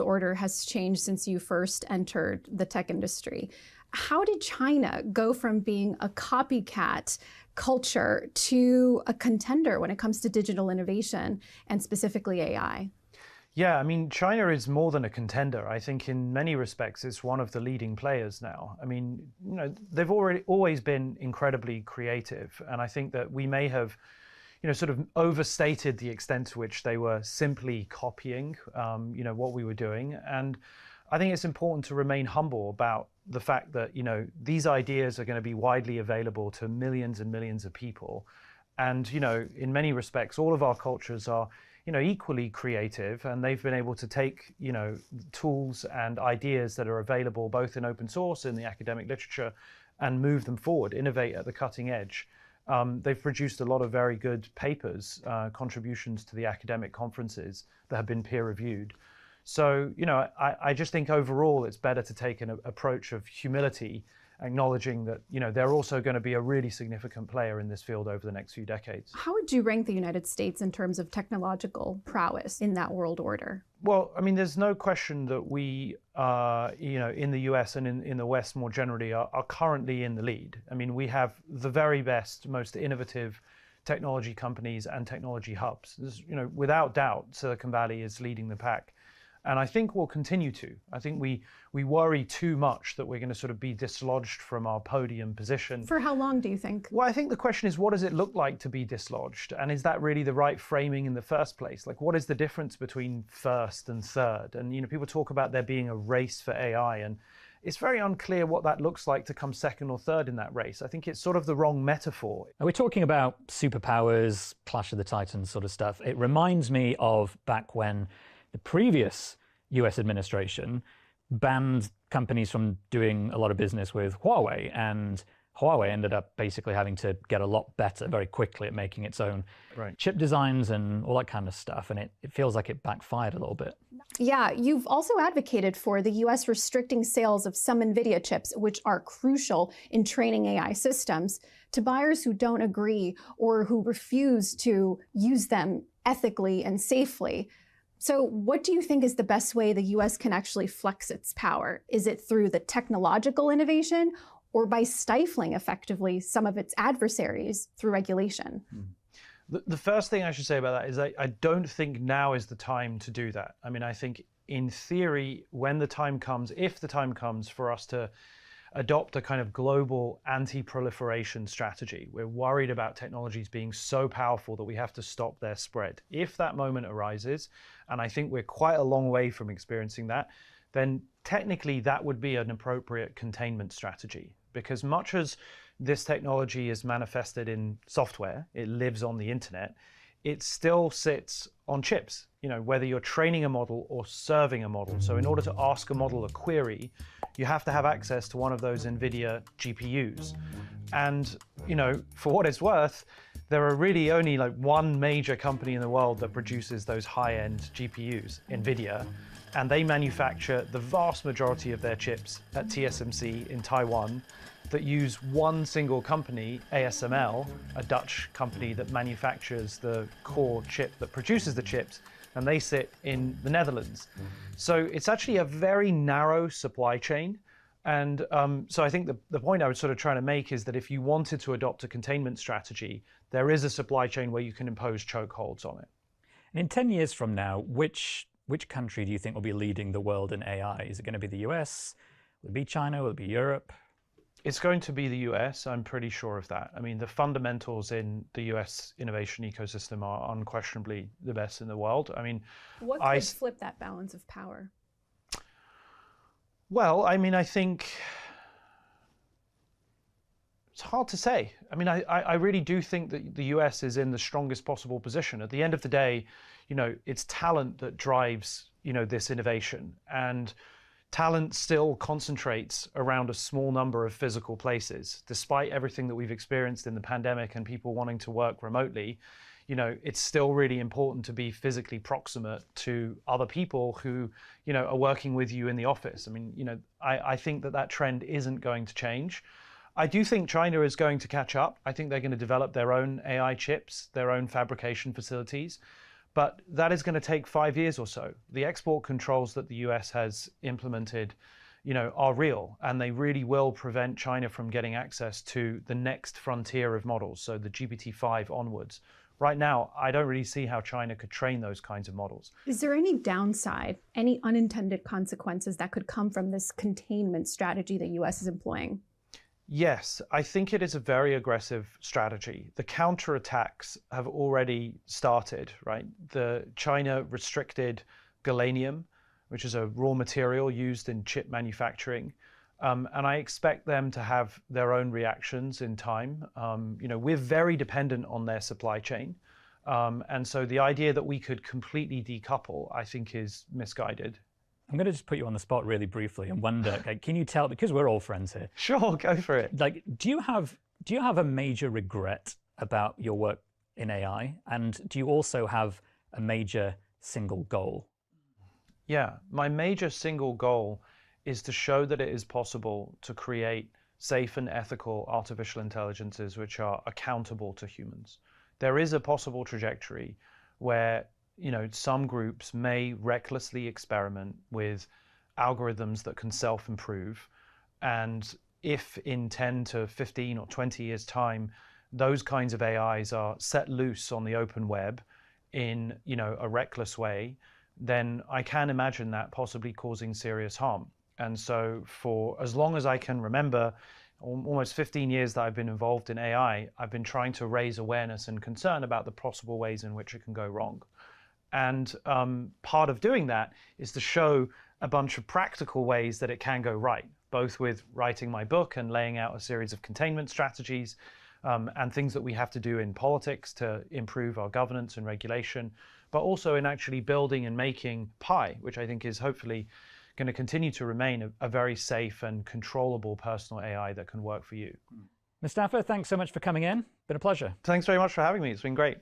order has changed since you first entered the tech industry. How did China go from being a copycat culture to a contender when it comes to digital innovation and specifically AI? Yeah, I mean, China is more than a contender. I think in many respects, it's one of the leading players now. I mean, they've always been incredibly creative. And I think that we may have, sort of overstated the extent to which they were simply copying, what we were doing. And I think it's important to remain humble about the fact that, these ideas are going to be widely available to millions and millions of people. And, in many respects, all of our cultures are, equally creative, and they've been able to take, tools and ideas that are available both in open source, in the academic literature, and move them forward, innovate at the cutting edge. They've produced a lot of very good papers, contributions to the academic conferences that have been peer reviewed. So, I just think overall it's better to take an approach of humility, acknowledging that, they're also going to be a really significant player in this field over the next few decades. How would you rank the United States in terms of technological prowess in that world order? Well, I mean, there's no question that we, in the US and in the West more generally, are currently in the lead. I mean, we have the very best, most innovative technology companies and technology hubs. Without doubt, Silicon Valley is leading the pack. And I think we'll continue to. I think we worry too much that we're going to sort of be dislodged from our podium position. For how long do you think? Well, I think the question is, what does it look like to be dislodged? And is that really the right framing in the first place? Like, what is the difference between first and third? And, people talk about there being a race for AI, and it's very unclear what that looks like to come second or third in that race. I think it's sort of the wrong metaphor. We're talking about superpowers, Clash of the Titans sort of stuff. It reminds me of back when the previous US administration banned companies from doing a lot of business with Huawei, and Huawei ended up basically having to get a lot better very quickly at making its own chip designs and all that kind of stuff. And it feels like it backfired a little bit. Yeah, you've also advocated for the US restricting sales of some NVIDIA chips, which are crucial in training AI systems, to buyers who don't agree or who refuse to use them ethically and safely. So what do you think is the best way the US can actually flex its power? Is it through the technological innovation or by stifling effectively some of its adversaries through regulation? The first thing I should say about that is I don't think now is the time to do that. I mean, I think in theory, when the time comes, if the time comes for us to adopt a kind of global anti-proliferation strategy, we're worried about technologies being so powerful that we have to stop their spread. If that moment arises, and I think we're quite a long way from experiencing that, then technically that would be an appropriate containment strategy. Because much as this technology is manifested in software, it lives on the internet, it still sits on chips, whether you're training a model or serving a model. So in order to ask a model a query, you have to have access to one of those NVIDIA GPUs. And, for what it's worth, there are really only like one major company in the world that produces those high-end GPUs, NVIDIA, and they manufacture the vast majority of their chips at TSMC in Taiwan that use one single company, ASML, a Dutch company that manufactures the core chip that produces the chips, and they sit in the Netherlands. So it's actually a very narrow supply chain. And so I think the point I was sort of trying to make is that if you wanted to adopt a containment strategy, there is a supply chain where you can impose chokeholds on it. And in 10 years from now, which country do you think will be leading the world in AI? Is it going to be the US? Will it be China? Will it be Europe? It's going to be the US, I'm pretty sure of that. I mean, the fundamentals in the US innovation ecosystem are unquestionably the best in the world. I mean, what could flip that balance of power? Well, I mean, I think it's hard to say. I mean, I really do think that the US is in the strongest possible position. At the end of the day, it's talent that drives, this innovation. And talent still concentrates around a small number of physical places. Despite everything that we've experienced in the pandemic and people wanting to work remotely, it's still really important to be physically proximate to other people who, are working with you in the office. I mean, I think that trend isn't going to change. I do think China is going to catch up. I think they're going to develop their own AI chips, their own fabrication facilities. But that is going to take 5 years or so. The export controls that the US has implemented, are real, and they really will prevent China from getting access to the next frontier of models, so the GPT-5 onwards. Right now, I don't really see how China could train those kinds of models. Is there any downside, any unintended consequences that could come from this containment strategy the US is employing? Yes, I think it is a very aggressive strategy. The counterattacks have already started, right? China restricted gallium, which is a raw material used in chip manufacturing. And I expect them to have their own reactions in time. We're very dependent on their supply chain. And so the idea that we could completely decouple, I think, is misguided. I'm going to just put you on the spot really briefly and wonder, can you tell, because we're all friends here. Sure, go for it. Do you have a major regret about your work in AI? And do you also have a major single goal? Yeah, my major single goal is to show that it is possible to create safe and ethical artificial intelligences which are accountable to humans. There is a possible trajectory where some groups may recklessly experiment with algorithms that can self-improve, and if in 10 to 15 or 20 years time those kinds of AIs are set loose on the open web in a reckless way, then I can imagine that possibly causing serious harm. And so for as long as I can remember, almost 15 years that I've been involved in AI, I've been trying to raise awareness and concern about the possible ways in which it can go wrong. And part of doing that is to show a bunch of practical ways that it can go right, both with writing my book and laying out a series of containment strategies and things that we have to do in politics to improve our governance and regulation, but also in actually building and making Pi, which I think is hopefully going to continue to remain a very safe and controllable personal AI that can work for you. Mustafa, thanks so much for coming in. Been a pleasure. Thanks very much for having me. It's been great.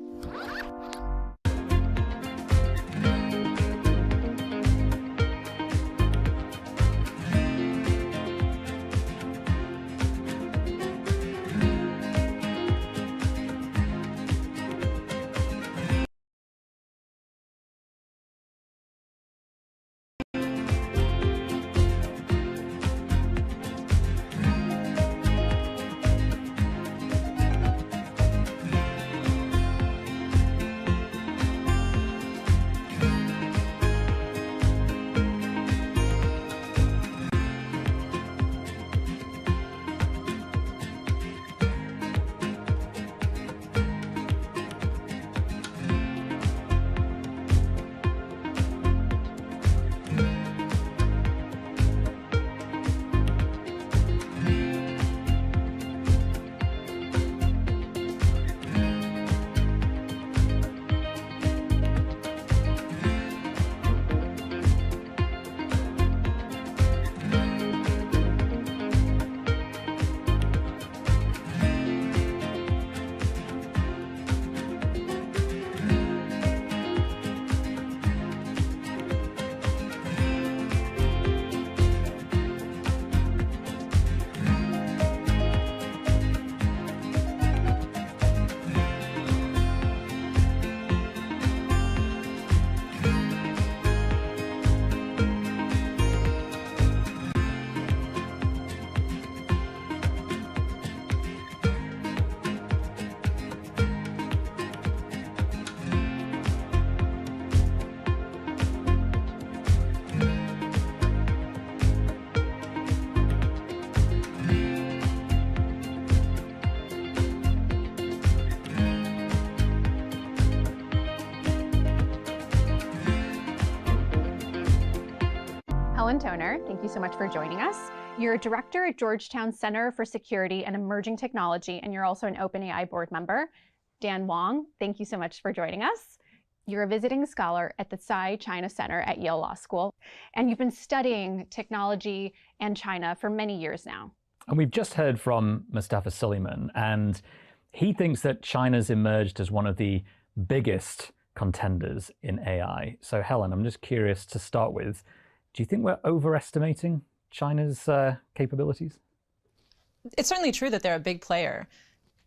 Helen Toner, thank you so much for joining us. You're a director at Georgetown Center for Security and Emerging Technology, and you're also an OpenAI board member. Dan Wang, thank you so much for joining us. You're a visiting scholar at the Tsai China Center at Yale Law School, and you've been studying technology and China for many years now. And we've just heard from Mustafa Suleyman, and he thinks that China's emerged as one of the biggest contenders in AI. So Helen, I'm just curious to start with, do you think we're overestimating China's capabilities? It's certainly true that they're a big player.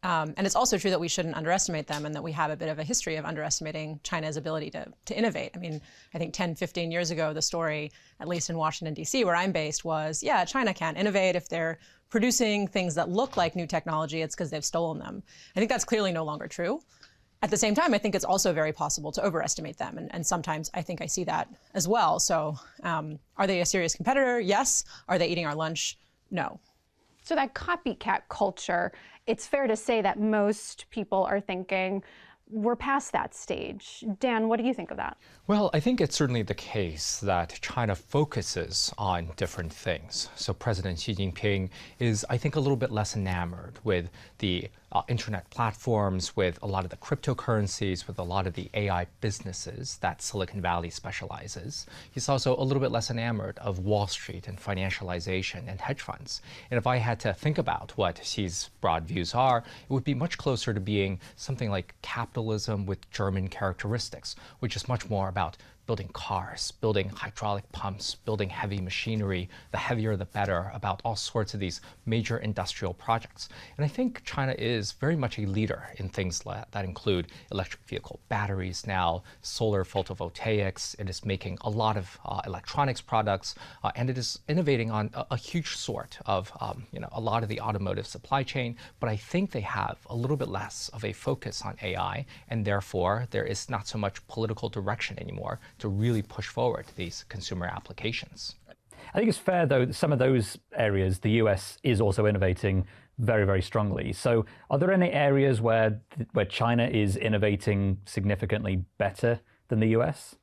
And it's also true that we shouldn't underestimate them, and that we have a bit of a history of underestimating China's ability to innovate. I mean, I think 10, 15 years ago, the story, at least in Washington, D.C., where I'm based, was, yeah, China can't innovate. If they're producing things that look like new technology, it's because they've stolen them. I think that's clearly no longer true. At the same time, I think it's also very possible to overestimate them. And sometimes I think I see that as well. So are they a serious competitor? Yes. Are they eating our lunch? No. So that copycat culture, it's fair to say that most people are thinking we're past that stage. Dan, what do you think of that? Well, I think it's certainly the case that China focuses on different things. So President Xi Jinping is, I think, a little bit less enamored with the internet platforms, with a lot of the cryptocurrencies, with a lot of the AI businesses that Silicon Valley specializes. He's also a little bit less enamored of Wall Street and financialization and hedge funds. And if I had to think about what Xi's broad views are, it would be much closer to being something like capitalism with German characteristics, which is much more about building cars, building hydraulic pumps, building heavy machinery, the heavier the better, about all sorts of these major industrial projects. And I think China is very much a leader in things that include electric vehicle batteries now, solar photovoltaics. It is making a lot of electronics products, and it is innovating on a huge sort of a lot of the automotive supply chain. But I think they have a little bit less of a focus on AI, and therefore there is not so much political direction anymore to really push forward these consumer applications. I think it's fair, though, that some of those areas, the US is also innovating very, very strongly. So are there any areas where China is innovating significantly better than the US?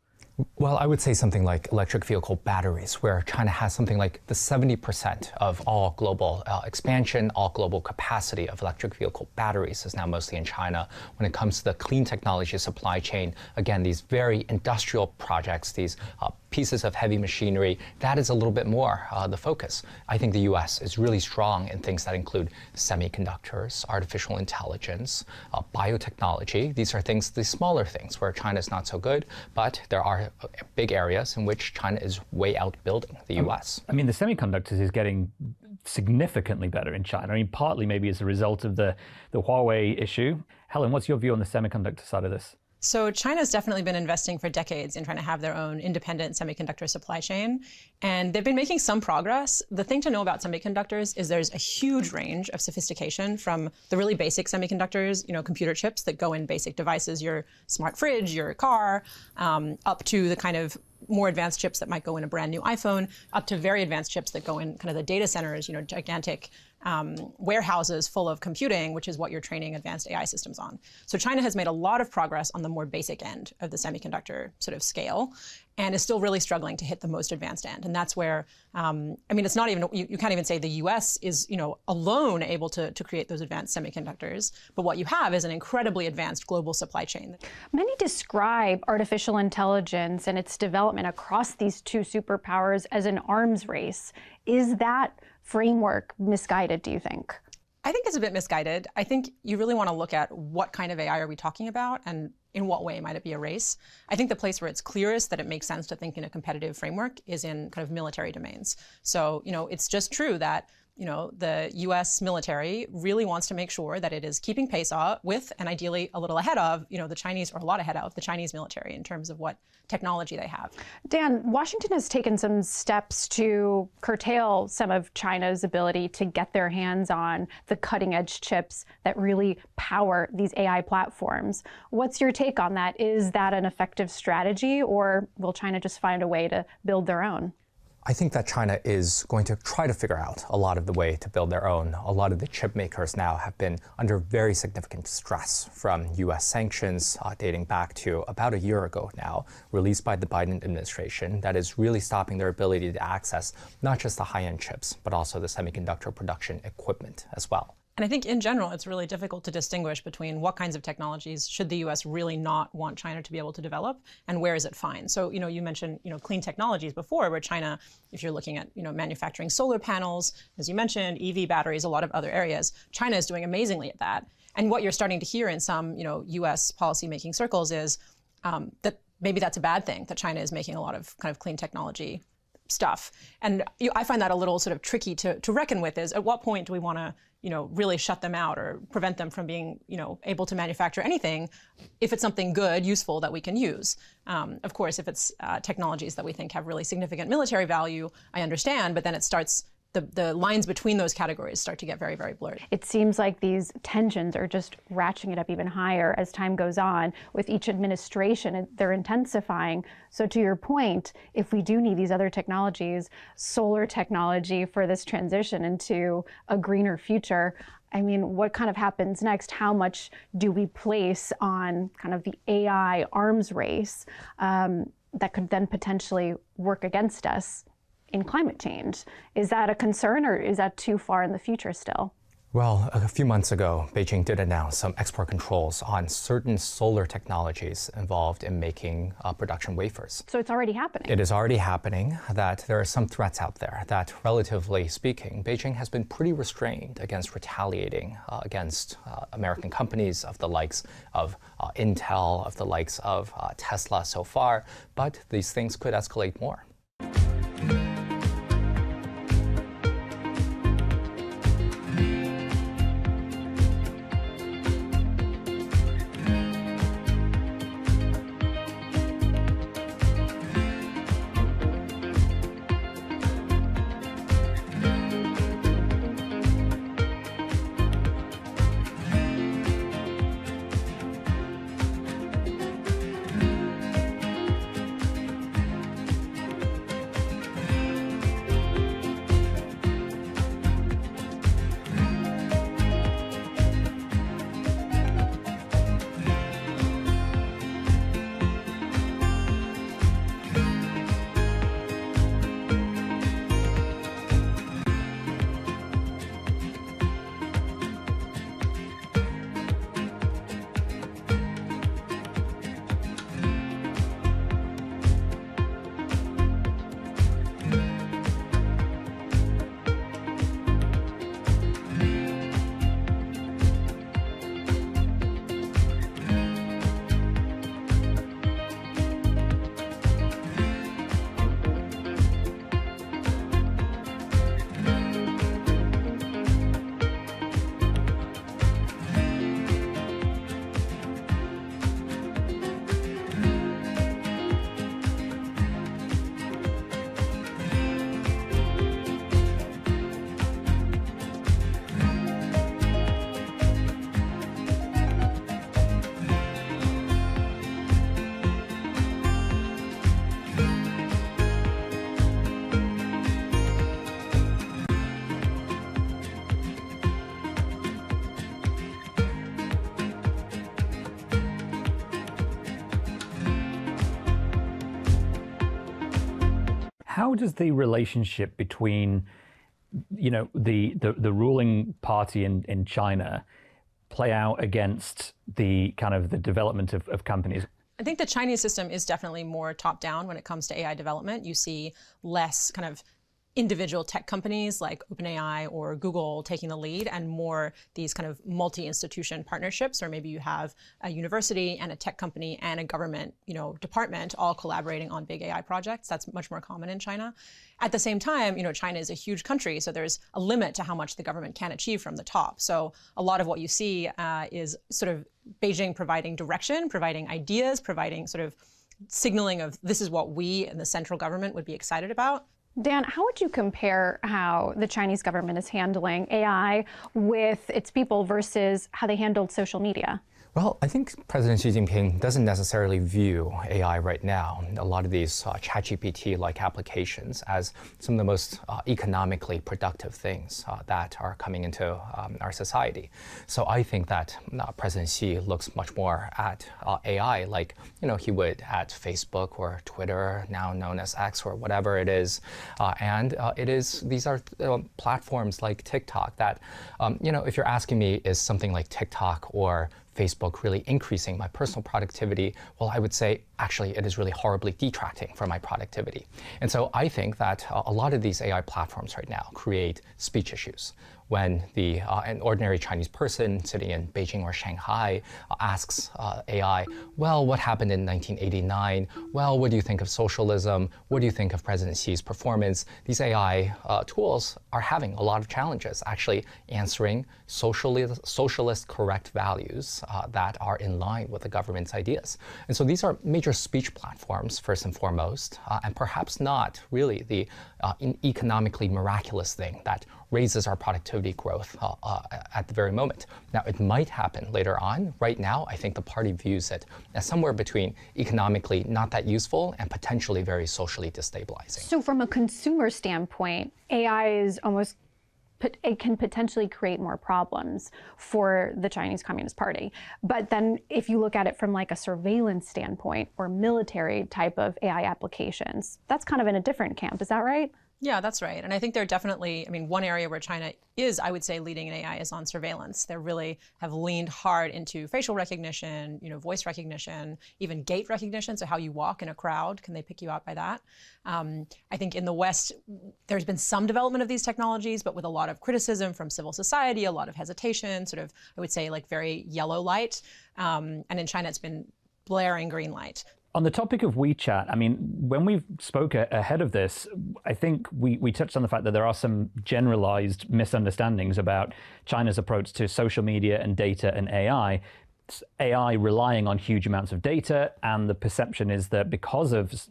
Well, I would say something like electric vehicle batteries, where China has something like the 70% of all global expansion, all global capacity of electric vehicle batteries is now mostly in China. When it comes to the clean technology supply chain, again, these very industrial projects, these pieces of heavy machinery, that is a little bit more the focus. I think the US is really strong in things that include semiconductors, artificial intelligence, biotechnology. These are things, the smaller things where China is not so good, but there are big areas in which China is way outbuilding the US. I mean, the semiconductors is getting significantly better in China. I mean, partly maybe as a result of the Huawei issue. Helen, what's your view on the semiconductor side of this? So China's definitely been investing for decades in trying to have their own independent semiconductor supply chain, and they've been making some progress. The thing to know about semiconductors is there's a huge range of sophistication, from the really basic semiconductors, computer chips that go in basic devices, your smart fridge, your car, up to the kind of more advanced chips that might go in a brand new iPhone, up to very advanced chips that go in kind of the data centers, gigantic warehouses full of computing, which is what you're training advanced AI systems on. So China has made a lot of progress on the more basic end of the semiconductor sort of scale, and is still really struggling to hit the most advanced end. And that's where, it's not even, you can't even say the US is, alone able to create those advanced semiconductors. But what you have is an incredibly advanced global supply chain. Many describe artificial intelligence and its development across these two superpowers as an arms race. Is that framework misguided, do you think? I think it's a bit misguided. I think you really want to look at what kind of AI are we talking about, and in what way might it be a race. I think the place where it's clearest that it makes sense to think in a competitive framework is in kind of military domains. So, it's just true that the US military really wants to make sure that it is keeping pace with, and ideally a little ahead of, the Chinese, or a lot ahead of the Chinese military in terms of what technology they have. Dan, Washington has taken some steps to curtail some of China's ability to get their hands on the cutting edge chips that really power these AI platforms. What's your take on that? Is that an effective strategy, or will China just find a way to build their own? I think that China is going to try to figure out a lot of the way to build their own. A lot of the chip makers now have been under very significant stress from US sanctions dating back to about a year ago now, released by the Biden administration, that is really stopping their ability to access not just the high-end chips, but also the semiconductor production equipment as well. And I think in general, it's really difficult to distinguish between what kinds of technologies should the US really not want China to be able to develop, and where is it fine. So, you mentioned, clean technologies before, where China, if you're looking at, manufacturing solar panels, as you mentioned, EV batteries, a lot of other areas, China is doing amazingly at that. And what you're starting to hear in some, US policymaking circles is that maybe that's a bad thing, that China is making a lot of kind of clean technology stuff. And I find that a little sort of tricky to reckon with, is at what point do we want to really shut them out or prevent them from being, able to manufacture anything if it's something good, useful that we can use. Of course, if it's technologies that we think have really significant military value, I understand, but then it starts, the lines between those categories start to get very, very blurred. It seems like these tensions are just ratcheting it up even higher as time goes on. With each administration, they're intensifying. So to your point, if we do need these other technologies, solar technology for this transition into a greener future, I mean, what kind of happens next? How much do we place on kind of the AI arms race that could then potentially work against us in climate change? Is that a concern, or is that too far in the future still? Well, a few months ago, Beijing did announce some export controls on certain solar technologies involved in making production wafers. So it's already happening. It is already happening, that there are some threats out there that, relatively speaking, Beijing has been pretty restrained against retaliating against American companies of the likes of Intel, of the likes of Tesla so far, but these things could escalate more. How does the relationship between, the ruling party in China play out against the kind of the development of companies? I think the Chinese system is definitely more top-down when it comes to AI development. You see less kind of individual tech companies like OpenAI or Google taking the lead, and more these kind of multi-institution partnerships, or maybe you have a university and a tech company and a government, department all collaborating on big AI projects. That's much more common in China. At the same time, China is a huge country, so there's a limit to how much the government can achieve from the top. So a lot of what you see is sort of Beijing providing direction, providing ideas, providing sort of signaling of this is what we in the central government would be excited about. Dan, how would you compare how the Chinese government is handling AI with its people versus how they handled social media? Well, I think President Xi Jinping doesn't necessarily view AI right now, a lot of these ChatGPT-like applications, as some of the most economically productive things that are coming into our society. So I think that President Xi looks much more at AI like, he would at Facebook or Twitter, now known as X or whatever it is. These are platforms like TikTok that, if you're asking me, is something like TikTok or Facebook really increasing my personal productivity? Well, I would say, actually, it is really horribly detracting from my productivity. And so I think that a lot of these AI platforms right now create speech issues. when an ordinary Chinese person sitting in Beijing or Shanghai asks AI, well, what happened in 1989? Well, what do you think of socialism? What do you think of President Xi's performance? These AI tools are having a lot of challenges actually answering socialist correct values that are in line with the government's ideas. And so these are major speech platforms, first and foremost, and perhaps not really the economically miraculous thing that raises our productivity growth at the very moment. Now, it might happen later on. Right now, I think the party views it as somewhere between economically not that useful and potentially very socially destabilizing. So from a consumer standpoint, AI is almost, it can potentially create more problems for the Chinese Communist Party. But then if you look at it from like a surveillance standpoint or military type of AI applications, that's kind of in a different camp. Is that right? Yeah, that's right. And I think they're definitely, I mean, one area where China is, I would say, leading in AI is on surveillance. They really have leaned hard into facial recognition, voice recognition, even gait recognition. So how you walk in a crowd, can they pick you out by that? I think in the West, there's been some development of these technologies, but with a lot of criticism from civil society, a lot of hesitation, sort of, I would say, like very yellow light. And in China, it's been blaring green light. On the topic of WeChat, I mean, when we spoke ahead of this, I think we touched on the fact that there are some generalized misunderstandings about China's approach to social media and data and AI. It's AI relying on huge amounts of data, and the perception is that because of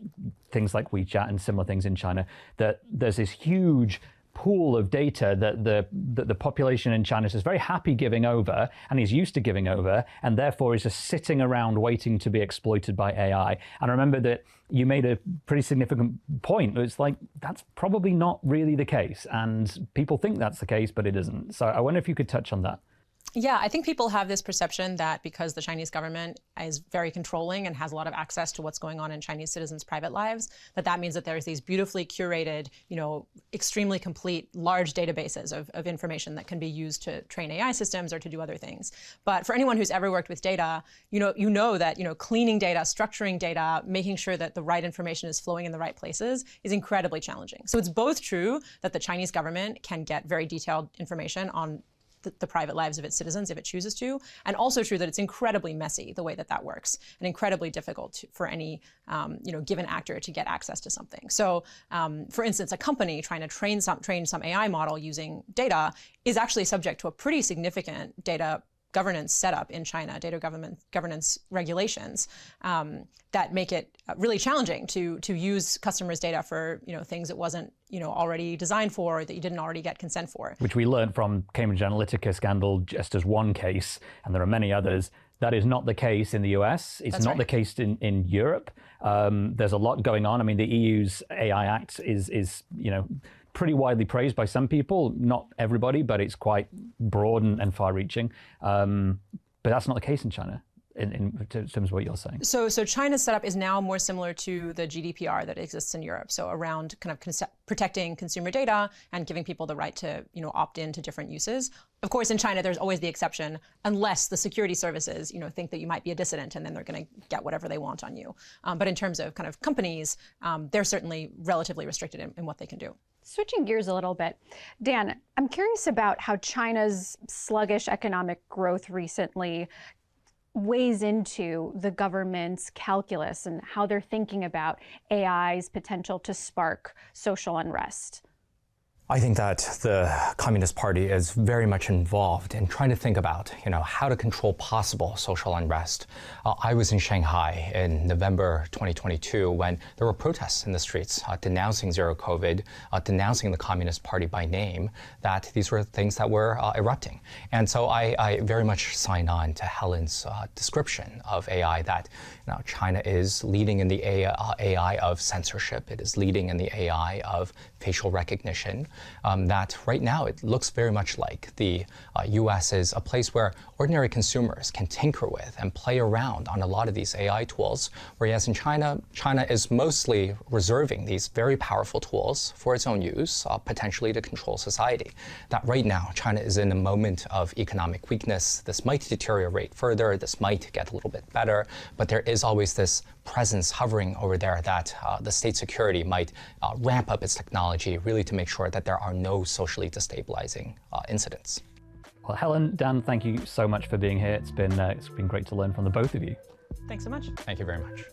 things like WeChat and similar things in China, that there's this huge pool of data that the population in China is very happy giving over and is used to giving over, and therefore is just sitting around waiting to be exploited by AI. And I remember that you made a pretty significant point. It's like, that's probably not really the case. And people think that's the case, but it isn't. So I wonder if you could touch on that. Yeah, I think people have this perception that because the Chinese government is very controlling and has a lot of access to what's going on in Chinese citizens' private lives, that means that there's these beautifully curated, extremely complete, large databases of information that can be used to train AI systems or to do other things. But for anyone who's ever worked with data, you know that cleaning data, structuring data, making sure that the right information is flowing in the right places is incredibly challenging. So it's both true that the Chinese government can get very detailed information on the private lives of its citizens if it chooses to, and also true that it's incredibly messy the way that works, and incredibly difficult for any given actor to get access to something. So, for instance, a company trying to train some AI model using data is actually subject to a pretty significant data governance setup in China, data governance regulations that make it really challenging to use customers' data for things it wasn't already designed for, or that you didn't already get consent for. Which we learned from Cambridge Analytica scandal just as one case, and there are many others. That is not the case in the US. It's not the case in Europe. There's a lot going on. I mean, the EU's AI Act is pretty widely praised by some people, not everybody, but it's quite broad and far-reaching. But that's not the case in China, in terms of what you're saying. So China's setup is now more similar to the GDPR that exists in Europe. So around kind of protecting consumer data and giving people the right to opt in to different uses. Of course, in China, there's always the exception, unless the security services, think that you might be a dissident, and then they're going to get whatever they want on you. But in terms of kind of companies, they're certainly relatively restricted in what they can do. Switching gears a little bit, Dan, I'm curious about how China's sluggish economic growth recently weighs into the government's calculus and how they're thinking about AI's potential to spark social unrest. I think that the Communist Party is very much involved in trying to think about, how to control possible social unrest. I was in Shanghai in November 2022 when there were protests in the streets denouncing zero COVID, denouncing the Communist Party by name, that these were things that were erupting. And so I very much sign on to Helen's description of AI, that China is leading in the AI of censorship. It is leading in the AI of facial recognition. That right now it looks very much like the US is a place where ordinary consumers can tinker with and play around on a lot of these AI tools, whereas in China is mostly reserving these very powerful tools for its own use, potentially to control society. That right now China is in a moment of economic weakness. This might deteriorate further, this might get a little bit better, but there is always this presence hovering over there that the state security might ramp up its technology really to make sure that there are no socially destabilizing incidents. Well, Helen, Dan, thank you so much for being here. It's been great to learn from the both of you. Thanks so much. Thank you very much.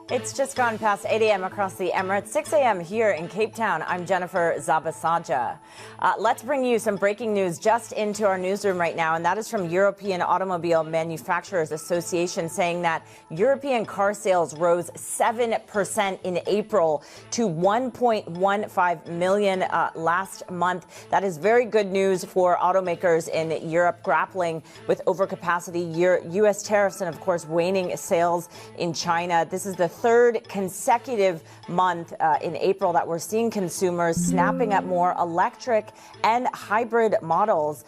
It's just gone past 8 a.m. across the Emirates, 6 a.m. here in Cape Town. I'm Jennifer Zabasaja. Let's bring you some breaking news just into our newsroom right now, and that is from European Automobile Manufacturers Association saying that European car sales rose 7% in April to 1.15 million last month. That is very good news for automakers in Europe grappling with overcapacity, U.S. tariffs, and of course waning sales in China. This is the third consecutive month in April that we're seeing consumers snapping up more electric and hybrid models.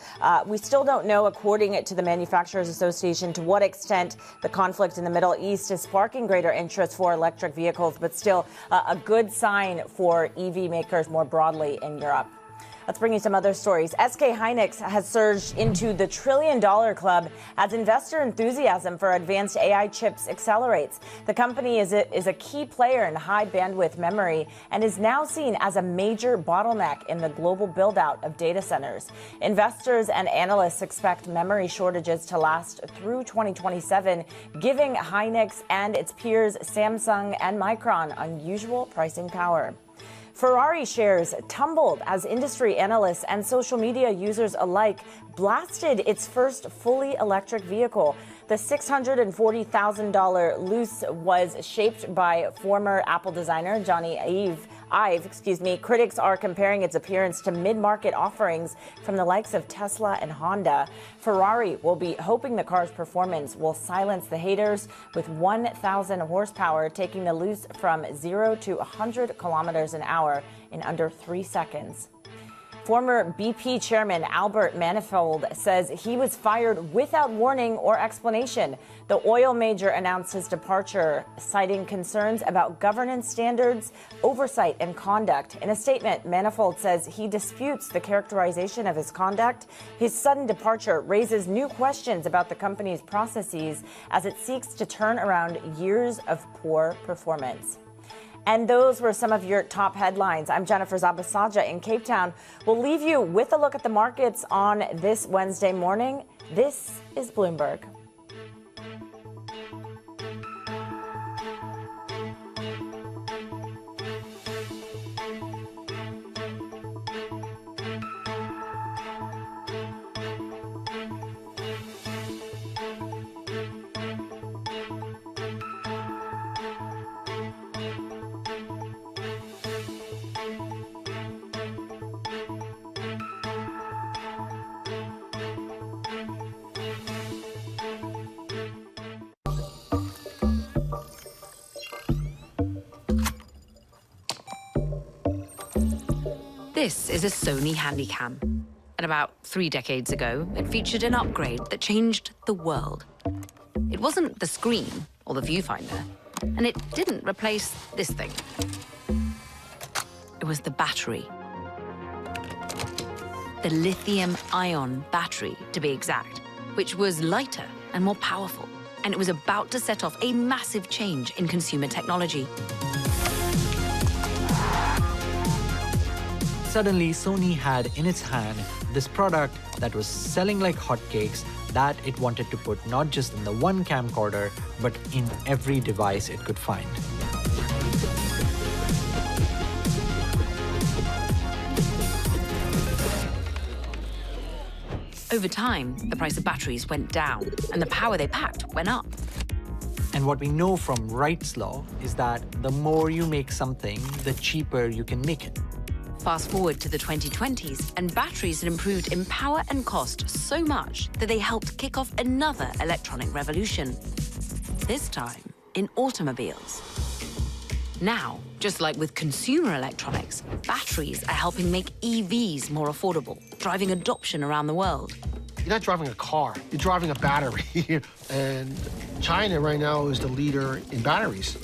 We still don't know, according to the Manufacturers Association, to what extent the conflict in the Middle East is sparking greater interest for electric vehicles, but still a good sign for EV makers more broadly in Europe. Let's bring you some other stories. SK Hynix has surged into the $1 trillion club as investor enthusiasm for advanced AI chips accelerates. The company is a key player in high bandwidth memory and is now seen as a major bottleneck in the global build-out of data centers. Investors and analysts expect memory shortages to last through 2027, giving Hynix and its peers Samsung and Micron unusual pricing power. Ferrari shares tumbled as industry analysts and social media users alike blasted its first fully electric vehicle. The $640,000 Luce was shaped by former Apple designer Johnny Ive. Critics are comparing its appearance to mid-market offerings from the likes of Tesla and Honda. Ferrari will be hoping the car's performance will silence the haters, with 1,000 horsepower taking the Luce from 0 to 100 kilometers an hour in under 3 seconds. Former BP chairman Albert Manifold says he was fired without warning or explanation. The oil major announced his departure, citing concerns about governance standards, oversight, and conduct. In a statement, Manifold says he disputes the characterization of his conduct. His sudden departure raises new questions about the company's processes as it seeks to turn around years of poor performance. And those were some of your top headlines. I'm Jennifer Zabasaja in Cape Town. We'll leave you with a look at the markets on this Wednesday morning. This is Bloomberg. This is a Sony Handycam. And about 3 decades ago, it featured an upgrade that changed the world. It wasn't the screen or the viewfinder, and it didn't replace this thing. It was the battery. The lithium-ion battery, to be exact, which was lighter and more powerful. And it was about to set off a massive change in consumer technology. Suddenly, Sony had in its hand this product that was selling like hotcakes that it wanted to put not just in the one camcorder, but in every device it could find. Over time, the price of batteries went down, and the power they packed went up. And what we know from Wright's law is that the more you make something, the cheaper you can make it. Fast forward to the 2020s, and batteries had improved in power and cost so much that they helped kick off another electronic revolution. This time, in automobiles. Now, just like with consumer electronics, batteries are helping make EVs more affordable, driving adoption around the world. You're not driving a car, you're driving a battery. And China right now is the leader in batteries.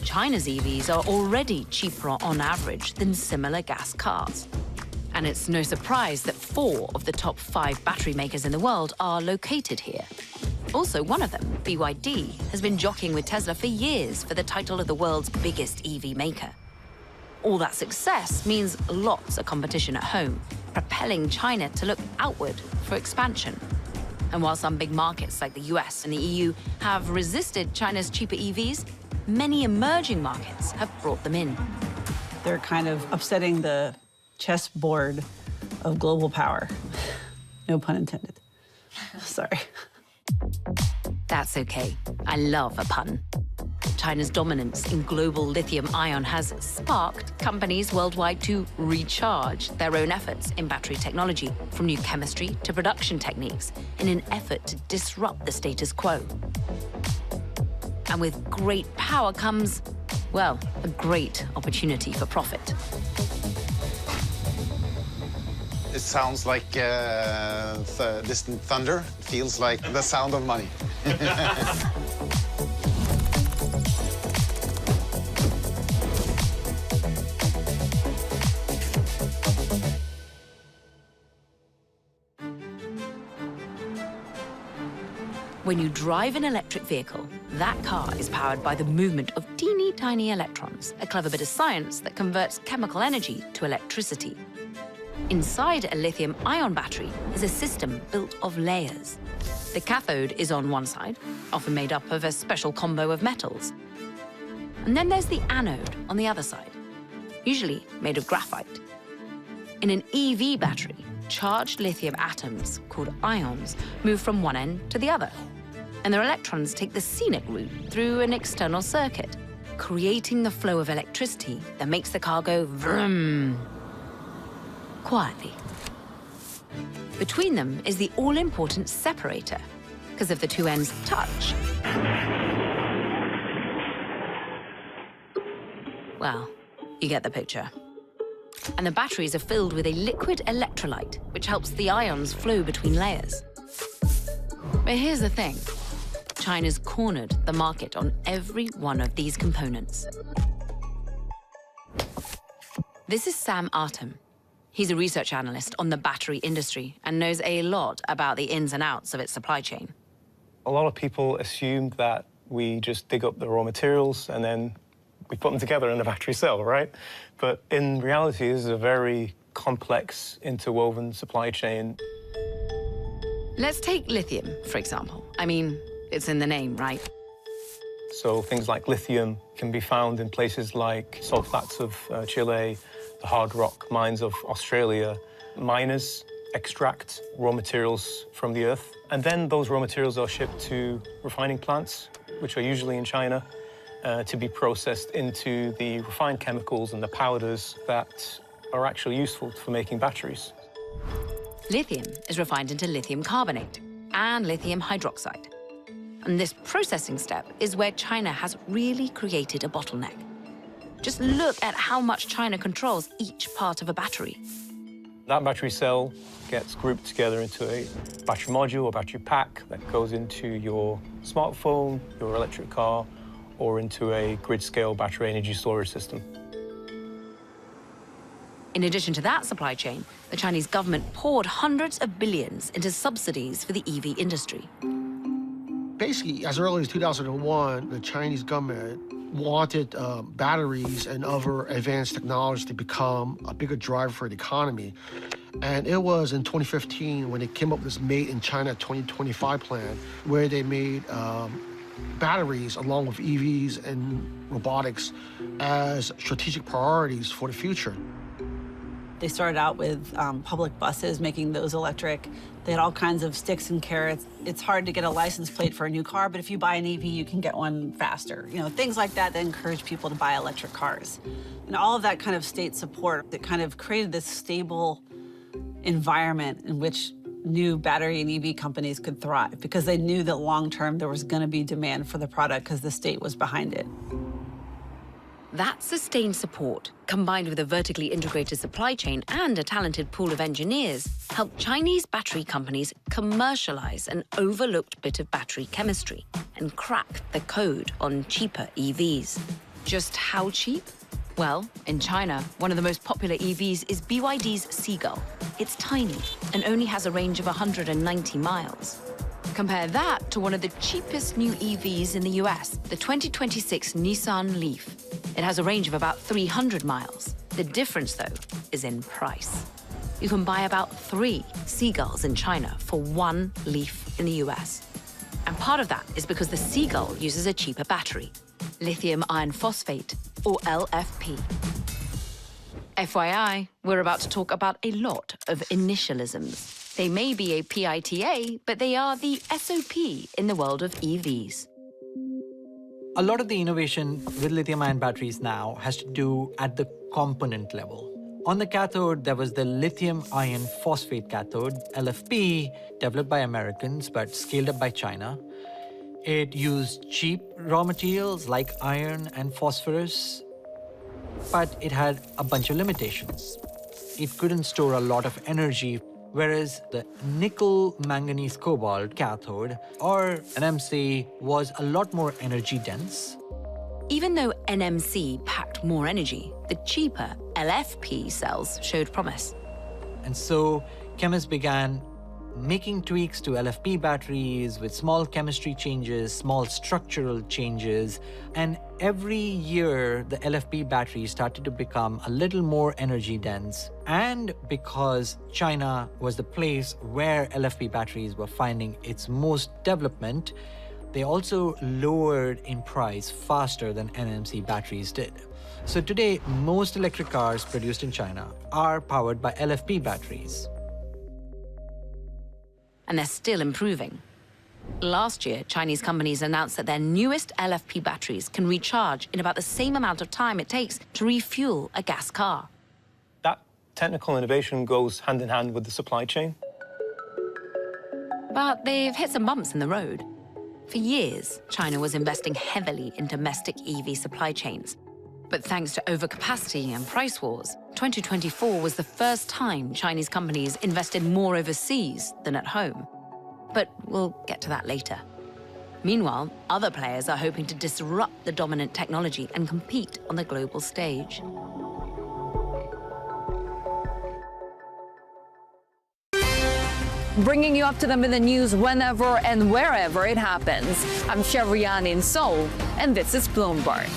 China's EVs are already cheaper on average than similar gas cars. And it's no surprise that 4 of the top 5 battery makers in the world are located here. Also, one of them, BYD, has been jockeying with Tesla for years for the title of the world's biggest EV maker. All that success means lots of competition at home, propelling China to look outward for expansion. And while some big markets like the US and the EU have resisted China's cheaper EVs, many emerging markets have brought them in. They're kind of upsetting the chessboard of global power. No pun intended. Sorry. That's okay. I love a pun. China's dominance in global lithium-ion has sparked companies worldwide to recharge their own efforts in battery technology, from new chemistry to production techniques, in an effort to disrupt the status quo. And with great power comes, well, a great opportunity for profit. It sounds like distant thunder. It feels like the sound of money. When you drive an electric vehicle, that car is powered by the movement of teeny tiny electrons, a clever bit of science that converts chemical energy to electricity. Inside a lithium-ion battery is a system built of layers. The cathode is on one side, often made up of a special combo of metals. And then there's the anode on the other side, usually made of graphite. In an EV battery, charged lithium atoms, called ions, move from one end to the other. And their electrons take the scenic route through an external circuit, creating the flow of electricity that makes the car go vroom, quietly. Between them is the all-important separator, because if the two ends touch, well, you get the picture. And the batteries are filled with a liquid electrolyte, which helps the ions flow between layers. But here's the thing. China's cornered the market on every one of these components. This is Sam Artem. He's a research analyst on the battery industry and knows a lot about the ins and outs of its supply chain. A lot of people assumed that we just dig up the raw materials and then we put them together in a battery cell, right? But in reality, this is a very complex, interwoven supply chain. Let's take lithium, for example. I mean, it's in the name, right? So things like lithium can be found in places like salt flats of Chile, the hard rock mines of Australia. Miners extract raw materials from the earth, and then those raw materials are shipped to refining plants, which are usually in China, to be processed into the refined chemicals and the powders that are actually useful for making batteries. Lithium is refined into lithium carbonate and lithium hydroxide. And this processing step is where China has really created a bottleneck. Just look at how much China controls each part of a battery. That battery cell gets grouped together into a battery module or battery pack that goes into your smartphone, your electric car, or into a grid-scale battery energy storage system. In addition to that supply chain, the Chinese government poured hundreds of billions into subsidies for the EV industry. Basically, as early as 2001, the Chinese government wanted batteries and other advanced technologies to become a bigger driver for the economy. And it was in 2015 when they came up with this Made in China 2025 plan, where they made batteries along with EVs and robotics as strategic priorities for the future. They started out with public buses, making those electric. They had all kinds of sticks and carrots. It's hard to get a license plate for a new car, but if you buy an EV, you can get one faster. You know, things like that encourage people to buy electric cars. And all of that kind of state support that kind of created this stable environment in which new battery and EV companies could thrive, because they knew that long-term there was going to be demand for the product because the state was behind it. That sustained support, combined with a vertically integrated supply chain and a talented pool of engineers, helped Chinese battery companies commercialize an overlooked bit of battery chemistry and crack the code on cheaper EVs. Just how cheap? Well, in China, one of the most popular EVs is BYD's Seagull. It's tiny and only has a range of 190 miles. Compare that to one of the cheapest new EVs in the US, the 2026 Nissan Leaf. It has a range of about 300 miles. The difference, though, is in price. You can buy about 3 Seagulls in China for 1 Leaf in the US. And part of that is because the Seagull uses a cheaper battery, lithium iron phosphate, or LFP. FYI, we're about to talk about a lot of initialisms. They may be a PITA, but they are the SOP in the world of EVs. A lot of the innovation with lithium-ion batteries now has to do at the component level. On the cathode, there was the lithium iron phosphate cathode, LFP, developed by Americans but scaled up by China. It used cheap raw materials like iron and phosphorus, but it had a bunch of limitations. It couldn't store a lot of energy, whereas the nickel manganese cobalt cathode, or NMC, was a lot more energy dense. Even though NMC packed more energy, the cheaper LFP cells showed promise. And so chemists began making tweaks to LFP batteries with small chemistry changes, small structural changes, and every year the LFP batteries started to become a little more energy dense. And because China was the place where LFP batteries were finding its most development, they also lowered in price faster than NMC batteries did. So today, most electric cars produced in China are powered by LFP batteries. And they're still improving. Last year, Chinese companies announced that their newest LFP batteries can recharge in about the same amount of time it takes to refuel a gas car. That technical innovation goes hand in hand with the supply chain. But they've hit some bumps in the road. For years, China was investing heavily in domestic EV supply chains. But thanks to overcapacity and price wars, 2024 was the first time Chinese companies invested more overseas than at home. But we'll get to that later. Meanwhile, other players are hoping to disrupt the dominant technology and compete on the global stage. Bringing you up to them in the news whenever and wherever it happens. I'm Chevrian in Seoul, and this is Bloomberg.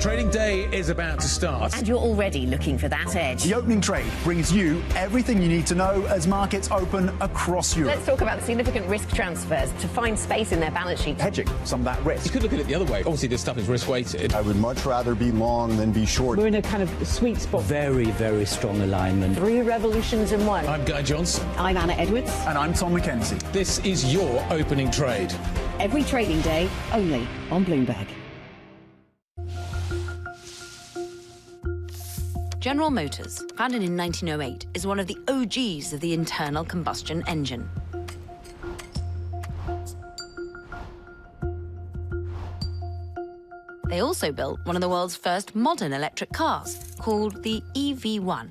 Trading day is about to start. And you're already looking for that edge. The opening trade brings you everything you need to know as markets open across Europe. Let's talk about the significant risk transfers to find space in their balance sheet. Hedging some of that risk. You could look at it the other way. Obviously, this stuff is risk-weighted. I would much rather be long than be short. We're in a kind of sweet spot. Very, very strong alignment. 3 revolutions in one. I'm Guy Johnson. I'm Anna Edwards. And I'm Tom McKenzie. This is your opening trade. Every trading day, only on Bloomberg. General Motors, founded in 1908, is one of the OGs of the internal combustion engine. They also built one of the world's first modern electric cars, called the EV1,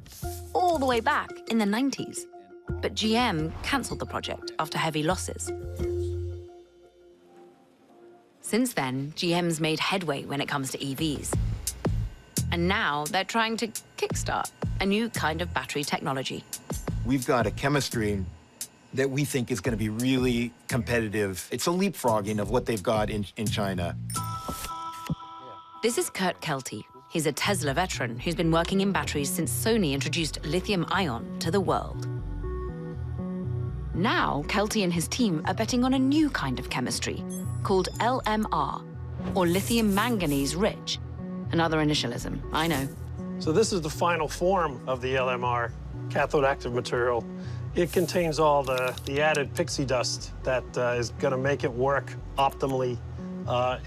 all the way back in the 90s. But GM cancelled the project after heavy losses. Since then, GM's made headway when it comes to EVs. And now they're trying to kickstart a new kind of battery technology. We've got a chemistry that we think is going to be really competitive. It's a leapfrogging of what they've got in China. This is Kurt Kelty. He's a Tesla veteran who's been working in batteries since Sony introduced lithium-ion to the world. Now, Kelty and his team are betting on a new kind of chemistry called LMR, or lithium manganese rich. Another initialism, I know. So this is the final form of the LMR, cathode active material. It contains all the added pixie dust that is going to make it work optimally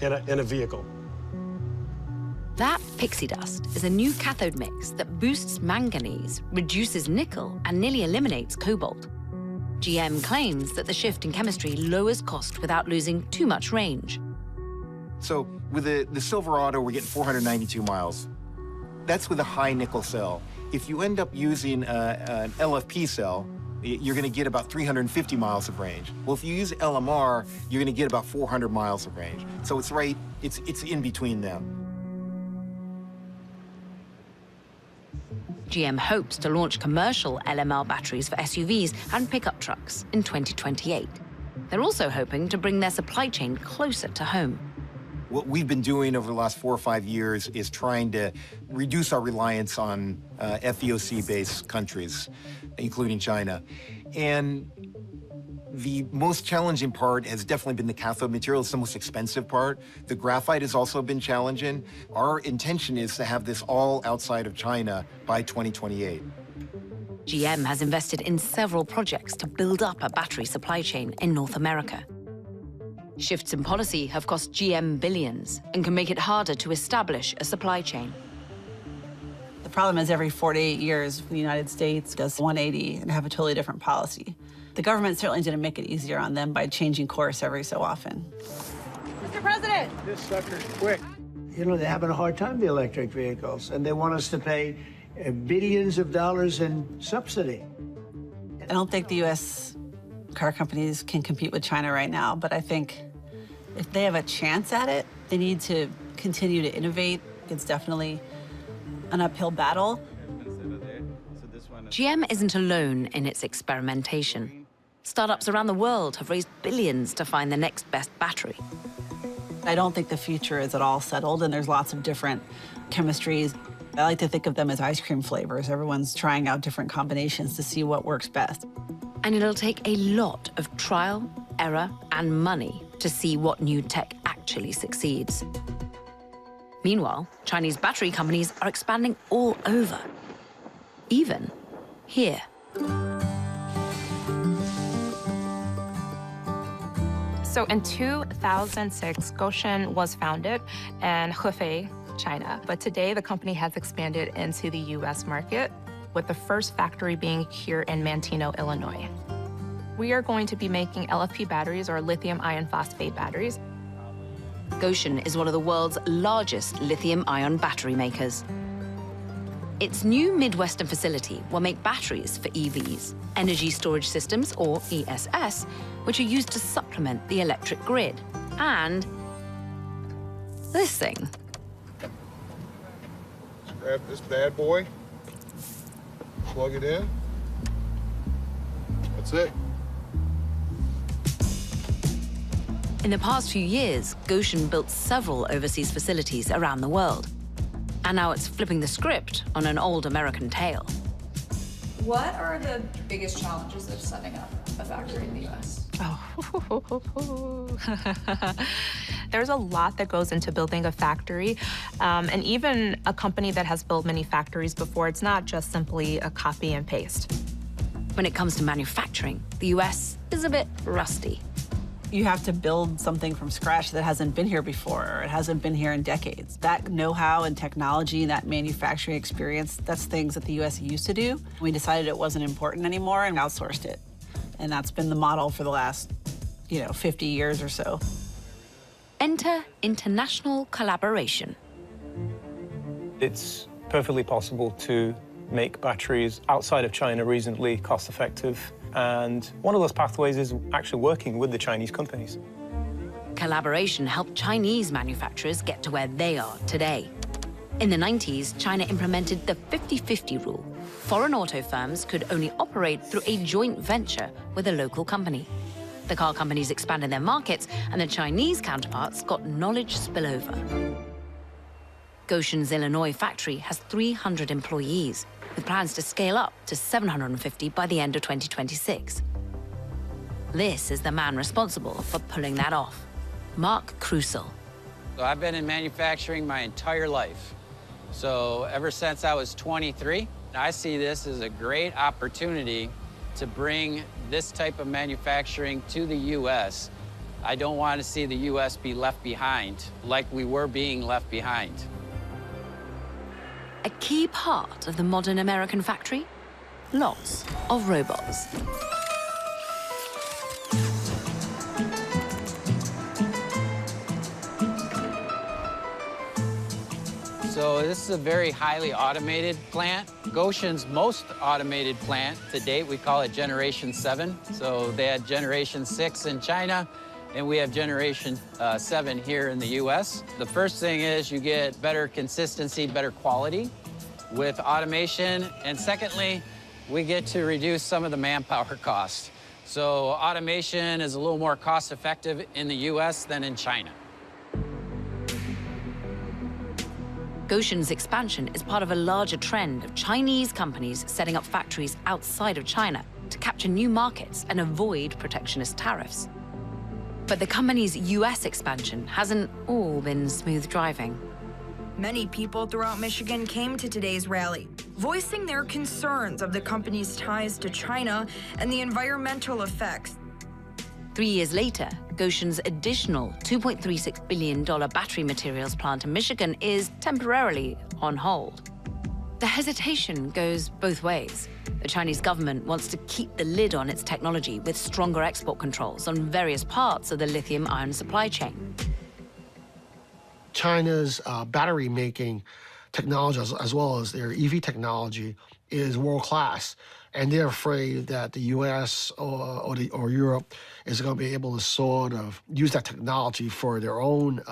in a vehicle. That pixie dust is a new cathode mix that boosts manganese, reduces nickel, and nearly eliminates cobalt. GM claims that the shift in chemistry lowers cost without losing too much range. So with the Silverado, we're getting 492 miles. That's with a high nickel cell. If you end up using an LFP cell, you're going to get about 350 miles of range. Well, if you use LMR, you're going to get about 400 miles of range. So it's in between them. GM hopes to launch commercial LMR batteries for SUVs and pickup trucks in 2028. They're also hoping to bring their supply chain closer to home. What we've been doing over the last 4 or 5 years is trying to reduce our reliance on FEOC-based countries, including China. And the most challenging part has definitely been the cathode material. It's the most expensive part. The graphite has also been challenging. Our intention is to have this all outside of China by 2028. GM has invested in several projects to build up a battery supply chain in North America. Shifts in policy have cost GM billions and can make it harder to establish a supply chain. The problem is every 48 years, the United States does 180 and have a totally different policy. The government certainly didn't make it easier on them by changing course every so often. Mr. President! This sucker's quick. You know, they're having a hard time, the electric vehicles, and they want us to pay billions of dollars in subsidy. I don't think the U.S. car companies can compete with China right now, but I think if they have a chance at it, they need to continue to innovate. It's definitely an uphill battle. GM isn't alone in its experimentation. Startups around the world have raised billions to find the next best battery. I don't think the future is at all settled, and there's lots of different chemistries. I like to think of them as ice cream flavors. Everyone's trying out different combinations to see what works best. And it'll take a lot of trial, error, and money to see what new tech actually succeeds. Meanwhile, Chinese battery companies are expanding all over, even here. So in 2006, Gotion was founded in Hefei, China. But today, the company has expanded into the U.S. market, with the first factory being here in Manteno, Illinois. We are going to be making LFP batteries, or lithium iron phosphate batteries. Gotion is one of the world's largest lithium-ion battery makers. Its new Midwestern facility will make batteries for EVs, energy storage systems, or ESS, which are used to supplement the electric grid, and this thing. Let's grab this bad boy, plug it in. That's it. In the past few years, Gotion built several overseas facilities around the world. And now it's flipping the script on an old American tale. What are the biggest challenges of setting up a factory in the U.S.? There's a lot that goes into building a factory. And even a company that has built many factories before, it's not just simply a copy and paste. When it comes to manufacturing, the U.S. is a bit rusty. You have to build something from scratch that hasn't been here before, or it hasn't been here in decades. That know-how and technology and that manufacturing experience, that's things that the U.S. used to do. We decided it wasn't important anymore and outsourced it. And that's been the model for the last, 50 years or so. Enter international collaboration. It's perfectly possible to make batteries outside of China reasonably cost-effective. And one of those pathways is actually working with the Chinese companies. Collaboration helped Chinese manufacturers get to where they are today. In the 90s, China implemented the 50-50 rule. Foreign auto firms could only operate through a joint venture with a local company. The car companies expanded their markets, and the Chinese counterparts got knowledge spillover. Goshen's Illinois factory has 300 employees, with plans to scale up to 750 by the end of 2026. This is the man responsible for pulling that off, Mark Krusel. So I've been in manufacturing my entire life. So ever since I was 23, I see this as a great opportunity to bring this type of manufacturing to the U.S. I don't want to see the U.S. be left behind like we were being left behind. A key part of the modern American factory? Lots of robots. So this is a very highly automated plant. Goshen's most automated plant to date, we call it Generation 7. So they had Generation 6 in China, and we have Generation 7 here in the U.S. The first thing is you get better consistency, better quality with automation. And secondly, we get to reduce some of the manpower cost. So automation is a little more cost-effective in the U.S. than in China. Goshen's expansion is part of a larger trend of Chinese companies setting up factories outside of China to capture new markets and avoid protectionist tariffs. But the company's U.S. expansion hasn't all been smooth driving. Many people throughout Michigan came to today's rally, voicing their concerns of the company's ties to China and the environmental effects. 3 years later, Goshen's additional $2.36 billion battery materials plant in Michigan is temporarily on hold. The hesitation goes both ways. The Chinese government wants to keep the lid on its technology with stronger export controls on various parts of the lithium-ion supply chain. China's battery-making technology, as well as their EV technology, is world-class. And they're afraid that the U.S. or Europe is going to be able to sort of use that technology for their own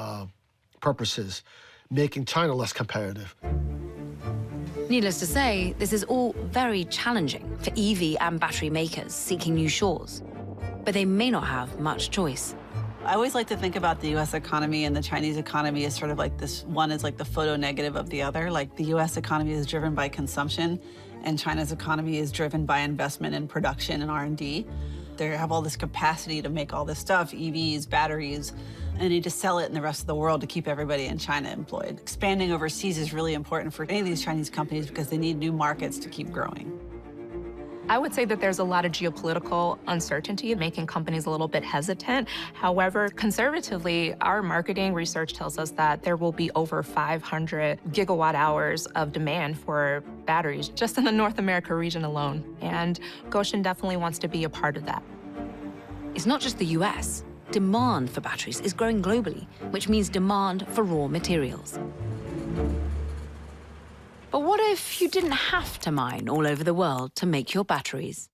purposes, making China less competitive. Needless to say, this is all very challenging for EV and battery makers seeking new shores. But they may not have much choice. I always like to think about the U.S. economy and the Chinese economy as sort of like this. One is like the photo negative of the other. Like the U.S. economy is driven by consumption, and China's economy is driven by investment in production and R&D. They have all this capacity to make all this stuff, EVs, batteries, and they need to sell it in the rest of the world to keep everybody in China employed. Expanding overseas is really important for any of these Chinese companies because they need new markets to keep growing. I would say that there's a lot of geopolitical uncertainty making companies a little bit hesitant. However, conservatively, our marketing research tells us that there will be over 500 gigawatt hours of demand for batteries just in the North America region alone. And Goshen definitely wants to be a part of that. It's not just the US. Demand for batteries is growing globally, which means demand for raw materials. But what if you didn't have to mine all over the world to make your batteries?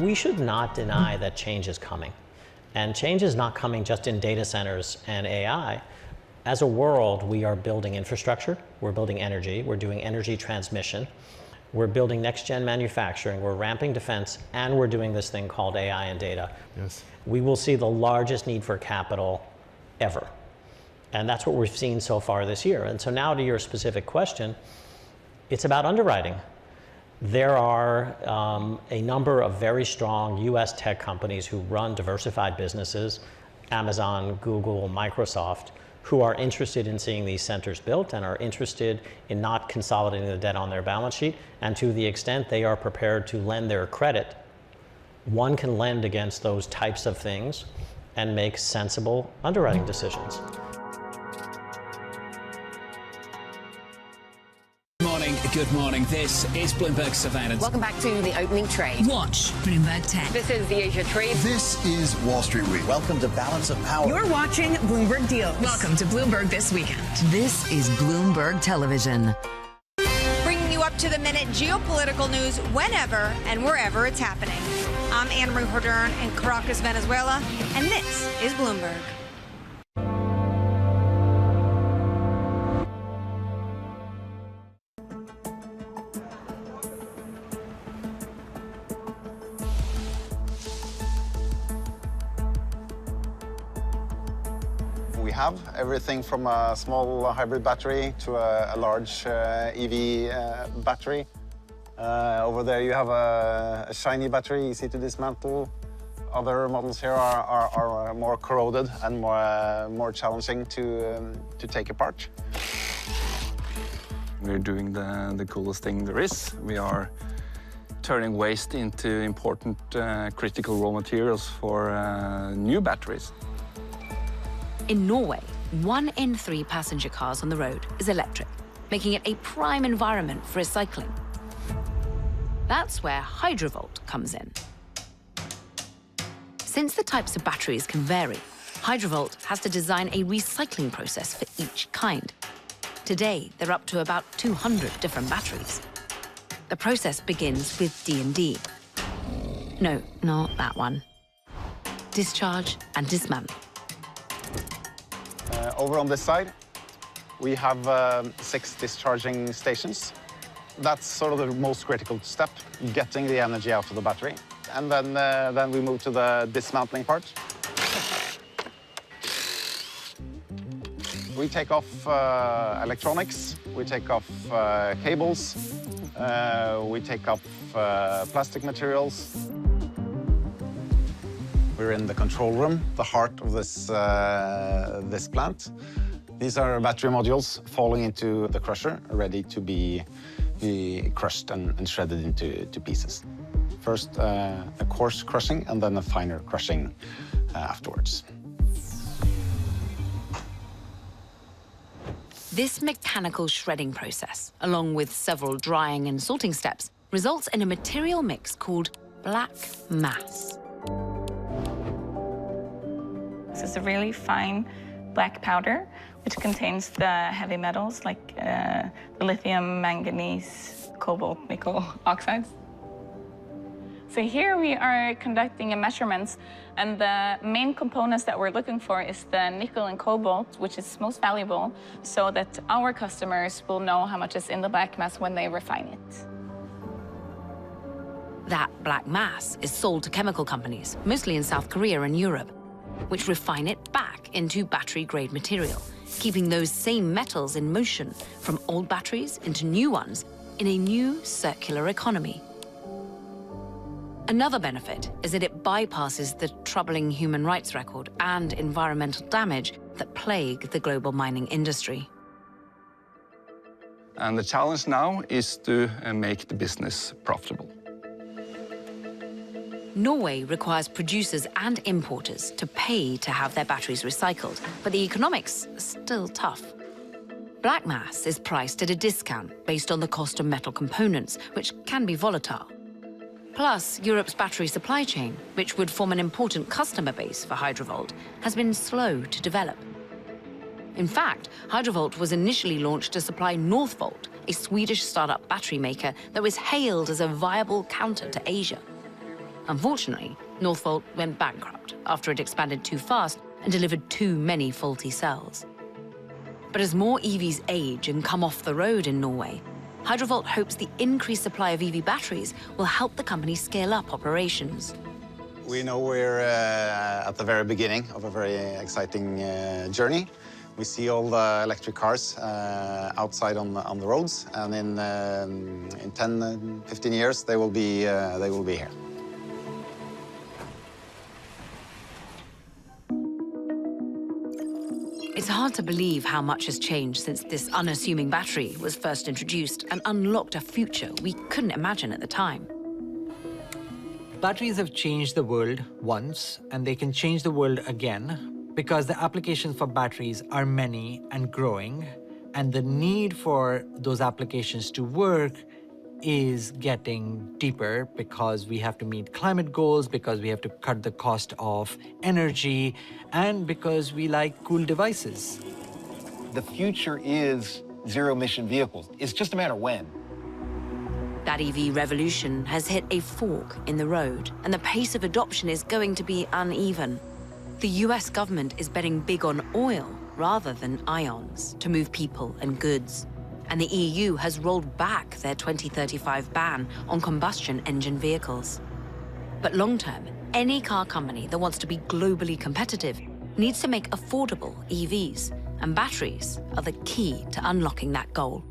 We should not deny that change is coming. And change is not coming just in data centers and AI. As a world, we are building infrastructure, we're building energy, we're doing energy transmission. we're building next-gen manufacturing, we're ramping defense, and we're doing this thing called AI and data. Yes. We will see the largest need for capital ever. And that's what we've seen so far this year. And so now to your specific question, it's about underwriting. There are a number of very strong US tech companies who run diversified businesses, Amazon, Google, Microsoft, who are interested in seeing these centers built and are interested in not consolidating the debt on their balance sheet. And to the extent they are prepared to lend their credit, one can lend against those types of things and make sensible underwriting decisions. Good morning. This is Bloomberg Surveillance. Welcome back to the opening trade. Watch Bloomberg 10. This is the Asia trade. This is Wall Street Week. Welcome to Balance of Power. You're watching Bloomberg Deals. Welcome to Bloomberg This Weekend. This is Bloomberg Television. Bringing you up to the minute geopolitical news whenever and wherever it's happening. I'm Anna Marie Hordern in Caracas, Venezuela, and this is Bloomberg. We have everything from a small hybrid battery to a large EV battery. Over there you have a shiny battery, easy to dismantle. Other models here are more corroded and more challenging to take apart. We're doing the coolest thing there is. We are turning waste into important critical raw materials for new batteries. In Norway, 1 in 3 passenger cars on the road is electric, making it a prime environment for recycling. That's where Hydrovolt comes in. Since the types of batteries can vary, Hydrovolt has to design a recycling process for each kind. Today, they're up to about 200 different batteries. The process begins with D&D. No, not that one. Discharge and dismantle. Over on this side, we have 6 discharging stations. That's sort of the most critical step, getting the energy out of the battery. And then we move to the dismantling part. We take off electronics, we take off cables, we take off plastic materials. We're in the control room, the heart of this plant. These are battery modules falling into the crusher, ready to be crushed and shredded into pieces. First, a coarse crushing and then a finer crushing afterwards. This mechanical shredding process, along with several drying and salting steps, results in a material mix called black mass. This is a really fine black powder, which contains the heavy metals like the lithium, manganese, cobalt, nickel oxides. So here we are conducting measurements, and the main components that we're looking for is the nickel and cobalt, which is most valuable, so that our customers will know how much is in the black mass when they refine it. That black mass is sold to chemical companies, mostly in South Korea and Europe, which refine it back into battery-grade material, keeping those same metals in motion from old batteries into new ones in a new circular economy. Another benefit is that it bypasses the troubling human rights record and environmental damage that plague the global mining industry. And the challenge now is to make the business profitable. Norway requires producers and importers to pay to have their batteries recycled, but the economics are still tough. Black mass is priced at a discount based on the cost of metal components, which can be volatile. Plus, Europe's battery supply chain, which would form an important customer base for Hydrovolt, has been slow to develop. In fact, Hydrovolt was initially launched to supply Northvolt, a Swedish startup battery maker that was hailed as a viable counter to Asia. Unfortunately, Northvolt went bankrupt after it expanded too fast and delivered too many faulty cells. But as more EVs age and come off the road in Norway, Hydrovolt hopes the increased supply of EV batteries will help the company scale up operations. We know we're at the very beginning of a very exciting journey. We see all the electric cars outside on the roads, and in 10, 15 years they will be here. It's hard to believe how much has changed since this unassuming battery was first introduced and unlocked a future we couldn't imagine at the time. Batteries have changed the world once, and they can change the world again because the applications for batteries are many and growing, and the need for those applications to work is getting deeper because we have to meet climate goals, because we have to cut the cost of energy, and because we like cool devices. The future is zero-emission vehicles. It's just a matter of when. That EV revolution has hit a fork in the road, and the pace of adoption is going to be uneven. The US government is betting big on oil rather than ions to move people and goods. And the EU has rolled back their 2035 ban on combustion engine vehicles. But long-term, any car company that wants to be globally competitive needs to make affordable EVs, and batteries are the key to unlocking that goal.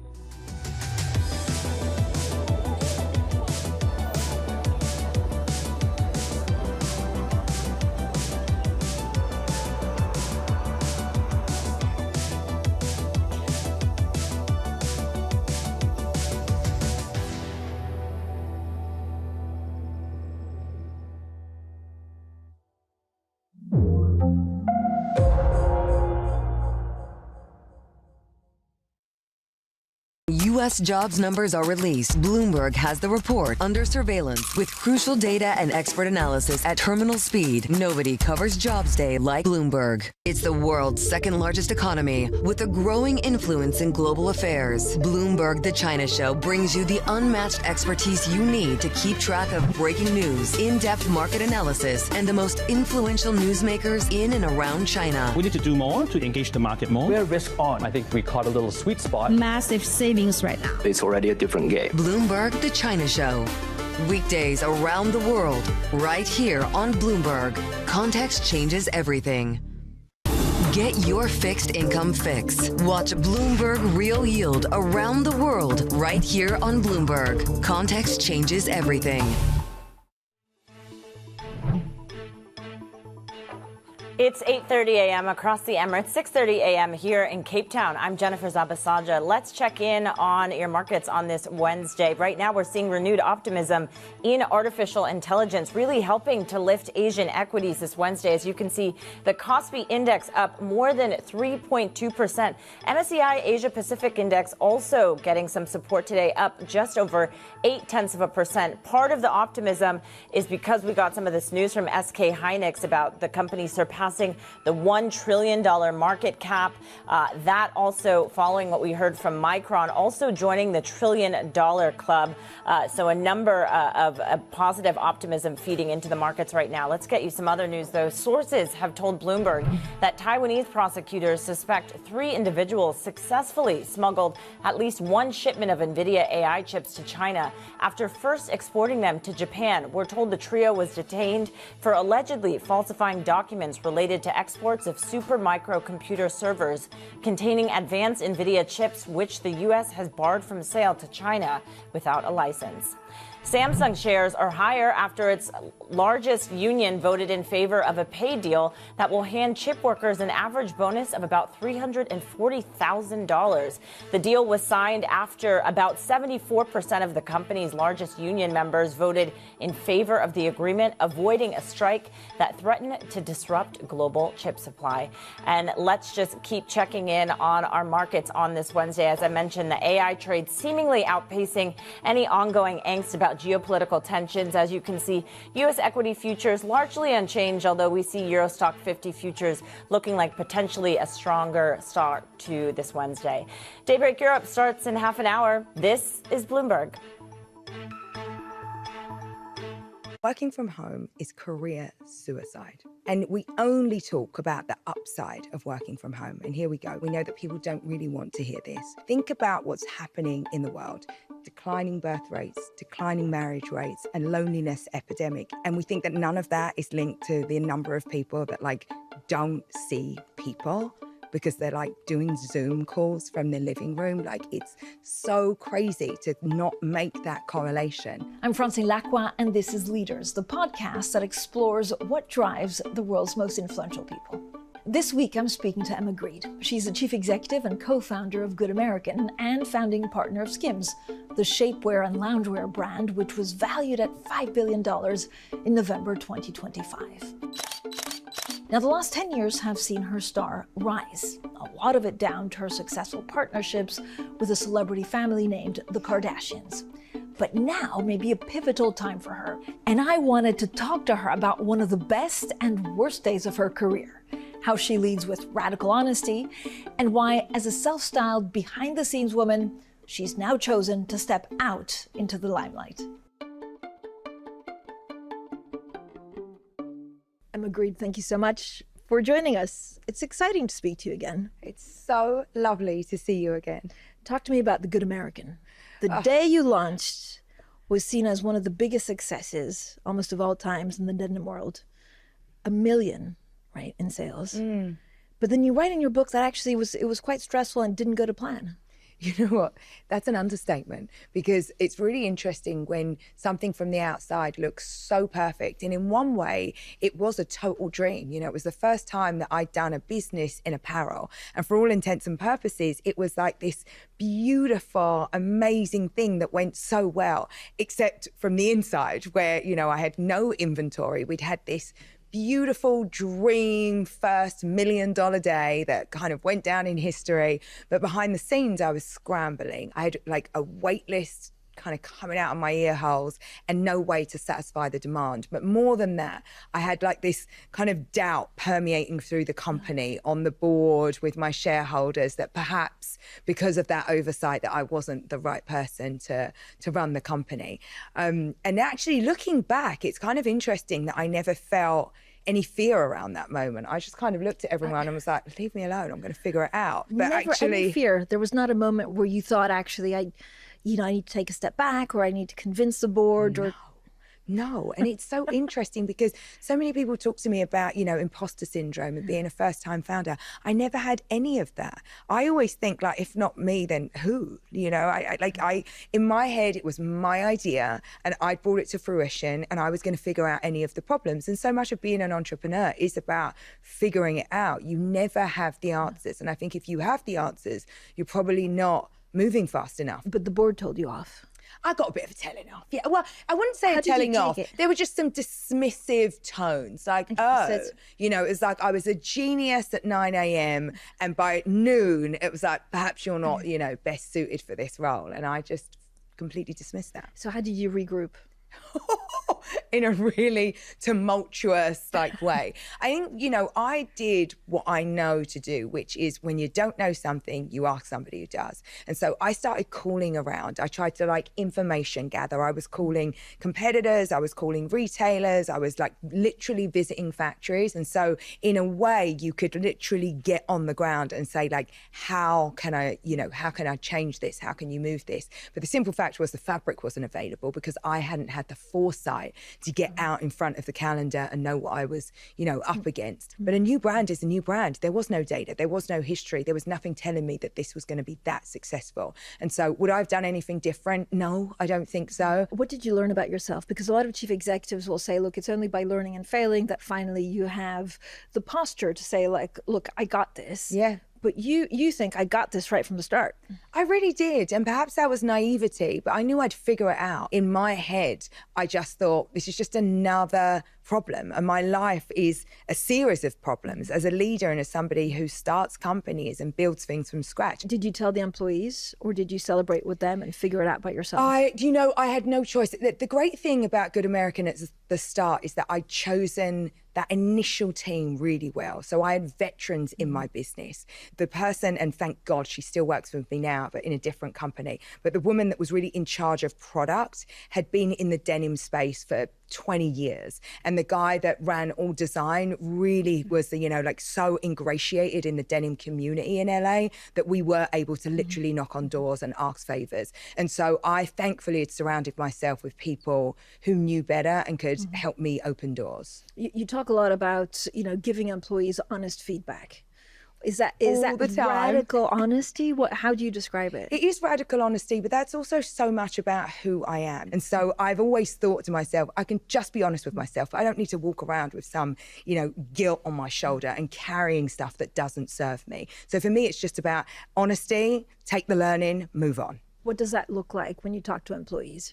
U.S. jobs numbers are released. Bloomberg has the report under surveillance with crucial data and expert analysis at terminal speed. Nobody covers Jobs Day like Bloomberg. It's the world's second largest economy with a growing influence in global affairs. Bloomberg The China Show brings you the unmatched expertise you need to keep track of breaking news, in-depth market analysis, and the most influential newsmakers in and around China. We need to do more to engage the market more. We're risk on. I think we caught a little sweet spot. Massive savings right now. It's already a different game. Bloomberg The China Show. Weekdays around the world, right here on Bloomberg. Context changes everything. Get your fixed income fix. Watch Bloomberg Real Yield around the world, right here on Bloomberg. Context changes everything. It's 8:30 a.m. across the Emirates, 6:30 a.m. here in Cape Town. I'm Jennifer Zabasaja. Let's check in on your markets on this Wednesday. Right now, we're seeing renewed optimism in artificial intelligence, really helping to lift Asian equities this Wednesday. As you can see, the Kospi Index up more than 3.2%. MSCI Asia Pacific Index also getting some support today, up just over 0.8%. Part of the optimism is because we got some of this news from SK Hynix about the company surpassing the $1 trillion market cap. That also following what we heard from Micron, also joining the $1 trillion club. So a number of positive optimism feeding into the markets right now. Let's get you some other news, though. Sources have told Bloomberg that Taiwanese prosecutors suspect 3 individuals successfully smuggled at least 1 shipment of NVIDIA AI chips to China after first exporting them to Japan. We're told the trio was detained for allegedly falsifying documents related to exports of supermicro computer servers containing advanced NVIDIA chips, which the U.S. has barred from sale to China without a license. Samsung shares are higher after its largest union voted in favor of a pay deal that will hand chip workers an average bonus of about $340,000. The deal was signed after about 74% of the company's largest union members voted in favor of the agreement, avoiding a strike that threatened to disrupt global chip supply. And let's just keep checking in on our markets on this Wednesday. As I mentioned, the AI trade seemingly outpacing any ongoing angst about geopolitical tensions. As you can see, U.S. equity futures largely unchanged, although we see Eurostock 50 futures looking like potentially a stronger start to this Wednesday. Daybreak Europe starts in half an hour. This is Bloomberg. Working from home is career suicide. And we only talk about the upside of working from home. And here we go. We know that people don't really want to hear this. Think about what's happening in the world. Declining birth rates, declining marriage rates, and loneliness epidemic. And we think that none of that is linked to the number of people that don't see people because they're doing Zoom calls from their living room. It's so crazy to not make that correlation. I'm Francine Lacroix, and this is Leaders, the podcast that explores what drives the world's most influential people. This week, I'm speaking to Emma Grede. She's the chief executive and co-founder of Good American and founding partner of Skims, the shapewear and loungewear brand, which was valued at $5 billion in November 2025. Now, the last 10 years have seen her star rise, a lot of it down to her successful partnerships with a celebrity family named the Kardashians. But now may be a pivotal time for her, and I wanted to talk to her about one of the best and worst days of her career, how she leads with radical honesty, and why, as a self-styled behind-the-scenes woman, she's now chosen to step out into the limelight. Emma Grede, thank you so much for joining us. It's exciting to speak to you again. It's so lovely to see you again. Talk to me about the Good American. The day you launched was seen as one of the biggest successes, almost of all times in the denim world. 1 million, right, in sales. But then you write in your book that actually it was quite stressful and didn't go to plan. You know what? That's an understatement, because it's really interesting when something from the outside looks so perfect. And in one way, it was a total dream. You know, it was the first time that I'd done a business in apparel. And for all intents and purposes, it was like this beautiful, amazing thing that went so well, except from the inside where, I had no inventory. We'd had this beautiful dream first $1 million day that kind of went down in history. But behind the scenes, I was scrambling. I had a wait list kind of coming out of my ear holes and no way to satisfy the demand. But more than that, I had this kind of doubt permeating through the company, on the board with my shareholders, that perhaps because of that oversight that I wasn't the right person to run the company. And actually looking back, it's kind of interesting that I never felt any fear around that moment. I just kind of looked at everyone and was like, leave me alone, I'm going to figure it out. But never any fear. There was not a moment where you thought, actually, I need to take a step back, or I need to convince the board, or... No, and it's so interesting because so many people talk to me about, imposter syndrome and being a first-time founder. I never had any of that. I always think, if not me, then who? In my head, it was my idea and I brought it to fruition and I was going to figure out any of the problems. And so much of being an entrepreneur is about figuring it out. You never have the answers. And I think if you have the answers, you're probably not moving fast enough. But the board told you off. I got a bit of a telling off. Yeah, well, I wouldn't say a telling off. There were just some dismissive tones, it was like I was a genius at 9 a.m. and by noon it was like, perhaps you're not, best suited for this role. And I just completely dismissed that. So how did you regroup? In a really tumultuous way. I think, I did what I know to do, which is when you don't know something, you ask somebody who does. And so I started calling around. I tried to information gather. I was calling competitors, I was calling retailers, I was literally visiting factories. And so in a way you could literally get on the ground and say how can I change this? How can you move this? But the simple fact was the fabric wasn't available because I hadn't had the foresight to get out in front of the calendar and know what I was, up against. But a new brand is a new brand. There was no data, there was no history, there was nothing telling me that this was going to be that successful. And so would I have done anything different? No, I don't think so. What did you learn about yourself? Because a lot of chief executives will say, look, it's only by learning and failing that finally you have the posture to say look, I got this. Yeah. But you think I got this right from the start. I really did. And perhaps that was naivety, but I knew I'd figure it out. In my head, I just thought this is just another problem. And my life is a series of problems as a leader and as somebody who starts companies and builds things from scratch. Did you tell the employees, or did you celebrate with them and figure it out by yourself? I had no choice. The great thing about Good American at the start is that I'd chosen that initial team really well. So I had veterans in my business. The person, and thank God she still works with me now, but in a different company, but the woman that was really in charge of product had been in the denim space for 20 years. And the guy that ran all design really was so ingratiated in the denim community in LA that we were able to literally knock on doors and ask favors. And so I thankfully had surrounded myself with people who knew better and could help me open doors. You talk a lot about, giving employees honest feedback. Is that radical honesty? How do you describe it? It is radical honesty, but that's also so much about who I am. And so I've always thought to myself, I can just be honest with myself. I don't need to walk around with some, guilt on my shoulder and carrying stuff that doesn't serve me. So for me, it's just about honesty, take the learning, move on. What does that look like when you talk to employees?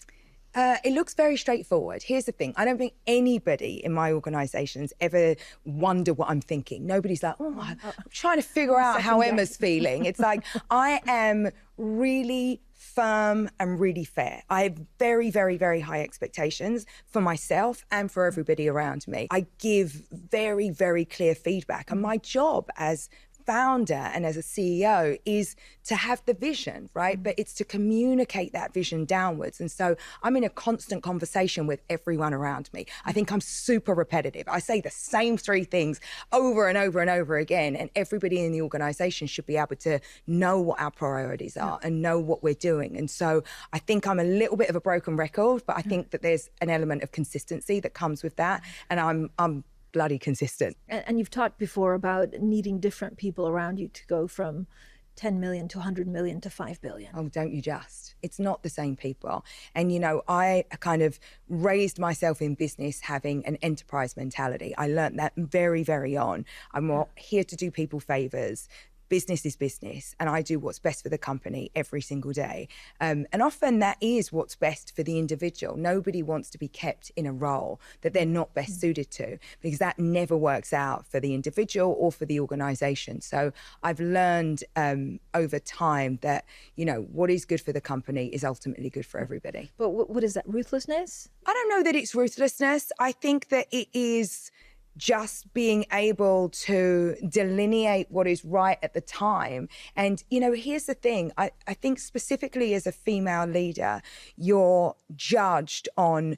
It looks very straightforward. Here's the thing. I don't think anybody in my organisations ever wonder what I'm thinking. Nobody's like, I'm trying to figure out how Emma's feeling. It's like, I am really firm and really fair. I have very, very, very high expectations for myself and for everybody around me. I give very, very clear feedback. And my job as founder and as a CEO is to have the vision, right? But it's to communicate that vision downwards. And so I'm in a constant conversation with everyone around me. I think I'm super repetitive. I say the same three things over and over and over again. And everybody in the organization should be able to know what our priorities are and know what we're doing. And so I think I'm a little bit of a broken record, but I think that there's an element of consistency that comes with that. And I'm bloody consistent. And you've talked before about needing different people around you to go from 10 million to 100 million to 5 billion. Oh, don't you just? It's not the same people. And, I kind of raised myself in business having an enterprise mentality. I learned that very, very on. I'm not here to do people favors. Business is business, and I do what's best for the company every single day. And often that is what's best for the individual. Nobody wants to be kept in a role that they're not best suited to, because that never works out for the individual or for the organization. So I've learned over time that, what is good for the company is ultimately good for everybody. But what is that, ruthlessness? I don't know that it's ruthlessness. I think that it is just being able to delineate what is right at the time. And, here's the thing. I think specifically as a female leader, you're judged on,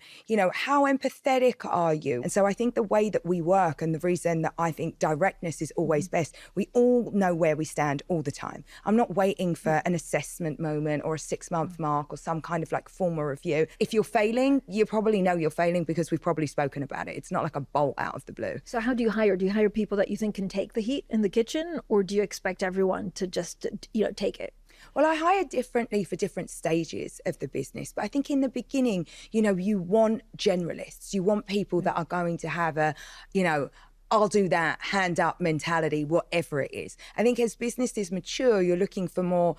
how empathetic are you? And so I think the way that we work, and the reason that I think directness is always best, we all know where we stand all the time. I'm not waiting for an assessment moment or a 6-month mark or some kind of formal review. If you're failing, you probably know you're failing because we've probably spoken about it. It's not like a bolt out of the blue. So how do you hire? Do you hire people that you think can take the heat in the kitchen, or do you expect everyone to just, take it? Well, I hire differently for different stages of the business. But I think in the beginning, you want generalists. You want people that are going to have I'll do that, hand up mentality, whatever it is. I think as businesses mature, you're looking for more,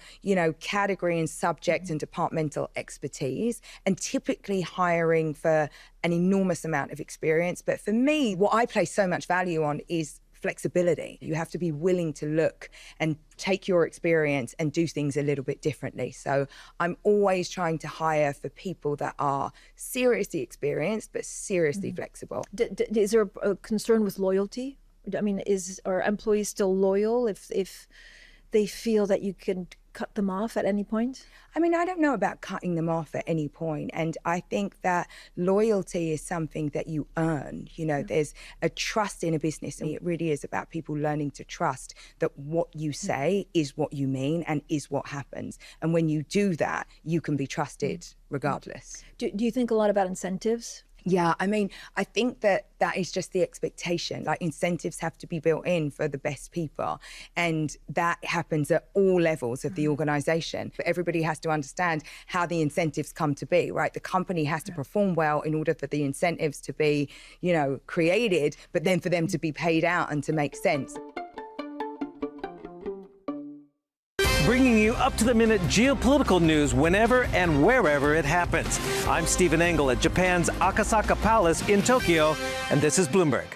category and subject and departmental expertise, and typically hiring for an enormous amount of experience. But for me, what I place so much value on is flexibility. You have to be willing to look and take your experience and do things a little bit differently. So I'm always trying to hire for people that are seriously experienced, but seriously flexible. Is there a concern with loyalty? I mean, are employees still loyal if they feel that you can cut them off at any point? I mean, I don't know about cutting them off at any point. And I think that loyalty is something that you earn. There's a trust in a business, and it really is about people learning to trust that what you say is what you mean and is what happens. And when you do that, you can be trusted regardless. Do you think a lot about incentives? Yeah, I mean, I think that is just the expectation. Incentives have to be built in for the best people. And that happens at all levels of the organization. But everybody has to understand how the incentives come to be, right? The company has to perform well in order for the incentives to be, created, but then for them to be paid out and to make sense. bringing you up-to-the-minute geopolitical news whenever and wherever it happens. I'm Stephen Engel at Japan's Akasaka Palace in Tokyo, and this is Bloomberg.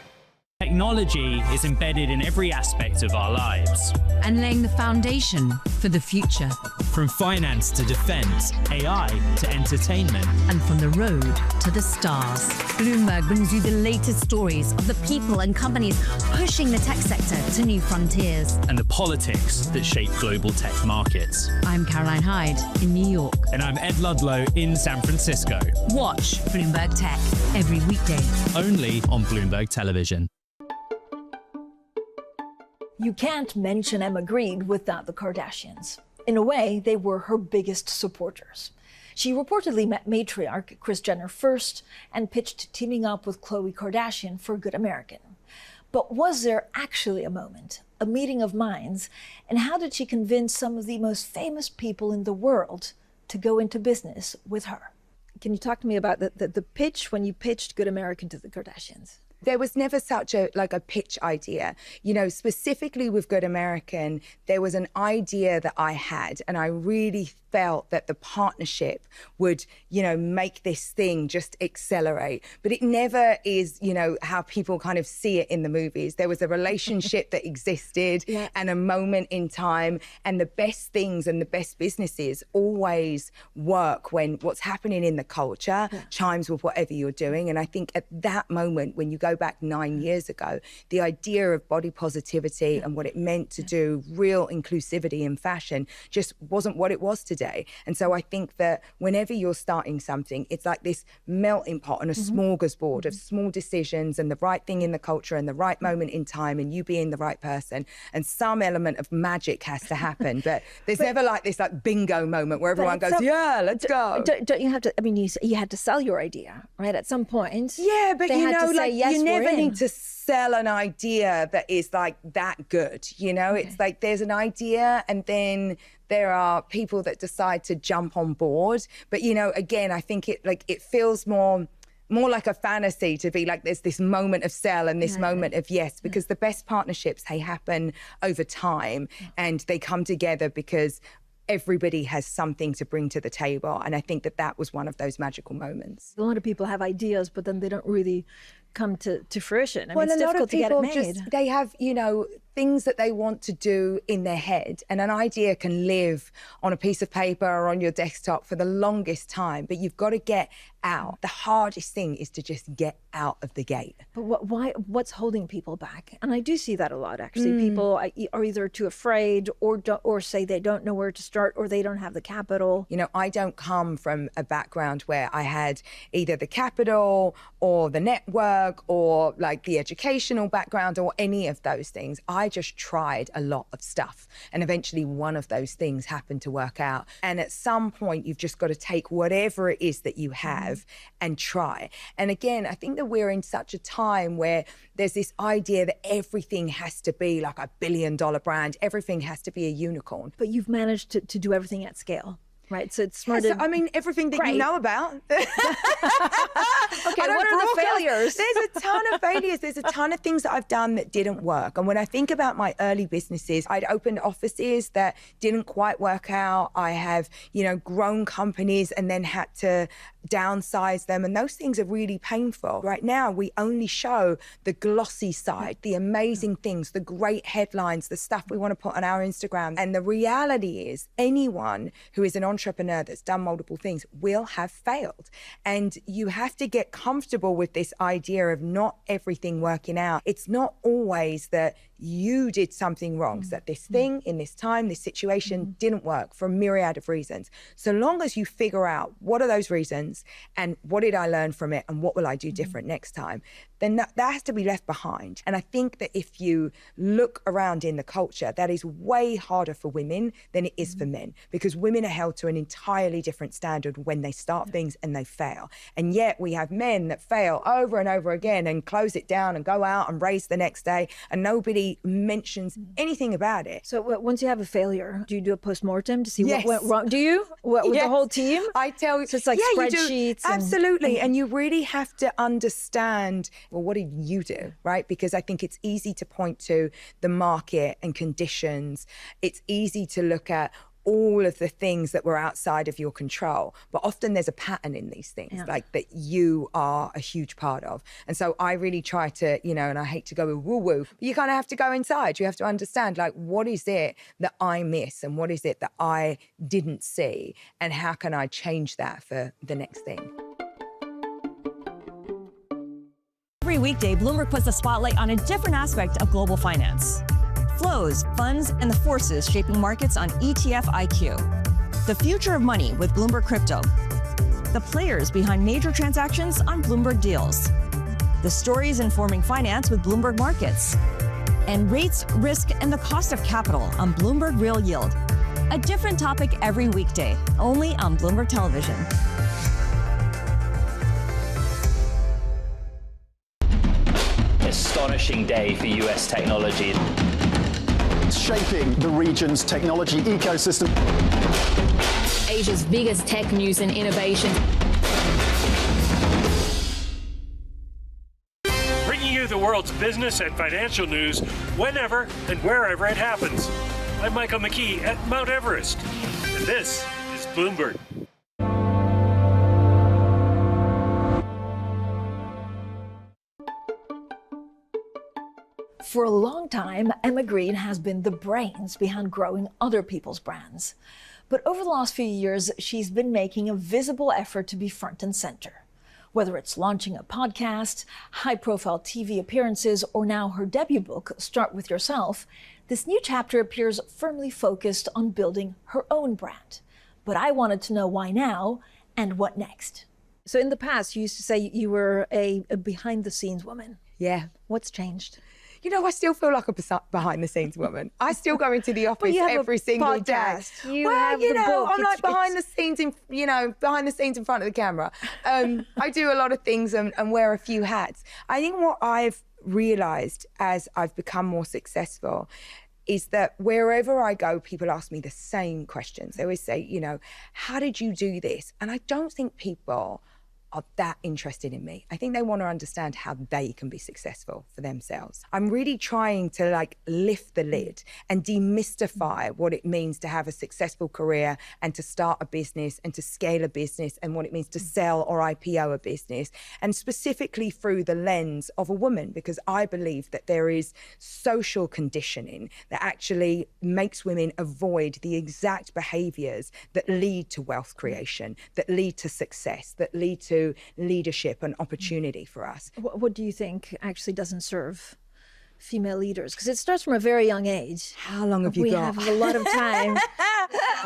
Technology is embedded in every aspect of our lives. And laying the foundation for the future. From finance to defense, AI to entertainment. And from the road to the stars. Bloomberg brings you the latest stories of the people and companies pushing the tech sector to new frontiers. And the politics that shape global tech markets. I'm Caroline Hyde in New York. And I'm Ed Ludlow in San Francisco. Watch Bloomberg Tech every weekday. Only on Bloomberg Television. You can't mention Emma Grede without the Kardashians. In a way, they were her biggest supporters. She reportedly met matriarch Kris Jenner first and pitched teaming up with Khloe Kardashian for Good American. But was there actually a moment, a meeting of minds, and how did she convince some of the most famous people in the world to go into business with her? Can you talk to me about the pitch when you pitched Good American to the Kardashians? There was never such a pitch idea. You know, specifically with Good American, there was an idea that I had, and I really felt that the partnership would, make this thing just accelerate. But it never is, how people kind of see it in the movies. There was a relationship that existed and a moment in time, and the best things and the best businesses always work when what's happening in the culture chimes with whatever you're doing. And I think at that moment, when you go back 9 years ago, the idea of body positivity and what it meant to do real inclusivity in fashion just wasn't what it was today. And so I think that whenever you're starting something, it's like this melting pot and a smorgasbord of small decisions and the right thing in the culture and the right moment in time and you being the right person, and some element of magic has to happen. But there's never this bingo moment where everyone goes, yeah, let's go. Don't you have to, you had to sell your idea, right? At some point. Yeah, but yes, you never need to sell an idea that is that good. It's like there's an idea and then there are people that decide to jump on board. But, again, I think it feels more like a fantasy to be like there's this moment of sell and this moment of yes, because the best partnerships, they happen over time and they come together because everybody has something to bring to the table. And I think that was one of those magical moments. A lot of people have ideas, but then they don't really come to fruition. Well, it's a lot of difficult to get people it made. they have, things that they want to do in their head, and an idea can live on a piece of paper or on your desktop for the longest time, but you've got to get out. The hardest thing is to just get out of the gate. But what's holding people back? And I do see that a lot, actually. People are either too afraid or say they don't know where to start or they don't have the capital. I don't come from a background where I had either the capital or the network or the educational background or any of those things. I just tried a lot of stuff, and eventually one of those things happened to work out. And at some point, you've just got to take whatever it is that you have and try. And again, I think that we're in such a time where there's this idea that everything has to be like $1 billion brand, everything has to be a unicorn. But you've managed to do everything at scale. Right, so it's smart. Yeah, everything that you know about. Okay, what are the failures? There's a ton of failures. There's a ton of things that I've done that didn't work. And when I think about my early businesses, I'd opened offices that didn't quite work out. I have, grown companies and then had to downsize them. And those things are really painful. Right now, we only show the glossy side, the amazing things, the great headlines, the stuff we want to put on our Instagram. And the reality is anyone who is an entrepreneur that's done multiple things will have failed. And you have to get comfortable with this idea of not everything working out. It's not always that you did something wrong, so that this thing in this time, this situation didn't work for a myriad of reasons. So long as you figure out what are those reasons and what did I learn from it and what will I do different next time, then that has to be left behind. And I think that if you look around in the culture, that is way harder for women than it is for men, because women are held to to an entirely different standard when they start things and they fail. And yet we have men that fail over and over again and close it down and go out and race the next day, and nobody mentions anything about it. So once you have a failure, do you do a post-mortem to see what went wrong? Do you? With the whole team? I tell you. So it's like spreadsheets. Absolutely. And you really have to understand, well, what did you do, right? Because I think it's easy to point to the market and conditions. It's easy to look at all of the things that were outside of your control. But often there's a pattern in these things, like that you are a huge part of. And so I really try to, you know, and I hate to go woo-woo, but you kind of have to go inside. You have to understand, like, what is it that I miss and what is it that I didn't see? And how can I change that for the next thing? Every weekday, Bloomberg puts the spotlight on a different aspect of global finance. Flows, funds, and the forces shaping markets on ETF IQ. The future of money with Bloomberg Crypto. The players behind major transactions on Bloomberg Deals. The stories informing finance with Bloomberg Markets. And rates, risk, and the cost of capital on Bloomberg Real Yield. A different topic every weekday, only on Bloomberg Television. Astonishing day for US technology. Shaping the region's technology ecosystem. Asia's biggest tech news and innovation. Bringing you the world's business and financial news whenever and wherever it happens. I'm Michael McKee at Mount Everest, and this is Bloomberg. For a long time, Emma Green has been the brains behind growing other people's brands. But over the last few years, she's been making a visible effort to be front and center. Whether it's launching a podcast, high-profile TV appearances, or now her debut book, Start With Yourself, this new chapter appears firmly focused on building her own brand. But I wanted to know why now and what next. So in the past, you used to say you were a behind-the-scenes woman. Yeah. What's changed? You know, I still feel like a behind-the-scenes woman. I still go into the office every single day. Well, you know, I'm like behind the scenes in front of the camera. I do a lot of things and wear a few hats. I think what I've realized as I've become more successful is that wherever I go, people ask me the same questions. They always say, you know, how did you do this? And I don't think people are that interested in me. I think they want to understand how they can be successful for themselves. I'm really trying to like lift the lid and demystify what it means to have a successful career and to start a business and to scale a business and what it means to sell or IPO a business, and specifically through the lens of a woman, because I believe that there is social conditioning that actually makes women avoid the exact behaviors that lead to wealth creation, that lead to success, that lead to leadership and opportunity for us. What do you think actually doesn't serve female leaders? Because it starts from a very young age. How long have you got? We have a lot of time.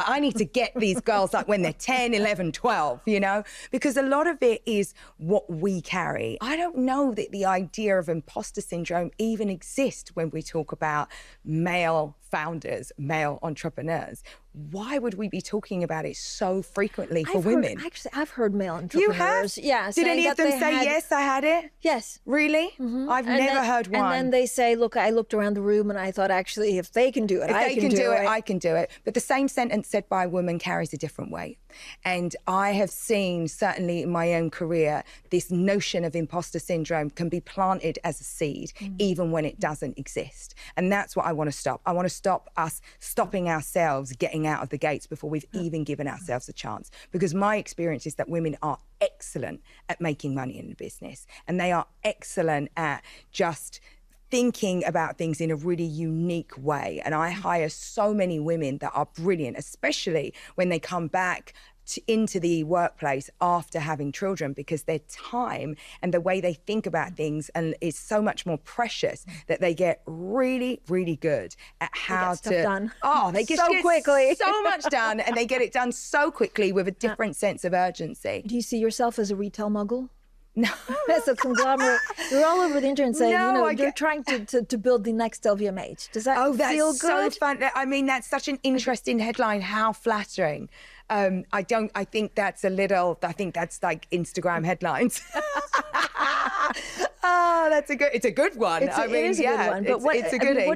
I need to get these girls like when they're 10, 11, 12, you know, because a lot of it is what we carry. I don't know that the idea of imposter syndrome even exists when we talk about male founders, male entrepreneurs. Why would we be talking about it so frequently for women? I've heard male entrepreneurs. You have? Yeah. Did any of them say, yes, I had it? Yes. Really? Mm-hmm. I've never heard one. And then they say, look, I looked around the room and I thought, actually, if they can do it, I can do it. I can do it. But the same sentence said by a woman carries a different weight. And I have seen, certainly in my own career, this notion of imposter syndrome can be planted as a seed, even when it doesn't exist. And that's what I want to stop. I want to stop us stopping ourselves getting out of the gates before we've even given ourselves a chance. Because my experience is that women are excellent at making money in the business, and they are excellent at just thinking about things in a really unique way. And I hire so many women that are brilliant, especially when they come back into the workplace after having children, because their time and the way they think about things and is so much more precious that they get really, really good at how to get done. Oh, they get so quickly. So much done, and they get it done so quickly with a different sense of urgency. Do you see yourself as a retail mogul? No. As a conglomerate. You're all over the internet saying, you're trying to build the next LVMH. Does that feel good? So fun. I mean, that's such an interesting headline. How flattering. I think that's like Instagram headlines. It's a good one. It is a good one. But it's a goodie.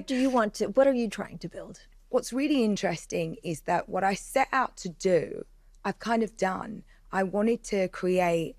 What are you trying to build? What's really interesting is that what I set out to do, I've kind of done. I wanted to create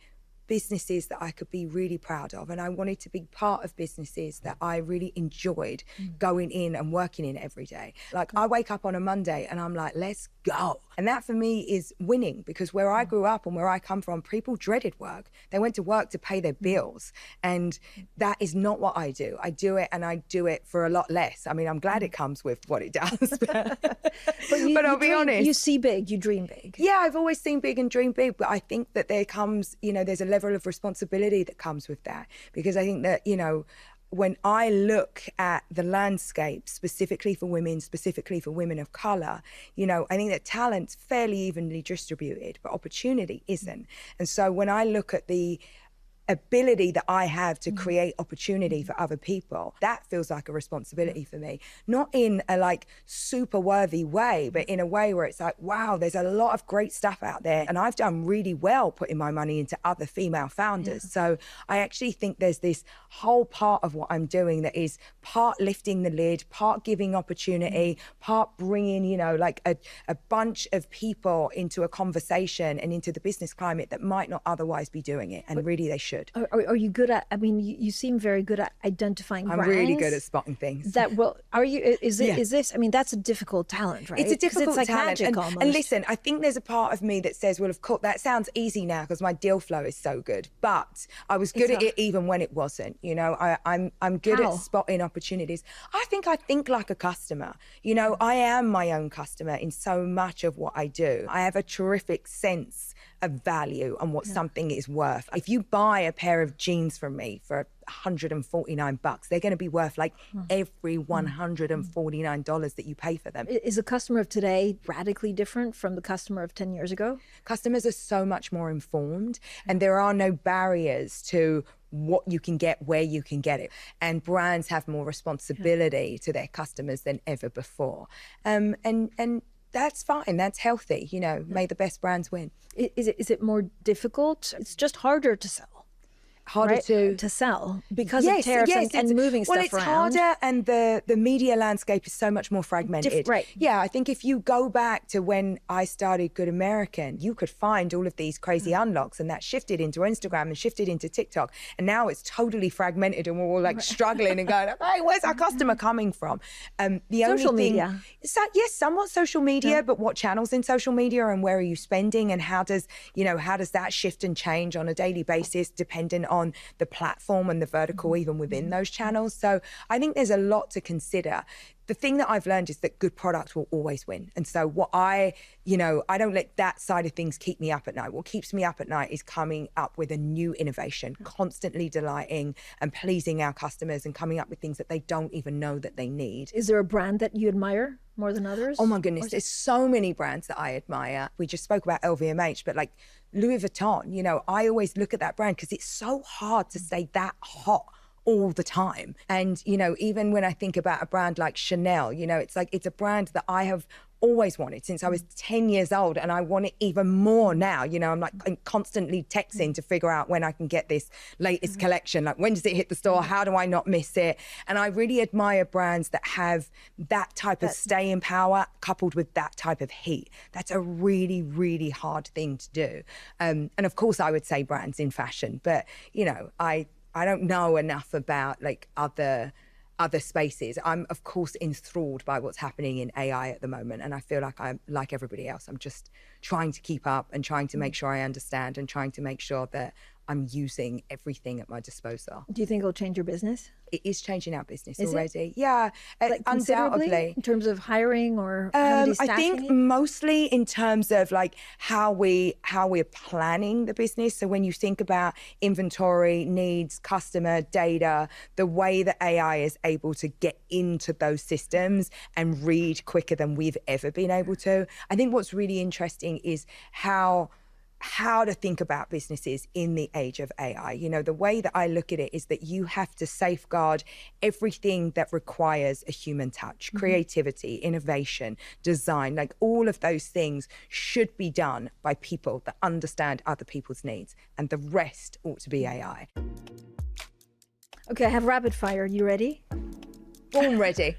businesses that I could be really proud of, and I wanted to be part of businesses that I really enjoyed going in and working in every day. Like, I wake up on a Monday and I'm like, let's go. And that for me is winning, because where I grew up and where I come from, people dreaded work. They went to work to pay their bills, and that is not what I do. I do it, and I do it for a lot less. I mean, I'm glad it comes with what it does, but I'll be honest. You see big, you dream big. Yeah, I've always seen big and dream big, but I think that there comes, there's a level of responsibility that comes with that, because I think that, when I look at the landscape, specifically for women of colour, I think that talent's fairly evenly distributed, but opportunity isn't. And so when I look at the ability that I have to create opportunity for other people, that feels like a responsibility for me. Not in a super worthy way, but in a way where it's like, wow, there's a lot of great stuff out there, and I've done really well putting my money into other female founders. So I actually think there's this whole part of what I'm doing that is part lifting the lid, part giving opportunity, part bringing, a bunch of people into a conversation and into the business climate that might not otherwise be doing it, and really they should. Are you good at, you seem very good at identifying brands. I'm really good at spotting things. Is this, that's a difficult talent, right? It's a difficult like talent. Magic almost. And listen, I think there's a part of me that says, well, of course, that sounds easy now because my deal flow is so good. But I was good at it even when it wasn't. I'm good at spotting opportunities. I think like a customer. I am my own customer in so much of what I do. I have a terrific sense of value and what something is worth. If you buy a pair of jeans from me for $149, they're going to be worth every $149 that you pay for them. Is the customer of today radically different from the customer of 10 years ago? Customers are so much more informed, and there are no barriers to what you can get, where you can get it. And brands have more responsibility to their customers than ever before. And that's fine. That's healthy. May the best brands win. Is it more difficult? It's just harder to sell. Harder to sell because of tariffs and moving stuff around. Well, it's harder, and the media landscape is so much more fragmented. Right. Yeah, I think if you go back to when I started Good American, you could find all of these crazy unlocks, and that shifted into Instagram and shifted into TikTok. And now it's totally fragmented, and we're all struggling and going, hey, where's our customer coming from? Social media. Yes, somewhat social media, but what channels in social media, and where are you spending, and how does that shift and change on a daily basis depending on the platform and the vertical even within those channels. So I think there's a lot to consider. The thing that I've learned is that good product will always win. And so what I don't let that side of things keep me up at night. What keeps me up at night is coming up with a new innovation, constantly delighting and pleasing our customers and coming up with things that they don't even know that they need. Is there a brand that you admire more than others? Oh my goodness, there's so many brands that I admire. We just spoke about LVMH, but Louis Vuitton, I always look at that brand because it's so hard to stay that hot all the time. And, even when I think about a brand like Chanel, it's a brand that I have always wanted since I was 10 years old, and I want it even more now. I'm constantly texting to figure out when I can get this latest collection. When does it hit the store? How do I not miss it? And I really admire brands that have that type of staying power coupled with that type of heat. That's a really, really hard thing to do. And of course, I would say brands in fashion, but I don't know enough about other spaces. I'm of course enthralled by what's happening in AI at the moment, and I feel like I'm like everybody else. I'm just trying to keep up and trying to make sure I understand and trying to make sure that I'm using everything at my disposal. Do you think it'll change your business? It is changing our business is already. It? Yeah, undoubtedly. In terms of hiring or I think mostly in terms of how we're planning the business. So when you think about inventory, needs, customer data, the way that AI is able to get into those systems and read quicker than we've ever been able to. I think what's really interesting is how how to think about businesses in the age of AI. You know, the way that I look at it is that you have to safeguard everything that requires a human touch, creativity, innovation, design, like all of those things should be done by people that understand other people's needs, and the rest ought to be AI. Okay, I have rapid fire. You ready? Born ready.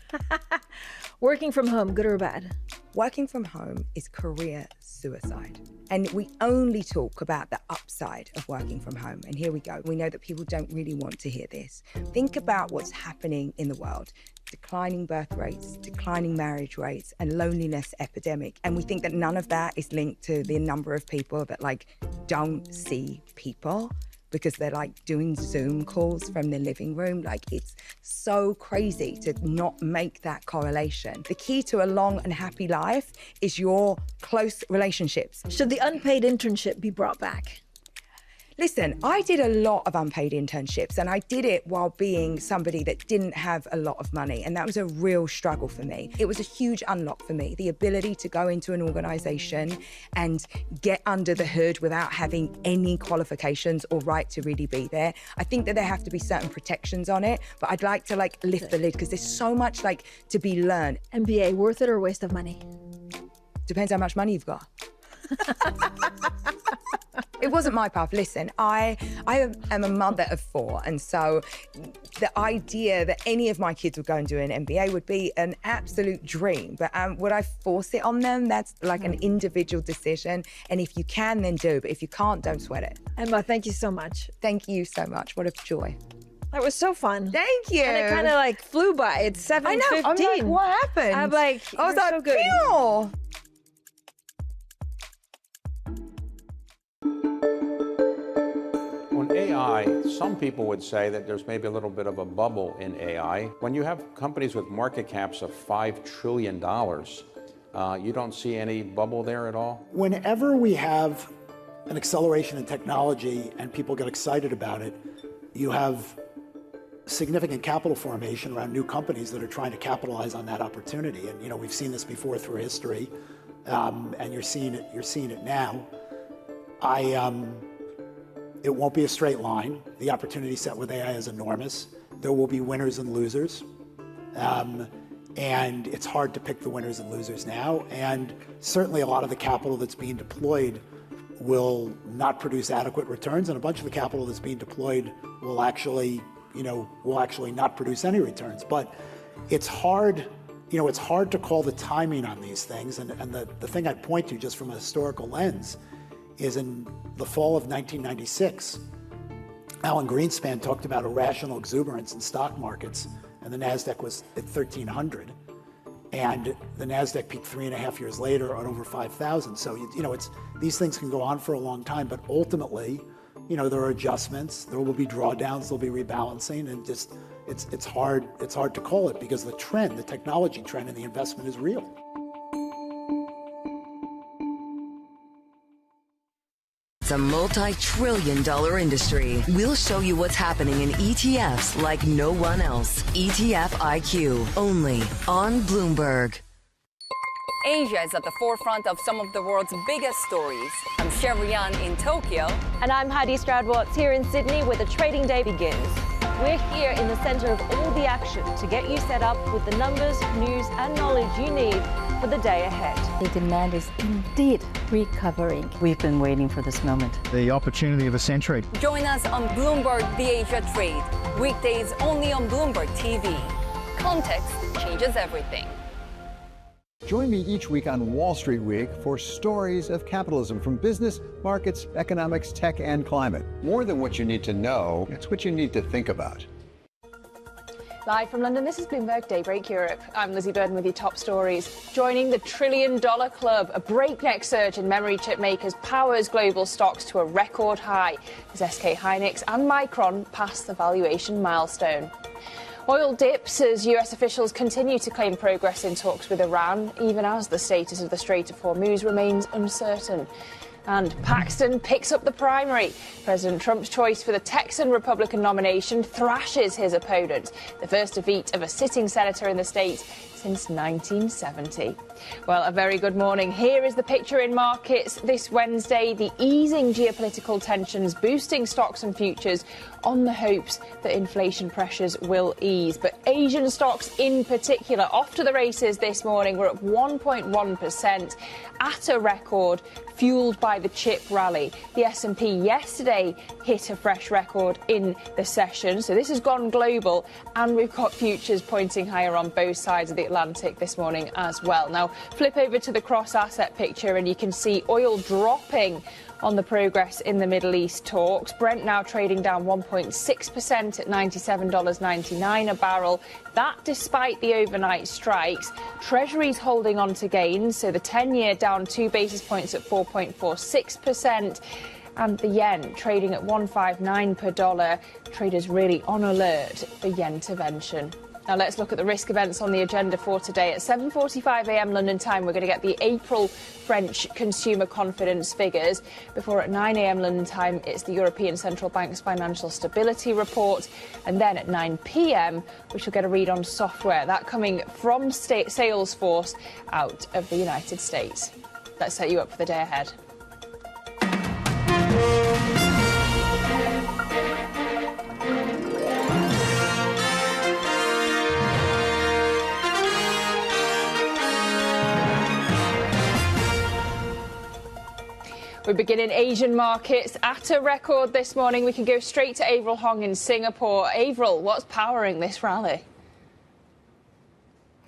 Working from home, good or bad? Working from home is career suicide. And we only talk about the upside of working from home. And here we go. We know that people don't really want to hear this. Think about what's happening in the world. Declining birth rates, declining marriage rates, and loneliness epidemic. And we think that none of that is linked to the number of people that don't see people, because they're doing Zoom calls from their living room. It's so crazy to not make that correlation. The key to a long and happy life is your close relationships. Should the unpaid internship be brought back? Listen, I did a lot of unpaid internships, and I did it while being somebody that didn't have a lot of money, and that was a real struggle for me. It was a huge unlock for me, the ability to go into an organization and get under the hood without having any qualifications or right to really be there. I think that there have to be certain protections on it, but I'd like to lift the lid, because there's so much to be learned. MBA, worth it or waste of money? Depends how much money you've got. It wasn't my path. Listen, I am a mother of 4, and so the idea that any of my kids would go and do an MBA would be an absolute dream. But would I force it on them? That's an individual decision. And if you can, then do. But if you can't, don't sweat it. Emma, thank you so much. Thank you so much. What a joy. That was so fun. Thank you. And it kind of flew by. It's 7:15. I know. I'm like, what happened? I'm like, I was like, so good. Pew! On AI, some people would say that there's maybe a little bit of a bubble in AI. When you have companies with market caps of $5 trillion, you don't see any bubble there at all? Whenever we have an acceleration in technology and people get excited about it, you have significant capital formation around new companies that are trying to capitalize on that opportunity. And we've seen this before through history, and you're seeing it now. It won't be a straight line. The opportunity set with AI is enormous. There will be winners and losers. And it's hard to pick the winners and losers now. And certainly a lot of the capital that's being deployed will not produce adequate returns, and a bunch of the capital that's being deployed will actually not produce any returns. But it's hard, it's hard to call the timing on these things. And the thing I'd point to just from a historical lens is in the fall of 1996, Alan Greenspan talked about irrational exuberance in stock markets, and the NASDAQ was at 1,300. And the NASDAQ peaked 3.5 years later at over 5,000. So, these things can go on for a long time, but ultimately, there are adjustments, there will be drawdowns, there'll be rebalancing, and just, it's hard to call it, because the technology trend and the investment is real. It's a multi-trillion-dollar industry. We'll show you what's happening in ETFs like no one else. ETF IQ, only on Bloomberg. Asia is at the forefront of some of the world's biggest stories. I'm Sherrian in Tokyo. And I'm Heidi Stroud-Watts here in Sydney, where the trading day begins. We're here in the center of all the action to get you set up with the numbers, news, and knowledge you need for the day ahead. The demand is indeed recovering. We've been waiting for this moment. The opportunity of a century. Join us on Bloomberg The Asia Trade. Weekdays only on Bloomberg TV. Context changes everything. Join me each week on Wall Street Week for stories of capitalism from business, markets, economics, tech, and climate. More than what you need to know, it's what you need to think about. Live from London, this is Bloomberg Daybreak Europe. I'm Lizzie Burden with your top stories. Joining the $1 trillion club, a breakneck surge in memory chip makers powers global stocks to a record high as SK Hynix and Micron pass the valuation milestone. Oil dips as US officials continue to claim progress in talks with Iran, even as the status of the Strait of Hormuz remains uncertain. And Paxton picks up the primary. President Trump's choice for the Texan Republican nomination thrashes his opponent. The first defeat of a sitting senator in the state is since 1970. Well, a very good morning. Here is the picture in markets this Wednesday. The easing geopolitical tensions boosting stocks and futures on the hopes that inflation pressures will ease. But Asian stocks in particular off to the races this morning. We're up 1.1% at a record, fueled by the chip rally. The S&P yesterday hit a fresh record in the session, so this has gone global, and we've got futures pointing higher on both sides of the Atlantic this morning as well. Now, flip over to the cross-asset picture and you can see oil dropping on the progress in the Middle East talks. Brent now trading down 1.6% at $97.99 a barrel. That despite the overnight strikes. Treasuries holding on to gains, so the 10-year down 2 basis points at 4.46%. And the yen trading at 159 per dollar. Traders really on alert for yen intervention. Now let's look at the risk events on the agenda for today. At 7:45 a.m. London time, we're going to get the April French consumer confidence figures. Before at 9 a.m. London time, it's the European Central Bank's financial stability report. And then at 9 p.m, we shall get a read on software. That coming from Salesforce out of the United States. Let's set you up for the day ahead. We begin in Asian markets at a record this morning. We can go straight to Avril Hong in Singapore. Avril, what's powering this rally?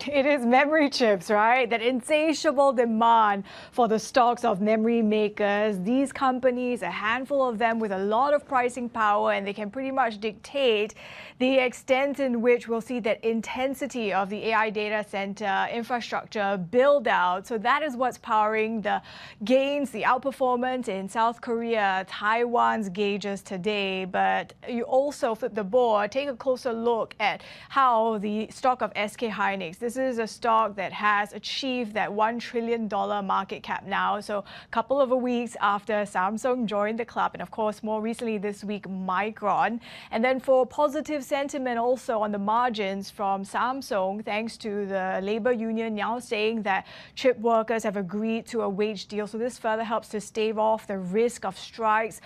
It is memory chips, right? That insatiable demand for the stocks of memory makers. These companies, a handful of them with a lot of pricing power, and they can pretty much dictate the extent in which we'll see that intensity of the AI data center infrastructure build out. So that is what's powering the gains, the outperformance in South Korea, Taiwan's gauges today. But you also flip the board, take a closer look at how the stock of SK Hynix, this is a stock that has achieved that $1 trillion market cap now. So a couple of weeks after Samsung joined the club, and of course more recently this week Micron. And then for positive sentiment also on the margins from Samsung, thanks to the labor union now saying that chip workers have agreed to a wage deal. So this further helps to stave off the risk of strikes.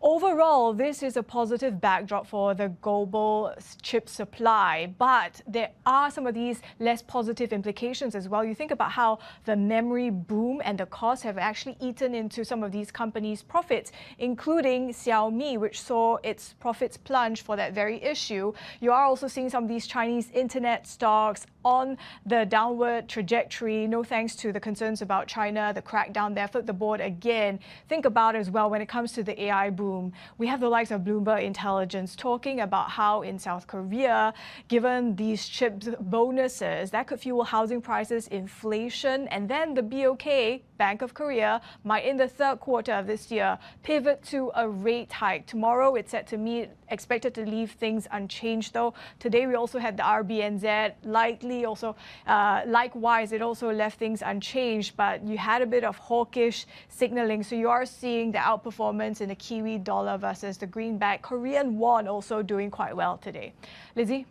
Overall, this is a positive backdrop for the global chip supply, but there are some of these less positive implications as well. You think about how the memory boom and the costs have actually eaten into some of these companies' profits, including Xiaomi, which saw its profits plunge for that very issue. You are also seeing some of these Chinese internet stocks on the downward trajectory, no thanks to the concerns about China, the crackdown there. Flip the board again. Think about as well when it comes to the AI boom. We have the likes of Bloomberg Intelligence talking about how in South Korea, given these chip bonuses, that could fuel housing prices, inflation, and then the BOK, Bank of Korea, might in the third quarter of this year pivot to a rate hike. Tomorrow it's set to meet, expected to leave things unchanged though. Today we also had the RBNZ, likely also, likewise it also left things unchanged, but you had a bit of hawkish signaling. So you are seeing the outperformance in the Kiwi dollar versus the greenback. Korean won also doing quite well today. Lizzie?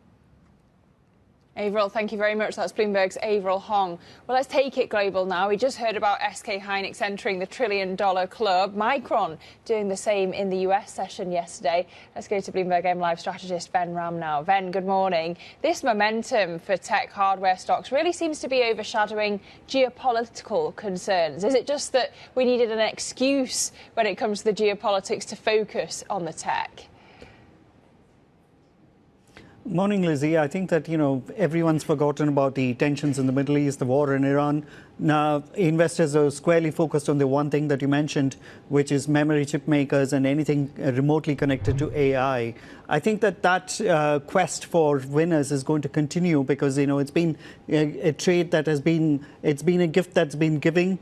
Avril, thank you very much. That's Bloomberg's Avril Hong. Well, let's take it global now. We just heard about SK Hynix entering the $1 trillion club. Micron doing the same in the US session yesterday. Let's go to Bloomberg M Live strategist Ben Ram now. Ben, good morning. This momentum for tech hardware stocks really seems to be overshadowing geopolitical concerns. Is it just that we needed an excuse when it comes to the geopolitics to focus on the tech? Morning, Lizzie. I think that, everyone's forgotten about the tensions in the Middle East, the war in Iran. Now, investors are squarely focused on the one thing that you mentioned, which is memory chip makers and anything remotely connected to AI. I think that quest for winners is going to continue because, it's been a trade that has been, it's been a gift that's been giving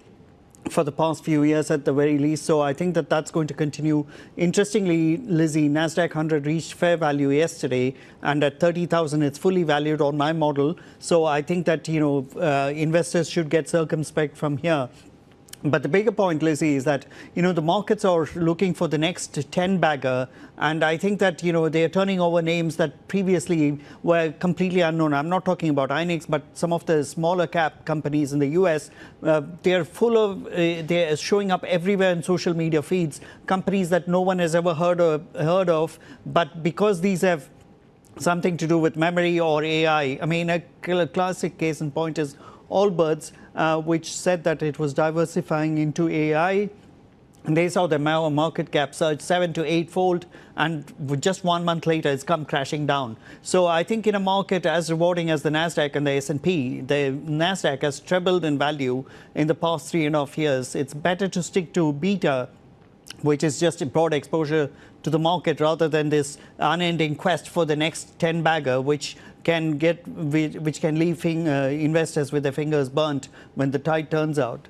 for the past few years at the very least. So I think that that's going to continue. Interestingly, Lizzie, NASDAQ 100 reached fair value yesterday, and at 30,000, it's fully valued on my model. So I think that, investors should get circumspect from here. But the bigger point, Lizzie, is that, the markets are looking for the next 10-bagger. And I think that, they are turning over names that previously were completely unknown. I'm not talking about INX, but some of the smaller cap companies in the US. They're full of, they're showing up everywhere in social media feeds, companies that no one has ever heard of. But because these have something to do with memory or AI, I mean, a classic case in point is Allbirds, which said that it was diversifying into AI. And they saw the market cap surge 7 to 8-fold, and just 1 month later, it's come crashing down. So I think in a market as rewarding as the Nasdaq and the S&P, the Nasdaq has trebled in value in the past 3.5 years. It's better to stick to beta, which is just a broad exposure to the market, rather than this unending quest for the next 10-bagger, which can leave investors with their fingers burnt when the tide turns out.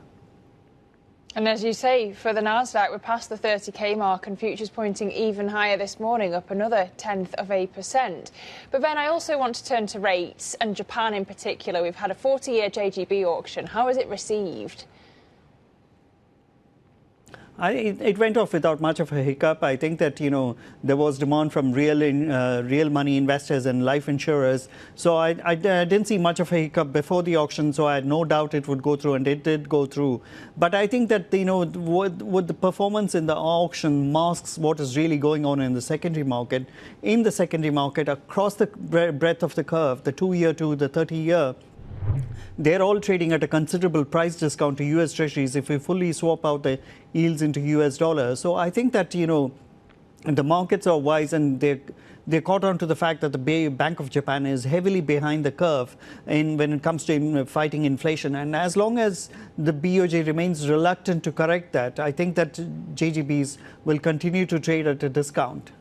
And as you say, for the Nasdaq, we're past the 30k mark and futures pointing even higher this morning, up another 0.1%. But then I also want to turn to rates, and Japan in particular. We've had a 40-year JGB auction. How is it received? It went off without much of a hiccup. I think that, there was demand from real money investors and life insurers. So I didn't see much of a hiccup before the auction, so I had no doubt it would go through, and it did go through. But I think that, what the performance in the auction masks what is really going on in the secondary market. In the secondary market, across the breadth of the curve, the 2-year to the 30-year, they're all trading at a considerable price discount to US Treasuries if we fully swap out the yields into US dollars. So I think that, the markets are wise, and they're caught on to the fact that the Bank of Japan is heavily behind the curve when it comes to fighting inflation. And as long as the BOJ remains reluctant to correct that, I think that JGBs will continue to trade at a discount.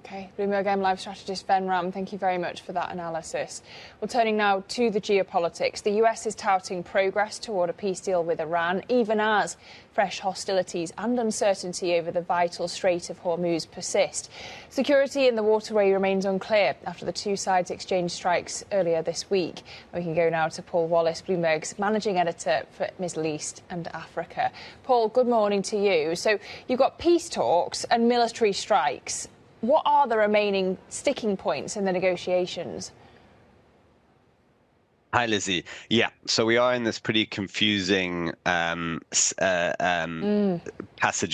OK, Bloomberg M Live strategist Ben Ram, thank you very much for that analysis. Well, turning now to the geopolitics. The US is touting progress toward a peace deal with Iran, even as fresh hostilities and uncertainty over the vital Strait of Hormuz persist. Security in the waterway remains unclear after the two sides exchanged strikes earlier this week. We can go now to Paul Wallace, Bloomberg's managing editor for Middle East and Africa. Paul, good morning to you. So you've got peace talks and military strikes. What are the remaining sticking points in the negotiations? Hi, Lizzie. Yeah, so we are in this pretty confusing passage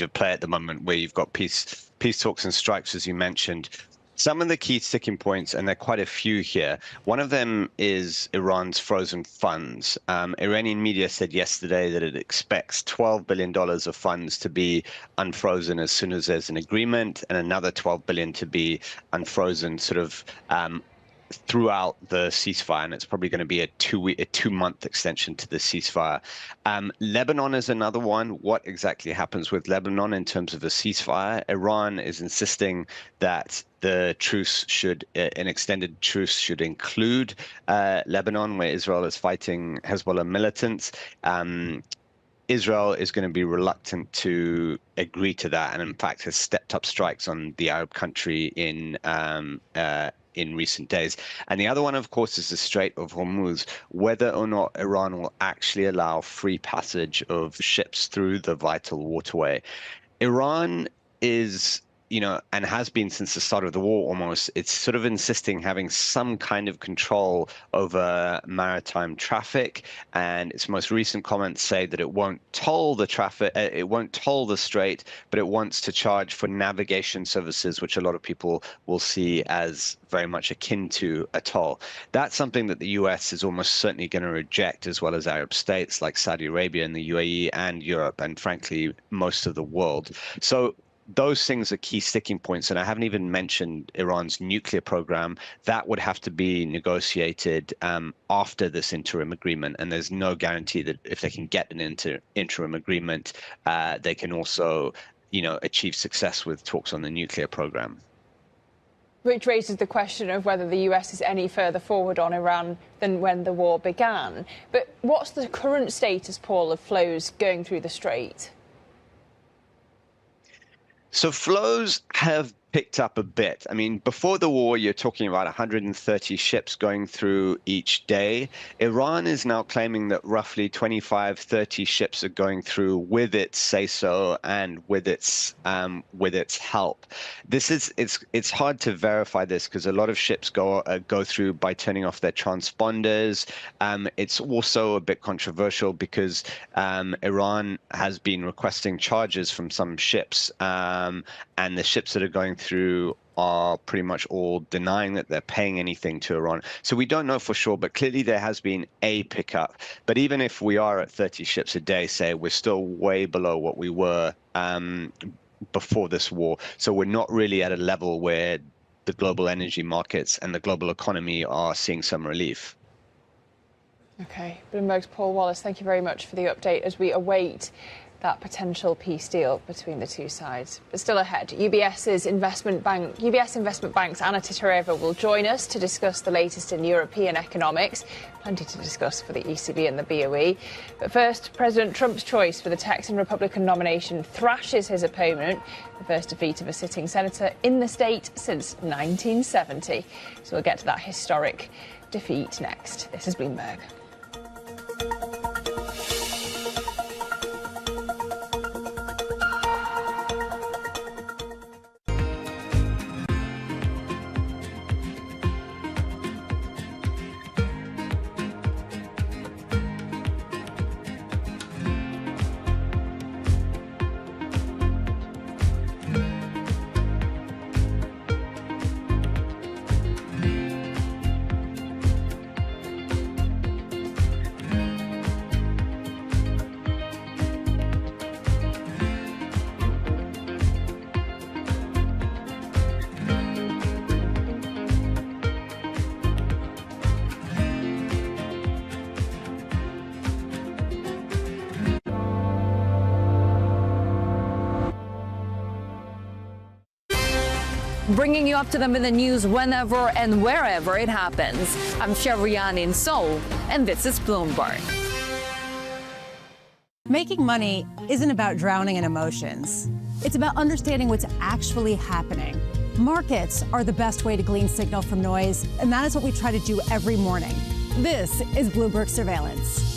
of play at the moment, where you've got peace talks and strikes, as you mentioned. Some of the key sticking points, and there are quite a few here. One of them is Iran's frozen funds. Iranian media said yesterday that it expects $12 billion of funds to be unfrozen as soon as there's an agreement, and another $12 billion to be unfrozen sort of throughout the ceasefire, and it's probably going to be a two-month extension to the ceasefire. Lebanon is another one. What exactly happens with Lebanon in terms of a ceasefire? Iran is insisting that the truce an extended truce should include Lebanon, where Israel is fighting Hezbollah militants. Israel is going to be reluctant to agree to that, and in fact has stepped up strikes on the Arab country in recent days. And the other one, of course, is the Strait of Hormuz, whether or not Iran will actually allow free passage of ships through the vital waterway. Iran is, and has been since the start of the war almost, it's sort of insisting having some kind of control over maritime traffic. And its most recent comments say that it won't toll the traffic, it won't toll the strait, but it wants to charge for navigation services, which a lot of people will see as very much akin to a toll. That's something that the US is almost certainly going to reject, as well as Arab states like Saudi Arabia and the UAE and Europe, and frankly, most of the world. So those things are key sticking points, and I haven't even mentioned Iran's nuclear program. That would have to be negotiated after this interim agreement, and there's no guarantee that if they can get an interim agreement, they can also, achieve success with talks on the nuclear program. Which raises the question of whether the US is any further forward on Iran than when the war began. But what's the current status, Paul, of flows going through the strait? So flows have picked up a bit. I mean, before the war, you're talking about 130 ships going through each day. Iran is now claiming that roughly 25, 30 ships are going through with its say-so and with its help. It's hard to verify this because a lot of ships go through by turning off their transponders. It's also a bit controversial because Iran has been requesting charges from some ships, and the ships that are going through are pretty much all denying that they're paying anything to Iran. So we don't know for sure, but clearly there has been a pickup. But even if we are at 30 ships a day, say, we're still way below what we were before this war. So we're not really at a level where the global energy markets and the global economy are seeing some relief. Okay, Bloomberg's Paul Wallace, thank you very much for the update as we await that potential peace deal between the two sides. But still ahead, UBS Investment Bank's Anna Titareva will join us to discuss the latest in European economics. Plenty to discuss for the ECB and the BOE. But first, President Trump's choice for the Texan Republican nomination thrashes his opponent, the first defeat of a sitting senator in the state since 1970. So we'll get to that historic defeat next. This is Bloomberg. Bringing you up to them in the news whenever and wherever it happens. I'm Sherian in Seoul, and this is Bloomberg. Making money isn't about drowning in emotions. It's about understanding what's actually happening. Markets are the best way to glean signal from noise, and that is what we try to do every morning. This is Bloomberg Surveillance.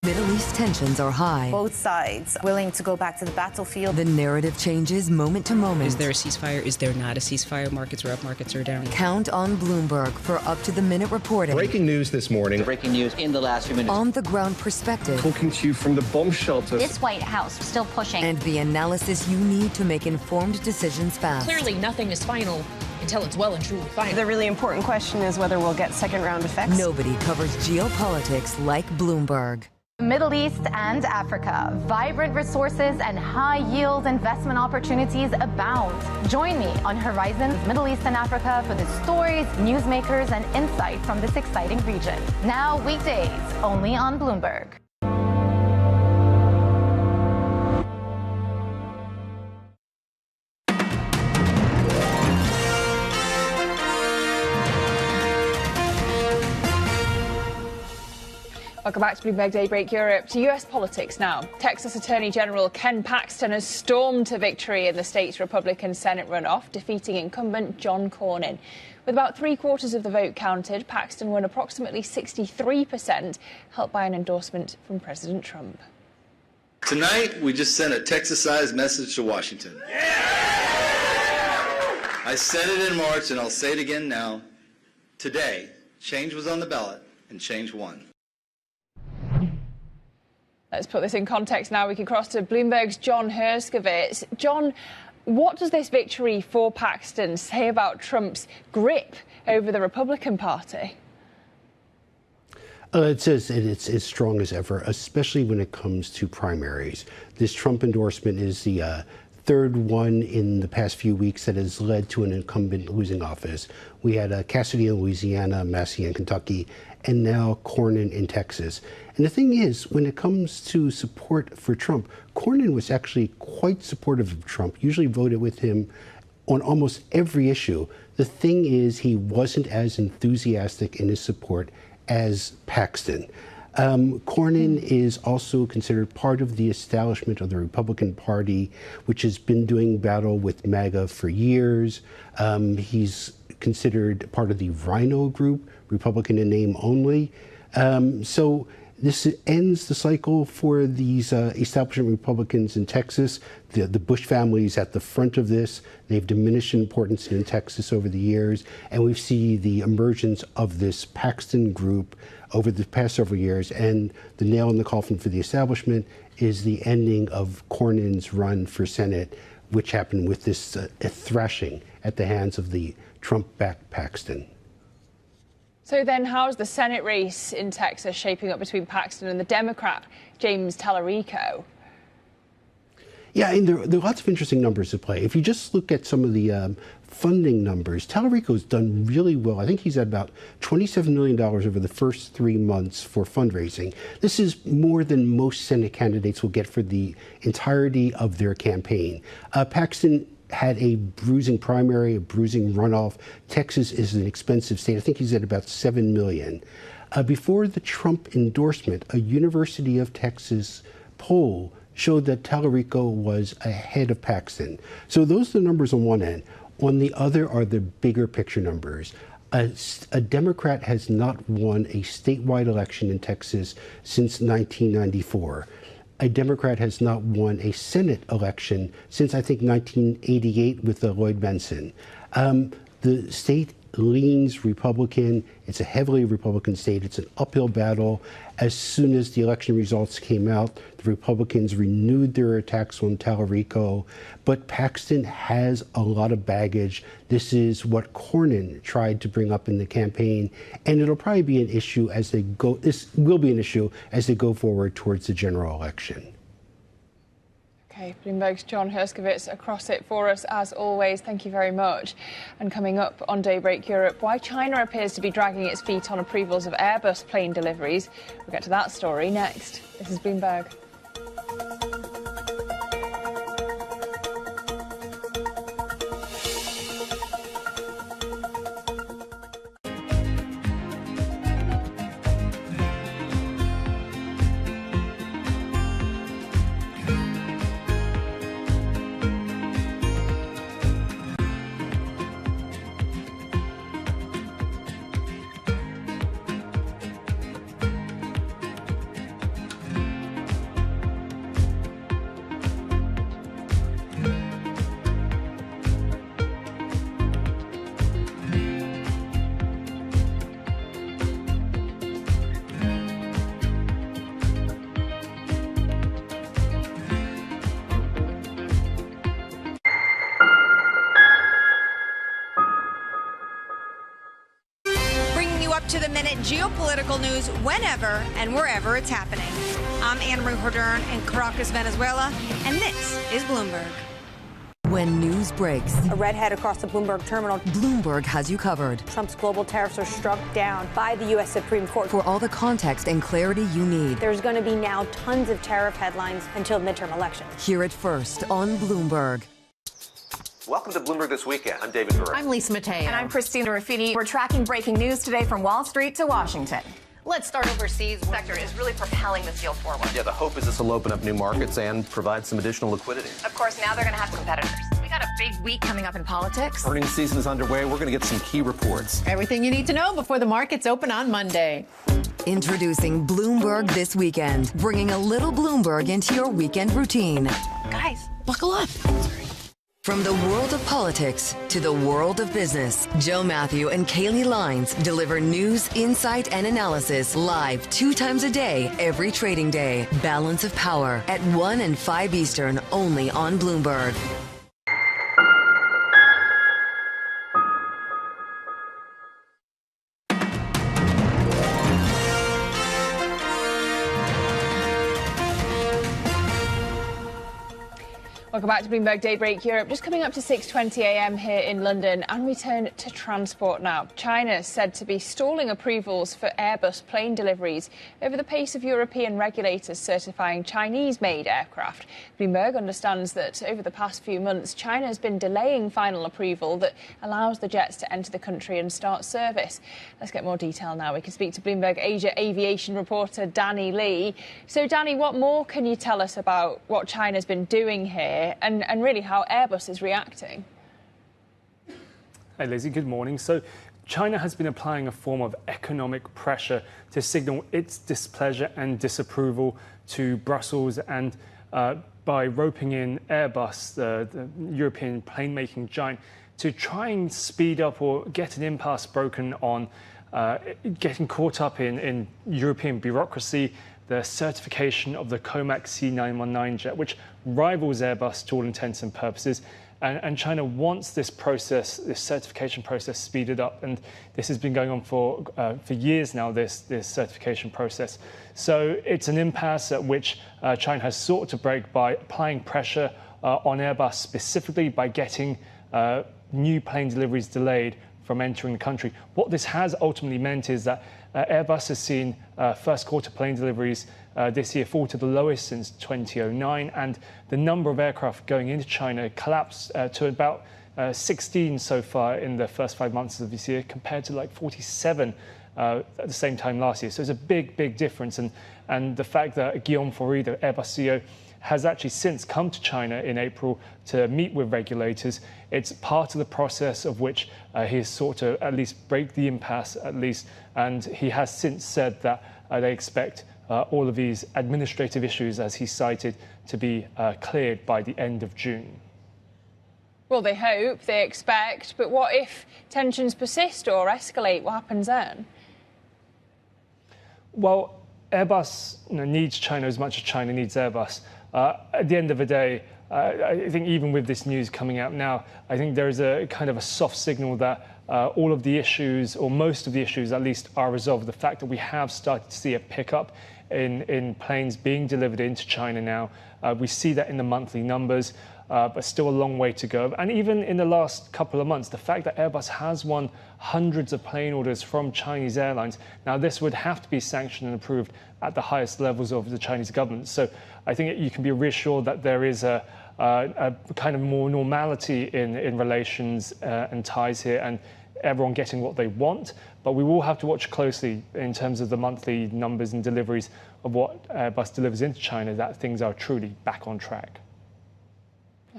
Middle East tensions are high. Both sides willing to go back to the battlefield. The narrative changes moment to moment. Is there a ceasefire? Is there not a ceasefire? Markets are up, markets are down. Count on Bloomberg for up-to-the-minute reporting. Breaking news this morning. Breaking news in the last few minutes. On-the-ground perspective. Talking to you from the bomb shelter. This White House still pushing. And the analysis you need to make informed decisions fast. Clearly, nothing is final until it's well and truly final. The really important question is whether we'll get second-round effects. Nobody covers geopolitics like Bloomberg. Middle East and Africa, vibrant resources and high-yield investment opportunities abound. Join me on Horizon's Middle East and Africa for the stories, newsmakers, and insight from this exciting region. Now weekdays, only on Bloomberg. Welcome back to Bloomberg Daybreak Europe. To US politics now. Texas Attorney General Ken Paxton has stormed to victory in the state's Republican Senate runoff, defeating incumbent John Cornyn. With about three-quarters of the vote counted, Paxton won approximately 63%, helped by an endorsement from President Trump. Tonight, we just sent a Texas-sized message to Washington. I said it in March, and I'll say it again now. Today, change was on the ballot, and change won. Let's put this in context now. We can cross to Bloomberg's John Herskovitz. John, what does this victory for Paxton say about Trump's grip over the Republican Party? It says it's as strong as ever, especially when it comes to primaries. This Trump endorsement is the third one in the past few weeks that has led to an incumbent losing office. We had Cassidy in Louisiana, Massey in Kentucky, and now Cornyn in Texas. And the thing is, when it comes to support for Trump, Cornyn was actually quite supportive of Trump, usually voted with him on almost every issue. The thing is, he wasn't as enthusiastic in his support as Paxton. Cornyn is also considered part of the establishment of the Republican Party, which has been doing battle with MAGA for years. He's considered part of the Rhino group, Republican in name only. So this ends the cycle for these establishment Republicans in Texas. The Bush family is at the front of this. They've diminished in importance in Texas over the years, and we see the emergence of this Paxton group over the past several years. And the nail in the coffin for the establishment is the ending of Cornyn's run for Senate, which happened with this thrashing at the hands of the Trump-backed Paxton. So then how's the Senate race in Texas shaping up between Paxton and the Democrat, James Tallarico? Yeah, and there are lots of interesting numbers at play. If you just look at some of the funding numbers, Tallarico's done really well. I think he's at about $27 million over the first 3 months for fundraising. This is more than most Senate candidates will get for the entirety of their campaign. Paxton had a bruising primary, a bruising runoff. Texas is an expensive state. I think he's at about $7 million. Before the Trump endorsement, a University of Texas poll showed that Tallarico was ahead of Paxton. So those are the numbers on one end. On the other are the bigger picture numbers. A Democrat has not won a statewide election in Texas since 1994. A Democrat has not won a Senate election since, I think, 1988 with Lloyd Bentsen. The state leans Republican. It's a heavily Republican state. It's an uphill battle. As soon as the election results came out, the Republicans renewed their attacks on Tallarico. But Paxton has a lot of baggage. This is what Cornyn tried to bring up in the campaign, and it'll probably be an issue as they go. This will be an issue as they go forward towards the general election. Okay, Bloomberg's John Herskovitz across it for us, as always. Thank you very much. And coming up on Daybreak Europe, why China appears to be dragging its feet on approvals of Airbus plane deliveries. We'll get to that story next. This is Bloomberg. To-the-minute geopolitical news whenever and wherever it's happening. I'm Anne-Marie Hordern in Caracas, Venezuela, and this is Bloomberg. When news breaks, a redhead across the Bloomberg terminal. Bloomberg has you covered. Trump's global tariffs are struck down by the U.S. Supreme Court. For all the context and clarity you need. There's going to be now tons of tariff headlines until midterm elections. Hear it first on Bloomberg. Welcome to Bloomberg This Weekend. I'm David Burr. I'm Lisa Mateo. And I'm Christina Ruffini. We're tracking breaking news today from Wall Street to Washington. Let's start overseas. The sector is really propelling this deal forward. Yeah, the hope is this will open up new markets and provide some additional liquidity. Of course, now they're going to have competitors. We got a big week coming up in politics. Earnings season is underway. We're going to get some key reports. Everything you need to know before the markets open on Monday. Introducing Bloomberg This Weekend, bringing a little Bloomberg into your weekend routine. Guys, buckle up. From the world of politics to the world of business, Joe Matthew and Kaylee Lines deliver news, insight, and analysis live 2 times a day, every trading day. Balance of Power at 1 and 5 Eastern, only on Bloomberg. Welcome back to Bloomberg Daybreak Europe. Just coming up to 6:20 a.m. here in London, and we turn to transport now. China is said to be stalling approvals for Airbus plane deliveries over the pace of European regulators certifying Chinese-made aircraft. Bloomberg understands that over the past few months, China has been delaying final approval that allows the jets to enter the country and start service. Let's get more detail now. We can speak to Bloomberg Asia aviation reporter Danny Lee. So, Danny, what more can you tell us about what China's been doing here? And really how Airbus is reacting? Hey, Lizzie, good morning. So China has been applying a form of economic pressure to signal its displeasure and disapproval to Brussels, and by roping in Airbus, the European plane-making giant, to try and speed up or get an impasse broken on getting caught up in European bureaucracy, the certification of the Comac C919 jet, which rivals Airbus to all intents and purposes. And China wants this process, this certification process, speeded up. And this has been going on for years now, this certification process. So it's an impasse at which China has sought to break by applying pressure on Airbus, specifically by getting new plane deliveries delayed from entering the country. What this has ultimately meant is that Airbus has seen first quarter plane deliveries this year fall to the lowest since 2009, and the number of aircraft going into China collapsed to about 16 so far in the first 5 months of this year, compared to like 47 at the same time last year. So it's a big, big difference. And the fact that Guillaume Faury, the Airbus CEO, has actually since come to China in April to meet with regulators. It's part of the process of which he has sought to at least break the impasse, at least. And he has since said that they expect all of these administrative issues, as he cited, to be cleared by the end of June. Well, they hope, they expect, but what if tensions persist or escalate? What happens then? Well, Airbus needs China as much as China needs Airbus. At the end of the day, I think even with this news coming out now, I think there is a kind of a soft signal that all of the issues, or most of the issues at least, are resolved. The fact that we have started to see a pickup in planes being delivered into China now. We see that in the monthly numbers, but still a long way to go. And even in the last couple of months, the fact that Airbus has won hundreds of plane orders from Chinese airlines, now this would have to be sanctioned and approved at the highest levels of the Chinese government. So I think you can be reassured that there is a kind of more normality in relations and ties here, and everyone getting what they want. But we will have to watch closely in terms of the monthly numbers and deliveries of what Airbus delivers into China, that things are truly back on track.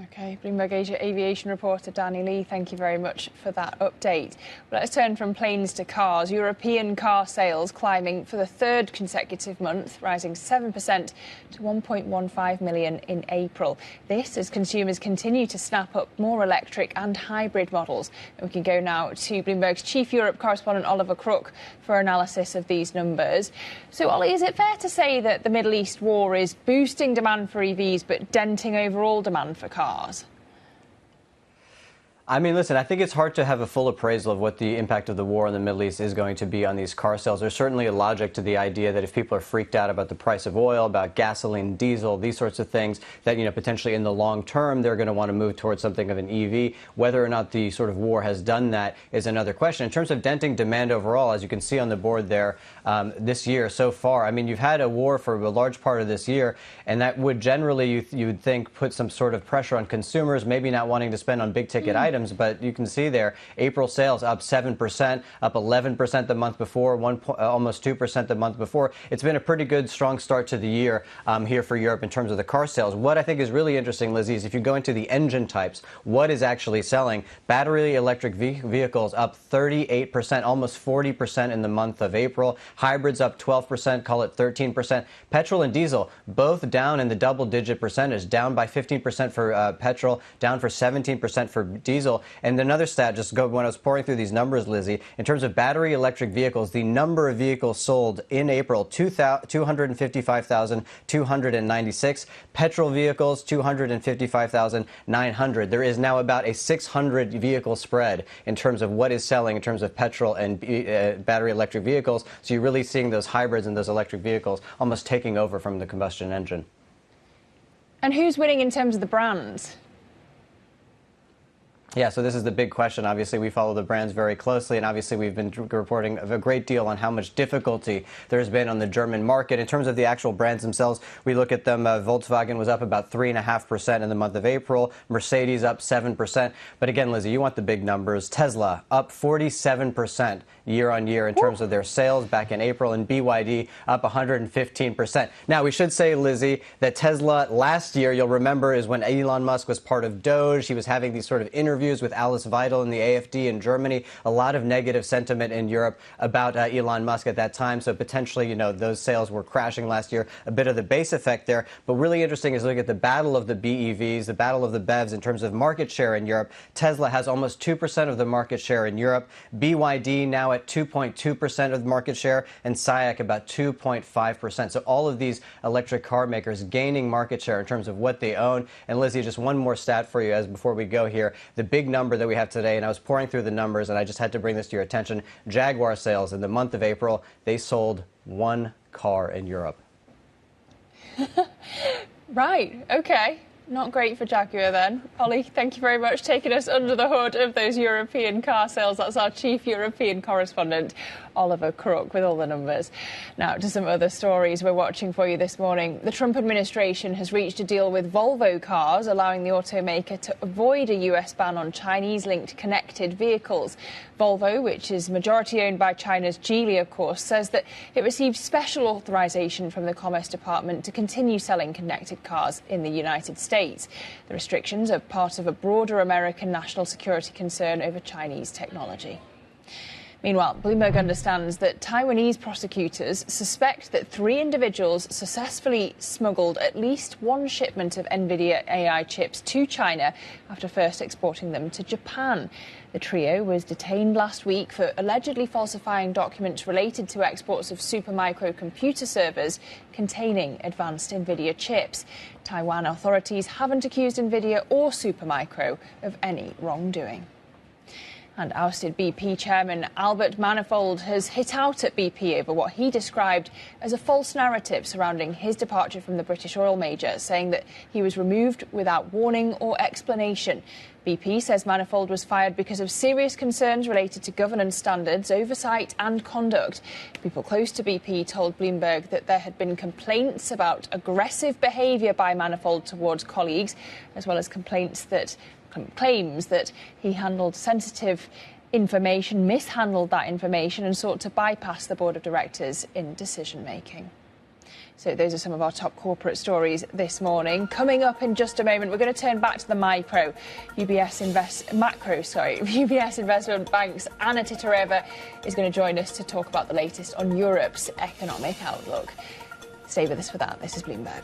OK, Bloomberg Asia aviation reporter Danny Lee, thank you very much for that update. Well, let's turn from planes to cars. European car sales climbing for the third consecutive month, rising 7% to 1.15 million in April. This as consumers continue to snap up more electric and hybrid models. And we can go now to Bloomberg's Chief Europe correspondent Oliver Crook for analysis of these numbers. So, Ollie, is it fair to say that the Middle East war is boosting demand for EVs but denting overall demand for cars? I mean, listen, I think it's hard to have a full appraisal of what the impact of the war in the Middle East is going to be on these car sales. There's certainly a logic to the idea that if people are freaked out about the price of oil, about gasoline, diesel, these sorts of things, that, potentially in the long term, they're going to want to move towards something of an EV. Whether or not the sort of war has done that is another question. In terms of denting demand overall, as you can see on the board there, this year so far, I mean, you've had a war for a large part of this year, and that would generally, you would think, put some sort of pressure on consumers, maybe not wanting to spend on big ticket items. But you can see there, April sales up 7%, up 11% the month before, almost 2% the month before. It's been a pretty good, strong start to the year here for Europe in terms of the car sales. What I think is really interesting, Lizzie, is if you go into the engine types, what is actually selling? Battery electric vehicles up 38%, almost 40% in the month of April. Hybrids up 12%, call it 13%. Petrol and diesel, both down in the double-digit percentage, down by 15% for petrol, down for 17% for diesel. And another stat, when I was pouring through these numbers, Lizzie, in terms of battery electric vehicles, the number of vehicles sold in April, 255,296. Petrol vehicles, 255,900. There is now about a 600 vehicle spread in terms of what is selling in terms of petrol and battery electric vehicles. So you're really seeing those hybrids and those electric vehicles almost taking over from the combustion engine. And who's winning in terms of the brands? Yeah, so this is the big question. Obviously, we follow the brands very closely, and obviously we've been reporting a great deal on how much difficulty there's been on the German market. In terms of the actual brands themselves, we look at them. Volkswagen was up about 3.5% in the month of April. Mercedes up 7%. But again, Lizzie, you want the big numbers. Tesla up 47% year on year in terms of their sales back in April, and BYD up 115%. Now, we should say, Lizzie, that Tesla last year, you'll remember, is when Elon Musk was part of Doge. He was having these sort of interviews with Alice Weidel in the AfD in Germany. A lot of negative sentiment in Europe about Elon Musk at that time. So potentially, you know, those sales were crashing last year. A bit of the base effect there. But really interesting is look at the battle of the BEVs, the battle of the BEVs in terms of market share in Europe. Tesla has almost 2% of the market share in Europe. BYD now at 2.2% of the market share, and SAIC about 2.5%. So all of these electric car makers gaining market share in terms of what they own. And Lizzie, just one more stat for you as before we go here. The big number that we have today, and I was pouring through the numbers, and I just had to bring this to your attention. Jaguar sales in the month of April, they sold 1 car in Europe. Right, okay. Not great for Jaguar then. Ollie, thank you very much, taking us under the hood of those European car sales. That's our chief European correspondent, Oliver Crook, with all the numbers. Now, to some other stories we're watching for you this morning. The Trump administration has reached a deal with Volvo Cars, allowing the automaker to avoid a US ban on Chinese-linked connected vehicles. Volvo, which is majority owned by China's Geely, of course, says that it received special authorization from the Commerce Department to continue selling connected cars in the United States. The restrictions are part of a broader American national security concern over Chinese technology. Meanwhile, Bloomberg understands that Taiwanese prosecutors suspect that 3 individuals successfully smuggled at least 1 shipment of NVIDIA AI chips to China after first exporting them to Japan. The trio was detained last week for allegedly falsifying documents related to exports of Supermicro computer servers containing advanced NVIDIA chips. Taiwan authorities haven't accused NVIDIA or Supermicro of any wrongdoing. And ousted BP chairman Albert Manifold has hit out at BP over what he described as a false narrative surrounding his departure from the British oil major, saying that he was removed without warning or explanation. BP says Manifold was fired because of serious concerns related to governance standards, oversight and conduct. People close to BP told Bloomberg that there had been complaints about aggressive behaviour by Manifold towards colleagues, as well as claims that he handled sensitive information, mishandled that information and sought to bypass the board of directors in decision-making. So those are some of our top corporate stories this morning. Coming up in just a moment, we're going to turn back to the UBS Investment Bank's Anna Titareva is going to join us to talk about the latest on Europe's economic outlook. Stay with us for that. This is Bloomberg.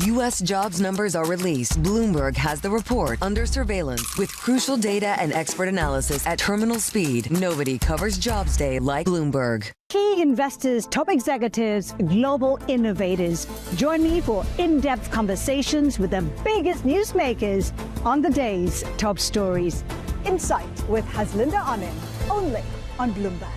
U.S. jobs numbers are released. Bloomberg has the report under surveillance with crucial data and expert analysis at terminal speed. Nobody covers jobs day like Bloomberg. Key investors, top executives, global innovators. Join me for in-depth conversations with the biggest newsmakers on the day's top stories. Insight with Haslinda Anand, only on Bloomberg.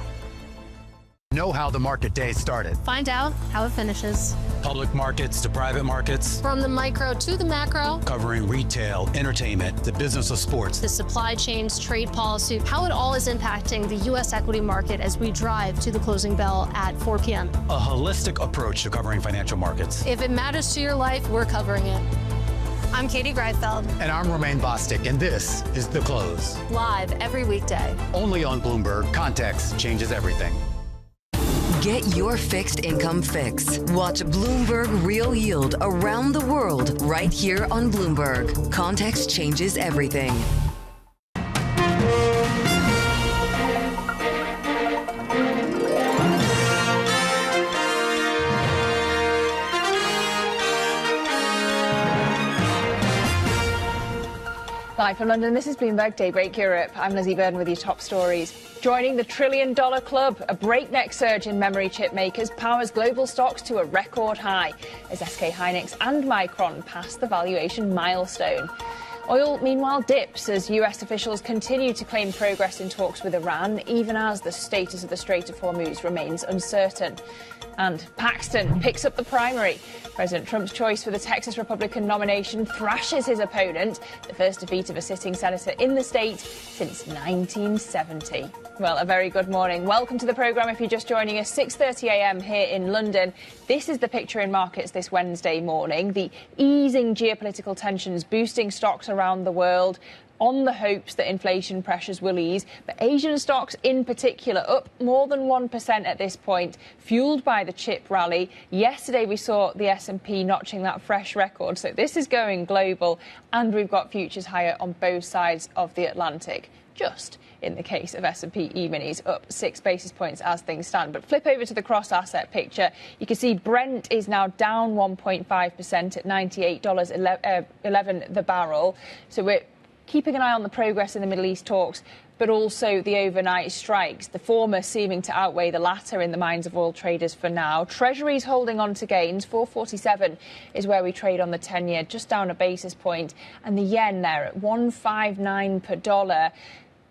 Know how the market day started. Find out how it finishes. public markets to private markets. From the micro to the macro. Covering retail, entertainment, the business of sports. The supply chains, trade policy, how it all is impacting the U.S. equity market as we drive to the closing bell at 4 p.m. A holistic approach to covering financial markets. If it matters to your life, we're covering it. I'm Katie Greifeld. And I'm Romaine Bostic, and this is The Close. Live every weekday. Only on Bloomberg. Context changes everything. Get your fixed income fix. Watch Bloomberg Real Yield around the world right here on Bloomberg. Context changes everything. Live from London, this is Bloomberg Daybreak Europe. I'm Lizzie Burden with your top stories. Joining the $1 trillion club, a breakneck surge in memory chip makers powers global stocks to a record high as SK Hynix and Micron pass the valuation milestone. Oil, meanwhile, dips as US officials continue to claim progress in talks with Iran, even as the status of the Strait of Hormuz remains uncertain. And Paxton picks up the primary. President Trump's choice for the Texas Republican nomination thrashes his opponent, the first defeat of a sitting senator in the state since 1970. Well, a very good morning. Welcome to the programme if you're just joining us, 6:30 a.m. here in London. This is the picture in markets this Wednesday morning. The easing geopolitical tensions boosting stocks around the world on the hopes that inflation pressures will ease. But Asian stocks in particular up more than 1% at this point, fueled by the chip rally. Yesterday we saw the S&P notching that fresh record. So this is going global, and we've got futures higher on both sides of the Atlantic. Just in the case of S&P E-minis, up 6 basis points as things stand. But flip over to the cross-asset picture. You can see Brent is now down 1.5% at $98.11 the barrel. So we're keeping an eye on the progress in the Middle East talks, but also the overnight strikes, the former seeming to outweigh the latter in the minds of oil traders for now. Treasuries holding on to gains. 447 is where we trade on the 10-year, just down a basis point. And the yen there at 159 per dollar.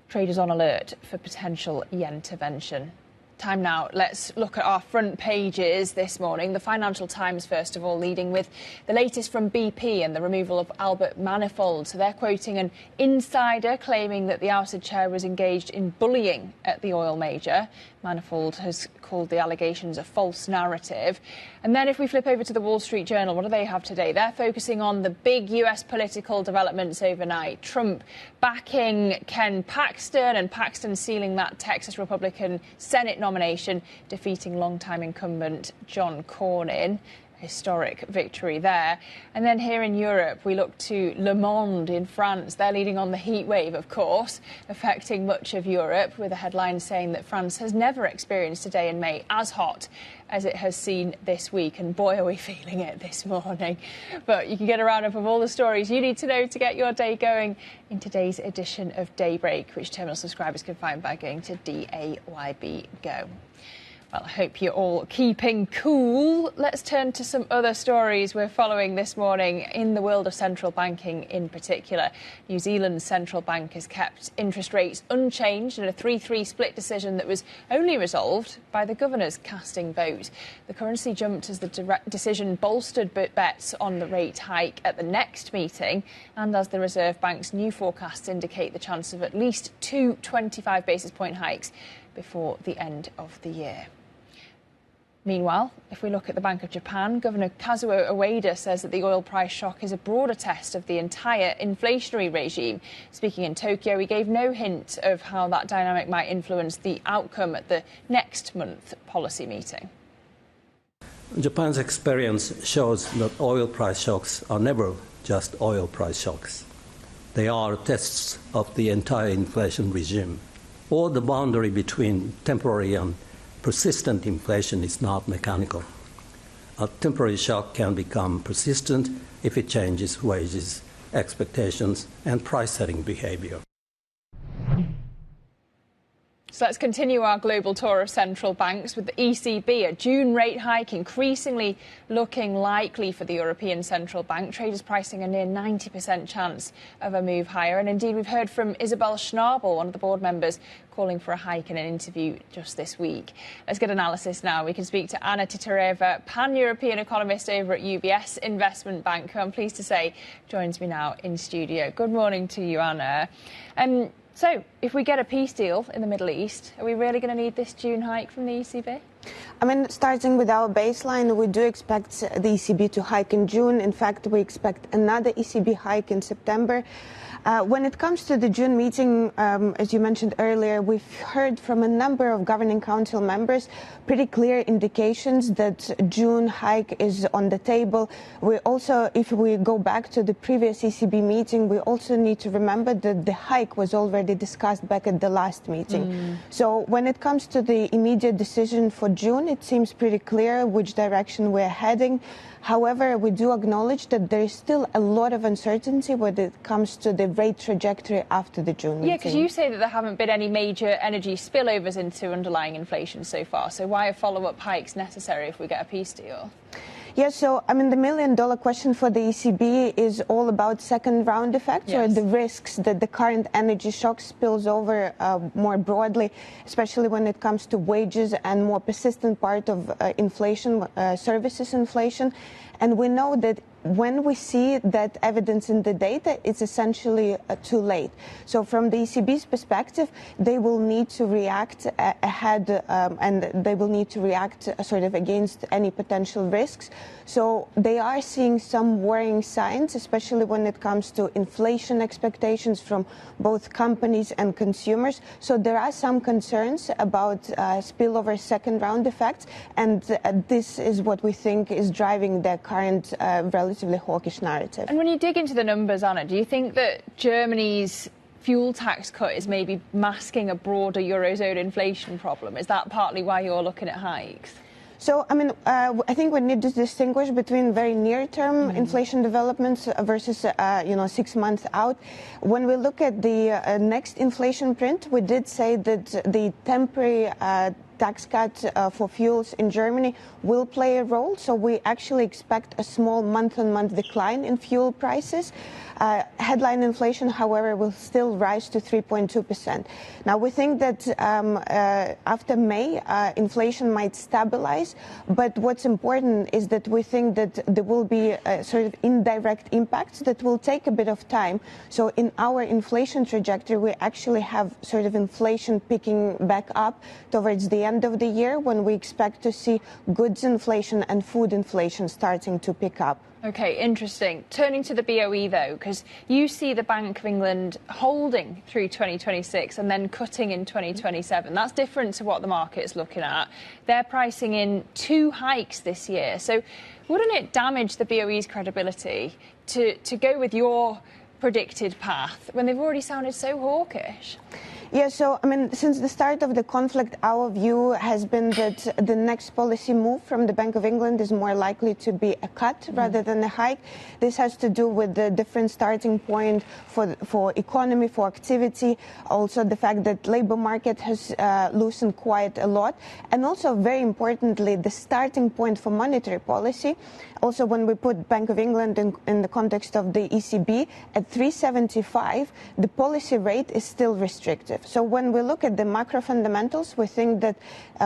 Traders on alert for potential yen intervention. Time now. Let's look at our front pages this morning. The Financial Times, first of all, leading with the latest from BP and the removal of Albert Manifold. So they're quoting an insider claiming that the ousted chair was engaged in bullying at the oil major. Manifold has called the allegations a false narrative. And then if we flip over to the Wall Street Journal, what do they have today? They're focusing on the big US political developments overnight. Trump backing Ken Paxton, and Paxton sealing that Texas Republican Senate nomination, defeating longtime incumbent John Cornyn. Historic victory there. And then here in Europe, we look to Le Monde in France. They're leading on the heat wave, of course, affecting much of Europe, with a headline saying that France has never experienced a day in May as hot as it has seen this week. And boy, are we feeling it this morning. But you can get a roundup of all the stories you need to know to get your day going in today's edition of Daybreak, which terminal subscribers can find by going to DAYB Go. Well, I hope you're all keeping cool. Let's turn to some other stories we're following this morning in the world of central banking in particular. New Zealand's central bank has kept interest rates unchanged in a 3-3 split decision that was only resolved by the governor's casting vote. The currency jumped as the decision bolstered bets on the rate hike at the next meeting, and as the Reserve Bank's new forecasts indicate the chance of at least 2 25 basis point hikes before the end of the year. Meanwhile, if we look at the Bank of Japan, Governor Kazuo Ueda says that the oil price shock is a broader test of the entire inflationary regime. Speaking in Tokyo, he gave no hint of how that dynamic might influence the outcome at the next month policy meeting. Japan's experience shows that oil price shocks are never just oil price shocks. They are tests of the entire inflation regime, or the boundary between temporary and persistent inflation is not mechanical. A temporary shock can become persistent if it changes wages, expectations, and price-setting behavior. So let's continue our global tour of central banks with the ECB. A June rate hike increasingly looking likely for the European Central Bank. Traders pricing a near 90% chance of a move higher. And indeed, we've heard from Isabel Schnabel, one of the board members, calling for a hike in an interview just this week. Let's get analysis now. We can speak to Anna Titareva, pan-European economist over at UBS Investment Bank, who I'm pleased to say joins me now in studio. Good morning to you, Anna. So, if we get a peace deal in the Middle East, are we really going to need this June hike from the ECB? I mean, starting with our baseline, we do expect the ECB to hike in June. In fact, we expect another ECB hike in September. When it comes to the June meeting, as you mentioned earlier, we've heard from a number of governing council members pretty clear indications that June hike is on the table. We also, if we go back to the previous ECB meeting, we also need to remember that the hike was already discussed back at the last meeting. So when it comes to the immediate decision for June, it seems pretty clear which direction we're heading. However, we do acknowledge that there is still a lot of uncertainty when it comes to the rate trajectory after the June meeting. Yeah, because you say that there haven't been any major energy spillovers into underlying inflation so far. So why are follow-up hikes necessary if we get a peace deal? Yeah, so, I mean, the million-dollar question for the ECB is all about second-round effects, or the risks that the current energy shock spills over more broadly, especially when it comes to wages and more persistent part of inflation, services inflation. And we know that when we see that evidence in the data, it's essentially too late. So from the ECB's perspective, they will need to react ahead and they will need to react sort of against any potential risks. So they are seeing some worrying signs, especially when it comes to inflation expectations from both companies and consumers. So there are some concerns about spillover second round effects. And this is what we think is driving the current relatively hawkish narrative. And when you dig into the numbers, Anna, do you think that Germany's fuel tax cut is maybe masking a broader Eurozone inflation problem? Is that partly why you're looking at hikes? So, I mean, I think we need to distinguish between very near-term inflation developments versus, 6 months out. When we look at the next inflation print, we did say that the temporary tax cut for fuels in Germany will play a role. So we actually expect a small month-on-month decline in fuel prices. Headline inflation, however, will still rise to 3.2%. Now, we think that after May, inflation might stabilize. But what's important is that we think that there will be sort of indirect impacts that will take a bit of time. So in our inflation trajectory, we actually have sort of inflation picking back up towards the end of the year, when we expect to see goods inflation and food inflation starting to pick up. OK, interesting. Turning to the BOE, though, because you see the Bank of England holding through 2026 and then cutting in 2027. That's different to what the market is looking at. They're pricing in 2 hikes this year. So wouldn't it damage the BOE's credibility to go with your predicted path when they've already sounded so hawkish? Yeah, so, I mean, since the start of the conflict, our view has been that the next policy move from the Bank of England is more likely to be a cut rather than a hike. This has to do with the different starting point for economy, for activity, also the fact that labor market has loosened quite a lot, and also, very importantly, the starting point for monetary policy. Also, when we put Bank of England in the context of the ECB at 3.75, the policy rate is still restrictive. So when we look at the macro fundamentals, we think that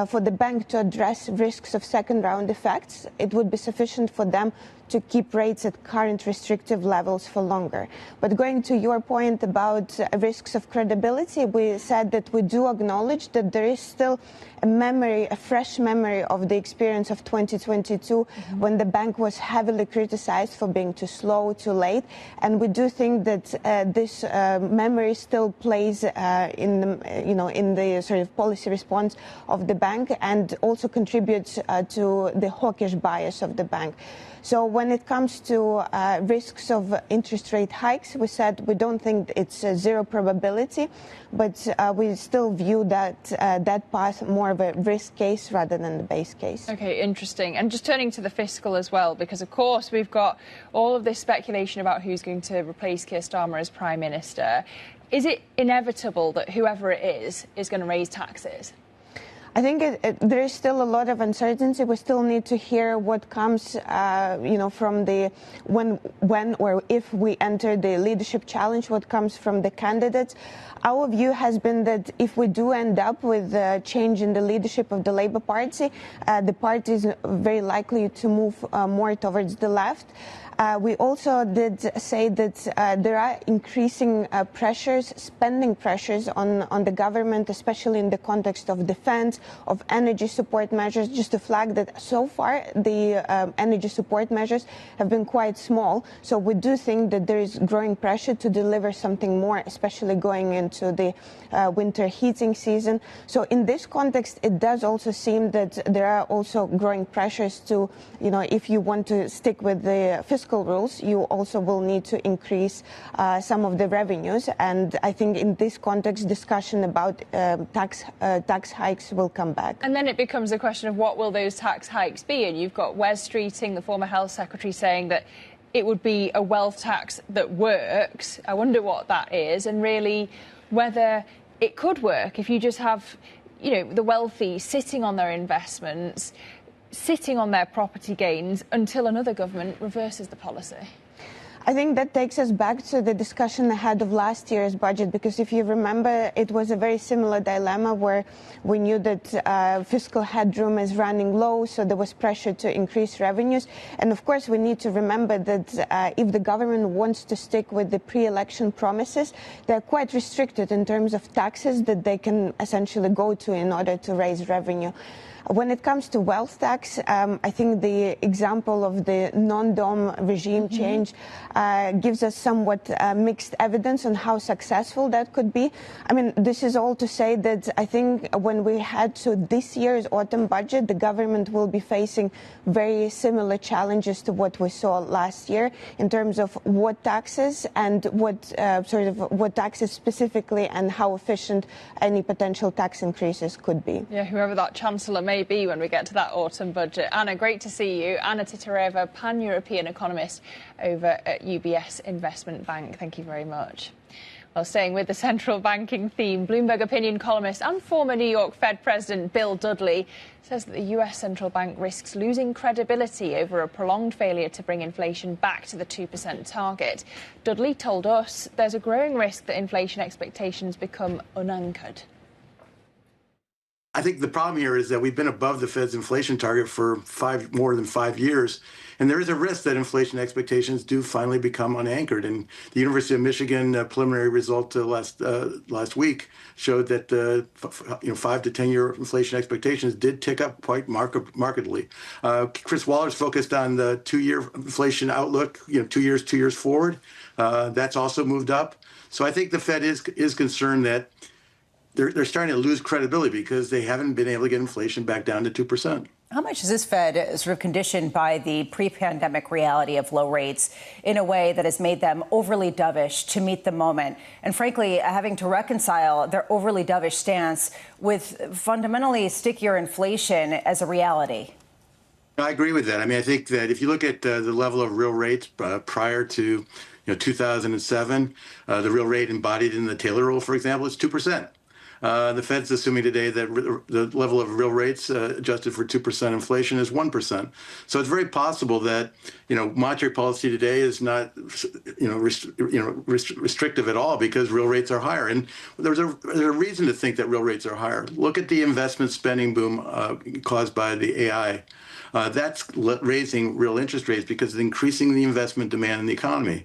for the bank to address risks of second round effects, it would be sufficient for them to keep rates at current restrictive levels for longer. But going to your point about risks of credibility, we said that we do acknowledge that there is still a fresh memory of the experience of 2022 when the bank was heavily criticized for being too slow, too late. And we do think that this memory still plays in the sort of policy response of the bank, and also contributes to the hawkish bias of the bank. So when it comes to risks of interest rate hikes, we said we don't think it's a zero probability, but we still view that path more of a risk case rather than the base case. OK, interesting. And just turning to the fiscal as well, because, of course, we've got all of this speculation about who's going to replace Keir Starmer as Prime Minister. Is it inevitable that whoever it is going to raise taxes? I think there is still a lot of uncertainty. We still need to hear what comes, from the when or if we enter the leadership challenge, what comes from the candidates. Our view has been that if we do end up with a change in the leadership of the Labour Party, the party is very likely to move more towards the left. We also did say that there are increasing pressures, spending pressures on the government, especially in the context of defense, of energy support measures. Just to flag that so far the energy support measures have been quite small. So we do think that there is growing pressure to deliver something more, especially going into the winter heating season. So in this context, it does also seem that there are also growing pressures to, if you want to stick with the fiscal rules, you also will need to increase some of the revenues. And I think in this context, discussion about tax hikes will come back. And then it becomes a question of what will those tax hikes be? And you've got Wes Streeting, the former health secretary, saying that it would be a wealth tax that works. I wonder what that is, and really whether it could work if you just have, the wealthy sitting on their investments, sitting on their property gains until another government reverses the policy. I think that takes us back to the discussion ahead of last year's budget, because if you remember, it was a very similar dilemma where we knew that fiscal headroom is running low, so there was pressure to increase revenues. And of course, we need to remember that if the government wants to stick with the pre-election promises, they're quite restricted in terms of taxes that they can essentially go to in order to raise revenue. When it comes to wealth tax, I think the example of the non-dom regime change gives us somewhat mixed evidence on how successful that could be. I mean, this is all to say that I think when we head to this year's autumn budget, the government will be facing very similar challenges to what we saw last year in terms of what taxes and what taxes specifically and how efficient any potential tax increases could be. Yeah, whoever that chancellor may be when we get to that autumn budget. Anna, great to see you. Anna Titareva, pan-European economist over at UBS Investment Bank. Thank you very much. Well, staying with the central banking theme, Bloomberg opinion columnist and former New York Fed President Bill Dudley says that the US central bank risks losing credibility over a prolonged failure to bring inflation back to the 2% target. Dudley told us there's a growing risk that inflation expectations become unanchored. I think the problem here is that we've been above the Fed's inflation target for more than 5 years. And there is a risk that inflation expectations do finally become unanchored. And the University of Michigan preliminary result last week showed that 5 to 10 year inflation expectations did tick up quite markedly. Chris Waller's focused on the 2-year inflation outlook, 2 years forward. That's also moved up. So I think the Fed is concerned that they're starting to lose credibility because they haven't been able to get inflation back down to 2%. How much is this Fed sort of conditioned by the pre-pandemic reality of low rates in a way that has made them overly dovish to meet the moment? And frankly, having to reconcile their overly dovish stance with fundamentally stickier inflation as a reality? I agree with that. I mean, I think that if you look at the level of real rates prior to 2007, the real rate embodied in the Taylor rule, for example, is 2%. The Fed's assuming today that the level of real rates adjusted for 2% inflation is 1%. So it's very possible that monetary policy today is not restrictive at all because real rates are higher. And there's a reason to think that real rates are higher. Look at the investment spending boom caused by the AI. That's raising real interest rates because it's increasing the investment demand in the economy.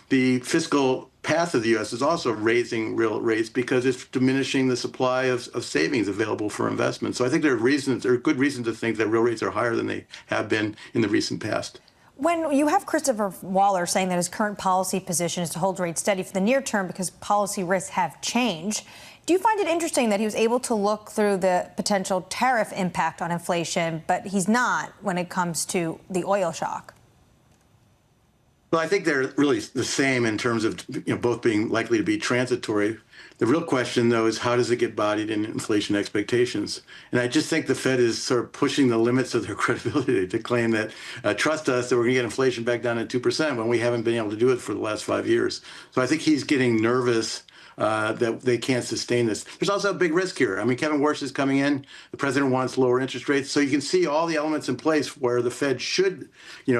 The fiscal path of the U.S. is also raising real rates because it's diminishing the supply of savings available for investment. So I think there are good reasons to think that real rates are higher than they have been in the recent past. When you have Christopher Waller saying that his current policy position is to hold rates steady for the near term because policy risks have changed, do you find it interesting that he was able to look through the potential tariff impact on inflation, but he's not when it comes to the oil shock? Well, I think they're really the same in terms of both being likely to be transitory. The real question, though, is how does it get bodied in inflation expectations? And I just think the Fed is sort of pushing the limits of their credibility to claim that, trust us, that we're going to get inflation back down to 2% when we haven't been able to do it for the last 5 years. So I think he's getting nervous that they can't sustain this. There's also a big risk here. I mean, Kevin Warsh is coming in. The president wants lower interest rates. So you can see all the elements in place where the Fed should,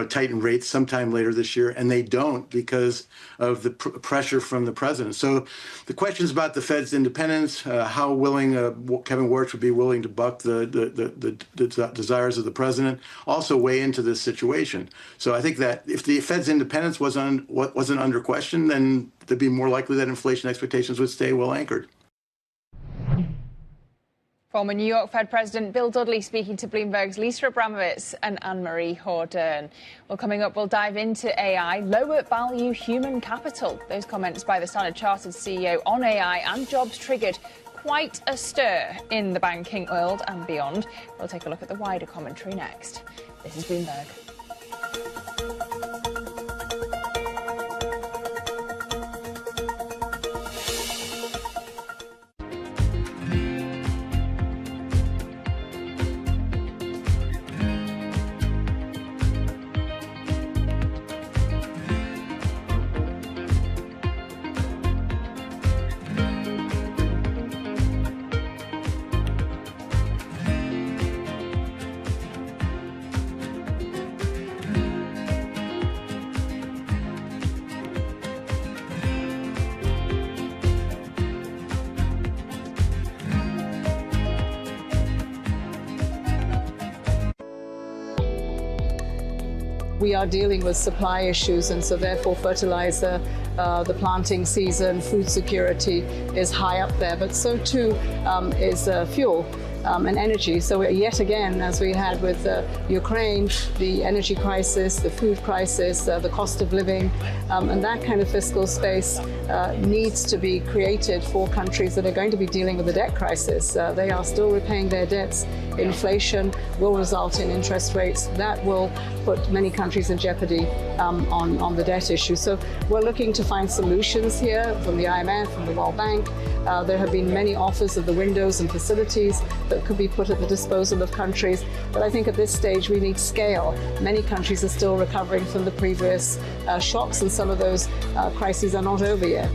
tighten rates sometime later this year, and they don't because of the pressure from the president. So the questions about the Fed's independence, how willing Kevin Warsh would be willing to buck the desires of the president, also weigh into this situation. So I think that if the Fed's independence wasn't under question, then it'd be more likely that inflation expectations would stay well anchored. Former New York Fed President Bill Dudley speaking to Bloomberg's Lisa Abramovitz and Anne-Marie Hordern. Well, coming up, we'll dive into AI, lower value human capital. Those comments by the Standard Chartered CEO on AI and jobs triggered quite a stir in the banking world and beyond. We'll take a look at the wider commentary next. This is Bloomberg. We are dealing with supply issues, and so therefore fertilizer, the planting season, food security is high up there, but so too is fuel and energy. So yet again, as we had with Ukraine, the energy crisis, the food crisis, the cost of living, and that kind of fiscal space needs to be created for countries that are going to be dealing with the debt crisis. They are still repaying their debts. Inflation will result in interest rates that will put many countries in jeopardy on the debt issue. So we're looking to find solutions here from the IMF, from the World Bank. There have been many offers of the windows and facilities that could be put at the disposal of countries. But I think at this stage we need scale. Many countries are still recovering from the previous shocks, and some of those crises are not over yet.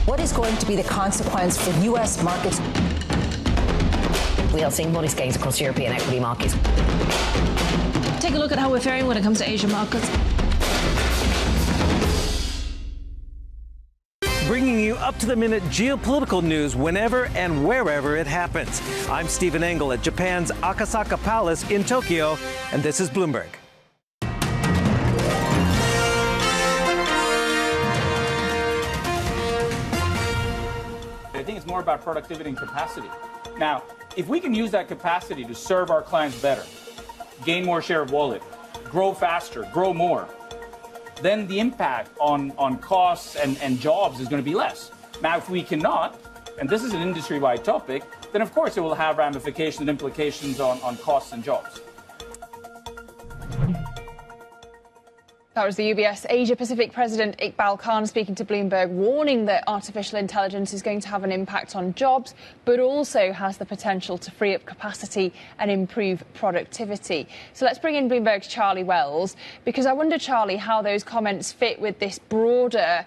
What is going to be the consequence for U.S. markets? We are seeing modest gains across European equity markets. Take a look at how we're faring when it comes to Asian markets. Bringing you up-to-the-minute geopolitical news whenever and wherever it happens. I'm Stephen Engel at Japan's Akasaka Palace in Tokyo, and this is Bloomberg. I think it's more about productivity and capacity. Now, if we can use that capacity to serve our clients better, gain more share of wallet, grow faster, grow more, then the impact on costs and jobs is going to be less. Now, if we cannot, and this is an industry-wide topic, then of course it will have ramifications and implications on costs and jobs. That was the UBS Asia-Pacific President Iqbal Khan speaking to Bloomberg, warning that artificial intelligence is going to have an impact on jobs, but also has the potential to free up capacity and improve productivity. So let's bring in Bloomberg's Charlie Wells, because I wonder, Charlie, how those comments fit with this broader,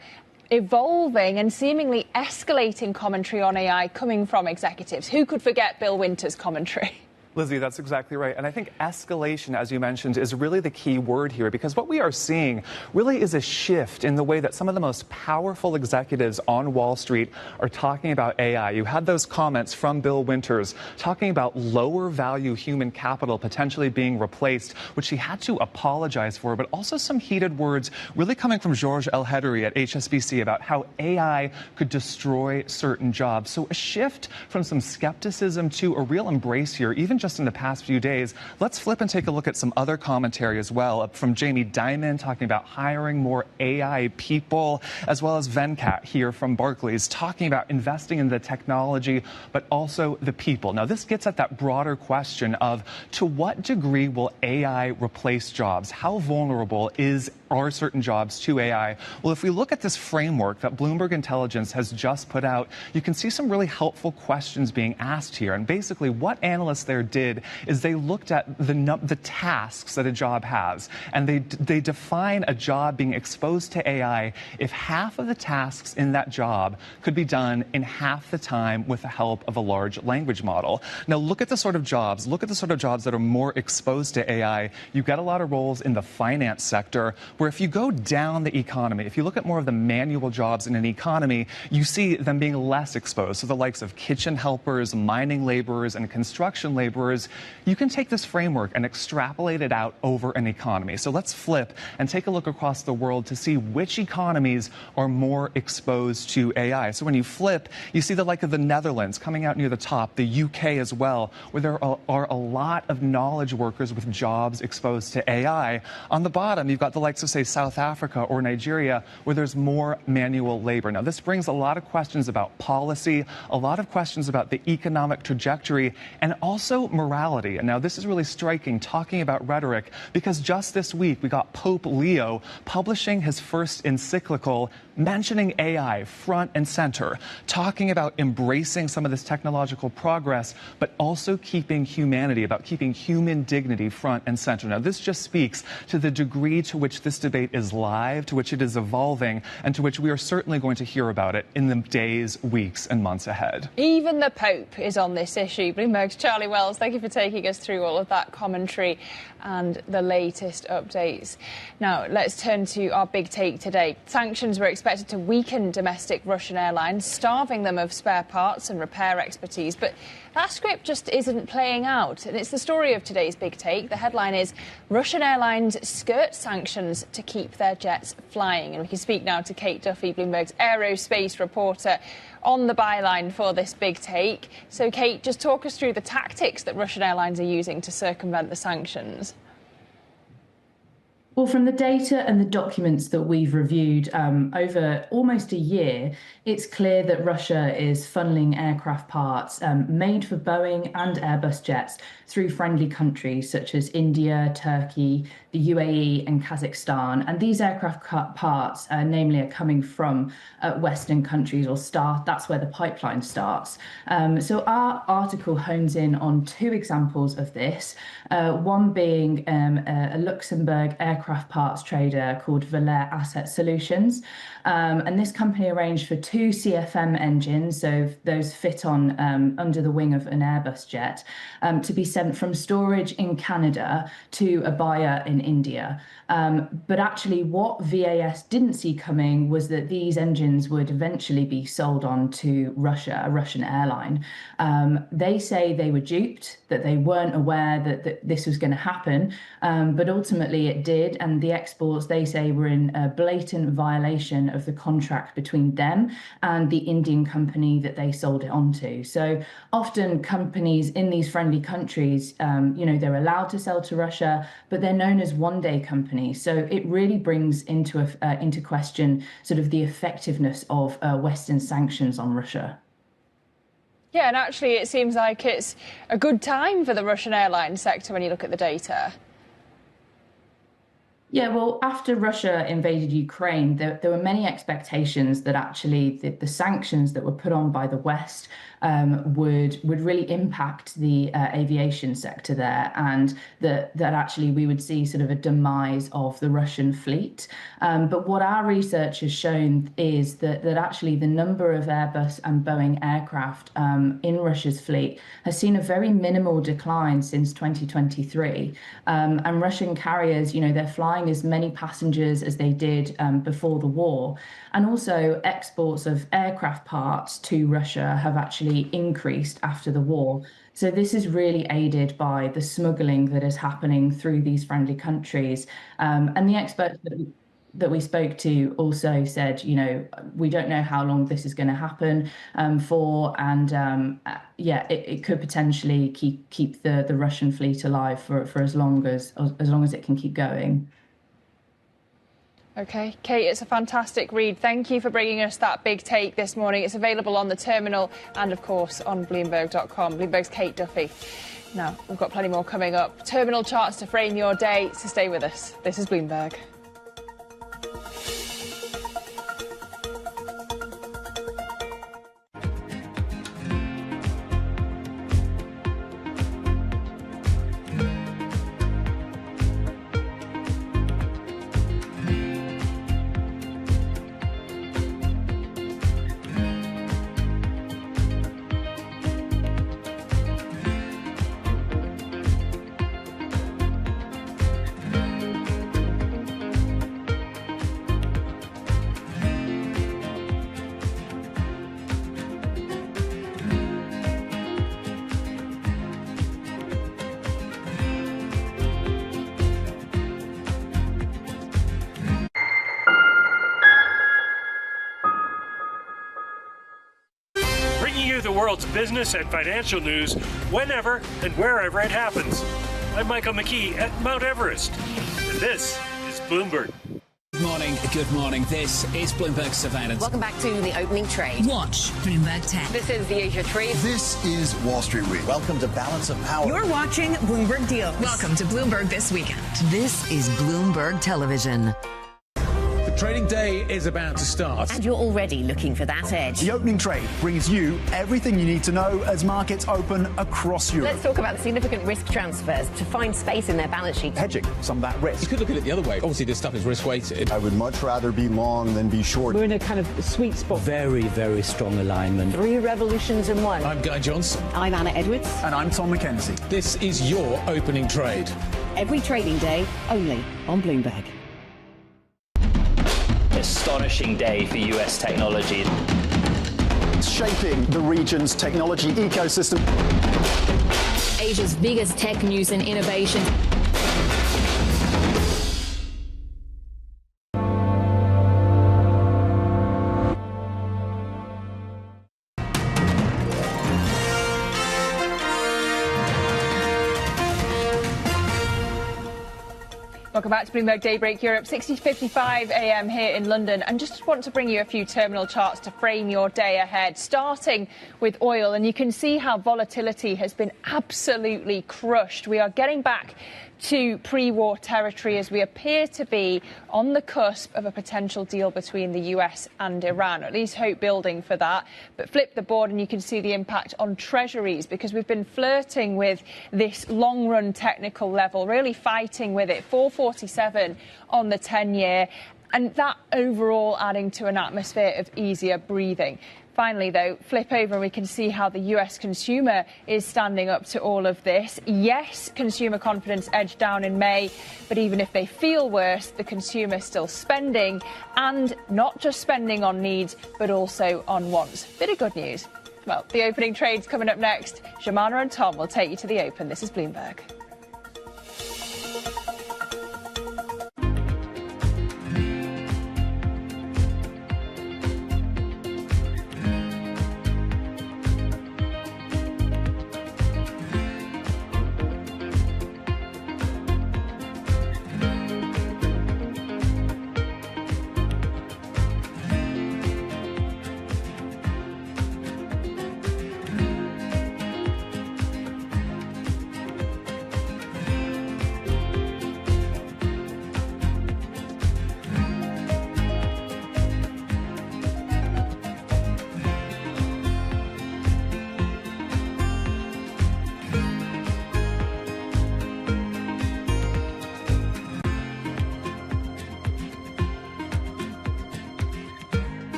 evolving and seemingly escalating commentary on AI coming from executives. Who could forget Bill Winter's commentary? Lizzie, that's exactly right. And I think escalation, as you mentioned, is really the key word here, because what we are seeing really is a shift in the way that some of the most powerful executives on Wall Street are talking about AI. You had those comments from Bill Winters talking about lower value human capital potentially being replaced, which he had to apologize for, but also some heated words really coming from Georges El-Hedary at HSBC about how AI could destroy certain jobs. So a shift from some skepticism to a real embrace here, even just in the past few days. Let's flip and take a look at some other commentary as well, from Jamie Dimon talking about hiring more AI people, as well as Venkat here from Barclays talking about investing in the technology, but also the people. Now, this gets at that broader question of to what degree will AI replace jobs? How vulnerable is are certain jobs to AI? Well, if we look at this framework that Bloomberg Intelligence has just put out, you can see some really helpful questions being asked here. And basically what analysts there did is they looked at the tasks that a job has, and they define a job being exposed to AI if half of the tasks in that job could be done in half the time with the help of a large language model. Now look at the sort of jobs that are more exposed to AI. You've got a lot of roles in the finance sector, where if you go down the economy, if you look at more of the manual jobs in an economy, you see them being less exposed. So the likes of kitchen helpers, mining laborers, and construction laborers, you can take this framework and extrapolate it out over an economy. So let's flip and take a look across the world to see which economies are more exposed to AI. So when you flip, you see the like of the Netherlands coming out near the top, the UK as well, where there are a lot of knowledge workers with jobs exposed to AI. On the bottom, you've got the likes of, say, South Africa or Nigeria, where there's more manual labor. Now, this brings a lot of questions about policy, a lot of questions about the economic trajectory, and also morality. And now this is really striking, talking about rhetoric, because just this week we got Pope Leo publishing his first encyclical mentioning AI front and center, talking about embracing some of this technological progress, but also keeping humanity, about keeping human dignity front and center. Now, this just speaks to the degree to which this debate is live, to which it is evolving, and to which we are certainly going to hear about it in the days, weeks, and months ahead. Even the Pope is on this issue. Bloomberg's Charlie Wells, thank you for taking us through all of that commentary and the latest updates. Now, let's turn to our big take today. Sanctions were expected to weaken domestic Russian airlines, starving them of spare parts and repair expertise. But that script just isn't playing out. And it's the story of today's big take. The headline is, Russian airlines skirt sanctions to keep their jets flying. And we can speak now to Kate Duffy, Bloomberg's aerospace reporter, on the byline for this big take. So, Kate, just talk us through the tactics that Russian airlines are using to circumvent the sanctions. Well, from the data and the documents that we've reviewed over almost a year, it's clear that Russia is funneling aircraft parts made for Boeing and Airbus jets through friendly countries such as India, Turkey, the UAE and Kazakhstan. And these aircraft parts, namely, are coming from Western countries, or that's where the pipeline starts. So our article hones in on two examples of this, one being a Luxembourg aircraft parts trader called Valer Asset Solutions. And this company arranged for two CFM engines, so those fit on under the wing of an Airbus jet, to be sent from storage in Canada to a buyer in India. But actually what VAS didn't see coming was that these engines would eventually be sold on to Russia, a Russian airline. They say they were duped, that they weren't aware that this was going to happen, but ultimately it did, and the exports, they say, were in a blatant violation of the contract between them and the Indian company that they sold it onto. So often companies in these friendly countries, they're allowed to sell to Russia, but they're known as one-day companies. So it really brings into question sort of the effectiveness of Western sanctions on Russia. Yeah, and actually it seems like it's a good time for the Russian airline sector when you look at the data. Yeah, well, after Russia invaded Ukraine, there were many expectations that actually the sanctions that were put on by the West would really impact the aviation sector there, and that actually we would see sort of a demise of the Russian fleet. But what our research has shown is that actually the number of Airbus and Boeing aircraft in Russia's fleet has seen a very minimal decline since 2023. And Russian carriers, they're flying as many passengers as they did before the war. And also exports of aircraft parts to Russia have actually increased after the war. So this is really aided by the smuggling that is happening through these friendly countries. And the experts that we spoke to also said, we don't know how long this is going to happen for, and it could potentially keep the Russian fleet alive for as long as it can keep going. OK, Kate, it's a fantastic read. Thank you for bringing us that big take this morning. It's available on the terminal and, of course, on Bloomberg.com. Bloomberg's Kate Duffy. Now, we've got plenty more coming up. Terminal charts to frame your day, so stay with us. This is Bloomberg. world's business and financial news whenever and wherever it happens. I'm Michael McKee at Mount Everest, and this is Bloomberg. Good morning. This is Bloomberg Surveillance. Welcome back to the opening trade. Watch Bloomberg Tech. This is the Asia Trade. This is Wall Street Week. Welcome to Balance of Power. You're watching Bloomberg Deals. Welcome to Bloomberg This Weekend. This is Bloomberg Television. The trading day is about to start. And you're already looking for that edge. The opening trade brings you everything you need to know as markets open across Europe. Let's talk about the significant risk transfers to find space in their balance sheet. Hedging some of that risk. You could look at it the other way. Obviously, this stuff is risk-weighted. I would much rather be long than be short. We're in a kind of sweet spot. Very, very strong alignment. 3 revolutions in 1. I'm Guy Johnson. I'm Anna Edwards. And I'm Tom McKenzie. This is your opening trade. Every trading day, only on Bloomberg. Astonishing day for US technology. Shaping the region's technology ecosystem. Asia's biggest tech news and innovation. Welcome back to Bloomberg Daybreak Europe, 6:55 a.m. here in London, and just want to bring you a few terminal charts to frame your day ahead, starting with oil. And you can see how volatility has been absolutely crushed. We are getting back to pre-war territory as we appear to be on the cusp of a potential deal between the US and Iran, or at least hope building for that. But flip the board and you can see the impact on treasuries, because we've been flirting with this long-run technical level, really fighting with it, 447 on the 10-year, and that overall adding to an atmosphere of easier breathing. Finally, though, flip over and we can see how the US consumer is standing up to all of this. Yes, consumer confidence edged down in May, but even if they feel worse, the consumer is still spending, and not just spending on needs, but also on wants. Bit of good news. Well, the opening trade's coming up next. Jemana and Tom will take you to the open. This is Bloomberg.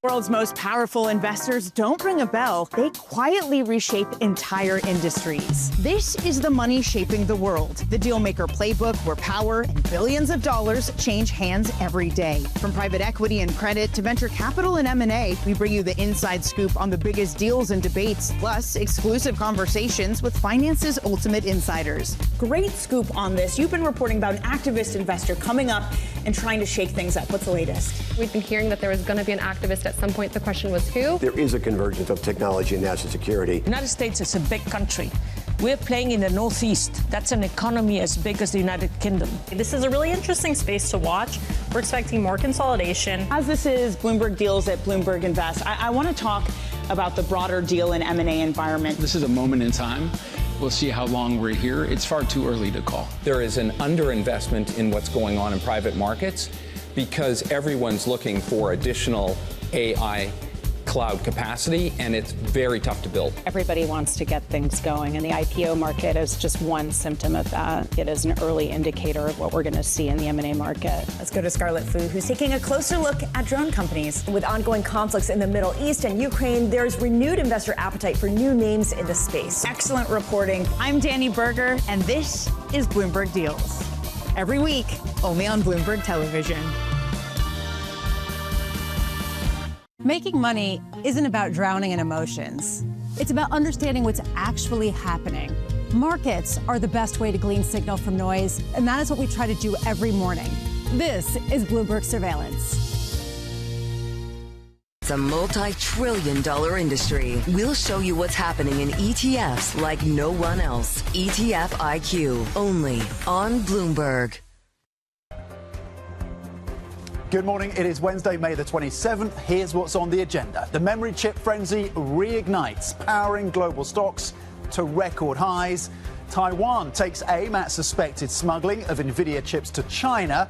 World's most powerful investors don't ring a bell. They quietly reshape entire industries. This is the money shaping the world, the dealmaker playbook where power and billions of dollars change hands every day. From private equity and credit to venture capital and M&A, we bring you the inside scoop on the biggest deals and debates, plus exclusive conversations with finance's ultimate insiders. Great scoop on this. You've been reporting about an activist investor coming up and trying to shake things up. What's the latest? We've been hearing that there was going to be an activist at some point. The question was who? There is a convergence of technology and national security. The United States is a big country. We're playing in the Northeast. That's an economy as big as the United Kingdom. This is a really interesting space to watch. We're expecting more consolidation. As this is Bloomberg Deals at Bloomberg Invest, I want to talk about the broader deal and M&A environment. This is a moment in time. We'll see how long we're here. It's far too early to call. There is an underinvestment in what's going on in private markets because everyone's looking for additional AI cloud capacity, and it's very tough to build. Everybody wants to get things going, and the IPO market is just one symptom of that. It is an early indicator of what we're going to see in the M&A market. Let's go to Scarlett Fu, who's taking a closer look at drone companies. With ongoing conflicts in the Middle East and Ukraine, there's renewed investor appetite for new names in the space. Excellent reporting. I'm Danny Berger, and this is Bloomberg Deals. Every week, only on Bloomberg Television. Making money isn't about drowning in emotions. It's about understanding what's actually happening. Markets are the best way to glean signal from noise, and that is what we try to do every morning. This is Bloomberg Surveillance. It's a multi-trillion-dollar industry. We'll show you what's happening in ETFs like no one else. ETF IQ, only on Bloomberg. Good morning. It is Wednesday, May the 27th. Here's what's on the agenda. The memory chip frenzy reignites, powering global stocks to record highs. Taiwan takes aim at suspected smuggling of Nvidia chips to China.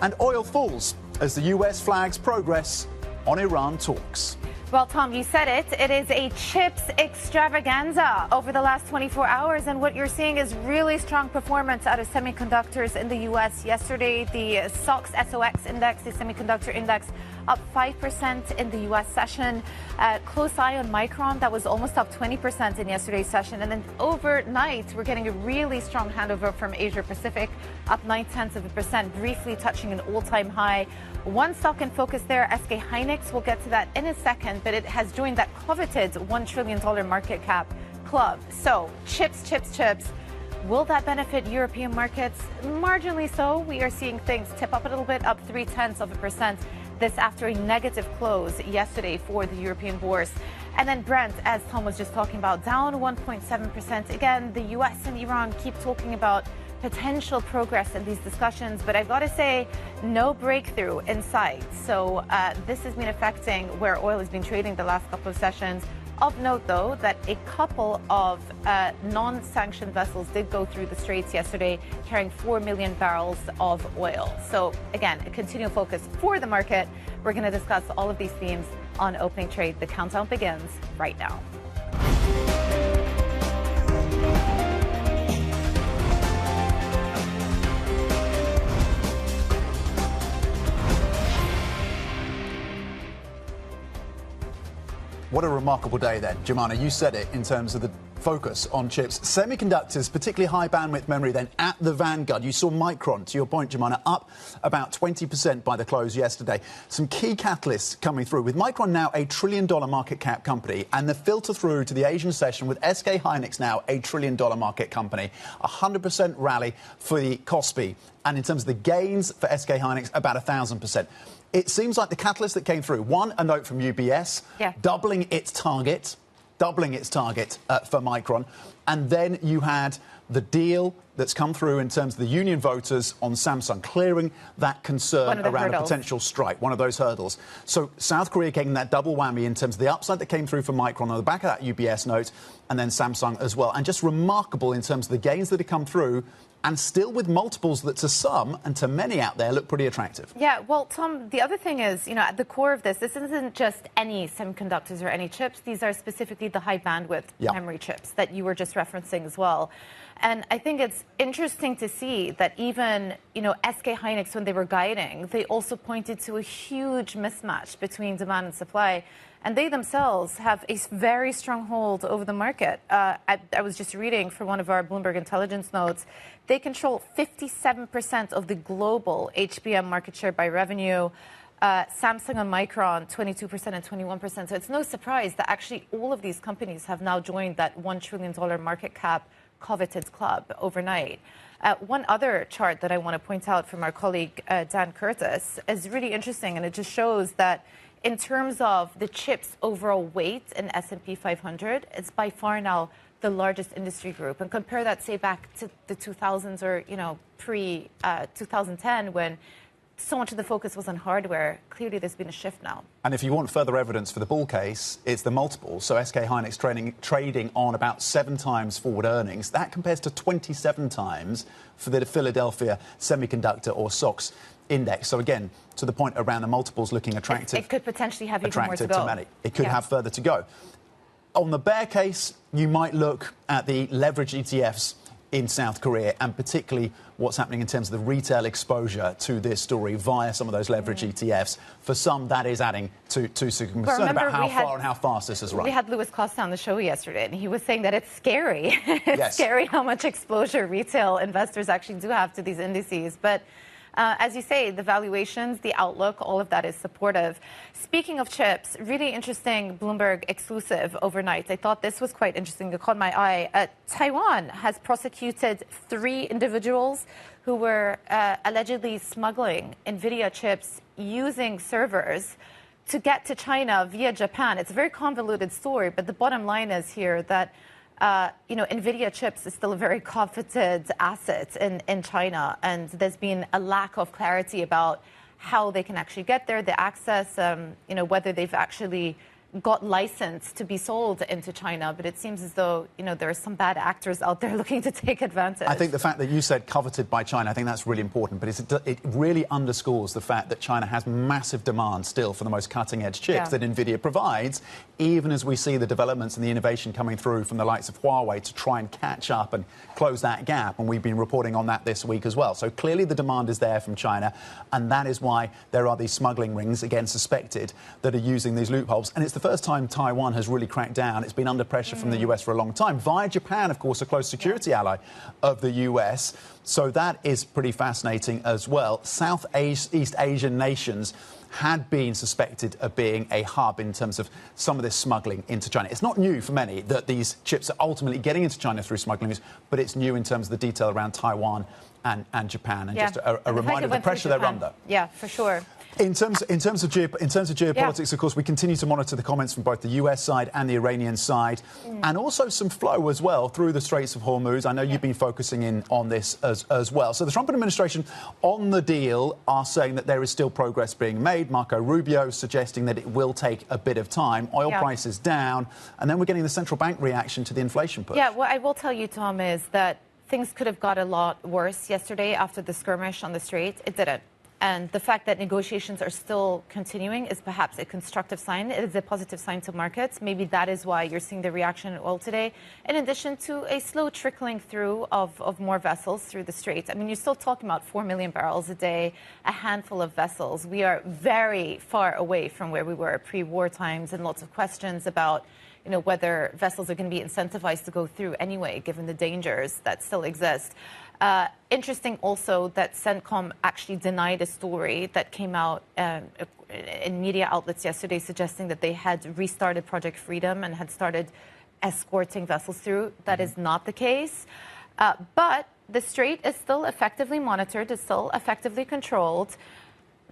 And oil falls as the US flags progress on Iran talks. Well, Tom, you said it. It is a chips extravaganza over the last 24 hours. And what you're seeing is really strong performance out of semiconductors in the U.S. Yesterday, the SOX index, the semiconductor index, up 5% in the U.S. session. Close eye on Micron. That was almost up 20% in yesterday's session. And then overnight, we're getting a really strong handover from Asia Pacific, up 0.9%, briefly touching an all-time high. One stock in focus there, SK Hynix. We'll get to that in a second, but it has joined that coveted $1 trillion market cap club. So chips. Will that benefit European markets? Marginally so. We are seeing things tip up a little bit, up 0.3%. This after a negative close yesterday for the European bourse. And then Brent, as Tom was just talking about, down 1.7%. Again, the US and Iran keep talking about potential progress in these discussions, but I've got to say, no breakthrough in sight. So this has been affecting where oil has been trading the last couple of sessions. Of note, though, that a couple of non-sanctioned vessels did go through the straits yesterday, carrying 4 million barrels of oil. So again, a continual focus for the market. We're going to discuss all of these themes on Opening Trade. The countdown begins right now. What a remarkable day then. Jemana, you said it in terms of the focus on chips. Semiconductors, particularly high bandwidth memory, then at the vanguard. You saw Micron, to your point, Jemana, up about 20% by the close yesterday. Some key catalysts coming through, with Micron now a $1 trillion market cap company, and the filter through to the Asian session with SK Hynix now a $1 trillion market company. 100% rally for the KOSPI. And in terms of the gains for SK Hynix, about 1,000%. It seems like the catalyst that came through, one, a note from UBS, doubling its target for Micron. And then you had the deal that's come through in terms of the union voters on Samsung, clearing that concern around a potential strike, one of those hurdles. So South Korea getting that double whammy in terms of the upside that came through for Micron on the back of that UBS note, and then Samsung as well. And just remarkable in terms of the gains that have come through, and still with multiples that to some and to many out there look pretty attractive. Yeah, well, Tom, the other thing is, at the core of this isn't just any semiconductors or any chips. These are specifically the high bandwidth memory chips that you were just referencing as well. And I think it's interesting to see that even, SK Hynix, when they were guiding, they also pointed to a huge mismatch between demand and supply. And they themselves have a very strong hold over the market. I was just reading from one of our Bloomberg intelligence notes. They control 57% of the global HBM market share by revenue. Samsung and Micron, 22% and 21%. So it's no surprise that actually all of these companies have now joined that $1 trillion market cap coveted club overnight. One other chart that I want to point out from our colleague Dan Curtis is really interesting, and it just shows that in terms of the chips overall weight in S&P 500, it's by far now the largest industry group. And compare that, say, back to the 2000s or, pre-2010 when so much of the focus was on hardware. Clearly, there's been a shift now. And if you want further evidence for the bull case, it's the multiples. So SK Hynix trading on about 7 times forward earnings. That compares to 27 times for the Philadelphia Semiconductor or SOX index. So again, to the point around the multiples looking attractive. It could potentially have even more to go. To many. It could have further to go. On the bear case, you might look at the leverage ETFs in South Korea, and particularly what's happening in terms of the retail exposure to this story via some of those leverage ETFs. For some, that is adding to some concern about how far and how fast this has run. We had Louis Costa on the show yesterday, and he was saying that it's scary. It's scary how much exposure retail investors actually do have to these indices. But As you say, the valuations, the outlook, all of that is supportive. Speaking of chips, really interesting Bloomberg exclusive overnight. I thought this was quite interesting. It caught my eye. Taiwan has prosecuted 3 individuals who were allegedly smuggling NVIDIA chips using servers to get to China via Japan. It's a very convoluted story, but the bottom line is here that NVIDIA chips is still a very coveted asset in China, and there's been a lack of clarity about how they can actually get there, the access, whether they've actually got licensed to be sold into China. But it seems as though, there are some bad actors out there looking to take advantage. I think the fact that you said coveted by China, I think that's really important. But it really underscores the fact that China has massive demand still for the most cutting-edge chips that NVIDIA provides, even as we see the developments and the innovation coming through from the likes of Huawei to try and catch up and close that gap. And we've been reporting on that this week as well. So clearly the demand is there from China. And that is why there are these smuggling rings, again, suspected, that are using these loopholes. And it's the first time Taiwan has really cracked down. It's been under pressure from the US for a long time, via Japan, of course, a close security ally of the US. So that is pretty fascinating as well. Southeast Asian nations had been suspected of being a hub in terms of some of this smuggling into China. It's not new for many that these chips are ultimately getting into China through smuggling, but it's new in terms of the detail around Taiwan and Japan, and just a reminder of the pressure they're under. Yeah, for sure. In terms of geopolitics, of course, we continue to monitor the comments from both the US side and the Iranian side, and also some flow as well through the Straits of Hormuz. I know you've been focusing in on this as well. So the Trump administration on the deal are saying that there is still progress being made. Marco Rubio suggesting that it will take a bit of time. Oil prices down, and then we're getting the central bank reaction to the inflation push. Yeah, what I will tell you, Tom, is that things could have got a lot worse yesterday after the skirmish on the Strait. It didn't. And the fact that negotiations are still continuing is perhaps a constructive sign. It is a positive sign to markets. Maybe that is why you're seeing the reaction in oil today, in addition to a slow trickling through of more vessels through the Straits. I mean, you're still talking about 4 million barrels a day, a handful of vessels. We are very far away from where we were pre-war times, and lots of questions about whether vessels are going to be incentivized to go through anyway, given the dangers that still exist. Interesting also that CENTCOM actually denied a story that came out in media outlets yesterday suggesting that they had restarted Project Freedom and had started escorting vessels through. That is not the case. But the Strait is still effectively monitored, is still effectively controlled.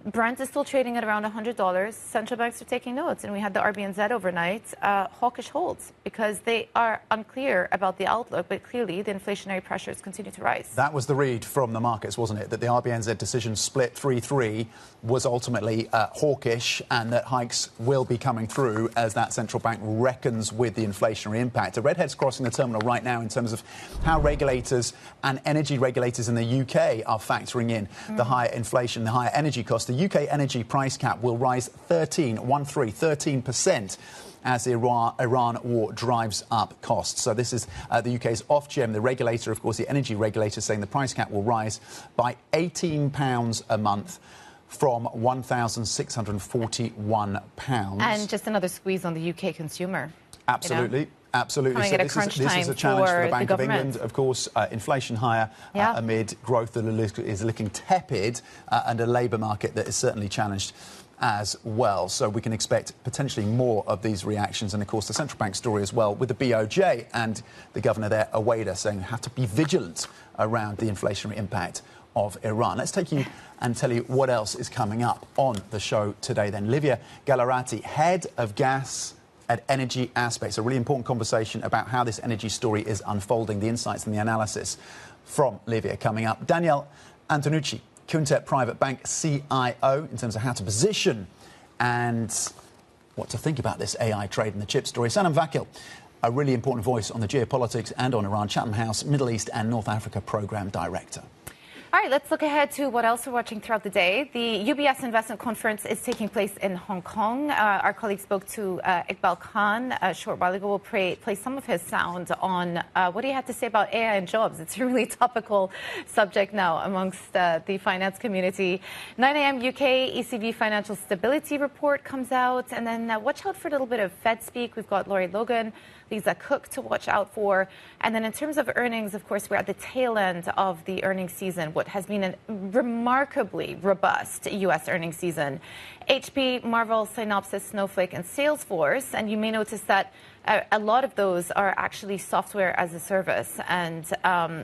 Brent is still trading at around $100. Central banks are taking notes, and we had the RBNZ overnight. Hawkish holds because they are unclear about the outlook, but clearly the inflationary pressures continue to rise. That was the read from the markets, wasn't it? That the RBNZ decision split 3-3 was ultimately hawkish, and that hikes will be coming through as that central bank reckons with the inflationary impact. The redhead's crossing the terminal right now in terms of how regulators and energy regulators in the UK are factoring in the higher inflation, the higher energy costs. The UK energy price cap will rise 13% as the Iran war drives up costs. So this is the UK's Ofgem, the regulator, of course, the energy regulator, saying the price cap will rise by £18 a month from £1,641. And just another squeeze on the UK consumer. Absolutely. Absolutely. So this is a challenge for the Bank of England. Of course, inflation higher amid growth that is looking tepid and a labour market that is certainly challenged as well. So we can expect potentially more of these reactions. And, of course, the central bank story as well with the BOJ and the governor there, Awada, saying we have to be vigilant around the inflationary impact of Iran. Let's take you and tell you what else is coming up on the show today then. Livia Gallerati, head of gas at Energy Aspects, a really important conversation about how this energy story is unfolding, the insights and the analysis from Livia coming up. Danielle Antonucci, Quintet Private Bank CIO, in terms of how to position and what to think about this AI trade and the chip story. Sanam Vakil, a really important voice on the geopolitics and on Iran, Chatham House Middle East and North Africa Programme Director. All right, let's look ahead to what else we're watching throughout the day. The UBS Investment Conference is taking place in Hong Kong. Our colleague spoke to Iqbal Khan a short while ago. We'll play some of his sound on what he had to say about AI and jobs. It's a really topical subject now amongst the finance community. 9 a.m. UK ECB Financial Stability Report comes out. And then watch out for a little bit of Fed speak. We've got Laurie Logan, Lisa Cook to watch out for. And then in terms of earnings, of course, we're at the tail end of the earnings season, what has been a remarkably robust U.S. earnings season. HP, Marvel, Synopsys, Snowflake, and Salesforce. And you may notice that a lot of those are actually software as a service. And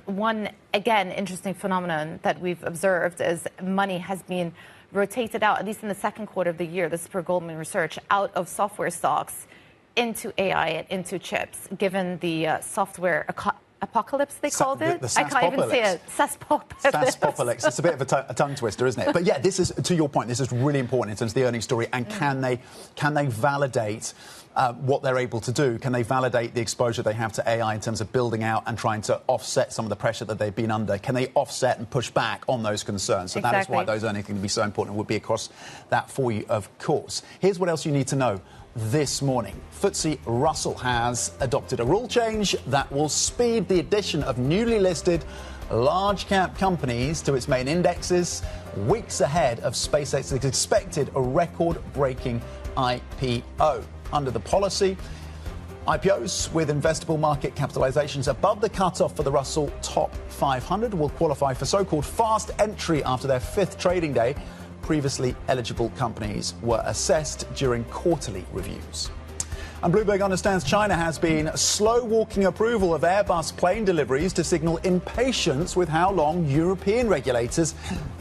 one, again, interesting phenomenon that we've observed is money has been rotated out, at least in the second quarter of the year, this is per Goldman Research, out of software stocks into AI and into chips, given the software apocalypse, they called it. The I can't even say it. SaaSpocalypse. It's a bit of a tongue twister, isn't it? But yeah, this is, to your point, this is really important in terms of the earnings story. And can they validate what they're able to do? Can they validate the exposure they have to AI in terms of building out and trying to offset some of the pressure that they've been under? Can they offset and push back on those concerns? So that is why those earnings can be so important and would be across that for you, of course. Here's what else you need to know. This morning, FTSE Russell has adopted a rule change that will speed the addition of newly listed large-cap companies to its main indexes weeks ahead of SpaceX's expected a record-breaking IPO. Under the policy, IPOs with investable market capitalizations above the cutoff for the Russell Top 500 will qualify for so-called fast entry after their fifth trading day. Previously eligible companies were assessed during quarterly reviews. And Bloomberg understands China has been slow-walking approval of Airbus plane deliveries to signal impatience with how long European regulators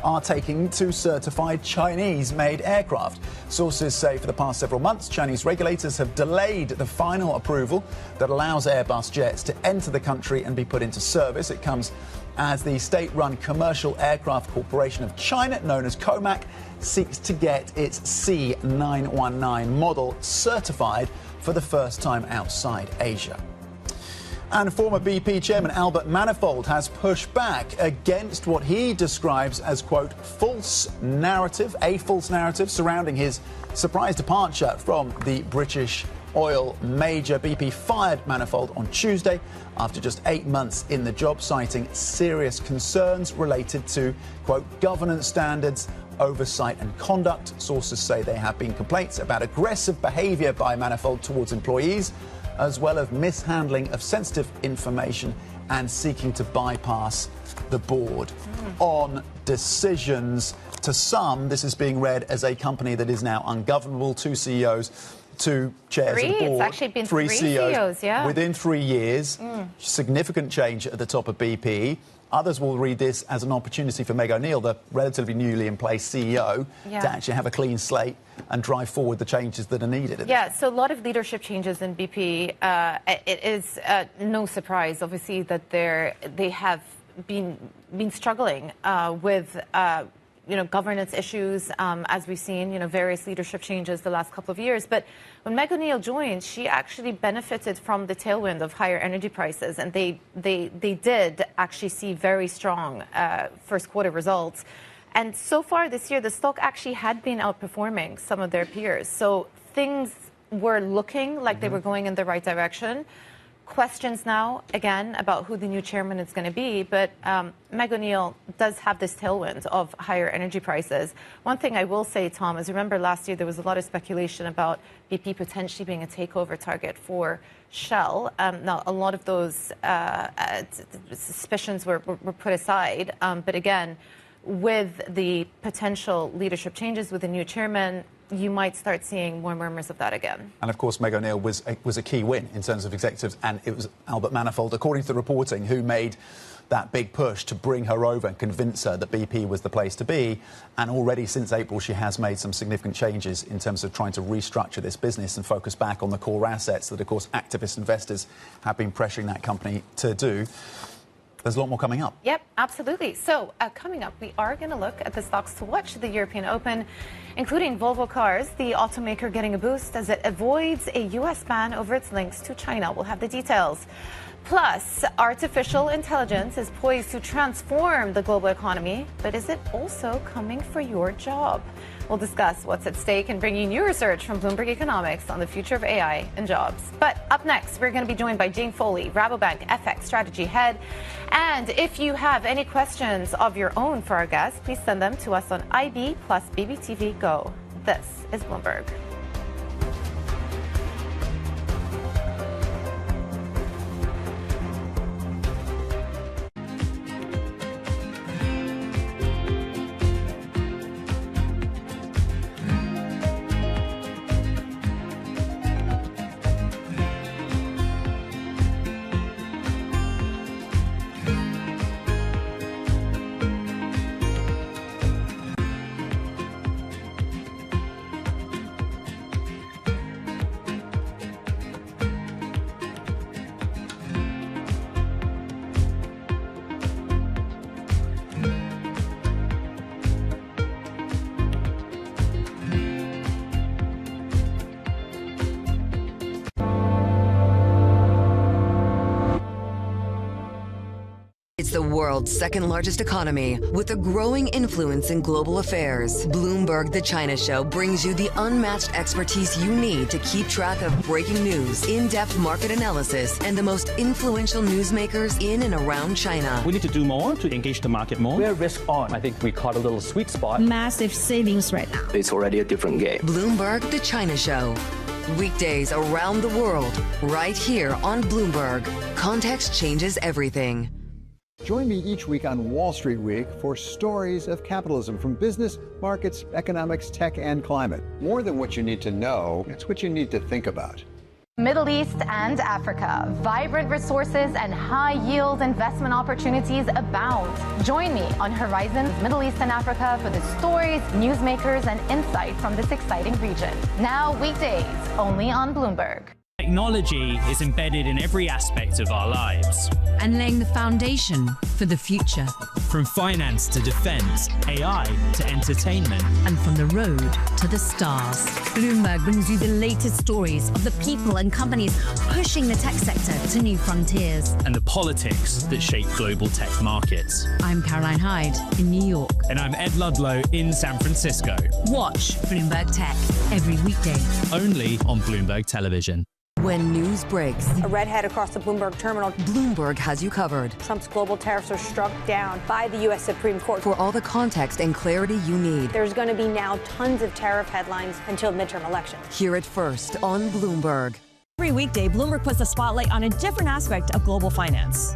are taking to certify Chinese-made aircraft. Sources say for the past several months, Chinese regulators have delayed the final approval that allows Airbus jets to enter the country and be put into service. It comes as the state-run Commercial Aircraft Corporation of China, known as COMAC, seeks to get its C919 model certified for the first time outside Asia. And former BP chairman Albert Manifold has pushed back against what he describes as, quote, a false narrative surrounding his surprise departure from the British oil major. BP fired Manifold on Tuesday after just 8 months in the job, citing serious concerns related to, quote, governance standards, oversight and conduct. Sources say there have been complaints about aggressive behaviour by Manifold towards employees, as well as mishandling of sensitive information and seeking to bypass the board on decisions. To some, this is being read as a company that is now ungovernable. 2 CEOs, 2 chairs of the board. It's actually been 3 CEOs, yeah. Within 3 years. Significant change at the top of BP. Others will read this as an opportunity for Meg O'Neill, the relatively newly in place CEO, to actually have a clean slate and drive forward the changes that are needed. Yeah, so a lot of leadership changes in BP. It is no surprise, obviously, that they have been struggling with governance issues, as we've seen, various leadership changes the last couple of years. But when Meg O'Neill joined, she actually benefited from the tailwind of higher energy prices, and they did actually see very strong first quarter results. And so far this year, the stock actually had been outperforming some of their peers. So things were looking like they were going in the right direction. Questions now, again, about who the new chairman is going to be, but Meg O'Neill does have this tailwind of higher energy prices. One thing I will say, Tom, is remember last year there was a lot of speculation about BP potentially being a takeover target for Shell. Now, a lot of those suspicions were put aside, but again, with the potential leadership changes with the new chairman, you might start seeing more murmurs of that again. And of course, Meg O'Neill was a key win in terms of executives, and it was Albert Manifold, according to the reporting, who made that big push to bring her over and convince her that BP was the place to be. And already since April, she has made some significant changes in terms of trying to restructure this business and focus back on the core assets that, of course, activist investors have been pressuring that company to do. There's a lot more coming up. Yep, absolutely. So coming up, we are going to look at the stocks to watch at the European Open, including Volvo Cars, the automaker getting a boost as it avoids a U.S. ban over its links to China. We'll have the details. Plus, artificial intelligence is poised to transform the global economy, but is it also coming for your job? We'll discuss what's at stake and bring you new research from Bloomberg Economics on the future of AI and jobs. But up next, we're going to be joined by Jane Foley, Rabobank FX Strategy Head. And if you have any questions of your own for our guests, please send them to us on IB plus BBTV Go. This is Bloomberg. It's the world's second largest economy with a growing influence in global affairs. Bloomberg The China Show brings you the unmatched expertise you need to keep track of breaking news, in-depth market analysis, and the most influential newsmakers in and around China. We need to do more to engage the market more. We're risk on. I think we caught a little sweet spot. Massive savings right now. It's already a different game. Bloomberg The China Show. Weekdays around the world, right here on Bloomberg. Context changes everything. Join me each week on Wall Street Week for stories of capitalism from business, markets, economics, tech, and climate. More than what you need to know, it's what you need to think about. Middle East and Africa, vibrant resources and high-yield investment opportunities abound. Join me on Horizons Middle East and Africa for the stories, newsmakers, and insight from this exciting region. Now weekdays, only on Bloomberg. Technology is embedded in every aspect of our lives. And laying the foundation for the future. From finance to defense, AI to entertainment. And from the road to the stars. Bloomberg brings you the latest stories of the people and companies pushing the tech sector to new frontiers. And the politics that shape global tech markets. I'm Caroline Hyde in New York. And I'm Ed Ludlow in San Francisco. Watch Bloomberg Tech every weekday. Only on Bloomberg Television. When news breaks, a redhead across the Bloomberg terminal. Bloomberg has you covered. Trump's global tariffs are struck down by the U.S. Supreme Court. For all the context and clarity you need. There's going to be now tons of tariff headlines until midterm elections. Hear it first on Bloomberg. Every weekday, Bloomberg puts the spotlight on a different aspect of global finance.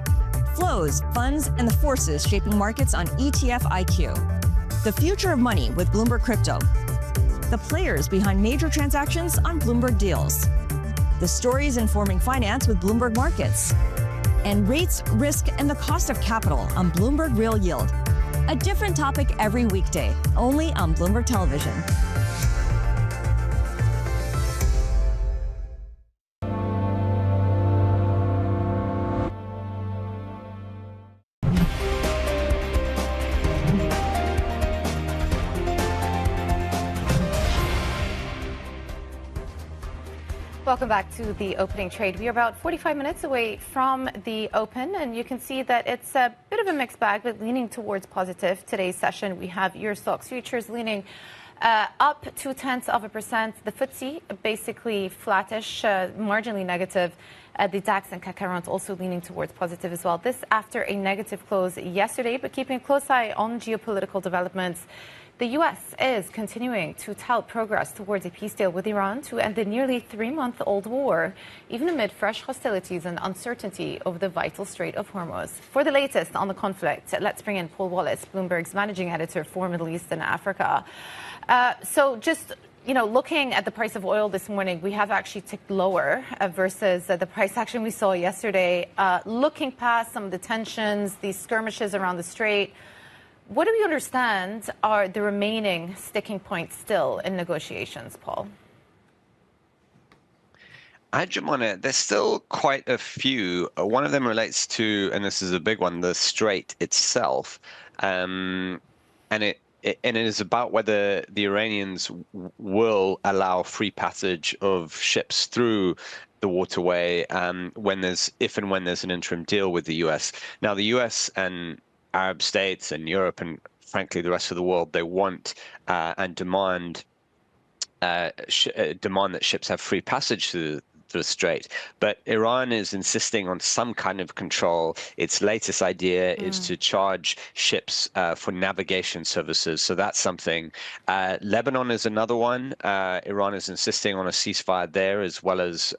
Flows, funds, and the forces shaping markets on ETF IQ. The future of money with Bloomberg Crypto. The players behind major transactions on Bloomberg Deals. The stories informing finance with Bloomberg Markets. And rates, risk, and the cost of capital on Bloomberg Real Yield. A different topic every weekday, only on Bloomberg Television. Welcome back to the opening trade. We are about 45 minutes away from the open, and you can see that it's a bit of a mixed bag, but leaning towards positive. Today's session, we have Euro Stoxx futures leaning up 0.2%. The FTSE basically flattish, marginally negative. The DAX and CAC 40 also leaning towards positive as well. This after a negative close yesterday, but keeping a close eye on geopolitical developments. The U.S. is continuing to tout progress towards a peace deal with Iran to end the nearly 3-month-old war, even amid fresh hostilities and uncertainty over the vital Strait of Hormuz. For the latest on the conflict, let's bring in Paul Wallace, Bloomberg's managing editor for Middle East and Africa. So just, looking at the price of oil this morning, we have actually ticked lower versus the price action we saw yesterday. Looking past some of the tensions, these skirmishes around the Strait, what do we understand are the remaining sticking points still in negotiations, Paul? Jumana, there's still quite a few. One of them relates to, and this is a big one, the Strait itself. And it is about whether the Iranians will allow free passage of ships through the waterway if and when there's an interim deal with the US. Now, the US and Arab states and Europe and frankly the rest of the world, they want and demand that ships have free passage through the Strait. But Iran is insisting on some kind of control. Its latest idea is to charge ships for navigation services. So that's something. Lebanon is another one. Iran is insisting on a ceasefire there as well as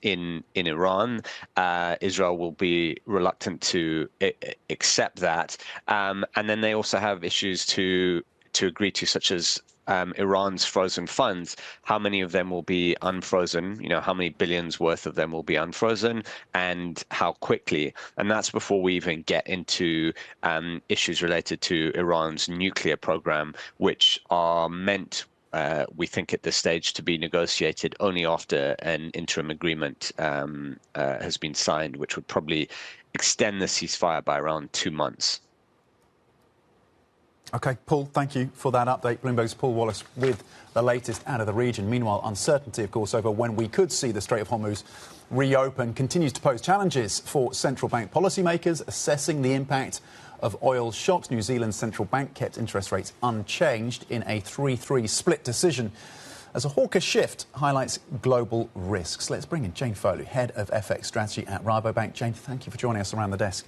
in Iran. Israel will be reluctant to accept that. And then they also have issues to agree to, such as Iran's frozen funds. How many of them will be unfrozen? How many billions worth of them will be unfrozen, and how quickly? And that's before we even get into issues related to Iran's nuclear program, which are meant, we think at this stage, to be negotiated only after an interim agreement has been signed, which would probably extend the ceasefire by around 2 months. OK, Paul, thank you for that update. Bloomberg's Paul Wallace with the latest out of the region. Meanwhile, uncertainty, of course, over when we could see the Strait of Hormuz reopen continues to pose challenges for central bank policymakers assessing the impact of oil shocks. New Zealand's central bank kept interest rates unchanged in a 3-3 split decision as a hawkish shift highlights global risks. Let's bring in Jane Foley, Head of FX Strategy at Rabobank. Jane, thank you for joining us around the desk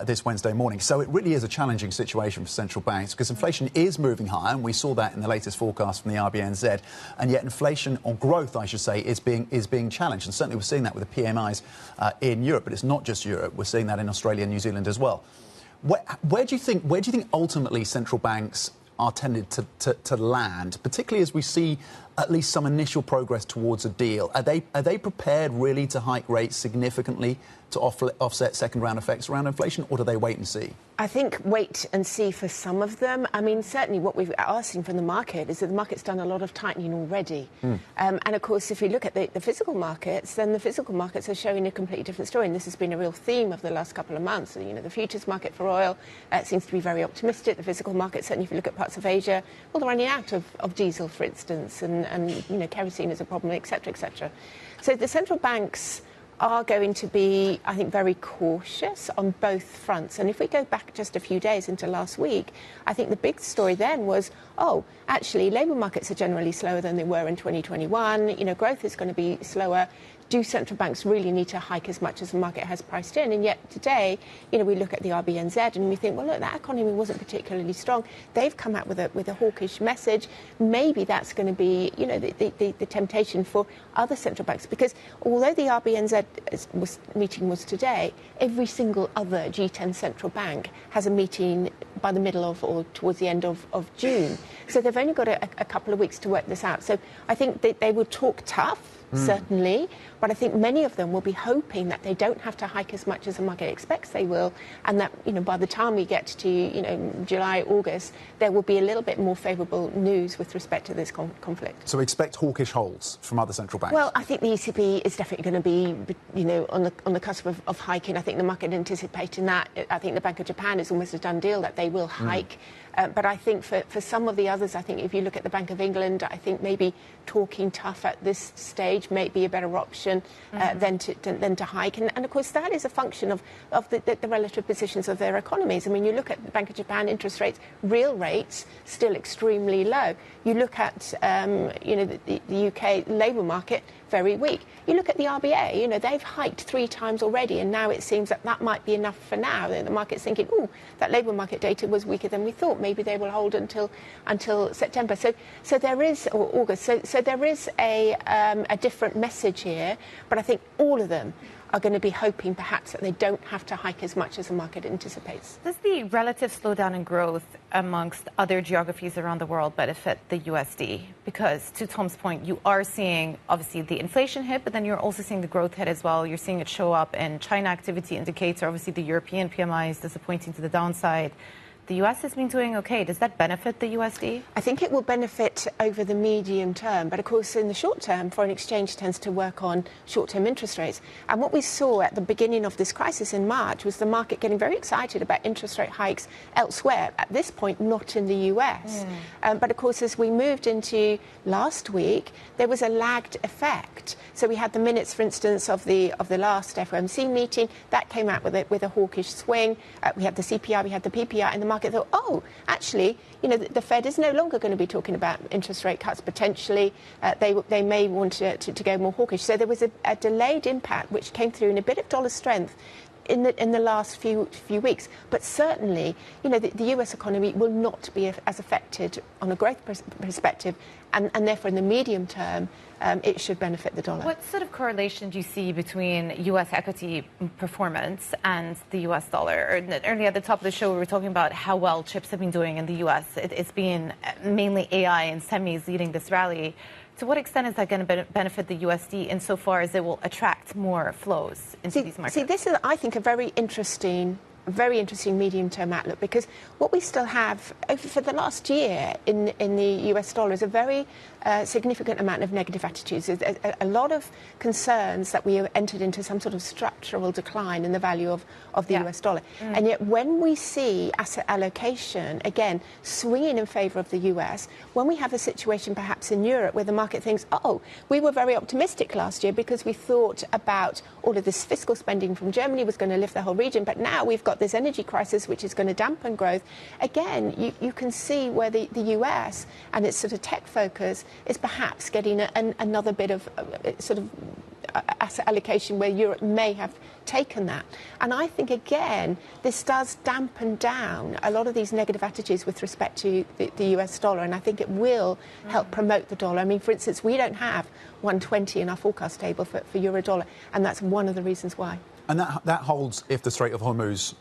this Wednesday morning. So it really is a challenging situation for central banks because inflation is moving higher, and we saw that in the latest forecast from the RBNZ, and yet inflation, or growth, I should say, is being challenged. And certainly we're seeing that with the PMIs in Europe, but it's not just Europe. We're seeing that in Australia and New Zealand as well. Where do you think ultimately central banks are tended to land, particularly as we see at least some initial progress towards a deal? Are they prepared really to hike rates significantly to offset second-round effects around inflation, or do they wait and see? I think wait and see for some of them. I mean, certainly what we are seeing from the market is that the market's done a lot of tightening already. And, of course, if you look at the physical markets, then the physical markets are showing a completely different story. And this has been a real theme of the last couple of months. You know, the futures market for oil seems to be very optimistic. The physical market, certainly if you look at parts of Asia, well, they're running out of diesel, for instance, and you know, kerosene is a problem, et cetera, et cetera. So the central banks are going to be, I think, very cautious on both fronts. And if we go back just a few days into last week, I think the big story then was, oh, actually, labour markets are generally slower than they were in 2021. You know, growth is going to be slower. Do central banks really need to hike as much as the market has priced in? And yet today, you know, we look at the RBNZ and we think, well, look, that economy wasn't particularly strong. They've come out with a hawkish message. Maybe that's going to be, you know, the temptation for other central banks. Because although the RBNZ meeting was today, every single other G10 central bank has a meeting by the middle of or towards the end of June. So they've only got a couple of weeks to work this out. So I think they will talk tough, certainly, but I think many of them will be hoping that they don't have to hike as much as the market expects they will, and that, you know, by the time we get to, you know, July, August, there will be a little bit more favourable news with respect to this conflict. So expect hawkish holds from other central banks? Well, I think the ECB is definitely going to be, you know, on the cusp of hiking. I think the market anticipating that. I think the Bank of Japan is almost a done deal that they will hike. But I think for some of the others, I think if you look at the Bank of England, I think maybe talking tough at this stage may be a better option than to hike. And of course, that is a function of the relative positions of their economies. I mean, you look at the Bank of Japan interest rates, real rates, still extremely low. You look at, you know, the UK labour market, very weak. You look at the RBA, you know, they've hiked 3 times already, and now it seems that might be enough for now. The market's thinking, ooh, that labour market data was weaker than we thought. Maybe they will hold until September. So there is, or August. So there is a different message here, but I think all of them are going to be hoping perhaps that they don't have to hike as much as the market anticipates. Does the relative slowdown in growth amongst other geographies around the world benefit the USD? Because to Tom's point, you are seeing obviously the inflation hit, but then you're also seeing the growth hit as well. You're seeing it show up in China activity indicator. Obviously, the European PMI is disappointing to the downside. The US has been doing okay. Does that benefit the USD? I think it will benefit over the medium term. But of course, in the short term, foreign exchange tends to work on short-term interest rates. And what we saw at the beginning of this crisis in March was the market getting very excited about interest rate hikes elsewhere. At this point, not in the US. But of course, as we moved into last week, there was a lagged effect. So we had the minutes, for instance, of the last FOMC meeting. That came out with a hawkish swing. We had the CPI, we had the PPI, and the market thought, oh, actually, you know, the Fed is no longer going to be talking about interest rate cuts potentially. They may want to go more hawkish. So there was a delayed impact which came through in a bit of dollar strength in the last few weeks. But certainly, you know, the US economy will not be as affected on a growth perspective, and therefore in the medium term, it should benefit the dollar. What sort of correlation do you see between US equity performance and the US dollar? Earlier at the top of the show, we were talking about how well chips have been doing in the US. It's been mainly AI and semis leading this rally. To what extent is that going to benefit the USD insofar as it will attract more flows into these markets? See, this is, I think, a very interesting very interesting medium-term outlook, because what we still have for the last year in the US dollar is a very significant amount of negative attitudes. A lot of concerns that we have entered into some sort of structural decline in the value of the US dollar. And yet when we see asset allocation, again, swinging in favour of the US, when we have a situation perhaps in Europe where the market thinks, oh, we were very optimistic last year because we thought about all of this fiscal spending from Germany was going to lift the whole region, but now we've got this energy crisis which is going to dampen growth. Again, you can see where the US and its sort of tech focus is perhaps getting another bit of sort of asset allocation where Europe may have taken that. And I think, again, this does dampen down a lot of these negative attitudes with respect to the US dollar, and I think it will help promote the dollar. I mean, for instance, we don't have 120 in our forecast table for euro dollar, and that's one of the reasons why. And that holds if the Strait of Hormuz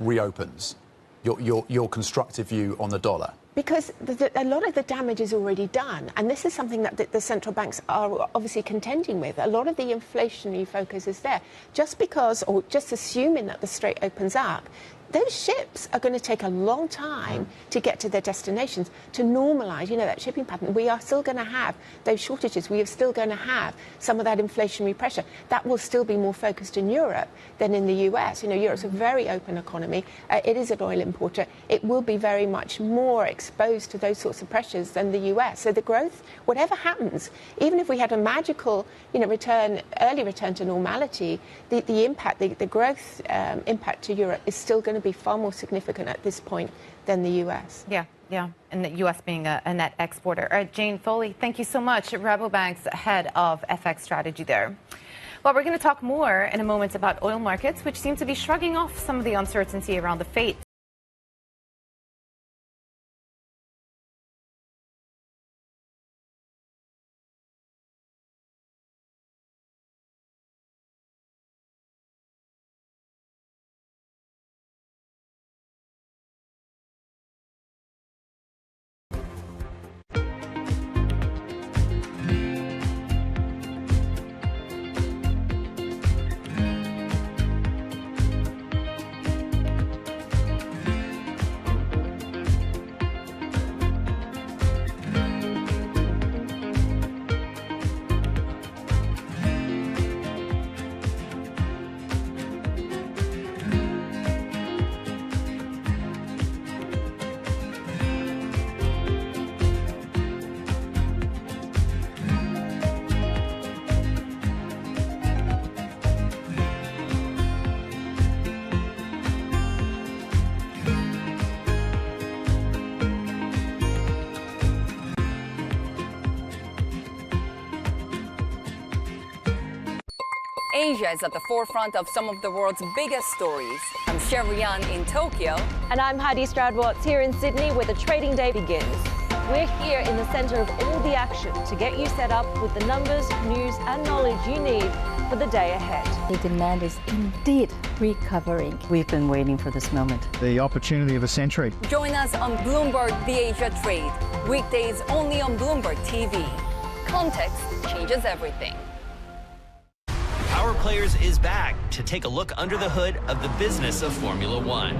reopens, your constructive view on the dollar? Because a lot of the damage is already done, and this is something that the central banks are obviously contending with. A lot of the inflationary focus is there. Just because, or just assuming that the strait opens up, those ships are going to take a long time to get to their destinations, to normalise, that shipping pattern. We are still going to have those shortages. We are still going to have some of that inflationary pressure. That will still be more focused in Europe than in the US. Europe's a very open economy. It is an oil importer. It will be very much more exposed to those sorts of pressures than the US. So the growth, whatever happens, even if we had a magical, early return to normality, the impact, the growth impact to Europe is still going to be far more significant at this point than the US. Yeah, and the US being a net exporter. All right, Jane Foley, thank you so much. Rabobank's head of FX strategy there. Well, we're going to talk more in a moment about oil markets, which seem to be shrugging off some of the uncertainty around the fate Asia is at the forefront of some of the world's biggest stories. I'm Sherrian in Tokyo. And I'm Heidi Stroud-Watts here in Sydney, where the trading day begins. We're here in the centre of all the action to get you set up with the numbers, news and knowledge you need for the day ahead. The demand is indeed recovering. We've been waiting for this moment. The opportunity of a century. Join us on Bloomberg The Asia Trade. Weekdays only on Bloomberg TV. Context changes everything. Power Players is back to take a look under the hood of the business of Formula One.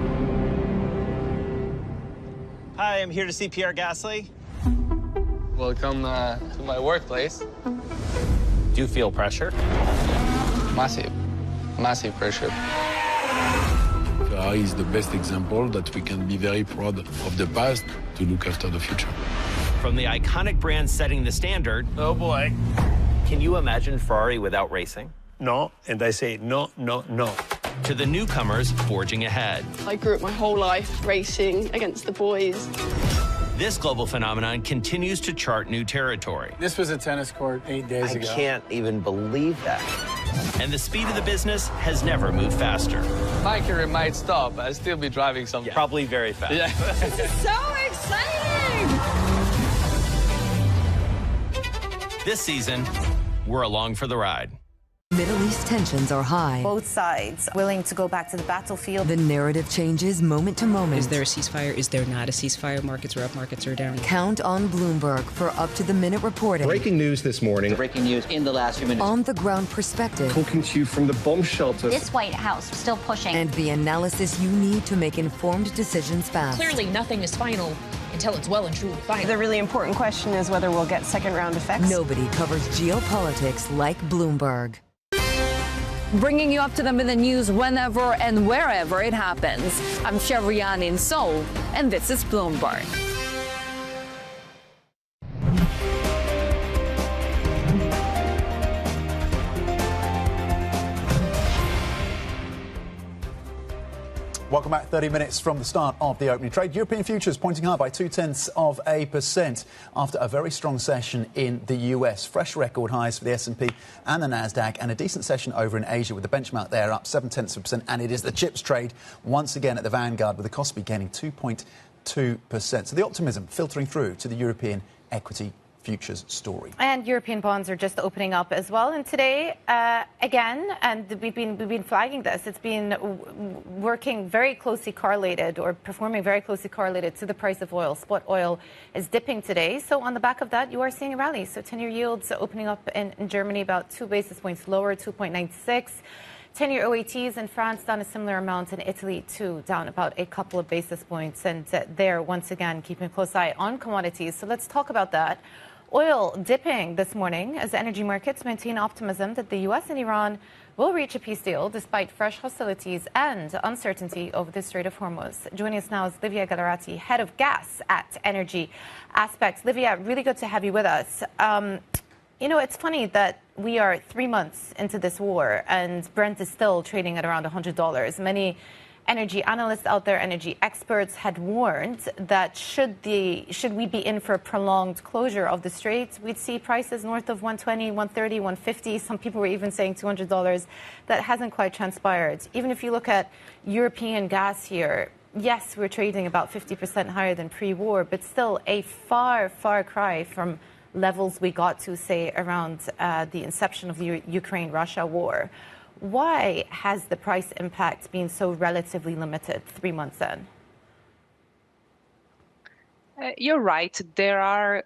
Hi, I'm here to see Pierre Gasly. Welcome to my workplace. Do you feel pressure? Massive pressure. Ferrari is the best example that we can be very proud of the past to look after the future. From the iconic brand setting the standard. Oh boy. Can you imagine Ferrari without racing? No, and I say no, no, no. To the newcomers forging ahead. I grew up my whole life racing against the boys. This global phenomenon continues to chart new territory. This was a tennis court 8 days ago. I can't even believe that. And the speed of the business has never moved faster. My career might stop, but I'll still be driving some. Yeah. Probably very fast. Yeah. This is so exciting! This season, we're along for the ride. Middle East tensions are high. Both sides willing to go back to the battlefield. The narrative changes moment to moment. Is there a ceasefire? Is there not a ceasefire? Markets are up, markets are down. Count on Bloomberg for up-to-the-minute reporting. Breaking news this morning. Breaking news in the last few minutes. On-the-ground perspective. Talking to you from the bomb shelter. This White House still pushing. And the analysis you need to make informed decisions fast. Clearly, nothing is final until it's well and truly final. The really important question is whether we'll get second-round effects. Nobody covers geopolitics like Bloomberg. Bringing you up to them in the news whenever and wherever it happens. I'm Chevrian in Seoul, and this is Bloomberg. Welcome back. 30 minutes from the start of the opening trade. European futures pointing higher by 0.2% after a very strong session in the US. Fresh record highs for the S&P and the Nasdaq, and a decent session over in Asia with the benchmark there up 0.7%. And it is the chips trade once again at the vanguard with the Kospi gaining 2.2%. So the optimism filtering through to the European equity futures story. And European bonds are just opening up as well. And today, again, and we've been flagging this, it's been working very closely correlated or performing very closely correlated to the price of oil. Spot oil is dipping today. So on the back of that, you are seeing a rally. So 10-year yields opening up in Germany about 2 basis points lower, 2.96. 10-year OATs in France down a similar amount, in Italy too, down about a couple of basis points. And there, once again, keeping a close eye on commodities. So let's talk about that. Oil dipping this morning as energy markets maintain optimism that the U.S. and Iran will reach a peace deal despite fresh hostilities and uncertainty over the Strait of Hormuz. Joining us now is Livia Gallerati, head of gas at Energy Aspects. Livia, really good to have you with us. You know, it's funny that we are 3 months into this war and Brent is still trading at around $100. Many energy analysts out there, energy experts had warned that should we be in for a prolonged closure of the Strait, we'd see prices north of 120, 130, 150. Some people were even saying $200. That hasn't quite transpired. Even if you look at European gas here, yes, we're trading about 50% higher than pre-war, but still a far, far cry from levels we got to, say, around the inception of the Ukraine-Russia war. Why has the price impact been so relatively limited 3 months in? You're right. There are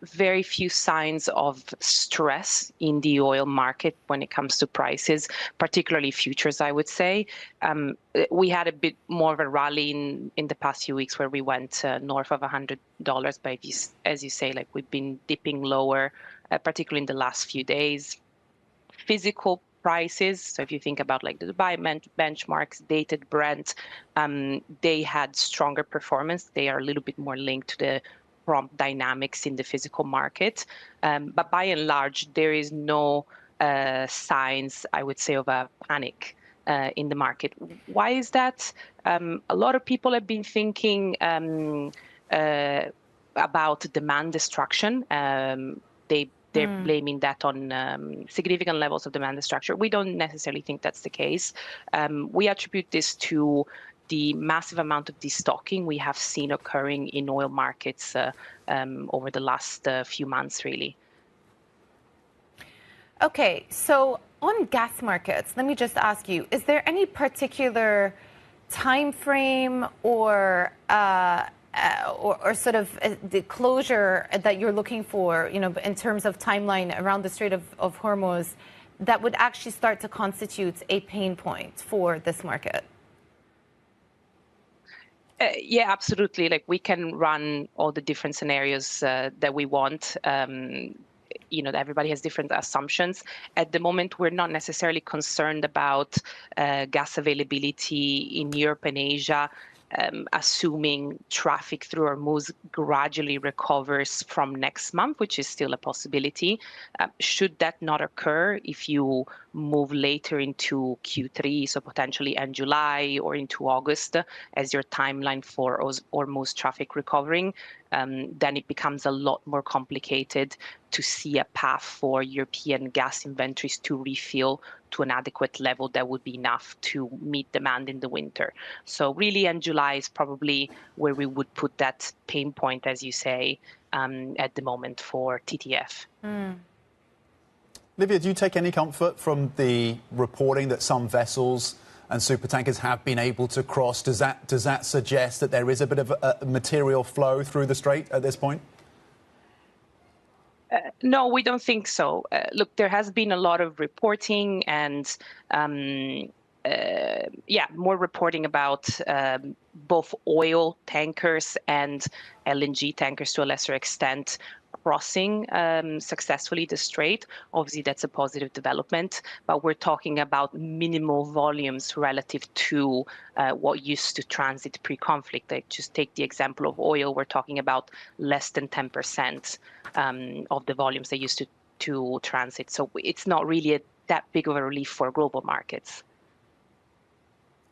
very few signs of stress in the oil market when it comes to prices, particularly futures, I would say. We had a bit more of a rally in the past few weeks where we went north of $100, but as you say, like we've been dipping lower, particularly in the last few days. Physical prices, so if you think about like the Dubai benchmarks, dated Brent, they had stronger performance. They are a little bit more linked to the prompt dynamics in the physical market. But by and large, there is no signs, I would say, of a panic in the market. Why is that? A lot of people have been thinking about demand destruction. They're blaming that on significant levels of demand destruction. We don't necessarily think that's the case. We attribute this to the massive amount of destocking we have seen occurring in oil markets over the last few months, really. Okay, so on gas markets, let me just ask you, is there any particular time frame or sort of the closure that you're looking for, you know, in terms of timeline around the Strait of Hormuz that would actually start to constitute a pain point for this market? Yeah, absolutely. Like we can run all the different scenarios that we want. You know, everybody has different assumptions. At the moment, we're not necessarily concerned about gas availability in Europe and Asia. Assuming traffic through Hormuz gradually recovers from next month, which is still a possibility. Should that not occur, if you move later into Q3, so potentially end July or into August as your timeline for Hormuz traffic recovering, then it becomes a lot more complicated to see a path for European gas inventories to refill to an adequate level that would be enough to meet demand in the winter. So really, end July is probably where we would put that pain point, as you say, at the moment for TTF. Livia, do you take any comfort from the reporting that some vessels and supertankers have been able to cross? Does that suggest that there is a bit of a material flow through the strait at this point? No, we don't think so. Look, there has been a lot of reporting and, more reporting about both oil tankers and LNG tankers to a lesser extent crossing successfully the strait. Obviously, that's a positive development, but we're talking about minimal volumes relative to what used to transit pre-conflict. Like, just take the example of oil. We're talking about less than 10% of the volumes they used to transit. So it's not really that big of a relief for global markets.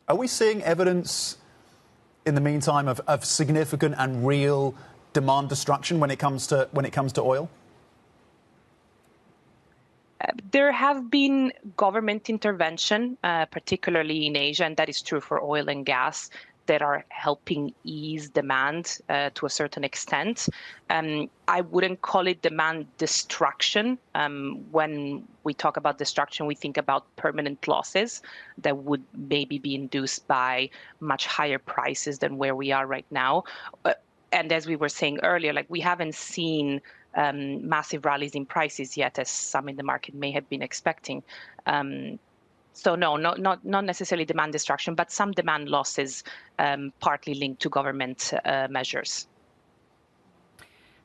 Are we seeing evidence in the meantime of significant and real demand destruction when it comes to oil? There have been government intervention, particularly in Asia, and that is true for oil and gas, that are helping ease demand to a certain extent. I wouldn't call it demand destruction. When we talk about destruction, we think about permanent losses that would maybe be induced by much higher prices than where we are right now. And as we were saying earlier, like, we haven't seen massive rallies in prices yet, as some in the market may have been expecting. So no, not necessarily demand destruction, but some demand losses, partly linked to government measures.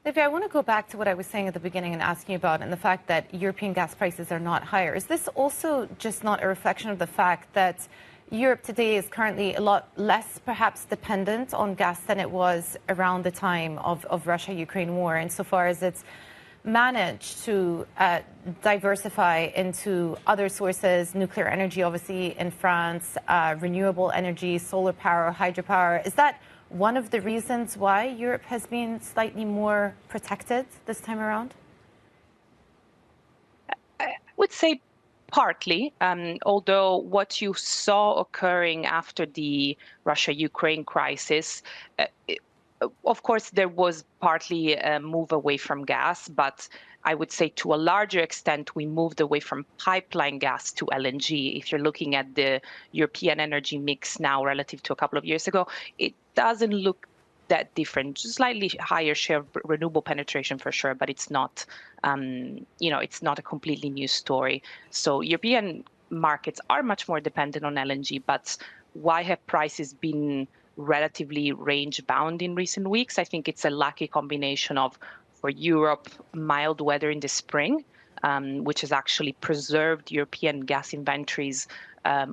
Livia, I want to go back to what I was saying at the beginning and ask you about, and the fact that European gas prices are not higher. Is this also just not a reflection of the fact that Europe today is currently a lot less perhaps dependent on gas than it was around the time of Russia-Ukraine war, insofar as it's managed to diversify into other sources, nuclear energy, obviously, in France, renewable energy, solar power, hydropower? Is that one of the reasons why Europe has been slightly more protected this time around? I would say partly, although what you saw occurring after the Russia-Ukraine crisis, of course, there was partly a move away from gas, but I would say to a larger extent, we moved away from pipeline gas to LNG. If you're looking at the European energy mix now relative to a couple of years ago, it doesn't look that different. Just slightly higher share of renewable penetration for sure, but it's not, it's not a completely new story. So European markets are much more dependent on LNG, but why have prices been relatively range bound in recent weeks? I think it's a lucky combination of, for Europe, mild weather in the spring, which has actually preserved European gas inventories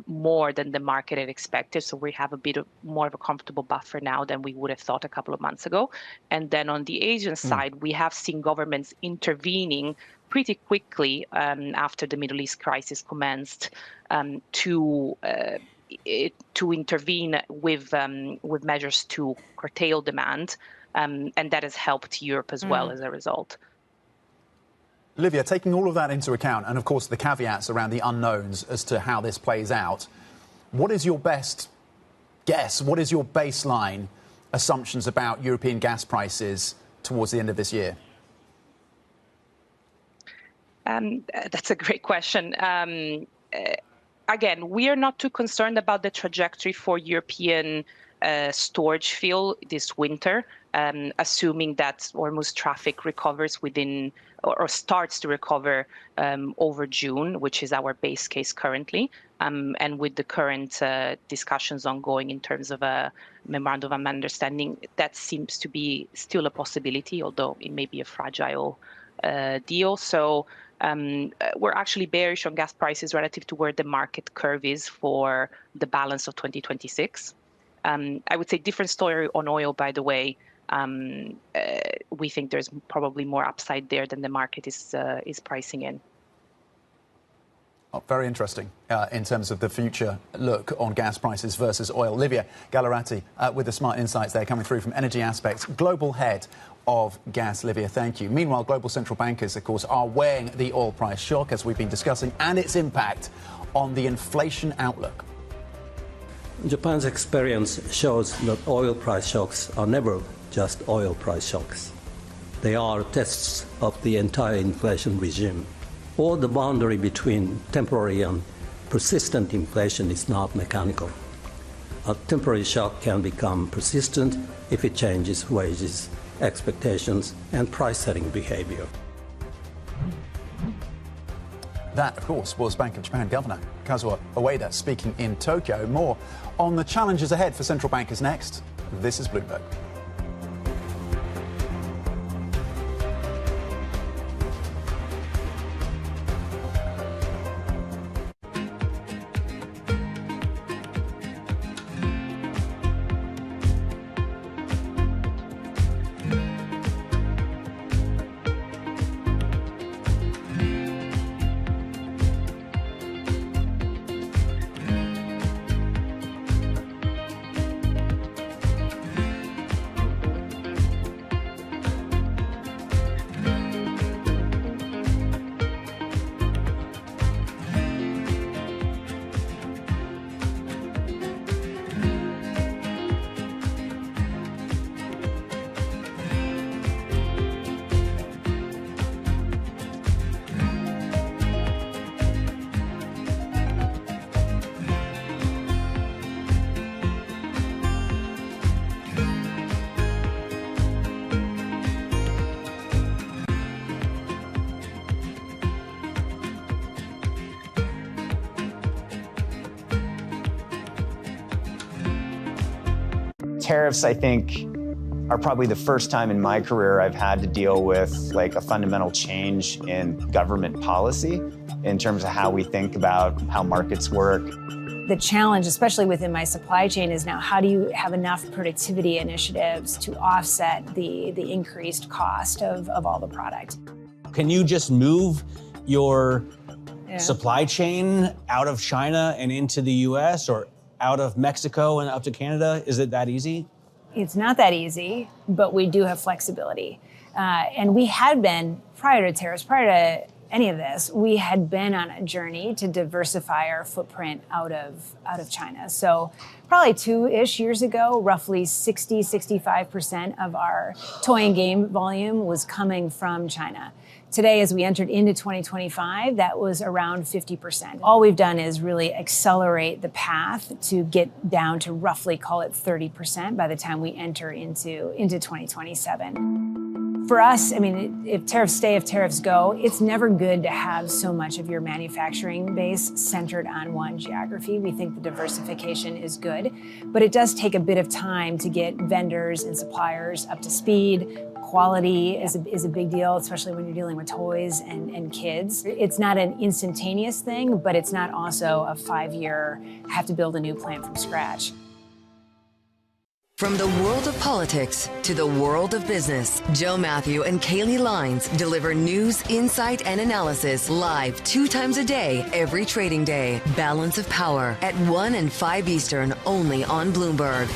more than the market had expected. So we have a bit more of a comfortable buffer now than we would have thought a couple of months ago. And then on the Asian side, we have seen governments intervening pretty quickly after the Middle East crisis commenced to intervene with measures to curtail demand, and that has helped Europe as well as a result. Livia, taking all of that into account, and of course the caveats around the unknowns as to how this plays out, what is your best guess? What is your baseline assumptions about European gas prices towards the end of this year? That's a great question. Again, we are not too concerned about the trajectory for European storage fill this winter, assuming that Hormuz traffic recovers within or starts to recover over June, which is our base case currently. And with the current discussions ongoing in terms of a memorandum of understanding, that seems to be still a possibility, although it may be a fragile deal. So we're actually bearish on gas prices relative to where the market curve is for the balance of 2026. I would say different story on oil, by the way. We think there's probably more upside there than the market is pricing in. Oh, very interesting in terms of the future look on gas prices versus oil. Livia Gallerati with the smart insights there coming through from Energy Aspects, global head of gas. Livia, thank you. Meanwhile, global central bankers, of course, are weighing the oil price shock, as we've been discussing, and its impact on the inflation outlook. Japan's experience shows that oil price shocks are never just oil price shocks. They are tests of the entire inflation regime. Or the boundary between temporary and persistent inflation is not mechanical. A temporary shock can become persistent if it changes wages, expectations, and price-setting behavior. That, of course, was Bank of Japan Governor Kazuo Ueda speaking in Tokyo. More on the challenges ahead for central bankers next. This is Bloomberg. Tariffs, I think, are probably the first time in my career I've had to deal with like a fundamental change in government policy in terms of how we think about how markets work. The challenge, especially within my supply chain, is now how do you have enough productivity initiatives to offset the increased cost of all the product? Can you just move your supply chain out of China and into the US or out of Mexico and up to Canada? Is it that easy? It's not that easy, but we do have flexibility. And we had been, prior to tariffs, prior to any of this, we had been on a journey to diversify our footprint out of China. So probably 2-ish years ago, roughly 65% of our toy and game volume was coming from China. Today, as we entered into 2025, that was around 50%. All we've done is really accelerate the path to get down to roughly, call it 30% by the time we enter into 2027. For us, I mean, if tariffs stay, if tariffs go, it's never good to have so much of your manufacturing base centered on one geography. We think the diversification is good, but it does take a bit of time to get vendors and suppliers up to speed. Quality is a big deal, especially when you're dealing with toys and kids. It's not an instantaneous thing, but it's not also a 5-year, have to build a new plant from scratch. From the world of politics to the world of business, Joe Matthew and Kaylee Lines deliver news, insight, and analysis live 2 times a day, every trading day. Balance of Power at 1 and 5 Eastern, only on Bloomberg.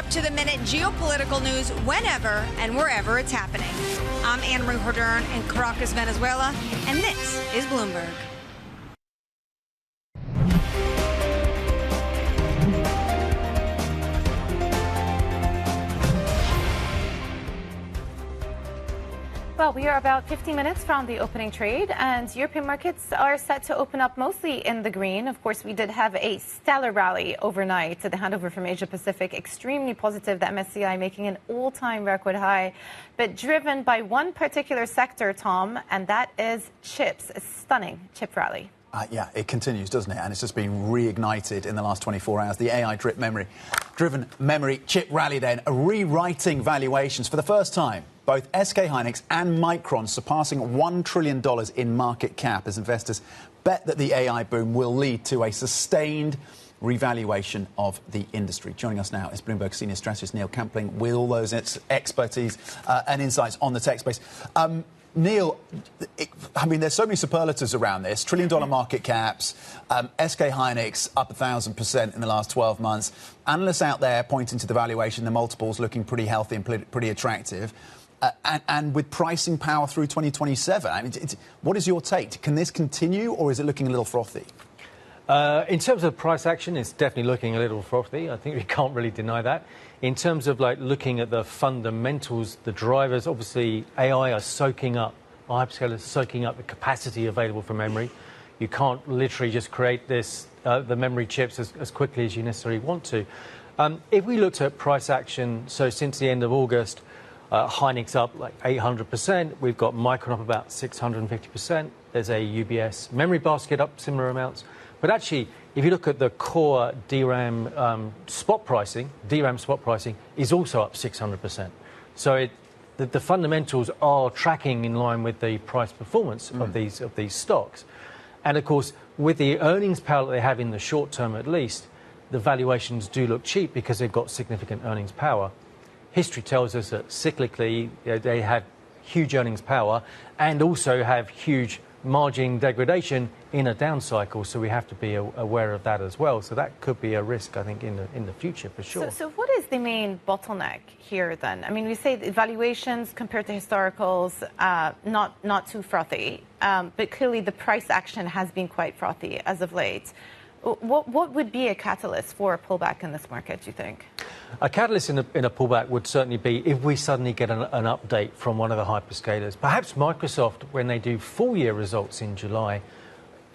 To the minute geopolitical news whenever and wherever it's happening. I'm Anne-Marie Hordern in Caracas, Venezuela, and this is Bloomberg. Well, we are about 50 minutes from the opening trade, and European markets are set to open up mostly in the green. Of course, we did have a stellar rally overnight. The handover from Asia Pacific, extremely positive. The MSCI making an all-time record high, but driven by one particular sector, Tom, and that is chips. A stunning chip rally. Yeah, it continues, doesn't it? And it's just been reignited in the last 24 hours. The AI-driven memory chip rally then, rewriting valuations for the first time. Both SK Hynix and Micron surpassing $1 trillion in market cap as investors bet that the AI boom will lead to a sustained revaluation of the industry. Joining us now is Bloomberg senior strategist Neil Campling with all those expertise and insights on the tech space. Neil, I mean, there's so many superlatives around this. $1 trillion market caps, SK Hynix up 1,000% in the last 12 months. Analysts out there pointing to the valuation, the multiples looking pretty healthy and pretty attractive. And with pricing power through 2027. I mean, what is your take? Can this continue, or is it looking a little frothy? In terms of price action, it's definitely looking a little frothy. I think we can't really deny that. In terms of like looking at the fundamentals, the drivers, obviously AI are soaking up hyperscalers soaking up the capacity available for memory. You can't literally just create the memory chips as quickly as you necessarily want to. If we looked at price action, so since the end of August, Hynix up like 800%. We've got Micron up about 650%. There's a UBS memory basket up similar amounts. But actually, if you look at the core DRAM spot pricing is also up 600%. So the fundamentals are tracking in line with the price performance of these stocks. And of course, with the earnings power that they have in the short term at least, the valuations do look cheap because they've got significant earnings power. History tells us that cyclically they have huge earnings power and also have huge margin degradation in a down cycle, so we have to be aware of that as well. So that could be a risk, I think, in the future for sure. So what is the main bottleneck here then? I mean, we say the valuations compared to historicals, not too frothy, but clearly the price action has been quite frothy as of late. What would be a catalyst for a pullback in this market, do you think? A catalyst in a pullback would certainly be if we suddenly get an update from one of the hyperscalers. Perhaps Microsoft, when they do full-year results in July,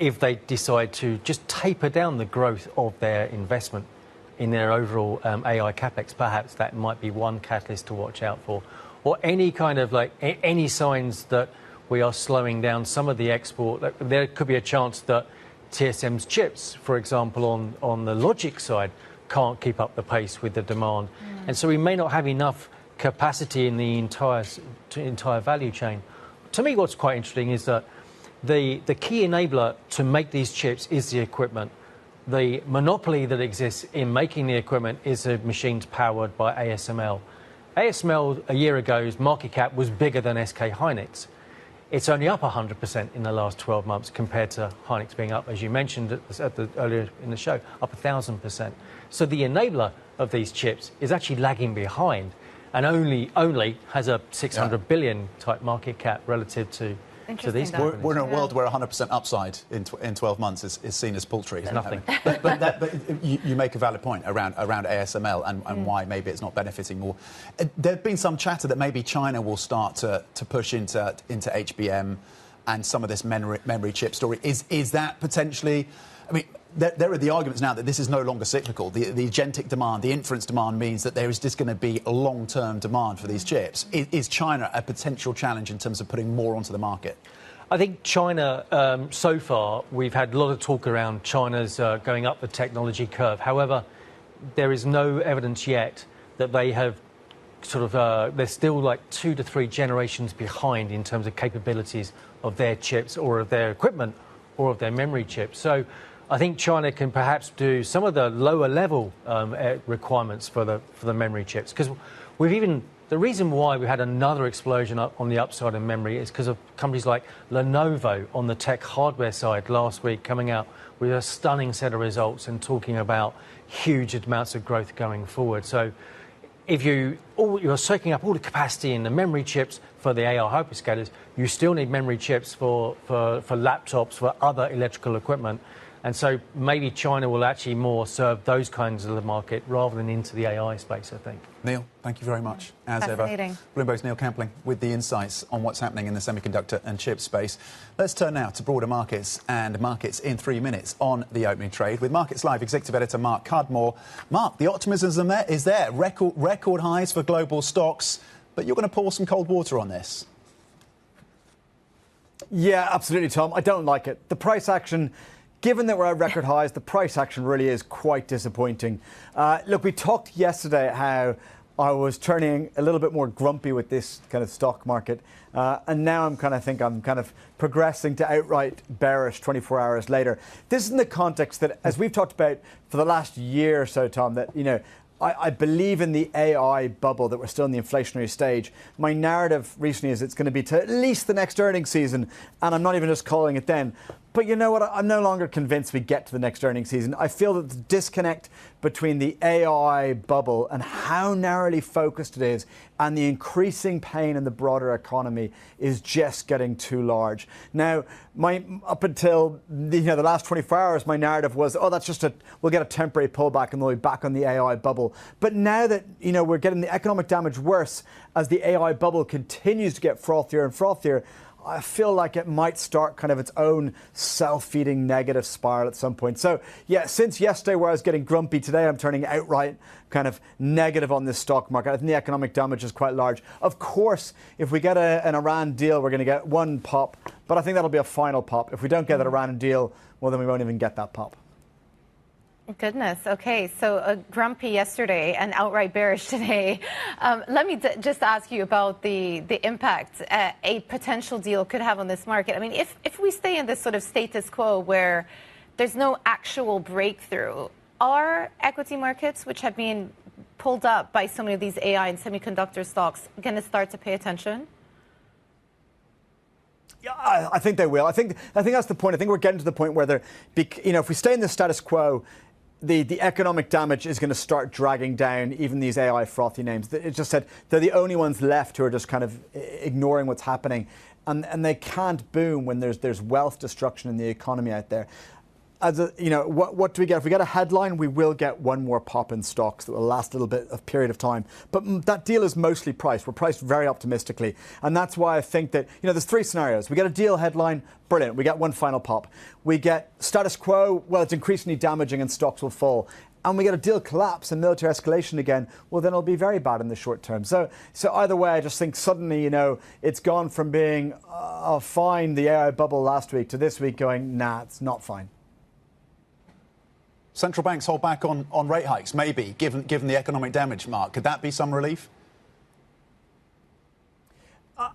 if they decide to just taper down the growth of their investment in their overall AI capex, perhaps that might be one catalyst to watch out for. Or any kind of any signs that we are slowing down some of the export. There could be a chance that TSM's chips, for example, on the logic side, can't keep up the pace with the demand. And so we may not have enough capacity in the entire value chain. To me, what's quite interesting is that the key enabler to make these chips is the equipment. The monopoly that exists in making the equipment is the machines powered by ASML. ASML, a year ago's market cap was bigger than SK Hynix. It's only up 100% in the last 12 months compared to Hynix being up, as you mentioned earlier in the show, up 1,000%. So the enabler of these chips is actually lagging behind and only has a 600 billion type market cap relative to these companies. We're in a world where 100% upside in 12 months is seen as paltry. It's nothing. But you make a valid point around ASML and why maybe it's not benefiting more. There's been some chatter that maybe China will start to push into HBM and some of this memory chip story. Is that potentially... I mean, there are the arguments now that this is no longer cyclical. The agentic demand, the inference demand means that there is just going to be a long-term demand for these chips. Is China a potential challenge in terms of putting more onto the market? I think China, so far, we've had a lot of talk around China's going up the technology curve. However, there is no evidence yet that they have they're still like 2 to 3 generations behind in terms of capabilities of their chips or of their equipment or of their memory chips. So I think China can perhaps do some of the lower level requirements for the memory chips, because the reason why we had another explosion on the upside in memory is because of companies like Lenovo on the tech hardware side last week coming out with a stunning set of results and talking about huge amounts of growth going forward. So if you're soaking up all the capacity in the memory chips for the AI hyperscalers, you still need memory chips for laptops, for other electrical equipment. And so maybe China will actually more serve those kinds of the market rather than into the AI space, I think. Neil, thank you very much, as ever. Bloomberg's Neil Campling with the insights on what's happening in the semiconductor and chip space. Let's turn now to broader markets and markets in 3 minutes on the opening trade with Markets Live Executive Editor Mark Cudmore. Mark, the optimism is there. Record highs for global stocks, but you're going to pour some cold water on this. Yeah, absolutely, Tom. I don't like it. The price action... Given that we're at record highs, the price action really is quite disappointing. Look, we talked yesterday how I was turning a little bit more grumpy with this kind of stock market. And now I'm kind of progressing to outright bearish 24 hours later. This is in the context that, as we've talked about for the last year or so, Tom, that, I believe in the AI bubble, that we're still in the inflationary stage. My narrative recently is it's going to be to at least the next earnings season, and I'm not even just calling it then. But you know what? I'm no longer convinced we get to the next earnings season. I feel that the disconnect between the AI bubble and how narrowly focused it is and the increasing pain in the broader economy is just getting too large. Now, up until the last 24 hours, my narrative was, that's just we'll get a temporary pullback and we'll be back on the AI bubble. But now that we're getting the economic damage worse as the AI bubble continues to get frothier and frothier, I feel like it might start kind of its own self-feeding negative spiral at some point. So, yeah, since yesterday where I was getting grumpy, today I'm turning outright kind of negative on this stock market. I think the economic damage is quite large. Of course, if we get an Iran deal, we're going to get one pop, but I think that'll be a final pop. If we don't get that Iran deal, well, then we won't even get that pop. Goodness. Okay, so grumpy yesterday and outright bearish today. Let me just ask you about the impact a potential deal could have on this market. I mean, if we stay in this sort of status quo where there's no actual breakthrough, are equity markets, which have been pulled up by so many of these AI and semiconductor stocks, going to start to pay attention? Yeah, I think they will. I think that's the point. I think we're getting to the point where if we stay in the status quo, the economic damage is going to start dragging down even these AI frothy names. It just said they're the only ones left who are just kind of ignoring what's happening, and they can't boom when there's wealth destruction in the economy out there. What do we get? If we get a headline, we will get one more pop in stocks that will last a little bit of period of time. But that deal is mostly priced. We're priced very optimistically. And that's why I think that, there's three scenarios. We get a deal headline, brilliant. We get one final pop. We get status quo, well, it's increasingly damaging and stocks will fall. And we get a deal collapse and military escalation again, well, then it'll be very bad in the short term. So either way, I just think suddenly, it's gone from being fine, the AI bubble last week, to this week going, nah, it's not fine. Central banks hold back on rate hikes, maybe, given the economic damage, Mark. Could that be some relief?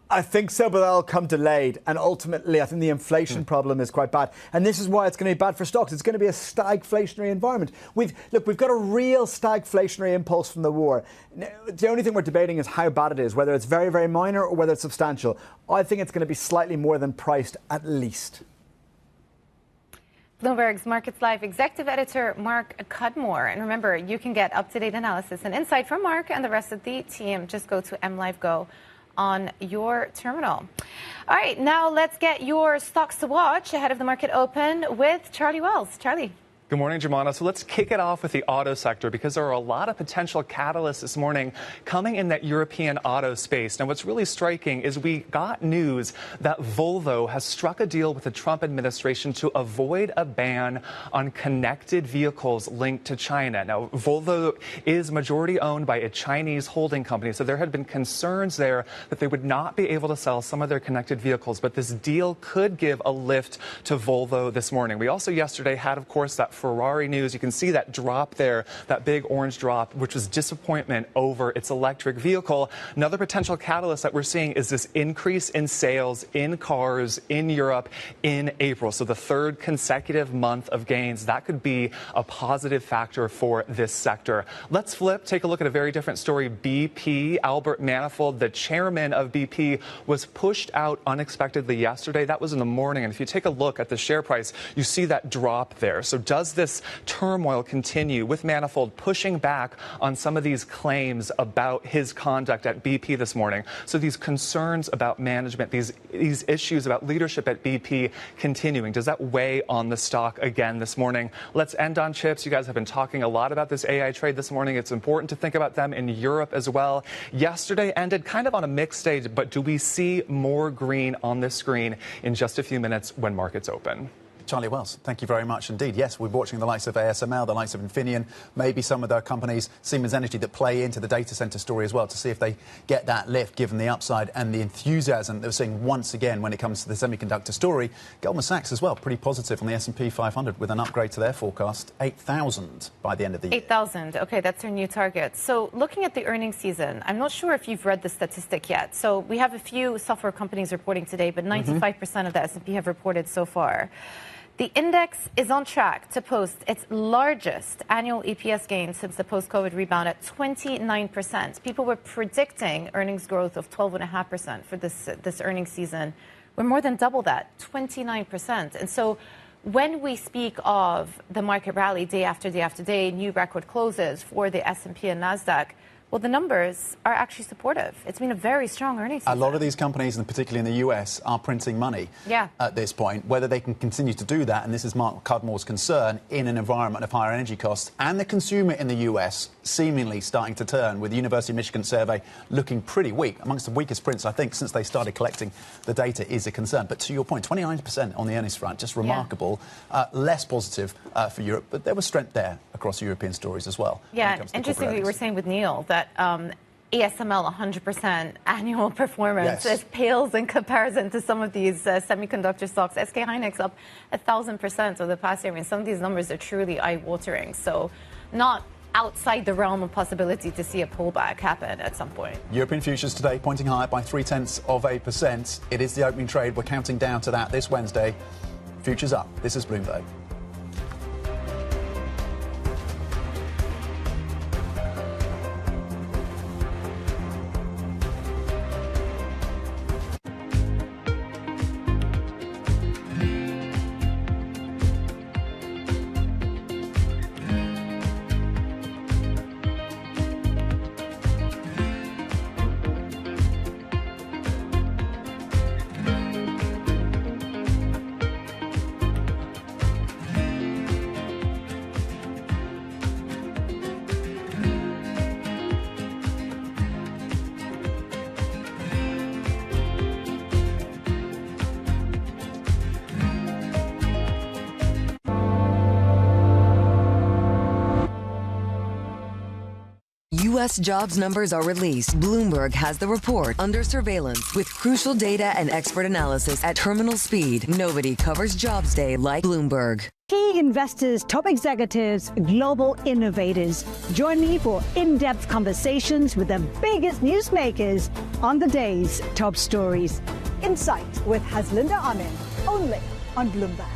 I think so, but that'll come delayed. And ultimately, I think the inflation problem is quite bad. And this is why it's going to be bad for stocks. It's going to be a stagflationary environment. We've got a real stagflationary impulse from the war. The only thing we're debating is how bad it is, whether it's very, very minor or whether it's substantial. I think it's going to be slightly more than priced, at least. Bloomberg's Markets Live executive editor Mark Cudmore. And remember, you can get up-to-date analysis and insight from Mark and the rest of the team. Just go to MLive Go on your terminal. All right, now let's get your stocks to watch ahead of the market open with Charlie Wells. Charlie. Good morning, Jumana. So let's kick it off with the auto sector because there are a lot of potential catalysts this morning coming in that European auto space. Now, what's really striking is we got news that Volvo has struck a deal with the Trump administration to avoid a ban on connected vehicles linked to China. Now, Volvo is majority owned by a Chinese holding company, so there had been concerns there that they would not be able to sell some of their connected vehicles. But this deal could give a lift to Volvo this morning. We also yesterday had, of course, that Ferrari news. You can see that drop there, that big orange drop, which was disappointment over its electric vehicle. Another potential catalyst that we're seeing is this increase in sales in cars in Europe in April. So the third consecutive month of gains. That could be a positive factor for this sector. Let's take a look at a very different story. BP, Albert Manifold, the chairman of BP, was pushed out unexpectedly yesterday. That was in the morning. And if you take a look at the share price, you see that drop there. So does this turmoil continue with Manifold pushing back on some of these claims about his conduct at BP this morning? So these concerns about management, these issues about leadership at BP continuing, does that weigh on the stock again this morning? Let's end on chips. You guys have been talking a lot about this AI trade this morning. It's important to think about them in Europe as well. Yesterday ended kind of on a mixed stage, but do we see more green on this screen in just a few minutes when markets open? Charlie Wells, thank you very much indeed. Yes, we're watching the likes of ASML, the likes of Infineon, maybe some of their companies, Siemens Energy, that play into the data center story as well to see if they get that lift given the upside and the enthusiasm that we're seeing once again when it comes to the semiconductor story. Goldman Sachs as well, pretty positive on the S&P 500 with an upgrade to their forecast, 8,000 by the end of the year. 8,000. Okay, that's their new target. So looking at the earnings season, I'm not sure if you've read the statistic yet. So we have a few software companies reporting today, but 95% of the S&P have reported so far. The index is on track to post its largest annual EPS gain since the post-COVID rebound at 29%. People were predicting earnings growth of 12.5% for this earnings season. We're more than double that, 29%. And so when we speak of the market rally day after day after day, new record closes for the S&P and NASDAQ, Well, the numbers are actually supportive. It's been a very strong earnings season. A lot of these companies, and particularly in the US, are printing money at this point. Whether they can continue to do that, and this is Mark Cudmore's concern, in an environment of higher energy costs, and the consumer in the US seemingly starting to turn, with the University of Michigan survey looking pretty weak, amongst the weakest prints, I think, since they started collecting the data, is a concern. But to your point, 29% on the earnings front, just remarkable. Less positive for Europe, but there was strength there across European stories as well. Yeah, interesting we were saying with Neil that ASML 100% annual performance pales in comparison to some of these semiconductor stocks. SK Hynix up 1,000% over the past year. I mean, some of these numbers are truly eye-watering. So not outside the realm of possibility to see a pullback happen at some point. European futures today pointing higher by 0.3%. It is the opening trade. We're counting down to that this Wednesday. Futures up. This is Bloomberg. U.S. jobs numbers are released. Bloomberg has the report under surveillance with crucial data and expert analysis at terminal speed. Nobody covers jobs day like Bloomberg. Key investors, top executives, global innovators. Join me for in-depth conversations with the biggest newsmakers on the day's top stories. Insight with Haslinda Amin, only on Bloomberg.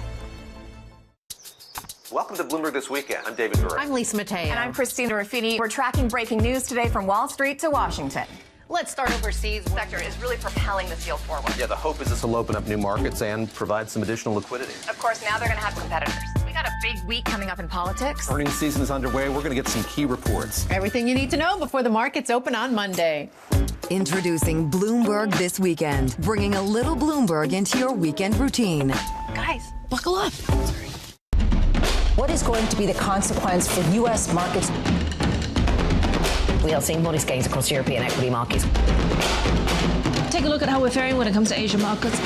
Welcome to Bloomberg This Weekend. I'm David Burke. I'm Lisa Mateo. And I'm Christina Ruffini. We're tracking breaking news today from Wall Street to Washington. Let's start overseas. The sector is really propelling this yield forward. Yeah, the hope is this will open up new markets and provide some additional liquidity. Of course, now they're going to have competitors. We got a big week coming up in politics. Earnings season is underway. We're going to get some key reports. Everything you need to know before the markets open on Monday. Introducing Bloomberg This Weekend, bringing a little Bloomberg into your weekend routine. Guys, buckle up. What is going to be the consequence for U.S. markets? We are seeing modest gains across European equity markets. Take a look at how we're faring when it comes to Asian markets.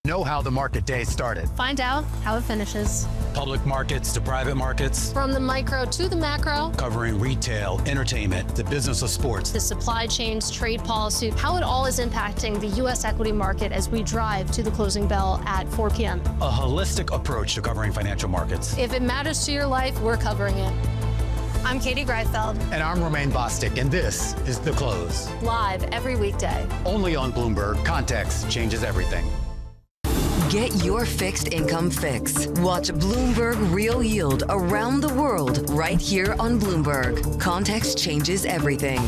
Know how the market day started. Find out how it finishes. Public markets to private markets. From the micro to the macro. Covering retail, entertainment, the business of sports. The supply chains, trade policy, how it all is impacting the U.S. equity market as we drive to the closing bell at 4 p.m. A holistic approach to covering financial markets. If it matters to your life, we're covering it. I'm Katie Greifeld. And I'm Romaine Bostic, and this is The Close. Live every weekday. Only on Bloomberg. Context changes everything. Get your fixed income fix. Watch Bloomberg Real Yield around the world right here on Bloomberg. Context changes everything.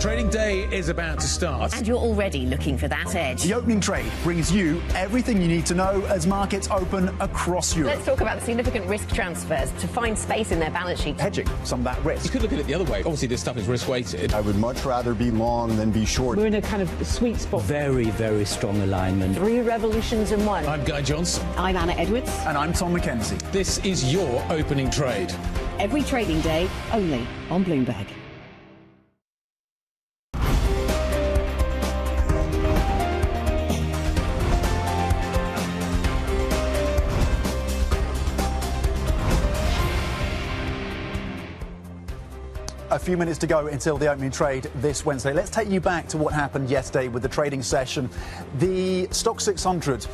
Trading day is about to start. And you're already looking for that edge. The opening trade brings you everything you need to know as markets open across Europe. Let's talk about the significant risk transfers to find space in their balance sheet. Hedging some of that risk. You could look at it the other way. Obviously, this stuff is risk-weighted. I would much rather be long than be short. We're in a kind of sweet spot. Very, very strong alignment. 3 revolutions in one. I'm Guy Johnson. I'm Anna Edwards. And I'm Tom McKenzie. This is your opening trade. Every trading day, only on Bloomberg. A few minutes to go until the opening trade this Wednesday. Let's take you back to what happened yesterday with the trading session. The Stock 600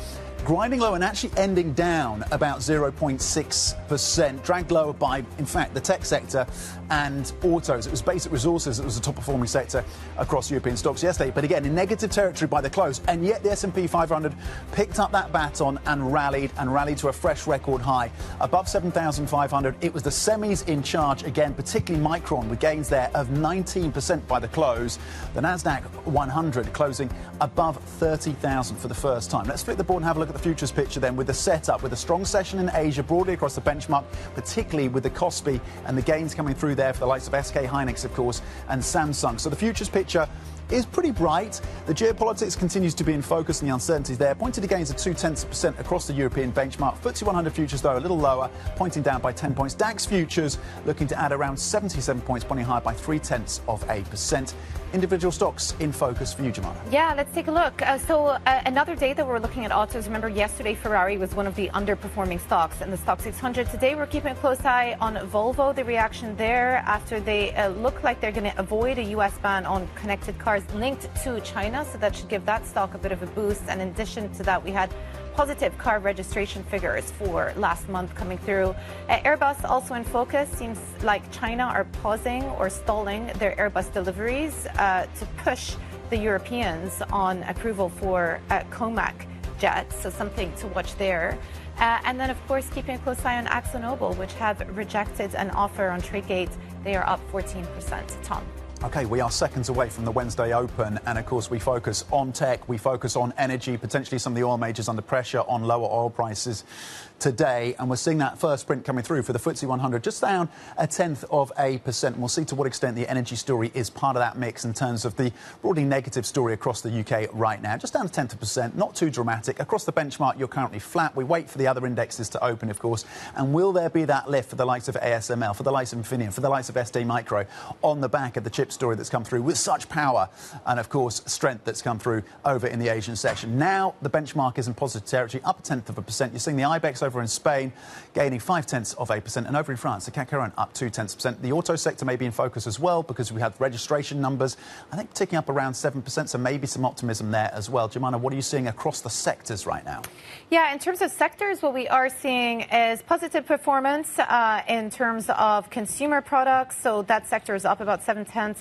grinding low and actually ending down about 0.6%, dragged lower by, in fact, the tech sector and autos. It was basic resources that was the top performing sector across European stocks yesterday, but again in negative territory by the close, and yet the S&P 500 picked up that baton and rallied to a fresh record high above 7,500. It was the semis in charge again, particularly Micron, with gains there of 19% by the close. The Nasdaq 100 closing above 30,000 for the first time. Let's flip the board and have a look look at the futures picture then with the setup, with a strong session in Asia broadly across the benchmark, particularly with the Kospi and the gains coming through there for the likes of SK Hynix, of course, and Samsung. So the futures picture is pretty bright. The geopolitics continues to be in focus and the uncertainties there, pointing to gains of 0.2% across the European benchmark. FTSE 100 futures, though, a little lower, pointing down by 10 points. DAX futures looking to add around 77 points, pointing higher by 0.3%. Individual stocks in focus for you, Jemana. Yeah, let's take a look. Another day that we're looking at autos. Remember, yesterday Ferrari was one of the underperforming stocks in the Stock 600. Today we're keeping a close eye on Volvo. The reaction there after they look like they're going to avoid a U.S. ban on connected cars linked to China. So that should give that stock a bit of a boost. And in addition to that, we had positive car registration figures for last month coming through. Airbus also in focus. Seems like China are pausing or stalling their Airbus deliveries to push the Europeans on approval for COMAC jets. So something to watch there. And then, of course, keeping a close eye on AkzoNobel, which have rejected an offer on Tradegate. They are up 14%. Tom. OK, we are seconds away from the Wednesday Open, and of course we focus on tech, we focus on energy, potentially some of the oil majors under pressure on lower oil prices today, and we're seeing that first print coming through for the FTSE 100, just down 0.1%. And we'll see to what extent the energy story is part of that mix in terms of the broadly negative story across the UK right now. Just down 0.1%, not too dramatic. Across the benchmark, you're currently flat. We wait for the other indexes to open, of course. And will there be that lift for the likes of ASML, for the likes of Infineon, for the likes of SD Micro on the back of the chip story that's come through with such power and, of course, strength that's come through over in the Asian section? Now the benchmark is in positive territory, up 0.1%. You're seeing the IBEX over in Spain gaining 0.5%, and over in France, the CAC 40 up 0.2%. The auto sector may be in focus as well because we have registration numbers, I think, ticking up around 7%, so maybe some optimism there as well. Jemana, what are you seeing across the sectors right now? Yeah, in terms of sectors, what we are seeing is positive performance in terms of consumer products. So that sector is up about 0.7%.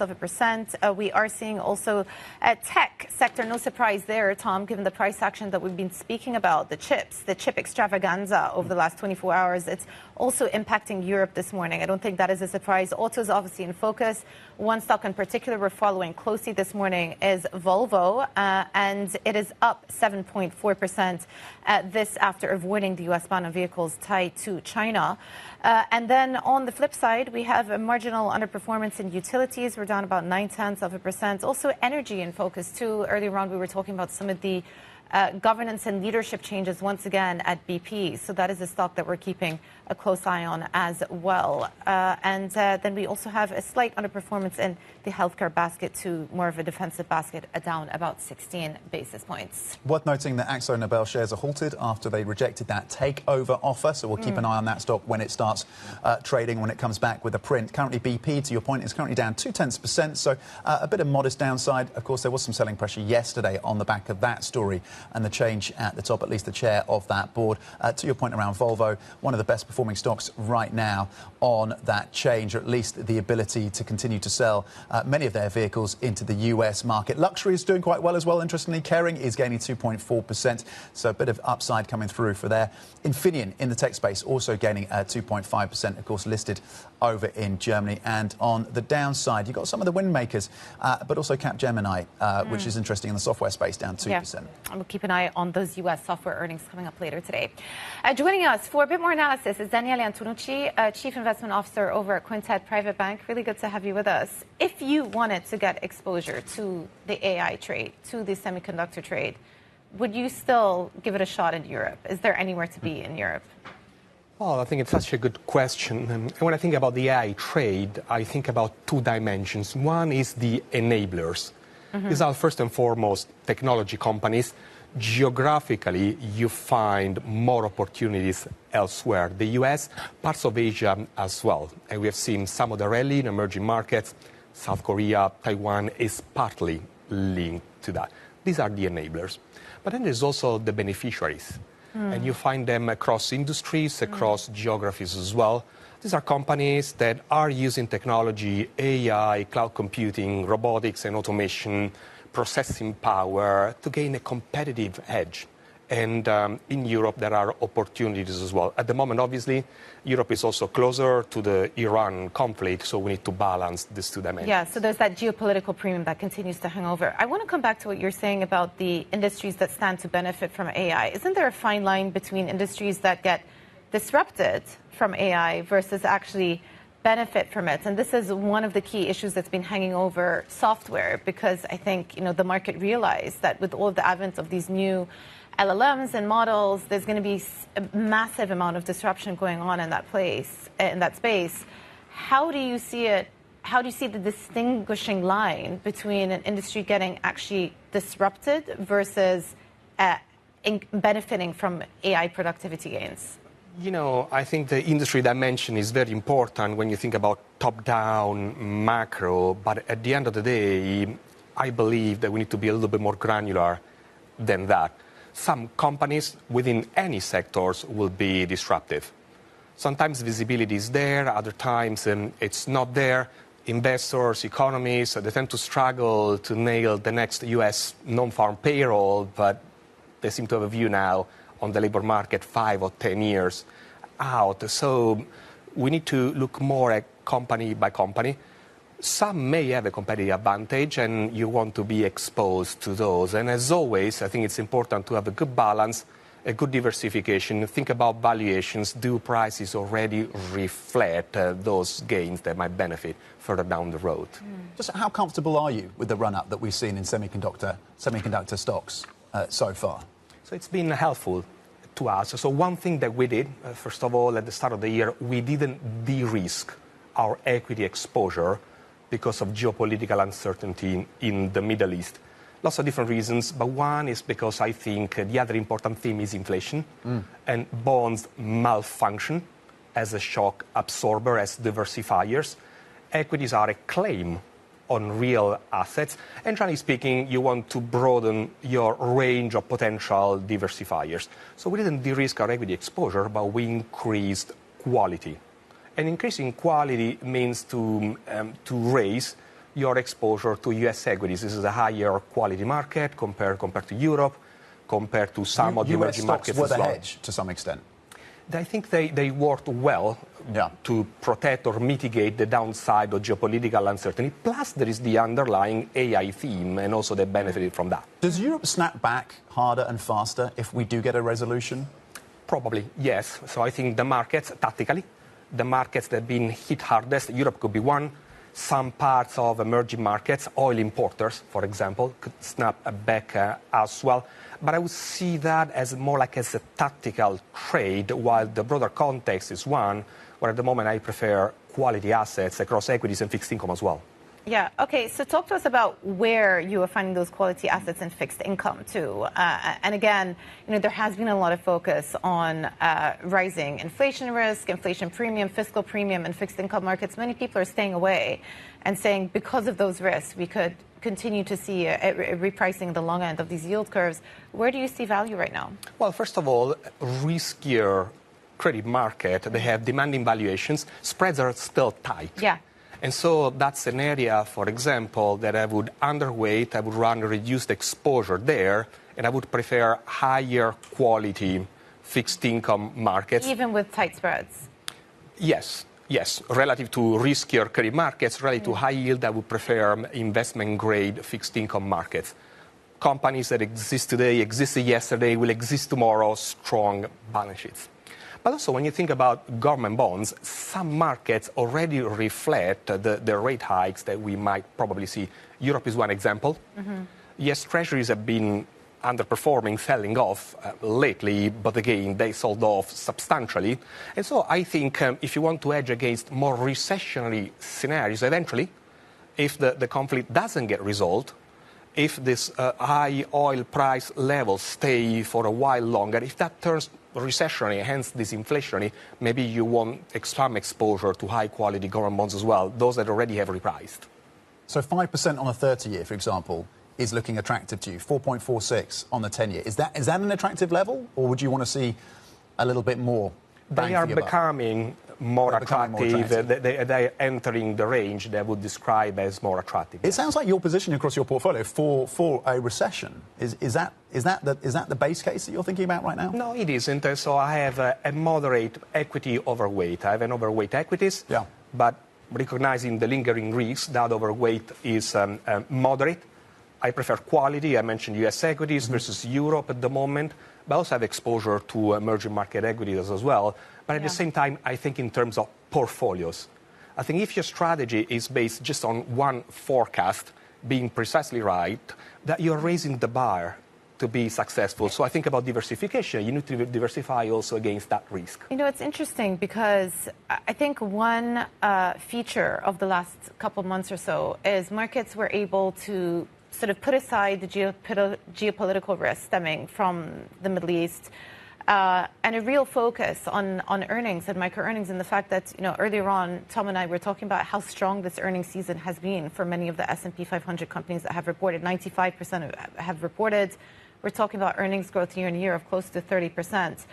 We are seeing also a tech sector. No surprise there, Tom, given the price action that we've been speaking about, the chip extravaganza over the last 24 hours. It's also impacting Europe this morning. I don't think that is a surprise. Autos obviously in focus. One stock in particular we're following closely this morning is Volvo, and it is up 7.4%. This after avoiding the U.S. ban on vehicles tied to China. And then on the flip side, we have a marginal underperformance in utilities. We're down about 0.9%. Also energy in focus too. Earlier on, we were talking about some of the governance and leadership changes once again at BP. So that is a stock that we're keeping a close eye on as well. And then we also have a slight underperformance in the healthcare basket to more of a defensive basket, down about 16 basis points. Worth noting that AkzoNobel shares are halted after they rejected that takeover offer. So we'll keep an eye on that stock when it starts trading, when it comes back with a print. Currently, BP, to your point, is currently down 0.2%. So a bit of modest downside. Of course, there was some selling pressure yesterday on the back of that story and the change at the top, at least the chair of that board. To your point around Volvo, one of the best performing stocks right now on that change, or at least the ability to continue to sell many of their vehicles into the US market. Luxury is doing quite well as well, interestingly. Kering is gaining 2.4%, so a bit of upside coming through for there. Infineon in the tech space also gaining 2.5%, of course listed over in Germany. And on the downside, you've got some of the wind makers, but also Capgemini, which is interesting in the software space, down 2%. Yeah. We'll keep an eye on those US software earnings coming up later today. Joining us for a bit more analysis is Daniele Antonucci, Chief Investment Officer over at Quintet Private Bank. Really good to have you with us. If you wanted to get exposure to the AI trade, to the semiconductor trade, would you still give it a shot in Europe? Is there anywhere to be in Europe? Well, I think it's such a good question. And when I think about the AI trade, I think about two dimensions. One is the enablers. These are first and foremost technology companies. Geographically, you find more opportunities elsewhere. The US, parts of Asia as well. And we have seen some of the rally in emerging markets. South Korea, Taiwan is partly linked to that. These are the enablers. But then there's also the beneficiaries. And you find them across industries, across geographies as well. These are companies that are using technology, AI, cloud computing, robotics and automation, processing power to gain a competitive edge And in Europe, there are opportunities as well. At the moment, obviously, Europe is also closer to the Iran conflict, so we need to balance these two dimensions. Yeah, so there's that geopolitical premium that continues to hang over. I want to come back to what you're saying about the industries that stand to benefit from AI. Isn't there a fine line between industries that get disrupted from AI versus actually benefit from it? And this is one of the key issues that's been hanging over software, because I think, the market realized that with all of the advent of these new LLMs and models, there's going to be a massive amount of disruption going on in that space. How do you see it? How do you see the distinguishing line between an industry getting actually disrupted versus benefiting from AI productivity gains? I think the industry dimension is very important when you think about top-down macro, but at the end of the day, I believe that we need to be a little bit more granular than that. Some companies within any sectors will be disruptive. Sometimes visibility is there, other times it's not there. Investors, economists, they tend to struggle to nail the next US non-farm payroll, but they seem to have a view now on the labor market 5 or 10 years out. So we need to look more at company by company. Some may have a competitive advantage, and you want to be exposed to those. And as always, I think it's important to have a good balance, a good diversification. Think about valuations. Do prices already reflect those gains that might benefit further down the road? Just how comfortable are you with the run-up that we've seen in semiconductor stocks so far? So it's been helpful to us. So one thing that we did, first of all, at the start of the year, we didn't de-risk our equity exposure because of geopolitical uncertainty in the Middle East. Lots of different reasons, but one is because I think the other important theme is inflation, and bonds malfunction as a shock absorber, as diversifiers. Equities are a claim on real assets, and generally speaking, you want to broaden your range of potential diversifiers. So we didn't de-risk our equity exposure, but we increased quality. And increasing quality means to raise your exposure to U.S. equities. This is a higher quality market compared to Europe, compared to some of the emerging markets as well. US stocks were the hedge to some extent. I think they worked well to protect or mitigate the downside of geopolitical uncertainty. Plus, there is the underlying AI theme, and also they benefited from that. Does Europe snap back harder and faster if we do get a resolution? Probably, yes. So I think the markets, tactically, the markets that have been hit hardest, Europe could be one. Some parts of emerging markets, oil importers, for example, could snap back as well. But I would see that as more like as a tactical trade, while the broader context is one where at the moment I prefer quality assets across equities and fixed income as well. Yeah. Okay. So talk to us about where you are finding those quality assets in fixed income too. And again, there has been a lot of focus on rising inflation risk, inflation premium, fiscal premium in fixed income markets. Many people are staying away and saying because of those risks, we could continue to see a repricing the long end of these yield curves. Where do you see value right now? Well, first of all, riskier credit market, they have demanding valuations. Spreads are still tight. Yeah. And so that's an area, for example, that I would underweight. I would run reduced exposure there, and I would prefer higher quality fixed income markets. Even with tight spreads? Yes. Relative to riskier credit markets, relative to high yield, I would prefer investment-grade fixed income markets. Companies that exist today, existed yesterday, will exist tomorrow, strong balance sheets. But also, when you think about government bonds, some markets already reflect the rate hikes that we might probably see. Europe is one example. Yes, treasuries have been underperforming, selling off lately, but again, they sold off substantially. And so I think if you want to hedge against more recessionary scenarios, eventually, if the conflict doesn't get resolved, if this high oil price levels stay for a while longer, if that turns recessionary, hence disinflationary, maybe you want some exposure to high-quality government bonds as well, those that already have repriced. So 5% on a 30-year, for example, is looking attractive to you, 4.46 on the 10-year. Is that an attractive level, or would you want to see a little bit more bang They are for your buck? becoming more becoming attractive. more They're entering the range that I would describe as more attractive. It sounds like you're positioning across your portfolio for a recession. Is that the base case that you're thinking about right now? No, it isn't. So I have a moderate equity overweight. I have an overweight equities, but recognizing the lingering risk, that overweight is moderate. I prefer quality. I mentioned U.S. equities versus Europe at the moment, but I also have exposure to emerging market equities as well. But at the same time, I think in terms of portfolios. I think if your strategy is based just on one forecast being precisely right, that you're raising the bar to be successful. So I think about diversification. You need to diversify also against that risk. You know, it's interesting because I think one feature of the last couple of months or so is markets were able to sort of put aside the geopolitical risk stemming from the Middle East and a real focus on earnings and micro earnings, and the fact that, you know, earlier on, Tom and I were talking about how strong this earnings season has been for many of the S&P 500 companies that have reported. 95% have reported. We're talking about earnings growth year on year of close to 30%.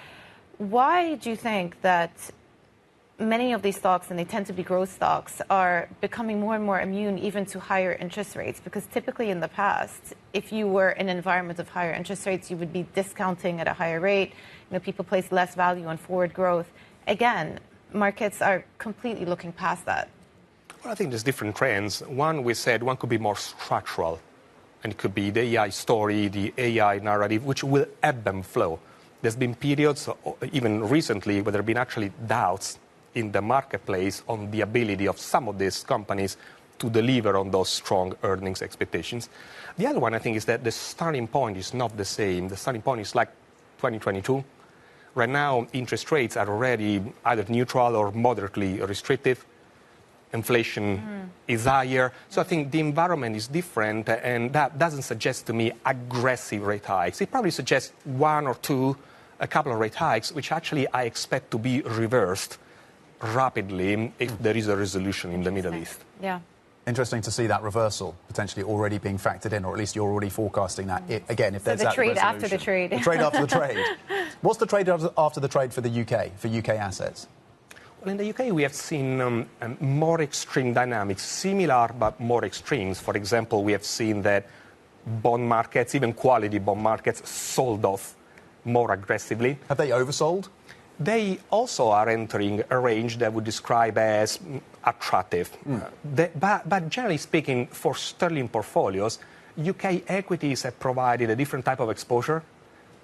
Why do you think that many of these stocks, and they tend to be growth stocks, are becoming more and more immune even to higher interest rates? Because typically in the past, if you were in an environment of higher interest rates, you would be discounting at a higher rate. You know, people place less value on forward growth. Again, markets are completely looking past that. Well, I think there's different trends. One, we said one could be more structural, and it could be the AI story, the AI narrative, which will ebb and flow. There's been periods, even recently, where there have been actually doubts in the marketplace on the ability of some of these companies to deliver on those strong earnings expectations. The other one, I think, is that the starting point is not the same. The starting point is like 2022. Right now, interest rates are already either neutral or moderately restrictive. Inflation is higher. So I think the environment is different, and that doesn't suggest to me aggressive rate hikes. It probably suggests one or two, a couple of rate hikes, which actually I expect to be reversed rapidly if there is a resolution in the Middle East. Yeah. Interesting to see that reversal potentially already being factored in, or at least you're already forecasting that. Again, if So there's the that trade resolution. after the trade. The trade after the trade. What's the trade after the trade for the UK, for UK assets? Well, in the UK, we have seen more extreme dynamics, similar but more extremes. For example, we have seen that bond markets, even quality bond markets, sold off more aggressively. Have they oversold? They also are entering a range that would describe as attractive. But generally speaking, for sterling portfolios, UK equities have provided a different type of exposure.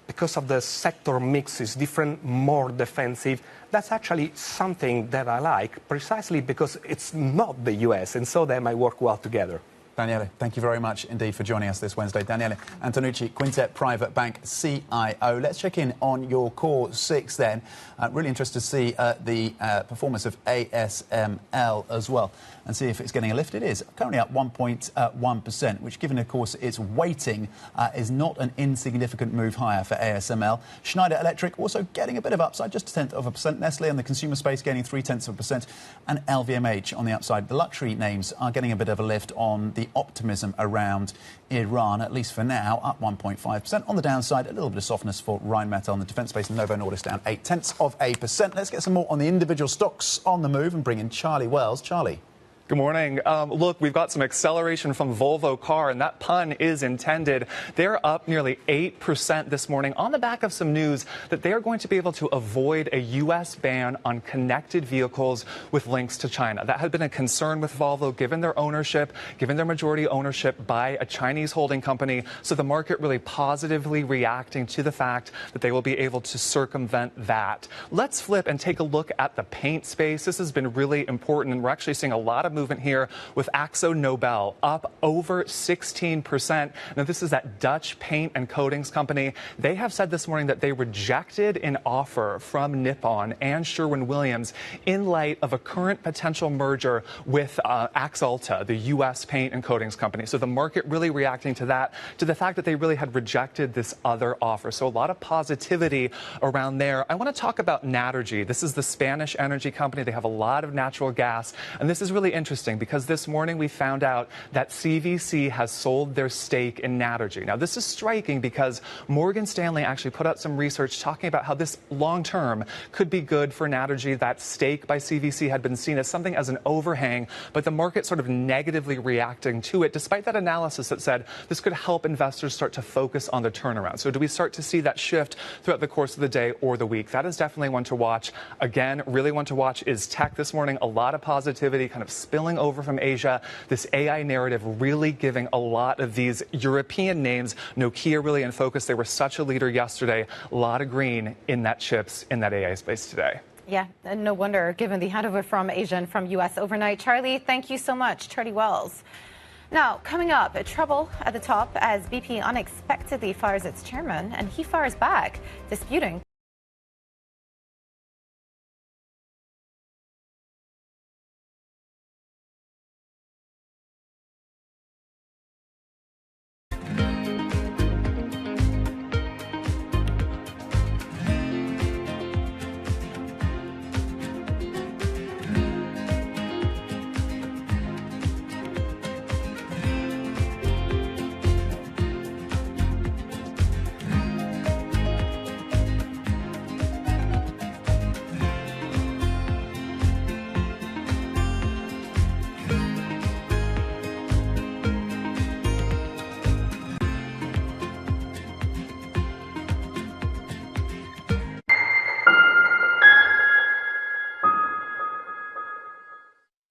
Because of the sector mix is different, more defensive. That's actually something that I like, precisely because it's not the US, and so they might work well together. Daniele, thank you very much indeed for joining us this Wednesday. Daniele Antonucci, Quintet Private Bank CIO. Let's check in on your core six then. Really interested to see the performance of ASML as well and see if it's getting a lift. It is currently up 1.1%, which, given, of course, its weighting, is not an insignificant move higher for ASML. Schneider Electric also getting a bit of upside, just 0.1%. Nestle in the consumer space gaining 0.3%, and LVMH on the upside. The luxury names are getting a bit of a lift on the optimism around Iran, at least for now, up 1.5%. On the downside, a little bit of softness for Rheinmetall on the defence space, and Novo Nordisk down 0.8%. Let's get some more on the individual stocks on the move and bring in Charlie Wells. Charlie. Good morning. Look, we've got some acceleration from Volvo Car, and that pun is intended. They're up nearly 8% this morning on the back of some news that they are going to be able to avoid a U.S. ban on connected vehicles with links to China. That had been a concern with Volvo, given their ownership, given their majority ownership by a Chinese holding company. So the market really positively reacting to the fact that they will be able to circumvent that. Let's flip and take a look at the paint space. This has been really important, and we're actually seeing a lot of movement here with Akzo Nobel up over 16%. Now, this is that Dutch paint and coatings company. They have said this morning that they rejected an offer from Nippon and Sherwin-Williams in light of a current potential merger with Axalta, the U.S. paint and coatings company. So the market really reacting to that, to the fact that they really had rejected this other offer. So a lot of positivity around there. I want to talk about Naturgy. This is the Spanish energy company. They have a lot of natural gas, and this is really interesting because this morning we found out that CVC has sold their stake in Naturgy. Now, this is striking because Morgan Stanley actually put out some research talking about how this long-term could be good for Naturgy. That stake by CVC had been seen as something as an overhang, but the market sort of negatively reacting to it, despite that analysis that said this could help investors start to focus on the turnaround. So do we start to see that shift throughout the course of the day or the week? That is definitely one to watch. Again, really one to watch is tech this morning. A lot of positivity kind of spilling over from Asia. This AI narrative really giving a lot of these European names, Nokia really in focus. They were such a leader yesterday. A lot of green in that chips, in that AI space today. Yeah, and no wonder given the handover from Asia and from U.S. overnight. Charlie, thank you so much. Charlie Wells. Now, coming up, trouble at the top as BP unexpectedly fires its chairman, and he fires back, disputing.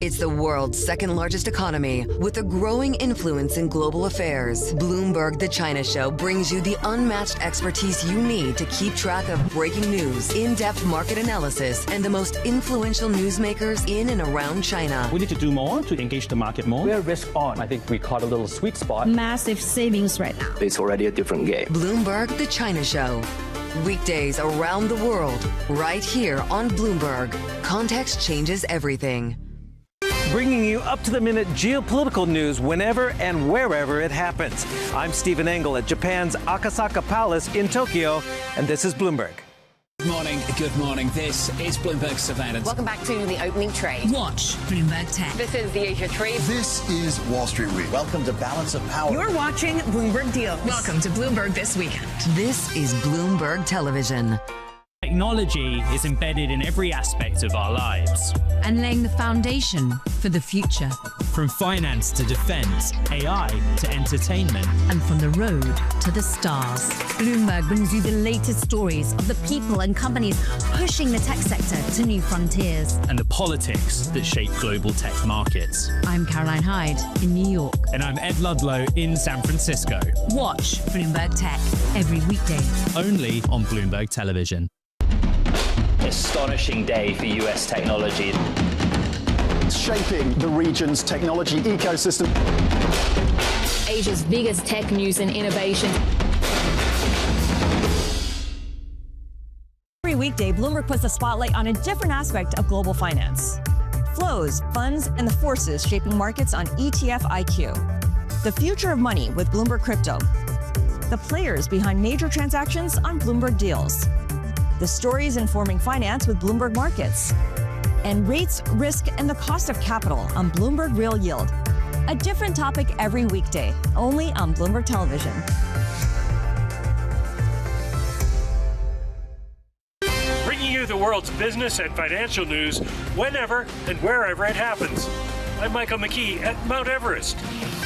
It's the world's second largest economy with a growing influence in global affairs. Bloomberg The China Show brings you the unmatched expertise you need to keep track of breaking news, in-depth market analysis, and the most influential newsmakers in and around China. We need to do more to engage the market more. We're risk on. I think we caught a little sweet spot. Massive savings right now. It's already a different game. Bloomberg The China Show. Weekdays around the world, right here on Bloomberg. Context changes everything. Bringing you up-to-the-minute geopolitical news whenever and wherever it happens. I'm Stephen Engel at Japan's Akasaka Palace in Tokyo, and this is Bloomberg. Good morning. Good morning. This is Bloomberg Surveillance. Welcome back to the opening trade. Watch Bloomberg Tech. This is the Asia Trade. This is Wall Street Week. Welcome to Balance of Power. You're watching Bloomberg Deals. Welcome to Bloomberg This Weekend. This is Bloomberg Television. Technology is embedded in every aspect of our lives. And laying the foundation for the future. From finance to defense, AI to entertainment. And from the road to the stars. Bloomberg brings you the latest stories of the people and companies pushing the tech sector to new frontiers. And the politics that shape global tech markets. I'm Caroline Hyde in New York. And I'm Ed Ludlow in San Francisco. Watch Bloomberg Tech every weekday. Only on Bloomberg Television. Astonishing day for US technology. Shaping the region's technology ecosystem. Asia's biggest tech news and innovation. Every weekday, Bloomberg puts the spotlight on a different aspect of global finance. Flows, funds, and the forces shaping markets on ETF IQ. The future of money with Bloomberg Crypto. The players behind major transactions on Bloomberg Deals. The stories informing finance with Bloomberg Markets. And rates, risk, and the cost of capital on Bloomberg Real Yield. A different topic every weekday, only on Bloomberg Television. Bringing you the world's business and financial news whenever and wherever it happens. I'm Michael McKee at Mount Everest,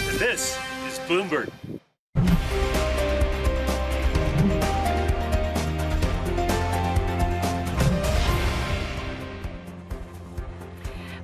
and this is Bloomberg.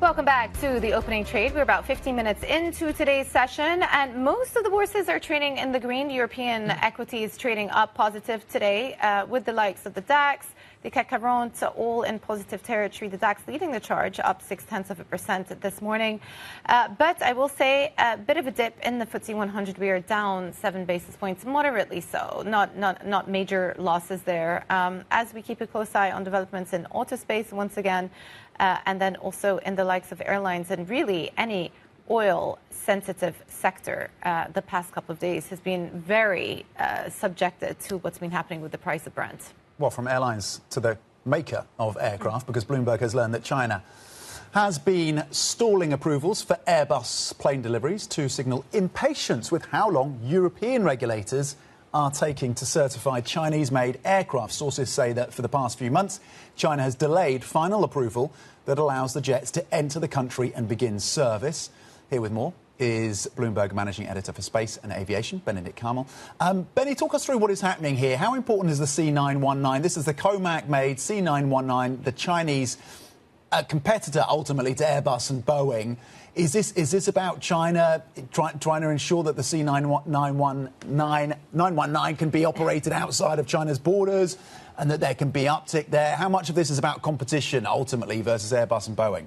Welcome back to the opening trade. We're about 15 minutes into today's session, and most of the bourses are trading in the green. European equities trading up positive today with the likes of the DAX, the CAC 40, all in positive territory. The DAX leading the charge, up 0.6% this morning. But I will say a bit of a dip in the FTSE 100. We are down 7 basis points, moderately so. Not major losses there. As we keep a close eye on developments in auto space once again, and then also in the likes of airlines and really any oil-sensitive sector. The past couple of days has been very subjected to what's been happening with the price of Brent. Well, from airlines to the maker of aircraft, because Bloomberg has learned that China has been stalling approvals for Airbus plane deliveries to signal impatience with how long European regulators are taking to certify Chinese-made aircraft. Sources say that for the past few months, China has delayed final approval that allows the jets to enter the country and begin service. Here with more is Bloomberg Managing Editor for Space and Aviation, Benedict Carmel. Benny, talk us through what is happening here. How important is the C919? This is the Comac-made C919, the Chinese competitor ultimately to Airbus and Boeing. Is this about China trying to ensure that the C919 can be operated outside of China's borders and that there can be uptick there? How much of this is about competition ultimately versus Airbus and Boeing?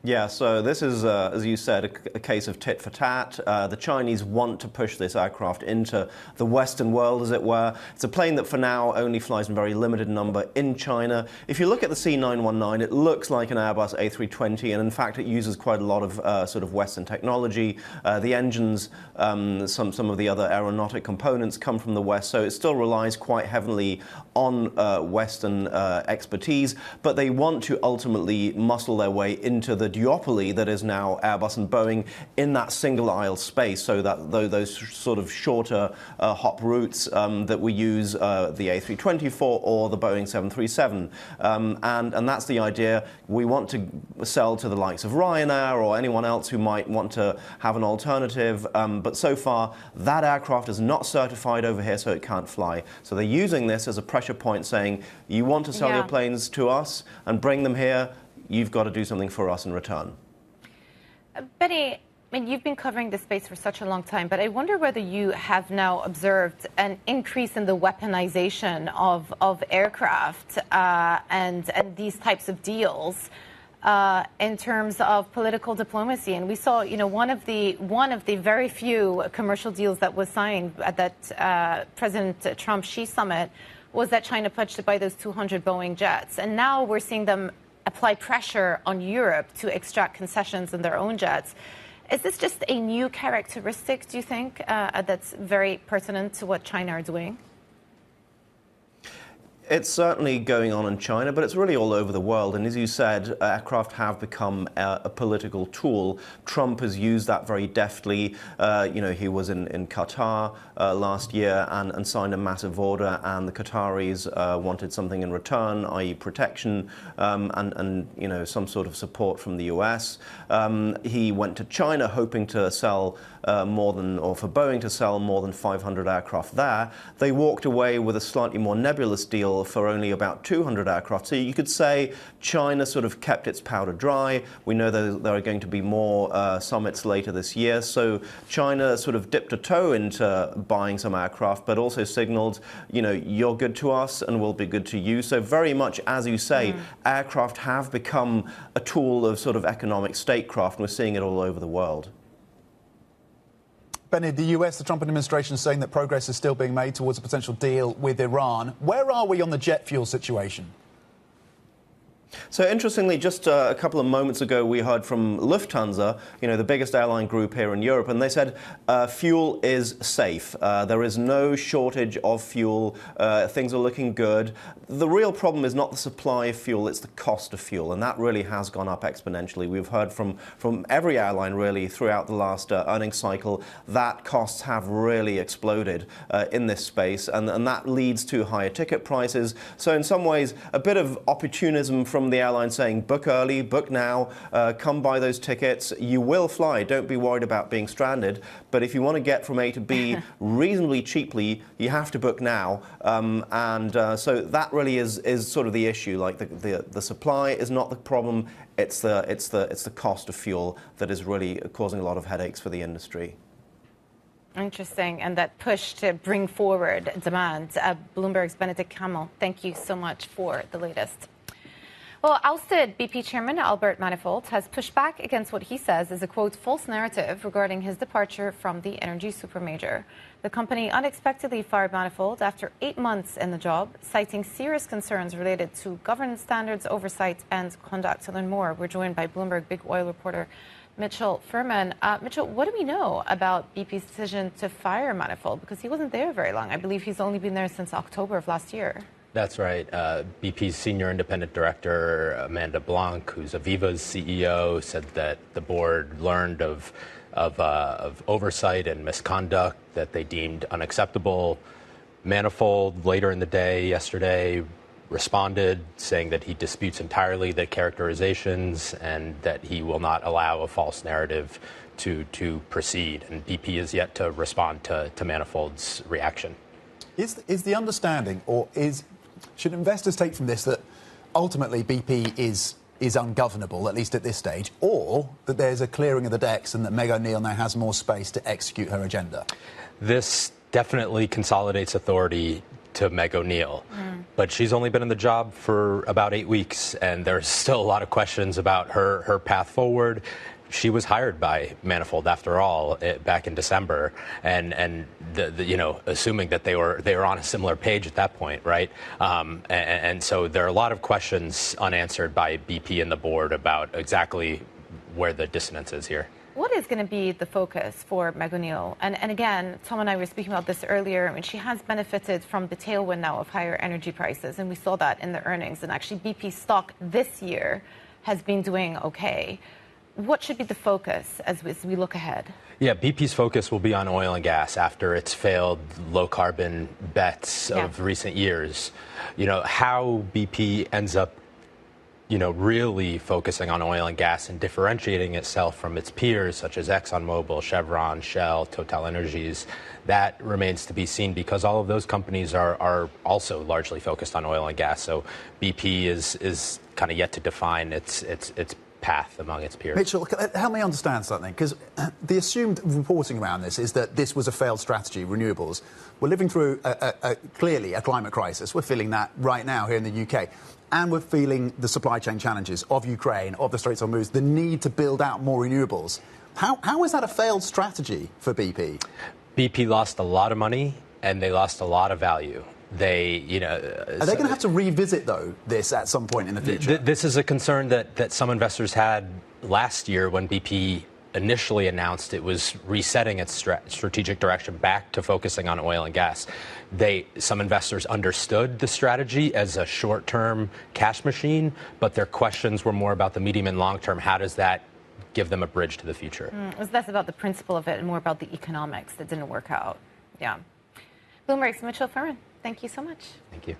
Yeah, so this is, as you said, a case of tit for tat. The Chinese want to push this aircraft into the Western world, as it were. It's a plane that for now only flies in very limited number in China. If you look at the C919, it looks like an Airbus A320, and in fact it uses quite a lot of sort of Western technology. The engines, some of the other aeronautic components come from the West, so it still relies quite heavily on Western expertise, but they want to ultimately muscle their way into the duopoly that is now Airbus and Boeing in that single aisle space, so that those sort of shorter hop routes that we use the A320 for, or the Boeing 737. And that's the idea. We want to sell to the likes of Ryanair or anyone else who might want to have an alternative, but so far that aircraft is not certified over here, so it can't fly. So they're using this as a pressure point, saying, you want to sell your planes to us and bring them here, you've got to do something for us in return. Benny, I mean, you've been covering this space for such a long time, but I wonder whether you have now observed an increase in the weaponization of aircraft and these types of deals in terms of political diplomacy. And we saw, you know, one of the very few commercial deals that was signed at that President Trump-Xi summit was that China pledged to buy those 200 Boeing jets. And now we're seeing them apply pressure on Europe to extract concessions in their own jets. Is this just a new characteristic, do you think, that's very pertinent to what China are doing? It's certainly going on in China, but it's really all over the world. And as you said, aircraft have become a political tool. Trump has used that very deftly. You know, he was in Qatar last year and signed a massive order, and the Qataris wanted something in return, i.e. protection and you know, some sort of support from the US. He went to China hoping to sell for Boeing to sell more than 500 aircraft there. They walked away with a slightly more nebulous deal for only about 200 aircraft. So you could say China sort of kept its powder dry. We know that there are going to be more summits later this year. So China sort of dipped a toe into buying some aircraft, but also signaled, you know, you're good to us and we'll be good to you. So very much, as you say, aircraft have become a tool of sort of economic statecraft, and we're seeing it all over the world. Benny, the US, the Trump administration is saying that progress is still being made towards a potential deal with Iran. Where are we on the jet fuel situation? So interestingly, just a couple of moments ago, we heard from Lufthansa, you know, the biggest airline group here in Europe, and they said fuel is safe. There is no shortage of fuel. Things are looking good. The real problem is not the supply of fuel, it's the cost of fuel, and that really has gone up exponentially. We've heard from every airline really throughout the last earnings cycle that costs have really exploded in this space, and that leads to higher ticket prices. So in some ways, a bit of opportunism from the airline saying, book early, book now, come buy those tickets. You will fly. Don't be worried about being stranded. But if you want to get from A to B reasonably cheaply, you have to book now. So that really is sort of the issue. Like the supply is not the problem. It's the cost of fuel that is really causing a lot of headaches for the industry. Interesting, and that push to bring forward demand. Bloomberg's Benedict Carmel, thank you so much for the latest. Well, ousted BP chairman Albert Manifold has pushed back against what he says is a, quote, false narrative regarding his departure from the energy supermajor. The company unexpectedly fired Manifold after 8 months in the job, citing serious concerns related to governance standards, oversight, and conduct. To learn more, we're joined by Bloomberg big oil reporter Mitchell Furman. Mitchell, what do we know about BP's decision to fire Manifold? Because he wasn't there very long. I believe he's only been there since October of last year. That's right. BP's senior independent director, Amanda Blanc, who's Aviva's CEO, said that the board learned of oversight and misconduct that they deemed unacceptable. Manifold, later in the day, yesterday, responded saying that he disputes entirely the characterizations and that he will not allow a false narrative to proceed. And BP is yet to respond to Manifold's reaction. Is the understanding, or should investors take from this that ultimately BP is ungovernable, at least at this stage, or that there's a clearing of the decks and that Meg O'Neill now has more space to execute her agenda? This definitely consolidates authority to Meg O'Neill, but she's only been in the job for about 8 weeks, and there's still a lot of questions about her path forward. She was hired by Manifold, after all, back in December, and assuming that they were on a similar page at that point, right? And so there are a lot of questions unanswered by BP and the board about exactly where the dissonance is here. What is going to be the focus for Meg O'Neill? And again, Tom and I were speaking about this earlier. I mean, she has benefited from the tailwind now of higher energy prices, and we saw that in the earnings. And actually, BP stock this year has been doing okay. What should be the focus as we look ahead? Yeah, BP's focus will be on oil and gas after its failed low-carbon bets of recent years. How BP ends up, really focusing on oil and gas and differentiating itself from its peers, such as ExxonMobil, Chevron, Shell, TotalEnergies, that remains to be seen because all of those companies are also largely focused on oil and gas. So BP is kind of yet to define its path among its peers. Mitchell, help me understand something, because the assumed reporting around this is that this was a failed strategy, renewables. We're living through clearly a climate crisis. We're feeling that right now here in the UK. And we're feeling the supply chain challenges of Ukraine, of the Straits of Hormuz, the need to build out more renewables. How is that a failed strategy for BP? BP lost a lot of money and they lost a lot of value. Are they going to have to revisit, though, this at some point in the future? This is a concern that some investors had last year when BP initially announced it was resetting its strategic direction back to focusing on oil and gas. Some investors understood the strategy as a short-term cash machine, but their questions were more about the medium and long-term. How does that give them a bridge to the future? It was less about the principle of it and more about the economics that didn't work out. Yeah. Bloomberg's Mitchell Furman, thank you so much. Thank you.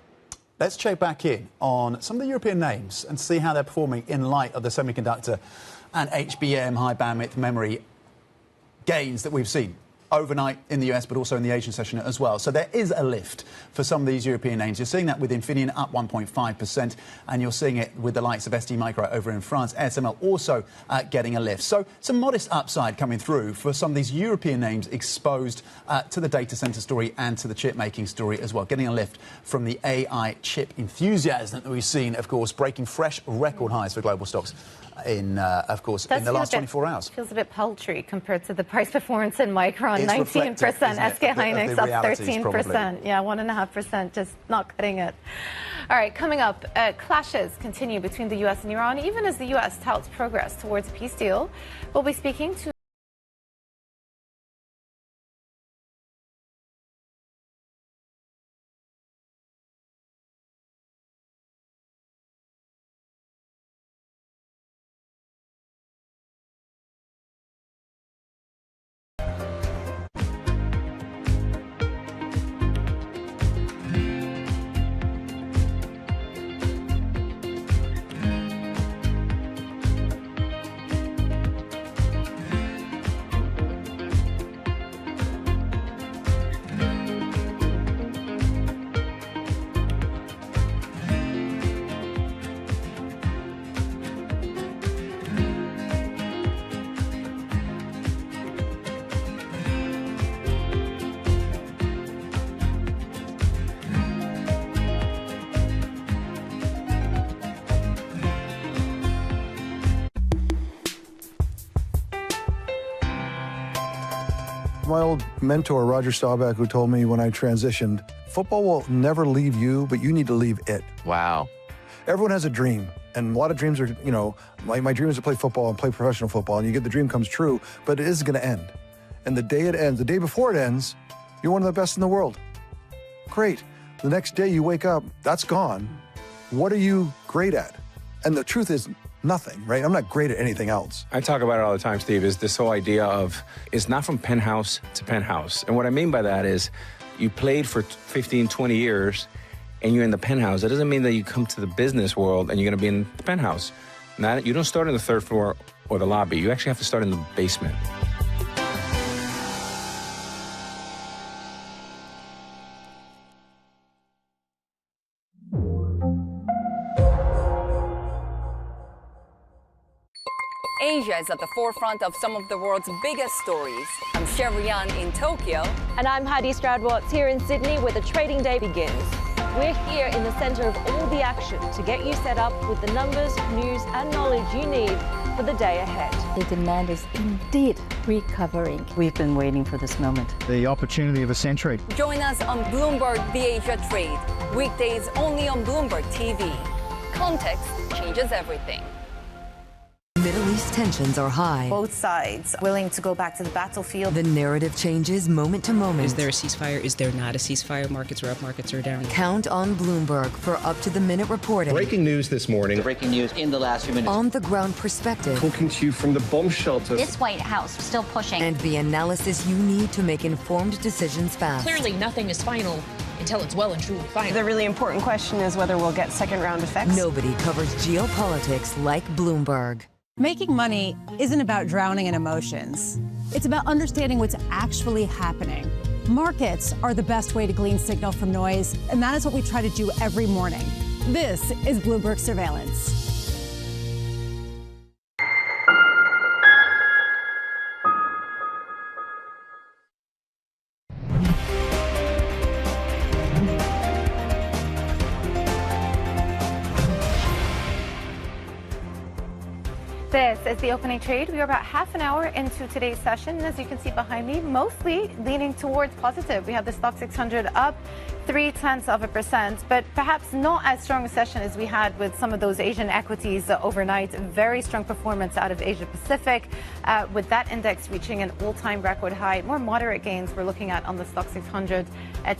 Let's check back in on some of the European names and see how they're performing in light of the semiconductor and HBM, high bandwidth memory gains that we've seen overnight in the US, but also in the Asian session as well. So there is a lift for some of these European names. You're seeing that with Infineon up 1.5%, and you're seeing it with the likes of ST Micro over in France. ASML also getting a lift. So some modest upside coming through for some of these European names exposed to the data center story and to the chip making story as well, getting a lift from the AI chip enthusiasm that we've seen, of course, breaking fresh record highs for global stocks in the last 24 hours. Feels a bit paltry compared to the price performance in Micron, 19%, SK Hynix up 13%. Probably. Yeah, 1.5%, just not cutting it. All right, coming up, clashes continue between the U.S. and Iran, even as the U.S. touts progress towards a peace deal. We'll be speaking to my old mentor, Roger Staubach, who told me when I transitioned, football will never leave you, but you need to leave it. Wow. Everyone has a dream, and a lot of dreams are, my dream is to play football and play professional football, and you get the dream comes true, but it is going to end. And the day it ends, the day before it ends, you're one of the best in the world. Great. The next day you wake up, that's gone. What are you great at? And the truth is nothing, right? I'm not great at anything else. I talk about it all the time, Steve, is this whole idea of it's not from penthouse to penthouse. And what I mean by that is you played for 15, 20 years and you're in the penthouse. That doesn't mean that you come to the business world and you're going to be in the penthouse. You don't start on the third floor or the lobby. You actually have to start in the basement. Asia is at the forefront of some of the world's biggest stories. I'm Sherrian in Tokyo. And I'm Heidi Stroud-Watts here in Sydney, where the trading day begins. We're here in the center of all the action to get you set up with the numbers, news, and knowledge you need for the day ahead. The demand is indeed recovering. We've been waiting for this moment. The opportunity of a century. Join us on Bloomberg The Asia Trade. Weekdays only on Bloomberg TV. Context changes everything. Middle East tensions are high. Both sides willing to go back to the battlefield. The narrative changes moment to moment. Is there a ceasefire? Is there not a ceasefire? Markets are up, markets are down. Count on Bloomberg for up-to-the-minute reporting. Breaking news this morning. Breaking news in the last few minutes. On-the-ground perspective. Talking to you from the bomb shelter. This White House still pushing. And the analysis you need to make informed decisions fast. Clearly, nothing is final until it's well and truly final. The really important question is whether we'll get second-round effects. Nobody covers geopolitics like Bloomberg. Making money isn't about drowning in emotions. It's about understanding what's actually happening. Markets are the best way to glean signal from noise, and that is what we try to do every morning. This is Bloomberg Surveillance. This is the opening trade. We are about half an hour into today's session. As you can see behind me, mostly leaning towards positive. We have the Stock 600 up 0.3%, but perhaps not as strong a session as we had with some of those Asian equities overnight. Very strong performance out of Asia Pacific, with that index reaching an all-time record high. More moderate gains we're looking at on the Stock 600.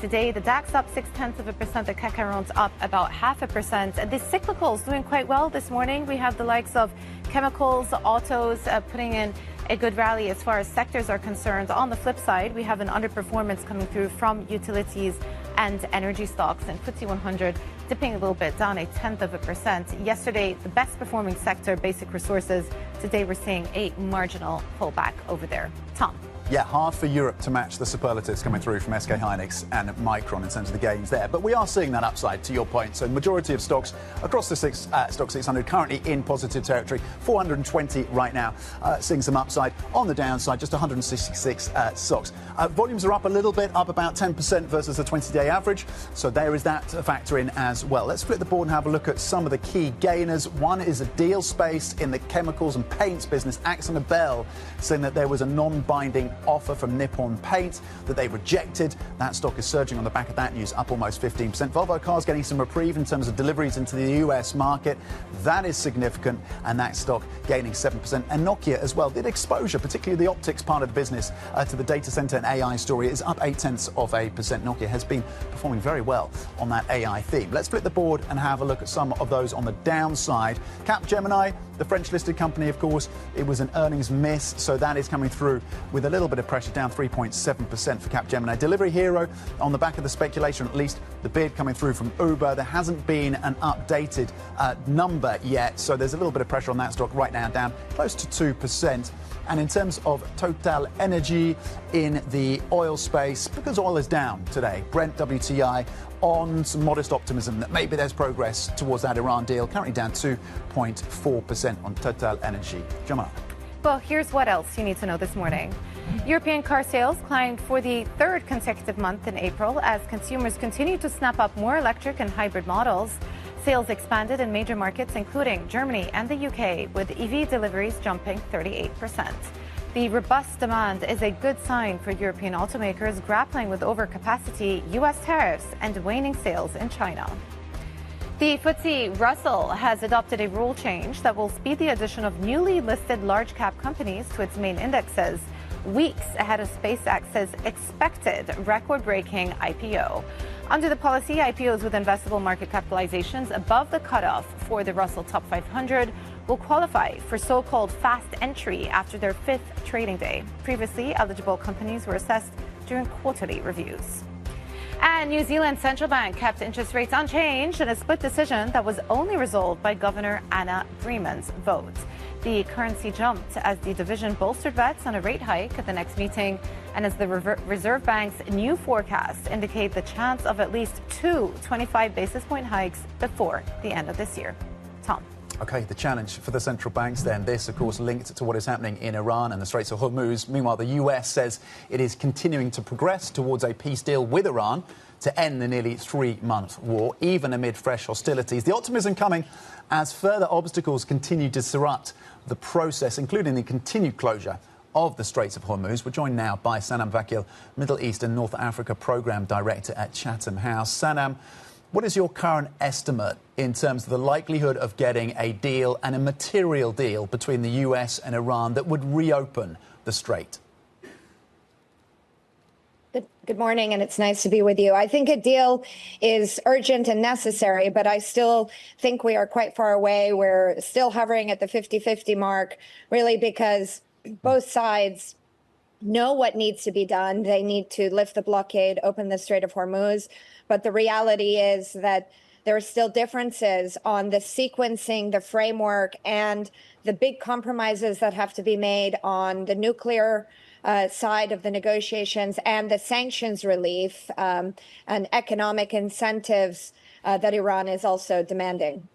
Today, the DAX up 0.6%, the CAC 40 up about 0.5%. The cyclicals doing quite well this morning. We have the likes of chemicals, autos putting in a good rally as far as sectors are concerned. On the flip side, we have an underperformance coming through from utilities and energy stocks, and FTSE 100 dipping a little bit, down 0.1%. Yesterday, the best performing sector, basic resources. Today, we're seeing a marginal pullback over there. Tom. Yeah, hard for Europe to match the superlatives coming through from SK Hynix and Micron in terms of the gains there. But we are seeing that upside, to your point. So the majority of stocks across the Stock 600 currently in positive territory. 420 right now, seeing some upside. On the downside, just 166 stocks. Volumes are up a little bit, up about 10% versus the 20-day average. So there is that to factor in as well. Let's flip the board and have a look at some of the key gainers. One is a deal space in the chemicals and paints business. AkzoNobel saying that there was a non-binding offer from Nippon Paint that they rejected. That stock is surging on the back of that news, up almost 15%. Volvo Cars getting some reprieve in terms of deliveries into the US market. That is significant, and that stock gaining 7%. And Nokia as well did exposure, particularly the optics part of the business, to the data center and AI story. It is up 0.8%. Nokia has been performing very well on that AI theme. Let's flip the board and have a look at some of those on the downside. Capgemini, the French listed company, of course, it was an earnings miss, so that is coming through with a little bit of pressure, down 3.7% for Capgemini. Delivery Hero, on the back of the speculation, at least the bid coming through from Uber. There hasn't been an updated number yet, so there's a little bit of pressure on that stock right now, down close to 2%. And in terms of Total Energy in the oil space, because oil is down today, Brent WTI on some modest optimism that maybe there's progress towards that Iran deal, currently down 2.4% on Total Energy. Jamal. Well, here's what else you need to know this morning. European car sales climbed for the third consecutive month in April as consumers continue to snap up more electric and hybrid models. Sales expanded in major markets, including Germany and the UK, with EV deliveries jumping 38%. The robust demand is a good sign for European automakers grappling with overcapacity, U.S. tariffs, and waning sales in China. The FTSE Russell has adopted a rule change that will speed the addition of newly listed large-cap companies to its main indexes. weeks ahead of SpaceX's expected record-breaking IPO. Under the policy, IPOs with investable market capitalizations above the cutoff for the Russell Top 500 will qualify for so-called fast entry after their 5th trading day. Previously, eligible companies were assessed during quarterly reviews. And New Zealand's central bank kept interest rates unchanged in a split decision that was only resolved by Governor Anna Freeman's vote. The currency jumped as the division bolstered bets on a rate hike at the next meeting, and as the Reserve Bank's new forecasts indicate the chance of at least 2 25 basis point hikes before the end of this year. Tom. OK, the challenge for the central banks then, this, of course, linked to what is happening in Iran and the Straits of Hormuz. Meanwhile, the US says it is continuing to progress towards a peace deal with Iran to end the nearly 3-month war, even amid fresh hostilities. The optimism coming as further obstacles continue to disrupt the process, including the continued closure of the Straits of Hormuz. We're joined now by Sanam Vakil, Middle East and North Africa Programme Director at Chatham House. Sanam, what is your current estimate in terms of the likelihood of getting a deal and a material deal between the US and Iran that would reopen the Strait? Good morning, and it's nice to be with you. I think a deal is urgent and necessary, but I still think we are quite far away. We're still hovering at the 50-50 mark, really, because both sides know what needs to be done. They need to lift the blockade, open the Strait of Hormuz. But the reality is that there are still differences on the sequencing, the framework, and the big compromises that have to be made on the nuclear side of the negotiations and the sanctions relief and economic incentives that Iran is also demanding.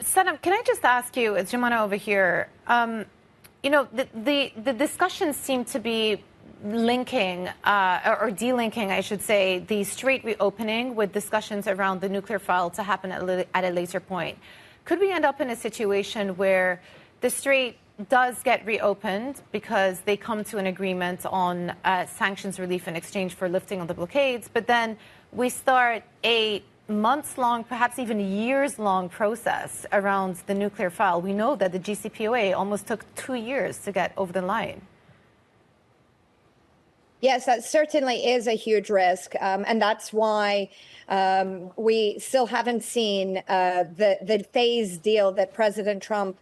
Sanam, can I just ask you, it's Jumana over here, you know, the discussions seem to be linking or delinking, I should say, the Strait reopening with discussions around the nuclear file to happen at a later point. Could we end up in a situation where the Strait does get reopened because they come to an agreement on sanctions relief in exchange for lifting of the blockades, but then we start a months-long, perhaps even years-long process around the nuclear file? We know that the JCPOA almost took 2 years to get over the line. Yes, that certainly is a huge risk, and that's why we still haven't seen the phase deal that President Trump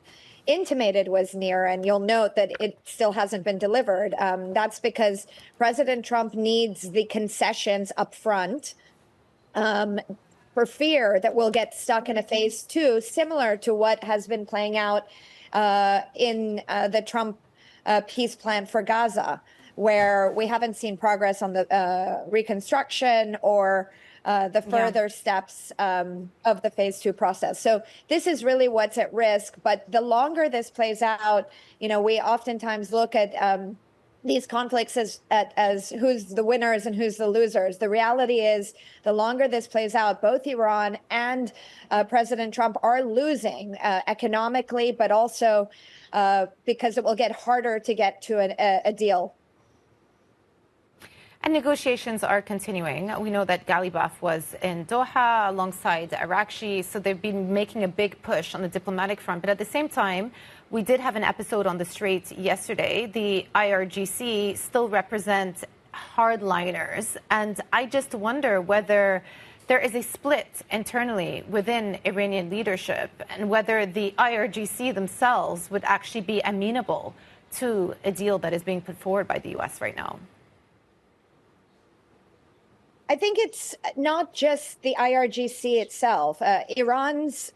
intimated was near, and you'll note that it still hasn't been delivered. That's because President Trump needs the concessions up front for fear that we'll get stuck in a phase 2, similar to what has been playing out in the Trump peace plan for Gaza, where we haven't seen progress on the reconstruction or the further steps of the phase 2 process. So this is really what's at risk. But the longer this plays out, you know, we oftentimes look at these conflicts as who's the winners and who's the losers. The reality is, the longer this plays out, both Iran and President Trump are losing economically, but also because it will get harder to get to a deal. And negotiations are continuing. We know that Ghalibaf was in Doha alongside Arakshi, so they've been making a big push on the diplomatic front. But at the same time, we did have an episode on the Strait yesterday. The IRGC still represents hardliners, and I just wonder whether there is a split internally within Iranian leadership and whether the IRGC themselves would actually be amenable to a deal that is being put forward by the U.S. right now. I think it's not just the IRGC itself. Iran's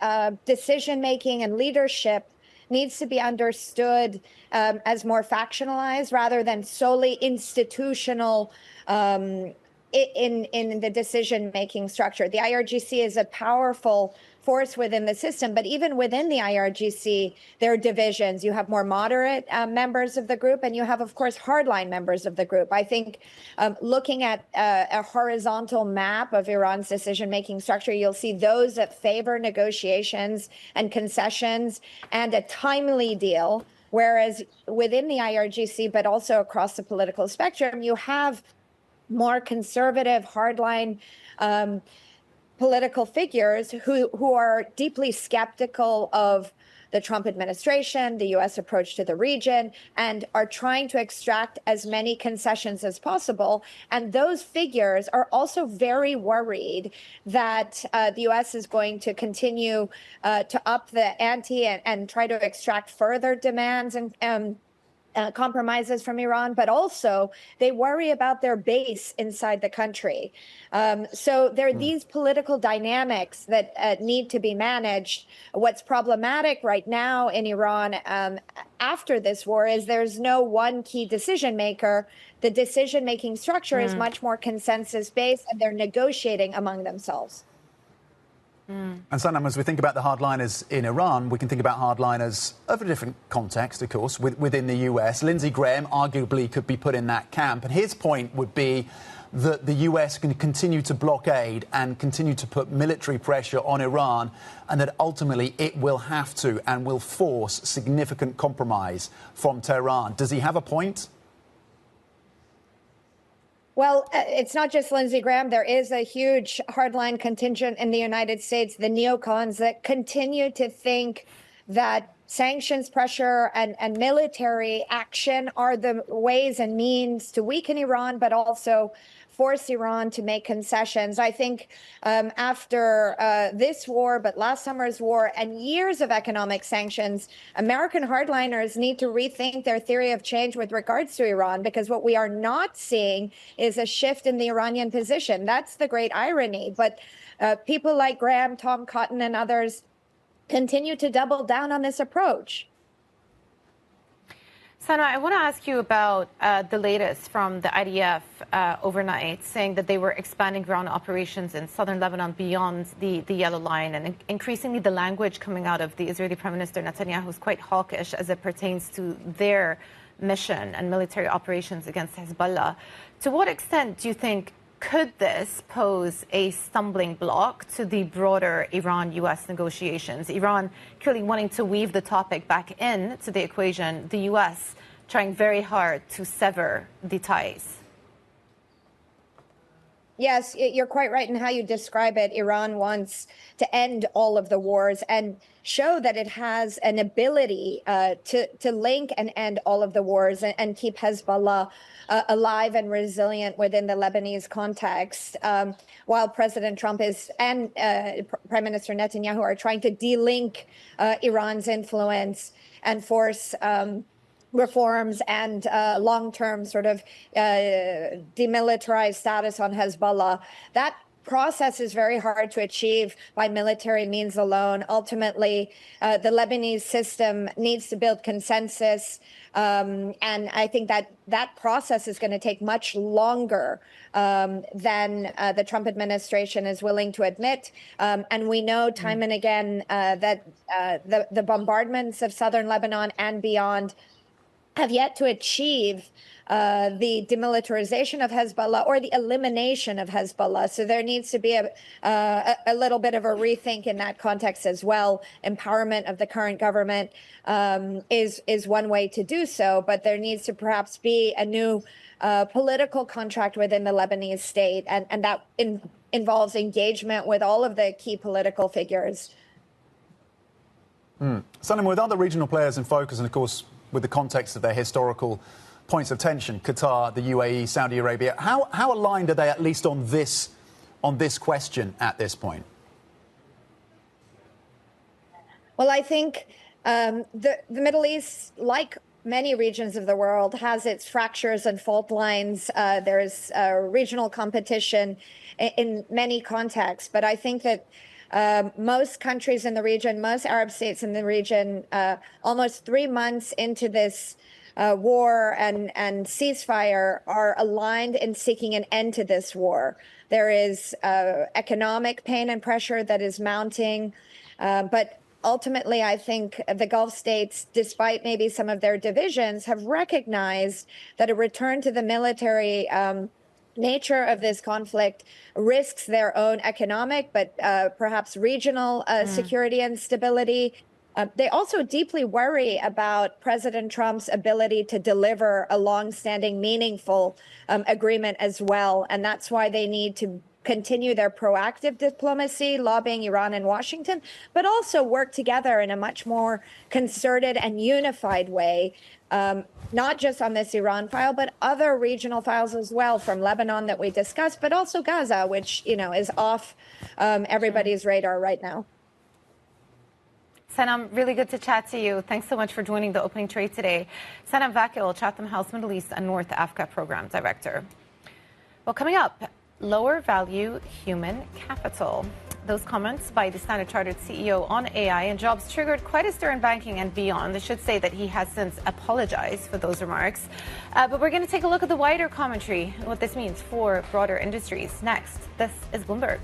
decision-making and leadership needs to be understood as more factionalized rather than solely institutional in the decision-making structure. The IRGC is a powerful force within the system, but even within the IRGC, there are divisions. You have more moderate members of the group, and you have, of course, hardline members of the group. I think looking at a horizontal map of Iran's decision-making structure, you'll see those that favor negotiations and concessions and a timely deal, whereas within the IRGC, but also across the political spectrum, you have more conservative, hardline political figures who are deeply skeptical of the Trump administration, the U.S. approach to the region, and are trying to extract as many concessions as possible. And those figures are also very worried that the U.S. is going to continue to up the ante and try to extract further demands and compromises from Iran, but also they worry about their base inside the country. So there are these political dynamics that need to be managed. What's problematic right now in Iran after this war is there's no one key decision maker. The decision-making structure is much more consensus-based, and they're negotiating among themselves. And Sanam, as we think about the hardliners in Iran, we can think about hardliners of a different context, of course, within the US. Lindsey Graham arguably could be put in that camp. And his point would be that the US can continue to blockade and continue to put military pressure on Iran, and that ultimately it will have to and will force significant compromise from Tehran. Does he have a point? Well, it's not just Lindsey Graham. There is a huge hardline contingent in the United States, the neocons, that continue to think that sanctions pressure and military action are the ways and means to weaken Iran, but also force Iran to make concessions. I think after this war, but last summer's war and years of economic sanctions, American hardliners need to rethink their theory of change with regards to Iran, because what we are not seeing is a shift in the Iranian position. That's the great irony. But people like Graham, Tom Cotton, and others continue to double down on this approach. Sana, I want to ask you about the latest from the IDF overnight, saying that they were expanding ground operations in southern Lebanon beyond the yellow line. And increasingly, the language coming out of the Israeli Prime Minister Netanyahu is quite hawkish as it pertains to their mission and military operations against Hezbollah. To what extent do you think could this pose a stumbling block to the broader Iran-U.S. negotiations? Iran clearly wanting to weave the topic back into the equation, the U.S. trying very hard to sever the ties. Yes, you're quite right in how you describe it. Iran wants to end all of the wars and show that it has an ability to link and end all of the wars and keep Hezbollah alive and resilient within the Lebanese context, while President Trump and Prime Minister Netanyahu are trying to de-link Iran's influence and force reforms and long-term sort of demilitarized status on Hezbollah. That process is very hard to achieve by military means alone. Ultimately, the Lebanese system needs to build consensus. And I think that process is going to take much longer than the Trump administration is willing to admit. And we know time and again that the bombardments of southern Lebanon and beyond have yet to achieve the demilitarization of Hezbollah or the elimination of Hezbollah. So there needs to be a little bit of a rethink in that context as well. Empowerment of the current government is one way to do so, but there needs to perhaps be a new political contract within the Lebanese state, and that involves engagement with all of the key political figures. Sanam, with other regional players in focus, and of course with the context of their historical points of tension, Qatar, the UAE, Saudi Arabia, how aligned are they at least on this question at this point? Well, I think the Middle East, like many regions of the world, has its fractures and fault lines. There is regional competition in many contexts, but I think that most countries in the region, most Arab states in the region, almost 3 months into this war and ceasefire, are aligned in seeking an end to this war. There is economic pain and pressure that is mounting, but ultimately, I think the Gulf states, despite maybe some of their divisions, have recognized that a return to the military nature of this conflict risks their own economic, but perhaps regional security and stability. They also deeply worry about President Trump's ability to deliver a long-standing, meaningful agreement as well. And that's why they need to continue their proactive diplomacy, lobbying Iran and Washington, but also work together in a much more concerted and unified way, not just on this Iran file, but other regional files as well, from Lebanon that we discussed, but also Gaza, which, is off everybody's radar right now. Sanam, really good to chat to you. Thanks so much for joining the opening trade today. Sanam Vakil, Chatham House Middle East and North Africa Program Director. Well, coming up, lower value human capital. Those comments by the Standard Chartered CEO on AI and jobs triggered quite a stir in banking and beyond. I should say that he has since apologized for those remarks. But we're going to take a look at the wider commentary and what this means for broader industries. Next, this is Bloomberg.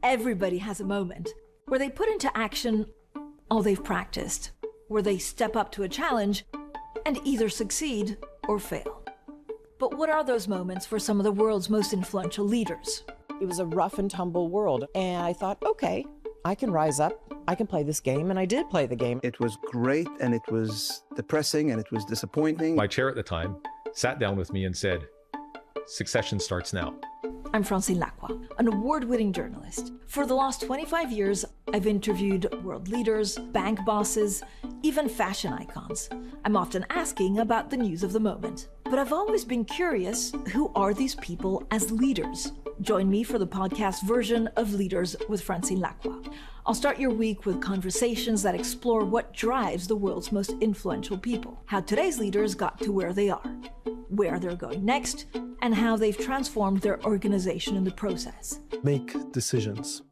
Everybody has a moment where they put into action all they've practiced, where they step up to a challenge and either succeed or fail. But what are those moments for some of the world's most influential leaders? It was a rough and tumble world, and I thought, okay, I can rise up, I can play this game, and I did play the game. It was great, and it was depressing, and it was disappointing. My chair at the time sat down with me and said, "Succession starts now." I'm Francine Lacroix, an award-winning journalist. For the last 25 years, I've interviewed world leaders, bank bosses, even fashion icons. I'm often asking about the news of the moment. But I've always been curious, who are these people as leaders? Join me for the podcast version of Leaders with Francine Lacroix. I'll start your week with conversations that explore what drives the world's most influential people, how today's leaders got to where they are, where they're going next, and how they've transformed their organization in the process. Make decisions.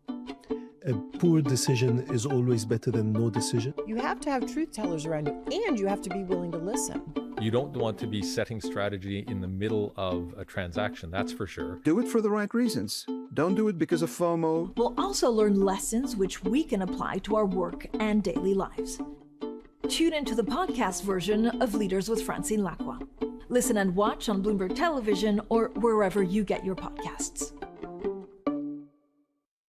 A poor decision is always better than no decision. You have to have truth tellers around you, and you have to be willing to listen. You don't want to be setting strategy in the middle of a transaction, that's for sure. Do it for the right reasons. Don't do it because of FOMO. We'll also learn lessons which we can apply to our work and daily lives. Tune into the podcast version of Leaders with Francine Lacroix. Listen and watch on Bloomberg Television or wherever you get your podcasts.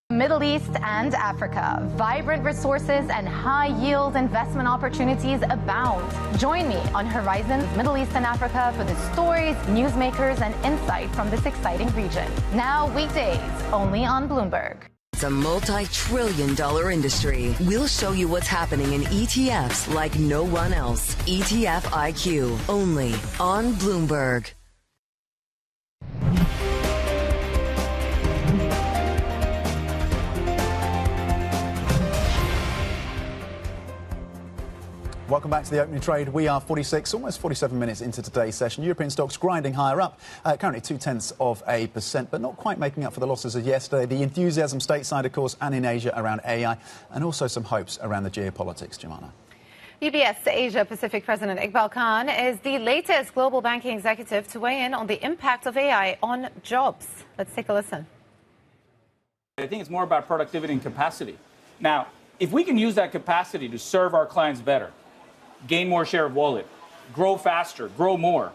Middle East and Africa. Vibrant resources and high-yield investment opportunities abound. Join me on Horizons Middle East and Africa for the stories, newsmakers, and insight from this exciting region. Now weekdays, only on Bloomberg. It's a multi-trillion-dollar industry. We'll show you what's happening in ETFs like no one else. ETF IQ, only on Bloomberg. Welcome back to the opening trade. We are 46, almost 47 minutes into today's session. European stocks grinding higher up, currently 0.2%, but not quite making up for the losses of yesterday. The enthusiasm stateside, of course, and in Asia around AI, and also some hopes around the geopolitics. Jemana. UBS Asia Pacific President Iqbal Khan is the latest global banking executive to weigh in on the impact of AI on jobs. Let's take a listen. I think it's more about productivity and capacity. Now, if we can use that capacity to serve our clients better, gain more share of wallet, grow faster, grow more,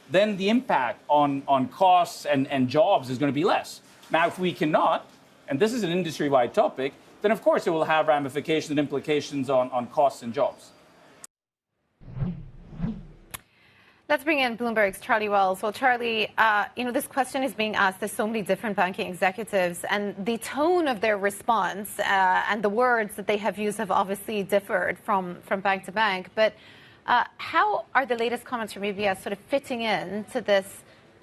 then the impact on costs and jobs is going to be less. Now, if we cannot, and this is an industry-wide topic, then of course it will have ramifications and implications on costs and jobs. Let's bring in Bloomberg's Charlie Wells. Well, Charlie, this question is being asked to so many different banking executives, and the tone of their response and the words that they have used have obviously differed from bank to bank. But how are the latest comments from UBS sort of fitting in to this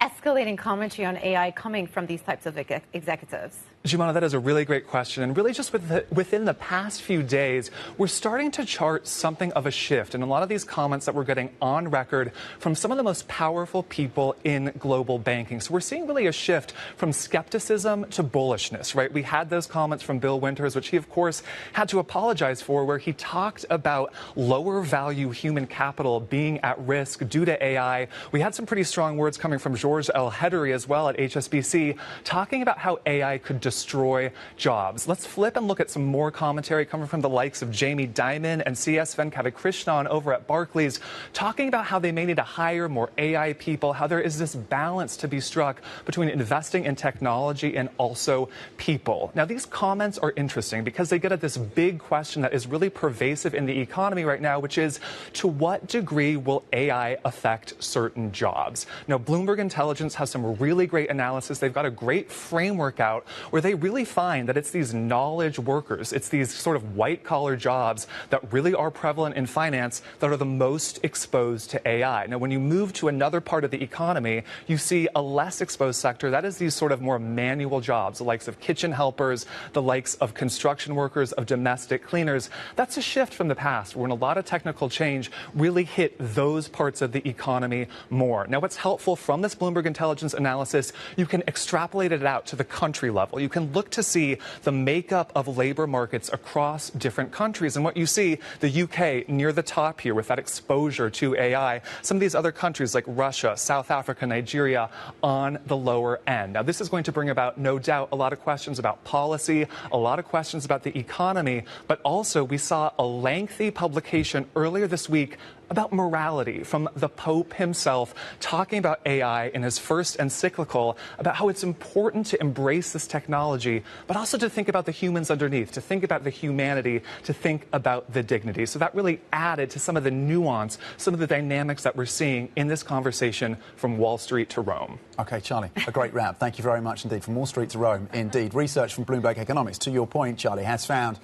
escalating commentary on AI coming from these types of executives? Jumana, that is a really great question. And really just within the past few days, we're starting to chart something of a shift in a lot of these comments that we're getting on record from some of the most powerful people in global banking. So we're seeing really a shift from skepticism to bullishness, right? We had those comments from Bill Winters, which he, of course, had to apologize for, where he talked about lower value human capital being at risk due to AI. We had some pretty strong words coming from George El-Hedary as well at HSBC, talking about how AI could destroy jobs. Let's flip and look at some more commentary coming from the likes of Jamie Dimon and CS Venkatakrishnan over at Barclays, talking about how they may need to hire more AI people, how there is this balance to be struck between investing in technology and also people. Now, these comments are interesting because they get at this big question that is really pervasive in the economy right now, which is, to what degree will AI affect certain jobs? Now, Bloomberg Intelligence has some really great analysis. They've got a great framework out where they really find that it's these knowledge workers, it's these sort of white-collar jobs that really are prevalent in finance that are the most exposed to AI. Now, when you move to another part of the economy, you see a less exposed sector. That is these sort of more manual jobs, the likes of kitchen helpers, the likes of construction workers, of domestic cleaners. That's a shift from the past, when a lot of technical change really hit those parts of the economy more. Now, what's helpful from this Bloomberg Intelligence analysis, you can extrapolate it out to the country level. You can look to see the makeup of labor markets across different countries. And what you see, the UK near the top here with that exposure to AI, some of these other countries like Russia, South Africa, Nigeria on the lower end. Now, this is going to bring about, no doubt, a lot of questions about policy, a lot of questions about the economy, but also we saw a lengthy publication earlier this week about morality from the Pope himself, talking about AI in his first encyclical, about how it's important to embrace this technology, but also to think about the humans underneath, to think about the humanity, to think about the dignity. So that really added to some of the nuance, some of the dynamics that we're seeing in this conversation from Wall Street to Rome. Okay, Charlie, a great wrap. Thank you very much indeed. From Wall Street to Rome, indeed. Research from Bloomberg Economics, to your point, Charlie, has found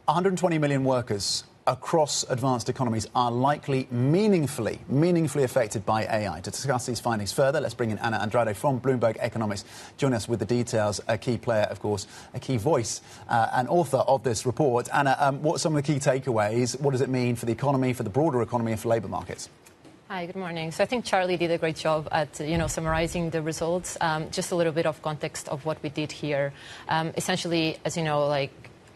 120 million workers across advanced economies are likely meaningfully affected by AI. To discuss these findings further, let's bring in Anna Andrade from Bloomberg Economics. Join us with the details. A key player, of course, a key voice and author of this report. Anna, what are some of the key takeaways? What does it mean for the economy, for the broader economy, and for labour markets? Hi, good morning. So I think Charlie did a great job at, summarizing the results. Just a little bit of context of what we did here. Essentially, as you know,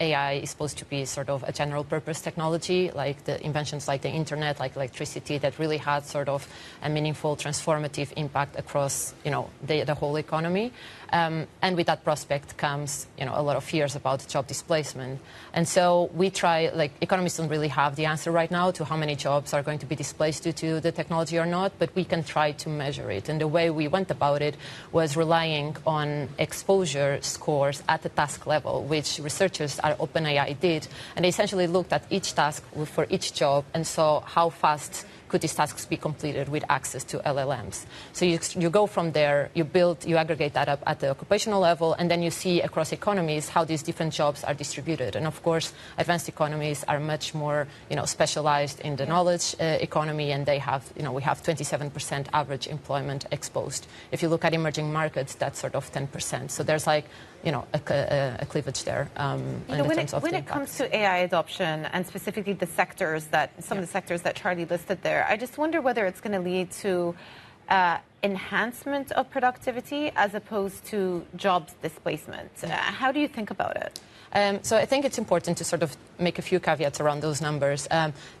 AI is supposed to be sort of a general purpose technology, like the inventions like the internet, like electricity, that really had sort of a meaningful transformative impact across, the whole economy. And with that prospect comes, a lot of fears about job displacement. And so we try, economists don't really have the answer right now to how many jobs are going to be displaced due to the technology or not, but we can try to measure it. And the way we went about it was relying on exposure scores at the task level, which researchers at OpenAI did. And they essentially looked at each task for each job and saw how fast could these tasks be completed with access to LLMs. So you go from there, you aggregate that up at the occupational level, and then you see across economies how these different jobs are distributed. And of course, advanced economies are much more, specialized in the knowledge economy, and they have, we have 27% average employment exposed. If you look at emerging markets, that's sort of 10%. So there's a cleavage there. When it comes to AI adoption, and specifically the sectors some of the sectors that Charlie listed there, I just wonder whether it's going to lead to enhancement of productivity as opposed to jobs displacement. How do you think about it? So I think it's important to sort of make a few caveats around those numbers.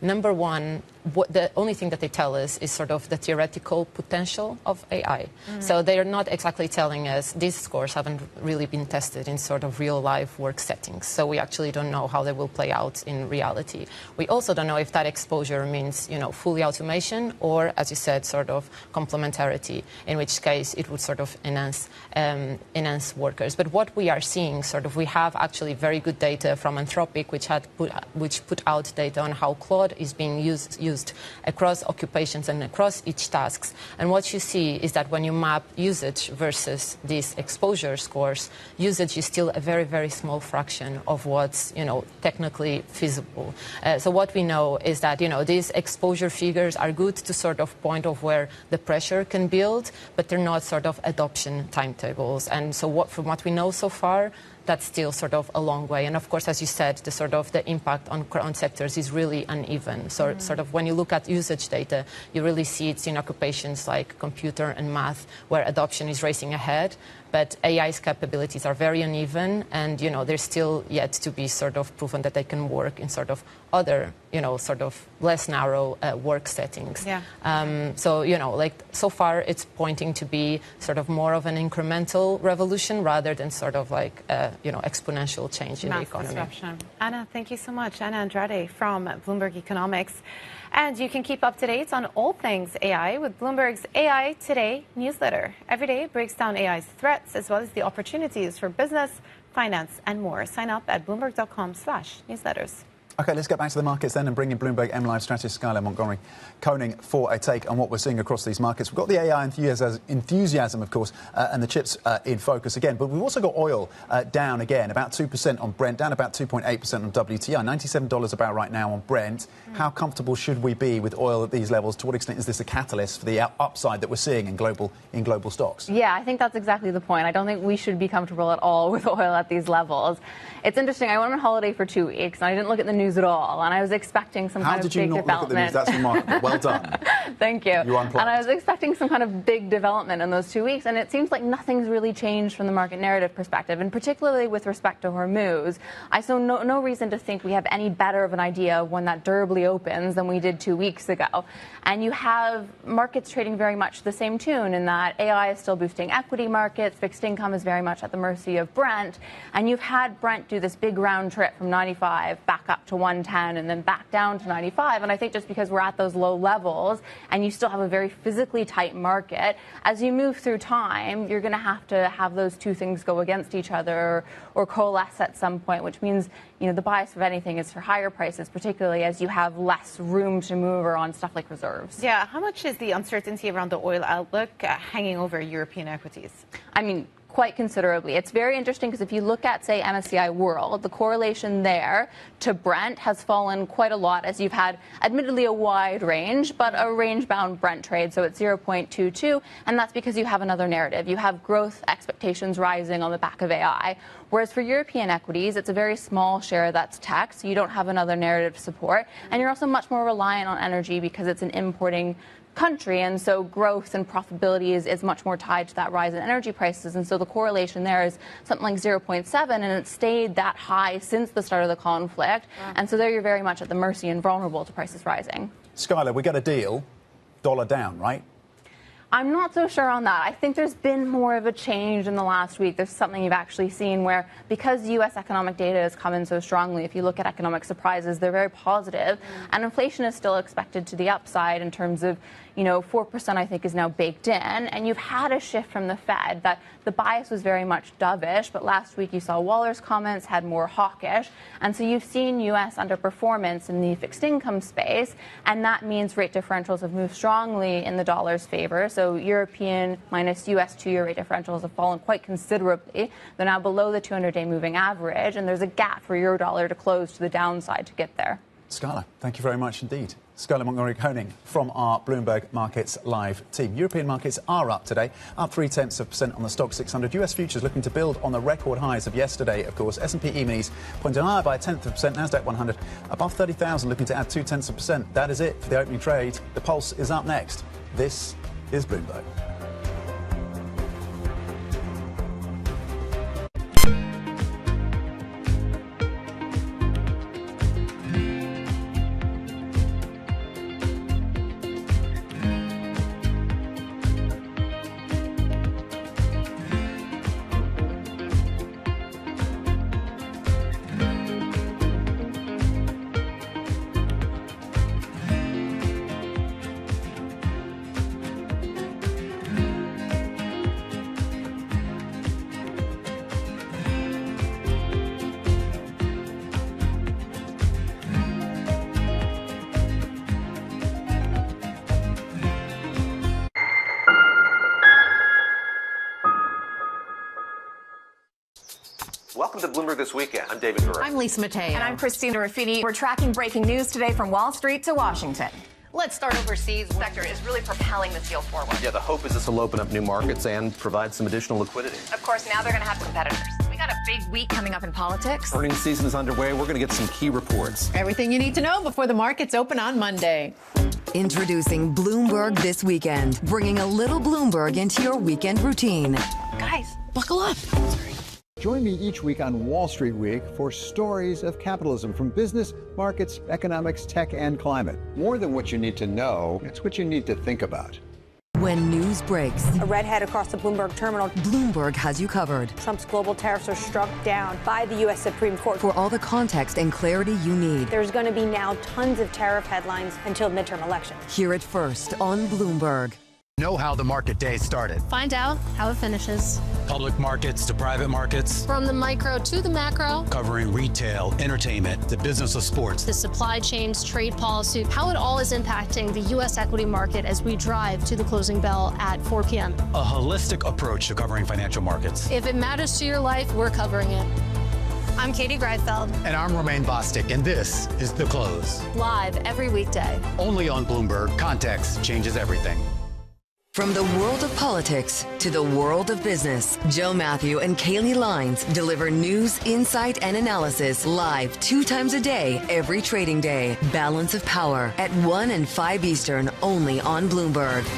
Number one, the only thing that they tell us is sort of the theoretical potential of AI. So they are not exactly telling us, these scores haven't really been tested in sort of real life work settings. So we actually don't know how they will play out in reality. We also don't know if that exposure means, fully automation or, as you said, sort of complementarity, in which case it would sort of enhance workers. But what we are seeing, we have actually very good data from Anthropic, which had which put out data on how Claude is being used across occupations and across each tasks. And what you see is that when you map usage versus these exposure scores, usage is still a very, very small fraction of what's, technically feasible. So what we know is that, these exposure figures are good to sort of point of where the pressure can build, but they're not sort of adoption timetables. And so from what we know so far, that's still sort of a long way. And of course, as you said, the impact on sectors is really uneven. So sort of when you look at usage data, you really see it's in occupations like computer and math where adoption is racing ahead. But AI's capabilities are very uneven, and they're still yet to be sort of proven that they can work in sort of other, sort of less narrow work settings. Yeah. So far it's pointing to be sort of more of an incremental revolution rather than sort of like exponential change in the economy. Disruption. Anna, thank you so much. Anna Andrade from Bloomberg Economics. And you can keep up to date on all things AI with Bloomberg's AI Today newsletter. Every day it breaks down AI's threats as well as the opportunities for business, finance, and more. Sign up at bloomberg.com/newsletters. OK, let's get back to the markets then and bring in Bloomberg M-Live strategist Skylar Montgomery-Koning for a take on what we're seeing across these markets. We've got the AI enthusiasm, of course, and the chips in focus again. But we've also got oil down again, about 2% on Brent, down about 2.8% on WTI, $97 a barrel right now on Brent. How comfortable should we be with oil at these levels? To what extent is this a catalyst for the upside that we're seeing in global stocks? Yeah, I think that's exactly the point. I don't think we should be comfortable at all with oil at these levels. It's interesting. I went on holiday for 2 weeks, and I didn't look at the news at all. And I was expecting some kind of big development. How did you not look at the news? That's remarkable. Well done. Thank you. You unplugged. And I was expecting some kind of big development in those 2 weeks, and it seems like nothing's really changed from the market narrative perspective, and particularly with respect to Hormuz. I saw no reason to think we have any better of an idea of when that durably opens than we did 2 weeks ago. And you have markets trading very much the same tune in that AI is still boosting equity markets, fixed income is very much at the mercy of Brent, and you've had Brent do this big round trip from 95 back up to 110 and then back down to 95. And I think just because we're at those low levels and you still have a very physically tight market, as you move through time, you're going to have those two things go against each other or coalesce at some point, which means, the bias of anything is for higher prices, particularly as you have less room to maneuver on stuff like reserves. Yeah. How much is the uncertainty around the oil outlook hanging over European equities? I mean, quite considerably. It's very interesting because if you look at, say, MSCI World, the correlation there to Brent has fallen quite a lot as you've had, admittedly, a wide range, but a range-bound Brent trade. So it's 0.22, and that's because you have another narrative. You have growth expectations rising on the back of AI. Whereas for European equities, it's a very small share that's tech, so you don't have another narrative support. And you're also much more reliant on energy because it's an importing country, and so growth and profitability is much more tied to that rise in energy prices, and so the correlation there is something like 0.7, and it's stayed that high since the start of the conflict. Wow. And so there you're very much at the mercy and vulnerable to prices rising. Skylar, we got a deal, dollar down, right? I'm not so sure on that. I think there's been more of a change in the last week. There's something you've actually seen where, because U.S. economic data has come in so strongly, if you look at economic surprises, they're very positive, and inflation is still expected to the upside in terms of, 4% I think is now baked in, and you've had a shift from the Fed that the bias was very much dovish, but last week you saw Waller's comments had more hawkish, and so you've seen U.S. underperformance in the fixed income space, and that means rate differentials have moved strongly in the dollar's favor. So European minus U.S. 2-year rate differentials have fallen quite considerably. They're now below the 200-day moving average, and there's a gap for euro dollar to close to the downside to get there. Skylar, thank you very much indeed. Skylar Montgomery-Koning from our Bloomberg Markets Live team. European markets are up today, up 0.3% on the Stoxx 600. US futures looking to build on the record highs of yesterday, of course. S&P E-minis pointing higher by 0.1%. Nasdaq 100 above 30,000, looking to add 0.2%. That is it for the opening trade. The Pulse is up next. This is Bloomberg. Welcome to Bloomberg This Weekend. I'm David Gurr. I'm Lisa Mateo. And I'm Christina Ruffini. We're tracking breaking news today from Wall Street to Washington. Let's start overseas. The sector is really propelling this deal forward. Yeah, the hope is this will open up new markets and provide some additional liquidity. Of course, now they're going to have competitors. We got a big week coming up in politics. Earnings season is underway. We're going to get some key reports. Everything you need to know before the markets open on Monday. Introducing Bloomberg This Weekend, bringing a little Bloomberg into your weekend routine. Guys, buckle up. Join me each week on Wall Street Week for stories of capitalism from business, markets, economics, tech, and climate. More than what you need to know, it's what you need to think about. When news breaks, a redhead across the Bloomberg terminal. Bloomberg has you covered. Trump's global tariffs are struck down by the U.S. Supreme Court. For all the context and clarity you need. There's going to be now tons of tariff headlines until midterm elections. Hear it first on Bloomberg. Know how the market day started. Find out how it finishes. Public markets to private markets. From the micro to the macro. Covering retail, entertainment, the business of sports. The supply chains, trade policy, how it all is impacting the U.S. equity market as we drive to the closing bell at 4 p.m. A holistic approach to covering financial markets. If it matters to your life, we're covering it. I'm Katie Greifeld. And I'm Romaine Bostic, and this is The Close. Live every weekday. Only on Bloomberg. Context changes everything. From the world of politics to the world of business, Joe Matthew and Kaylee Lines deliver news, insight, and analysis live 2 times a day, every trading day. Balance of Power at 1 and 5 Eastern, only on Bloomberg.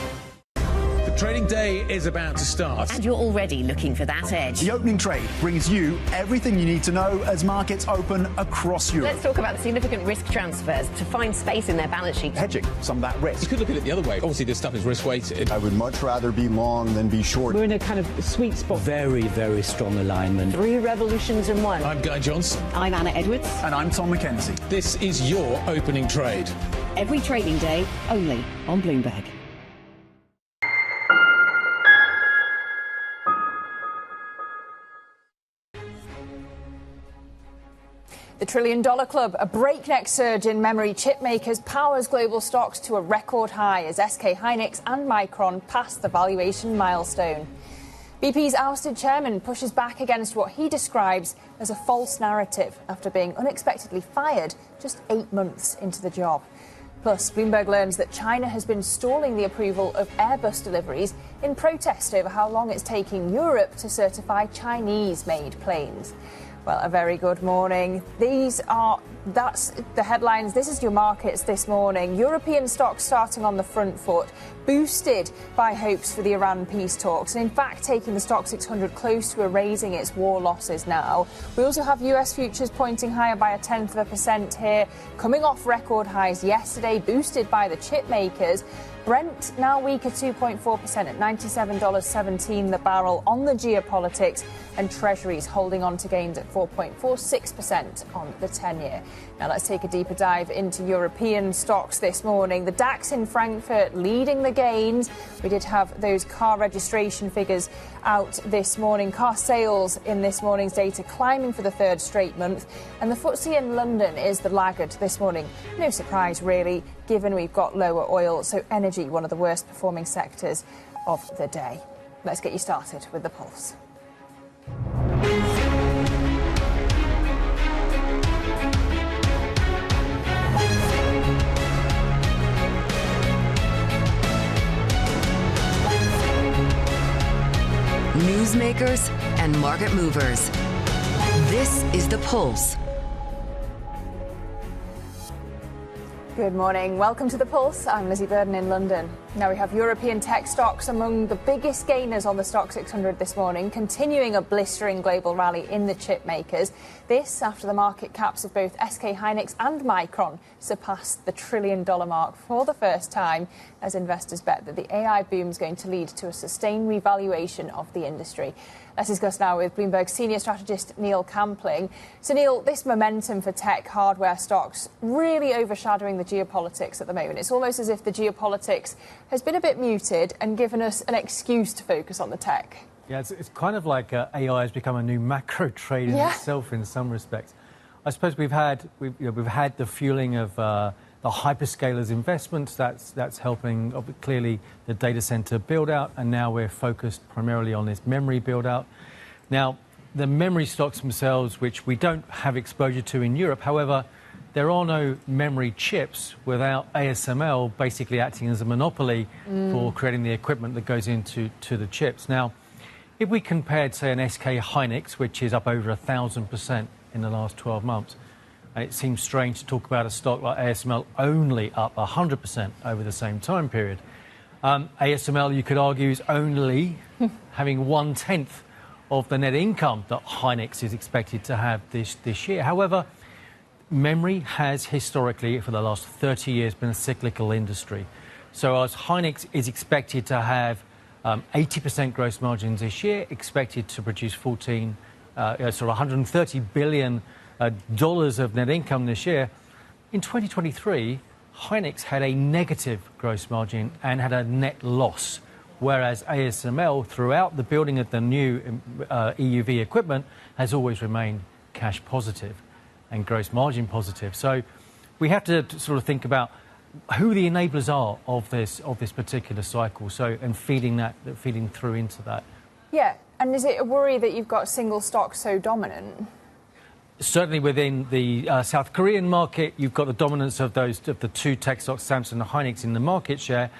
The trading day is about to start. And you're already looking for that edge. The opening trade brings you everything you need to know as markets open across Europe. Let's talk about the significant risk transfers to find space in their balance sheets. Hedging some of that risk. You could look at it the other way. Obviously, this stuff is risk-weighted. I would much rather be long than be short. We're in a kind of sweet spot. Very, very strong alignment. 3 revolutions in one. I'm Guy Johnson. I'm Anna Edwards. And I'm Tom McKenzie. This is your opening trade. Every trading day, only on Bloomberg. The $1 trillion club, a breakneck surge in memory chip makers, powers global stocks to a record high as SK Hynix and Micron pass the valuation milestone. BP's ousted chairman pushes back against what he describes as a false narrative after being unexpectedly fired just 8 months into the job. Plus, Bloomberg learns that China has been stalling the approval of Airbus deliveries in protest over how long it's taking Europe to certify Chinese-made planes. Well, a very good morning. That's the headlines. This is your markets this morning. European stocks starting on the front foot, boosted by hopes for the Iran peace talks, and in fact taking the stock 600 close to erasing its war losses now. We also have US futures pointing higher by 0.1% here, coming off record highs yesterday, boosted by the chip makers. Brent now weaker 2.4% at $97.17 the barrel on the geopolitics, and Treasuries holding on to gains at 4.46% on the 10-year. Now let's take a deeper dive into European stocks this morning. The DAX in Frankfurt leading the gains. We did have those car registration figures out this morning. Car sales in this morning's data climbing for the 3rd straight month. And the FTSE in London is the laggard this morning. No surprise, really, given we've got lower oil. So energy, one of the worst performing sectors of the day. Let's get you started with the pulse. Newsmakers and market movers. This is The Pulse. Good morning. Welcome to The Pulse. I'm Lizzie Burden in London. Now we have European tech stocks among the biggest gainers on the Stock 600 this morning, continuing a blistering global rally in the chip makers. This after the market caps of both SK Hynix and Micron surpassed the $1 trillion mark for the first time, as investors bet that the AI boom is going to lead to a sustained revaluation of the industry. Let's discuss now with Bloomberg senior strategist Neil Campling. So, Neil, this momentum for tech hardware stocks really overshadowing the geopolitics at the moment. It's almost as if the geopolitics has been a bit muted and given us an excuse to focus on the tech. Yeah, it's kind of like AI has become a new macro trade in itself in some respects. I suppose we've had the fueling of the hyperscalers investments. That's helping clearly the data center build out, and now we're focused primarily on this memory build out. Now, the memory stocks themselves, which we don't have exposure to in Europe. However, there are no memory chips without ASML basically acting as a monopoly for creating the equipment that goes into the chips. Now, if we compared, say, an SK Hynix, which is up over 1,000% in the last 12 months, and it seems strange to talk about a stock like ASML only up 100% over the same time period. ASML, you could argue, is only having 1/10 of the net income that Hynix is expected to have this year. However, memory has historically, for the last 30 years, been a cyclical industry. So as Hynix is expected to have 80% gross margins this year, expected to produce $130 billion of net income this year. In 2023, Hynix had a negative gross margin and had a net loss, whereas ASML, throughout the building of the new EUV equipment, has always remained cash positive and gross margin positive. So we have to sort of think about who the enablers are of this particular cycle, and feeding through into that. Yeah, and is it a worry that you've got single stocks so dominant? Certainly within the South Korean market, you've got the dominance of the two tech stocks, Samsung and Hynix, in the market share.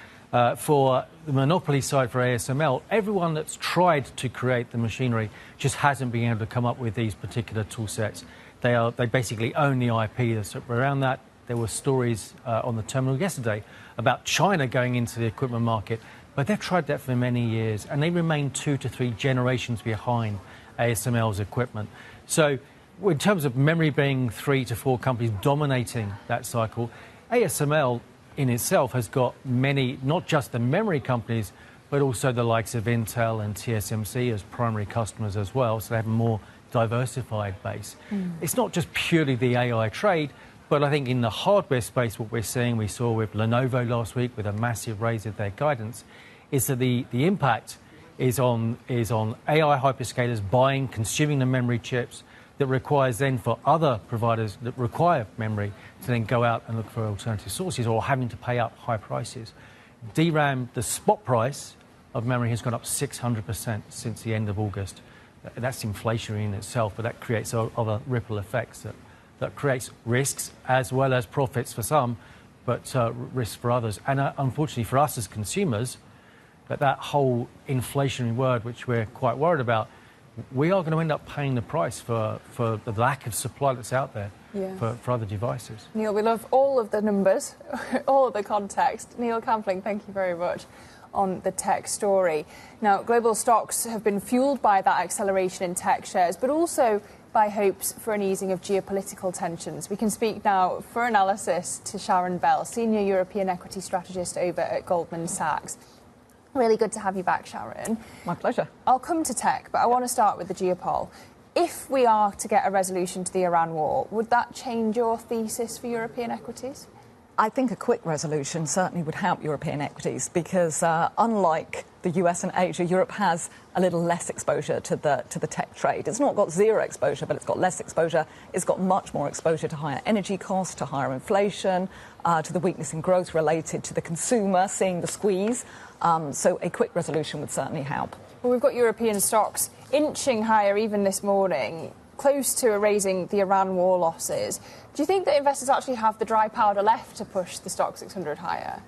For the monopoly side for ASML, everyone that's tried to create the machinery just hasn't been able to come up with these particular tool sets. They basically own the IP that's around that. There were stories on the terminal yesterday about China going into the equipment market, but they've tried that for many years, and they remain 2 to 3 generations behind ASML's equipment. So in terms of memory being 3 to 4 companies dominating that cycle, ASML in itself has got many, not just the memory companies, but also the likes of Intel and TSMC as primary customers as well, so they have a more diversified base. It's not just purely the AI trade, but I think in the hardware space, what we saw with Lenovo last week with a massive raise of their guidance, is that the impact is on AI hyperscalers buying, consuming the memory chips that requires then for other providers that require memory to then go out and look for alternative sources or having to pay up high prices. DRAM, the spot price of memory has gone up 600% since the end of August. That's inflationary in itself, but that creates other ripple effects that creates risks as well as profits for some, but risks for others. And unfortunately for us as consumers, that whole inflationary word, which we're quite worried about, we are going to end up paying the price for the lack of supply that's out there for other devices. Neil, we love all of the numbers, all of the context. Neil Campling, thank you very much on the tech story. Now, global stocks have been fueled by that acceleration in tech shares, but also by hopes for an easing of geopolitical tensions. We can speak now for analysis to Sharon Bell, Senior European Equity Strategist over at Goldman Sachs. Really good to have you back, Sharon. My pleasure. I'll come to tech, but I want to start with the geopol. If we are to get a resolution to the Iran war, would that change your thesis for European equities? I think a quick resolution certainly would help European equities because unlike the US and Asia, Europe has a little less exposure to the tech trade. It's not got zero exposure, but it's got less exposure. It's got much more exposure to higher energy costs, to higher inflation, to the weakness in growth related to the consumer seeing the squeeze. So a quick resolution would certainly help. Well, we've got European stocks inching higher even this morning, close to erasing the Iran war losses. Do you think that investors actually have the dry powder left to push the stock 600 higher?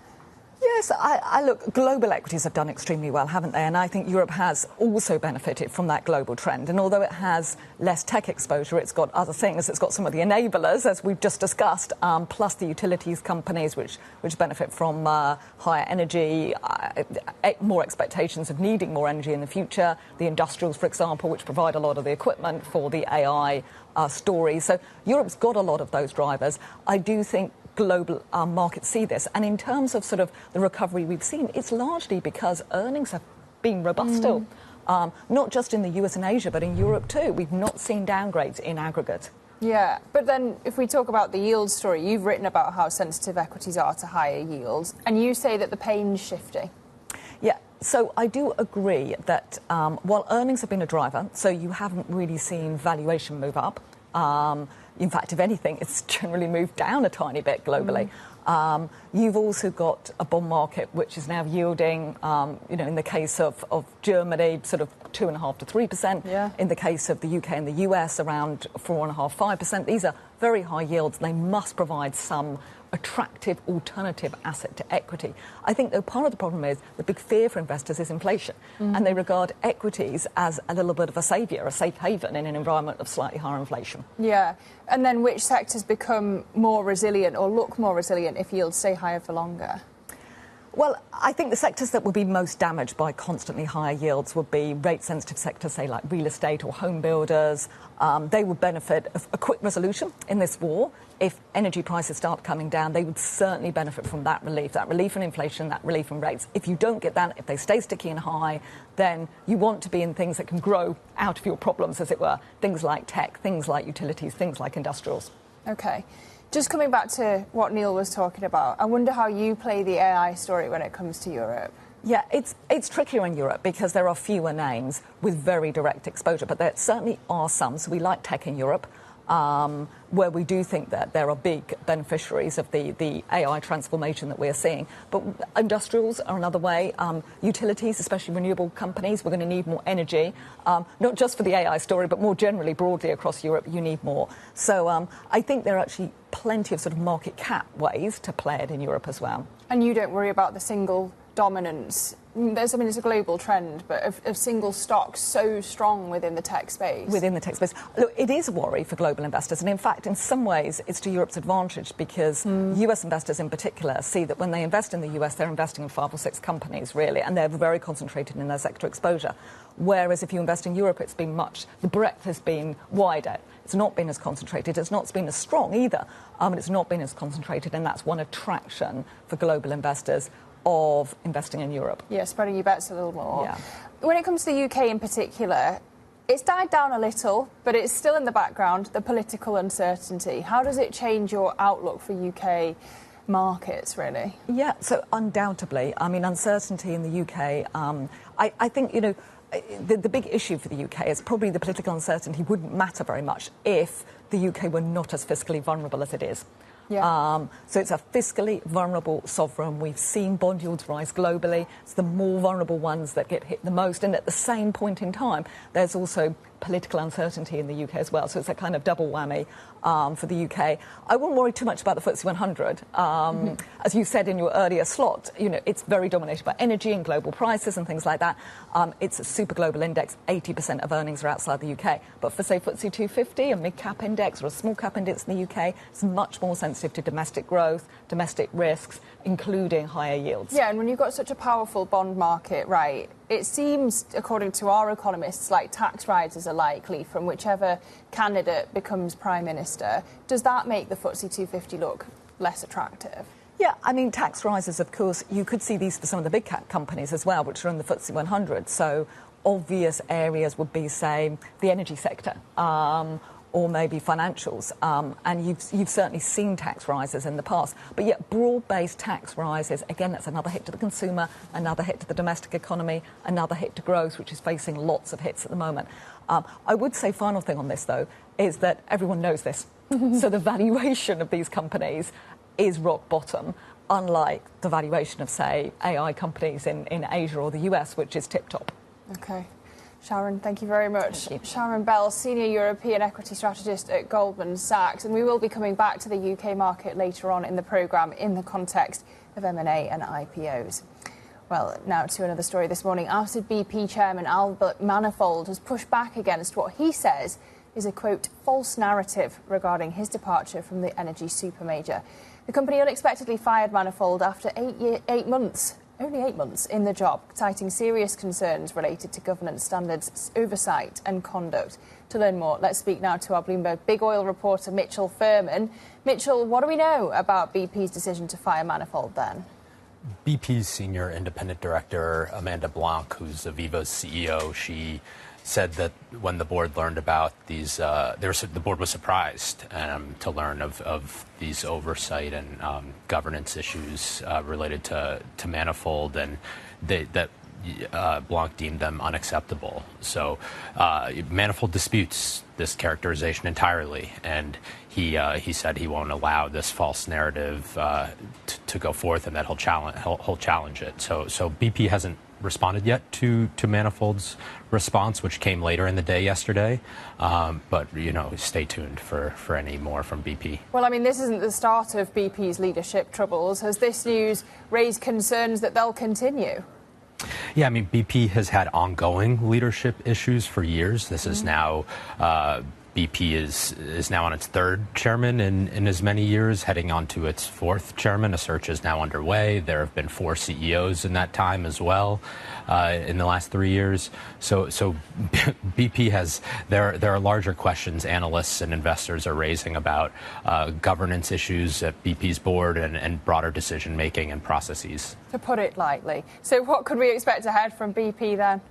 Yes, I look, global equities have done extremely well, haven't they? And I think Europe has also benefited from that global trend. And although it has less tech exposure, it's got other things. It's got some of the enablers, as we've just discussed, plus the utilities companies, which benefit from higher energy, more expectations of needing more energy in the future. The industrials, for example, which provide a lot of the equipment for the AI story. So Europe's got a lot of those drivers. I do think global markets see this. And in terms of sort of the recovery we've seen, it's largely because earnings have been robust still. Not just in the US and Asia, but in Europe too. We've not seen downgrades in aggregate. Yeah, but then if we talk about the yield story, you've written about how sensitive equities are to higher yields, and you say that the pain's shifting. Yeah, so I do agree that while earnings have been a driver, so you haven't really seen valuation move up. In fact, if anything, it's generally moved down a tiny bit globally. You've also got a bond market which is now yielding, in the case of Germany, sort of 2.5% to 3%. Yeah. In the case of the UK and the US, around 4.5%, 5%. These are very high yields. They must provide some attractive alternative asset to equity. I think, though, part of the problem is the big fear for investors is inflation, and they regard equities as a little bit of a saviour, a safe haven in an environment of slightly higher inflation. Yeah, and then which sectors become more resilient or look more resilient if yields stay higher for longer? Well, I think the sectors that would be most damaged by constantly higher yields would be rate-sensitive sectors, say like real estate or home builders. They would benefit of a quick resolution in this war. If energy prices start coming down, they would certainly benefit from that relief in inflation, that relief in rates. If you don't get that, if they stay sticky and high, then you want to be in things that can grow out of your problems, as it were. Things like tech, things like utilities, things like industrials. OK. Just coming back to what Neil was talking about, I wonder how you play the AI story when it comes to Europe. Yeah, it's trickier in Europe because there are fewer names with very direct exposure, but there certainly are some. So we like tech in Europe, where we do think that there are big beneficiaries of the AI transformation that we're seeing. But industrials are another way. Utilities, especially renewable companies, we're going to need more energy, not just for the AI story, but more generally, broadly across Europe, you need more. So I think there are actually plenty of sort of market cap ways to play it in Europe as well. And you don't worry about the single dominance. It's a global trend, but of single stocks so strong within the tech space. Within the tech space. Look, it is a worry for global investors. And in fact, in some ways, it's to Europe's advantage because US investors in particular see that when they invest in the US, they're investing in 5 or 6 companies, really, and they're very concentrated in their sector exposure. Whereas if you invest in Europe, the breadth has been wider. It's not been as concentrated. It's not been as strong either. It's not been as concentrated. And that's one attraction for global investors of investing in Europe. Yeah, spreading your bets a little more. Yeah. When it comes to the UK in particular, it's died down a little, but it's still in the background, the political uncertainty. How does it change your outlook for UK markets, really? Yeah, so undoubtedly. Uncertainty in the UK, I think, the big issue for the UK is probably the political uncertainty wouldn't matter very much if the UK were not as fiscally vulnerable as it is. Yeah. So it's a fiscally vulnerable sovereign. We've seen bond yields rise globally. It's the more vulnerable ones that get hit the most. And at the same point in time, there's also political uncertainty in the UK as well. So it's a kind of double whammy for the UK. I wouldn't worry too much about the FTSE 100. As you said in your earlier slot, it's very dominated by energy and global prices and things like that. It's a super global index. 80% of earnings are outside the UK. But for, say, FTSE 250, a mid-cap index or a small-cap index in the UK, it's much more sensitive to domestic growth, domestic risks, including higher yields. Yeah, and when you've got such a powerful bond market, right, it seems, according to our economists, like tax rises are likely from whichever candidate becomes Prime Minister. Does that make the FTSE 250 look less attractive? Yeah, tax rises, of course, you could see these for some of the big cap companies as well, which are in the FTSE 100. So obvious areas would be, say, the energy sector. Or maybe financials, and you've certainly seen tax rises in the past. But yet broad-based tax rises, again, that's another hit to the consumer, another hit to the domestic economy, another hit to growth, which is facing lots of hits at the moment. I would say final thing on this, though, is that everyone knows this. So the valuation of these companies is rock bottom, unlike the valuation of, say, AI companies in Asia or the US, which is tip-top. OK. Sharon, thank you very much. Sharon Bell, Senior European Equity Strategist at Goldman Sachs. And we will be coming back to the UK market later on in the programme in the context of M&A and IPOs. Well, now to another story this morning. Ousted BP chairman Albert Manifold has pushed back against what he says is a, quote, false narrative regarding his departure from the energy supermajor. The company unexpectedly fired Manifold after 8 months. Only 8 months in the job, citing serious concerns related to governance standards, oversight and conduct. To learn more, let's speak now to our Bloomberg Big Oil reporter, Mitchell Furman. Mitchell, what do we know about BP's decision to fire Manifold then? BP's senior independent director, Amanda Blanc, who's Aviva's CEO, she said that when the board learned about these, the board was surprised to learn of these oversight and governance issues related to Manifold, and that Blanc deemed them unacceptable. So Manifold disputes this characterization entirely, and he said he won't allow this false narrative to go forth, and that he'll challenge it. So BP hasn't responded yet to Manifold's response, which came later in the day yesterday. But, stay tuned for any more from BP. Well, I mean, this isn't the start of BP's leadership troubles. Has this news raised concerns that they'll continue? Yeah, I mean, BP has had ongoing leadership issues for years. This is now BP is now on its third chairman in as many years, heading on to its fourth chairman. A search is now underway. There have been 4 CEOs in that time as well, in the last 3 years. So BP has, there are larger questions analysts and investors are raising about governance issues at BP's board and broader decision making and processes. To put it lightly. So what could we expect ahead from BP then?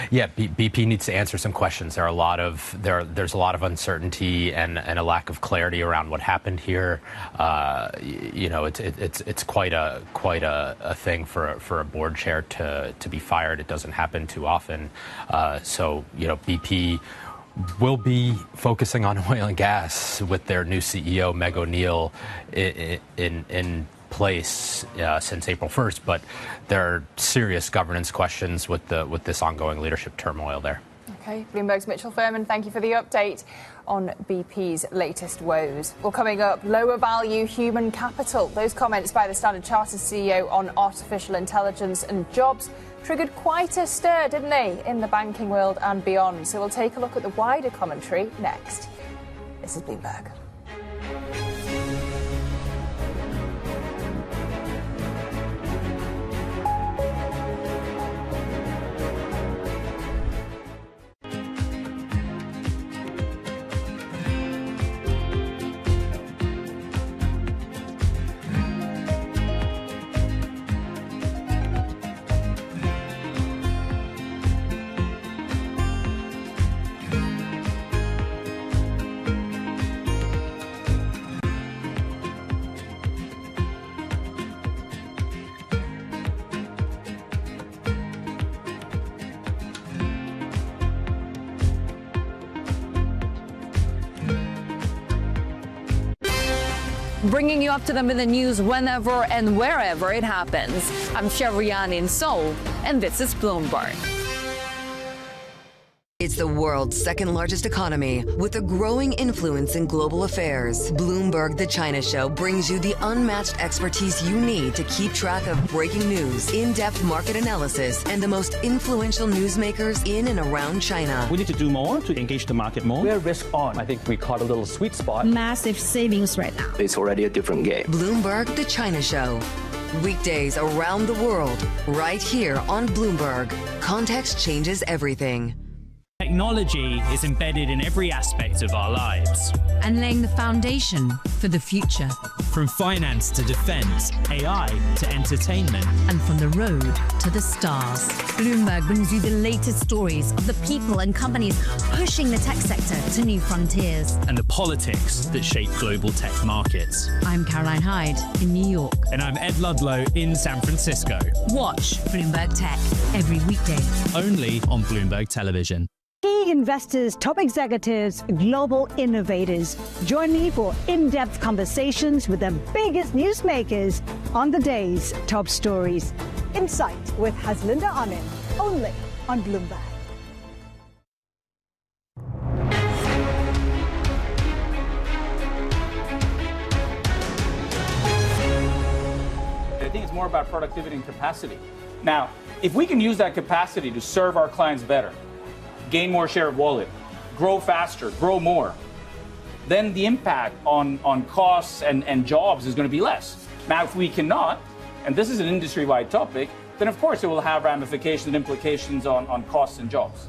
Yeah, BP needs to answer some questions. There's a lot of uncertainty and a lack of clarity around what happened here. It's quite a thing for a board chair to be fired. It doesn't happen too often. BP will be focusing on oil and gas with their new CEO Meg O'Neill in place since April 1st, but there are serious governance questions with this ongoing leadership turmoil there. Okay, Bloomberg's Mitchell Furman, thank you for the update on BP's latest woes. Well, coming up, lower value human capital. Those comments by the Standard Chartered CEO on artificial intelligence and jobs triggered quite a stir, didn't they, in the banking world and beyond. So we'll take a look at the wider commentary next. This is Bloomberg. Bringing you up to them in the news whenever and wherever it happens. I'm Shevrian in Seoul, and this is Bloomberg. It's the world's second largest economy with a growing influence in global affairs. Bloomberg The China Show brings you the unmatched expertise you need to keep track of breaking news, in-depth market analysis, and the most influential newsmakers in and around China. We need to do more to engage the market more. We're risk on. I think we caught a little sweet spot. Massive savings right now. It's already a different game. Bloomberg The China Show. Weekdays around the world, right here on Bloomberg. Context changes everything. Technology is embedded in every aspect of our lives. And laying the foundation for the future. From finance to defense, AI to entertainment. And from the road to the stars. Bloomberg brings you the latest stories of the people and companies pushing the tech sector to new frontiers. And the politics that shape global tech markets. I'm Caroline Hyde in New York. And I'm Ed Ludlow in San Francisco. Watch Bloomberg Tech every weekday. Only on Bloomberg Television. Key investors, top executives, global innovators. Join me for in-depth conversations with the biggest newsmakers on the day's top stories. Insight with Haslinda Amin, only on Bloomberg. I think it's more about productivity and capacity. Now, if we can use that capacity to serve our clients better, gain more share of wallet, grow faster, grow more, then the impact on costs and jobs is going to be less. Now, if we cannot, and this is an industry-wide topic, then of course it will have ramifications and implications on costs and jobs.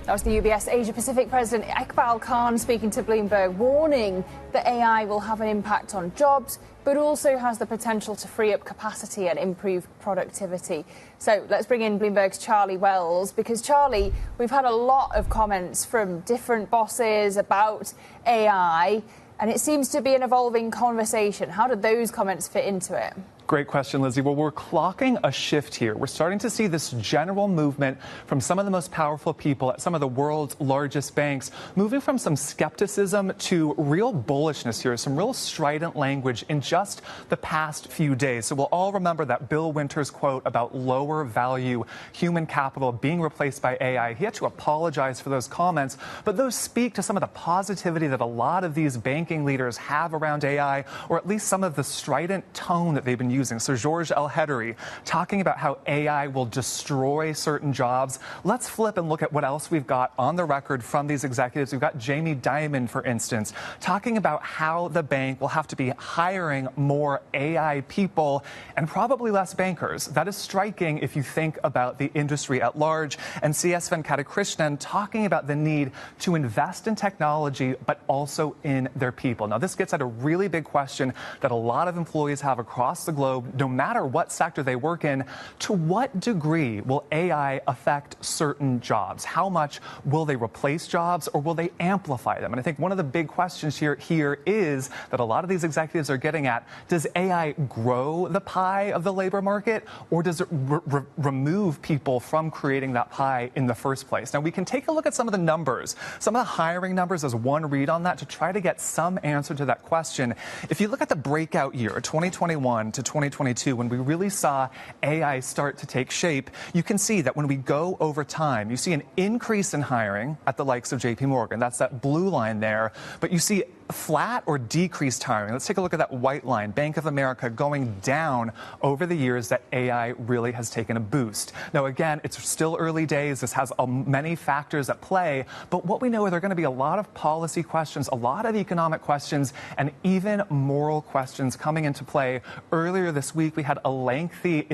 That was the UBS Asia-Pacific President Iqbal Khan speaking to Bloomberg, warning that AI will have an impact on jobs, but also has the potential to free up capacity and improve productivity. So let's bring in Bloomberg's Charlie Wells, because, Charlie, we've had a lot of comments from different bosses about AI, and it seems to be an evolving conversation. How do those comments fit into it? Great question, Lizzie. Well, we're clocking a shift here. We're starting to see this general movement from some of the most powerful people at some of the world's largest banks, moving from some skepticism to real bullishness here, some real strident language in just the past few days. So we'll all remember that Bill Winters quote about lower value human capital being replaced by AI. He had to apologize for those comments, but those speak to some of the positivity that a lot of these banking leaders have around AI, or at least some of the strident tone that they've been using. So George El-Hedary talking about how AI will destroy certain jobs. Let's flip and look at what else we've got on the record from these executives. We've got Jamie Dimon, for instance, talking about how the bank will have to be hiring more AI people and probably less bankers. That is striking if you think about the industry at large. And CS Venkatakrishnan talking about the need to invest in technology, but also in their people. Now, this gets at a really big question that a lot of employees have across the globe, no matter what sector they work in. To what degree will AI affect certain jobs? How much will they replace jobs, or will they amplify them? And I think one of the big questions here is that a lot of these executives are getting at, does AI grow the pie of the labor market, or does it remove people from creating that pie in the first place? Now, we can take a look at some of the numbers, some of the hiring numbers as one read on that to try to get some answer to that question. If you look at the breakout year, 2021 to 2022, when we really saw AI start to take shape, you can see that when we go over time, you see an increase in hiring at the likes of JP Morgan. That's that blue line there. But you see flat or decreased hiring. Let's take a look at that white line, Bank of America, going down over the years that AI really has taken a boost. Now, again, it's still early days. This has many factors at play. But what we know are there are going to be a lot of policy questions, a lot of economic questions, and even moral questions coming into play. Earlier this week, we had a lengthy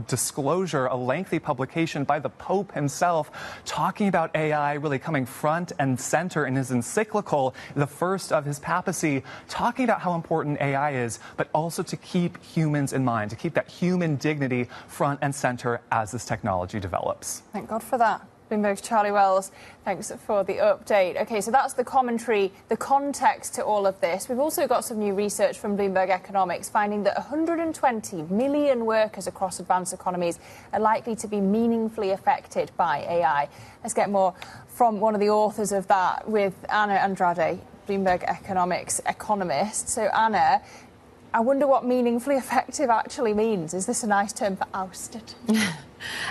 disclosure, a lengthy publication by the Pope himself talking about AI really coming front and center in his encyclical, the first of his papacy, talking about how important AI is, but also to keep humans in mind, to keep that human dignity front and center as this technology develops. Thank God for that. Bloomberg's Charlie Wells, thanks for the update. OK, so that's the commentary, the context to all of this. We've also got some new research from Bloomberg Economics finding that 120 million workers across advanced economies are likely to be meaningfully affected by AI. Let's get more from one of the authors of that with Anna Andrade, Bloomberg Economics economist. So, Anna, I wonder what meaningfully effective actually means. Is this a nice term for ousted?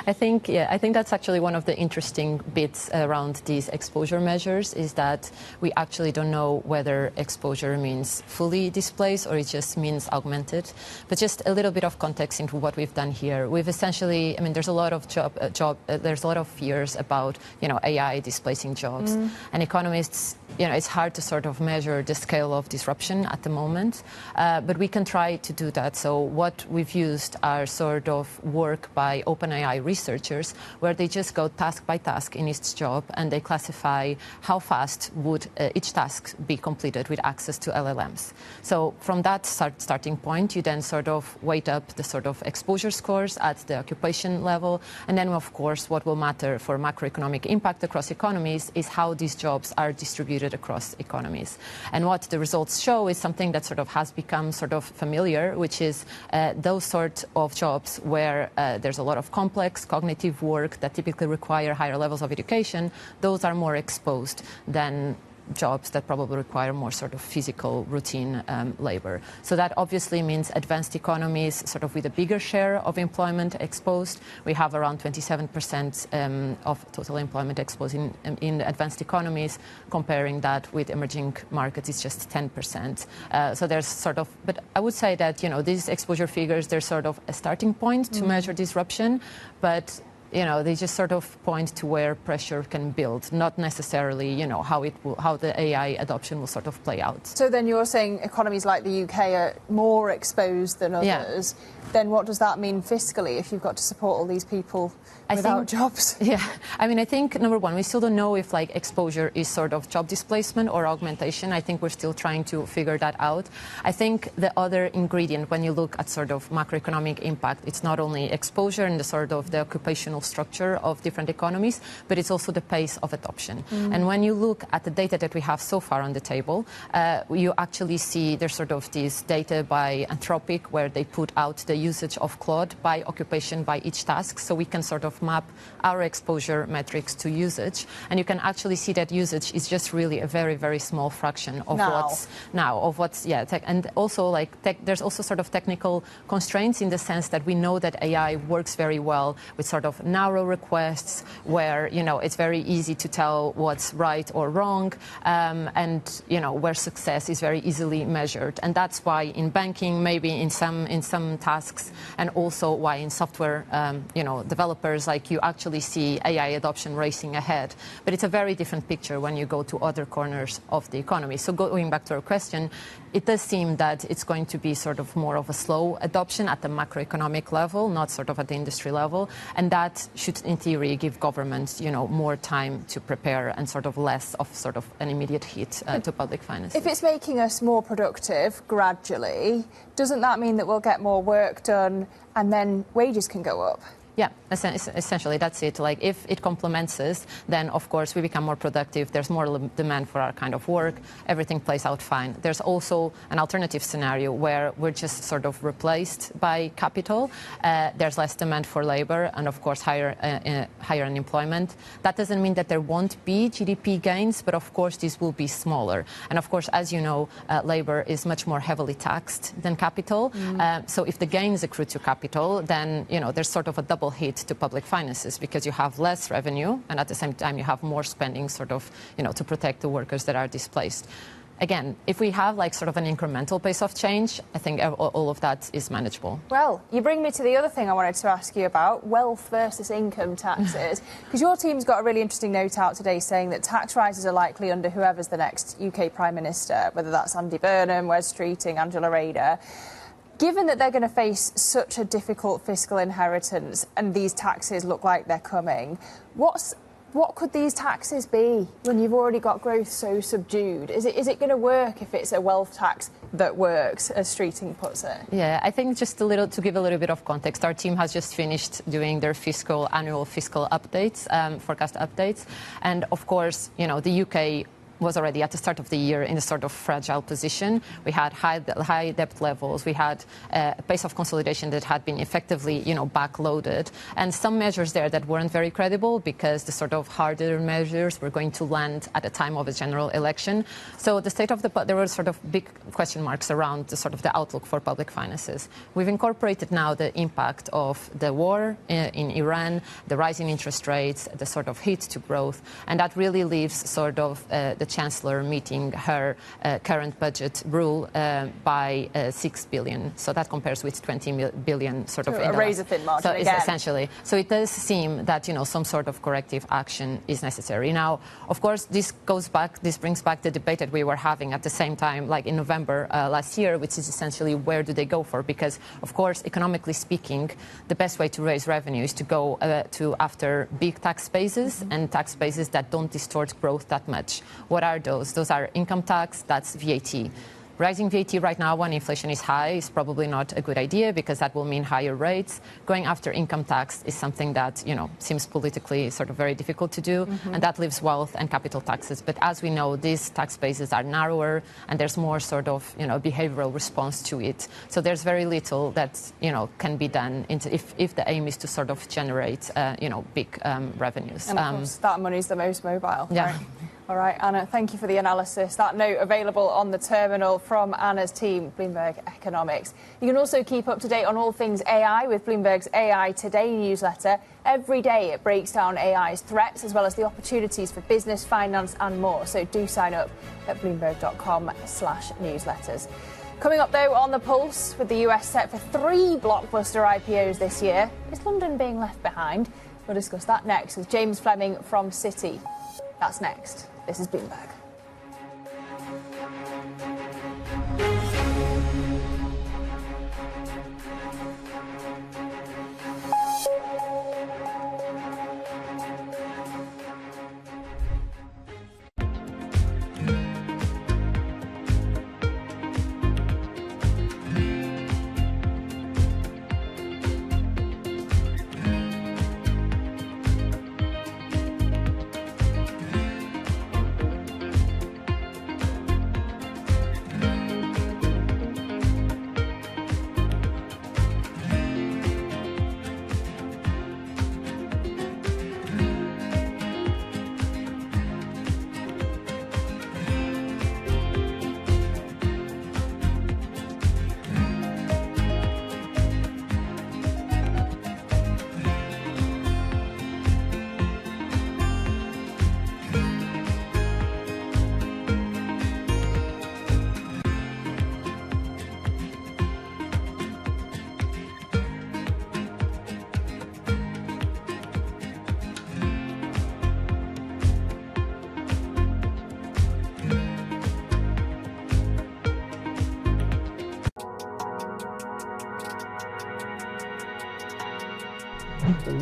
I think that's actually one of the interesting bits around these exposure measures, is that we actually don't know whether exposure means fully displaced or it just means augmented. But just a little bit of context into what we've done here. We've essentially, there's a lot of there's a lot of fears about, AI displacing jobs. And economists, it's hard to sort of measure the scale of disruption at the moment, but we can try to do that. So what we've used are sort of work by OpenAI researchers, where they just go task by task in each job and they classify how fast would each task be completed with access to LLMs. So from that starting point, you then sort of weight up the sort of exposure scores at the occupation level. And then, of course, what will matter for macroeconomic impact across economies is how these jobs are distributed across economies. And what the results show is something that sort of has become sort of familiar, which is those sort of jobs where there's a lot of complex cognitive work that typically require higher levels of education. Those are more exposed than jobs that probably require more sort of physical routine labor. So that obviously means advanced economies sort of with a bigger share of employment exposed. We have around 27% of total employment exposed in advanced economies. Comparing that with emerging markets, it's just 10%. So there's sort of, but I would say that, these exposure figures, they're sort of a starting point to measure disruption, but they just sort of point to where pressure can build, not necessarily, how the AI adoption will sort of play out. So then you're saying economies like the UK are more exposed than others. Yeah. Then what does that mean fiscally if you've got to support all these people without jobs? Yeah, I think, number one, we still don't know if exposure is sort of job displacement or augmentation. I think we're still trying to figure that out. I think the other ingredient, when you look at sort of macroeconomic impact, it's not only exposure and the sort of the occupational structure of different economies, but it's also the pace of adoption. And when you look at the data that we have so far on the table, you actually see there's sort of this data by Anthropic where they put out the usage of Claude by occupation by each task, so we can sort of map our exposure metrics to usage, and you can actually see that usage is just really a very, very small fraction of and also there's also sort of technical constraints in the sense that we know that AI works very well with sort of narrow requests where, you know, it's very easy to tell what's right or wrong, and, you know, where success is very easily measured. And that's why in banking, maybe in some tasks, and also why in software, you know, developers, like, you actually see AI adoption racing ahead. But it's a very different picture when you go to other corners of the economy. So going back to our question, it does seem that it's going to be sort of more of a slow adoption at the macroeconomic level, not sort of at the industry level. And that should, in theory, give governments, you know, more time to prepare and sort of less of sort of an immediate hit to public finances. If it's making us more productive gradually, doesn't that mean that we'll get more work done and then wages can go up? Yeah, essentially that's it. Like, if it complements us, then of course we become more productive. There's more demand for our kind of work. Everything plays out fine. There's also an alternative scenario where we're just sort of replaced by capital. There's less demand for labor, and of course higher unemployment. That doesn't mean that there won't be GDP gains, but of course these will be smaller. And of course, as you know, labor is much more heavily taxed than capital. So if the gains accrue to capital, then, you know, there's sort of a double hit to public finances, because you have less revenue and at the same time you have more spending sort of, you know, to protect the workers that are displaced. Again, if we have like sort of an incremental pace of change, I think all of that is manageable. Well, you bring me to the other thing I wanted to ask you about, wealth versus income taxes, because your team's got a really interesting note out today saying that tax rises are likely under whoever's the next UK Prime Minister, whether that's Andy Burnham, Wes Streeting, Angela Rayner. Given that they're going to face such a difficult fiscal inheritance and these taxes look like they're coming, what could these taxes be when you've already got growth so subdued? Is it going to work if it's a wealth tax that works, as Streeting puts it? Yeah, I think just to give a little bit of context, our team has just finished doing their annual fiscal updates, forecast updates. And of course, you know, the UK was already at the start of the year in a sort of fragile position. We had high debt levels. We had a pace of consolidation that had been effectively, you know, backloaded, and some measures there that weren't very credible because the sort of harder measures were going to land at the time of a general election. So there were sort of big question marks around the sort of the outlook for public finances. We've incorporated now the impact of the war in Iran, the rising interest rates, the sort of hit to growth, and that really leaves sort of the Chancellor meeting her current budget rule by 6 billion. So that compares with 20 billion sort of. A razor-thin margin again. Essentially. So it does seem that, you know, some sort of corrective action is necessary. Now, of course, this brings back the debate that we were having at the same time, like in November last year, which is essentially where do they go for? Because, of course, economically speaking, the best way to raise revenue is to go after big tax bases and tax bases that don't distort growth that much. What are those? Those are income tax, that's VAT. Rising VAT right now when inflation is high is probably not a good idea because that will mean higher rates. Going after income tax is something that, you know, seems politically sort of very difficult to do, and that leaves wealth and capital taxes. But as we know, these tax bases are narrower and there's more sort of, you know, behavioral response to it. So there's very little that, you know, can be done if the aim is to sort of generate, you know, big revenues. And of course, that money's the most mobile. Yeah. Right? All right, Anna, thank you for the analysis. That note available on the terminal from Anna's team, Bloomberg Economics. You can also keep up to date on all things AI with Bloomberg's AI Today newsletter. Every day it breaks down AI's threats as well as the opportunities for business, finance and more. So do sign up at bloomberg.com/newsletters. Coming up, though, on the pulse, with the US set for 3 blockbuster IPOs this year, is London being left behind? We'll discuss that next with James Fleming from Citi. That's next. This is Bloomberg.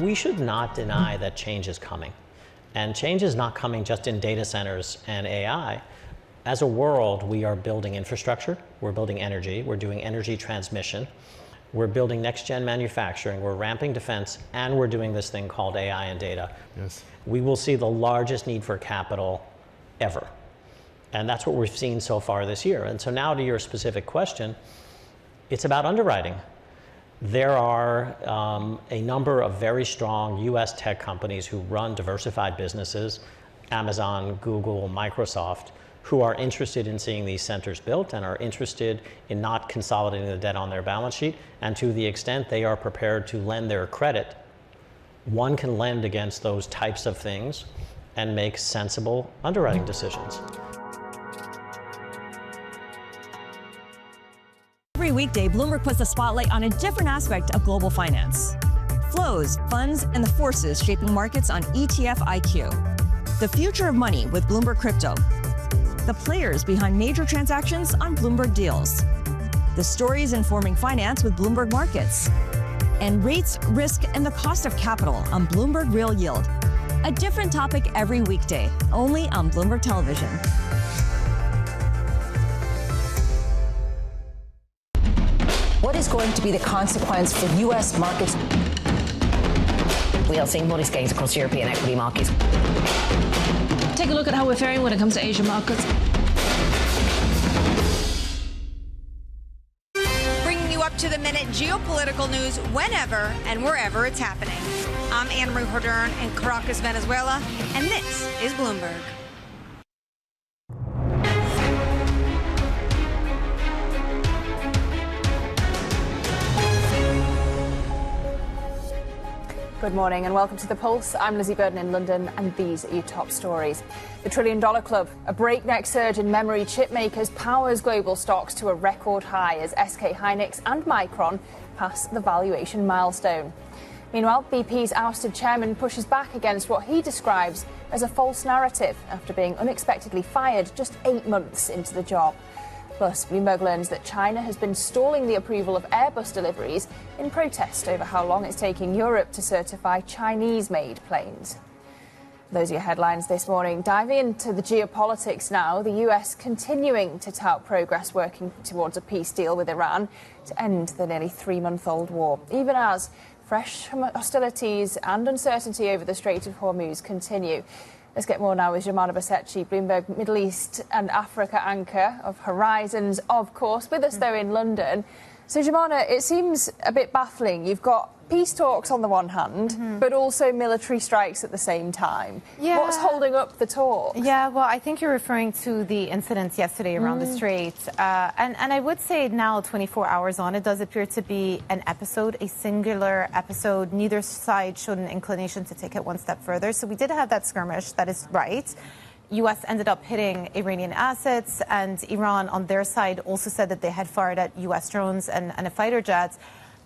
We should not deny that change is coming. And change is not coming just in data centers and AI. As a world, we are building infrastructure, we're building energy, we're doing energy transmission, we're building next-gen manufacturing, we're ramping defense, and we're doing this thing called AI and data. Yes. We will see the largest need for capital ever. And that's what we've seen so far this year. And so now to your specific question, it's about underwriting. There are a number of very strong US tech companies who run diversified businesses, Amazon, Google, Microsoft, who are interested in seeing these centers built and are interested in not consolidating the debt on their balance sheet. And to the extent they are prepared to lend their credit, one can lend against those types of things and make sensible underwriting decisions. Every weekday, Bloomberg puts the spotlight on a different aspect of global finance. Flows, funds, and the forces shaping markets on ETF IQ. The future of money with Bloomberg Crypto. The players behind major transactions on Bloomberg Deals. The stories informing finance with Bloomberg Markets. And rates, risk, and the cost of capital on Bloomberg Real Yield. A different topic every weekday, only on Bloomberg Television. What is going to be the consequence for U.S. markets? We are seeing modest gains across European equity markets. Take a look at how we're faring when it comes to Asian markets. Bringing you up to the minute geopolitical news whenever and wherever it's happening. I'm Anne-Marie Hordern in Caracas, Venezuela, and this is Bloomberg. Good morning and welcome to The Pulse. I'm Lizzie Burden in London and these are your top stories. The $1 trillion club, a breakneck surge in memory chip makers powers global stocks to a record high as SK Hynix and Micron pass the valuation milestone. Meanwhile, BP's ousted chairman pushes back against what he describes as a false narrative after being unexpectedly fired just 8 months into the job. Plus, Bloomberg learns that China has been stalling the approval of Airbus deliveries in protest over how long it's taking Europe to certify Chinese-made planes. Those are your headlines this morning. Diving into the geopolitics now, the US continuing to tout progress working towards a peace deal with Iran to end the nearly 3-month-old war, even as fresh hostilities and uncertainty over the Strait of Hormuz continue. Let's get more now with Germana Bassecchi, Bloomberg Middle East and Africa anchor of Horizons, of course, with us though in London. So Germana, it seems a bit baffling. You've got peace talks on the one hand, but also military strikes at the same time. Yeah. What's holding up the talks? Yeah, well, I think you're referring to the incidents yesterday around the Strait. And I would say now, 24 hours on, it does appear to be an episode, a singular episode. Neither side showed an inclination to take it one step further. So we did have that skirmish, that is right. U.S. ended up hitting Iranian assets, and Iran on their side also said that they had fired at U.S. drones and a fighter jet.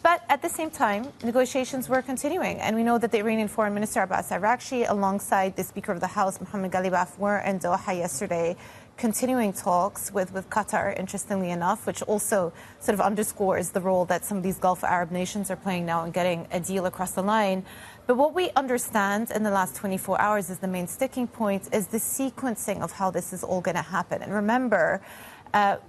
But at the same time, negotiations were continuing. And we know that the Iranian Foreign Minister Abbas Araghchi, alongside the Speaker of the House, Mohammad Ghalibaf, were in Doha yesterday, continuing talks with Qatar, interestingly enough, which also sort of underscores the role that some of these Gulf Arab nations are playing now in getting a deal across the line. But what we understand in the last 24 hours is the main sticking point is the sequencing of how this is all going to happen. And remember,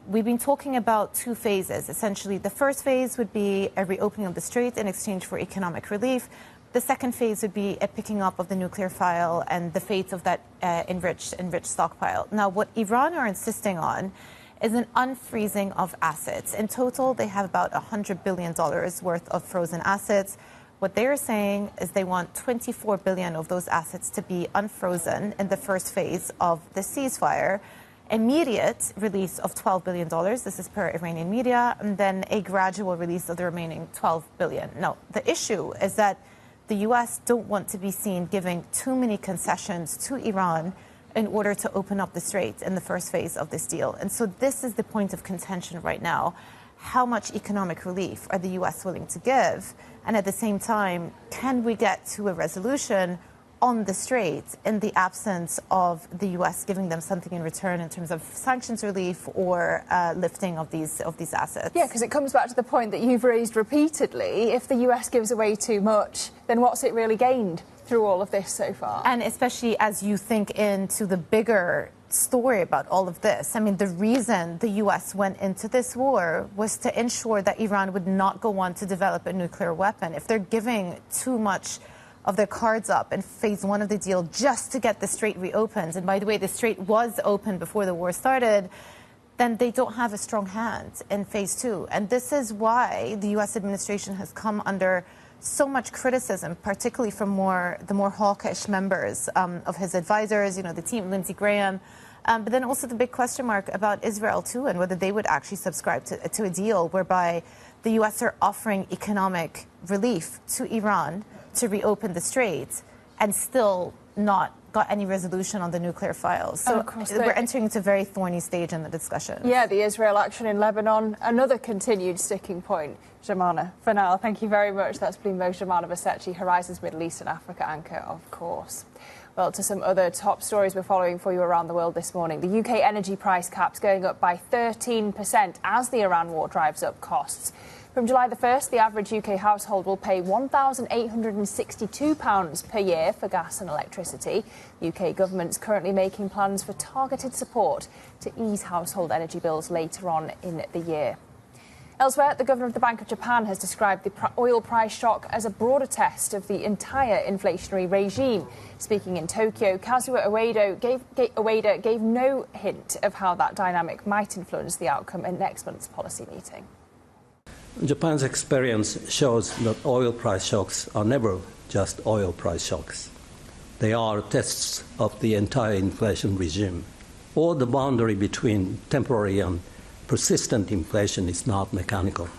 we've been talking about 2 phases. Essentially, the first phase would be a reopening of the Strait in exchange for economic relief. The second phase would be a picking up of the nuclear file and the fate of that enriched stockpile. Now, what Iran are insisting on is an unfreezing of assets. In total, they have about $100 billion worth of frozen assets. What they're saying is they want $24 billion of those assets to be unfrozen in the first phase of the ceasefire. Immediate release of $12 billion, this is per Iranian media, and then a gradual release of the remaining $12 billion. Now, the issue is that the U.S. don't want to be seen giving too many concessions to Iran in order to open up the Strait in the first phase of this deal. And so this is the point of contention right now. How much economic relief are the U.S. willing to give? And at the same time, can we get to a resolution on the Straits in the absence of the U.S. giving them something in return in terms of sanctions relief or lifting of these assets. Yeah, because it comes back to the point that you've raised repeatedly. If the U.S. gives away too much, then what's it really gained through all of this so far? And especially as you think into the bigger story about all of this. I mean, the reason the U.S. went into this war was to ensure that Iran would not go on to develop a nuclear weapon. If they're giving too much of their cards up in phase one of the deal just to get the Strait reopened, and by the way, the Strait was open before the war started, then they don't have a strong hand in phase two. And this is why the U.S. administration has come under so much criticism, particularly from the more hawkish members of his advisors, the team, Lindsey Graham, but then also the big question mark about Israel, too, and whether they would actually subscribe to a deal whereby the U.S. are offering economic relief to Iran to reopen the Straits and still not got any resolution on the nuclear files. So we're entering into a very thorny stage in the discussion. Yeah, the Israel action in Lebanon, another continued sticking point. Jumana, for now, thank you very much. That's Bloomberg's Jumana Basechi, Horizons Middle East and Africa anchor, of course. Well, to some other top stories we're following for you around the world this morning. The UK energy price cap's going up by 13% as the Iran war drives up costs. From July the 1st, the average UK household will pay £1,862 per year for gas and electricity. The UK government's currently making plans for targeted support to ease household energy bills later on in the year. Elsewhere, the governor of the Bank of Japan has described the oil price shock as a broader test of the entire inflationary regime. Speaking in Tokyo, Kazuo Ueda gave no hint of how that dynamic might influence the outcome in next month's policy meeting. Japan's experience shows that oil price shocks are never just oil price shocks. They are tests of the entire inflation regime. Or the boundary between temporary and persistent inflation is not mechanical.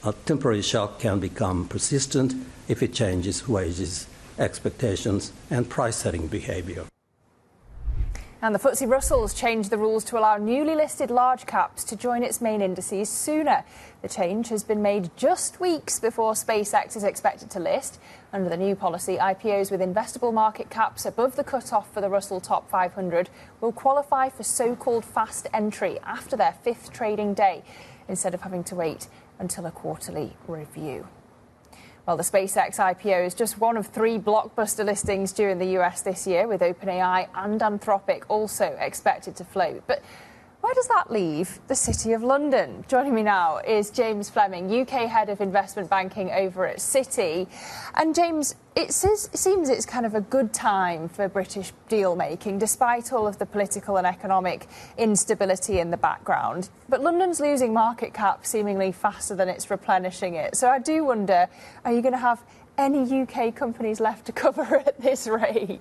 A temporary shock can become persistent if it changes wages, expectations, and price-setting behavior. And the FTSE Russell's changed the rules to allow newly listed large caps to join its main indices sooner. The change has been made just weeks before SpaceX is expected to list. Under the new policy, IPOs with investable market caps above the cut-off for the Russell Top 500 will qualify for so-called fast entry after their fifth trading day, instead of having to wait until a quarterly review. Well, the SpaceX IPO is just one of three blockbuster listings due in the US this year, with OpenAI and Anthropic also expected to float. But where does that leave the City of London? Joining me now is James Fleming, UK Head of Investment Banking over at Citi. And James, it seems it's kind of a good time for British deal-making, despite all of the political and economic instability in the background. But London's losing market cap seemingly faster than it's replenishing it. So I do wonder, are you going to have any UK companies left to cover at this rate?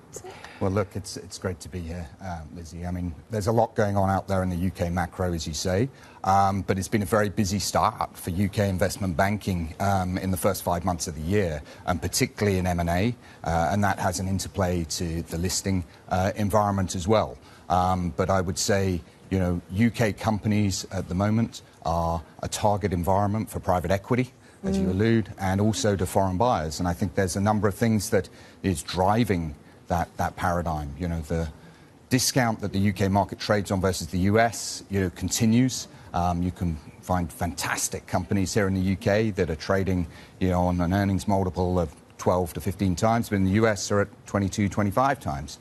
Well, look, it's great to be here, Lizzie. I mean, there's a lot going on out there in the UK macro, as you say, but it's been a very busy start for UK investment banking in the first 5 months of the year, and particularly in M&A, and that has an interplay to the listing environment as well. But I would say, UK companies at the moment are a target environment for private equity, as you allude, and also to foreign buyers. And I think there's a number of things that is driving that paradigm. The discount that the UK market trades on versus the US, continues. You can find fantastic companies here in the UK that are trading, on an earnings multiple of 12 to 15 times, but in the US are at 22, 25 times.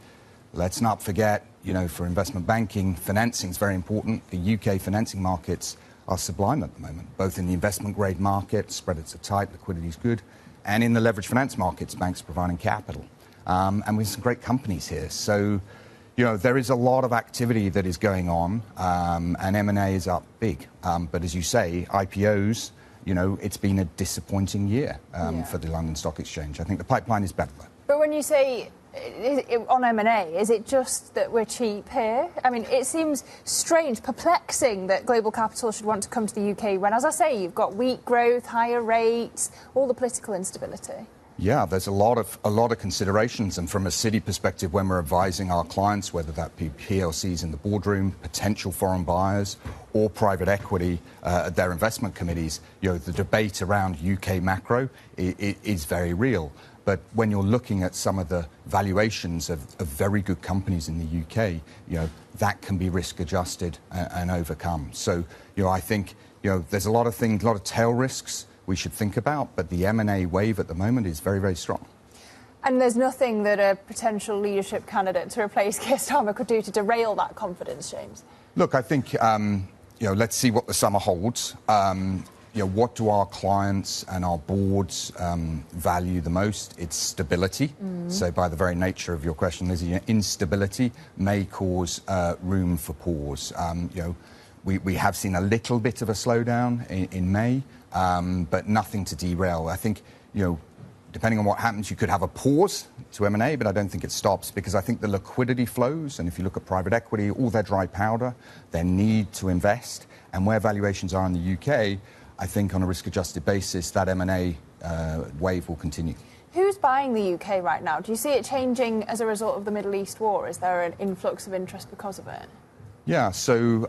Let's not forget, for investment banking, financing is very important. The UK financing markets are sublime at the moment, both in the investment grade market, spreads are tight, liquidity is good, and in the leveraged finance markets, banks providing capital. And we have some great companies here. So, there is a lot of activity that is going on, and M&A is up big. But as you say, IPOs, it's been a disappointing year for the London Stock Exchange. I think the pipeline is better, though. But when you say on M&A, is it just that we're cheap here? I mean, it seems strange, perplexing that global capital should want to come to the UK when, as I say, you've got weak growth, higher rates, all the political instability. Yeah, there's a lot of considerations, and from a Citi perspective, when we're advising our clients, whether that be PLCs in the boardroom, potential foreign buyers, or private equity at their investment committees, the debate around UK macro is very real. But when you're looking at some of the valuations of very good companies in the UK, that can be risk adjusted and overcome. So, I think there's a lot of things, a lot of tail risks we should think about, but the M&A wave at the moment is very, very strong. And there's nothing that a potential leadership candidate to replace Keir Starmer could do to derail that confidence, James? Look, I think, let's see what the summer holds. What do our clients and our boards value the most? It's stability. So by the very nature of your question, Lizzie, instability may cause room for pause. We have seen a little bit of a slowdown in May, but nothing to derail. I think, depending on what happens, you could have a pause to M&A, but I don't think it stops, because I think the liquidity flows, and if you look at private equity, all their dry powder, their need to invest, and where valuations are in the UK, I think on a risk-adjusted basis, that M&A wave will continue. Who's buying the UK right now? Do you see it changing as a result of the Middle East war? Is there an influx of interest because of it? Yeah, so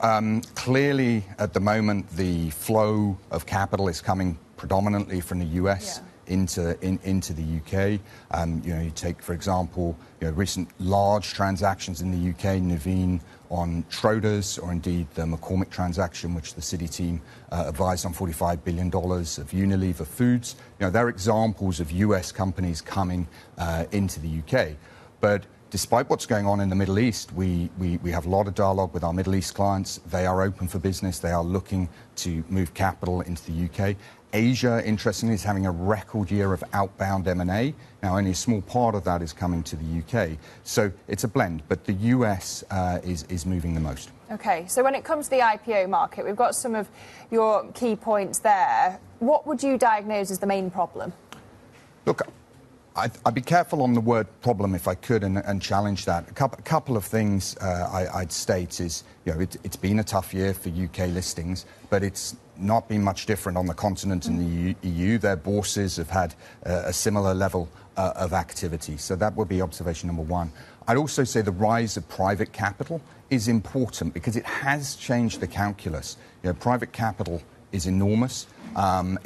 clearly at the moment the flow of capital is coming predominantly from the US into the UK. You take, for example, recent large transactions in the UK, Nuveen on Schroders, or indeed the McCormick transaction, which the Citi team advised on $45 billion of Unilever Foods. They're examples of US companies coming into the UK. But despite what's going on in the Middle East, we have a lot of dialogue with our Middle East clients. They are open for business. They are looking to move capital into the UK. Asia, interestingly, is having a record year of outbound M&A. Now, only a small part of that is coming to the UK. So it's a blend, but the US is moving the most. OK, so when it comes to the IPO market, we've got some of your key points there. What would you diagnose as the main problem? Look, I'd be careful on the word problem if I could and challenge that. A couple of things I'd state is, it's been a tough year for UK listings, but it's not been much different on the continent in the EU. Their bourses have had a similar level of activity. So that would be observation number one. I'd also say the rise of private capital is important because it has changed the calculus. Private capital is enormous.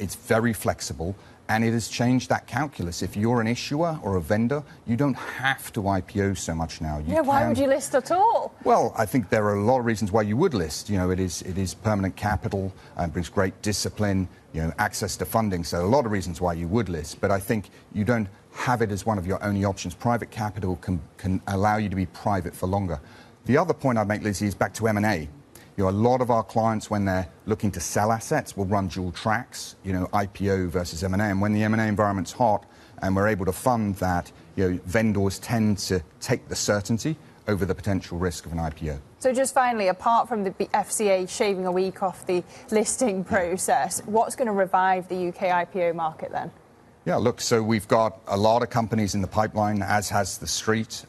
It's very flexible. And it has changed that calculus. If you're an issuer or a vendor, you don't have to IPO so much now. Why would you list at all? Well, I think there are a lot of reasons why you would list. It is permanent capital and brings great discipline, access to funding. So a lot of reasons why you would list. But I think you don't have it as one of your only options. Private capital can allow you to be private for longer. The other point I'd make, Lizzie, is back to M&A. A lot of our clients, when they're looking to sell assets, will run dual tracks, IPO versus M&A. And when the M&A environment's hot and we're able to fund that, vendors tend to take the certainty over the potential risk of an IPO. So just finally, apart from the FCA shaving a week off the listing process, what's going to revive the UK IPO market then? Yeah, look, so we've got a lot of companies in the pipeline, as has the street.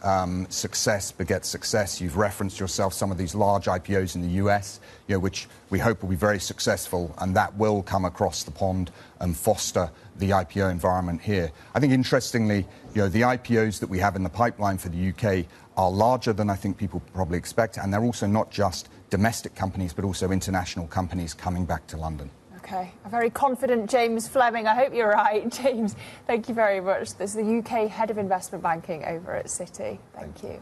Success begets success. You've referenced yourself some of these large IPOs in the US, which we hope will be very successful, and that will come across the pond and foster the IPO environment here. I think, interestingly, the IPOs that we have in the pipeline for the UK are larger than I think people probably expect, and they're also not just domestic companies, but also international companies coming back to London. OK, a very confident James Fleming. I hope you're right, James. Thank you very much. This is the UK Head of Investment Banking over at Citi. Thank you.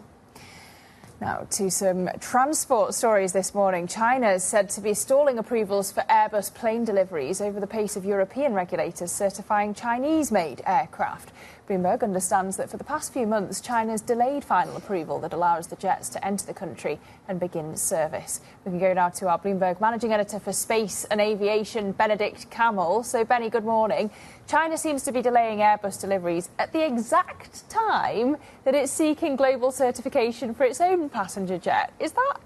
Now, to some transport stories this morning. China is said to be stalling approvals for Airbus plane deliveries over the pace of European regulators certifying Chinese-made aircraft. Bloomberg understands that for the past few months, China's delayed final approval that allows the jets to enter the country and begin service. We can go now to our Bloomberg Managing Editor for Space and Aviation, Benedict Camel. So, Benny, good morning. China seems to be delaying Airbus deliveries at the exact time that it's seeking global certification for its own passenger jet. Is that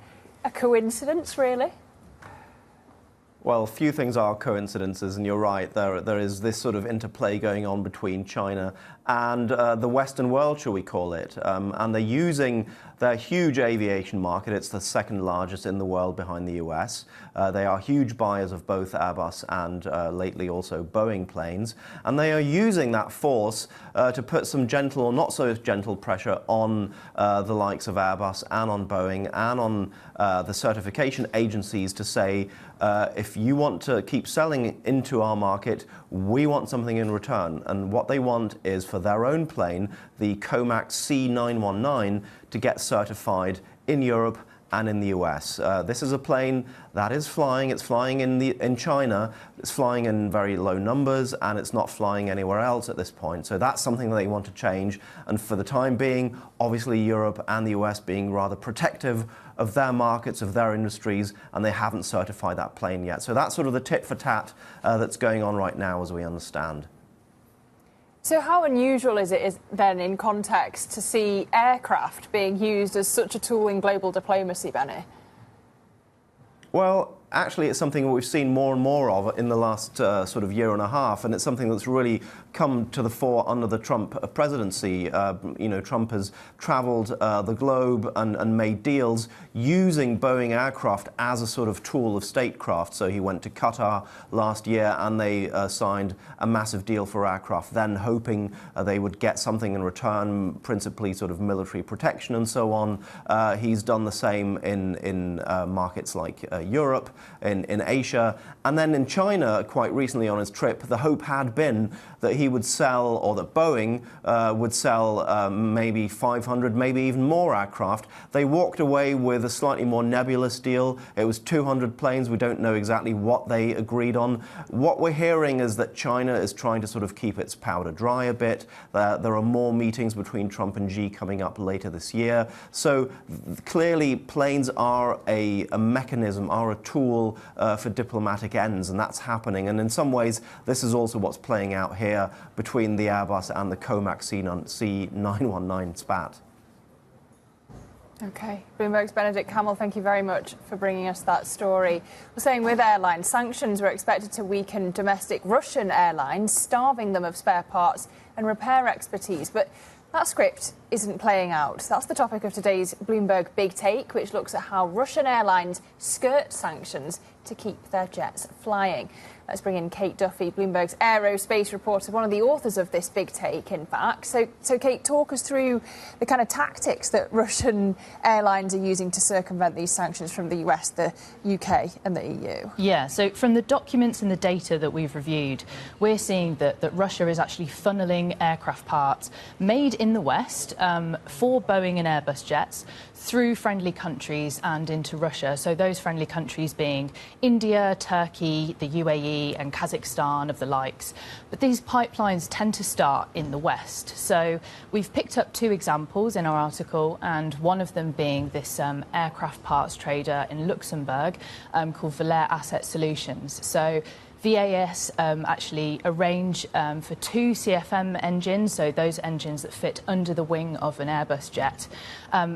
a coincidence, really? Well, few things are coincidences, and you're right. There is this sort of interplay going on between China and the Western world, shall we call it. And they're using They're a huge aviation market. It's the second largest in the world behind the US. They are huge buyers of both Airbus and lately also Boeing planes. And they are using that force to put some gentle or not so gentle pressure on the likes of Airbus and on Boeing and on the certification agencies to say, if you want to keep selling into our market, we want something in return. And what they want is for their own plane, the COMAC C919, to get certified in Europe and in the US. This is a plane that is flying. It's flying in China. It's flying in very low numbers, and it's not flying anywhere else at this point. So that's something that they want to change. And for the time being, obviously Europe and the US being rather protective of their markets, of their industries, and they haven't certified that plane yet. So that's sort of the tit for tat that's going on right now, as we understand. So how unusual is it then in context to see aircraft being used as such a tool in global diplomacy, Benny? Well, actually, it's something we've seen more and more of in the last sort of year and a half, and it's something that's really come to the fore under the Trump presidency. You know, Trump has traveled the globe and made deals using Boeing aircraft as a sort of tool of statecraft. So he went to Qatar last year and they signed a massive deal for aircraft, then hoping they would get something in return, principally sort of military protection and so on. He's done the same in markets like Europe, in Asia, and then in China quite recently on his trip. The hope had been that he would sell, or that Boeing would sell maybe 500, maybe even more aircraft. They walked away with a slightly more nebulous deal. It was 200 planes. We don't know exactly what they agreed on. What we're hearing is that China is trying to sort of keep its powder dry a bit. There are more meetings between Trump and Xi coming up later this year. So clearly planes are a mechanism, are a tool for diplomatic ends, and that's happening. And in some ways, this is also what's playing out here between the Airbus and the COMAC C919 spat. OK. Bloomberg's Benedict Camel, thank you very much for bringing us that story. We're saying with airlines, sanctions were expected to weaken domestic Russian airlines, starving them of spare parts and repair expertise. But that script isn't playing out. That's the topic of today's Bloomberg Big Take, which looks at how Russian airlines skirt sanctions to keep their jets flying. Let's bring in Kate Duffy, Bloomberg's aerospace reporter, one of the authors of this Big Take, in fact. So Kate, talk us through the kind of tactics that Russian airlines are using to circumvent these sanctions from the US, the UK and the EU. Yeah, so from the documents and the data that we've reviewed, we're seeing that Russia is actually funneling aircraft parts made in the West for Boeing and Airbus jets through friendly countries and into Russia. So those friendly countries being India, Turkey, the UAE and Kazakhstan of the likes. But these pipelines tend to start in the West. So we've picked up two examples in our article, and one of them being this aircraft parts trader in Luxembourg called Valair Asset Solutions. So VAS actually arrange for two CFM engines, so those engines that fit under the wing of an Airbus jet,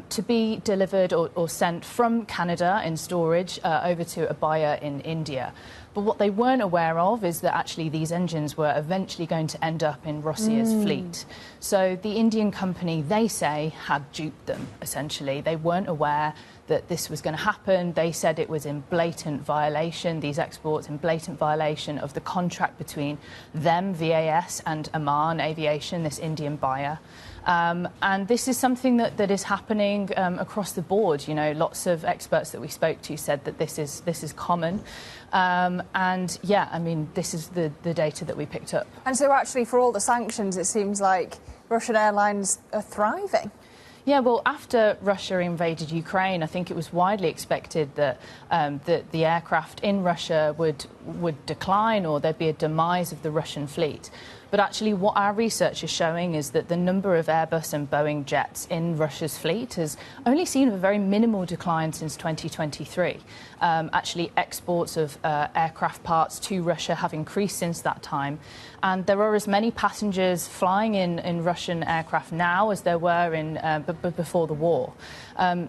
to be delivered or sent from Canada in storage over to a buyer in India. But what they weren't aware of is that actually these engines were eventually going to end up in Russia's fleet. So the Indian company, they say, had duped them, essentially. They weren't aware that this was going to happen. They said it was in blatant violation, these exports in blatant violation of the contract between them, VAS, and Oman Aviation, this Indian buyer. And this is something that is happening across the board. You know, lots of experts that we spoke to said that this is common. And yeah, I mean, this is the data that we picked up. And so actually, for all the sanctions, it seems like Russian airlines are thriving. Yeah, well, after Russia invaded Ukraine, I think it was widely expected that the aircraft in Russia would decline, or there'd be a demise of the Russian fleet. But actually what our research is showing is that the number of Airbus and Boeing jets in Russia's fleet has only seen a very minimal decline since 2023. Actually, exports of aircraft parts to Russia have increased since that time. And there are as many passengers flying in Russian aircraft now as there were before the war.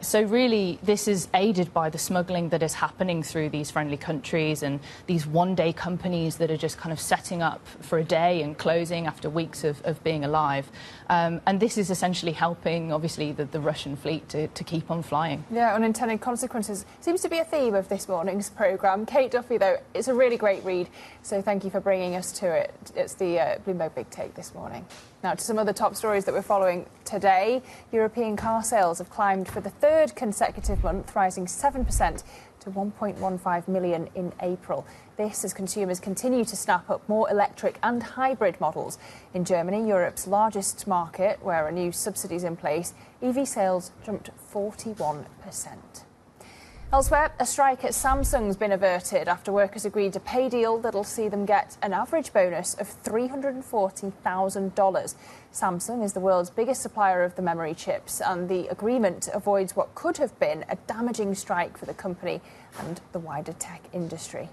So really, this is aided by the smuggling that is happening through these friendly countries and these one-day companies that are just kind of setting up for a day and closing after weeks of being alive. And this is essentially helping, obviously, the Russian fleet to keep on flying. Yeah, unintended consequences seems to be a theme of this morning's programme. Kate Duffy, though, it's a really great read, so thank you for bringing us to it. It's the Bloomberg Big Take this morning. Now, to some other top stories that we're following today. European car sales have climbed for the third consecutive month, rising 7% to 1.15 million in April. This as consumers continue to snap up more electric and hybrid models. In Germany, Europe's largest market, where a new subsidy is in place, EV sales jumped 41%. Elsewhere, a strike at Samsung's been averted after workers agreed a pay deal that'll see them get an average bonus of $340,000. Samsung is the world's biggest supplier of the memory chips, and the agreement avoids what could have been a damaging strike for the company and the wider tech industry.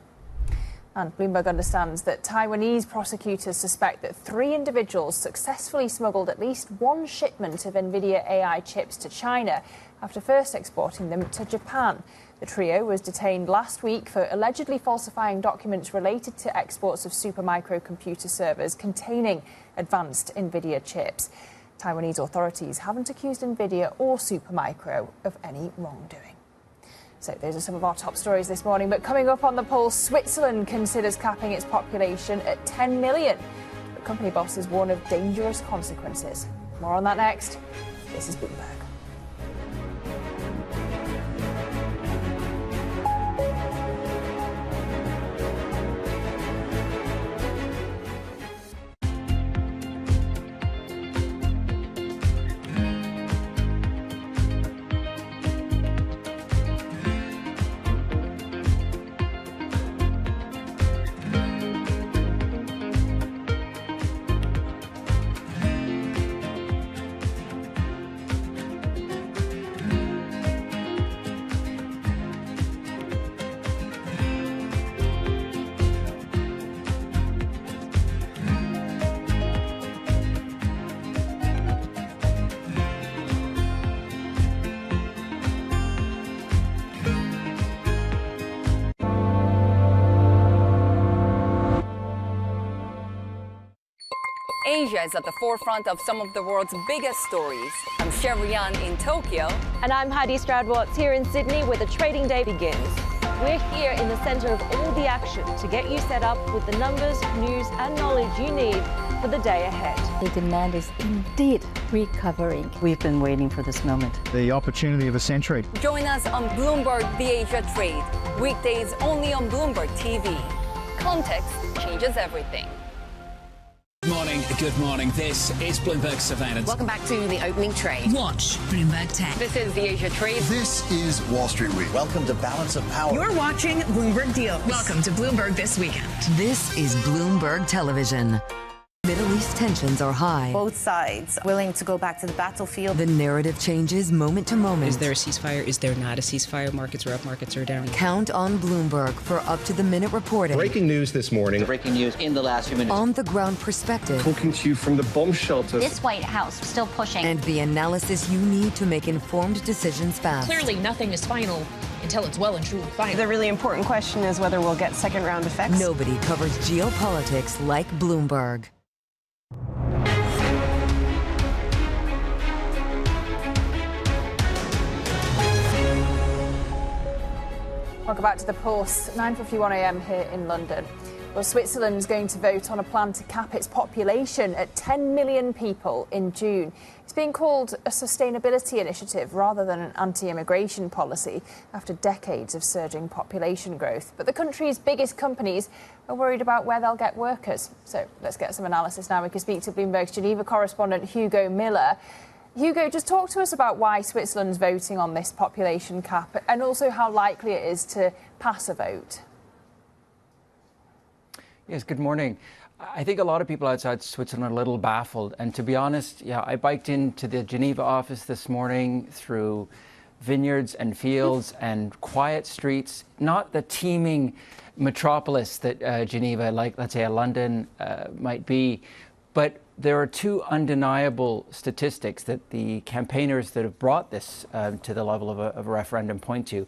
And Bloomberg understands that Taiwanese prosecutors suspect that 3 individuals successfully smuggled at least one shipment of NVIDIA AI chips to China after first exporting them to Japan. The trio was detained last week for allegedly falsifying documents related to exports of Supermicro computer servers containing advanced NVIDIA chips. Taiwanese authorities haven't accused NVIDIA or Supermicro of any wrongdoing. So those are some of our top stories this morning. But coming up on the poll, Switzerland considers capping its population at 10 million. But company bosses warn of dangerous consequences. More on that next. This is Bloomberg. Asia is at the forefront of some of the world's biggest stories. I'm Sherrian in Tokyo. And I'm Heidi Stroud-Watts here in Sydney, where the trading day begins. We're here in the centre of all the action to get you set up with the numbers, news and knowledge you need for the day ahead. The demand is indeed recovering. We've been waiting for this moment. The opportunity of a century. Join us on Bloomberg The Asia Trade. Weekdays only on Bloomberg TV. Context changes everything. Good morning. This is Bloomberg Surveillance. Welcome back to the opening trade. Watch Bloomberg Tech. This is the Asia Trade. This is Wall Street Week. Welcome to Balance of Power. You're watching Bloomberg Deals. Welcome to Bloomberg This Weekend. This is Bloomberg Television. Middle East tensions are high. Both sides willing to go back to the battlefield. The narrative changes moment to moment. Is there a ceasefire? Is there not a ceasefire? Markets are up, markets are down. Count on Bloomberg for up-to-the-minute reporting. Breaking news this morning. Breaking news in the last few minutes. On-the-ground perspective. Talking to you from the bomb shelter. This White House still pushing. And the analysis you need to make informed decisions fast. Clearly, nothing is final until it's well and truly final. The really important question is whether we'll get second-round effects. Nobody covers geopolitics like Bloomberg. Welcome back to the Pulse, 9:51 a.m. here in London. Well, Switzerland's going to vote on a plan to cap its population at 10 million people in June. It's being called a sustainability initiative rather than an anti-immigration policy after decades of surging population growth. But the country's biggest companies are worried about where they'll get workers. So let's get some analysis now. We can speak to Bloomberg's Geneva correspondent Hugo Miller. Hugo, just talk to us about why Switzerland's voting on this population cap and also how likely it is to pass a vote. Yes, good morning. I think a lot of people outside Switzerland are a little baffled. And to be honest, I biked into the Geneva office this morning through vineyards and fields and quiet streets, not the teeming metropolis that Geneva, like let's say a London, might be, but there are two undeniable statistics that the campaigners that have brought this to the level of a referendum point to.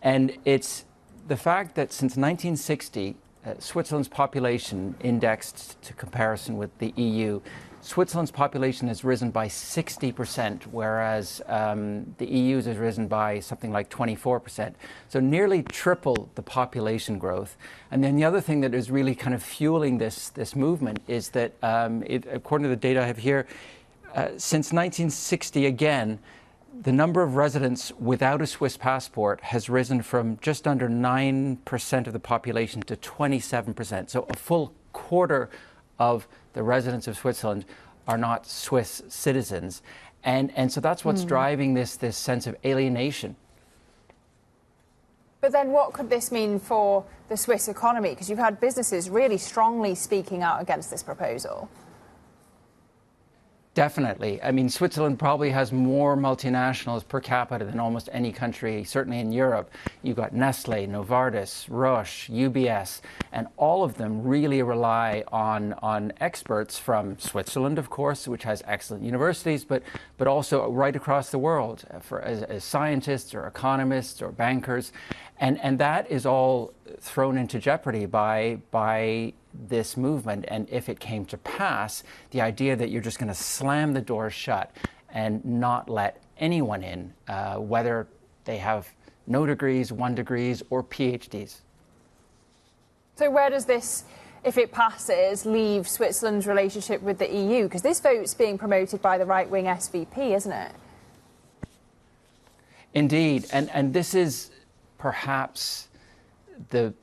And it's the fact that since 1960, Switzerland's population indexed to comparison with the EU. Switzerland's population has risen by 60%, whereas the EU's has risen by something like 24%. So nearly triple the population growth. And then the other thing that is really kind of fueling this movement is that, according to the data I have here, since 1960 again, the number of residents without a Swiss passport has risen from just under 9% of the population to 27%. So a full quarter of the residents of Switzerland are not Swiss citizens. And so that's what's driving this sense of alienation. But then what could this mean for the Swiss economy? Because you've had businesses really strongly speaking out against this proposal. Definitely. I mean, Switzerland probably has more multinationals per capita than almost any country, certainly in Europe. You've got Nestle, Novartis, Roche, UBS, and all of them really rely on experts from Switzerland, of course, which has excellent universities, but also right across the world as scientists or economists or bankers. And that is all thrown into jeopardy by this movement. And if it came to pass, the idea that you're just going to slam the doors shut and not let anyone in, whether they have no degrees, 1 degree, or PhDs. So where does this, if it passes, leave Switzerland's relationship with the EU? Because this vote's being promoted by the right-wing SVP, isn't it? Indeed. And this is perhaps the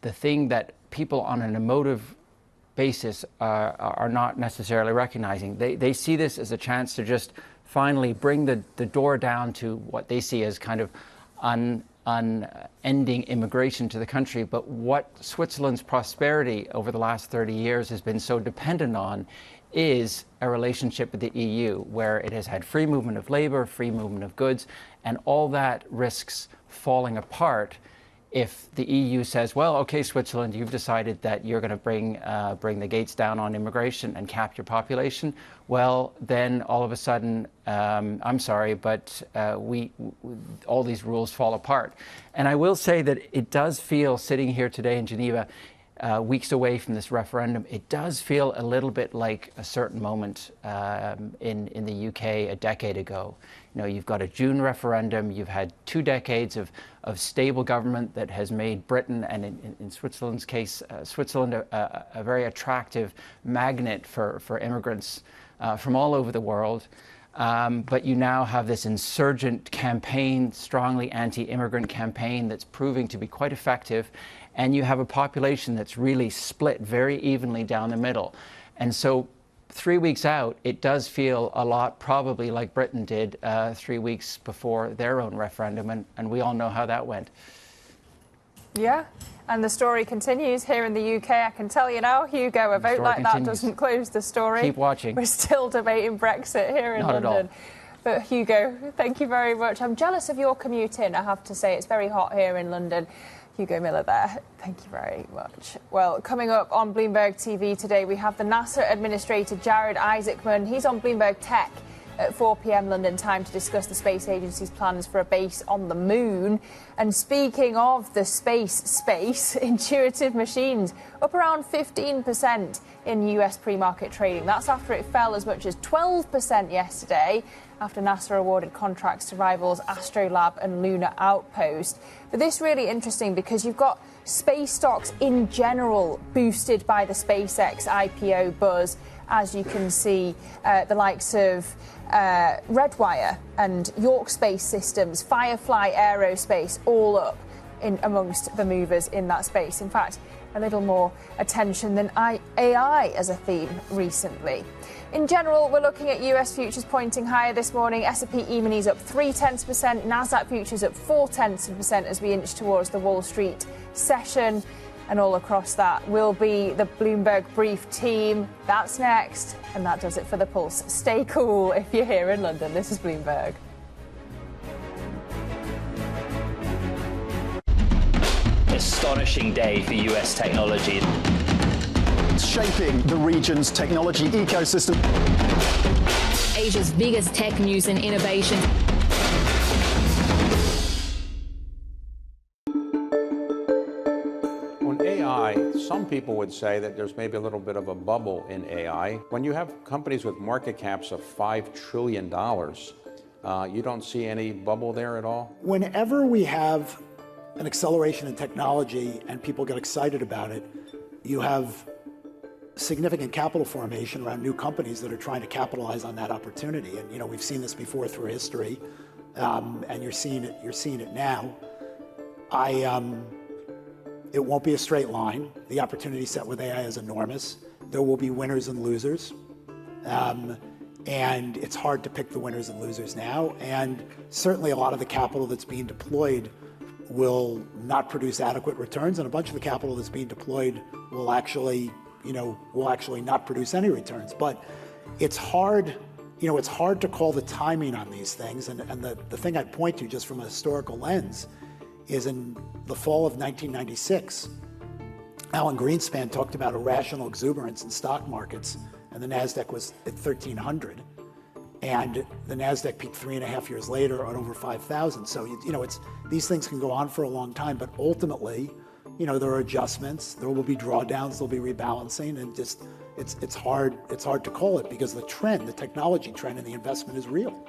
thing that people on an emotive basis are not necessarily recognizing. They see this as a chance to just finally bring the door down to what they see as kind of unending immigration to the country. But what Switzerland's prosperity over the last 30 years has been so dependent on is a relationship with the EU, where it has had free movement of labor, free movement of goods, and all that risks falling apart if the EU says, well, okay, Switzerland, you've decided that you're going to bring the gates down on immigration and cap your population. Well, then all of a sudden, I'm sorry, but all these rules fall apart. And I will say that it does feel, sitting here today in Geneva, weeks away from this referendum, it does feel a little bit like a certain moment in the UK a decade ago. You know, you've got a June referendum, you've had 2 decades of stable government that has made Britain, and in Switzerland's case, Switzerland a very attractive magnet for immigrants from all over the world. But you now have this insurgent campaign, strongly anti-immigrant campaign that's proving to be quite effective. And you have a population that's really split very evenly down the middle. And so 3 weeks out, it does feel a lot probably like Britain did 3 weeks before their own referendum. And we all know how that went. Yeah, and the story continues here in the UK. I can tell you now, Hugo, a vote like that doesn't close the story. Keep watching. We're still debating Brexit here in London. Not at all. But Hugo, thank you very much. I'm jealous of your commute in, I have to say. It's very hot here in London. Hugo Miller there. Thank you very much. Well, coming up on Bloomberg TV today, we have the NASA Administrator Jared Isaacman. He's on Bloomberg Tech at 4 p.m. London time to discuss the space agency's plans for a base on the moon. And speaking of the space, Intuitive Machines up around 15% in US pre-market trading. That's after it fell as much as 12% yesterday after NASA awarded contracts to rivals Astrolab and Lunar Outpost. But this is really interesting because you've got space stocks in general boosted by the SpaceX IPO buzz, as you can see, the likes of Redwire and York Space Systems, Firefly Aerospace, all up in amongst the movers in that space. In fact, a little more attention than AI as a theme recently. In general, we're looking at US futures pointing higher this morning. S&P E-minis up 0.3%, Nasdaq futures up 0.4% as we inch towards the Wall Street session. And all across that will be the Bloomberg Brief team. That's next. And that does it for The Pulse. Stay cool if you're here in London. This is Bloomberg. Astonishing day for US technology. Shaping the region's technology ecosystem. Asia's biggest tech news and innovation. On AI, people would say that there's maybe a little bit of a bubble in AI. When you have companies with market caps of $5 trillion, you don't see any bubble there at all? Whenever we have an acceleration in technology and people get excited about it, you have significant capital formation around new companies that are trying to capitalize on that opportunity. And we've seen this before through history, and you're seeing it now. It won't be a straight line. The opportunity set with AI is enormous. There will be winners and losers. And it's hard to pick the winners and losers now. And certainly a lot of the capital that's being deployed will not produce adequate returns, and a bunch of the capital that's being deployed will actually not produce any returns. But it's hard, it's hard to call the timing on these things. And the thing I'd point to just from a historical lens is in the fall of 1996, Alan Greenspan talked about irrational exuberance in stock markets, and the NASDAQ was at 1,300. And the NASDAQ peaked 3.5 years later at over 5,000. So, these things can go on for a long time, but ultimately, there are adjustments, there will be drawdowns, there'll be rebalancing, and just, it's hard to call it because the technology trend and the investment is real.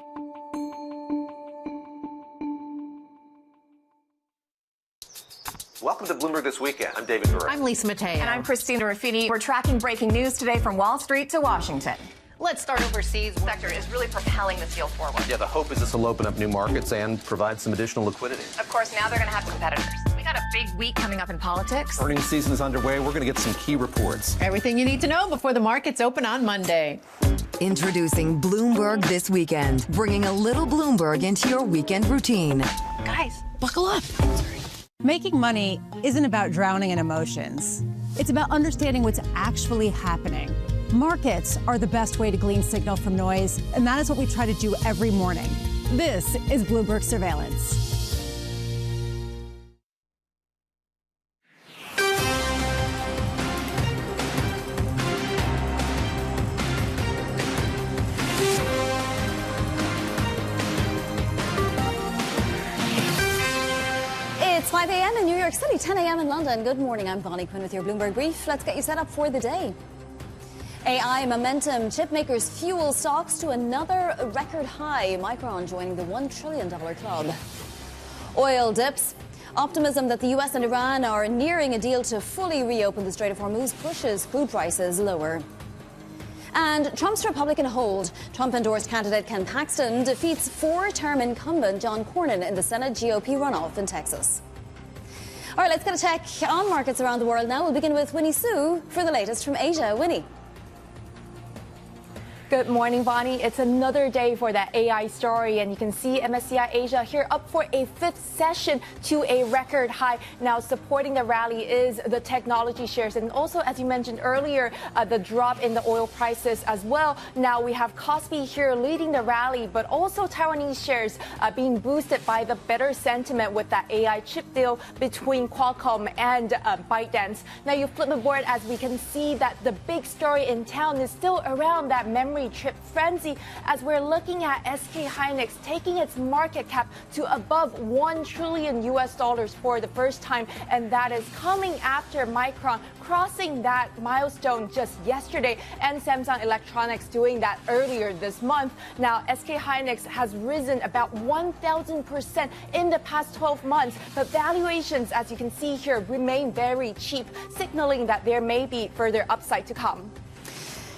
Welcome to Bloomberg This Weekend. I'm David Gura. I'm Lisa Mateo. And I'm Christina Ruffini. We're tracking breaking news today from Wall Street to Washington. Let's start overseas. The sector is really propelling this deal forward. Yeah, the hope is this will open up new markets and provide some additional liquidity. Of course, now they're going to have competitors. We got a big week coming up in politics. Earnings season is underway. We're going to get some key reports. Everything you need to know before the markets open on Monday. Introducing Bloomberg This Weekend, bringing a little Bloomberg into your weekend routine. Guys, buckle up. Making money isn't about drowning in emotions. It's about understanding what's actually happening. Markets are the best way to glean signal from noise, and that is what we try to do every morning. This is Bloomberg Surveillance. It's 5 a.m. in New York City, 10 a.m. in London. Good morning, I'm Bonnie Quinn with your Bloomberg Brief. Let's get you set up for the day. AI momentum, chip makers fuel stocks to another record high. Micron joining the $1 trillion club. Oil dips. Optimism that the U.S. and Iran are nearing a deal to fully reopen the Strait of Hormuz pushes crude prices lower. And Trump's Republican hold. Trump-endorsed candidate Ken Paxton defeats four-term incumbent John Cornyn in the Senate GOP runoff in Texas. All right, let's get a check on markets around the world now. We'll begin with Winnie Su for the latest from Asia. Winnie. Good morning, Bonnie. It's another day for that AI story, and you can see MSCI Asia here up for a fifth session to a record high. Now, supporting the rally is the technology shares, and also, as you mentioned earlier, the drop in the oil prices as well. Now, we have Kospi here leading the rally, but also Taiwanese shares being boosted by the better sentiment with that AI chip deal between Qualcomm and ByteDance. Now, you flip the board as we can see that the big story in town is still around that memory chip frenzy, as we're looking at SK Hynix taking its market cap to above $1 trillion for the first time, and that is coming after Micron crossing that milestone just yesterday, and Samsung Electronics doing that earlier this month. Now, SK Hynix has risen about 1,000% in the past 12 months, but valuations, as you can see here, remain very cheap, signaling that there may be further upside to come.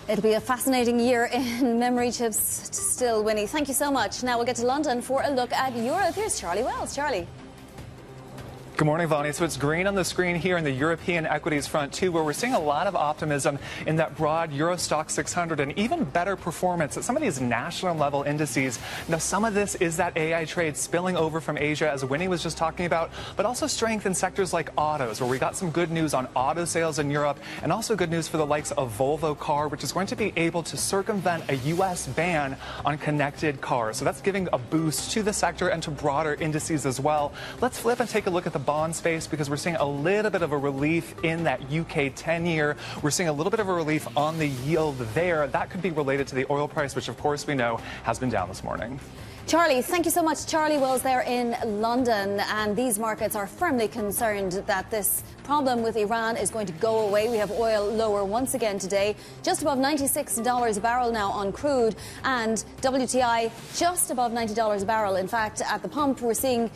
It'll be a fascinating year in memory chips still, Winnie. Thank you so much. Now we'll get to London for a look at Europe. Here's Charlie Wells. Charlie. Good morning, Vonnie. So it's green on the screen here in the European equities front, too, where we're seeing a lot of optimism in that broad Euro Stoxx 600 and even better performance at some of these national level indices. Now, some of this is that AI trade spilling over from Asia, as Winnie was just talking about, but also strength in sectors like autos, where we got some good news on auto sales in Europe, and also good news for the likes of Volvo Car, which is going to be able to circumvent a U.S. ban on connected cars. So that's giving a boost to the sector and to broader indices as well. Let's flip and take a look at the bond space because we're seeing a little bit of a relief in that UK 10-year. We're seeing a little bit of a relief on the yield there. That could be related to the oil price, which of course we know has been down this morning. Charlie, thank you so much. Charlie Wells there in London. And these markets are firmly concerned that this problem with Iran is going to go away. We have oil lower once again today, just above $96 a barrel now on crude, and WTI just above $90 a barrel. In fact, at the pump, we're seeing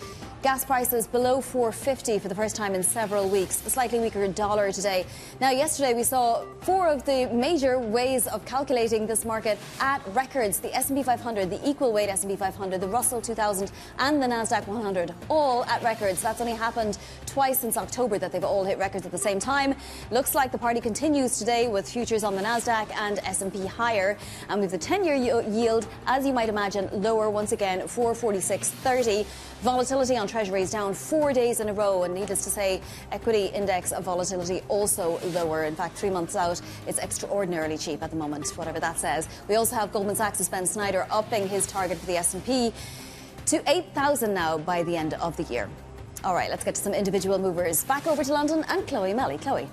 gas prices below $4.50 for the first time in several weeks. A slightly weaker dollar today. Now, yesterday we saw four of the major ways of calculating this market at records. The S&P 500, the equal weight S&P 500, the Russell 2000 and the Nasdaq 100, all at records. That's only happened twice since October that they've all hit records at the same time. Looks like the party continues today with futures on the Nasdaq and S&P higher. And with the 10-year yield, as you might imagine, lower once again, 446.30. Volatility on Treasuries down 4 days in a row, and needless to say, equity index of volatility also lower. In fact, 3 months out, it's extraordinarily cheap at the moment, whatever that says. We also have Goldman Sachs' Ben Snyder upping his target for the S&P to 8,000 now by the end of the year. All right, let's get to some individual movers. Back over to London and Chloe Melly. Chloe.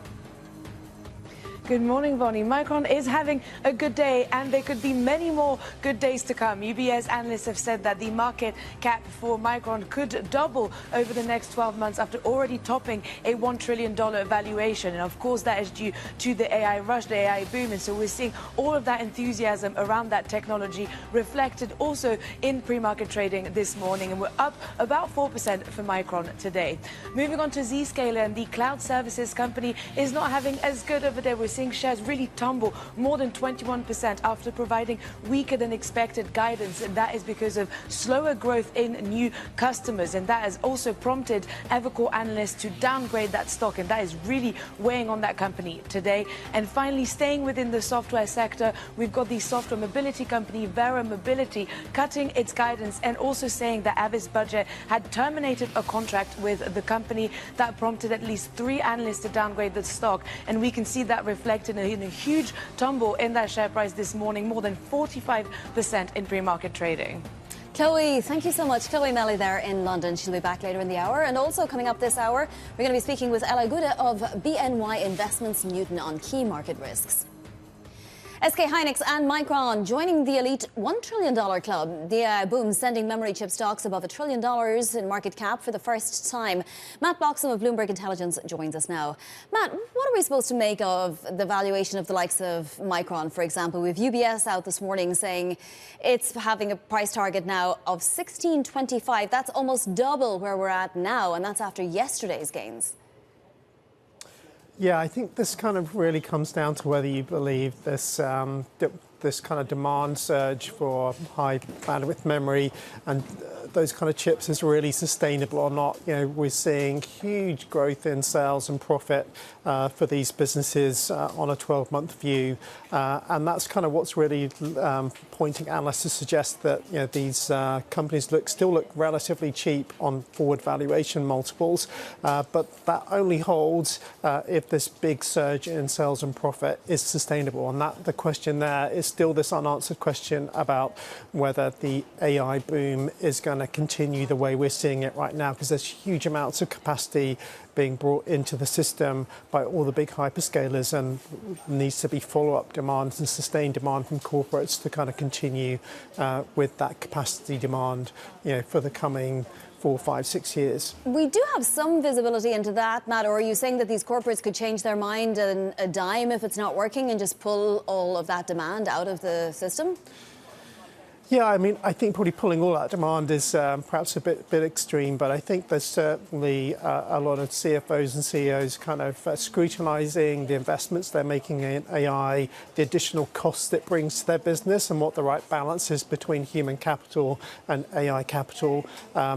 Good morning, Bonnie. Micron is having a good day, and there could be many more good days to come. UBS analysts have said that the market cap for Micron could double over the next 12 months after already topping a $1 trillion valuation. And of course, that is due to the AI rush, the AI boom. And so we're seeing all of that enthusiasm around that technology reflected also in pre-market trading this morning. And we're up about 4% for Micron today. Moving on to Zscaler, and the cloud services company is not having as good of a day. We're seeing shares really tumble more than 21% after providing weaker than expected guidance, and that is because of slower growth in new customers, and that has also prompted Evercore analysts to downgrade that stock, and that is really weighing on that company today. And finally, staying within the software sector, we've got the software mobility company Vera Mobility cutting its guidance and also saying that Avis Budget had terminated a contract with the company. That prompted at least 3 analysts to downgrade the stock, and we can see that reflected in a huge tumble in that share price this morning, more than 45% in pre-market trading. Chloe, thank you so much. Chloe Melly there in London. She'll be back later in the hour. And also coming up this hour, we're going to be speaking with Ella Guda of BNY Investments Newton on key market risks. SK Hynix and Micron joining the elite $1 trillion club. The AI boom sending memory chip stocks above $1 trillion in market cap for the first time. Matt Bloxham of Bloomberg Intelligence joins us now. Matt, what are we supposed to make of the valuation of the likes of Micron, for example? We have UBS out this morning saying it's having a price target now of $16.25. That's almost double where we're at now, and that's after yesterday's gains. Yeah, I think this kind of really comes down to whether you believe this this kind of demand surge for high bandwidth memory and those kind of chips is really sustainable or not. You know, we're seeing huge growth in sales and profit for these businesses on a 12-month view, and that's kind of what's really pointing analysts to suggest that, you know, these companies still look relatively cheap on forward valuation multiples, but that only holds if this big surge in sales and profit is sustainable. And that the question there is still this unanswered question about whether the AI boom is going to continue the way we're seeing it right now, because there's huge amounts of capacity being brought into the system by all the big hyperscalers, and needs to be follow-up demand and sustained demand from corporates to kind of continue with that capacity demand, you know, for the coming 4, 5, 6 years. We do have some visibility into that, Matt, or are you saying that these corporates could change their mind on a dime if it's not working and just pull all of that demand out of the system? Yeah, I mean, I think probably pulling all that demand is perhaps a bit extreme, but I think there's certainly a lot of CFOs and CEOs kind of scrutinizing the investments they're making in AI, the additional costs it brings to their business, and what the right balance is between human capital and AI capital.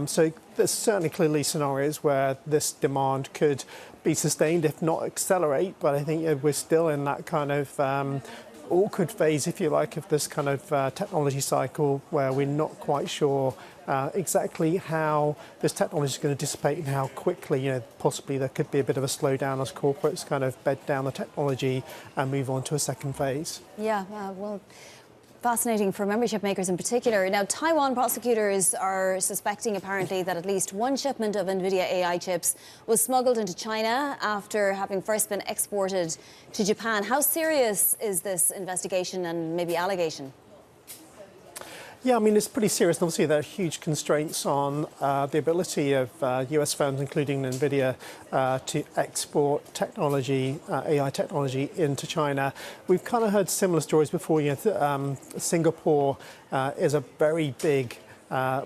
So there's certainly clearly scenarios where this demand could be sustained, if not accelerate, but I think we're still in that kind of awkward phase, if you like, of this kind of technology cycle where we're not quite sure exactly how this technology is going to dissipate and how quickly, you know, possibly there could be a bit of a slowdown as corporates kind of bed down the technology and move on to a second phase. Yeah, well, Fascinating for memory chip makers in particular. Now, Taiwan prosecutors are suspecting apparently that at least one shipment of NVIDIA AI chips was smuggled into China after having first been exported to Japan. How serious is this investigation and maybe allegation? Yeah, I mean, it's pretty serious. And obviously, there are huge constraints on the ability of US firms, including NVIDIA, to export technology, AI technology into China. We've kind of heard similar stories before. Singapore is a very big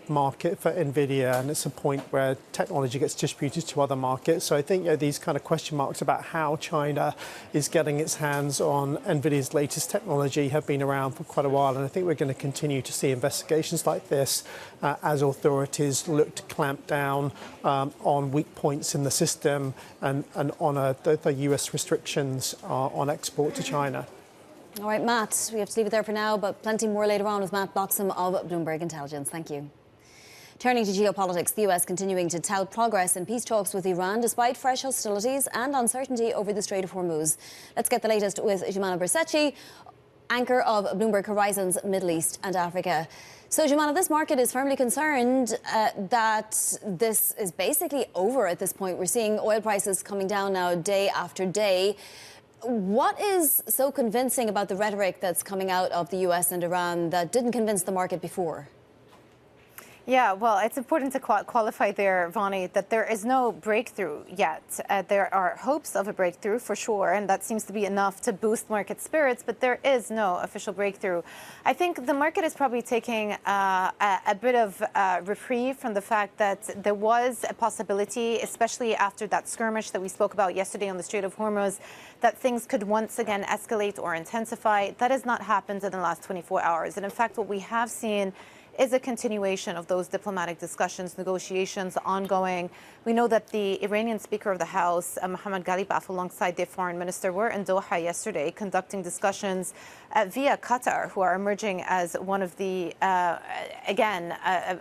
market for NVIDIA, and it's a point where technology gets distributed to other markets. So I think these kind of question marks about how China is getting its hands on NVIDIA's latest technology have been around for quite a while, and I think we're going to continue to see investigations like this as authorities look to clamp down on weak points in the system and on the US restrictions on export to China. All right, Matt, we have to leave it there for now, but plenty more later on with Matt Bloxham of Bloomberg Intelligence. Thank you. Turning to geopolitics, the US continuing to tout progress in peace talks with Iran despite fresh hostilities and uncertainty over the Strait of Hormuz. Let's get the latest with Jumana Bercecci, anchor of Bloomberg Horizons Middle East and Africa. So, Jumana, this market is firmly concerned that this is basically over at this point. We're seeing oil prices coming down now day after day. What is so convincing about the rhetoric that's coming out of the US and Iran that didn't convince the market before? Yeah, well, it's important to qualify there, Vonnie, that there is no breakthrough yet. There are hopes of a breakthrough for sure, and that seems to be enough to boost market spirits, but there is no official breakthrough. I think the market is probably taking a bit of reprieve from the fact that there was a possibility, especially after that skirmish that we spoke about yesterday on the Strait of Hormuz, that things could once again escalate or intensify. That has not happened in the last 24 hours. And in fact, what we have seen is a continuation of those diplomatic discussions, negotiations ongoing. We know that the Iranian Speaker of the House, Mohammad Ghalibaf, alongside their foreign minister, were in Doha yesterday conducting discussions via Qatar, who are emerging as one of the,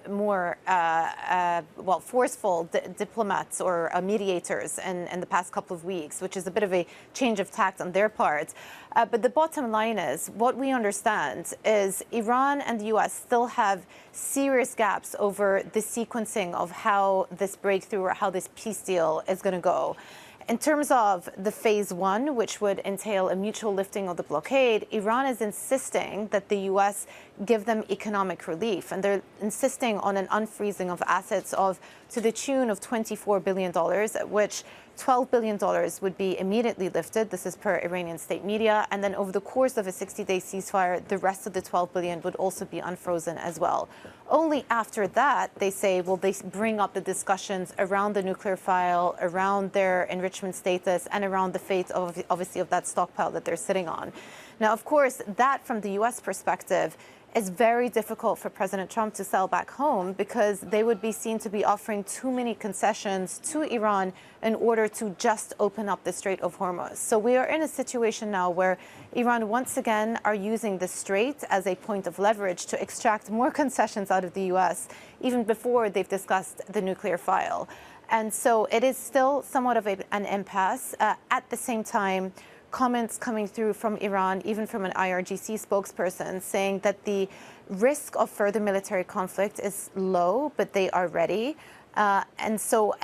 more forceful diplomats or mediators in the past couple of weeks, which is a bit of a change of tact on their part. But the bottom line is, what we understand is Iran and the US still have serious gaps over the sequencing of how this breakthrough or how this peace deal is going to go. In terms of the phase one, which would entail a mutual lifting of the blockade, Iran is insisting that the U.S. give them economic relief, and they're insisting on an unfreezing of assets to the tune of $24 billion, at which $12 billion would be immediately lifted. This is per Iranian state media. And then over the course of a 60-day ceasefire, the rest of the $12 billion would also be unfrozen as well. Only after that, they say, will they bring up the discussions around the nuclear file, around their enrichment status, and around the fate of, obviously, of that stockpile that they're sitting on. Now, of course, that from the U.S. perspective is very difficult for President Trump to sell back home, because they would be seen to be offering too many concessions to Iran in order to just open up the Strait of Hormuz. So we are in a situation now where Iran once again are using the Strait as a point of leverage to extract more concessions out of the U.S., even before they've discussed the nuclear file. And so it is still somewhat of an impasse. At the same time, comments coming through from Iran, even from an IRGC spokesperson, saying that the risk of further military conflict is low, but they are ready. And so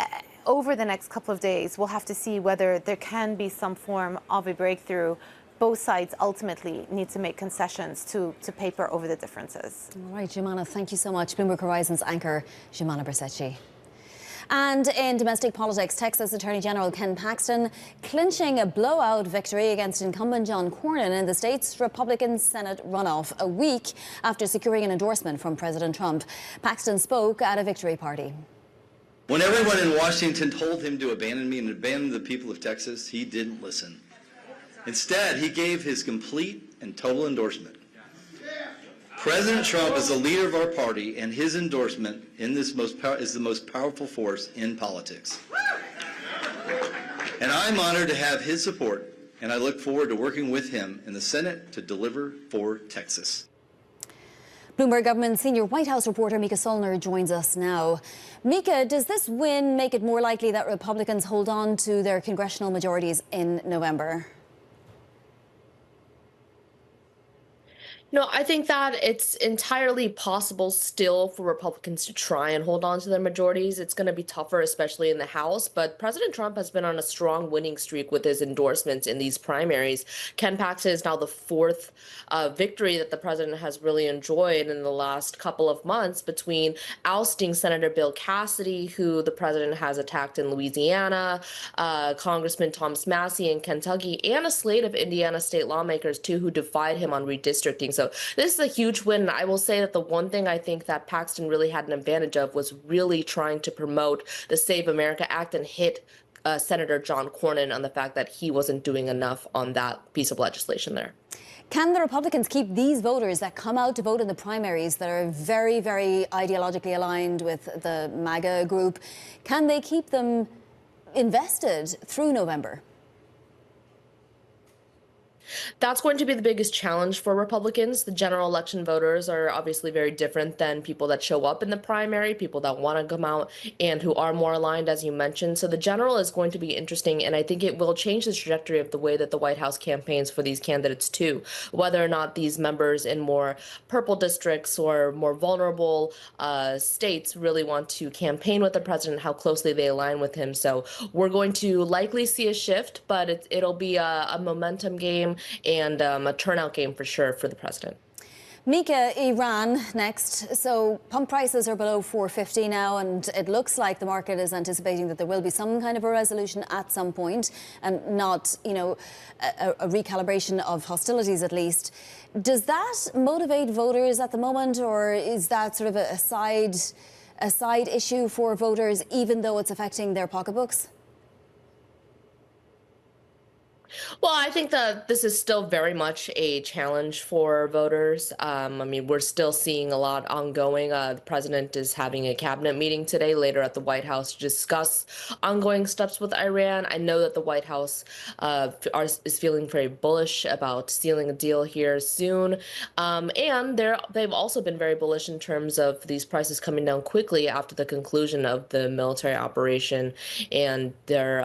over the next couple of days, we'll have to see whether there can be some form of a breakthrough. Both sides ultimately need to make concessions to paper over the differences. All right, Jumana, thank you so much. Bloomberg Horizons anchor Jumana Bercecci. And in domestic politics, Texas Attorney General Ken Paxton clinching a blowout victory against incumbent John Cornyn in the state's Republican Senate runoff, a week after securing an endorsement from President Trump. Paxton spoke at a victory party. When everyone in Washington told him to abandon me and abandon the people of Texas, he didn't listen. Instead, he gave his complete and total endorsement. President Trump is the leader of our party, and his endorsement in this is the most powerful force in politics. And I'm honored to have his support, and I look forward to working with him in the Senate to deliver for Texas. Bloomberg government senior White House reporter Mika Solner joins us now. Mika, does this win make it more likely that Republicans hold on to their congressional majorities in November? No, I think that it's entirely possible still for Republicans to try and hold on to their majorities. It's going to be tougher, especially in the House. But President Trump has been on a strong winning streak with his endorsements in these primaries. Ken Paxton is now the fourth victory that the president has really enjoyed in the last couple of months, between ousting Senator Bill Cassidy, who the president has attacked in Louisiana, Congressman Thomas Massie in Kentucky, and a slate of Indiana state lawmakers, too, who defied him on redistricting. So this is a huge win. I will say that the one thing I think that Paxton really had an advantage of was really trying to promote the Save America Act and hit Senator John Cornyn on the fact that he wasn't doing enough on that piece of legislation there. Can the Republicans keep these voters that come out to vote in the primaries that are very, very ideologically aligned with the MAGA group, can they keep them invested through November? That's going to be the biggest challenge for Republicans. The general election voters are obviously very different than people that show up in the primary, people that want to come out and who are more aligned, as you mentioned. So the general is going to be interesting, and I think it will change the trajectory of the way that the White House campaigns for these candidates too, whether or not these members in more purple districts or more vulnerable states really want to campaign with the president, how closely they align with him. So we're going to likely see a shift, but it'll be a momentum game and a turnout game for sure for the president. Mika, Iran next. So pump prices are below 450 now, and it looks like the market is anticipating that there will be some kind of a resolution at some point, and not, a recalibration of hostilities at least. Does that motivate voters at the moment, or is that sort of a side issue for voters, even though it's affecting their pocketbooks? Well, I think that this is still very much a challenge for voters. We're still seeing a lot ongoing. The president is having a cabinet meeting today, later at the White House, to discuss ongoing steps with Iran. I know that the White House is feeling very bullish about sealing a deal here soon. And they've also been very bullish in terms of these prices coming down quickly after the conclusion of the military operation and their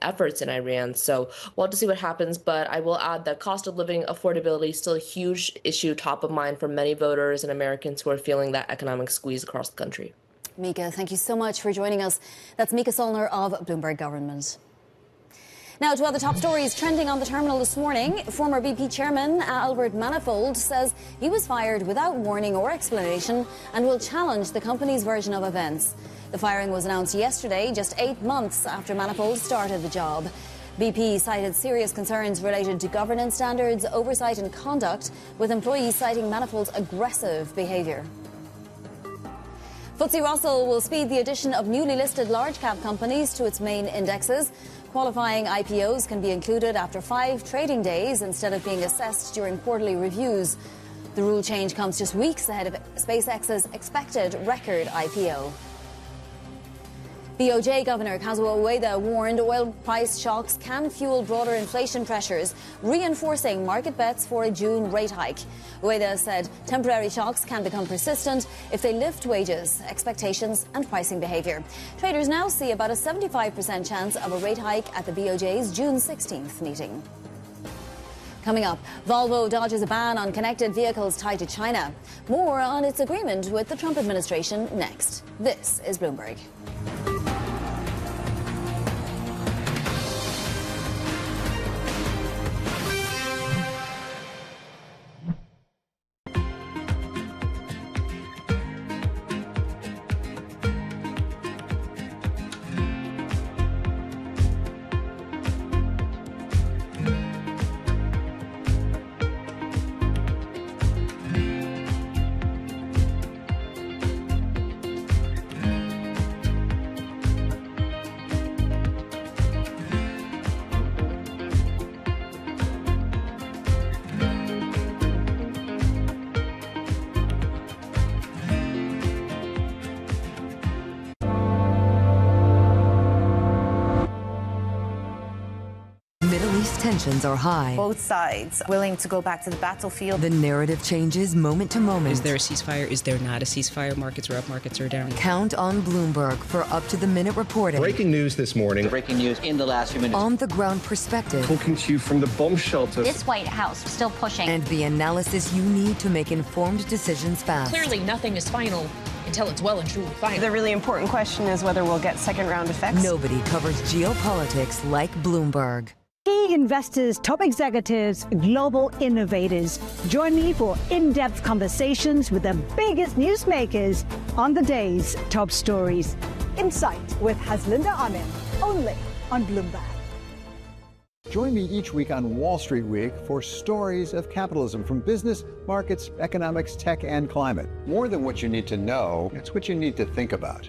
efforts in Iran. So we'll have to see what happens, but I will add that cost of living affordability is still a huge issue, top of mind for many voters and Americans who are feeling that economic squeeze across the country. Mika, thank you so much for joining us. That's Mika Solner of Bloomberg Government. Now to other top stories trending on the terminal this morning. Former BP chairman Albert Manifold says he was fired without warning or explanation and will challenge the company's version of events. The firing was announced yesterday, just 8 months after Manifold started the job. BP cited serious concerns related to governance standards, oversight and conduct, with employees citing Manifold's aggressive behaviour. FTSE Russell will speed the addition of newly listed large-cap companies to its main indexes. Qualifying IPOs can be included after 5 trading days instead of being assessed during quarterly reviews. The rule change comes just weeks ahead of SpaceX's expected record IPO. BOJ Governor Kazuo Ueda warned oil price shocks can fuel broader inflation pressures, reinforcing market bets for a June rate hike. Ueda said temporary shocks can become persistent if they lift wages, expectations and pricing behaviour. Traders now see about a 75% chance of a rate hike at the BOJ's June 16th meeting. Coming up, Volvo dodges a ban on connected vehicles tied to China. More on its agreement with the Trump administration next. This is Bloomberg. tensions are high. Both sides willing to go back to the battlefield. The narrative changes moment to moment. Is there a ceasefire? Is there not a ceasefire? Markets are up, markets are down. Count on Bloomberg for up-to-the-minute reporting. Breaking news this morning. Breaking news in the last few minutes. On-the-ground perspective. Talking to you from the bomb shelter. This White House still pushing. And the analysis you need to make informed decisions fast. Clearly, nothing is final until it's well and truly final. The really important question is whether we'll get second-round effects. Nobody covers geopolitics like Bloomberg. Key investors, top executives, global innovators. Join me for in-depth conversations with the biggest newsmakers on the day's top stories. Insight with Haslinda Amin, only on Bloomberg. Join me each week on Wall Street Week for stories of capitalism from business, markets, economics, tech, and climate. More than what you need to know, it's what you need to think about.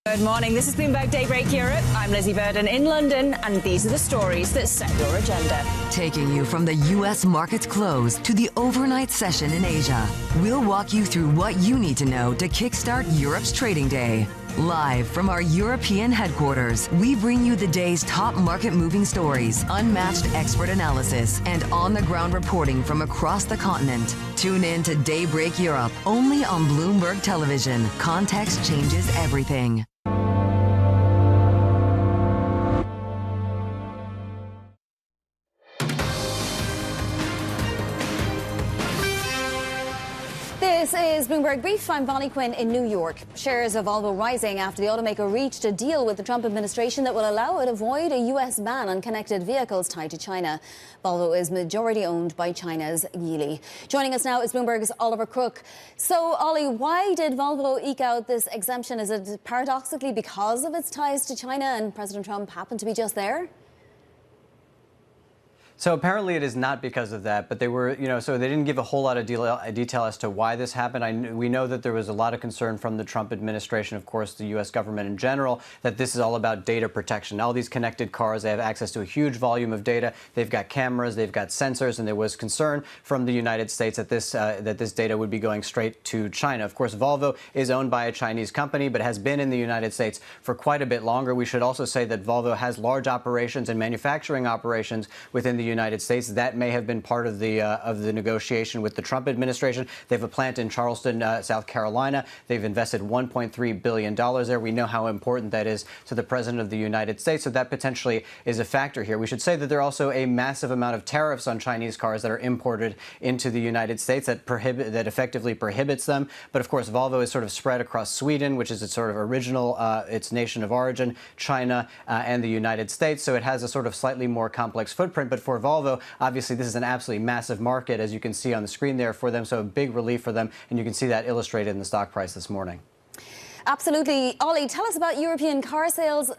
Good morning. This is Bloomberg Daybreak Europe. I'm Lizzie Burden in London, and these are the stories that set your agenda. Taking you from the U.S. market's close to the overnight session in Asia, we'll walk you through what you need to know to kickstart Europe's trading day. Live from our European headquarters, we bring you the day's top market-moving stories, unmatched expert analysis, and on-the-ground reporting from across the continent. Tune in to Daybreak Europe, only on Bloomberg Television. Context changes everything. This is Bloomberg Brief. I'm Bonnie Quinn in New York. Shares of Volvo rising after the automaker reached a deal with the Trump administration that will allow it to avoid a U.S. ban on connected vehicles tied to China. Volvo is majority owned by China's Geely. Joining us now is Bloomberg's Oliver Crook. So, Ollie, why did Volvo eke out this exemption? Is it paradoxically because of its ties to China and President Trump happened to be just there? So apparently it is not because of that, but they were, so they didn't give a whole lot of detail as to why this happened. We know that there was a lot of concern from the Trump administration, of course, the U.S. government in general, that this is all about data protection. All these connected cars, they have access to a huge volume of data. They've got cameras, they've got sensors, and there was concern from the United States that this data would be going straight to China. Of course, Volvo is owned by a Chinese company, but has been in the United States for quite a bit longer. We should also say that Volvo has large operations and manufacturing operations within the United States. That may have been part of the negotiation with the Trump administration. They have a plant in Charleston, South Carolina. They've invested $1.3 billion there. We know how important that is to the President of the United States, so that potentially is a factor here. We should say that there are also a massive amount of tariffs on Chinese cars that are imported into the United States that effectively prohibits them. But of course, Volvo is sort of spread across Sweden, which is its sort of original, its nation of origin, China, and the United States. So it has a sort of slightly more complex footprint. But for Volvo, obviously, this is an absolutely massive market, as you can see on the screen there for them, so a big relief for them, and you can see that illustrated in the stock price this morning. Absolutely. Ollie, tell us about European car sales,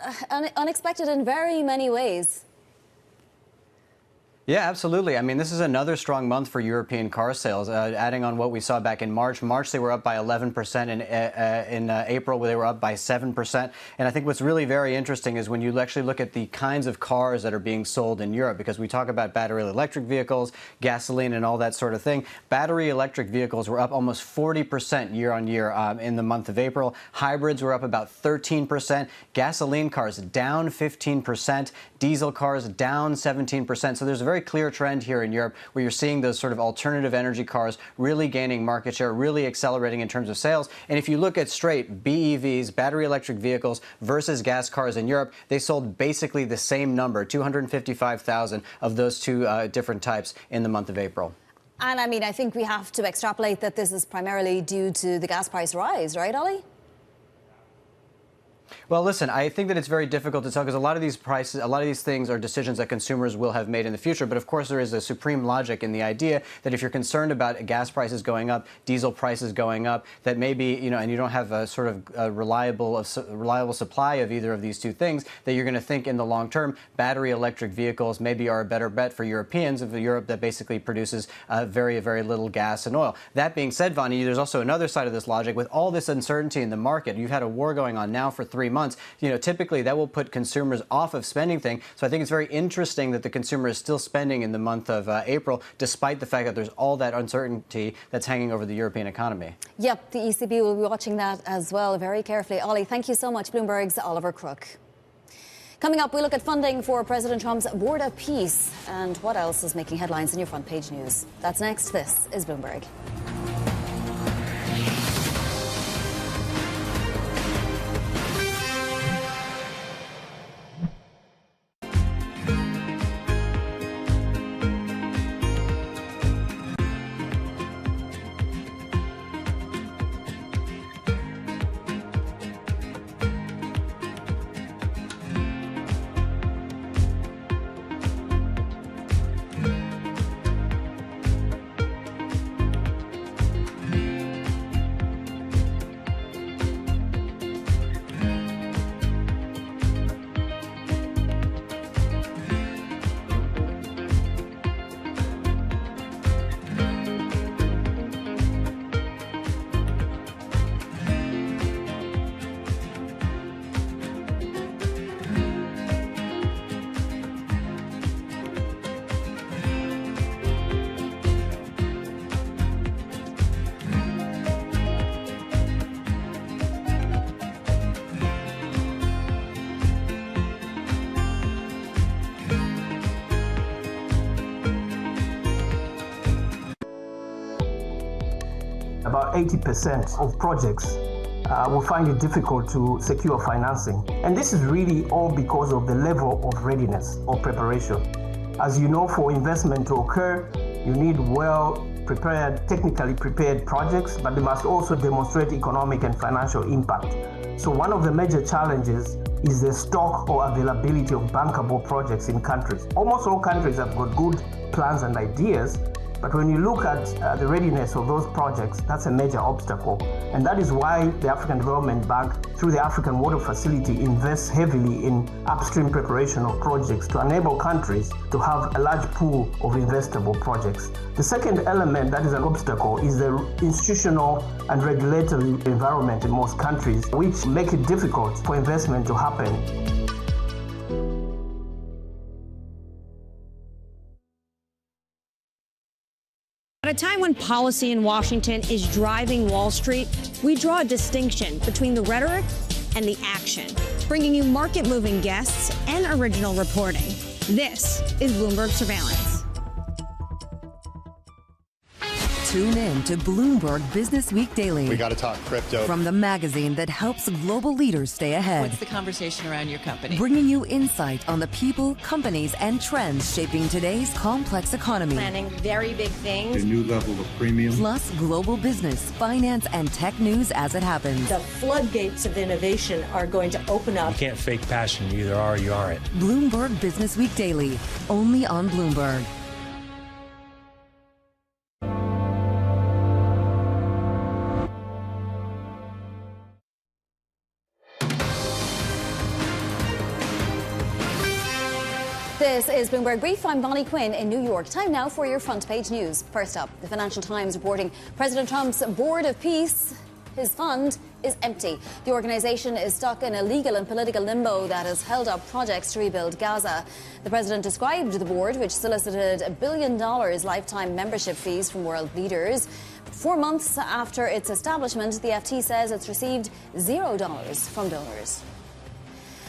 unexpected in very many ways. Yeah, absolutely. I mean, this is another strong month for European car sales. Adding on what we saw back in March. March, they were up by 11%. In April, they were up by 7%. And I think what's really very interesting is when you actually look at the kinds of cars that are being sold in Europe, because we talk about battery electric vehicles, gasoline, and all that sort of thing. Battery electric vehicles were up almost 40% year on year in the month of April. Hybrids were up about 13%. Gasoline cars down 15%. Diesel cars down 17%. So there's a very clear trend here in Europe where you're seeing those sort of alternative energy cars really gaining market share, really accelerating in terms of sales. And if you look at straight BEVs, battery electric vehicles versus gas cars in Europe, they sold basically the same number, 255,000 of those two different types in the month of April. And I mean, I think we have to extrapolate that this is primarily due to the gas price rise, right, Ollie? Well, listen, I think that it's very difficult to tell because a lot of these prices, a lot of these things are decisions that consumers will have made in the future. But of course, there is a supreme logic in the idea that if you're concerned about gas prices going up, diesel prices going up, that maybe, and you don't have a sort of a reliable supply of either of these two things, that you're going to think in the long term, battery electric vehicles maybe are a better bet for Europeans of Europe that basically produces very, very little gas and oil. That being said, Vani, there's also another side of this logic. With all this uncertainty in the market, you've had a war going on now for 3 months. Typically that will put consumers off of spending things. So I think it's very interesting that the consumer is still spending in the month of April, despite the fact that there's all that uncertainty that's hanging over the European economy. Yep, the ECB will be watching that as well very carefully. Ollie, thank you so much. Bloomberg's Oliver Crook. Coming up, we look at funding for President Trump's Board of Peace and what else is making headlines in your front page news. That's next. This is Bloomberg. About 80% of projects will find it difficult to secure financing. And this is really all because of the level of readiness or preparation. As you know, for investment to occur, you need well-prepared, technically prepared projects, but they must also demonstrate economic and financial impact. So one of the major challenges is the stock or availability of bankable projects in countries. Almost all countries have got good plans and ideas, but when you look at the readiness of those projects, that's a major obstacle. And that is why the African Development Bank, through the African Water Facility, invests heavily in upstream preparation of projects to enable countries to have a large pool of investable projects. The second element that is an obstacle is the institutional and regulatory environment in most countries, which make it difficult for investment to happen. At a time when policy in Washington is driving Wall Street, we draw a distinction between the rhetoric and the action, bringing you market-moving guests and original reporting. This is Bloomberg Surveillance. Tune in to Bloomberg Business Week Daily. We got to talk crypto. From the magazine that helps global leaders stay ahead. What's the conversation around your company? Bringing you insight on the people, companies, and trends shaping today's complex economy. Planning very big things. A new level of premium. Plus global business, finance, and tech news as it happens. The floodgates of innovation are going to open up. You can't fake passion. You either are or you aren't. Bloomberg Business Week Daily, only on Bloomberg. This is Bloomberg Brief. I'm Bonnie Quinn in New York. Time now for your front page news. First up, the Financial Times reporting President Trump's Board of Peace, his fund, is empty. The organization is stuck in a legal and political limbo that has held up projects to rebuild Gaza. The president described the board, which solicited $1 billion lifetime membership fees from world leaders. 4 months after its establishment, the FT says it's received $0 from donors.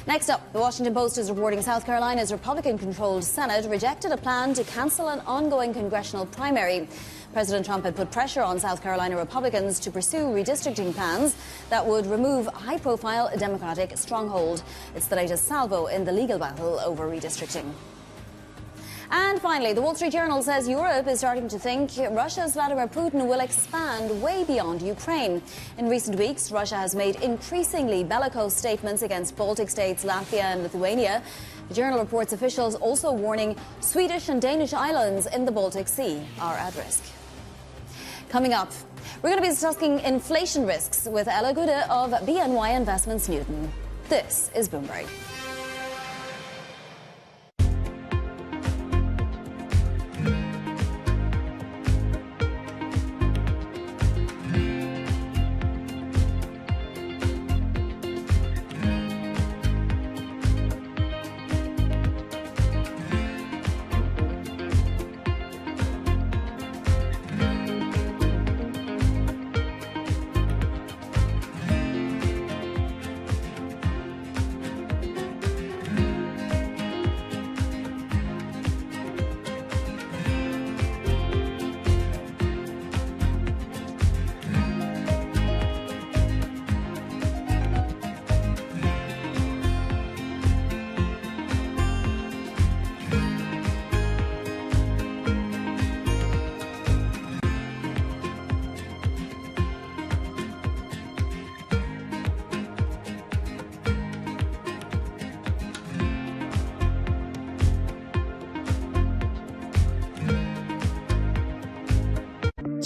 Next up, the Washington Post is reporting South Carolina's Republican-controlled Senate rejected a plan to cancel an ongoing congressional primary. President Trump had put pressure on South Carolina Republicans to pursue redistricting plans that would remove a high-profile Democratic stronghold. It's the latest salvo in the legal battle over redistricting. And finally, the Wall Street Journal says Europe is starting to think Russia's Vladimir Putin will expand way beyond Ukraine. In recent weeks, Russia has made increasingly bellicose statements against Baltic states, Latvia and Lithuania. The Journal reports officials also warning Swedish and Danish islands in the Baltic Sea are at risk. Coming up, we're going to be discussing inflation risks with Ella Gude of BNY Investments Newton. This is Bloomberg.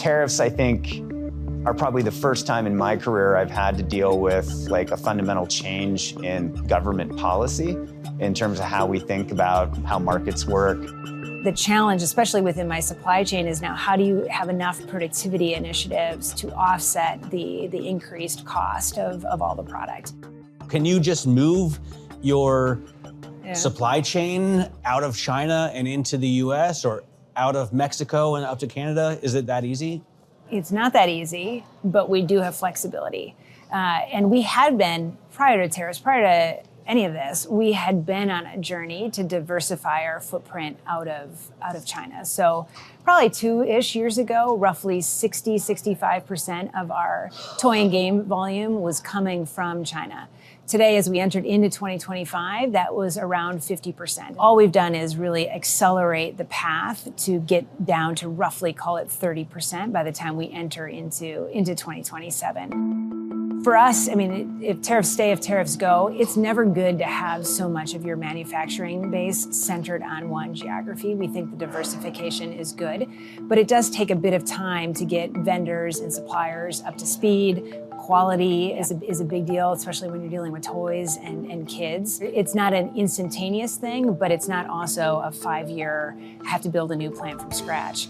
tariffs, I think, are probably the first time in my career I've had to deal with like a fundamental change in government policy in terms of how we think about how markets work. The challenge, especially within my supply chain, is now how do you have enough productivity initiatives to offset the increased cost of all the product? Can you just move your supply chain out of China and into the US or out of Mexico and up to Canada? Is it that easy? It's not that easy, but we do have flexibility. And we had been, prior to tariffs, prior to any of this, we had been on a journey to diversify our footprint out of China. So probably 2-ish years ago, roughly 65% of our toy and game volume was coming from China. Today, as we entered into 2025, that was around 50%. All we've done is really accelerate the path to get down to roughly, call it 30% by the time we enter into 2027. For us, I mean, if tariffs stay, if tariffs go, it's never good to have so much of your manufacturing base centered on one geography. We think the diversification is good, but it does take a bit of time to get vendors and suppliers up to speed. Quality is a big deal, especially when you're dealing with toys and kids. It's not an instantaneous thing, but it's not also a 5-year, have to build a new plant from scratch.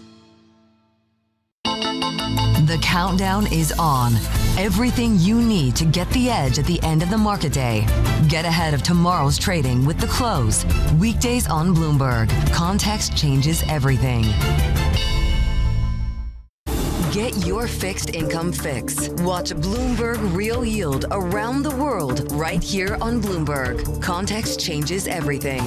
The countdown is on. Everything you need to get the edge at the end of the market day. Get ahead of tomorrow's trading with The Close. Weekdays on Bloomberg. Context changes everything. Get your fixed income fix. Watch Bloomberg Real Yield around the world right here on Bloomberg. Context changes everything.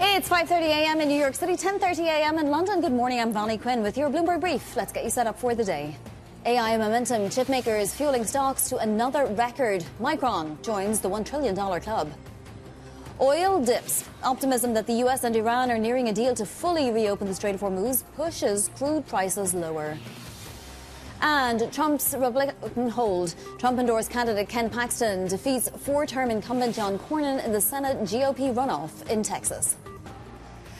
It's 5:30 a.m. in New York City, 10:30 a.m. in London. Good morning, I'm Bonnie Quinn with your Bloomberg Brief. Let's get you set up for the day. AI momentum, chip makers fueling stocks to another record. Micron joins the $1 trillion club. Oil dips. Optimism that the U.S. and Iran are nearing a deal to fully reopen the Strait of Hormuz pushes crude prices lower. And Trump's Republican hold. Trump-endorsed candidate Ken Paxton defeats 4-term incumbent John Cornyn in the Senate GOP runoff in Texas.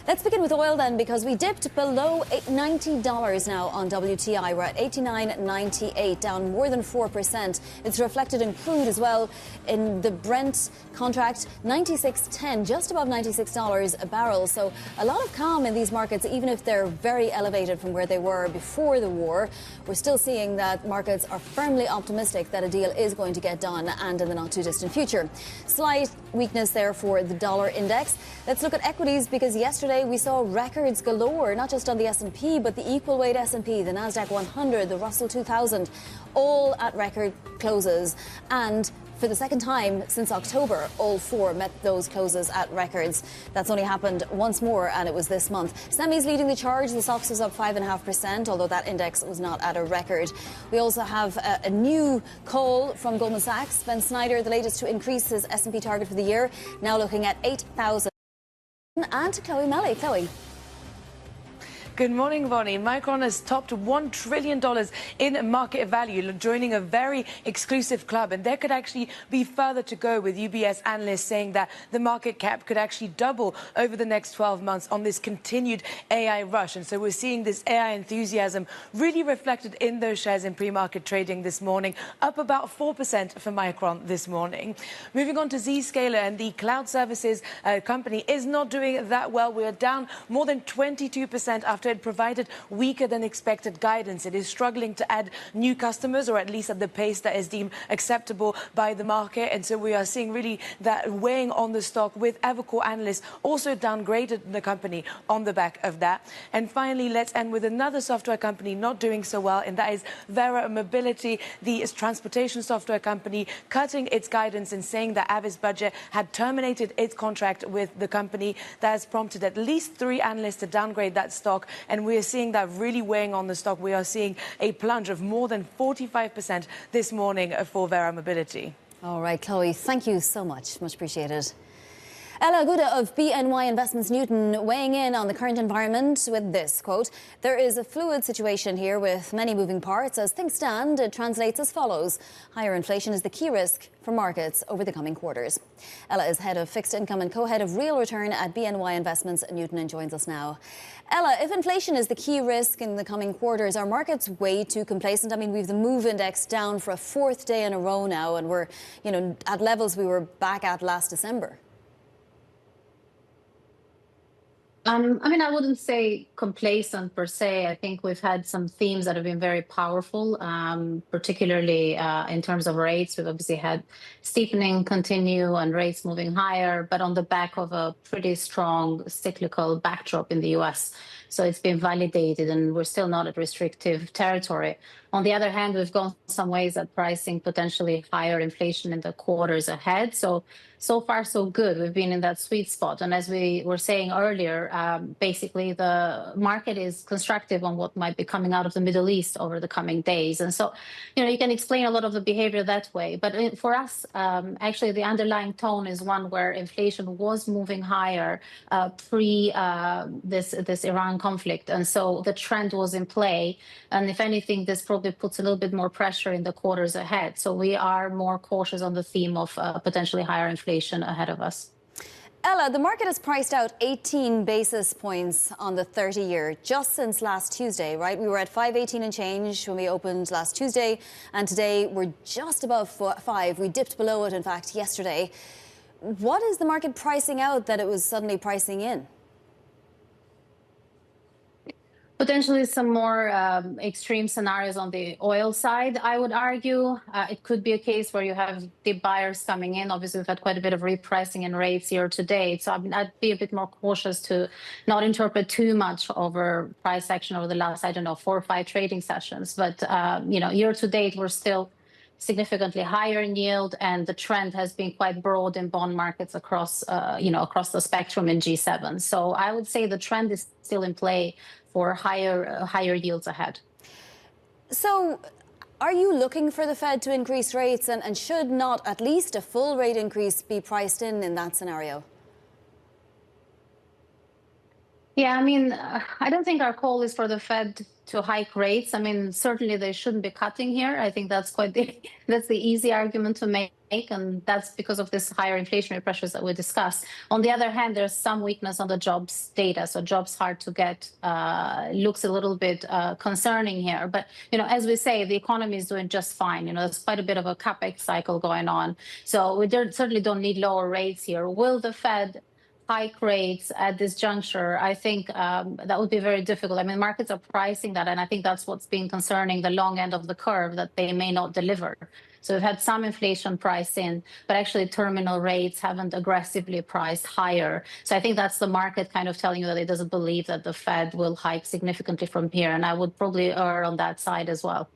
Let's begin with oil then, because we dipped below $90 now on WTI. We're at $89.98, down more than 4%. It's reflected in crude as well. In the Brent contract, $96.10, just above $96 a barrel. So a lot of calm in these markets, even if they're very elevated from where they were before the war. We're still seeing that markets are firmly optimistic that a deal is going to get done, and in the not too distant future. Slight weakness there for the dollar index. Let's look at equities, because yesterday we saw records galore, not just on the S&P, but the equal weight S&P, the Nasdaq 100, the Russell 2000, all at record closes. And for the second time since October, all four met those closes at records. That's only happened once more, and it was this month. Semis leading the charge. The stocks was up 5.5%, although that index was not at a record. We also have a new call from Goldman Sachs. Ben Snyder, the latest to increase his S&P target for the year, now looking at 8,000. And to Chloe Melly. Chloe. Good morning, Bonnie. Micron has topped $1 trillion in market value, joining a very exclusive club. And there could actually be further to go, with UBS analysts saying that the market cap could actually double over the next 12 months on this continued AI rush. And so we're seeing this AI enthusiasm really reflected in those shares in pre-market trading this morning, up about 4% for Micron this morning. Moving on to Zscaler, and the cloud services company is not doing that well. We are down more than 22% after it provided weaker than expected guidance. It is struggling to add new customers, or at least at the pace that is deemed acceptable by the market. And so we are seeing really that weighing on the stock, with Evercore analysts also downgraded the company on the back of that. And finally, let's end with another software company not doing so well, and that is Vera Mobility, the transportation software company, cutting its guidance and saying that Avis Budget had terminated its contract with the company. That has prompted at least 3 analysts to downgrade that stock. And we are seeing that really weighing on the stock. We are seeing a plunge of more than 45% this morning for Vera Mobility. All right, Chloe, thank you so much. Much appreciated. Ella Guda of BNY Investments Newton weighing in on the current environment with this quote: "There is a fluid situation here with many moving parts. As things stand, it translates as follows. Higher inflation is the key risk for markets over the coming quarters." Ella is head of fixed income and co-head of real return at BNY Investments Newton and joins us now. Ella, if inflation is the key risk in the coming quarters, are markets way too complacent? I mean, we've the MOVE index down for a fourth day in a row now, and we're, at levels we were back at last December. I wouldn't say complacent per se. I think we've had some themes that have been very powerful, particularly in terms of rates. We've obviously had steepening continue and rates moving higher, but on the back of a pretty strong cyclical backdrop in the US. So it's been validated and we're still not at restrictive territory. On the other hand, we've gone some ways at pricing potentially higher inflation in the quarters ahead. So far, so good. We've been in that sweet spot. And as we were saying earlier, basically the market is constructive on what might be coming out of the Middle East over the coming days. And so, you can explain a lot of the behavior that way. But for us, actually, the underlying tone is one where inflation was moving higher pre this Iran conflict. And so the trend was in play. And if anything, this probably puts a little bit more pressure in the quarters ahead. So we are more cautious on the theme of potentially higher inflation ahead of us. Ella, the market has priced out 18 basis points on the 30-year just since last Tuesday, right? We were at 518 and change when we opened last Tuesday, and today we're just above 5. We dipped below it, in fact, yesterday. What is the market pricing out that it was suddenly pricing in? Potentially some more extreme scenarios on the oil side, I would argue. It could be a case where you have deep buyers coming in. Obviously, we've had quite a bit of repricing in rates year to date. So I'd be a bit more cautious to not interpret too much over price action over the last, 4 or 5 trading sessions. But, year to date, we're still significantly higher in yield, and the trend has been quite broad in bond markets across the spectrum in G7. So I would say the trend is still in play for higher yields ahead. So are you looking for the Fed to increase rates, and should not at least a full rate increase be priced in that scenario? Yeah, I don't think our call is for the Fed to hike rates. Certainly they shouldn't be cutting here. I think that's that's the easy argument to make, and that's because of this higher inflationary pressures that we discussed. On the other hand, there's some weakness on the jobs data, so jobs hard to get looks a little bit concerning here. But as we say, the economy is doing just fine. There's quite a bit of a capex cycle going on, so we certainly don't need lower rates here. Will the Fed hike rates at this juncture? I think that would be very difficult. Markets are pricing that, and I think that's what's been concerning the long end of the curve, that they may not deliver. So we've had some inflation price in, but actually terminal rates haven't aggressively priced higher. So I think that's the market kind of telling you that it doesn't believe that the Fed will hike significantly from here, and I would probably err on that side as well.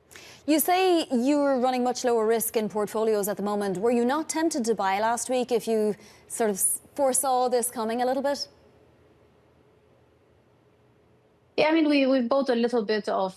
You say you're running much lower risk in portfolios at the moment. Were you not tempted to buy last week if you sort of foresaw this coming a little bit? Yeah, we bought a little bit of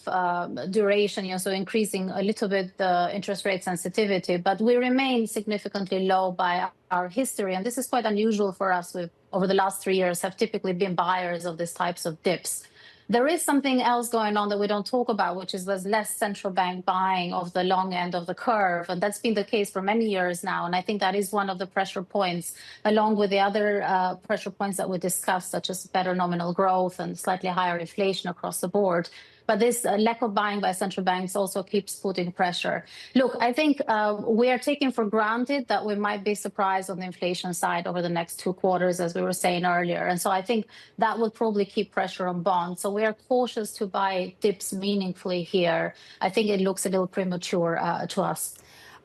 duration, so increasing a little bit the interest rate sensitivity, but we remain significantly low by our history. And this is quite unusual for us. We've, over the last 3 years, have typically been buyers of these types of dips. There is something else going on that we don't talk about, which is there's less central bank buying of the long end of the curve. And that's been the case for many years now. And I think that is one of the pressure points, along with the other pressure points that we discussed, such as better nominal growth and slightly higher inflation across the board. But this lack of buying by central banks also keeps putting pressure. Look, I think we are taking for granted that we might be surprised on the inflation side over the next 2 quarters, as we were saying earlier. And so I think that will probably keep pressure on bonds. So we are cautious to buy dips meaningfully here. I think it looks a little premature to us.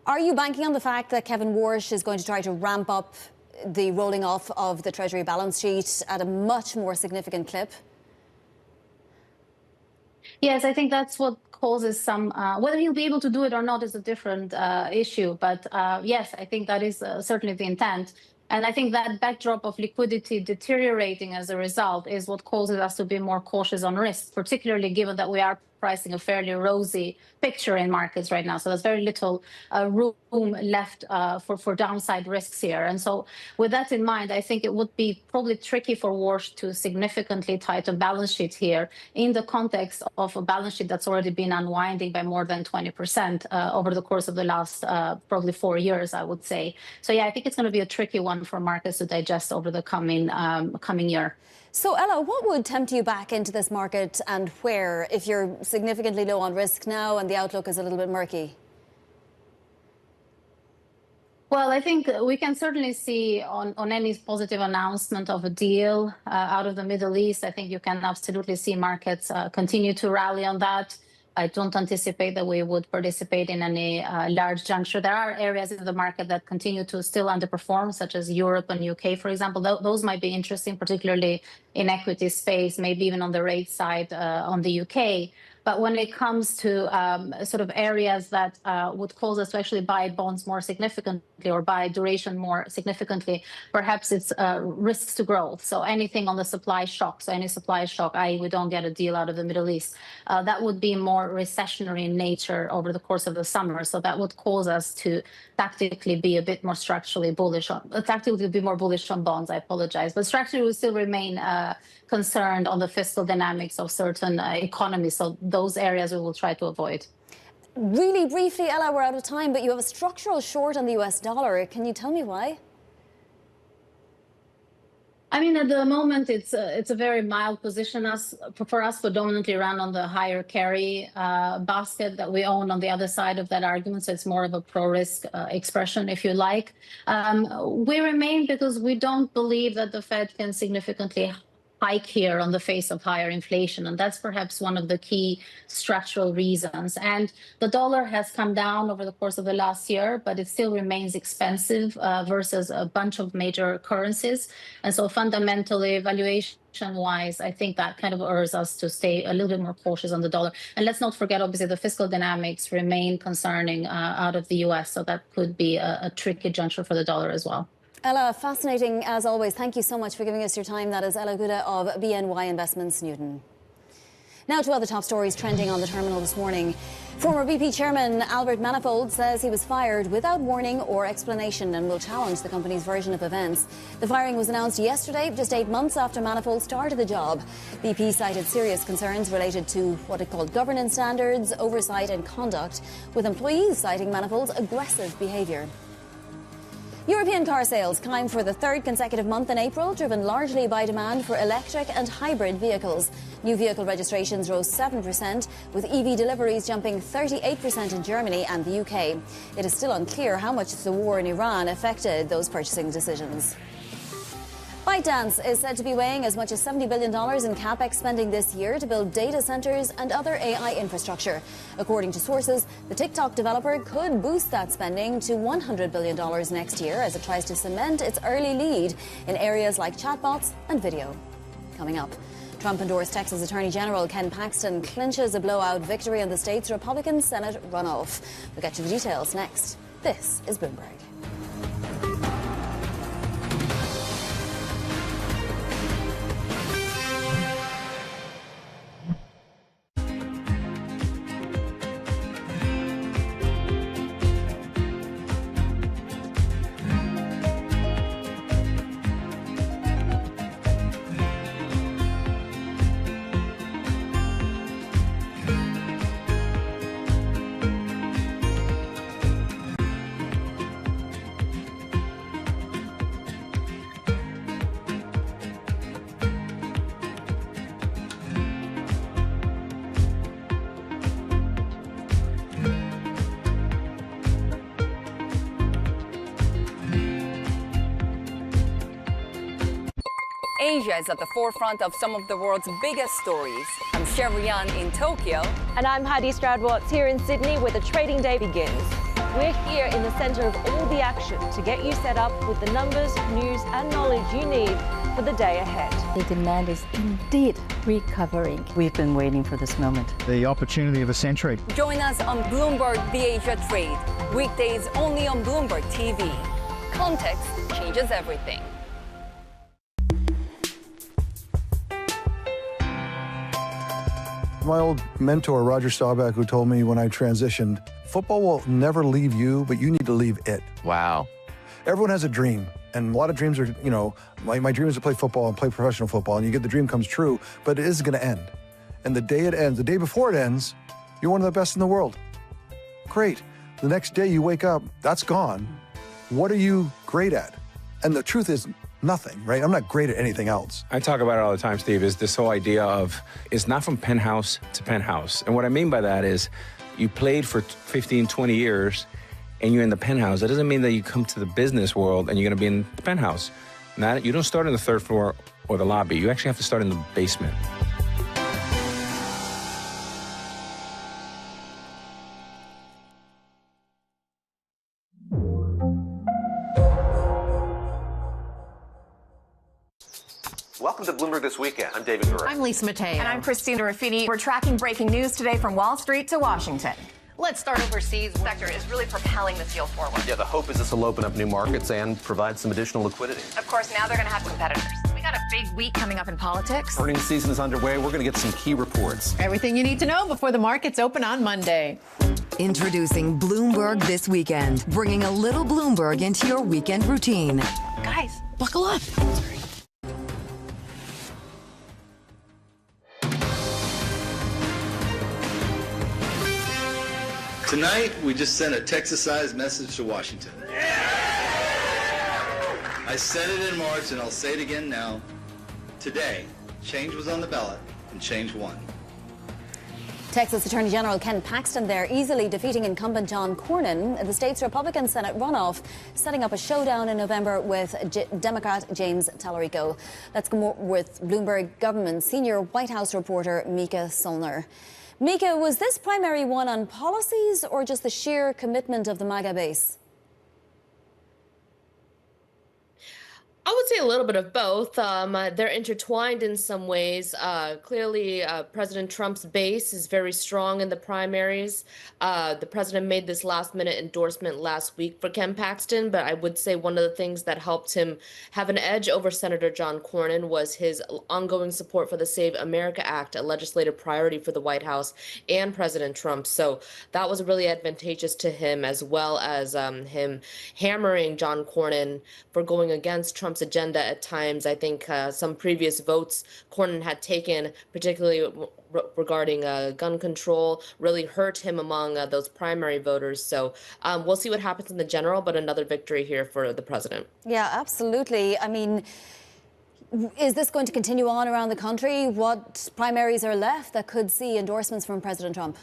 Are you banking on the fact that Kevin Warsh is going to try to ramp up the rolling off of the Treasury balance sheet at a much more significant clip? Yes, I think that's what causes some, whether he'll be able to do it or not is a different issue. But yes, I think that is certainly the intent. And I think that backdrop of liquidity deteriorating as a result is what causes us to be more cautious on risk, particularly given that we are pricing a fairly rosy picture in markets right now. So there's very little room left for downside risks here. And so with that in mind, I think it would be probably tricky for Walsh to significantly tighten balance sheet here in the context of a balance sheet that's already been unwinding by more than 20% over the course of the last probably 4 years, I would say. So yeah, I think it's going to be a tricky one for markets to digest over the coming year. So Ella, what would tempt you back into this market and where if you're significantly low on risk now and the outlook is a little bit murky? Well, I think we can certainly see on any positive announcement of a deal out of the Middle East, I think you can absolutely see markets continue to rally on that. I don't anticipate that we would participate in any large juncture. There are areas in the market that continue to still underperform, such as Europe and UK, for example. Those might be interesting, particularly in equity space, maybe even on the rate side on the UK. But when it comes to sort of areas that would cause us to actually buy bonds more significantly or buy duration more significantly, perhaps it's risks to growth. So anything on the supply shock, so any supply shock, i.e. we don't get a deal out of the Middle East, that would be more recessionary in nature over the course of the summer. So that would cause us to tactically be a bit more structurally bullish on, tactically be more bullish on bonds, I apologize. But structurally we still remain concerned on the fiscal dynamics of certain economies. So those areas we will try to avoid. Really briefly, Ella, we're out of time, but you have a structural short on the US dollar. Can you tell me why? I mean, at the moment, it's a very mild position for us, predominantly run on the higher carry basket that we own on the other side of that argument. So it's more of a pro-risk expression, if you like. We remain because we don't believe that the Fed can significantly hike here on the face of higher inflation. And that's perhaps one of the key structural reasons. And the dollar has come down over the course of the last year, but it still remains expensive versus a bunch of major currencies. And so fundamentally, valuation-wise, I think that kind of urges us to stay a little bit more cautious on the dollar. And let's not forget, obviously, the fiscal dynamics remain concerning out of the US. So that could be a tricky juncture for the dollar as well. Ella, fascinating as always. Thank you so much for giving us your time. That is Ella Gouda of BNY Investments Newton. Now to other top stories trending on the terminal this morning. Former BP chairman Albert Manifold says he was fired without warning or explanation and will challenge the company's version of events. The firing was announced yesterday, just 8 months after Manifold started the job. BP cited serious concerns related to what it called governance standards, oversight and conduct, with employees citing Manifold's aggressive behaviour. European car sales climbed for the third consecutive month in April, driven largely by demand for electric and hybrid vehicles. New vehicle registrations rose 7%, with EV deliveries jumping 38% in Germany and the UK. It is still unclear how much the war in Iran affected those purchasing decisions. ByteDance is said to be weighing as much as $70 billion in capex spending this year to build data centers and other AI infrastructure. According to sources, the TikTok developer could boost that spending to $100 billion next year as it tries to cement its early lead in areas like chatbots and video. Coming up, Trump-endorsed Texas Attorney General Ken Paxton clinches a blowout victory in the state's Republican Senate runoff. We'll get you the details next. This is Bloomberg. Asia is at the forefront of some of the world's biggest stories. I'm Sherrian in Tokyo. And I'm Heidi Stroud-Watts here in Sydney, where the trading day begins. We're here in the centre of all the action to get you set up with the numbers, news and knowledge you need for the day ahead. The demand is indeed recovering. We've been waiting for this moment. The opportunity of a century. Join us on Bloomberg The Asia Trade. Weekdays only on Bloomberg TV. Context changes everything. My old mentor, Roger Staubach, who told me when I transitioned, football will never leave you, but you need to leave it. Wow. Everyone has a dream, and a lot of dreams are, you know, my dream is to play football and play professional football, and you get the dream comes true, but it is going to end. And the day it ends, the day before it ends, you're one of the best in the world. Great. The next day you wake up, that's gone. What are you great at? And the truth is nothing, right? I'm not great at anything else. I talk about it all the time, Steve, is this whole idea of it's not from penthouse to penthouse. And what I mean by that is you played for 15, 20 years and you're in the penthouse. That doesn't mean that you come to the business world and you're going to be in the penthouse. You don't start on the third floor or the lobby. You actually have to start in the basement. Welcome to Bloomberg This Weekend. I'm David Gura. I'm Lisa Mateo. And I'm Christina Ruffini. We're tracking breaking news today from Wall Street to Washington. Let's start overseas. The sector is really propelling this deal forward. Yeah, the hope is this will open up new markets and provide some additional liquidity. Of course, now they're going to have competitors. We got a big week coming up in politics. Earnings season is underway. We're going to get some key reports. Everything you need to know before the markets open on Monday. Introducing Bloomberg This Weekend, bringing a little Bloomberg into your weekend routine. Guys, buckle up. Tonight, we just sent a Texas-sized message to Washington. I said it in March, and I'll say it again now. Today, change was on the ballot, and change won. Texas Attorney General Ken Paxton there easily defeating incumbent John Cornyn in the state's Republican Senate runoff, setting up a showdown in November with Democrat James Tallarico. Let's go more with Bloomberg government senior White House reporter Mika Solner. Mika, was this primary one on policies or just the sheer commitment of the MAGA base? I would say a little bit of both. They're intertwined in some ways. Clearly, President Trump's base is very strong in the primaries. The president made this last-minute endorsement last week for Ken Paxton, but I would say one of the things that helped him have an edge over Senator John Cornyn was his ongoing support for the Save America Act, a legislative priority for the White House and President Trump. So that was really advantageous to him, as well as him hammering John Cornyn for going against Trump's agenda at times. I think some previous votes Cornyn had taken, particularly regarding gun control, really hurt him among those primary voters. So we'll see what happens in the general, but another victory here for the president. Yeah, absolutely. I mean, is this going to continue on around the country? What primaries are left that could see endorsements from President Trump?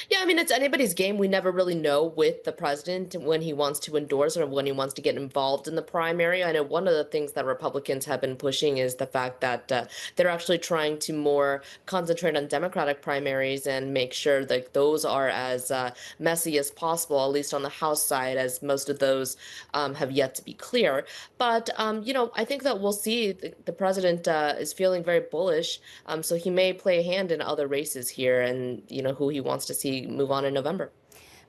Yeah, I mean, it's anybody's game. We never really know with the president when he wants to endorse or when he wants to get involved in the primary. I know one of the things that Republicans have been pushing is the fact that they're actually trying to more concentrate on Democratic primaries and make sure that those are as messy as possible, at least on the House side, as most of those have yet to be clear. But, you know, I think that we'll see the president is feeling very bullish. So he may play a hand in other races here and, you know, who he wants to see move on in November.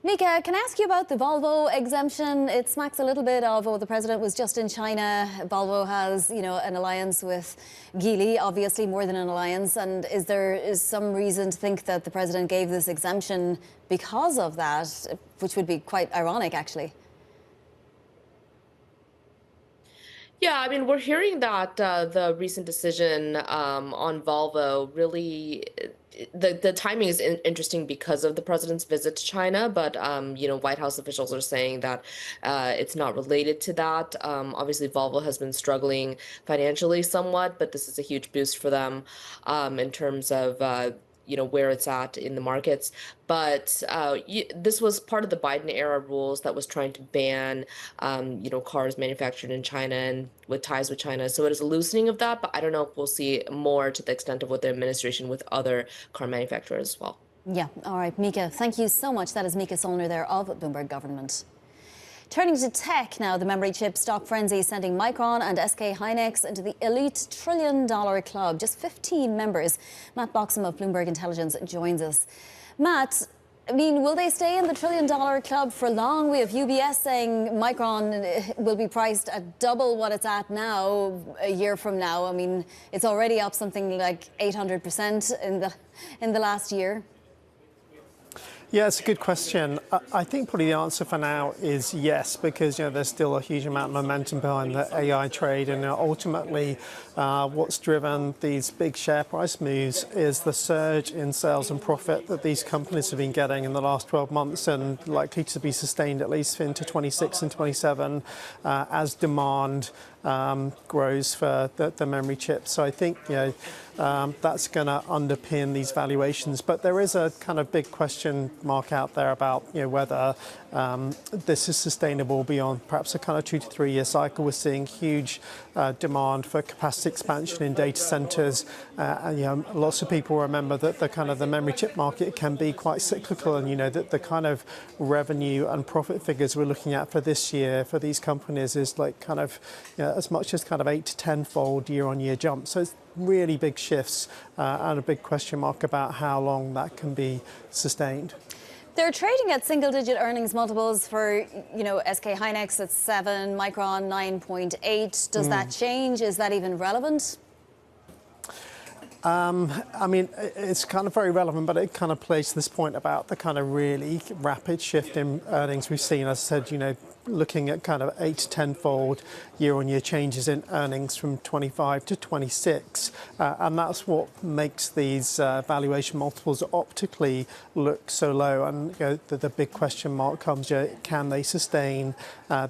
Mika, can I ask you about the Volvo exemption? It smacks a little bit of, oh, the president was just in China. Volvo has, you know, an alliance with Geely, obviously more than an alliance. And is there some reason to think that the president gave this exemption because of that, which would be quite ironic, actually? Yeah, I mean, we're hearing that the recent decision on Volvo really, the timing is interesting because of the president's visit to China, but, you know, White House officials are saying that it's not related to that. Obviously, Volvo has been struggling financially somewhat, but this is a huge boost for them in terms of you know, where it's at in the markets. But this was part of the Biden era rules that was trying to ban, you know, cars manufactured in China and with ties with China. So it is a loosening of that, but I don't know if we'll see more to the extent of what the administration with other car manufacturers as well. Yeah. All right, Mika, thank you so much. That is Mika Solner there of Bloomberg Government. Turning to tech now, the memory chip stock frenzy sending Micron and SK Hynix into the elite $1 trillion club. Just 15 members. Matt Boxham of Bloomberg Intelligence joins us. Matt, I mean, will they stay in the $1 trillion club for long? We have UBS saying Micron will be priced at double what it's at now a year from now. I mean, it's already up something like 800% in the last year. Yeah, it's a good question. I think probably the answer for now is yes, because there's still a huge amount of momentum behind the AI trade, and ultimately, what's driven these big share price moves is the surge in sales and profit that these companies have been getting in the last 12 months, and likely to be sustained at least into 26 and 27 as demand grows for the memory chips. So I think that's going to underpin these valuations. But there is a kind of big question mark out there about whether this is sustainable beyond perhaps a kind of 2 to 3 year cycle. We're seeing huge demand for capacity expansion in data centers, and lots of people remember that the memory chip market can be quite cyclical, and that the kind of revenue and profit figures we're looking at for this year for these companies is like kind of as much as kind of 8 to 10-fold year-on-year jump. So it's really big shifts and a big question mark about how long that can be sustained. They're trading at single-digit earnings multiples for, SK Hynix at 7, Micron 9.8. Does that change? Is that even relevant? I mean, it's kind of very relevant, but it kind of plays to this point about the kind of really rapid shift in earnings we've seen. As I said, looking at kind of 8 to 10-fold year-on-year changes in earnings from 25 to 26, and that's what makes these valuation multiples optically look so low. And the big question mark comes: can they sustain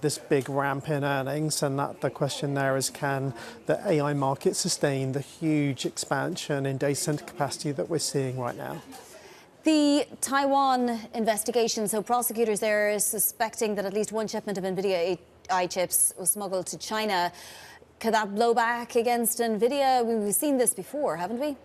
this big ramp in earnings? And the question there is, can the AI market sustain the huge expansion in data center capacity that we're seeing right now? The Taiwan investigation, so prosecutors there are suspecting that at least one shipment of NVIDIA AI chips was smuggled to China. Could that blow back against NVIDIA? We've seen this before, haven't we?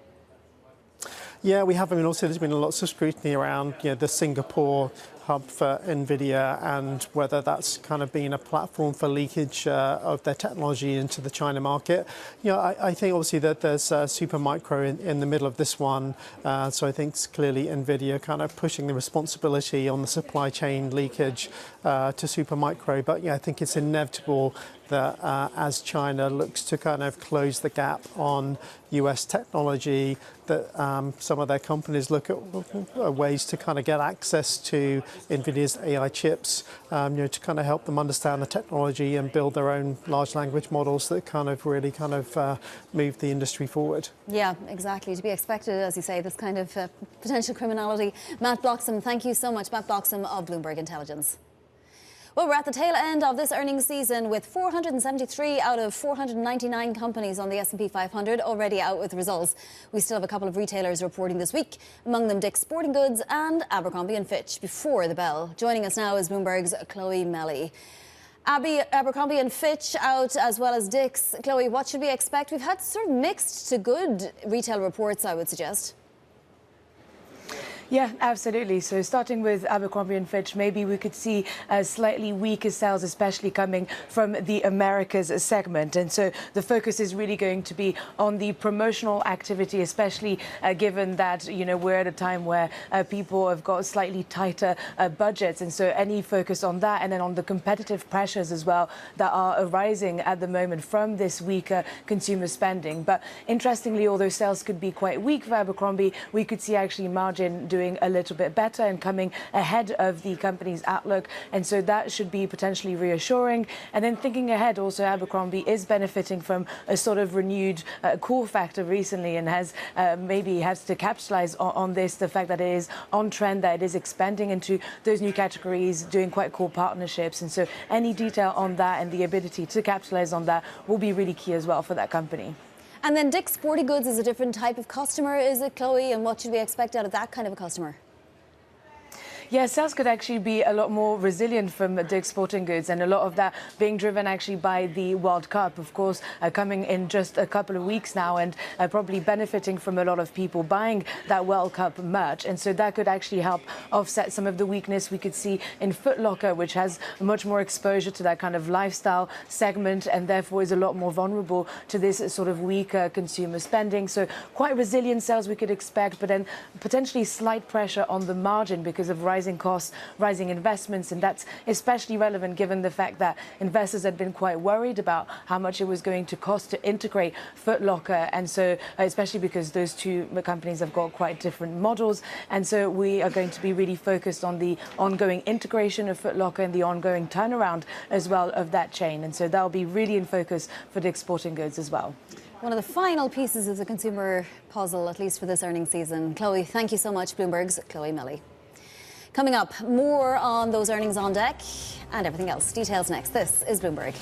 Yeah, we have. I mean, also there's been lots of scrutiny around the Singapore hub for NVIDIA and whether that's kind of been a platform for leakage of their technology into the China market. I think obviously that there's Supermicro in the middle of this one. So I think it's clearly NVIDIA kind of pushing the responsibility on the supply chain leakage to Supermicro. But I think it's inevitable that as China looks to kind of close the gap on US technology, that some of their companies look at ways to kind of get access to NVIDIA's AI chips, to kind of help them understand the technology and build their own large language models that kind of really kind of move the industry forward. Yeah, exactly. To be expected, as you say, this kind of potential criminality. Matt Bloxham, thank you so much. Matt Bloxham of Bloomberg Intelligence. Well, we're at the tail end of this earnings season with 473 out of 499 companies on the S&P 500 already out with results. We still have a couple of retailers reporting this week, among them Dick's Sporting Goods and Abercrombie & Fitch before the bell. Joining us now is Bloomberg's Chloe Melly. Abercrombie & Fitch out as well as Dick's. Chloe, what should we expect? We've had sort of mixed to good retail reports, I would suggest. Yeah, absolutely. So starting with Abercrombie & Fitch, maybe we could see slightly weaker sales, especially coming from the Americas segment. And so the focus is really going to be on the promotional activity, especially given that, we're at a time where people have got slightly tighter budgets. And so any focus on that, and then on the competitive pressures as well that are arising at the moment from this weaker consumer spending. But interestingly, although sales could be quite weak for Abercrombie, we could see actually margin doing a little bit better and coming ahead of the company's outlook. And so that should be potentially reassuring. And then thinking ahead, also Abercrombie is benefiting from a sort of renewed core factor recently, and has to capitalize on this, the fact that it is on trend, that it is expanding into those new categories, doing quite cool partnerships. And so any detail on that and the ability to capitalize on that will be really key as well for that company. And then Dick's Sporting Goods is a different type of customer, is it, Chloe? And what should we expect out of that kind of a customer? Yeah, sales could actually be a lot more resilient from the exporting goods, and a lot of that being driven actually by the World Cup, of course, coming in just a couple of weeks now, and probably benefiting from a lot of people buying that World Cup merch. And so that could actually help offset some of the weakness we could see in Foot Locker, which has much more exposure to that kind of lifestyle segment, and therefore is a lot more vulnerable to this sort of weaker consumer spending. So quite resilient sales we could expect, but then potentially slight pressure on the margin because of rising costs, rising investments, and that's especially relevant given the fact that investors had been quite worried about how much it was going to cost to integrate Foot Locker, and so especially because those two companies have got quite different models, and so we are going to be really focused on the ongoing integration of Foot Locker and the ongoing turnaround as well of that chain, and so that'll be really in focus for the exporting goods as well. One of the final pieces of the consumer puzzle, at least for this earnings season. Chloe, thank you so much. Bloomberg's Chloe Milley. Coming up, more on those earnings on deck and everything else. Details next. This is Bloomberg.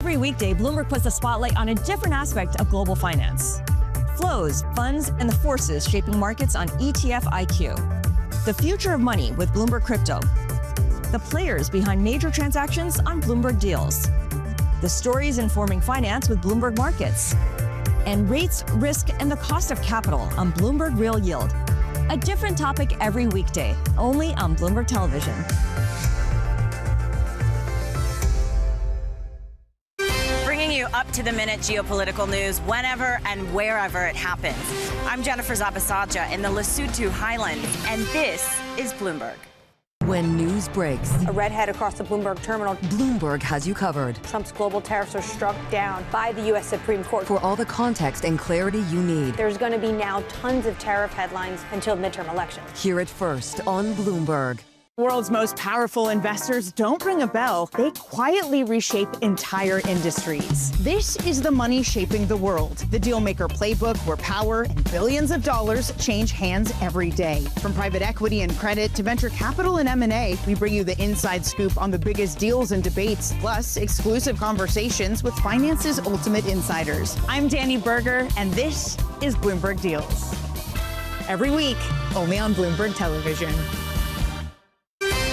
Every weekday, Bloomberg puts the spotlight on a different aspect of global finance. Flows, funds, and the forces shaping markets on ETF IQ. The future of money with Bloomberg Crypto. The players behind major transactions on Bloomberg Deals. The stories informing finance with Bloomberg Markets. And rates, risk, and the cost of capital on Bloomberg Real Yield. A different topic every weekday, only on Bloomberg Television. Up-to-the-minute geopolitical news whenever and wherever it happens. I'm Jennifer Zabasaja in the Lesotho Highlands, and this is Bloomberg. When news breaks, a redhead across the Bloomberg terminal. Bloomberg has you covered. Trump's global tariffs are struck down by the U.S. Supreme Court. For all the context and clarity you need. There's going to be now tons of tariff headlines until midterm elections. Hear it first on Bloomberg. World's most powerful investors don't ring a bell. They quietly reshape entire industries. This is the money shaping the world. The Dealmaker Playbook, where power and billions of dollars change hands every day. From private equity and credit to venture capital and M&A, we bring you the inside scoop on the biggest deals and debates, plus exclusive conversations with finance's ultimate insiders. I'm Danny Berger, and this is Bloomberg Deals. Every week, only on Bloomberg Television.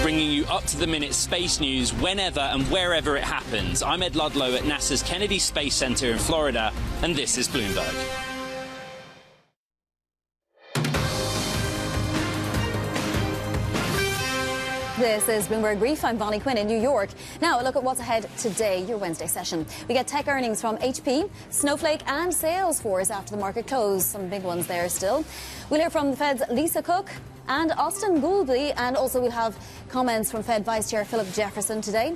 Bringing you up-to-the-minute space news whenever and wherever it happens. I'm Ed Ludlow at NASA's Kennedy Space Center in Florida, and this is Bloomberg. This is Bloomberg Brief. I'm Bonnie Quinn in New York. Now, a look at what's ahead today, your Wednesday session. We get tech earnings from HP, Snowflake and Salesforce after the market close. Some big ones there still. We'll hear from the Fed's Lisa Cook and Austin Goolsbee, and also we'll have comments from Fed Vice Chair Philip Jefferson today.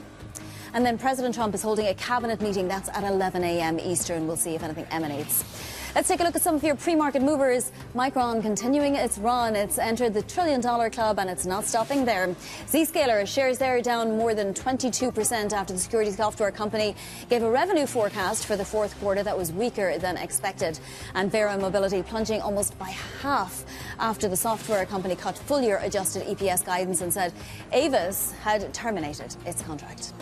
And then President Trump is holding a cabinet meeting. That's at 11 a.m. Eastern. We'll see if anything emanates. Let's take a look at some of your pre-market movers. Micron continuing its run. It's entered the $1 trillion club, and it's not stopping there. Zscaler shares there down more than 22% after the security software company gave a revenue forecast for the fourth quarter that was weaker than expected. And Vera Mobility plunging almost by half after the software company cut full-year adjusted EPS guidance and said Avis had terminated its contract.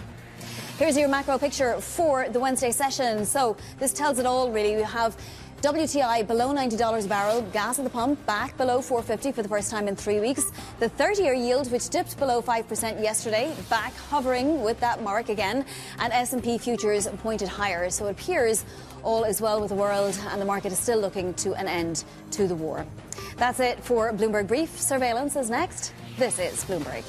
Here's your macro picture for the Wednesday session. So this tells it all, really. We have WTI below $90 a barrel, gas at the pump back below $4.50 for the first time in 3 weeks. The 30-year yield, which dipped below 5% yesterday, back hovering with that mark again, and S&P futures pointed higher. So it appears all is well with the world, and the market is still looking to an end to the war. That's it for Bloomberg Brief. Surveillance is next. This is Bloomberg.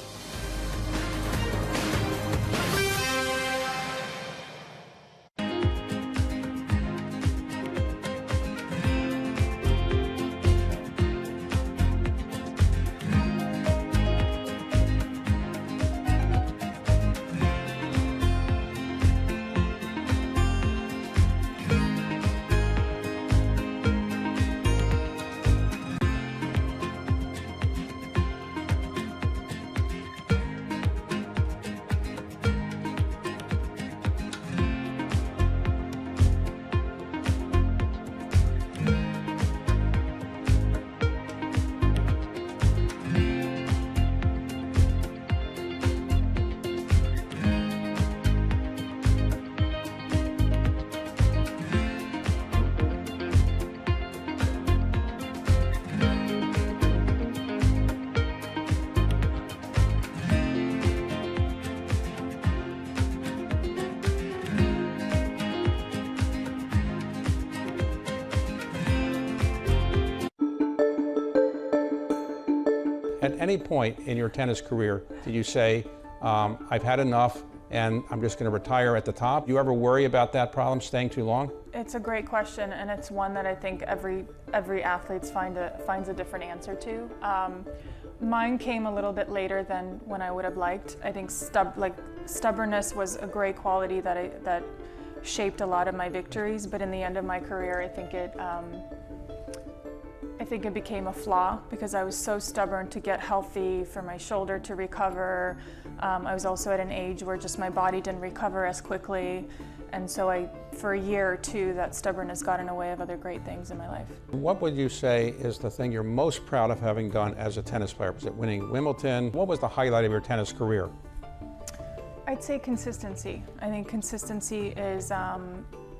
At any point in your tennis career, did you say, I've had enough and I'm just going to retire at the top? Do you ever worry about that problem, staying too long? It's a great question, and it's one that I think every athlete finds a different answer to. Mine came a little bit later than when I would have liked. I think stubbornness was a great quality that shaped a lot of my victories, but in the end of my career, I think it became a flaw because I was so stubborn to get healthy, for my shoulder to recover. I was also at an age where just my body didn't recover as quickly. And so for a year or two, that stubbornness got in the way of other great things in my life. What would you say is the thing you're most proud of having done as a tennis player? Was it winning Wimbledon? What was the highlight of your tennis career? I'd say consistency. I think consistency is,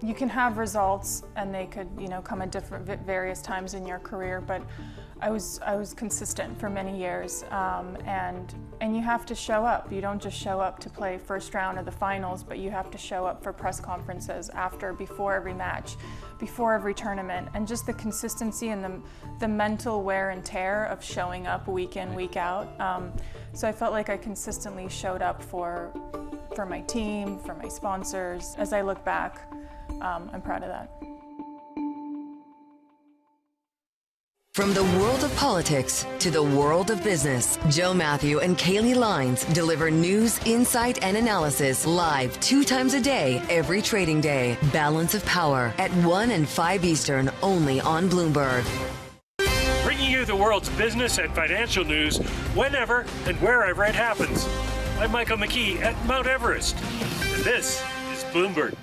you can have results and they could, come at various times in your career, but I was consistent for many years, and you have to show up. You don't just show up to play first round of the finals, but you have to show up for press conferences after, before every match, before every tournament, and just the consistency and the mental wear and tear of showing up week in, week out. So I felt like I consistently showed up for my team, for my sponsors. As I look back, I'm proud of that. From the world of politics to the world of business, Joe Matthew and Kaylee Lines deliver news, insight, and analysis live 2 times a day, every trading day. Balance of Power at 1 and 5 Eastern, only on Bloomberg. Bringing you the world's business and financial news whenever and wherever it happens. I'm Michael McKee at Mount Everest, and this is Bloomberg.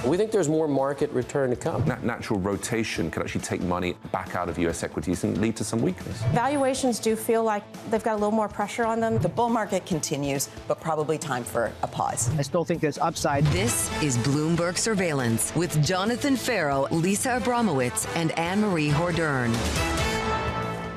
We think there's more market return to come. Natural rotation could actually take money back out of U.S. equities and lead to some weakness. Valuations do feel like they've got a little more pressure on them. The bull market continues, but probably time for a pause. I still think there's upside. This is Bloomberg Surveillance with Jonathan Farrow, Lisa Abramowitz, and Anne-Marie Hordern.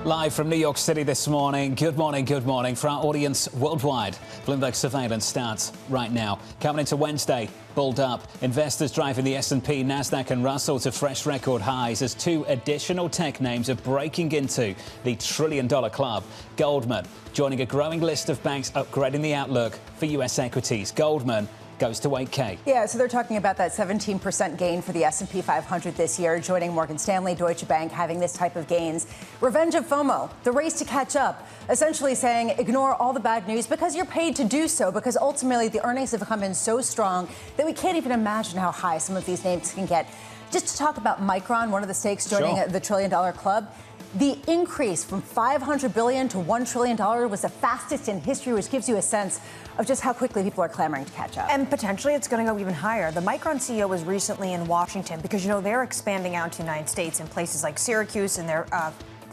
Live from New York City this morning. Good morning, good morning. For our audience worldwide, Bloomberg Surveillance starts right now. Coming into Wednesday, bulled up. Investors driving the S&P, Nasdaq and Russell to fresh record highs as 2 additional tech names are breaking into the $1 trillion club. Goldman joining a growing list of banks upgrading the outlook for U.S. equities. Goldman goes to 8K. Yeah, so they're talking about that 17% gain for the S&P 500 this year, joining Morgan Stanley, Deutsche Bank, having this type of gains. Revenge of FOMO, the race to catch up, essentially saying ignore all the bad news because you're paid to do so, because ultimately the earnings have come in so strong that we can't even imagine how high some of these names can get. Just to talk about Micron, one of the stakes joining the $1 trillion club, the increase from $500 billion to $1 trillion was the fastest in history, which gives you a sense of just how quickly people are clamoring to catch up. And potentially it's going to go even higher. The Micron CEO was recently in Washington because, they're expanding out to the United States in places like Syracuse, and they're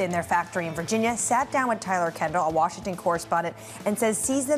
in their factory in Virginia, sat down with Tyler Kendall, a Washington correspondent, and says sees the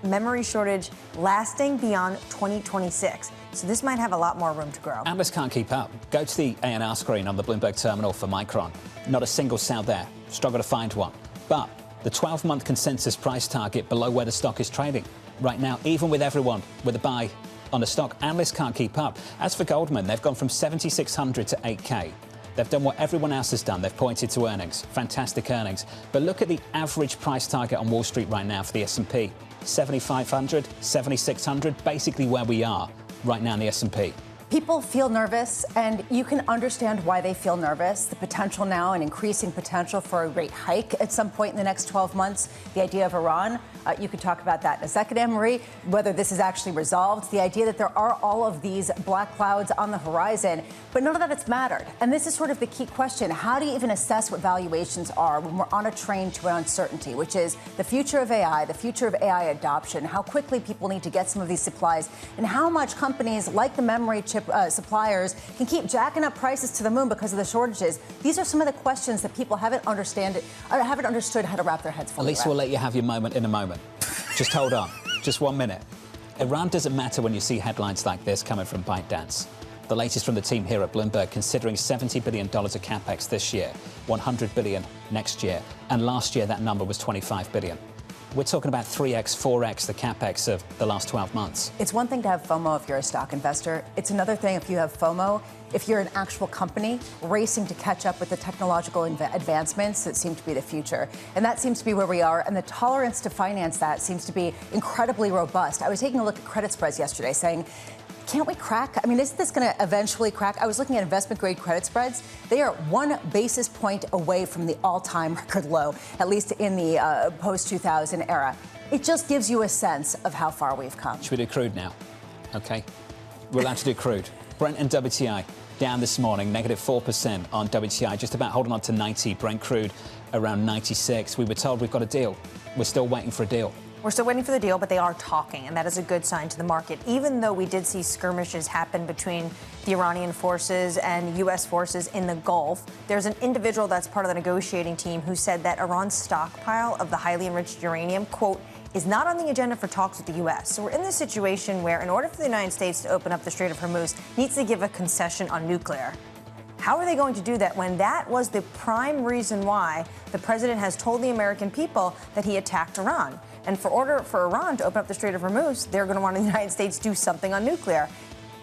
memory shortage lasting beyond 2026. So this might have a lot more room to grow. Analysts can't keep up. Go to the A&R screen on the Bloomberg terminal for Micron. Not a single sell there. Struggle to find one. But the 12-month consensus price target below where the stock is trading. Right now, even with everyone with a buy on the stock, analysts can't keep up. As for Goldman, they've gone from 7,600 to 8K. They've done what everyone else has done. They've pointed to earnings, fantastic earnings. But look at the average price target on Wall Street right now for the S&P. 7,500, 7,600, basically where we are right now in the S&P. People feel nervous, and you can understand why they feel nervous. The potential now, an increasing potential for a rate hike at some point in the next 12 months. The idea of Iran, you could talk about that in a second, Anne-Marie, whether this is actually resolved. The idea that there are all of these black clouds on the horizon, but none of that has mattered. And this is sort of the key question. How do you even assess what valuations are when we're on a train to uncertainty, which is the future of AI, the future of AI adoption, how quickly people need to get some of these supplies, and how much companies like the memory chip suppliers can keep jacking up prices to the moon because of the shortages. These are some of the questions that people haven't understood how to wrap their heads fully At least around. we'll let you have your moment in a moment. Just hold on. Just 1 minute. Iran doesn't matter when you see headlines like this coming from ByteDance. The latest from the team here at Bloomberg, considering $70 billion of capex this year, $100 billion next year, and last year that number was $25 billion. We're talking about 3x, 4x the capex of the last 12 months. It's one thing to have FOMO if you're a stock investor. It's another thing if you have FOMO, if you're an actual company racing to catch up with the technological advancements that seem to be the future. And that seems to be where we are. And the tolerance to finance that seems to be incredibly robust. I was taking a look at credit spreads yesterday saying, can't we crack? I mean, isn't this going to eventually crack? I was looking at investment-grade credit spreads. They are 1 basis point away from the all-time record low, at least in the post-2000 era. It just gives you a sense of how far we've come. Should we do crude now? OK. We're allowed to do crude. Brent and WTI down this morning, negative 4% on WTI, just about holding on to 90. Brent crude around 96. We were told we've got a deal. We're still waiting for a deal. We're still waiting for the deal, but they are talking, and that is a good sign to the market, even though we did see skirmishes happen between the Iranian forces and U.S. forces in the Gulf. There's an individual that's part of the negotiating team who said that Iran's stockpile of the highly enriched uranium, quote, is not on the agenda for talks with the U.S. So we're in this situation where, in order for the United States to open up the Strait of Hormuz, needs to give a concession on nuclear. How are they going to do that when that was the prime reason why the president has told the American people that he attacked Iran? And for order for Iran to open up the Strait of Hormuz, they're going to want the United States to do something on nuclear.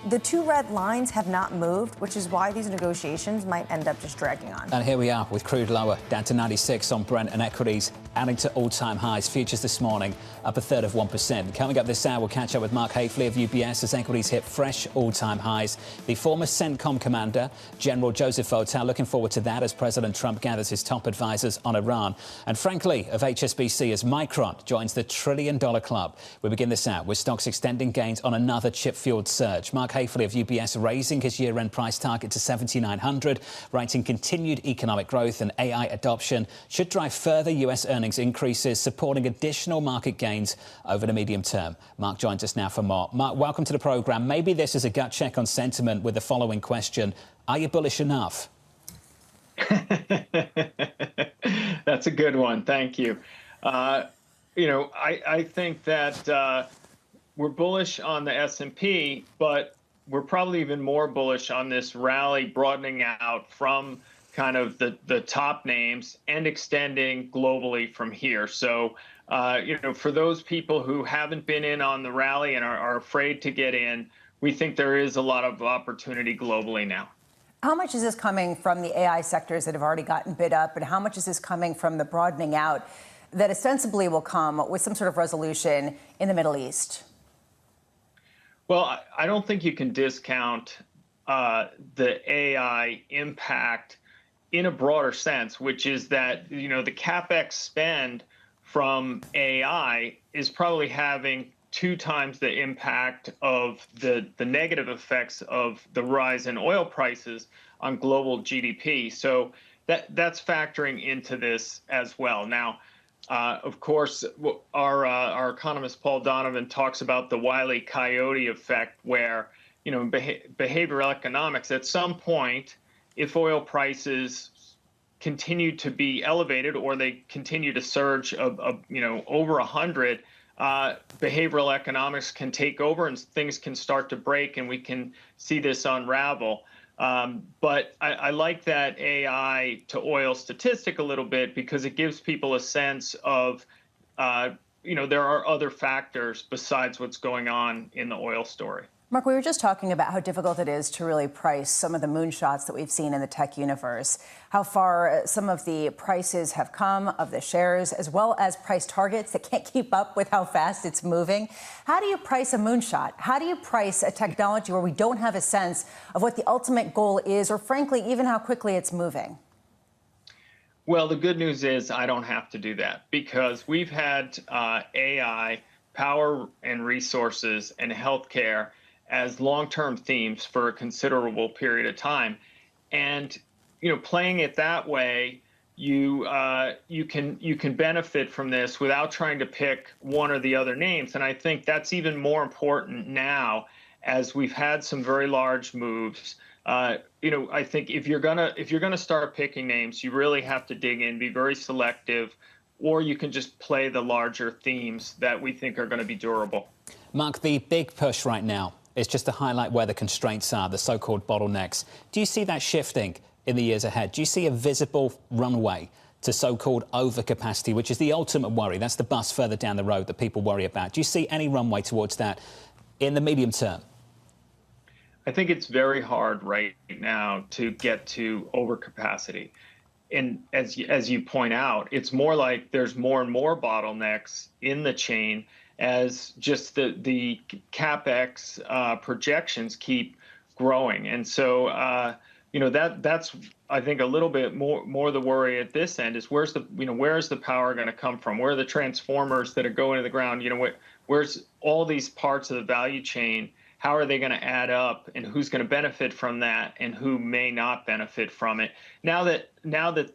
The two red lines have not moved, which is why these negotiations might end up just dragging on. And here we are with crude lower, down to 96 on Brent, and equities adding to all-time highs. Futures this morning up a third of 1%. Coming up this hour, we'll catch up with Mark Hafley of UBS as equities hit fresh all-time highs. The former CENTCOM commander, General Joseph Votel, looking forward to that as President Trump gathers his top advisors on Iran. And frankly, of HSBC as Micron joins the $1 trillion club. We begin this hour with stocks extending gains on another chip-fueled surge. Mark Hafley of UBS raising his year-end price target to 7,900, writing continued economic growth and AI adoption should drive further U.S. earnings increases, supporting additional market gains over the medium term. Mark joins us now for more. Mark, welcome to the program. Maybe this is a gut check on sentiment with the following question. Are you bullish enough? That's a good one. Thank you. I think that we're bullish on the S&P, but we're probably even more bullish on this rally broadening out from kind of the top names and extending globally from here. So, for those people who haven't been in on the rally and are afraid to get in, we think there is a lot of opportunity globally now. How much is this coming from the AI sectors that have already gotten bid up, and how much is this coming from the broadening out that ostensibly will come with some sort of resolution in the Middle East? Well, I don't think you can discount the AI impact in a broader sense, which is that, the CapEx spend from AI is probably having 2 times the impact of the negative effects of the rise in oil prices on global GDP. So that's factoring into this as well. Now, of course, our economist Paul Donovan talks about the Wile E. Coyote effect, where, behavioral economics, at some point, if oil prices continue to be elevated or they continue to surge over 100, behavioral economics can take over and things can start to break and we can see this unravel. But I like that AI to oil statistic a little bit because it gives people a sense of, there are other factors besides what's going on in the oil story. Mark, we were just talking about how difficult it is to really price some of the moonshots that we've seen in the tech universe, how far some of the prices have come of the shares, as well as price targets that can't keep up with how fast it's moving. How do you price a moonshot? How do you price a technology where we don't have a sense of what the ultimate goal is, or frankly, even how quickly it's moving? Well, the good news is I don't have to do that because we've had AI, power and resources, and healthcare as long-term themes for a considerable period of time. And, playing it that way, you can benefit from this without trying to pick one or the other names. And I think that's even more important now as we've had some very large moves. I think if you're gonna start picking names, you really have to dig in, be very selective, or you can just play the larger themes that we think are going to be durable. Mark, the big push right now is just to highlight where the constraints are, the so-called bottlenecks. Do you see that shifting in the years ahead? Do you see a visible runway to so-called overcapacity, which is the ultimate worry? That's the bus further down the road that people worry about. Do you see any runway towards that in the medium term? I think it's very hard right now to get to overcapacity. And as you point out, it's more like there's more and more bottlenecks in the chain as just the CapEx projections keep growing. And so, that's, I think, a little bit more the worry at this end is where's the power going to come from? Where are the transformers that are going to the ground? Where's all these parts of the value chain? How are they going to add up, and who's going to benefit from that, and who may not benefit from it? Now that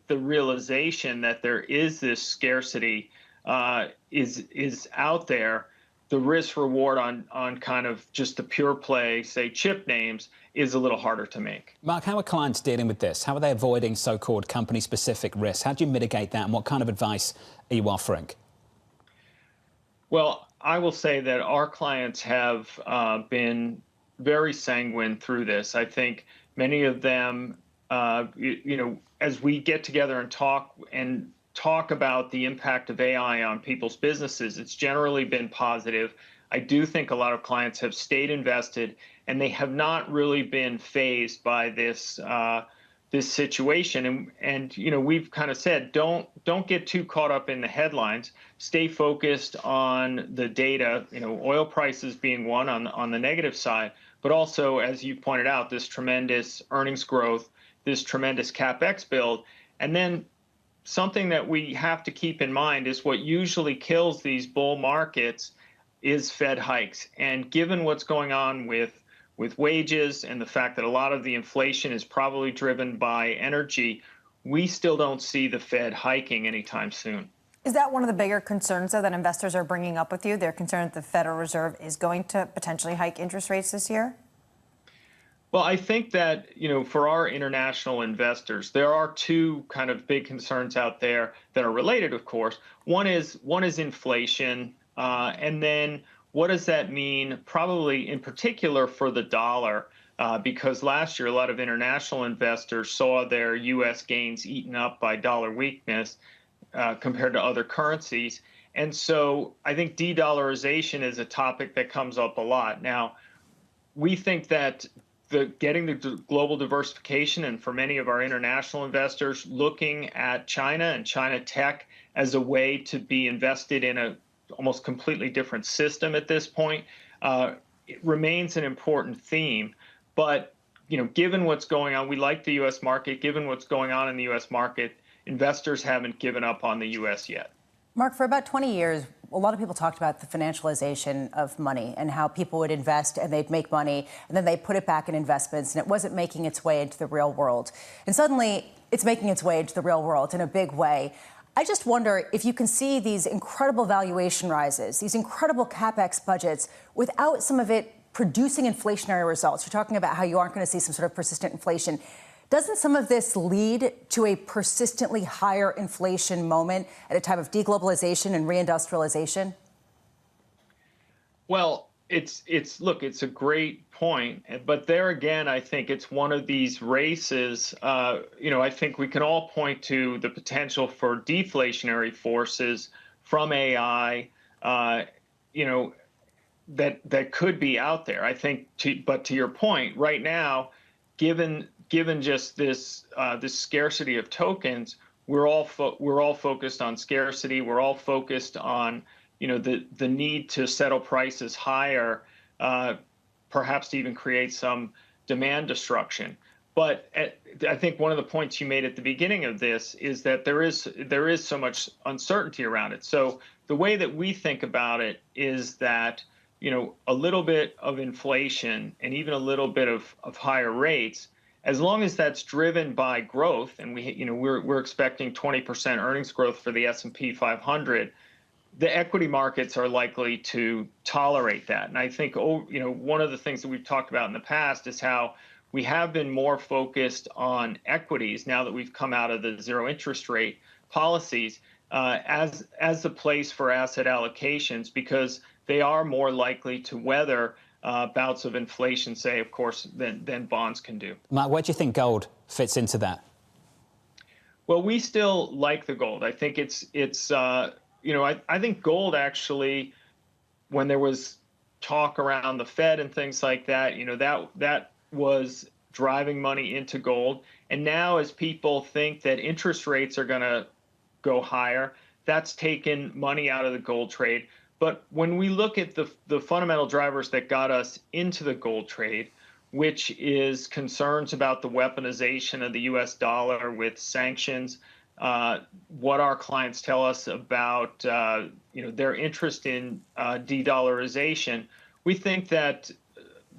the realization that there is this scarcity is out there, the risk reward on kind of just the pure play, say, chip names is a little harder to make. Mark, how are clients dealing with this? How are they avoiding so-called company-specific risks? How do you mitigate that, and what kind of advice are you offering? Well, I will say that our clients have been very sanguine through this. I think many of them, as we get together and talk about the impact of AI on people's businesses, it's generally been positive. I do think a lot of clients have stayed invested, and they have not really been fazed by this this situation. And we've kind of said, don't get too caught up in the headlines. Stay focused on the data. Oil prices being one on the negative side, but also, as you pointed out, this tremendous earnings growth, this tremendous CapEx build, and then something that we have to keep in mind is what usually kills these bull markets is Fed hikes. And given what's going on with wages and the fact that a lot of the inflation is probably driven by energy, we still don't see the Fed hiking anytime soon. Is that one of the bigger concerns, though, that investors are bringing up with you? They're concerned that the Federal Reserve is going to potentially hike interest rates this year? Well, I think that, for our international investors, there are two kind of big concerns out there that are related, of course. One is inflation, and then what does that mean, probably in particular for the dollar, because last year a lot of international investors saw their U.S. gains eaten up by dollar weakness compared to other currencies. And so I think de-dollarization is a topic that comes up a lot. Now, we think that getting the global diversification, and for many of our international investors, looking at China and China tech as a way to be invested in a almost completely different system at this point, it remains an important theme. But given what's going on, we like the U.S. market. Given what's going on in the U.S. market, investors haven't given up on the U.S. yet. Mark, for about 20 years, a lot of people talked about the financialization of money and how people would invest and they'd make money and then they'd put it back in investments, and it wasn't making its way into the real world. And suddenly it's making its way into the real world in a big way. I just wonder if you can see these incredible valuation rises, these incredible CapEx budgets, without some of it producing inflationary results. You're talking about how you aren't going to see some sort of persistent inflation. Doesn't some of this lead to a persistently higher inflation moment at a time of deglobalization and reindustrialization? Well, it's a great point, but there again, I think it's one of these races. I think we can all point to the potential for deflationary forces from AI. That could be out there. I think, but to your point, right now, given just this scarcity of tokens, we're all focused on scarcity. We're all focused on the need to settle prices higher, perhaps to even create some demand destruction. But I think one of the points you made at the beginning of this is that there is so much uncertainty around it. So the way that we think about it is that a little bit of inflation and even a little bit of higher rates, as long as that's driven by growth, and we're expecting 20% earnings growth for the S&P 500, the equity markets are likely to tolerate that. And I think one of the things that we've talked about in the past is how we have been more focused on equities now that we've come out of the zero interest rate policies as the place for asset allocations, because they are more likely to weather bouts of inflation, say, of course, than bonds can do. Mark, where do you think gold fits into that? Well, we still like the gold. I think I think gold actually, when there was talk around the Fed and things like that, that was driving money into gold. And now as people think that interest rates are going to go higher, that's taken money out of the gold trade. But when we look at the fundamental drivers that got us into the gold trade, which is concerns about the weaponization of the U.S. dollar with sanctions, what our clients tell us about their interest in de-dollarization, we think that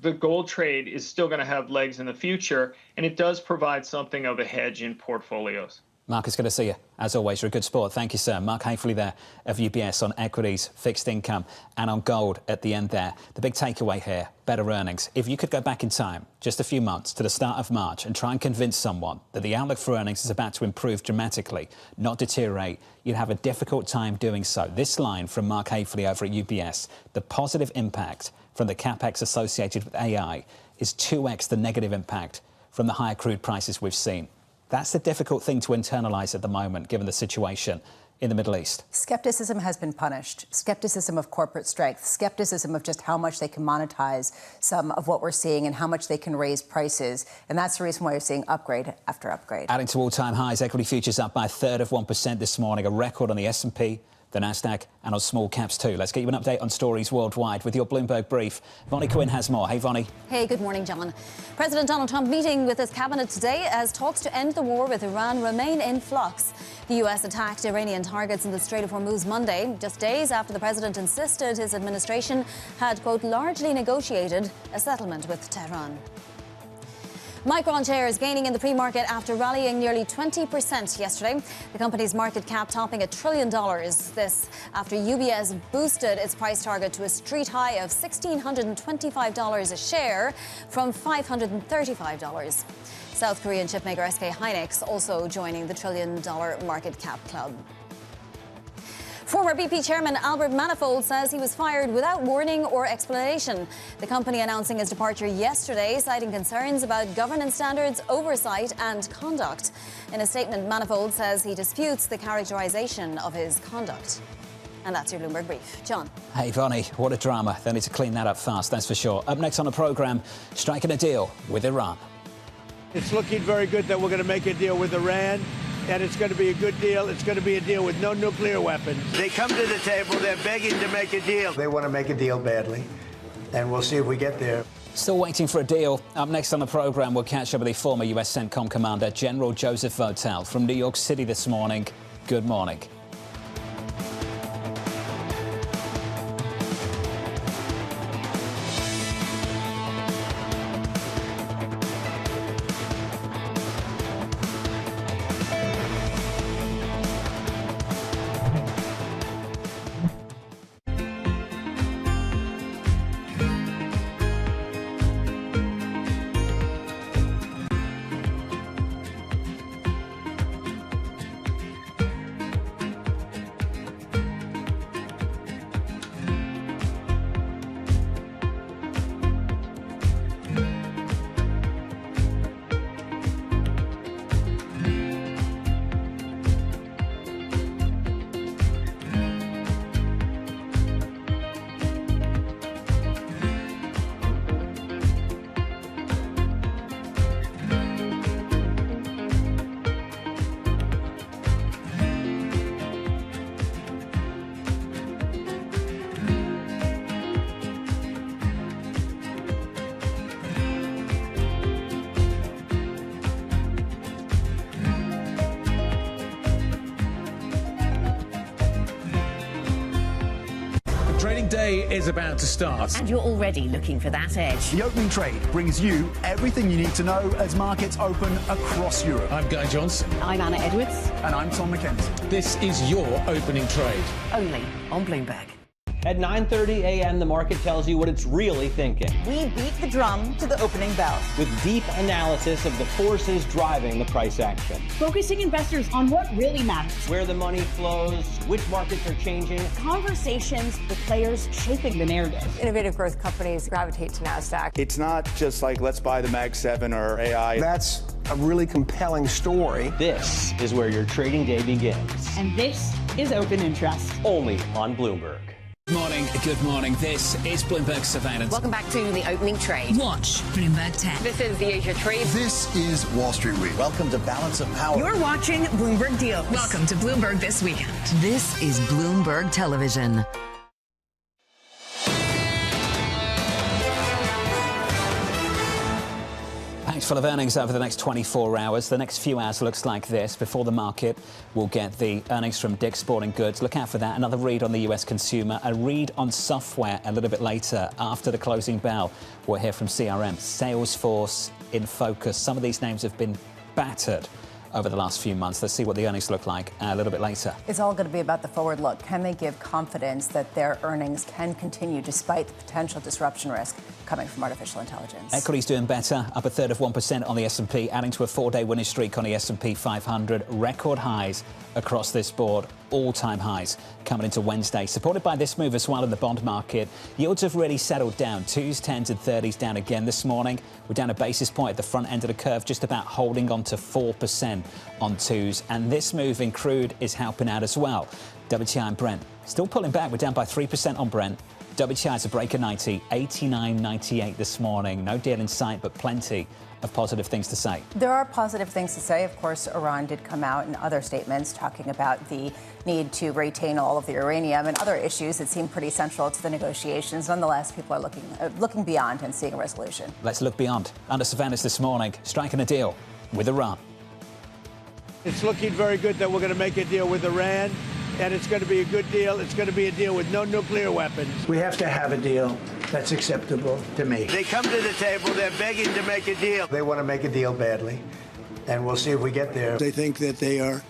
the gold trade is still going to have legs in the future, and it does provide something of a hedge in portfolios. Mark, it's good to see you. As always, you're a good sport. Thank you, sir. Mark Haefele there of UBS on equities, fixed income, and on gold at the end there. The big takeaway here, better earnings. If you could go back in time, just a few months to the start of March, and try and convince someone that the outlook for earnings is about to improve dramatically, not deteriorate, you'd have a difficult time doing so. This line from Mark Haefele over at UBS, the positive impact from the capex associated with AI is 2x the negative impact from the higher crude prices we've seen. That's the difficult thing to internalize at the moment, given the situation in the Middle East. Skepticism has been punished. Skepticism of corporate strength. Skepticism of just how much they can monetize some of what we're seeing and how much they can raise prices. And that's the reason why you're seeing upgrade after upgrade. Adding to all-time highs, equity futures up by 1/3 this morning, a record on the S&P, the Nasdaq, and on small caps too. Let's get you an update on stories worldwide with your Bloomberg Brief. Vonnie Quinn has more. Hey, Vonnie. Hey, good morning, John. President Donald Trump meeting with his cabinet today as talks to end the war with Iran remain in flux. The U.S. attacked Iranian targets in the Strait of Hormuz Monday, just days after the president insisted his administration had, quote, largely negotiated a settlement with Tehran. Micron shares gaining in the pre-market after rallying nearly 20% yesterday. The company's market cap topping $1 trillion. This after UBS boosted its price target to a street high of $1,625 a share from $535. South Korean chipmaker SK Hynix also joining the $1 trillion market cap club. Former BP chairman Albert Manifold says he was fired without warning or explanation. The company announcing his departure yesterday, citing concerns about governance standards, oversight and conduct. In a statement, Manifold says he disputes the characterization of his conduct. And that's your Bloomberg Brief. John. Hey, Vonnie, what a drama. They need to clean that up fast, that's for sure. Up next on the programme, striking a deal with Iran. It's looking very good that we're going to make a deal with Iran. And it's going to be a good deal. It's going to be a deal with no nuclear weapons. They come to the table. They're begging to make a deal. They want to make a deal badly. And we'll see if we get there. Still waiting for a deal. Up next on the programme, we'll catch up with the former US CENTCOM commander, General Joseph Votel from New York City this morning. Good morning. day is about to start. And you're already looking for that edge. The opening trade brings you everything you need to know as markets open across Europe. I'm Guy Johnson. I'm Anna Edwards. And I'm Tom McKenzie. This is your opening trade. Only on Bloomberg. At 9:30 a.m., the market tells you what it's really thinking. We beat the drum to the opening bell. With deep analysis of the forces driving the price action. Focusing investors on what really matters. Where the money flows, which markets are changing. Conversations with players shaping the narrative. Innovative growth companies gravitate to NASDAQ. It's not just like, let's buy the Mag 7 or AI. That's a really compelling story. This is where your trading day begins. And this is Open Interest. Only on Bloomberg. Good morning. This is Bloomberg Surveillance. Welcome back to the opening trade. Watch Bloomberg 10. This is the Asia trade. This is Wall Street Week. Welcome to Balance of Power. You're watching Bloomberg Deals. Welcome to Bloomberg This Weekend. This is Bloomberg Television. Packed full of earnings over the next 24 hours. The next few hours looks like this. Before the market, we'll get the earnings from Dick's Sporting Goods. Look out for that. Another read on the US consumer. A read on software a little bit later. After the closing bell, we'll hear from CRM. Salesforce in focus. Some of these names have been battered over the last few months. Let's see what the earnings look like a little bit later. It's all going to be about the forward look. Can they give confidence that their earnings can continue despite the potential disruption risk coming from artificial intelligence? Equities doing better, up 1/3 on the S&P, adding to a 4-day winning streak on the S&P 500. Record highs across this board, all-time highs coming into Wednesday, supported by this move as well in the bond market. Yields have really settled down. 2s, 10s and 30s down again this morning. We're down a basis point at the front end of the curve, just about holding on to 4% on 2s. And this move in crude is helping out as well. WTI and Brent still pulling back. We're down by 3% on Brent. WTI is a break of 90, 89.98 this morning. No deal in sight, but plenty of positive things to say. There are positive things to say. Of course, Iran did come out in other statements talking about the need to retain all of the uranium and other issues that seem pretty central to the negotiations. Nonetheless, people are looking beyond and seeing a resolution. Let's look beyond. Under surveillance this morning, striking a deal with Iran. It's looking very good that we're going to make a deal with Iran, and it's going to be a good deal. It's going to be a deal with no nuclear weapons. We have to have a deal that's acceptable to me. They come to the table, they're begging to make a deal. They want to make a deal badly, and we'll see if we get there. They think that they are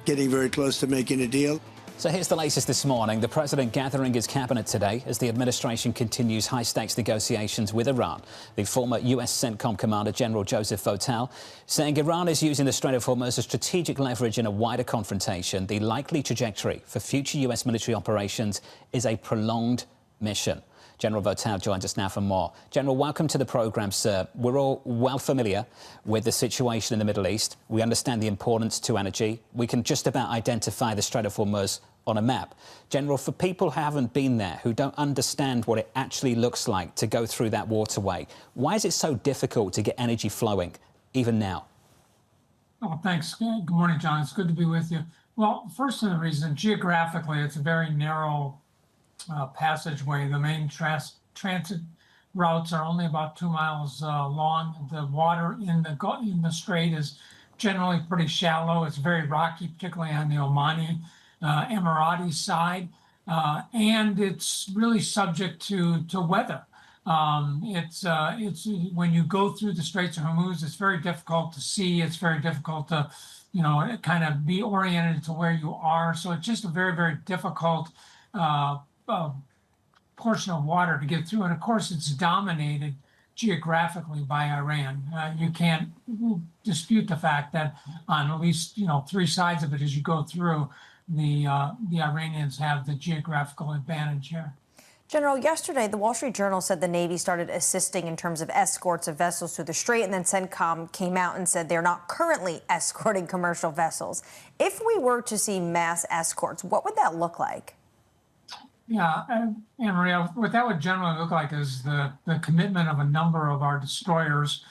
getting very close to making a deal. So here's the latest this morning. The president gathering his cabinet today as the administration continues high-stakes negotiations with Iran. The former U.S. CENTCOM commander, General Joseph Votel, saying Iran is using the Strait of Hormuz as strategic leverage in a wider confrontation. The likely trajectory for future U.S. military operations is a prolonged mission. General Votel joins us now for more. General, welcome to the programme, sir. We're all well familiar with the situation in the Middle East. We understand the importance to energy. We can just about identify the Strait of Hormuz on a map. General, for people who haven't been there, who don't understand what it actually looks like to go through that waterway, why is it so difficult to get energy flowing, even now? Oh, thanks. Good morning, John. It's good to be with you. Well, first of the reason, geographically, it's a very narrow passageway. The main transit routes are only about 2 miles long. The water in the strait is generally pretty shallow. It's very rocky, particularly on the Omani Emirati side, and it's really subject to weather. It's when you go through the Straits of Hormuz, it's very difficult to see. It's very difficult to, kind of be oriented to where you are. So it's just a very, very difficult portion of water to get through. And of course, it's dominated geographically by Iran. You can't dispute the fact that on at least, 3 sides of it as you go through, the Iranians have the geographical advantage here. General, yesterday, the Wall Street Journal said the Navy started assisting in terms of escorts of vessels through the strait, and then CENTCOM came out and said they're not currently escorting commercial vessels. If we were to see mass escorts, what would that look like? Yeah, Anne-Maria, what that would generally look like is the commitment of a number of our destroyers,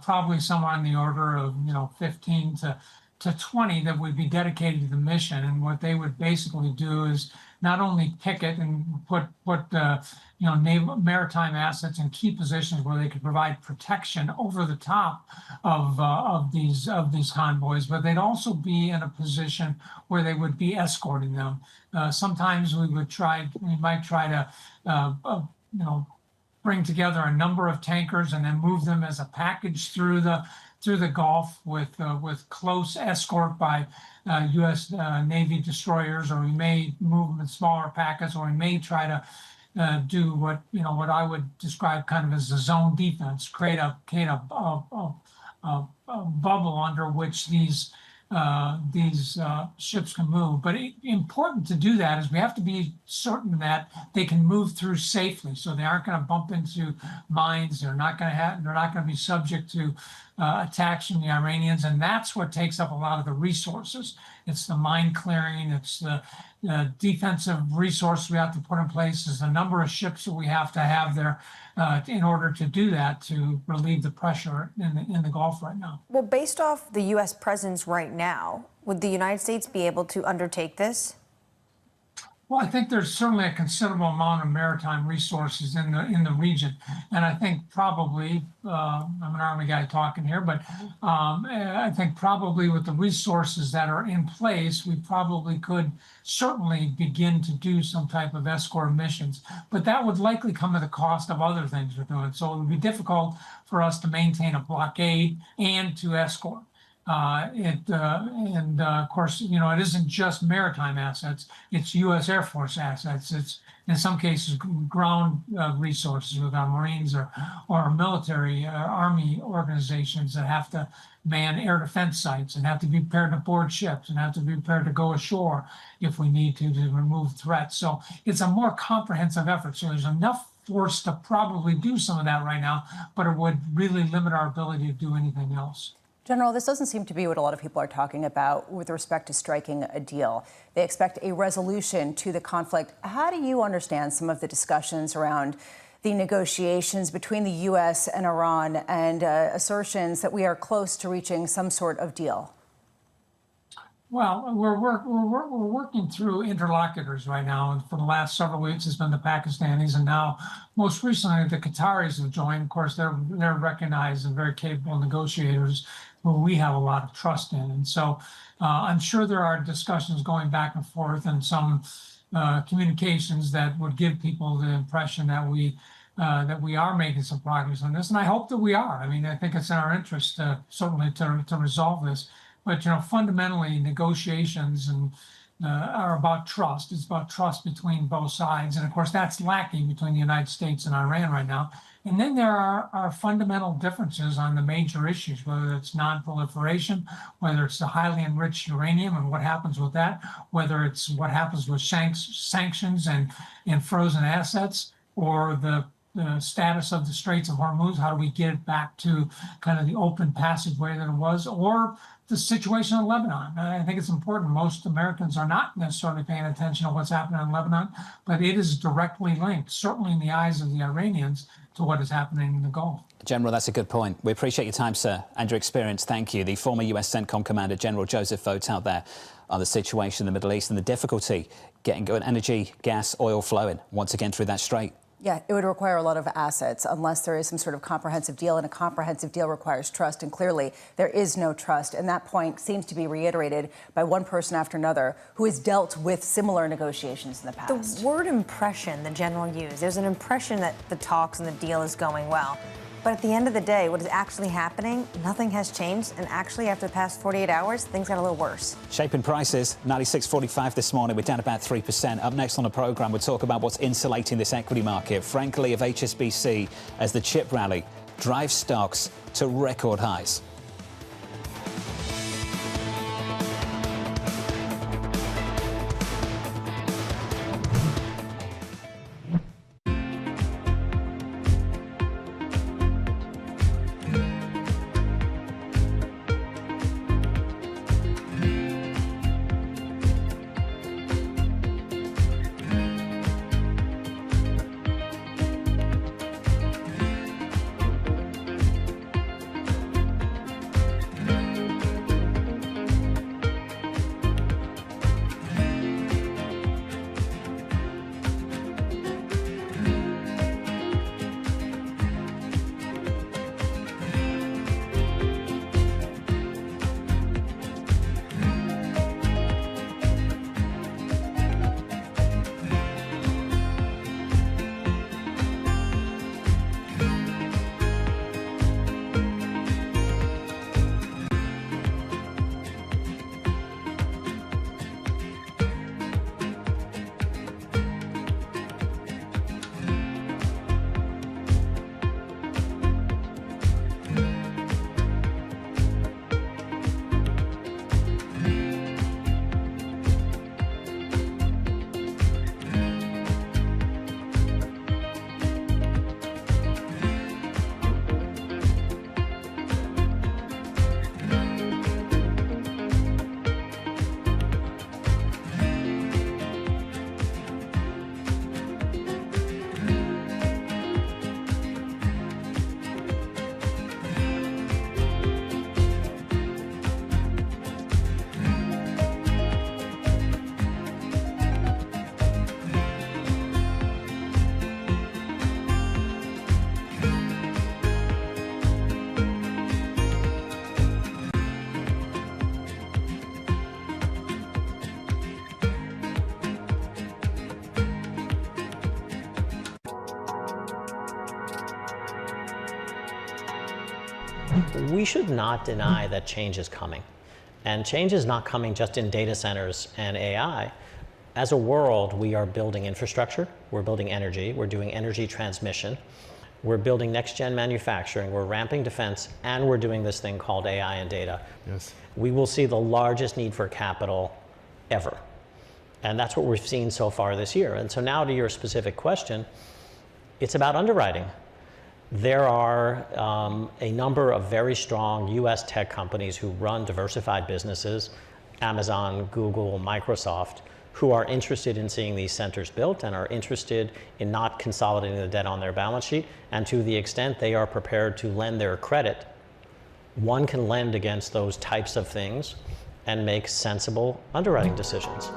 probably somewhere on the order of 15 to 20 that would be dedicated to the mission. And what they would basically do is not only picket and put maritime assets in key positions where they could provide protection over the top of these convoys, but they'd also be in a position where they would be escorting them. Sometimes we might try to bring together a number of tankers and then move them as a package through the Gulf with close escort by U.S. Navy destroyers, or we may move them in smaller packets, or we may try to do what I would describe kind of as a zone defense, create a bubble under which these ships can move. But important to do that is we have to be certain that they can move through safely, so they aren't going to bump into mines. They're not going to be subject to attacks from the Iranians, and that's what takes up a lot of the resources. It's the mine clearing, it's the defensive resources we have to put in place, is the number of ships that we have to have there in order to do that, to relieve the pressure in the Gulf right now. Well, based off the U.S. presence right now, would the United States be able to undertake this? Well, I think there's certainly a considerable amount of maritime resources in the region, and I think probably I'm an Army guy talking here, but I think probably with the resources that are in place, we probably could certainly begin to do some type of escort missions, but that would likely come at the cost of other things we're doing. So it would be difficult for us to maintain a blockade and to escort. Of course, it isn't just maritime assets, it's U.S. Air Force assets. It's in some cases ground resources with our Marines or military Army organizations that have to man air defense sites and have to be prepared to board ships and have to be prepared to go ashore if we need to remove threats. So it's a more comprehensive effort. So there's enough force to probably do some of that right now, but it would really limit our ability to do anything else. General, this doesn't seem to be what a lot of people are talking about with respect to striking a deal. They expect a resolution to the conflict. How do you understand some of the discussions around the negotiations between the U.S. and Iran and assertions that we are close to reaching some sort of deal? Well, we're working through interlocutors right now, and for the last several weeks, it's been the Pakistanis, and now, most recently, the Qataris have joined. Of course, they're recognized and very capable negotiators who we have a lot of trust in, and so I'm sure there are discussions going back and forth and some communications that would give people the impression that we are making some progress on this, and I hope that we are. I mean, I think it's in our interest certainly to resolve this. But, fundamentally, negotiations are about trust. It's about trust between both sides. And, of course, that's lacking between the United States and Iran right now. And then there are fundamental differences on the major issues, whether it's non-proliferation, whether it's the highly enriched uranium and what happens with that, whether it's what happens with sanctions and frozen assets, or the status of the Straits of Hormuz. How do we get it back to kind of the open passageway that it was, or the situation in Lebanon? I think it's important. Most Americans are not necessarily paying attention to what's happening in Lebanon, but it is directly linked, certainly in the eyes of the Iranians, to what is happening in the Gulf. General, that's a good point. We appreciate your time, sir, and your experience. Thank you. The former US CENTCOM Commander, General Joseph Vogt, out there on the situation in the Middle East and the difficulty getting good energy, gas, oil flowing once again through that strait. Yeah, it would require a lot of assets unless there is some sort of comprehensive deal, and a comprehensive deal requires trust, and clearly there is no trust. And that point seems to be reiterated by one person after another who has dealt with similar negotiations in the past. The word impression the general used, there's an impression that the talks and the deal is going well. But at the end of the day, what is actually happening, nothing has changed. And actually, after the past 48 hours, things got a little worse. Shaping prices, 96.45 this morning. We're down about 3%. Up next on the programme, we'll talk about what's insulating this equity market, frankly, of HSBC, as the chip rally drives stocks to record highs. We should not deny that change is coming. And change is not coming just in data centers and AI. As a world, we are building infrastructure, we're building energy, we're doing energy transmission, we're building next-gen manufacturing, we're ramping defense, and we're doing this thing called AI and data. Yes. We will see the largest need for capital ever. And that's what we've seen so far this year. And so now to your specific question, it's about underwriting. There are a number of very strong US tech companies who run diversified businesses, Amazon, Google, Microsoft, who are interested in seeing these centers built and are interested in not consolidating the debt on their balance sheet. And to the extent they are prepared to lend their credit, one can lend against those types of things and make sensible underwriting decisions.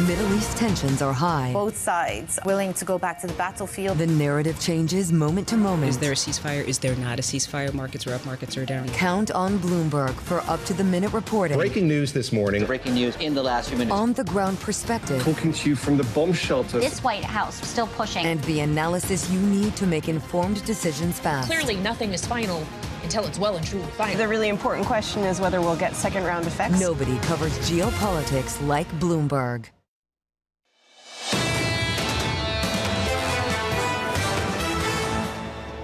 Middle East tensions are high. Both sides willing to go back to the battlefield. The narrative changes moment to moment. Is there a ceasefire? Is there not a ceasefire? Markets are up, markets are down. Count on Bloomberg for up-to-the-minute reporting. Breaking news this morning. Breaking news in the last few minutes. On-the-ground perspective. Talking to you from the bomb shelter. This White House still pushing. And the analysis you need to make informed decisions fast. Clearly, nothing is final until it's well and truly final. The really important question is whether we'll get second-round effects. Nobody covers geopolitics like Bloomberg.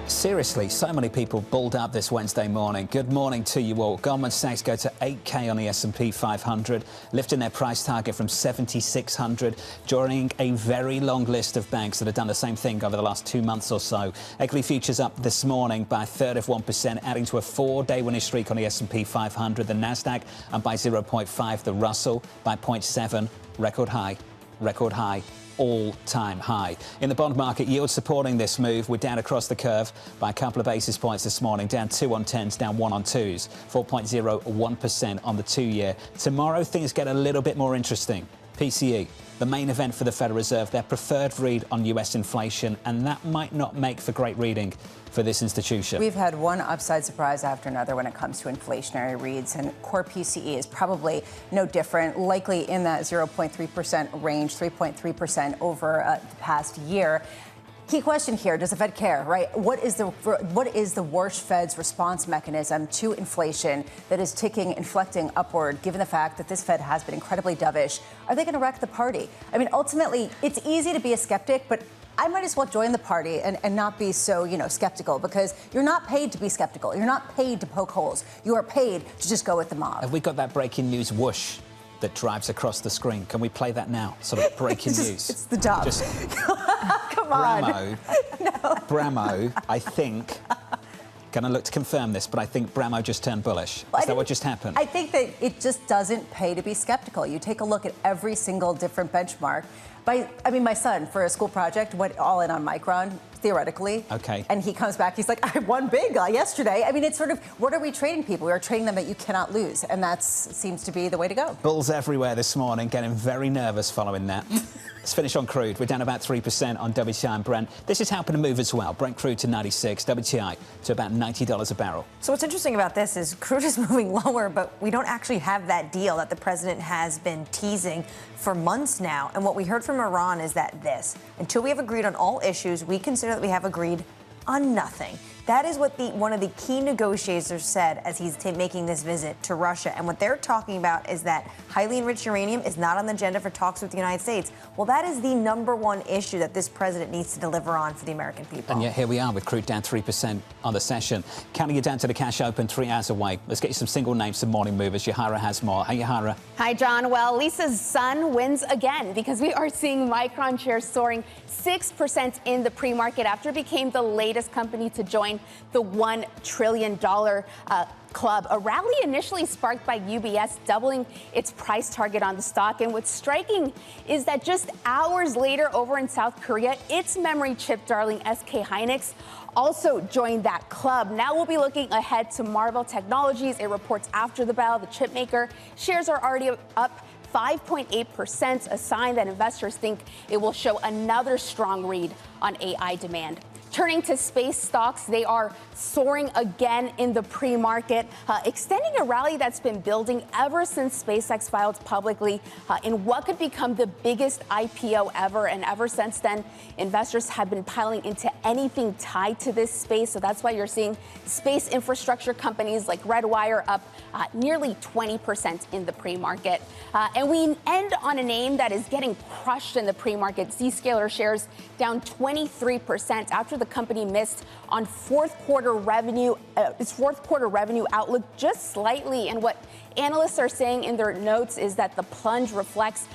Seriously, so many people bulled up this Wednesday morning. Good morning to you all. Goldman Sachs go to 8K on the S&P 500, lifting their price target from 7,600, joining a very long list of banks that have done the same thing over the last 2 months or so. Equity futures up this morning by a third of 1%, adding to a 4-day winning streak on the S&P 500. The Nasdaq and by 0.5, the Russell by 0.7, record high. All-time high. In the bond market, yields supporting this move. We're down across the curve by a couple of basis points this morning, down 2 on 10s, down 1 on 2s, 4.01% on the 2-year. Tomorrow, things get a little bit more interesting. PCE, the main event for the Federal Reserve, their preferred read on US inflation, and that might not make for great reading for this institution. We've had one upside surprise after another when it comes to inflationary reads, and core PCE is probably no different, likely in that 0.3% range, 3.3% over the past year. Key question here, does the Fed care, right? What is the worst Fed's response mechanism to inflation that is ticking, inflecting upward, given the fact that this Fed has been incredibly dovish? Are they going to wreck the party? I mean, ultimately, it's easy to be a skeptic, but I might as well join the party and not be so, skeptical, because you're not paid to be skeptical. You're not paid to poke holes. You are paid to just go with the mob. Have we got that breaking news whoosh that drives across the screen? Can we play that now? Sort of breaking news. It's the dub. Come on. Bramo, I think, going to look to confirm this, but I think Bramo just turned bullish. Is that what just happened? I think that it just doesn't pay to be skeptical. You take a look at every single different benchmark. My son, for a school project, went all in on Micron, theoretically. Okay. And he comes back, he's like, I won big yesterday. I mean, it's sort of, what are we trading people? We are trading them that you cannot lose. And that seems to be the way to go. Bulls everywhere this morning, getting very nervous following that. Let's finish on crude. We're down about 3% on WTI and Brent. This is helping to move as well. Brent crude to 96, WTI to about $90 a barrel. So what's interesting about this is crude is moving lower, but we don't actually have that deal that the president has been teasing for months now. And what we heard from Iran is that until we have agreed on all issues, we consider that we have agreed on nothing. That is what one of the key negotiators said as he's making this visit to Russia. And what they're talking about is that highly enriched uranium is not on the agenda for talks with the United States. Well, that is the number one issue that this president needs to deliver on for the American people. And yet here we are with crude down 3% on the session. Counting you down to the cash open 3 hours away. Let's get you some single names, some morning movers. Yahara has more. Hey, Yahara. Hi, John. Well, Lisa's son wins again because we are seeing Micron shares soaring 6% in the pre-market after it became the latest company to join the $1 trillion club. A rally initially sparked by UBS doubling its price target on the stock. And what's striking is that just hours later over in South Korea, its memory chip darling SK Hynix also joined that club. Now we'll be looking ahead to Marvell Technologies. It reports after the bell. The chip maker shares are already up 5.8%, a sign that investors think it will show another strong read on AI demand. Turning to space stocks, they are soaring again in the pre-market, extending a rally that's been building ever since SpaceX filed publicly in what could become the biggest IPO ever. And ever since then, investors have been piling into anything tied to this space. So that's why you're seeing space infrastructure companies like Redwire up nearly 20% in the pre-market. And we end on a name that is getting crushed in the pre-market. Zscaler shares down 23% after the company missed on its fourth quarter revenue outlook just slightly. And what analysts are saying in their notes is that the plunge reflects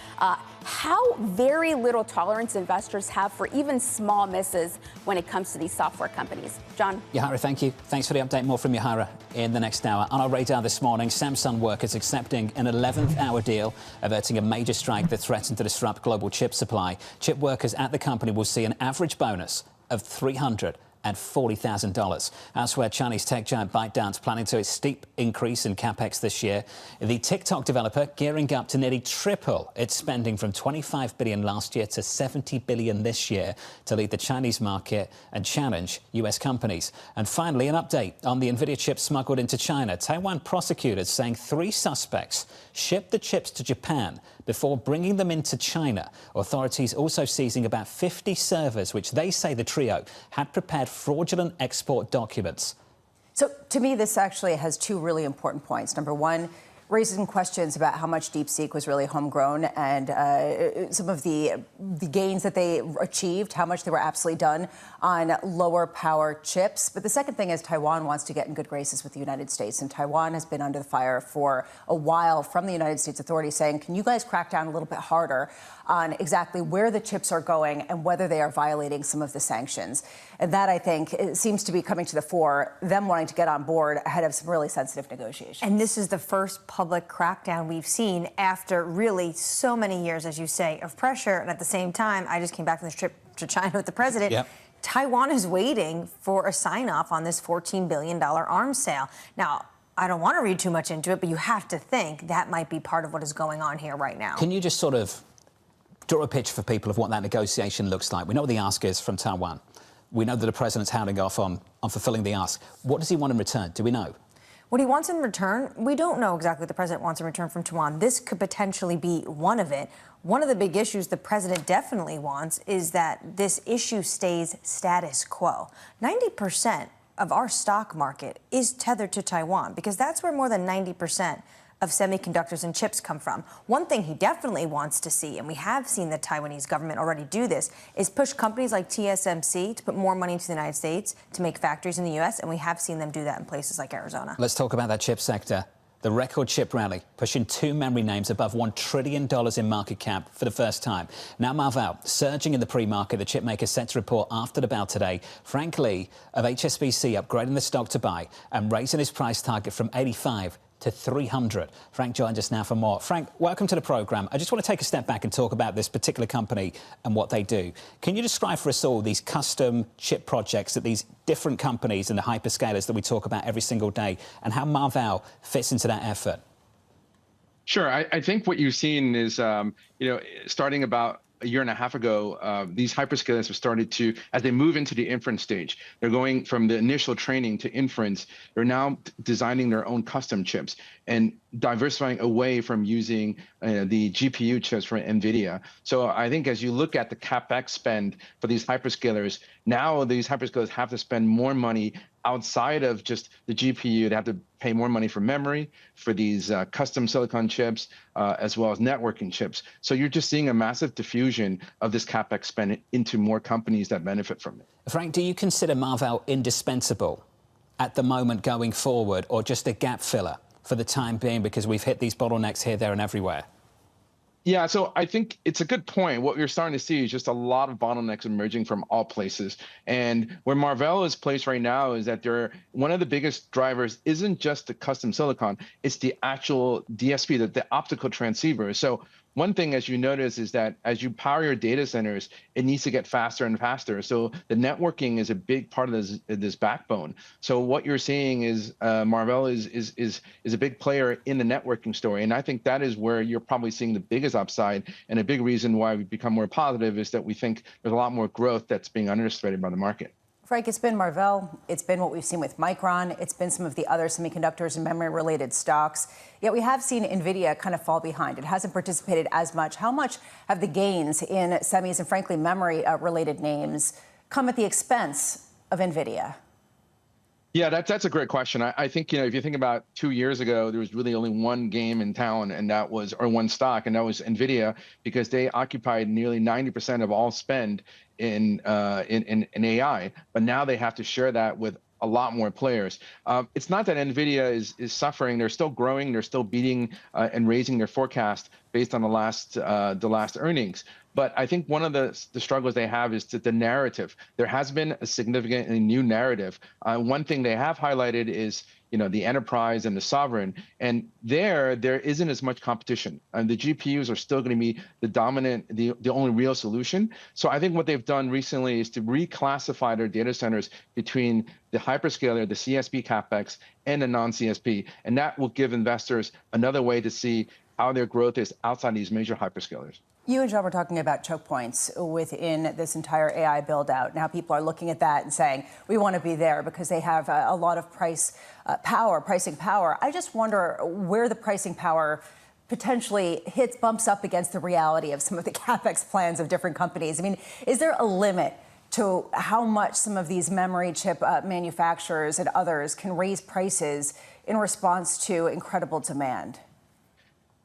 how very little tolerance investors have for even small misses when it comes to these software companies. John? Yahara, thank you. Thanks for the update. More from Yahara in the next hour. On our radar this morning, Samsung workers accepting an 11th hour deal, averting a major strike that threatened to disrupt global chip supply. Chip workers at the company will see an average bonus of $340,000. Elsewhere, Chinese tech giant ByteDance planning to a steep increase in capex this year. The TikTok developer gearing up to nearly triple its spending from $25 billion last year to $70 billion this year to lead the Chinese market and challenge U.S. companies. And finally, an update on the NVIDIA chips smuggled into China. Taiwan prosecutors saying 3 suspects shipped the chips to Japan before bringing them into China. Authorities also seizing about 50 servers, which they say the trio had prepared fraudulent export documents. So to me, this actually has 2 really important points. Number one, raising questions about how much DeepSeek was really homegrown and some of the gains that they achieved, how much they were absolutely done on lower power chips. But the second thing is Taiwan wants to get in good graces with the United States. And Taiwan has been under the fire for a while from the United States authorities saying, can you guys crack down a little bit harder on exactly where the chips are going and whether they are violating some of the sanctions. And that, I think, seems to be coming to the fore, them wanting to get on board ahead of some really sensitive negotiations. And this is the first public crackdown we've seen after really so many years, as you say, of pressure. And at the same time, I just came back from this trip to China with the president. Yep. Taiwan is waiting for a sign-off on this $14 billion arms sale. Now, I don't want to read too much into it, but you have to think that might be part of what is going on here right now. Can you just sort of draw a picture for people of what that negotiation looks like? We know what the ask is from Taiwan. We know that the president's hounding off on fulfilling the ask. What does he want in return? Do we know? What he wants in return, we don't know exactly what the president wants in return from Taiwan. This could potentially be one of it. One of the big issues the president definitely wants is that this issue stays status quo. 90% of our stock market is tethered to Taiwan because that's where more than 90% of semiconductors and chips come from. One thing he definitely wants to see, and we have seen the Taiwanese government already do this, is push companies like TSMC to put more money into the United States to make factories in the U.S., and we have seen them do that in places like Arizona. Let's talk about that chip sector. The record chip rally, pushing 2 memory names above $1 trillion in market cap for the first time. Now Marvell, surging in the pre-market, the chip maker set to report after the bell today. Frank Lee of HSBC upgrading the stock to buy and raising his price target from 85 to 300. Frank joins us now for more. Frank, welcome to the program. I just want to take a step back and talk about this particular company and what they do. Can you describe for us all these custom chip projects that these different companies and the hyperscalers that we talk about every single day and how Marvell fits into that effort? Sure. I think what you've seen is, starting about a year and a half ago, these hyperscalers have started to, as they move into the inference stage, they're going from the initial training to inference. They're now designing their own custom chips and diversifying away from using the GPU chips from NVIDIA. So I think as you look at the CapEx spend for these hyperscalers, now these hyperscalers have to spend more money outside of just the GPU. They have to pay more money for memory, for these custom silicon chips, as well as networking chips. So you're just seeing a massive diffusion of this CapEx spend into more companies that benefit from it. Frank, do you consider Marvell indispensable at the moment going forward, or just a gap filler for the time being because we've hit these bottlenecks here, there, and everywhere? Yeah, so I think it's a good point. What we're starting to see is just a lot of bottlenecks emerging from all places. And where Marvell is placed right now is that one of the biggest drivers isn't just the custom silicon, it's the actual DSP, the optical transceiver. So one thing, as you notice, is that as you power your data centers, it needs to get faster and faster. So the networking is a big part of this backbone. So what you're seeing is Marvell is a big player in the networking story. And I think that is where you're probably seeing the biggest upside. And a big reason why we've become more positive is that we think there's a lot more growth that's being underestimated by the market. Frank, it's been Marvell, it's been what we've seen with Micron, it's been some of the other semiconductors and memory-related stocks. Yet we have seen NVIDIA kind of fall behind. It hasn't participated as much. How much have the gains in semis and, frankly, memory-related names come at the expense of NVIDIA? Yeah, that's a great question. I think, if you think about 2 years ago, there was really only one game in town, and that was, or one stock, and that was NVIDIA, because they occupied nearly 90% of all spend in AI. But now they have to share that with a lot more players. It's not that NVIDIA is suffering. They're still growing. They're still beating and raising their forecast based on the last earnings. But I think one of the struggles they have is the narrative. There has been a significantly new narrative. One thing they have highlighted is, the enterprise and the sovereign, and there isn't as much competition. And the GPUs are still going to be the dominant, the only real solution. So I think what they've done recently is to reclassify their data centers between the hyperscaler, the CSP CapEx, and the non-CSP, and that will give investors another way to see how their growth is outside these major hyperscalers. You and John were talking about choke points within this entire AI build-out. Now people are looking at that and saying, we want to be there because they have a lot of pricing power. I just wonder where the pricing power potentially bumps up against the reality of some of the CapEx plans of different companies. I mean, is there a limit to how much some of these memory chip manufacturers and others can raise prices in response to incredible demand?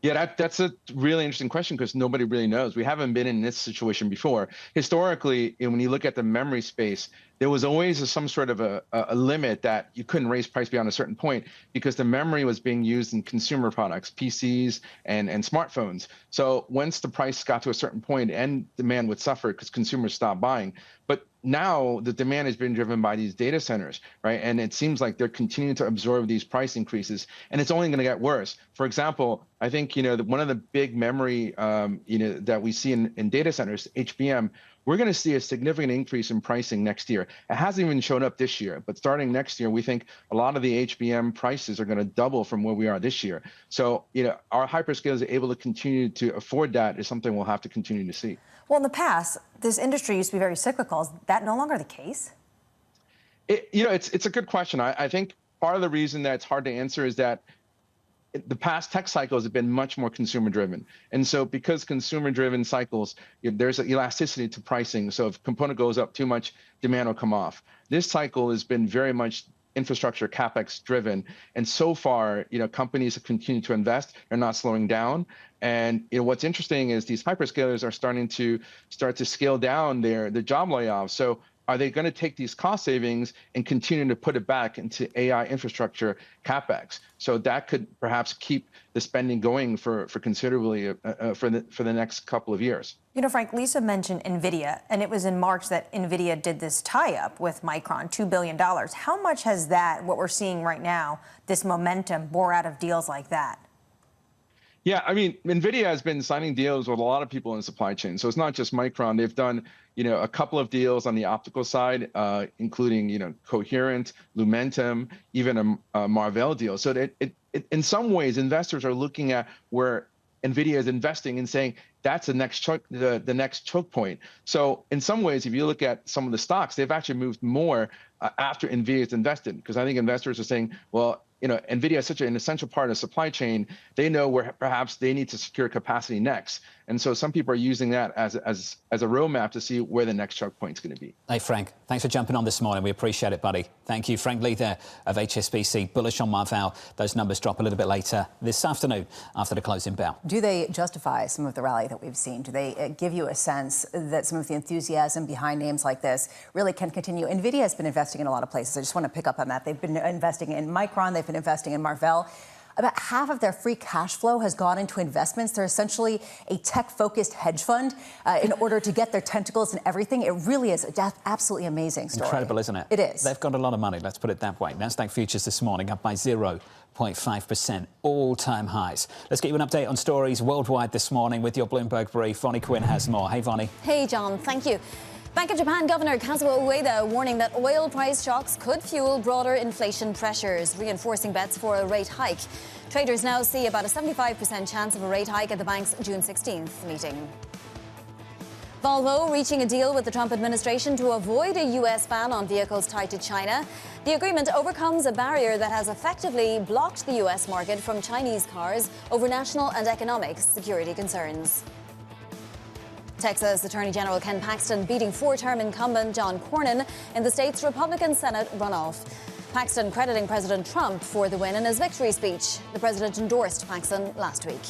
Yeah, that's a really interesting question because nobody really knows. We haven't been in this situation before. Historically, when you look at the memory space, there was always some sort of a limit that you couldn't raise price beyond a certain point because the memory was being used in consumer products, PCs and smartphones. So once the price got to a certain point, and demand would suffer because consumers stopped buying. But now the demand has been driven by these data centers, right? And it seems like they're continuing to absorb these price increases, and it's only going to get worse. For example, I think one of the big memory that we see in data centers, HBM, we're going to see a significant increase in pricing next year. It hasn't even shown up this year, but starting next year, we think a lot of the HBM prices are going to double from where we are this year. So, our hyperscalers are able to continue to afford that is something we'll have to continue to see. Well, in the past, this industry used to be very cyclical. Is that no longer the case? It's a good question. I think part of the reason that it's hard to answer is that the past tech cycles have been much more consumer driven. And so because consumer driven cycles, there's an elasticity to pricing. So if a component goes up too much, demand will come off. This cycle has been very much infrastructure CapEx driven. And so far, companies have continued to invest. They're not slowing down. And what's interesting is these hyperscalers are starting to scale down their job layoffs. So are they going to take these cost savings and continue to put it back into AI infrastructure CapEx? So that could perhaps keep the spending going for considerably for the next couple of years. Frank, Lisa mentioned NVIDIA, and it was in March that NVIDIA did this tie-up with Micron, $2 billion. How much has that, what we're seeing right now, this momentum, bore out of deals like that? Yeah, I mean, NVIDIA has been signing deals with a lot of people in the supply chain. So it's not just Micron. They've done, a couple of deals on the optical side, including, Coherent, Lumentum, even a Marvell deal. So that in some ways, investors are looking at where NVIDIA is investing and saying that's the next choke point. So in some ways, if you look at some of the stocks, they've actually moved more after NVIDIA is invested, because I think investors are saying, well, NVIDIA is such an essential part of the supply chain. They know where perhaps they need to secure capacity next. And so some people are using that as a roadmap to see where the next choke point is going to be. Hey, Frank, thanks for jumping on this morning. We appreciate it, buddy. Thank you. Frank Lee there of HSBC, bullish on Marvell. Those numbers drop a little bit later this afternoon after the closing bell. Do they justify some of the rally that we've seen? Do they give you a sense that some of the enthusiasm behind names like this really can continue? NVIDIA has been investing in a lot of places. I just want to pick up on that. They've been investing in Micron. They've been investing in Marvell. About half of their free cash flow has gone into investments. They're essentially a tech-focused hedge fund in order to get their tentacles in everything. It really is an absolutely amazing story. Incredible, isn't it? It is. They've got a lot of money, let's put it that way. Nasdaq futures this morning up by 0.5%, all-time highs. Let's get you an update on stories worldwide this morning with your Bloomberg brief. Vonnie Quinn has more. Hey, Vonnie. Hey, John. Thank you. Bank of Japan Governor Kazuo Ueda warning that oil price shocks could fuel broader inflation pressures, reinforcing bets for a rate hike. Traders now see about a 75% chance of a rate hike at the bank's June 16th meeting. Volvo reaching a deal with the Trump administration to avoid a U.S. ban on vehicles tied to China. The agreement overcomes a barrier that has effectively blocked the U.S. market from Chinese cars over national and economic security concerns. Texas Attorney General Ken Paxton beating four-term incumbent John Cornyn in the state's Republican Senate runoff. Paxton crediting President Trump for the win in his victory speech. The president endorsed Paxton last week.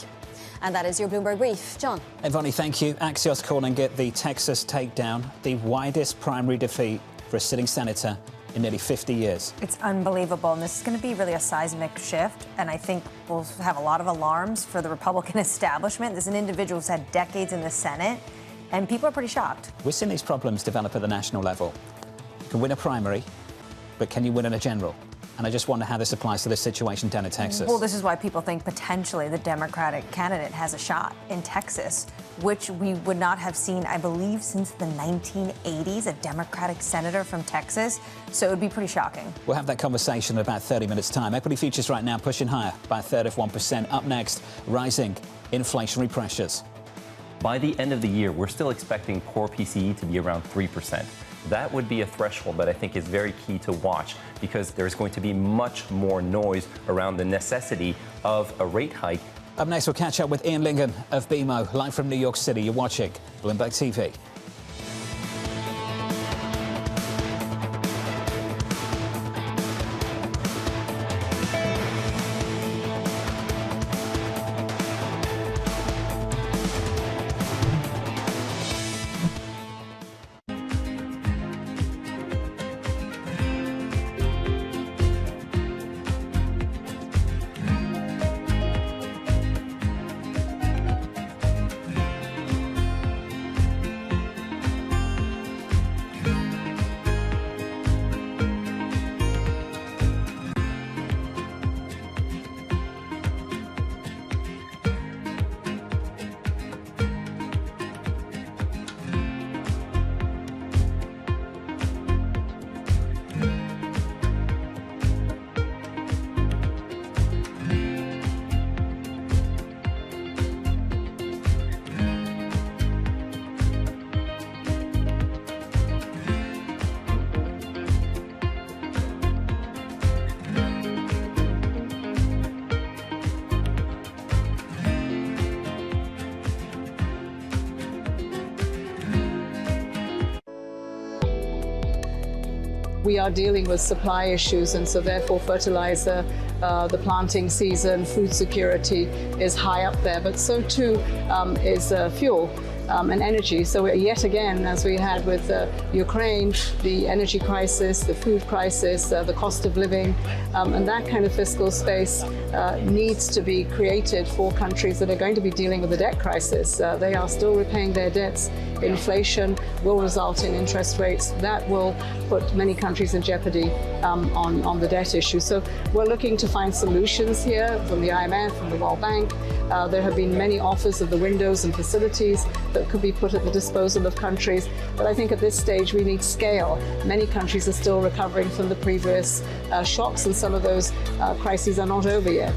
And that is your Bloomberg Brief. John. Hey, Vonnie, thank you. Axios calling it the Texas takedown, the widest primary defeat for a sitting senator in nearly 50 years. It's unbelievable, and this is going to be really a seismic shift, and I think we'll have a lot of alarms for the Republican establishment. This is an individual who's had decades in the Senate, and people are pretty shocked. We're seeing these problems develop at the national level. You can win a primary, but can you win in a general? And I just wonder how this applies to this situation down in Texas. Well, this is why people think potentially the Democratic candidate has a shot in Texas, which we would not have seen, I believe, since the 1980s, a Democratic senator from Texas. So it would be pretty shocking. We'll have that conversation in about 30 minutes' time. Equity futures right now pushing higher by a third of 1%. Up next, rising inflationary pressures. By the end of the year, we're still expecting core PCE to be around 3%. That would be a threshold that I think is very key to watch, because there's going to be much more noise around the necessity of a rate hike. Up next, we'll catch up with Ian Lingen of BMO, live from New York City. You're watching Bloomberg TV. We are dealing with supply issues, and so therefore fertilizer, the planting season, food security is high up there, but so too is fuel and energy. So yet again, as we had with Ukraine, the energy crisis, the food crisis, the cost of living, and that kind of fiscal space needs to be created for countries that are going to be dealing with the debt crisis. They are still repaying their debts. Inflation will result in interest rates that will put many countries in jeopardy on the debt issue. So we're looking to find solutions here from the IMF, from the World Bank. There have been many offers of the windows and facilities that could be put at the disposal of countries. But I think at this stage we need scale. Many countries are still recovering from the previous shocks, and some of those crises are not over yet.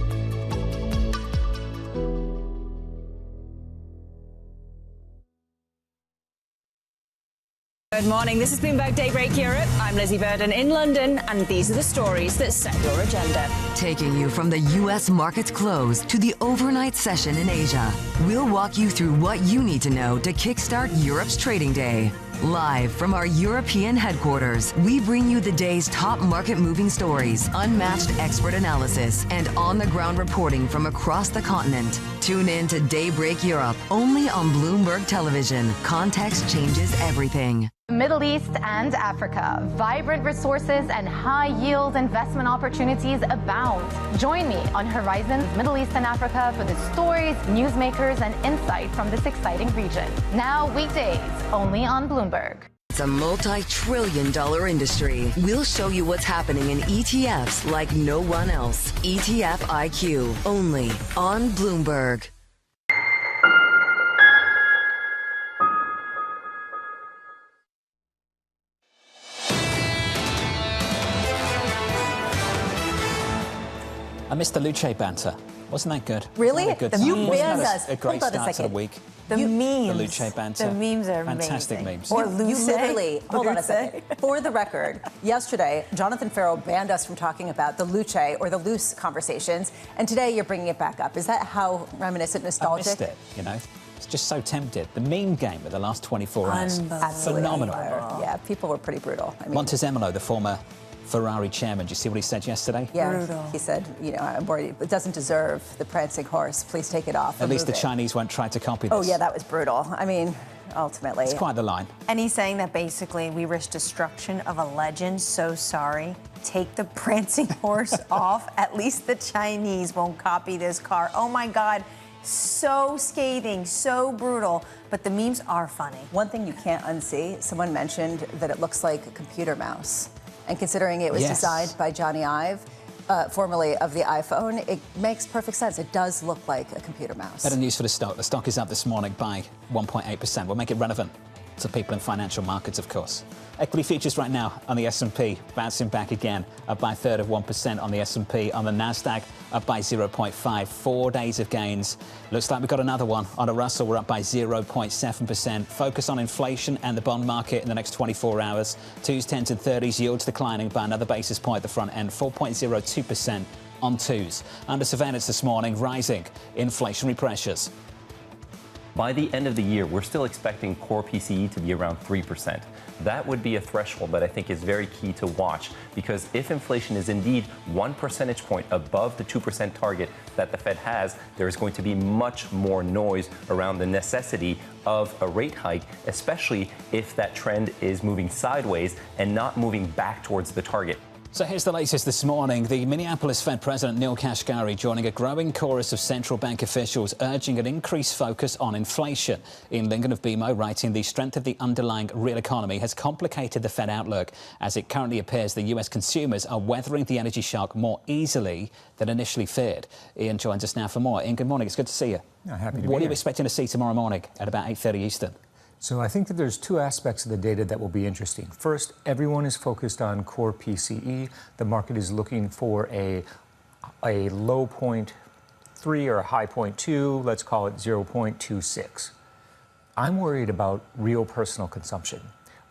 Good morning, this is Bloomberg Daybreak Europe. I'm Lizzie Burden in London, and these are the stories that set your agenda. Taking you from the U.S. market's close to the overnight session in Asia, we'll walk you through what you need to know to kickstart Europe's trading day. Live from our European headquarters, we bring you the day's top market-moving stories, unmatched expert analysis, and on-the-ground reporting from across the continent. Tune in to Daybreak Europe, only on Bloomberg Television. Context changes everything. Middle East and Africa. Vibrant resources and high-yield investment opportunities abound. Join me on Horizons Middle East and Africa for the stories, newsmakers, and insight from this exciting region. Now weekdays, only on Bloomberg. It's a multi-trillion-dollar industry. We'll show you what's happening in ETFs like no one else. ETF IQ, only on Bloomberg. I missed the Luce banter. Wasn't that good? Really? Wasn't that good? You Wasn't banned that us. a great Hold on a start to the second. week? The memes. The Luce banter. The memes are fantastic amazing. memes. Or You Luce. literally, hold on a Luce. second. For the record, yesterday, Jonathan Farrell banned us from talking about the Luce or the loose conversations, and today you're bringing it back up. Is that how reminiscent, nostalgic? I missed it, you know. It's just so tempted. The meme game of the last 24 hours. Phenomenal. Yeah, people were pretty brutal. I mean, Montezemolo, the former Ferrari chairman, do you see what he said yesterday? yeah, Brutal. he said, you know, I'm worried. It doesn't deserve the prancing horse. Please take it off. At least the remove it. Chinese won't try to copy this. Oh, yeah, that was brutal. I mean, ultimately. It's quite the line. And he's saying that basically we risk destruction of a legend. So sorry. Take the prancing horse off. At least the Chinese won't copy this car. Oh my God. So scathing, so brutal. But the memes are funny. One thing you can't unsee, someone mentioned that it looks like a computer mouse. And considering it was designed by Johnny Ive, formerly of the iPhone, it makes perfect sense. It does look like a computer mouse. Better news for the stock. The stock is up this morning by 1.8%. We'll make it relevant to people in financial markets, of course. Equity futures right now on the S&P bouncing back again, up by a third of 1% on the S&P. On the Nasdaq, up by 0.5. 4 days of gains. Looks like we've got another one. On a Russell, we're up by 0.7%. Focus on inflation and the bond market in the next 24 hours. 2s, 10s and 30s yields declining by another basis point at the front end, 4.02% on 2s. Under surveillance this morning, rising inflationary pressures. By the end of the year, we're still expecting core PCE to be around 3%. That would be a threshold that I think is very key to watch, because if inflation is indeed 1 percentage point above the 2% target that the Fed has, there is going to be much more noise around the necessity of a rate hike, especially if that trend is moving sideways and not moving back towards the target. So here's the latest this morning. The Minneapolis Fed President Neil Kashkari joining a growing chorus of central bank officials urging an increased focus on inflation. Ian Lincoln of BMO writing the strength of the underlying real economy has complicated the Fed outlook, as it currently appears the US consumers are weathering the energy shock more easily than initially feared. Ian joins us now for more. Ian, good morning. It's good to see you. Happy to be What are you here. expecting to see tomorrow morning at about 8:30 Eastern? So I think that there's two aspects of the data that will be interesting. First, everyone is focused on core PCE. The market is looking for a low point 3 or a high point 2, let's call it 0.26. I'm worried about real personal consumption.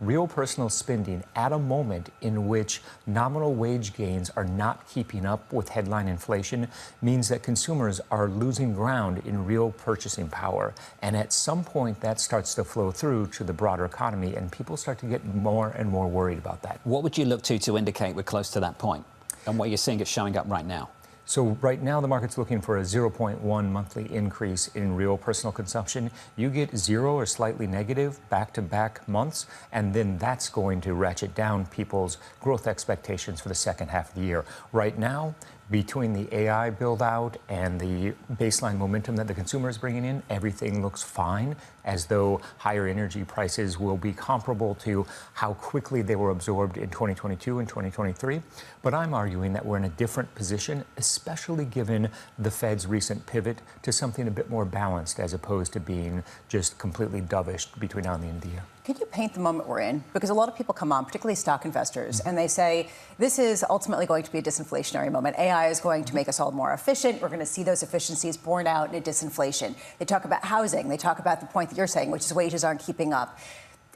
Real personal spending at a moment in which nominal wage gains are not keeping up with headline inflation means that consumers are losing ground in real purchasing power. And at some point, that starts to flow through to the broader economy, and people start to get more and more worried about that. What would you look to indicate we're close to that point? And what you're seeing it showing up right now? So right now, the market's looking for a 0.1 monthly increase in real personal consumption. You get 0 or slightly negative back-to-back months, and then that's going to ratchet down people's growth expectations for the second half of the year. Right now, between the AI build-out and the baseline momentum that the consumer is bringing in, everything looks fine, as though higher energy prices will be comparable to how quickly they were absorbed in 2022 and 2023. But I'm arguing that we're in a different position, especially given the Fed's recent pivot to something a bit more balanced, as opposed to being just completely dovish between now and the end of the year. Can you paint the moment we're in? Because a lot of people come on, particularly stock investors, and they say this is ultimately going to be a disinflationary moment. AI is going to make us all more efficient. We're going to see those efficiencies borne out in a disinflation. They talk about housing. They talk about the point that you're saying, which is wages aren't keeping up.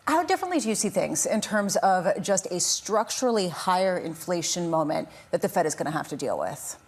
How differently do you see things in terms of just a structurally higher inflation moment that the Fed is going to have to deal with?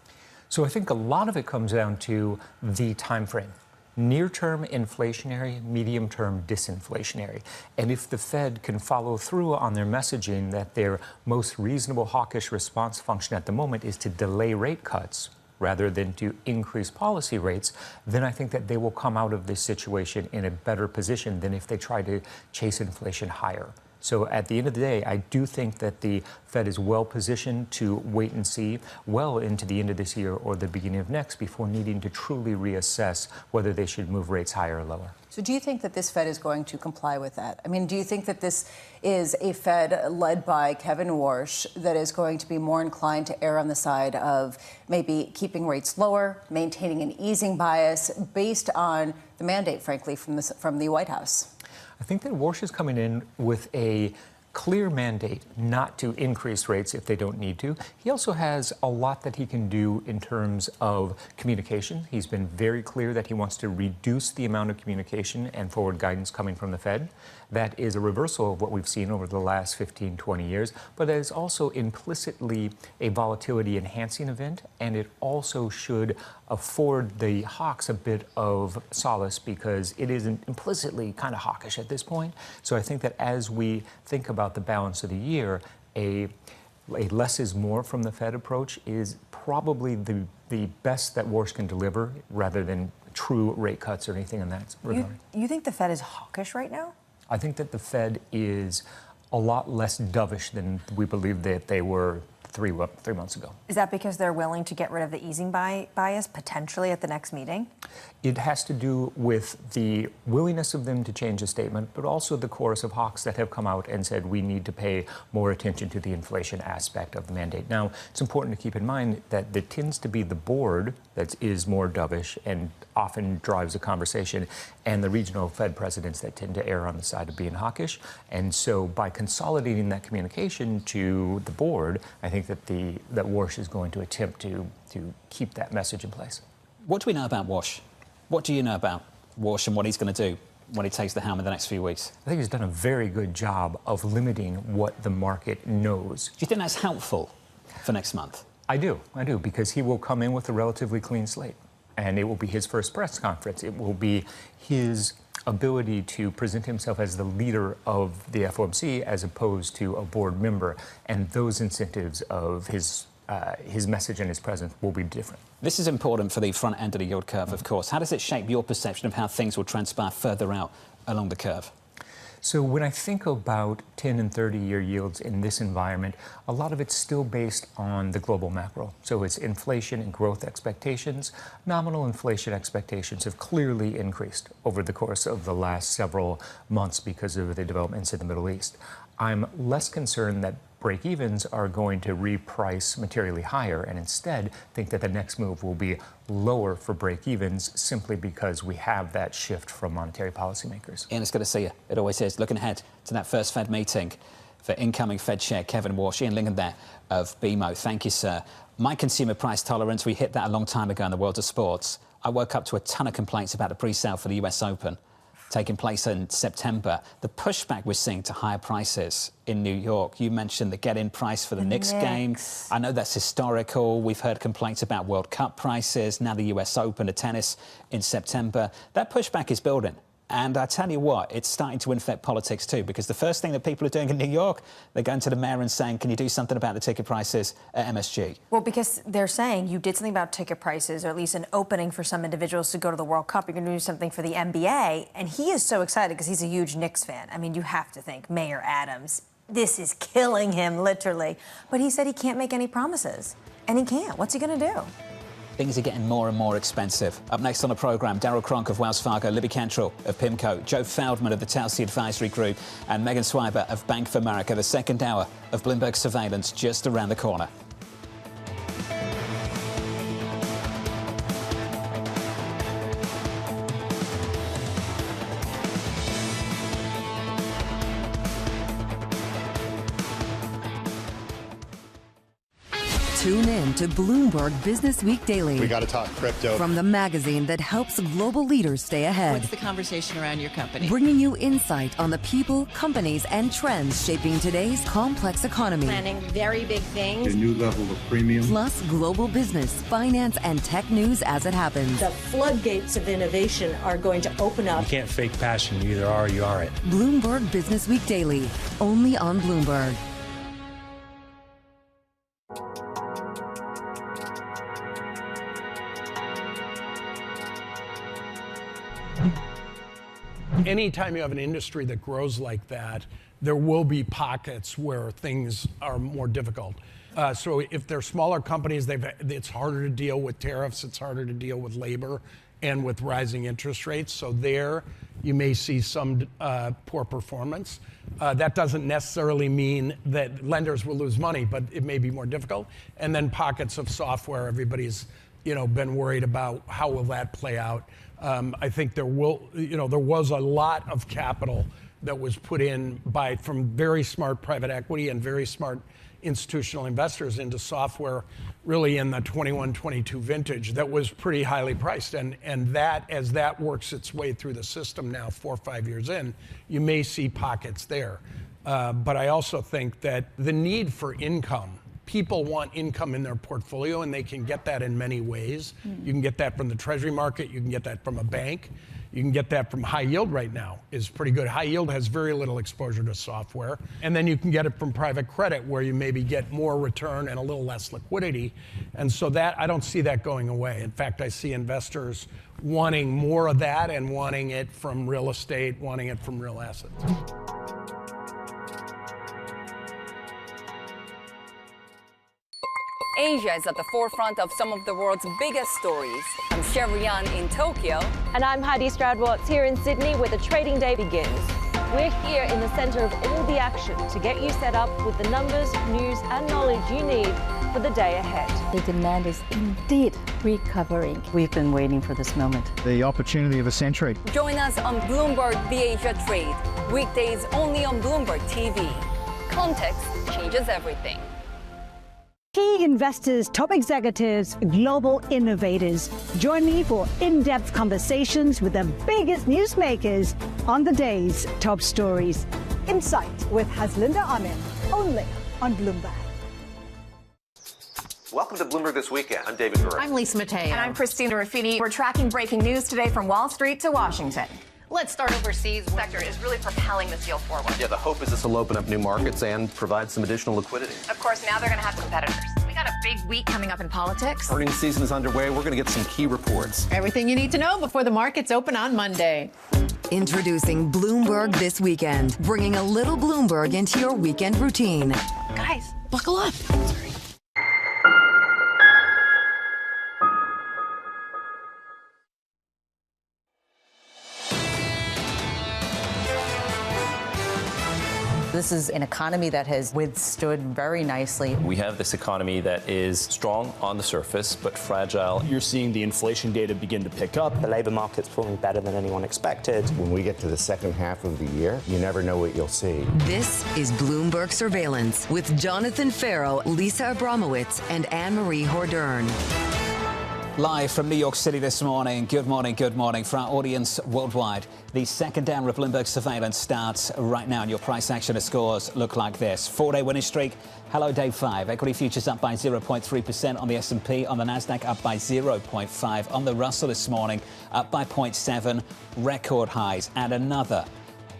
So I think a lot of it comes down to the time frame. Near-term inflationary, medium-term disinflationary. And if the Fed can follow through on their messaging that their most reasonable hawkish response function at the moment is to delay rate cuts rather than to increase policy rates, then I think that they will come out of this situation in a better position than if they try to chase inflation higher. So at the end of the day, I do think that the Fed is well positioned to wait and see well into the end of this year or the beginning of next before needing to truly reassess whether they should move rates higher or lower. So do you think that this Fed is going to comply with that? I mean, do you think that this is a Fed led by Kevin Warsh that is going to be more inclined to err on the side of maybe keeping rates lower, maintaining an easing bias based on the mandate, frankly, from the White House? I think that Warsh is coming in with a clear mandate not to increase rates if they don't need to. He also has a lot that he can do in terms of communication. He's been very clear that he wants to reduce the amount of communication and forward guidance coming from the Fed. That is a reversal of what we've seen over the last 15, 20 years, but that is also implicitly a volatility enhancing event, and it also should afford the hawks a bit of solace because it is implicitly kind of hawkish at this point. So I think that as we think about the balance of the year, a less is more from the Fed approach is probably the best that Warsh can deliver rather than true rate cuts or anything in that regard. You think the Fed is hawkish right now? I think that the Fed is a lot less dovish than we believed that they were three months ago. Is that because they're willing to get rid of the easing bias potentially at the next meeting? It has to do with the willingness of them to change the statement, but also the chorus of hawks that have come out and said we need to pay more attention to the inflation aspect of the mandate. Now, it's important to keep in mind that there tends to be the board that is more dovish and often drives a conversation, and the regional Fed presidents that tend to err on the side of being hawkish. And so by consolidating that communication to the board, I think that that Warsh is going to attempt to keep that message in place. What do we know about Warsh? What do you know about Warsh and what he's going to do when he takes the helm in the next few weeks? I think he's done a very good job of limiting what the market knows. Do you think that's helpful for next month? I do, because he will come in with a relatively clean slate, and it will be his first press conference. It will be his ability to present himself as the leader of the FOMC as opposed to a board member, and those incentives of his message and his presence will be different. This is important for the front end of the yield curve, of course. How does it shape your perception of how things will transpire further out along the curve? So when I think about 10 and 30-year yields in this environment, a lot of it's still based on the global macro. So it's inflation and growth expectations. Nominal inflation expectations have clearly increased over the course of the last several months because of the developments in the Middle East. I'm less concerned that break-evens are going to reprice materially higher, and instead think that the next move will be lower for break-evens simply because we have that shift from monetary policymakers. Ian, it's good to see you. It always is. Looking ahead to that first Fed meeting for incoming Fed Chair Kevin Warsh. Ian Lincoln there of BMO. Thank you, sir. My consumer price tolerance, we hit that a long time ago in the world of sports. I woke up to a ton of complaints about the pre-sale for the US Open taking place in September. The pushback we're seeing to higher prices in New York. You mentioned the get-in price for the Knicks game. I know that's historical. We've heard complaints about World Cup prices, now the US Open of tennis in September. That pushback is building. And I tell you what, it's starting to infect politics too, because the first thing that people are doing in New York, they're going to the mayor and saying, can you do something about the ticket prices at MSG? Well, because they're saying you did something about ticket prices, or at least an opening for some individuals to go to the World Cup. You're going to do something for the NBA. And he is so excited because he's a huge Knicks fan. I mean, you have to think Mayor Adams, this is killing him, literally. But he said he can't make any promises. And he can't. What's he going to do? Things are getting more and more expensive. Up next on the programme, Darryl Cronk of Wells Fargo, Libby Cantrell of PIMCO, Joe Feldman of the Telsey Advisory Group, and Megan Swiber of Bank of America. The second hour of Bloomberg Surveillance just around the corner. Tune in to Bloomberg Business Week Daily. We got to talk crypto. From the magazine that helps global leaders stay ahead. What's the conversation around your company? Bringing you insight on the people, companies, and trends shaping today's complex economy. Planning very big things. A new level of premium. Plus global business, finance, and tech news as it happens. The floodgates of innovation are going to open up. You can't fake passion. You either are or you aren't. Bloomberg Business Week Daily, only on Bloomberg. Anytime you have an industry that grows like that, there will be pockets where things are more difficult. So if they're smaller companies, it's harder to deal with tariffs, it's harder to deal with labor and with rising interest rates. So there you may see some poor performance. That doesn't necessarily mean that lenders will lose money, but it may be more difficult. And then pockets of software, everybody's been worried about how will that play out. I think there was a lot of capital that was put in from very smart private equity and very smart institutional investors into software really in the 21-22 vintage that was pretty highly priced. And that, as that works its way through the system now 4 or 5 years in, you may see pockets there. But I also think that the need for income, people want income in their portfolio, and they can get that in many ways. You can get that from the treasury market. You can get that from a bank. You can get that from high yield right now is pretty good. High yield has very little exposure to software. And then you can get it from private credit where you maybe get more return and a little less liquidity. And so that, I don't see that going away. In fact, I see investors wanting more of that and wanting it from real estate, wanting it from real assets. Asia is at the forefront of some of the world's biggest stories. I'm Sherrian in Tokyo. And I'm Heidi Stroud-Watts here in Sydney, where the trading day begins. We're here in the center of all the action to get you set up with the numbers, news, and knowledge you need for the day ahead. The demand is indeed recovering. We've been waiting for this moment. The opportunity of a century. Join us on Bloomberg The Asia Trade. Weekdays only on Bloomberg TV. Context changes everything. Key investors, top executives, global innovators. Join me for in-depth conversations with the biggest newsmakers on the day's top stories. Insight with Haslinda Amin, only on Bloomberg. Welcome to Bloomberg This Weekend. I'm David Gura. I'm Lisa Mateo. And I'm Christina Ruffini. We're tracking breaking news today from Wall Street to Washington. Let's start overseas. The sector is really propelling this deal forward. Yeah, the hope is this will open up new markets and provide some additional liquidity. Of course, now they're going to have competitors. We got a big week coming up in politics. Earnings season is underway. We're going to get some key reports. Everything you need to know before the markets open on Monday. Introducing Bloomberg This Weekend, bringing a little Bloomberg into your weekend routine. Guys, buckle up. Sorry. This is an economy that has withstood very nicely. We have this economy that is strong on the surface, but fragile. You're seeing the inflation data begin to pick up. The labor market's performing better than anyone expected. When we get to the second half of the year, you never know what you'll see. This is Bloomberg Surveillance with Jonathan Farrow, Lisa Abramowitz, and Anne-Marie Hordern. Live from New York City this morning. Good morning, good morning. For our audience worldwide, the second hour of Bloomberg Surveillance starts right now, and your price action scores look like this. 4-day winning streak. Hello, day 5. Equity futures up by 0.3% on the S&P. On the Nasdaq, up by 0.5. On the Russell this morning, up by 0.7. Record highs. And another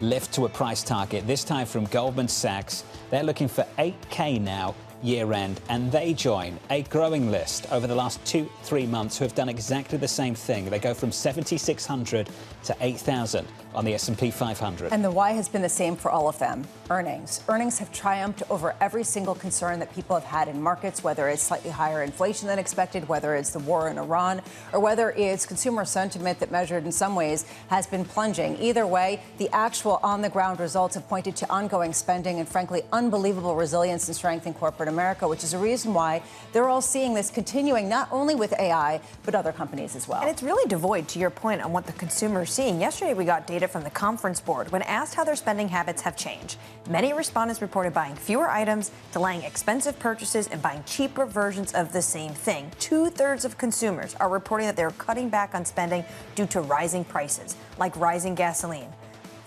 lift to a price target, this time from Goldman Sachs. They're looking for 8K now, year end, and they join a growing list over the last 2-3 months who have done exactly the same thing. They go from 7,600 to 8,000 on the S&P 500. And the why has been the same for all of them. Earnings. Earnings have triumphed over every single concern that people have had in markets, whether it's slightly higher inflation than expected, whether it's the war in Iran, or whether it's consumer sentiment that measured in some ways has been plunging. Either way, the actual on-the-ground results have pointed to ongoing spending and, frankly, unbelievable resilience and strength in corporate America, which is a reason why they're all seeing this continuing not only with AI, but other companies as well. And it's really devoid, to your point, on what the consumer is seeing. Yesterday, we got data from the Conference Board. When asked how their spending habits have changed, many respondents reported buying fewer items, delaying expensive purchases, and buying cheaper versions of the same thing. 2/3 of consumers are reporting that they're cutting back on spending due to rising prices, like rising gasoline,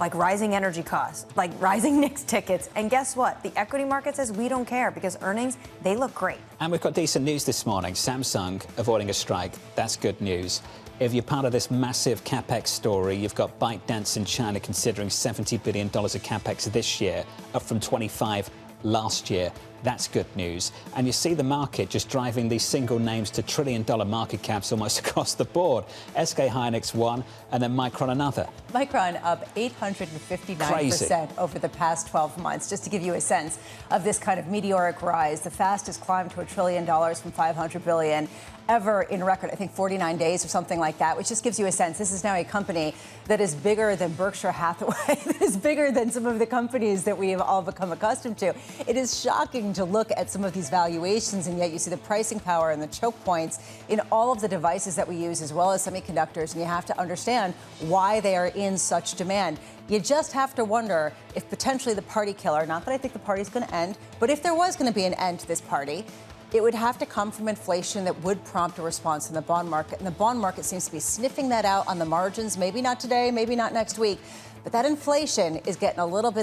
like rising energy costs, like rising Knicks tickets. And guess what? The equity market says we don't care because earnings, they look great. And we've got decent news this morning. Samsung avoiding a strike. That's good news. If you're part of this massive capex story, you've got ByteDance in China considering $70 billion of capex this year, up from 25 last year. That's good news. And you see the market just driving these single names to trillion-dollar market caps almost across the board. SK Hynix one, and then Micron another. Micron up 859% over the past 12 months. Just to give you a sense of this kind of meteoric rise, the fastest climb to $1 trillion from $500 billion ever in record, I think 49 days or something like that, which just gives you a sense. This is now a company that is bigger than Berkshire Hathaway, that is bigger than some of the companies that we have all become accustomed to. It is shocking heartbreaking to look at some of these valuations, and yet you see the pricing power and the choke points in all of the devices that we use, as well as semiconductors, and you have to understand why they are in such demand. You just have to wonder if potentially the party killer, not that I think the party's going to end, but if there was going to be an end to this party, it would have to come from inflation that would prompt a response in the bond market. And the bond market seems to be sniffing that out on the margins, maybe not today, maybe not next week. But that inflation is getting a little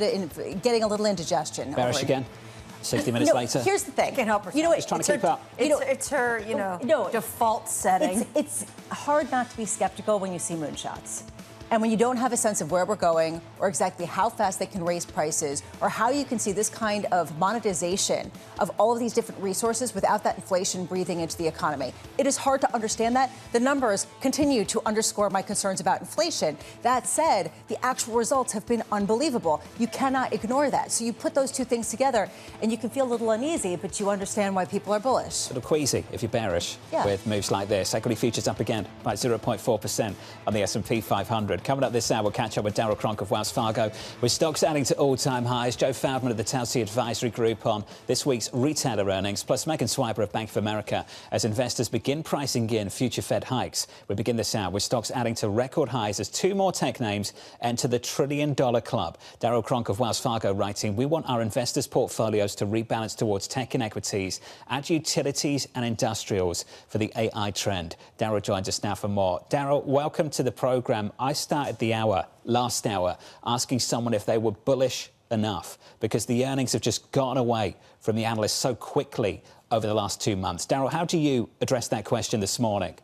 indigestion. Bearish again? 60 minutes later? Here's the thing. Can't help herself. You know what? Just trying to keep up. It's her, default setting. It's hard not to be skeptical when you see moonshots. And when you don't have a sense of where we're going or exactly how fast they can raise prices or how you can see this kind of monetization of all of these different resources without that inflation breathing into the economy. It is hard to understand that. The numbers continue to underscore my concerns about inflation. That said, the actual results have been unbelievable. You cannot ignore that. So you put those two things together and you can feel a little uneasy, but you understand why people are bullish. Sort of queasy if you're bearish with moves like this. Equity futures up again by 0.4% on the S&P 500. Coming up this hour, we'll catch up with Darryl Cronk of Wells Fargo, with stocks adding to all-time highs. Joe Feldman of the Telsey Advisory Group on this week's retailer earnings, plus Megan Swiber of Bank of America as investors begin pricing in future Fed hikes. We begin this hour with stocks adding to record highs as two more tech names enter the $1 trillion club. Darryl Cronk of Wells Fargo writing, we want our investors' portfolios to rebalance towards tech and equities, add utilities and industrials for the AI trend. Darryl joins us now for more. Darryl, welcome to the program. I started the last hour, asking someone if they were bullish enough because the earnings have just gotten away from the analysts so quickly over the last 2 months. Darryl, how do you address that question this morning?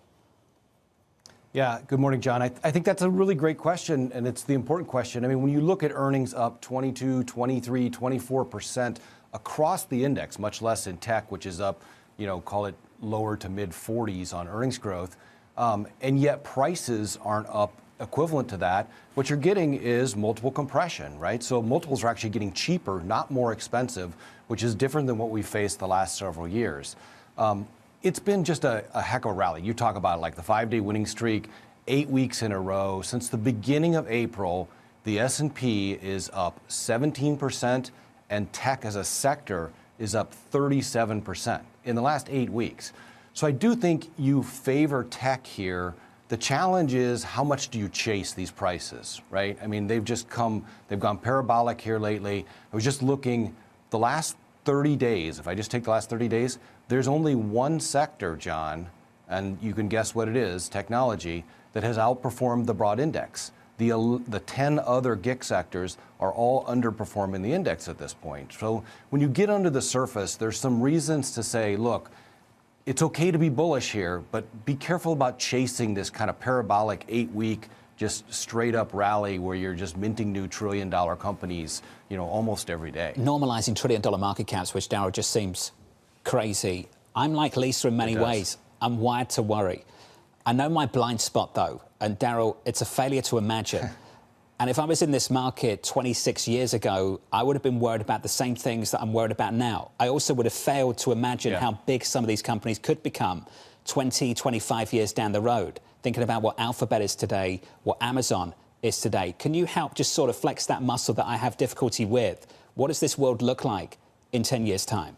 Yeah, good morning, John. I think that's a really great question, and it's the important question. I mean, when you look at earnings up 22, 23, 24% across the index, much less in tech, which is up, call it lower to mid 40s on earnings growth, and yet prices aren't up equivalent to that, what you're getting is multiple compression, right? So multiples are actually getting cheaper, not more expensive, which is different than what we faced the last several years. It's been just a heck of a rally. You talk about like the 5-day winning streak, 8 weeks in a row. Since the beginning of April, the S&P is up 17%, and tech as a sector is up 37% in the last 8 weeks. So I do think you favor tech here. The challenge is how much do you chase these prices, right? I mean, they've gone parabolic here lately. I was just looking the last 30 days. If I just take the last 30 days, there's only one sector, John, and you can guess what it is, technology, that has outperformed the broad index. The 10 other GIC sectors are all underperforming the index at this point. So when you get under the surface, there's some reasons to say, look, it's okay to be bullish here, but be careful about chasing this kind of parabolic 8-week, just straight up rally where you're just minting new $1 trillion companies, almost every day. Normalizing $1 trillion market caps, which Darryl just seems crazy. I'm like Lisa in many ways. I'm wired to worry. I know my blind spot though, and Darryl, it's a failure to imagine. And if I was in this market 26 years ago, I would have been worried about the same things that I'm worried about now. I also would have failed to imagine how big some of these companies could become 20, 25 years down the road. Thinking about what Alphabet is today, what Amazon is today. Can you help just sort of flex that muscle that I have difficulty with? What does this world look like in 10 years' time?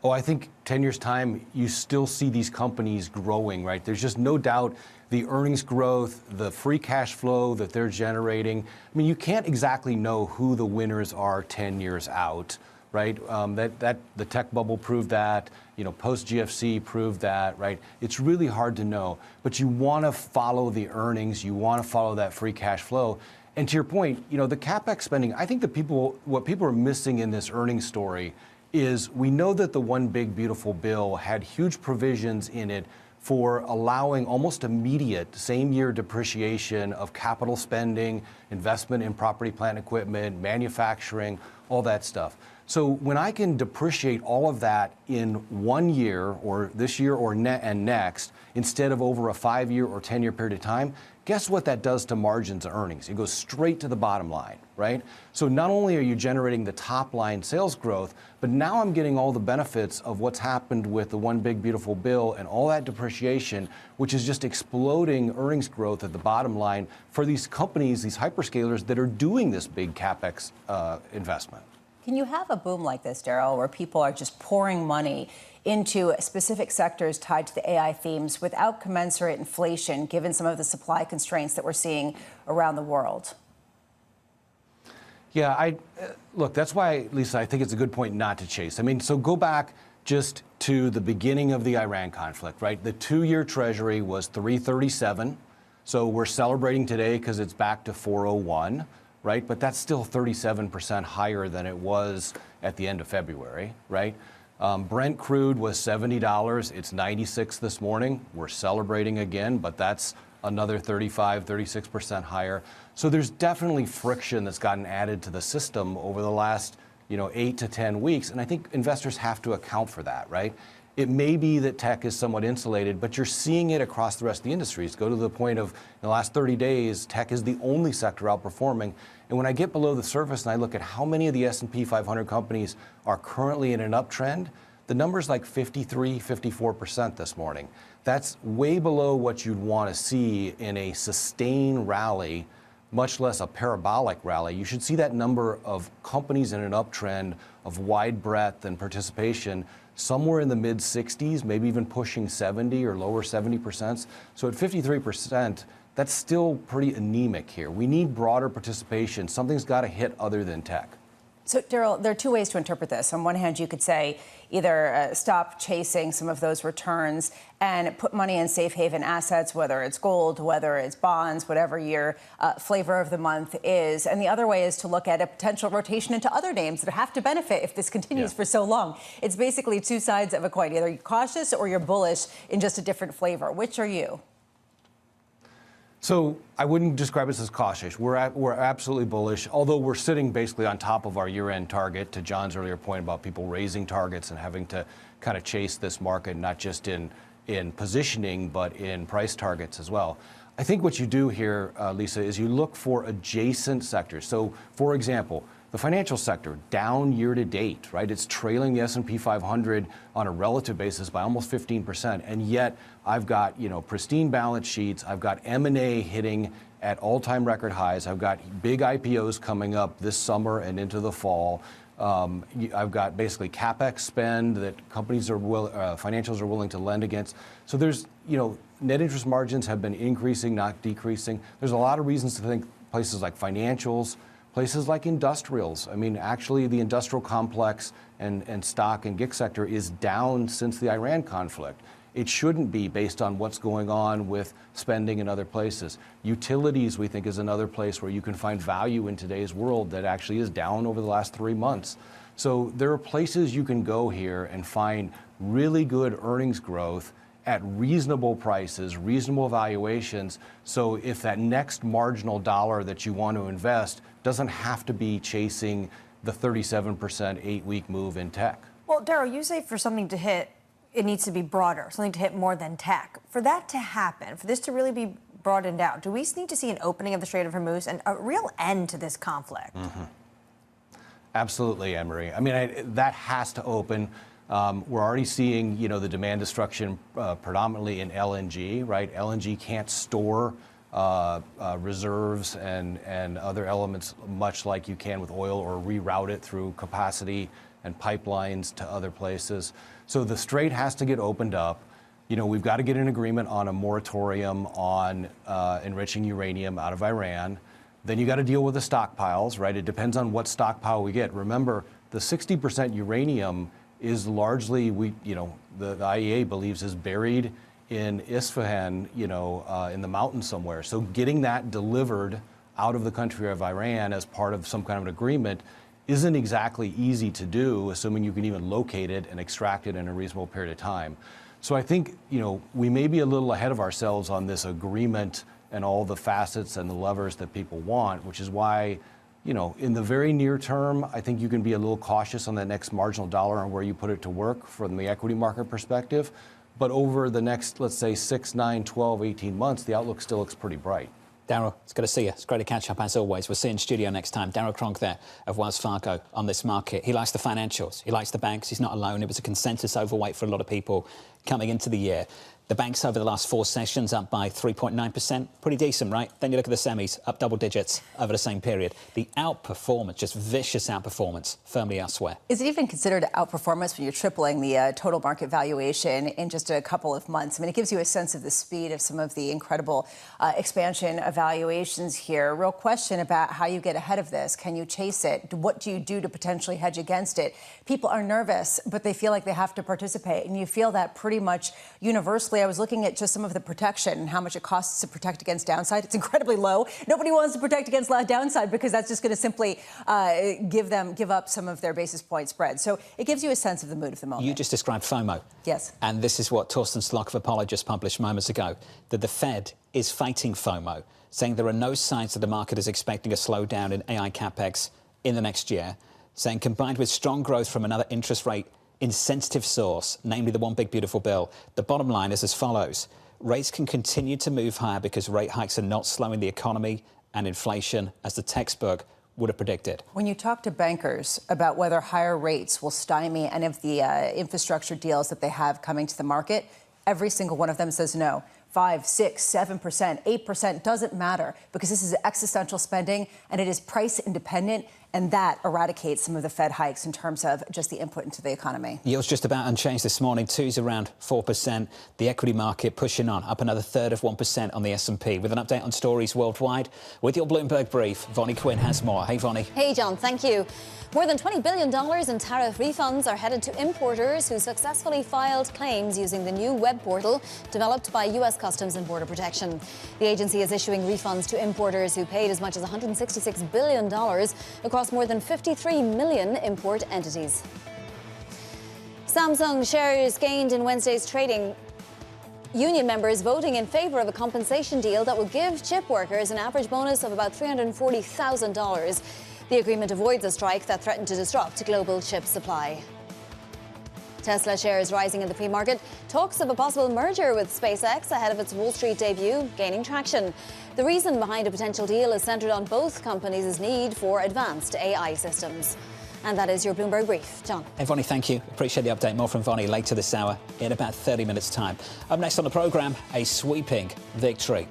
Oh, I think 10 years' time, you still see these companies growing, right? There's just no doubt the earnings growth, the free cash flow that they're generating. I mean, you can't exactly know who the winners are 10 years out, right? The tech bubble proved that, post GFC proved that, right? It's really hard to know, but you want to follow the earnings, you want to follow that free cash flow. And to your point, the CapEx spending, I think what people are missing in this earnings story is we know that the One Big Beautiful Bill had huge provisions in it for allowing almost immediate same-year depreciation of capital spending, investment in property, plant, equipment, manufacturing, all that stuff. So when I can depreciate all of that in 1 year, or this year or and next, instead of over a 5-year or 10-year period of time, guess what that does to margins and earnings? It goes straight to the bottom line, right? So not only are you generating the top line sales growth, but now I'm getting all the benefits of what's happened with the One Big Beautiful Bill and all that depreciation, which is just exploding earnings growth at the bottom line for these companies, these hyperscalers that are doing this big CapEx investment. Can you have a boom like this, Daryl, where people are just pouring money into specific sectors tied to the AI themes without commensurate inflation, given some of the supply constraints that we're seeing around the world? Yeah, look, that's why, Lisa, I think it's a good point not to chase. I mean, so go back just to the beginning of the Iran conflict, right? The 2-year Treasury was 337. So we're celebrating today because it's back to 401, right? But that's still 37% higher than it was at the end of February, right? Brent crude was $70. It's 96 this morning. We're celebrating again, but that's another 35, 36% higher. So there's definitely friction that's gotten added to the system over the last, 8 to 10 weeks. And I think investors have to account for that, right? It may be that tech is somewhat insulated, but you're seeing it across the rest of the industries. Go to the point of in the last 30 days, tech is the only sector outperforming. And when I get below the surface and I look at how many of the S&P 500 companies are currently in an uptrend, the number's like 53, 54% this morning. That's way below what you'd want to see in a sustained rally, much less a parabolic rally. You should see that number of companies in an uptrend of wide breadth and participation somewhere in the mid 60s, maybe even pushing 70 or lower 70%. So at 53%, that's still pretty anemic here. We need broader participation. Something's got to hit other than tech. So, Daryl, there are two ways to interpret this. On one hand, you could say either stop chasing some of those returns and put money in safe haven assets, whether it's gold, whether it's bonds, whatever your flavor of the month is. And the other way is to look at a potential rotation into other names that have to benefit if this continues for so long. It's basically two sides of a coin. Either you're cautious or you're bullish in just a different flavor. Which are you? So I wouldn't describe us as cautious. We're absolutely bullish, although we're sitting basically on top of our year-end target, to John's earlier point about people raising targets and having to kind of chase this market, not just in positioning, but in price targets as well. I think what you do here, Lisa, is you look for adjacent sectors. So, for example, the financial sector, down year to date, right? It's trailing the S&P 500 on a relative basis by almost 15%. And yet I've got, pristine balance sheets. I've got M&A hitting at all-time record highs. I've got big IPOs coming up this summer and into the fall. I've got basically CapEx spend that companies financials are willing to lend against. So there's, net interest margins have been increasing, not decreasing. There's a lot of reasons to think places like financials, places like industrials. I mean, actually, the industrial complex and stock and GIC sector is down since the Iran conflict. It shouldn't be based on what's going on with spending in other places. Utilities, we think, is another place where you can find value in today's world that actually is down over the last 3 months. So there are places you can go here and find really good earnings growth at reasonable prices, reasonable valuations. So if that next marginal dollar that you want to invest doesn't have to be chasing the 37% 8-week move in tech. Well, Daryl, you say for something to hit, it needs to be broader, something to hit more than tech. For that to happen, for this to really be broadened out, do we need to see an opening of the Strait of Hormuz and a real end to this conflict? Mm-hmm. Absolutely, Emery. I mean, that has to open. We're already seeing, the demand destruction predominantly in LNG, right? LNG can't store reserves and other elements much like you can with oil, or reroute it through capacity and pipelines to other places. So the strait has to get opened up. We've got to get an agreement on a moratorium on enriching uranium out of Iran. Then you got to deal with the stockpiles, right? It depends on what stockpile we get. Remember, the 60% uranium is largely, the IEA believes, is buried in Isfahan, in the mountains somewhere. So getting that delivered out of the country of Iran as part of some kind of an agreement isn't exactly easy to do, assuming you can even locate it and extract it in a reasonable period of time. So I think, we may be a little ahead of ourselves on this agreement and all the facets and the levers that people want, which is why, in the very near term, I think you can be a little cautious on that next marginal dollar and where you put it to work from the equity market perspective. But over the next, let's say, 6, 9, 12, 18 months, the outlook still looks pretty bright. Daryl, it's good to see you. It's great to catch up as always. We'll see you in studio next time. Daryl Cronk there of Wells Fargo on this market. He likes the financials. He likes the banks. He's not alone. It was a consensus overweight for a lot of people coming into the year. The banks over the last 4 sessions up by 3.9%. Pretty decent, right? Then you look at the semis, up double digits over the same period. The outperformance, just vicious outperformance, firmly elsewhere. Is it even considered outperformance when you're tripling the total market valuation in just a couple of months? I mean, it gives you a sense of the speed of some of the incredible expansion of valuations here. Real question about how you get ahead of this. Can you chase it? What do you do to potentially hedge against it? People are nervous, but they feel like they have to participate. And you feel that pretty much universally. I was looking at just some of the protection and how much it costs to protect against downside. It's incredibly low. Nobody wants to protect against downside because that's just going to simply give up some of their basis point spread. So it gives you a sense of the mood of the moment. You just described FOMO. Yes. And this is what Torsten Slok of Apollo just published moments ago, that the Fed is fighting FOMO, saying there are no signs that the market is expecting a slowdown in AI capex in the next year, saying combined with strong growth from another interest rate insensitive source, namely the one big beautiful bill, the bottom line is as follows. Rates can continue to move higher because rate hikes are not slowing the economy and inflation as the textbook would have predicted. When you talk to bankers about whether higher rates will stymie any of the infrastructure deals that they have coming to the market, every single one of them says no. 5, 6, 7%, 8% doesn't matter because this is existential spending and it is price independent. And that eradicates some of the Fed hikes in terms of just the input into the economy. Yields just about unchanged this morning. Twos around 4%. The equity market pushing on, up another third of 1% on the S&P. With an update on stories worldwide, with your Bloomberg brief, Vonnie Quinn has more. Hey, Vonnie. Hey, John. Thank you. More than $20 billion in tariff refunds are headed to importers who successfully filed claims using the new web portal developed by U.S. Customs and Border Protection. The agency is issuing refunds to importers who paid as much as $166 billion across more than 53 million import entities. Samsung shares gained in Wednesday's trading. Union members voting in favor of a compensation deal that will give chip workers an average bonus of about $340,000. The agreement avoids a strike that threatened to disrupt global chip supply. Tesla shares rising in the pre-market. Talks of a possible merger with SpaceX ahead of its Wall Street debut gaining traction. The reason behind a potential deal is centered on both companies' need for advanced AI systems. And that is your Bloomberg brief. John. Hey, Vonnie, thank you. Appreciate the update. More from Vonnie later this hour in about 30 minutes' time. Up next on the program, a sweeping victory.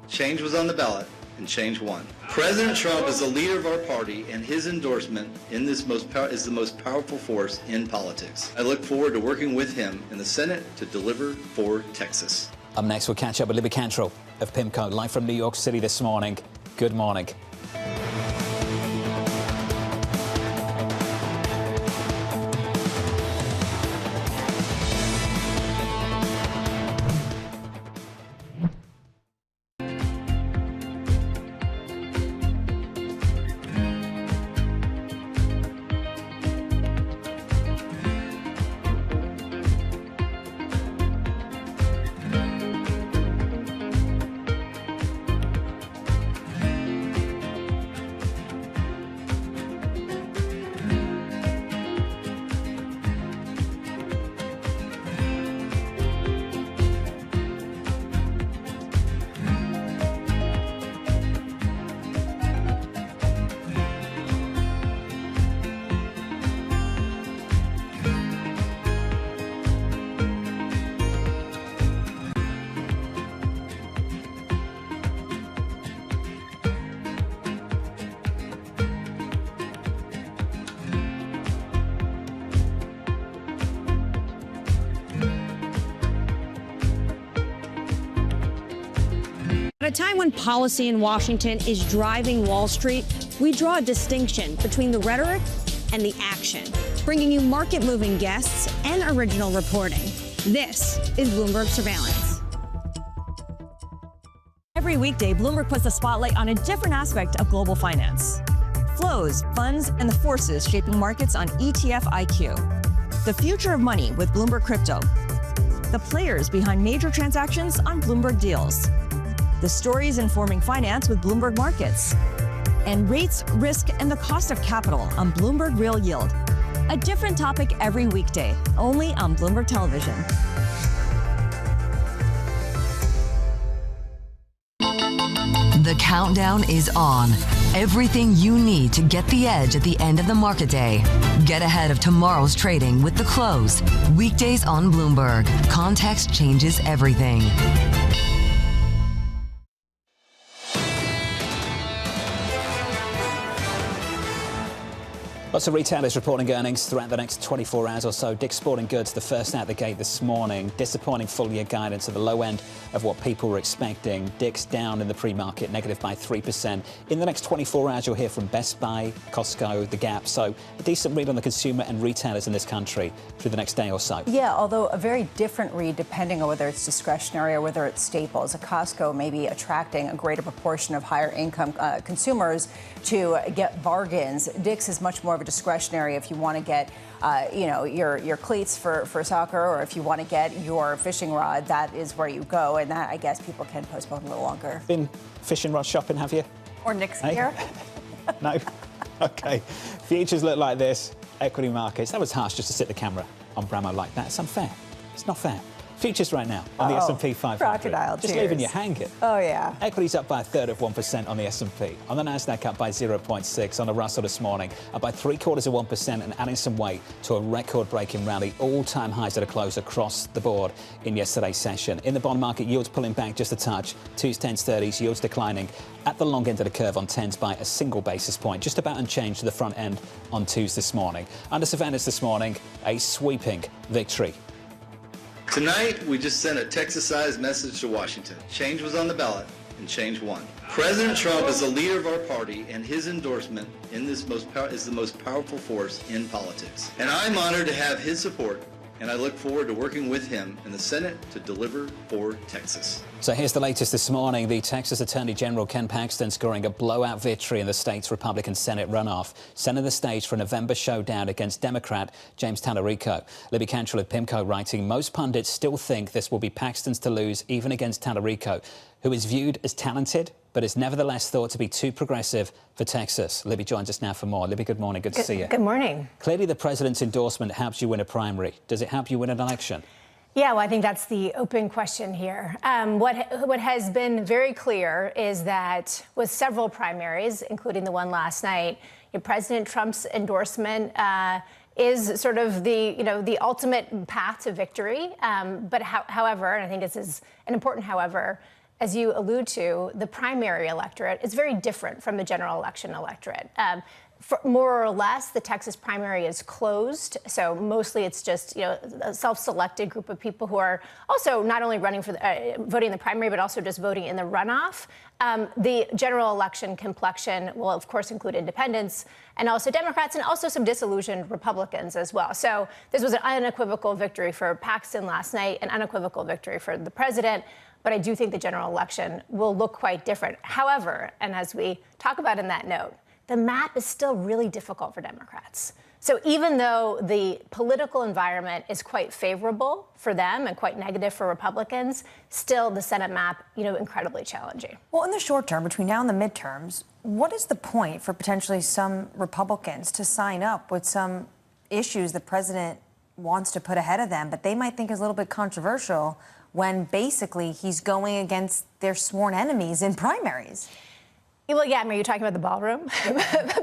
Change was on the ballot, and change won. President Trump is the leader of our party, and his endorsement in this is the most powerful force in politics. I look forward to working with him in the Senate to deliver for Texas. Up next, we'll catch up with Libby Cantrell of PIMCO, live from New York City this morning. Good morning. At a time when policy in Washington is driving Wall Street, we draw a distinction between the rhetoric and the action, bringing you market-moving guests and original reporting. This is Bloomberg Surveillance. Every weekday, Bloomberg puts the spotlight on a different aspect of global finance. Flows, funds, and the forces shaping markets on ETF IQ. The future of money with Bloomberg Crypto. The players behind major transactions on Bloomberg Deals. The stories informing finance with Bloomberg Markets. And rates, risk, and the cost of capital on Bloomberg Real Yield. A different topic every weekday, only on Bloomberg Television. The countdown is on. Everything you need to get the edge at the end of the market day. Get ahead of tomorrow's trading with The Close. Weekdays on Bloomberg. Context changes everything. Lots of retailers reporting earnings throughout the next 24 hours or so. Dick's Sporting Goods, the first out the gate this morning. Disappointing full-year guidance at the low end of what people were expecting. Dick's down in the pre-market, negative by 3%. In the next 24 hours, you'll hear from Best Buy, Costco, The Gap. So a decent read on the consumer and retailers in this country through the next day or so. Yeah, although a very different read depending on whether it's discretionary or whether it's staples. A Costco may be attracting a greater proportion of higher income consumers to get bargains. Dick's is much more of a discretionary if you want to get your cleats for soccer, or if you want to get your fishing rod, that is where you go, and that I guess people can postpone a little longer. Been fishing rod shopping, have you? Or Nick's Hey? here. No? Okay. Futures look like this. Equity markets. That was harsh just to sit the camera on Bramo like that. It's unfair. It's not fair. Futures right now on the S&P 500. Crocodile Just tears. leaving you hanging. Oh, yeah. Equities up by 1/3% on the S&P. On the Nasdaq up by 0.6. On the Russell this morning up by 0.75% and adding some weight to a record-breaking rally. All-time highs at a close across the board in yesterday's session. In the bond market, yields pulling back just a touch. 2s, 10s, 30s, yields declining at the long end of the curve on 10s by a single basis point. Just about unchanged to the front end on 2s this morning. Under surveillance this morning, a sweeping victory. Tonight, we just sent a Texas-sized message to Washington. Change was on the ballot, and change won. President Trump is the leader of our party, and his endorsement in this is the most powerful force in politics. And I'm honored to have his support, and I look forward to working with him in the Senate to deliver for Texas. So here's the latest this morning. The Texas Attorney General Ken Paxton scoring a blowout victory in the state's Republican Senate runoff, setting the stage for a November showdown against Democrat James Tallarico. Libby Cantrell of PIMCO writing, most pundits still think this will be Paxton's to lose even against Tallarico, who is viewed as talented but is nevertheless thought to be too progressive for Texas. Libby joins us now for more. Libby, good morning. Good to see you. Good morning. Clearly, the president's endorsement helps you win a primary. Does it help you win an election? Yeah, well, I think that's the open question here. What has been very clear is that with several primaries, including the one last night, President Trump's endorsement is sort of the ultimate path to victory. But however, and I think this is an important however, as you allude to, the primary electorate is very different from the general election electorate. For more or less, the Texas primary is closed. So mostly it's just a self-selected group of people who are also not only running for voting in the primary, but also just voting in the runoff. The general election complexion will, of course, include independents and also Democrats and also some disillusioned Republicans as well. So this was an unequivocal victory for Paxton last night, an unequivocal victory for the president. But I do think the general election will look quite different. However, and as we talk about in that note, the map is still really difficult for Democrats. So even though the political environment is quite favorable for them and quite negative for Republicans, still the Senate map, incredibly challenging. Well, in the short term, between now and the midterms, what is the point for potentially some Republicans to sign up with some issues the president wants to put ahead of them, but they might think is a little bit controversial when basically he's going against their sworn enemies in primaries? Well, yeah, I mean, you're talking about the ballroom,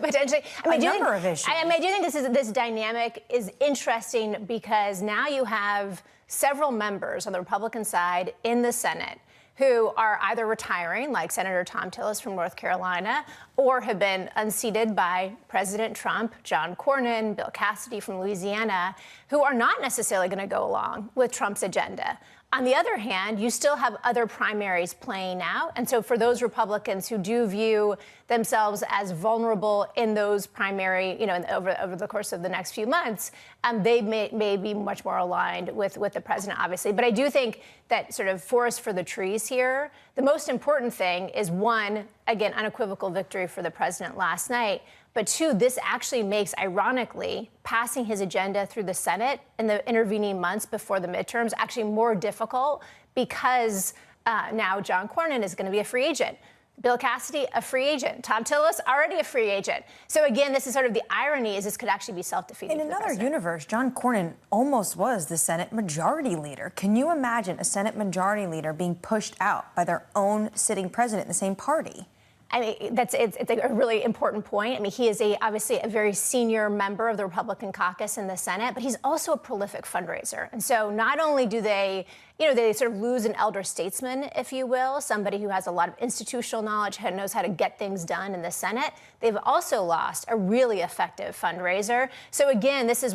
potentially. A number of issues. I do think this dynamic is interesting because now you have several members on the Republican side in the Senate who are either retiring, like Senator Tom Tillis from North Carolina, or have been unseated by President Trump, John Cornyn, Bill Cassidy from Louisiana, who are not necessarily going to go along with Trump's agenda. On the other hand, you still have other primaries playing out. And so for those Republicans who do view themselves as vulnerable in those primary, over the course of the next few months, they may be much more aligned with the president, obviously. But I do think that sort of forest for the trees here, the most important thing is, one, again, unequivocal victory for the president last night. But two, this actually makes, ironically, passing his agenda through the Senate in the intervening months before the midterms actually more difficult because now John Cornyn is going to be a free agent. Bill Cassidy, a free agent. Tom Tillis, already a free agent. So again, this is sort of the irony is this could actually be self-defeating. In another universe, John Cornyn almost was the Senate majority leader. Can you imagine a Senate majority leader being pushed out by their own sitting president in the same party? I mean, it's a really important point. I mean, he is obviously a very senior member of the Republican caucus in the Senate, but he's also a prolific fundraiser. And so not only do they sort of lose an elder statesman, if you will, somebody who has a lot of institutional knowledge, who knows how to get things done in the Senate, they've also lost a really effective fundraiser. So again, this is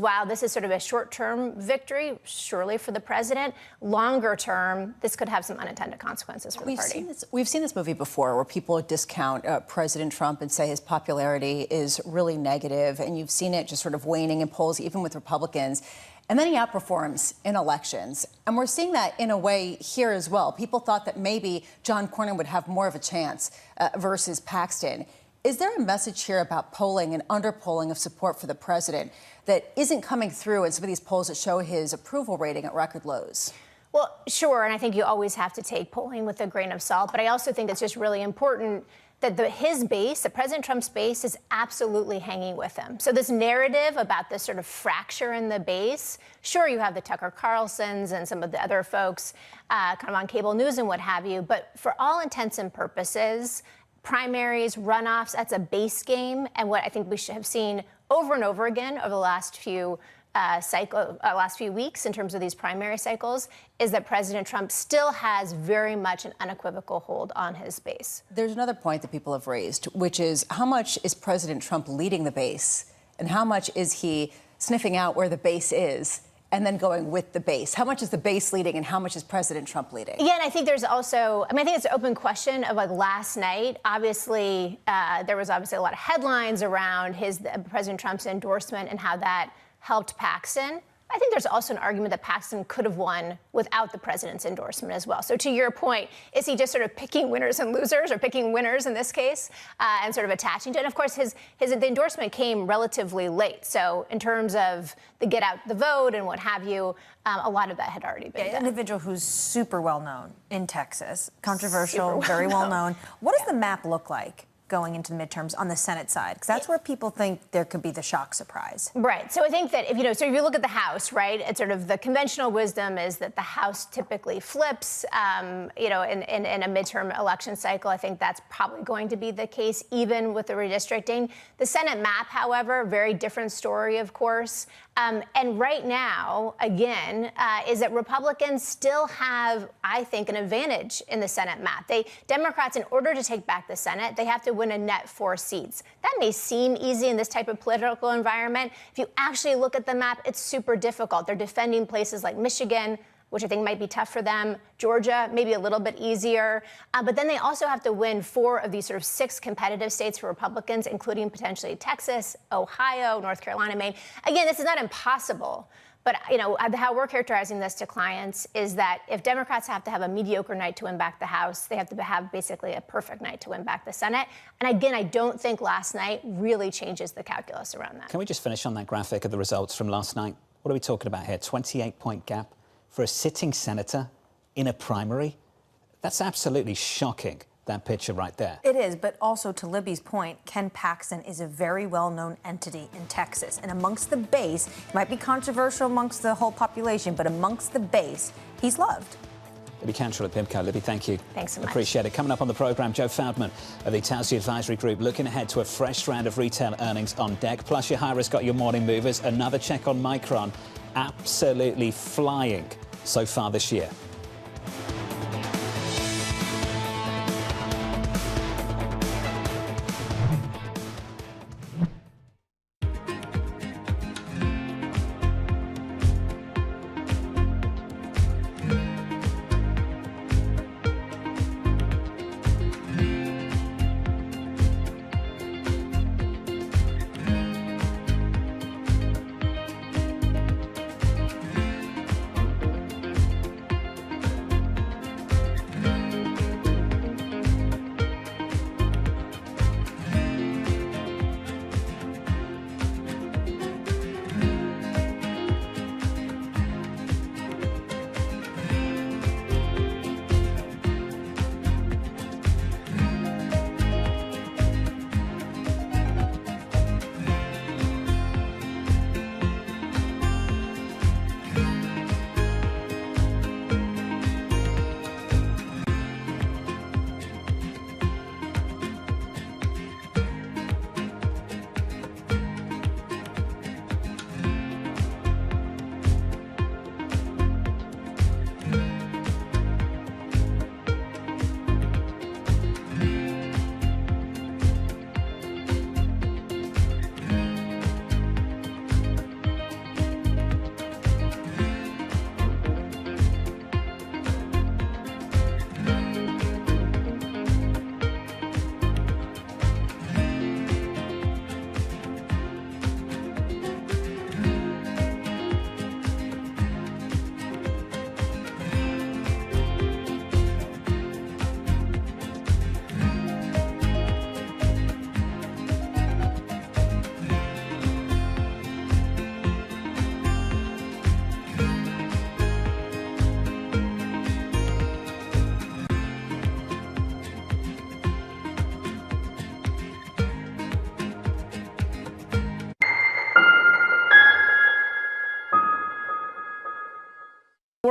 sort of a short-term victory, surely for the president. Longer term, this could have some unintended consequences for the party. We've seen this movie before where people discount President Trump and say his popularity is really negative, and you've seen it just sort of waning in polls, even with Republicans. And then he outperforms in elections. And we're seeing that in a way here as well. People thought that maybe John Cornyn would have more of a chance versus Paxton. Is there a message here about polling and underpolling of support for the president that isn't coming through in some of these polls that show his approval rating at record lows? Well, sure, and I think you always have to take polling with a grain of salt, but I also think it's just really important that his base, the President Trump's base, is absolutely hanging with him. So this narrative about this sort of fracture in the base, sure, you have the Tucker Carlsons and some of the other folks kind of on cable news and what have you, but for all intents and purposes, primaries, runoffs, that's a base game, and what I think we should have seen over and over again over the last few weeks in terms of these primary cycles is that President Trump still has very much an unequivocal hold on his base. There's another point that people have raised, which is how much is President Trump leading the base and how much is he sniffing out where the base is and then going with the base? How much is the base leading and how much is President Trump leading? Yeah, and I think there's also, I think it's an open question of like last night. Obviously, there was obviously a lot of headlines around President Trump's endorsement and how that helped Paxton. I think there's also an argument that Paxton could have won without the president's endorsement as well. So to your point, is he just sort of picking winners and losers, or picking winners in this case, and sort of attaching to it? And of course, the endorsement came relatively late. So in terms of the get out the vote and what have you, a lot of that had already been done. An individual who's super well known in Texas, controversial, very well known. What does the map look like going into the midterms on the Senate side? Because that's where people think there could be the shock surprise. Right. So I think that if you look at the House, right, it's sort of the conventional wisdom is that the House typically flips, in a midterm election cycle. I think that's probably going to be the case, even with the redistricting. The Senate map, however, very different story, of course. And right now, again, is that Republicans still have, I think, an advantage in the Senate map. Democrats, in order to take back the Senate, they have to win a net 4 seats. That may seem easy in this type of political environment. If you actually look at the map, it's super difficult. They're defending places like Michigan, which I think might be tough for them. Georgia, maybe a little bit easier. But then they also have to win 4 of these sort of 6 competitive states for Republicans, including potentially Texas, Ohio, North Carolina, Maine. Again, this is not impossible. But, how we're characterizing this to clients is that if Democrats have to have a mediocre night to win back the House, they have to have basically a perfect night to win back the Senate. And again, I don't think last night really changes the calculus around that. Can we just finish on that graphic of the results from last night? What are we talking about here? 28-point gap for a sitting senator in a primary? That's absolutely shocking, that picture right there. It is, but also to Libby's point, Ken Paxton is a very well-known entity in Texas. And amongst the base, it might be controversial amongst the whole population, but amongst the base, he's loved. Libby Cantrell at PIMCO. Libby, thank you. Thanks so much. Appreciate it. Coming up on the programme, Joe Feldman of the Telsey Advisory Group looking ahead to a fresh round of retail earnings on deck. Plus, your high-risk got your morning movers. Another check on Micron. Absolutely flying so far this year.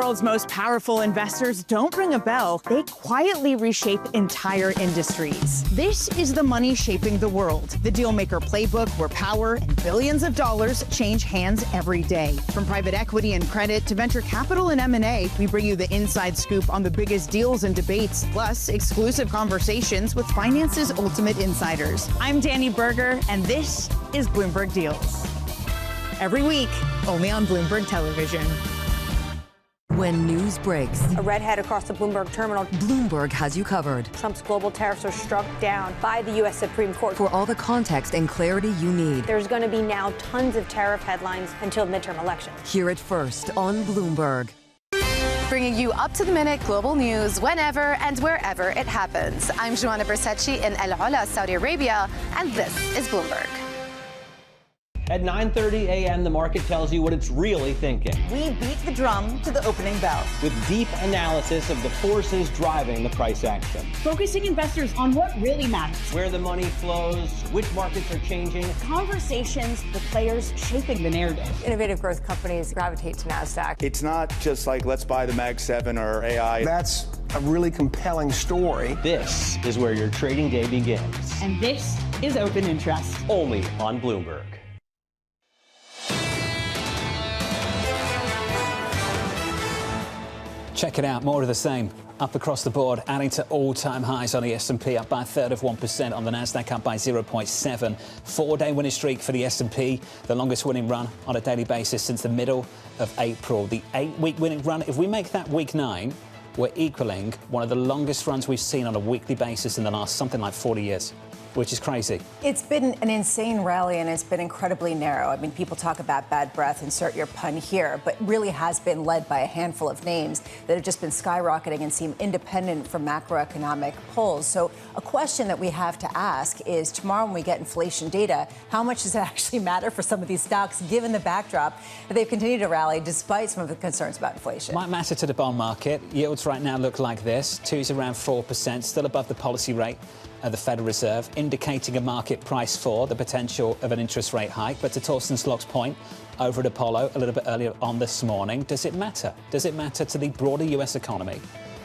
world's most powerful investors don't ring a bell. They quietly reshape entire industries. This is the money shaping the world. The Dealmaker playbook, where power and billions of dollars change hands every day. From private equity and credit to venture capital and M&A, we bring you the inside scoop on the biggest deals and debates, plus exclusive conversations with finance's ultimate insiders. I'm Danny Berger, and this is Bloomberg Deals. Every week, only on Bloomberg Television. When news breaks, A redhead across the Bloomberg terminal. Bloomberg has you covered. Trump's global tariffs are struck down by the U.S. Supreme Court. For all the context and clarity you need, There's going to be now tons of tariff headlines until midterm elections. hear it first on Bloomberg. Bringing you up-to-the-minute global news whenever and wherever it happens. I'm Joanna Bersecci in El Ola, Saudi Arabia, and this is Bloomberg. At 9:30 a.m., the market tells you what it's really thinking. We beat the drum to the opening bell. With deep analysis of the forces driving the price action. Focusing investors on what really matters. Where the money flows, which markets are changing. Conversations, the players shaping the narrative. Innovative growth companies gravitate to NASDAQ. It's not just like, let's buy the Mag 7 or AI. That's a really compelling story. This is where your trading day begins. And this is Open Interest. Only on Bloomberg. Check it out, more of the same. Up across the board, adding to all-time highs on the S&P, up by a third of 1%, on the Nasdaq up by 0.7. Four-day winning streak for the S&P, the longest winning run on a daily basis since the middle of April. The 8-week winning run, if we make that week 9, we're equaling one of the longest runs we've seen on a weekly basis in the last something like 40 years. Which is crazy. It's been an insane rally, and it's been incredibly narrow. I mean, people talk about bad breath, insert your pun here, but really has been led by a handful of names that have just been skyrocketing and seem independent from macroeconomic polls. So a question that we have to ask is, tomorrow when we get inflation data, how much does it actually matter for some of these stocks, given the backdrop that they've continued to rally despite some of the concerns about inflation? Might matter to the bond market. Yields right now look like this. 2's around 4%, still above the policy rate of the Federal Reserve, indicating a market price for the potential of an interest rate hike. But to Torsten Slok's point over at Apollo a little bit earlier on this morning, does it matter? Does it matter to the broader US economy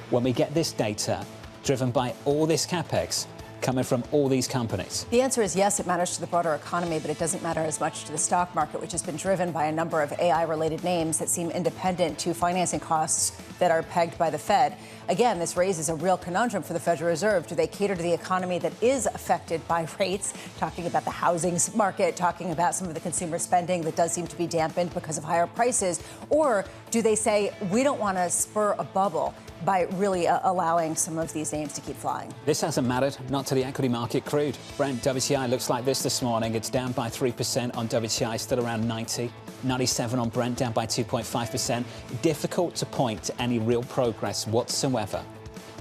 when we get this data driven by all this capex coming from all these companies? The answer is yes, it matters to the broader economy, but it doesn't matter as much to the stock market, which has been driven by a number of AI-related names that seem independent to financing costs that are pegged by the Fed. Again, this raises a real conundrum for the Federal Reserve. Do they cater to the economy that is affected by rates, talking about the housing market, talking about some of the consumer spending that does seem to be dampened because of higher prices? Or do they say, we don't want to spur a bubble by really allowing some of these names to keep flying? This hasn't mattered, not to the equity market. Crude, Brent WTI looks like this morning. It's down by 3% on WTI, still around 90. 97 on Brent, down by 2.5%. Difficult to point to any real progress whatsoever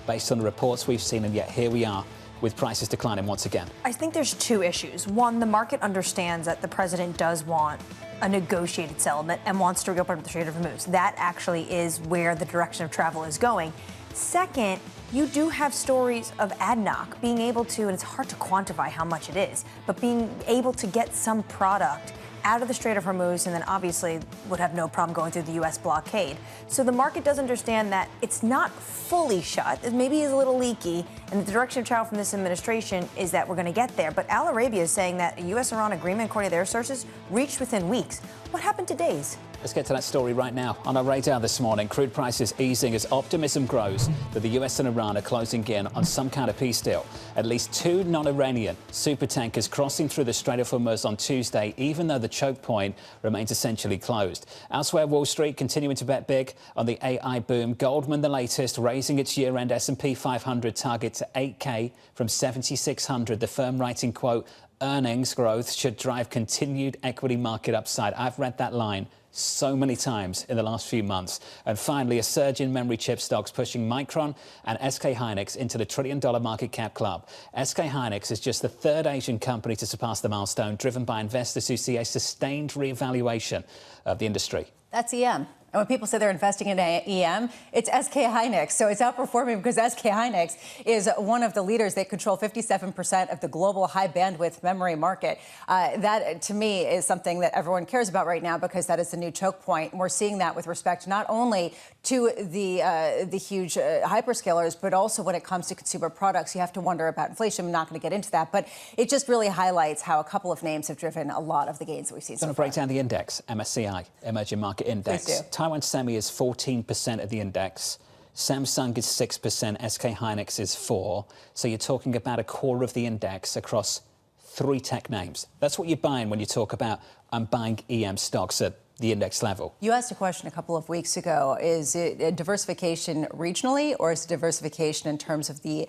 based on the reports we've seen, and yet here we are with prices declining once again. I think there's two issues. One, the market understands that the president does want a negotiated settlement and wants to reopen the Strait of Hormuz. That actually is where the direction of travel is going. Second, you do have stories of ADNOC being able to, and it's hard to quantify how much it is, but being able to get some product out of the Strait of Hormuz, and then obviously would have no problem going through the U.S. blockade. So the market does understand that it's not fully shut. It maybe is a little leaky, and the direction of travel from this administration is that we're going to get there. But Al Arabia is saying that a U.S.-Iran agreement, according to their sources, reached within weeks. What happened to days? Let's get to that story right now. On our radar this morning, crude prices easing as optimism grows that the US and Iran are closing in on some kind of peace deal. At least 2 non-Iranian supertankers crossing through the Strait of Hormuz on Tuesday, even though the choke point remains essentially closed. Elsewhere, Wall Street continuing to bet big on the AI boom. Goldman, the latest, raising its year-end S&P 500 target to 8K from 7,600. The firm writing, quote, earnings growth should drive continued equity market upside. I've read that line so many times in the last few months. And finally, a surge in memory chip stocks pushing Micron and SK Hynix into the $1 trillion market cap club. SK Hynix is just the third Asian company to surpass the milestone, driven by investors who see a sustained reevaluation of the industry. That's EM. And when people say they're investing in EM, it's SK Hynix. So it's outperforming because SK Hynix is one of the leaders. They control 57% of the global high bandwidth memory market. That, to me, is something that everyone cares about right now because that is the new choke point. And we're seeing that with respect not only to the huge hyperscalers, but also when it comes to consumer products. You have to wonder about inflation. I'm not going to get into that. But it just really highlights how a couple of names have driven a lot of the gains that we've seen so far. Going to break down the index, MSCI, Emerging Market Index. Please do. Taiwan Semi is 14% of the index. Samsung is 6%. SK Hynix is 4%. So you're talking about a quarter of the index across 3 tech names. That's what you're buying when you talk about I'm buying EM stocks at the index level. You asked a question a couple of weeks ago. Is it a diversification regionally or is it diversification in terms of the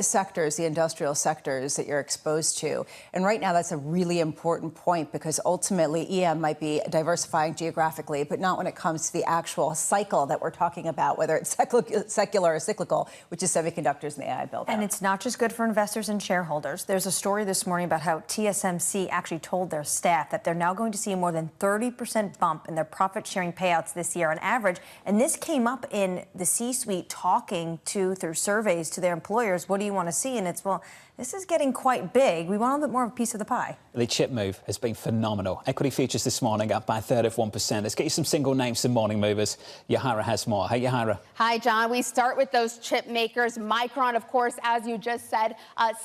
sectors, the industrial sectors that you're exposed to? And right now, that's a really important point because ultimately EM might be diversifying geographically, but not when it comes to the actual cycle that we're talking about, whether it's secular or cyclical, which is semiconductors and the AI build-out. And it's not just good for investors and shareholders. There's a story this morning about how TSMC actually told their staff that they're now going to see more than 30% bump in their profit-sharing payouts this year on average. And this came up in the C-suite talking through surveys to their employers. What do you want to see? And it's, well, this is getting quite big. We want a little bit more of a piece of the pie. The chip move has been phenomenal. Equity futures this morning up by a third of 1%. Let's get you some single names, some morning movers. Yahara has more. Hey, Yahara. Hi, John. We start with those chip makers. Micron, of course, as you just said,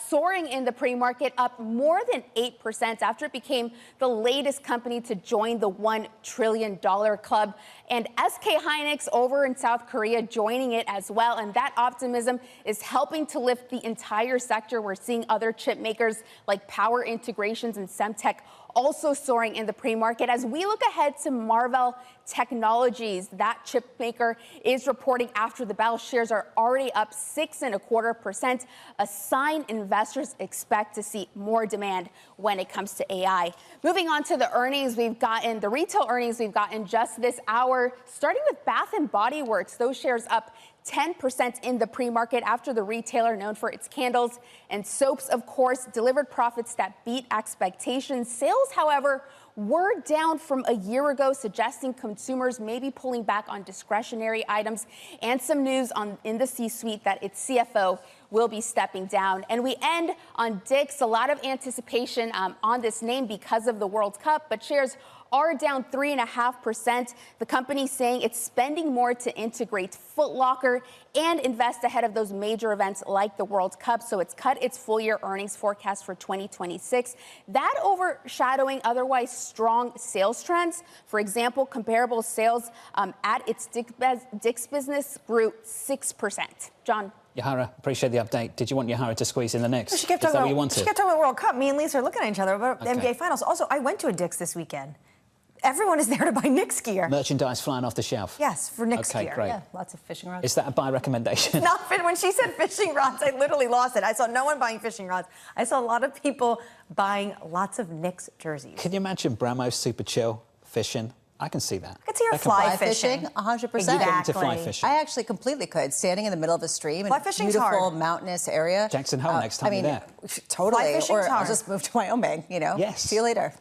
soaring in the pre-market, up more than 8% after it became the latest company to join the $1 trillion club. And SK Hynix over in South Korea joining it as well. And that optimism is helping to lift the entire sector. We're seeing other chip makers like Power Integrations and Semtech also soaring in the pre-market. As we look ahead to Marvell Technologies, that chip maker is reporting after the bell. Shares are already up 6.25%, a sign investors expect to see more demand when it comes to AI. Moving on to the earnings we've gotten, the retail earnings we've gotten just this hour, starting with Bath & Body Works. Those shares up 10% in the pre-market after the retailer known for its candles and soaps, of course, delivered profits that beat expectations. Sales, however, were down from a year ago, suggesting consumers may be pulling back on discretionary items, and some news in the C-suite that its CFO will be stepping down. And we end on Dick's. A lot of anticipation on this name because of the World Cup, but shares are down 3.5%. The company saying it's spending more to integrate Foot Locker and invest ahead of those major events like the World Cup. So it's cut its full year earnings forecast for 2026. That overshadowing otherwise strong sales trends. For example, comparable sales at its Dick's business grew 6%. John. Yahara, appreciate the update. Did you want Yahara to squeeze in the next? She kept Is that talking what you about, wanted? she kept talking about World Cup. Me and Lisa are looking at each other about the NBA Finals. Also, I went to a Dick's this weekend. Everyone is there to buy Knicks gear. Merchandise flying off the shelf. Yes, for Knicks gear. Okay, great. Yeah, lots of fishing rods. Is that a buy recommendation? Not when she said fishing rods, I literally lost it. I saw no one buying fishing rods. I saw a lot of people buying lots of Knicks jerseys. Can you imagine Bramo super chill fishing? I can see that. I could see her fly fishing, 100%. You get into fly fishing. I actually completely could, standing in the middle of a stream in a beautiful hard. mountainous area. Jackson Hole next time you're there. Totally. Fly fishing's Or hard. I'll just move to Wyoming, you know. Yes. See you later.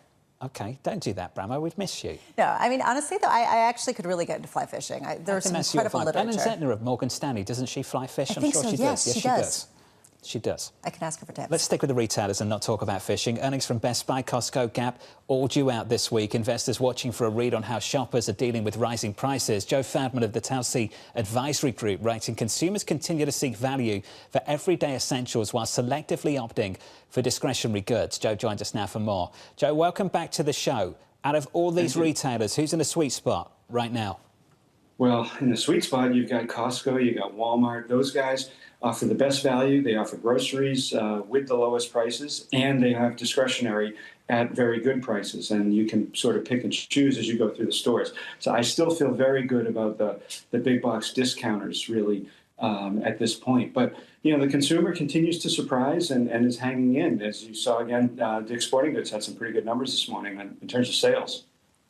Okay, don't do that, Bramo. We'd miss you. No, I mean, honestly, though, I actually could really get into fly fishing. There's some incredible literature. Ellen Zentner of Morgan Stanley, doesn't she fly fish? I think sure so, she yes, does. she does. She does. I can ask her for tips. Let's stick with the retailers and not talk about fishing. Earnings from Best Buy, Costco, Gap, all due out this week. Investors watching for a read on how shoppers are dealing with rising prices. Joe Fadman of the Telsey Advisory Group writing, consumers continue to seek value for everyday essentials while selectively opting for discretionary goods. Joe joins us now for more. Joe, welcome back to the show. Out of all these retailers, who's in a sweet spot right now? Well, in the sweet spot, you've got Costco, you've got Walmart. Those guys offer the best value. They offer groceries with the lowest prices, and they have discretionary at very good prices. And you can sort of pick and choose as you go through the stores. So I still feel very good about the big box discounters, really, at this point. But, you know, the consumer continues to surprise and is hanging in. As you saw again, Dick's Sporting Goods had some pretty good numbers this morning in terms of sales.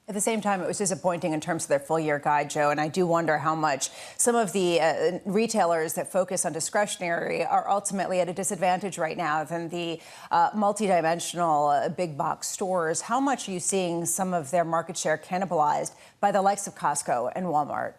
At the same time, it was disappointing in terms of their full-year guide, Joe, and I do wonder how much some of the retailers that focus on discretionary are ultimately at a disadvantage right now than the multidimensional big box stores. How much are you seeing some of their market share cannibalized by the likes of Costco and Walmart?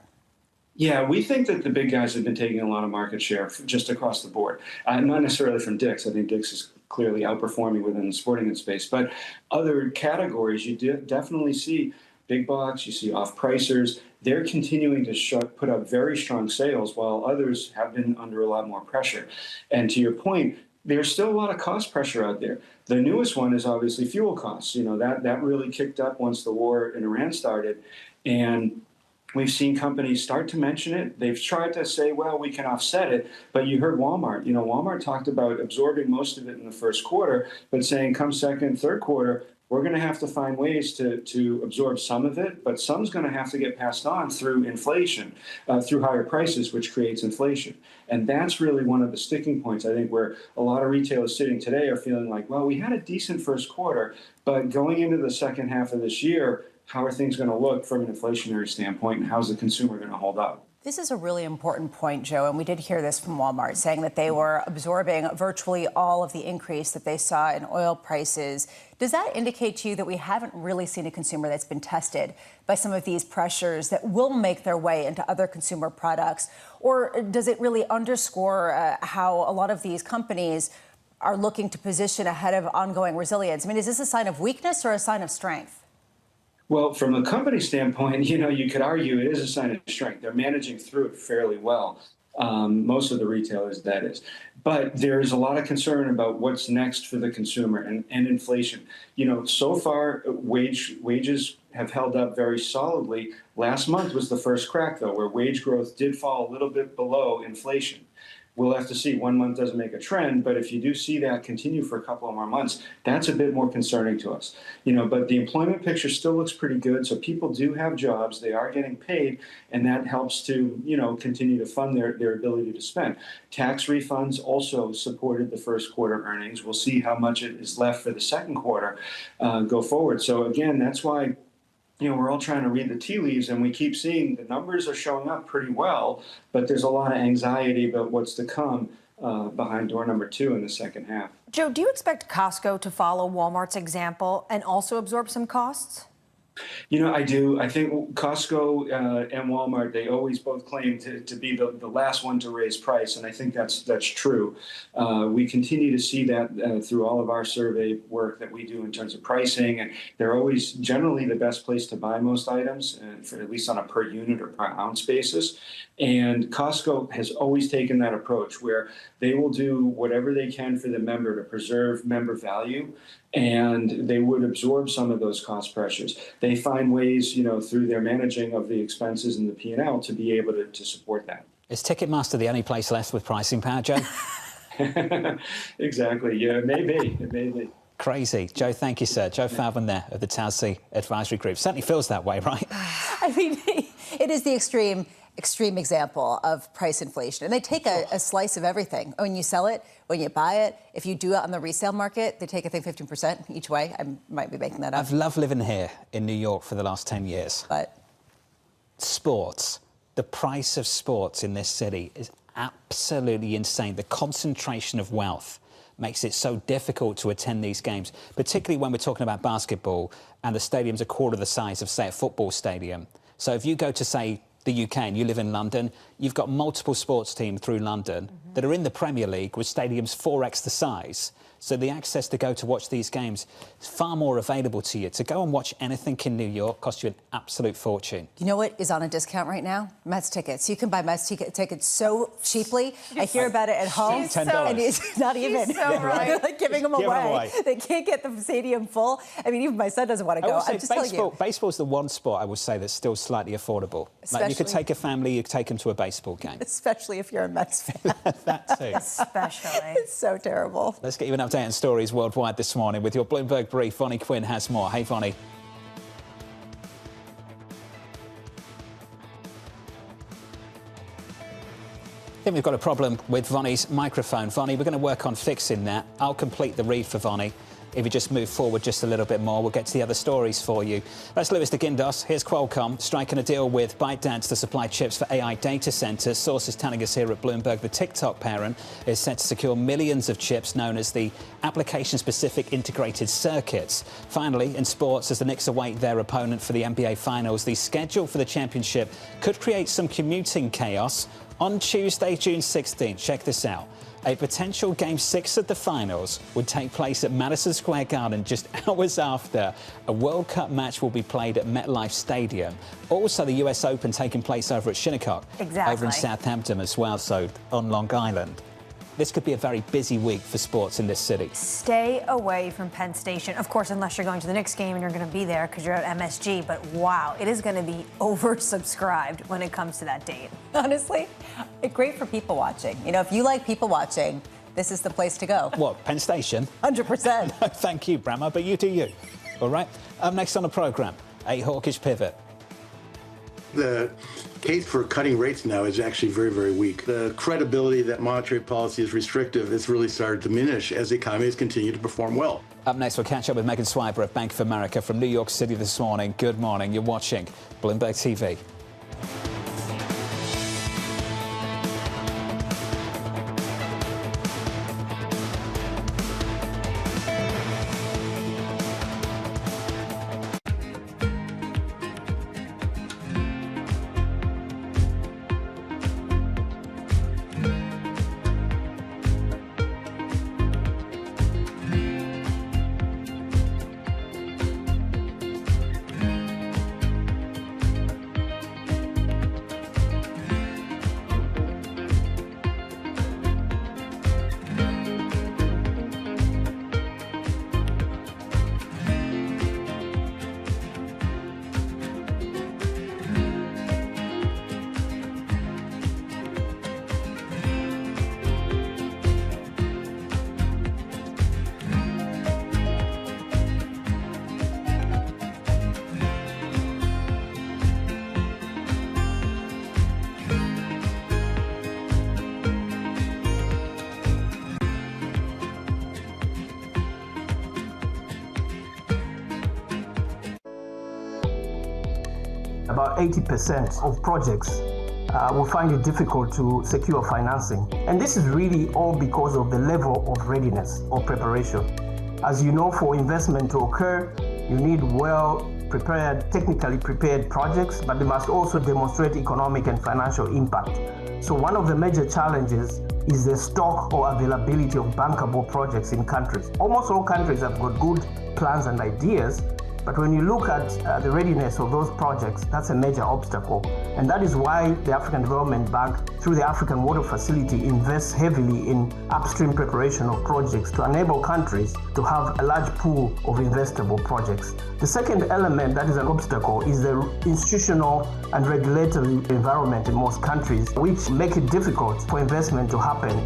Yeah, we think that the big guys have been taking a lot of market share just across the board. Not necessarily from Dick's. I think Dick's is clearly outperforming within the sporting goods space. But other categories, you definitely see big box, you see off-pricers. They're continuing to put up very strong sales while others have been under a lot more pressure. And to your point, there's still a lot of cost pressure out there. The newest one is obviously fuel costs. You know, that really kicked up once the war in Iran started. And we've seen companies start to mention it. They've tried to say, well, we can offset it. But you heard Walmart. You know, Walmart talked about absorbing most of it in the first quarter, but saying come second, third quarter, we're going to have to find ways to absorb some of it, but some's going to have to get passed on through inflation, through higher prices, which creates inflation. And that's really one of the sticking points, I think, where a lot of retailers sitting today are feeling like, well, we had a decent first quarter, but going into the second half of this year, how are things going to look from an inflationary standpoint, and how's the consumer going to hold up? This is a really important point, Joe, and we did hear this from Walmart, saying that they were absorbing virtually all of the increase that they saw in oil prices. Does that indicate to you that we haven't really seen a consumer that's been tested by some of these pressures that will make their way into other consumer products? Or does it really underscore how a lot of these companies are looking to position ahead of ongoing resilience? I mean, is this a sign of weakness or a sign of strength? Well, from a company standpoint, you know, you could argue it is a sign of strength. They're managing through it fairly well. Most of the retailers, that is. But there is a lot of concern about what's next for the consumer and inflation. You know, so far, wages have held up very solidly. Last month was the first crack, though, where wage growth did fall a little bit below inflation. We'll have to see. 1 month doesn't make a trend, but if you do see that continue for a couple of more months, that's a bit more concerning to us. You know, but the employment picture still looks pretty good. So people do have jobs, they are getting paid, and that helps to, you know, continue to fund their ability to spend. Tax refunds also supported the first quarter earnings. We'll see how much it is left for the second quarter go forward. So again, that's why, you know, we're all trying to read the tea leaves, and we keep seeing the numbers are showing up pretty well, but there's a lot of anxiety about what's to come behind door number 2 in the second half. Joe, do you expect Costco to follow Walmart's example and also absorb some costs? You know, I do. I think Costco and Walmart, they always both claim to be the last one to raise price, and I think that's true. We continue to see that through all of our survey work that we do in terms of pricing, and they're always generally the best place to buy most items, for at least on a per unit or per ounce basis. And Costco has always taken that approach where they will do whatever they can for the member to preserve member value, and they would absorb some of those cost pressures. They find ways, you know, through their managing of the expenses and the P&L to be able to support that. Is Ticketmaster the only place left with pricing power, Joe? Exactly. Yeah, it may be. It may be. Crazy. Joe, thank you, sir. Joe Falvin there of the Towsea Advisory Group. Certainly feels that way, right? I mean, it is the extreme example of price inflation. And they take a slice of everything. When you sell it, when you buy it, if you do it on the resale market, they take, I think, 15% each way. I might be making that up. I've loved living here in New York for the last 10 years. But sports, the price of sports in this city is absolutely insane. The concentration of wealth makes it so difficult to attend these games, particularly when we're talking about basketball and the stadium's a quarter the size of, say, a football stadium. So if you go to, say, the UK and you live in London, you've got multiple sports teams through London that are in the Premier League with stadiums 4x the size. So the access to go to watch these games is far more available to you. To go and watch anything in New York costs you an absolute fortune. You know what is on a discount right now? Mets tickets. You can buy Mets tickets so cheaply. I hear about it at home. $10. And it's not even. So right. They're like giving them away. They can't get the stadium full. I mean, even my son doesn't want to go. I'm just telling you. Baseball's the one sport I would say that's still slightly affordable. Like you could take a family, you could take them to a baseball game. Especially if you're a Mets fan. That too. Especially. It's so terrible. Let's get you an update on stories worldwide this morning with your Bloomberg brief. Vonnie Quinn has more. Hey, Vonnie. I think we've got a problem with Vonnie's microphone. Vonnie, we're going to work on fixing that. I'll complete the read for Vonnie. if you just move forward just a little bit more. We'll get to the other stories for you. That's Lewis de Guindos. Here's Qualcomm striking a deal with ByteDance to supply chips for AI data centers. Sources telling us here at Bloomberg the TikTok parent is set to secure millions of chips known as the application-specific integrated circuits. Finally, in sports, as the Knicks await their opponent for the NBA Finals, the schedule for the championship could create some commuting chaos. On Tuesday, June 16th, check this out. A potential Game 6 of the Finals would take place at Madison Square Garden just hours after a World Cup match will be played at MetLife Stadium. Also, the US Open taking place over at Shinnecock. Exactly. Over in Southampton as well, so on Long Island. This could be a very busy week for sports in this city. Stay away from Penn Station. Of course, unless you're going to the Knicks game and you're going to be there because you're at MSG. But wow, it is going to be oversubscribed when it comes to that date. Honestly, it's great for people watching. You know, if you like people watching, this is the place to go. What, Penn Station? 100%. Thank you, Brahma, but you do you. All right? Up next on the programme, a hawkish pivot. The case for cutting rates now is actually very, very weak. The credibility that monetary policy is restrictive has really started to diminish as the economy has continued to perform well. Up next, we'll catch up with Megan Swiber of Bank of America from New York City this morning. Good morning. You're watching Bloomberg TV. About 80% of projects will find it difficult to secure financing. And this is really all because of the level of readiness or preparation. As you know, for investment to occur, you need well-prepared, technically prepared projects, but they must also demonstrate economic and financial impact. So one of the major challenges is the stock or availability of bankable projects in countries. Almost all countries have got good plans and ideas, but when you look at the readiness of those projects, that's a major obstacle. And that is why the African Development Bank, through the African Water Facility, invests heavily in upstream preparation of projects to enable countries to have a large pool of investable projects. The second element that is an obstacle is the institutional and regulatory environment in most countries, which make it difficult for investment to happen.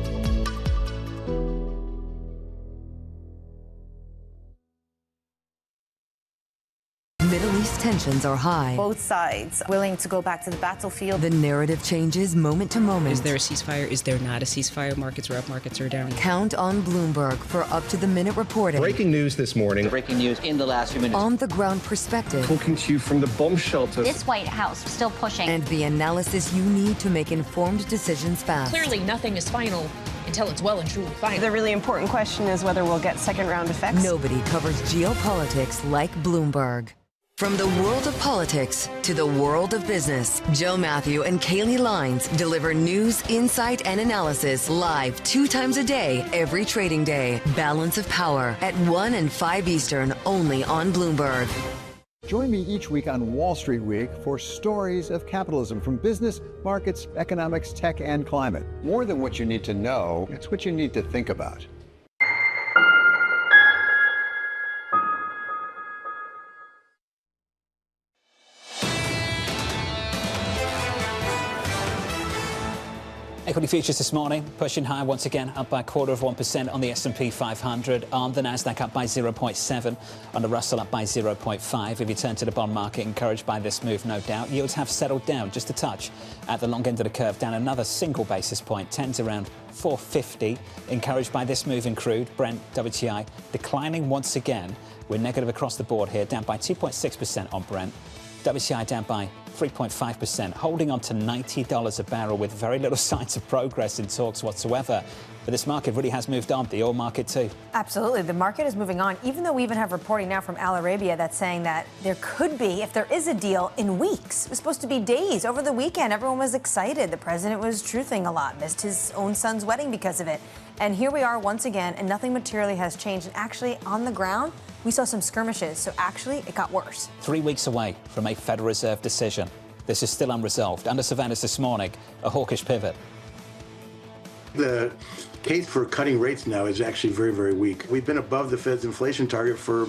Middle East tensions are high. Both sides willing to go back to the battlefield. The narrative changes moment to moment. Is there a ceasefire? Is there not a ceasefire? Markets are up, markets are down. Count on Bloomberg for up-to-the-minute reporting. Breaking news this morning. Breaking news in the last few minutes. On-the-ground perspective. Talking to you from the bomb shelter. This White House still pushing. And the analysis you need to make informed decisions fast. Clearly, nothing is final until it's well and truly final. The really important question is whether we'll get second-round effects. Nobody covers geopolitics like Bloomberg. From the world of politics to the world of business, Joe Matthew and Kaylee Lines deliver news, insight, and analysis live 2 times a day, every trading day. Balance of Power at 1 and 5 Eastern, only on Bloomberg. Join me each week on Wall Street Week for stories of capitalism from business, markets, economics, tech, and climate. More than what you need to know, it's what you need to think about. Equity futures this morning pushing higher once again, up by 0.25% on the S&P 500, on the Nasdaq up by 0.7, on the Russell up by 0.5. If you turn to the bond market, encouraged by this move, no doubt, yields have settled down just a touch at the long end of the curve, down another single basis point, 10s around 450. Encouraged by this move in crude, Brent, WTI declining once again. We're negative across the board here, down by 2.6% on Brent. WTI down by 3.5%, holding on to $90 a barrel with very little signs of progress in talks whatsoever. But this market really has moved on, the oil market too. Absolutely. The market is moving on, even though we even have reporting now from Al Arabia that's saying that there could be, if there is a deal, in weeks. It was supposed to be days. Over the weekend, everyone was excited. The president was truthing a lot, missed his own son's wedding because of it. And here we are once again, and nothing materially has changed. And actually, on the ground, we saw some skirmishes. So actually, it got worse. 3 weeks away from a Federal Reserve decision. This is still unresolved. Under surveillance this morning, a hawkish pivot. The case for cutting rates now is actually very, very weak. We've been above the Fed's inflation target for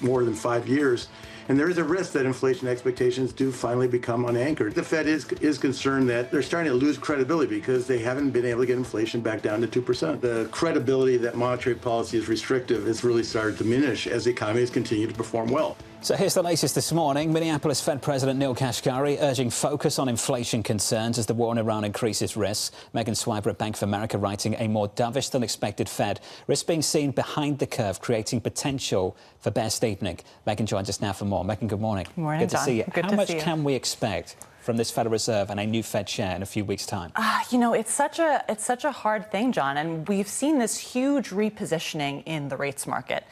more than 5 years. And there is a risk that inflation expectations do finally become unanchored. The Fed is concerned that they're starting to lose credibility because they haven't been able to get inflation back down to 2%. The credibility that monetary policy is restrictive has really started to diminish as the economy has continued to perform well. So here's the latest this morning. Minneapolis Fed President Neil Kashkari urging focus on inflation concerns as the war in Iran increases risks. Megan Swiber at Bank of America writing a more dovish than expected Fed. Risk being seen behind the curve, creating potential for bear steepening. Megan joins us now for more. Megan, good morning. Good morning, Good to John. see you. Good How to much see you. can we expect from this Federal Reserve and a new Fed chair in a few weeks' time? You know, it's such a hard thing, John, and we've seen this huge repositioning in the rates market.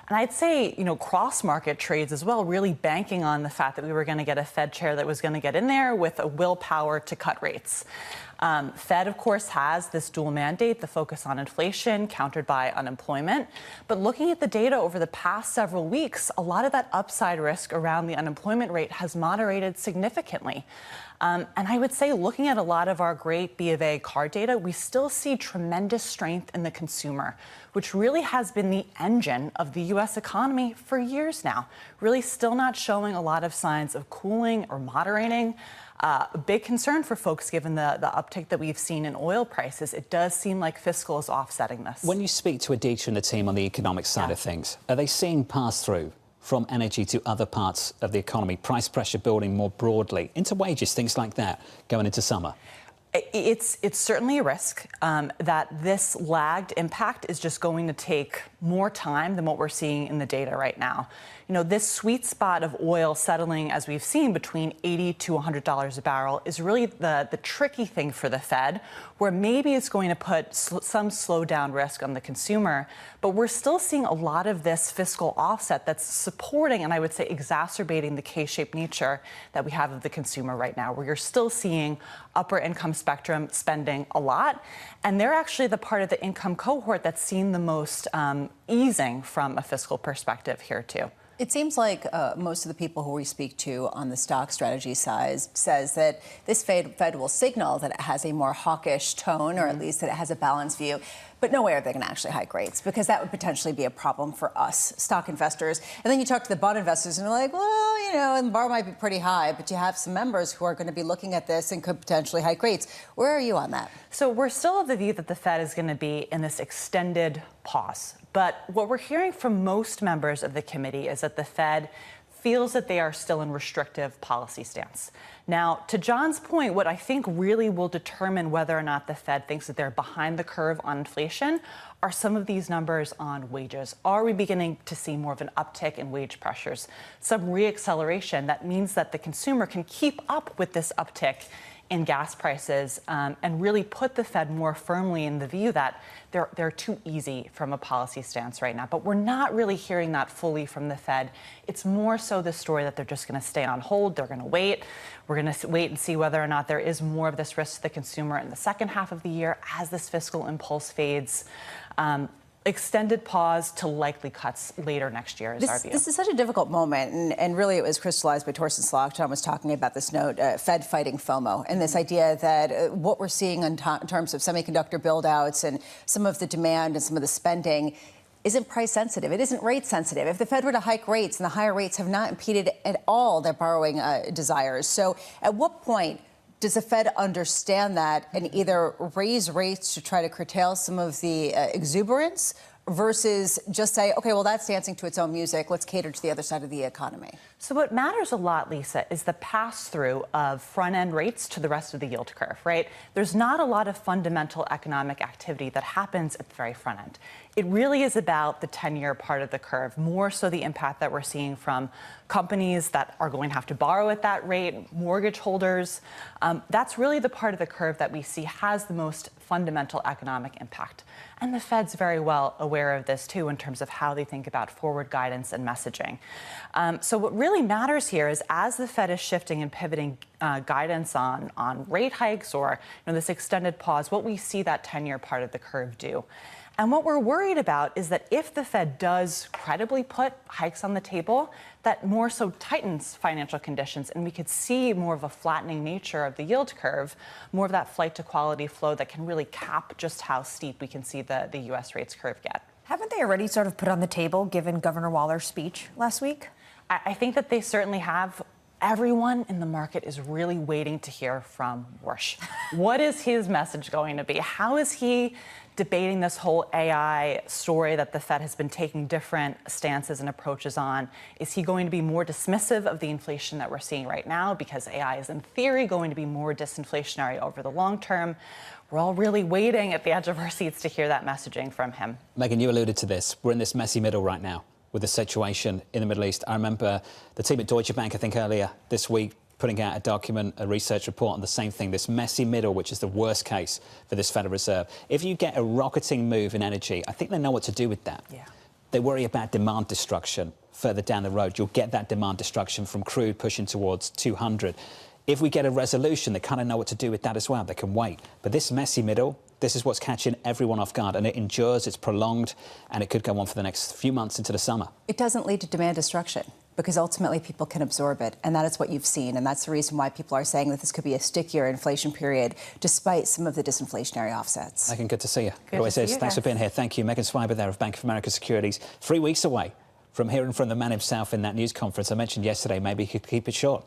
And I'd say, you know, cross-market trades as well, really banking on the fact that we were going to get a Fed chair that was going to get in there with a willpower to cut rates. Fed, of course, has this dual mandate, the focus on inflation countered by unemployment. But looking at the data over the past several weeks, a lot of that upside risk around the unemployment rate has moderated significantly. And I would say, looking at a lot of our great B of A card data, we still see tremendous strength in the consumer, which really has been the engine of the U.S. economy for years now, really still not showing a lot of signs of cooling or moderating. A big concern for folks, given the uptick that we've seen in oil prices. It does seem like fiscal is offsetting this. When you speak to Aditya and the team on the economic side of things, are they seeing pass-through from energy to other parts of the economy, price pressure building more broadly, into wages, things like that, going into summer? It's certainly a risk that this lagged impact is just going to take more time than what we're seeing in the data right now. You know, this sweet spot of oil settling, as we've seen, between $80 to $100 a barrel is really the tricky thing for the Fed, where maybe it's going to put some slowdown risk on the consumer. But we're still seeing a lot of this fiscal offset that's supporting and I would say exacerbating the K-shaped nature that we have of the consumer right now, where you're still seeing upper income spectrum spending a lot. And they're actually the part of the income cohort that's seen the most easing from a fiscal perspective here, too. It seems like most of the people who we speak to on the stock strategy side says that this Fed will signal that it has a more hawkish tone, or at least that it has a balanced view. But no way are they going to actually hike rates, because that would potentially be a problem for us stock investors. And then you talk to the bond investors and they're like, well, you know, and the bar might be pretty high, but you have some members who are going to be looking at this and could potentially hike rates. Where are you on that? So we're still of the view that the Fed is going to be in this extended pause. But what we're hearing from most members of the committee is that the Fed feels that they are still in restrictive policy stance. Now, to John's point, what I think really will determine whether or not the Fed thinks that they're behind the curve on inflation are some of these numbers on wages. Are we beginning to see more of an uptick in wage pressures? Some reacceleration that means that the consumer can keep up with this uptick in gas prices and really put the Fed more firmly in the view that they're too easy from a policy stance right now. But we're not really hearing that fully from the Fed. It's more so the story that they're just going to stay on hold. They're going to wait. We're going to wait and see whether or not there is more of this risk to the consumer in the second half of the year as this fiscal impulse fades. Extended pause to likely cuts later next year is our view. This is such a difficult moment, and really it was crystallized by Torsten Slok. John was talking about this note, Fed fighting FOMO, and this idea that what we're seeing in terms of semiconductor build-outs and some of the demand and some of the spending isn't price sensitive. It isn't rate sensitive. If the Fed were to hike rates, and the higher rates have not impeded at all their borrowing desires. So at what point Does the Fed understand that and either raise rates to try to curtail some of the exuberance versus just say, okay, well, that's dancing to its own music. Let's cater to the other side of the economy? So what matters a lot, Lisa, is the pass-through of front-end rates to the rest of the yield curve, right? There's not a lot of fundamental economic activity that happens at the very front end. It really is about the 10-year part of the curve, more so the impact that we're seeing from companies that are going to have to borrow at that rate, mortgage holders. That's really the part of the curve that we see has the most fundamental economic impact. And the Fed's very well aware of this, too, in terms of how they think about forward guidance and messaging. So what really matters here is as the Fed is shifting and pivoting guidance on rate hikes or this extended pause, what we see that 10-year part of the curve do. And what we're worried about is that if the Fed does credibly put hikes on the table, that more so tightens financial conditions, and we could see more of a flattening nature of the yield curve, more of that flight to quality flow that can really cap just how steep we can see the U.S. rates curve get. Haven't they already sort of put on the table, given Governor Waller's speech last week? I think that they certainly have. Everyone in the market is really waiting to hear from Warsh. What is his message going to be? How is he debating this whole AI story that the Fed has been taking different stances and approaches on? Is he going to be more dismissive of the inflation that we're seeing right now because AI is in theory going to be more disinflationary over the long term? We're all really waiting at the edge of our seats to hear that messaging from him. Megan, you alluded to this. We're in this messy middle right now with the situation in the Middle East. I remember the team at Deutsche Bank, I think earlier this week, putting out a document, a research report on the same thing, this messy middle, which is the worst case for this Federal Reserve. If you get a rocketing move in energy, I think they know what to do with that. Yeah. They worry about demand destruction further down the road. You'll get that demand destruction from crude pushing towards 200. If we get a resolution, they kind of know what to do with that as well. They can wait. But this messy middle, this is what's catching everyone off guard, and it endures, it's prolonged, and it could go on for the next few months into the summer. It doesn't lead to demand destruction because ultimately people can absorb it, and that is what you've seen, and that's the reason why people are saying that this could be a stickier inflation period despite some of the disinflationary offsets. Megan, good to see you. Good to see you. Thanks for being here. Thank you. Megan Swiber there of Bank of America Securities. 3 weeks away from hearing from the man himself in that news conference. I mentioned yesterday, maybe he could keep it short.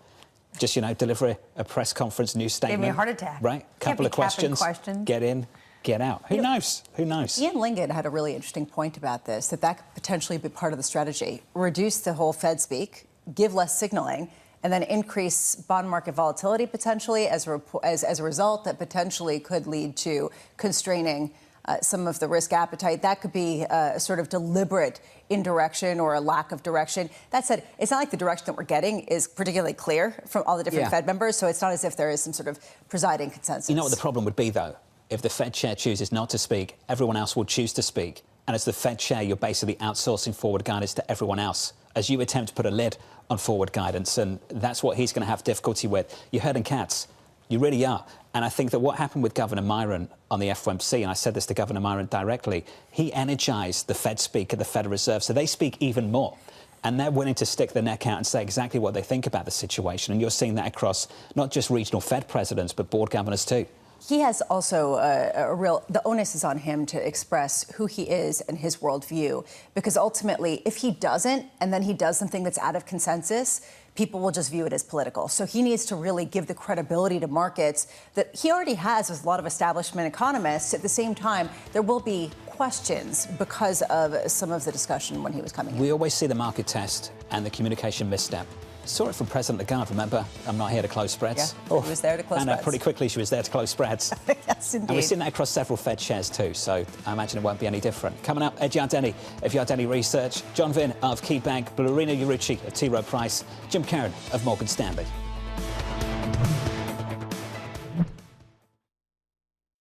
Just, deliver a press conference news statement. Gave me a heart attack. Right? Couple of questions. Get in, get out. Who knows? Who knows? Ian Lingen had a really interesting point about this, that could potentially be part of the strategy. Reduce the whole Fed speak, give less signaling, and then increase bond market volatility potentially as a result that potentially could lead to constraining some of the risk appetite. That could be a sort of deliberate indirection or a lack of direction. That said, it's not like the direction that we're getting is particularly clear from all the different Fed members, so it's not as if there is some sort of presiding consensus. You know what the problem would be, though? If the Fed chair chooses not to speak, everyone else will choose to speak. And as the Fed chair, you're basically outsourcing forward guidance to everyone else as you attempt to put a lid on forward guidance. And that's what he's going to have difficulty with. You're herding cats. You really are. And I think that what happened with Governor Myron on the FOMC, and I said this to Governor Myron directly, he energized the Fed speak at the Federal Reserve, so they speak even more. And they're willing to stick their neck out and say exactly what they think about the situation. And you're seeing that across not just regional Fed presidents, but board governors too. He has also the onus is on him to express who he is and his worldview, because ultimately, if he doesn't, and then he does something that's out of consensus, people will just view it as political. So he needs to really give the credibility to markets that he already has with a lot of establishment economists. At the same time, there will be questions because of some of the discussion when he was coming in. We always see the market test and the communication misstep. Saw it from President Lagarde, remember? I'm not here to close spreads. Yeah, she was there to close spreads. And pretty quickly she was there to close spreads. Yes, indeed. And we've seen that across several Fed chairs too, so I imagine it won't be any different. Coming up, Ed Yardeni of Yardeni Research, John Vinn of KeyBank, Blarina Urucci of T. Rowe Price, Jim Karen of Morgan Stanley.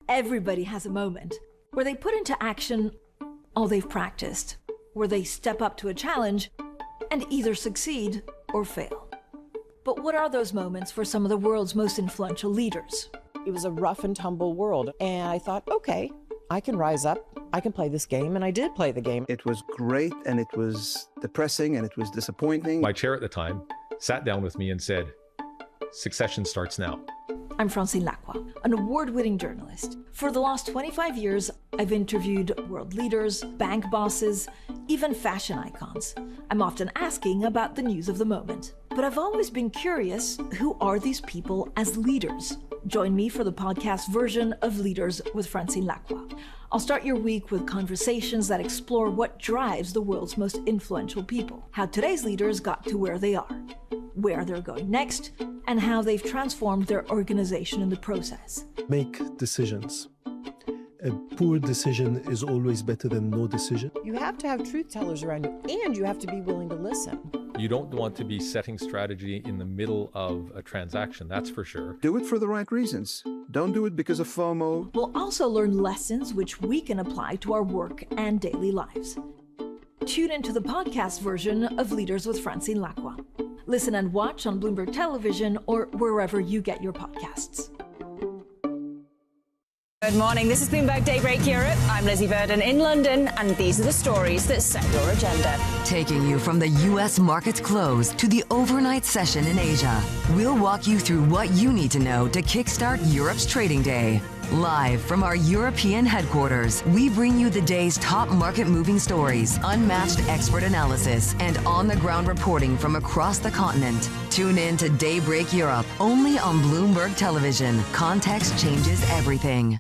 Everybody has a moment where they put into action all they've practiced, where they step up to a challenge and either succeed or fail. But what are those moments for some of the world's most influential leaders? It was a rough and tumble world, and I thought, okay, I can rise up, I can play this game, and I did play the game. It was great, and it was depressing, and it was disappointing. My chair at the time sat down with me and said, "Succession starts now." I'm Francine Lacroix, an award-winning journalist. For the last 25 years, I've interviewed world leaders, bank bosses, even fashion icons. I'm often asking about the news of the moment. But I've always been curious, who are these people as leaders? Join me for the podcast version of Leaders with Francine Lacqua. I'll start your week with conversations that explore what drives the world's most influential people, how today's leaders got to where they are, where they're going next, and how they've transformed their organization in the process. Make decisions. A poor decision is always better than no decision. You have to have truth tellers around you, and you have to be willing to listen. You don't want to be setting strategy in the middle of a transaction, that's for sure. Do it for the right reasons. Don't do it because of FOMO. We'll also learn lessons which we can apply to our work and daily lives. Tune into the podcast version of Leaders with Francine Lacqua. Listen and watch on Bloomberg Television or wherever you get your podcasts. Good morning. This is Bloomberg Daybreak Europe. I'm Lizzie Burden in London, and these are the stories that set your agenda. Taking you from the U.S. market's close to the overnight session in Asia, we'll walk you through what you need to know to kickstart Europe's trading day. Live from our European headquarters, we bring you the day's top market-moving stories, unmatched expert analysis, and on-the-ground reporting from across the continent. Tune in to Daybreak Europe, only on Bloomberg Television. Context changes everything.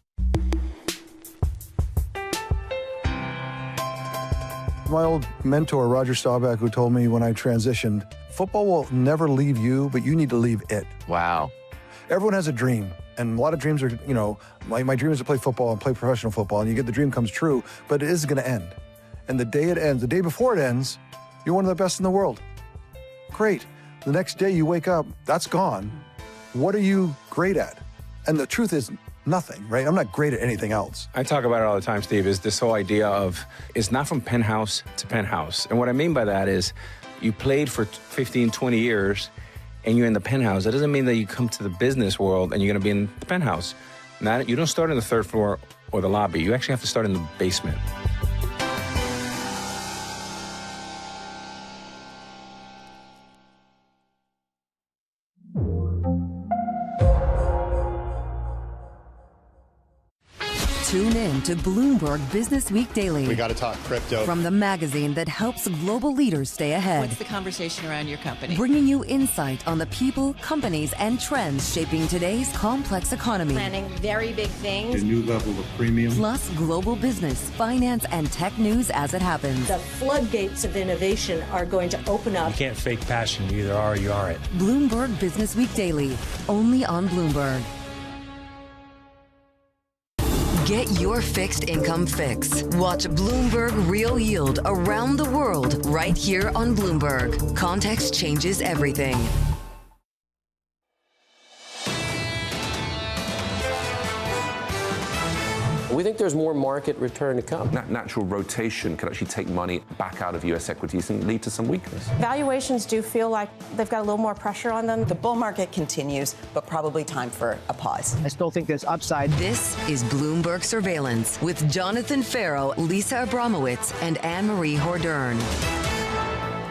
My old mentor, Roger Staubach, who told me when I transitioned, football will never leave you, but you need to leave it. Wow. Everyone has a dream. And a lot of dreams are, my dream is to play football and play professional football. And you get the dream comes true, but it is going to end. And the day it ends, the day before it ends, you're one of the best in the world. Great. The next day you wake up, that's gone. What are you great at? And the truth is nothing, right? I'm not great at anything else. I talk about it all the time, Steve, is this whole idea of it's not from penthouse to penthouse. And what I mean by that is you played for 15, 20 years and you're in the penthouse. That doesn't mean that you come to the business world and you're going to be in the penthouse. You don't start on the third floor or the lobby. You actually have to start in the basement. Tune in to Bloomberg Business Week Daily. We got to talk crypto. From the magazine that helps global leaders stay ahead. What's the conversation around your company? Bringing you insight on the people, companies, and trends shaping today's complex economy. Planning very big things. A new level of premium. Plus global business, finance, and tech news as it happens. The floodgates of innovation are going to open up. You can't fake passion. You either are or you aren't. Bloomberg Business Week Daily, only on Bloomberg. Get your fixed income fix. Watch Bloomberg Real Yield around the world right here on Bloomberg. Context changes everything. We think there's more market return to come. Natural rotation could actually take money back out of U.S. equities and lead to some weakness. Valuations do feel like they've got a little more pressure on them. The bull market continues, but probably time for a pause. I still think there's upside. This is Bloomberg Surveillance with Jonathan Farrow, Lisa Abramowitz, and Anne-Marie Hordern.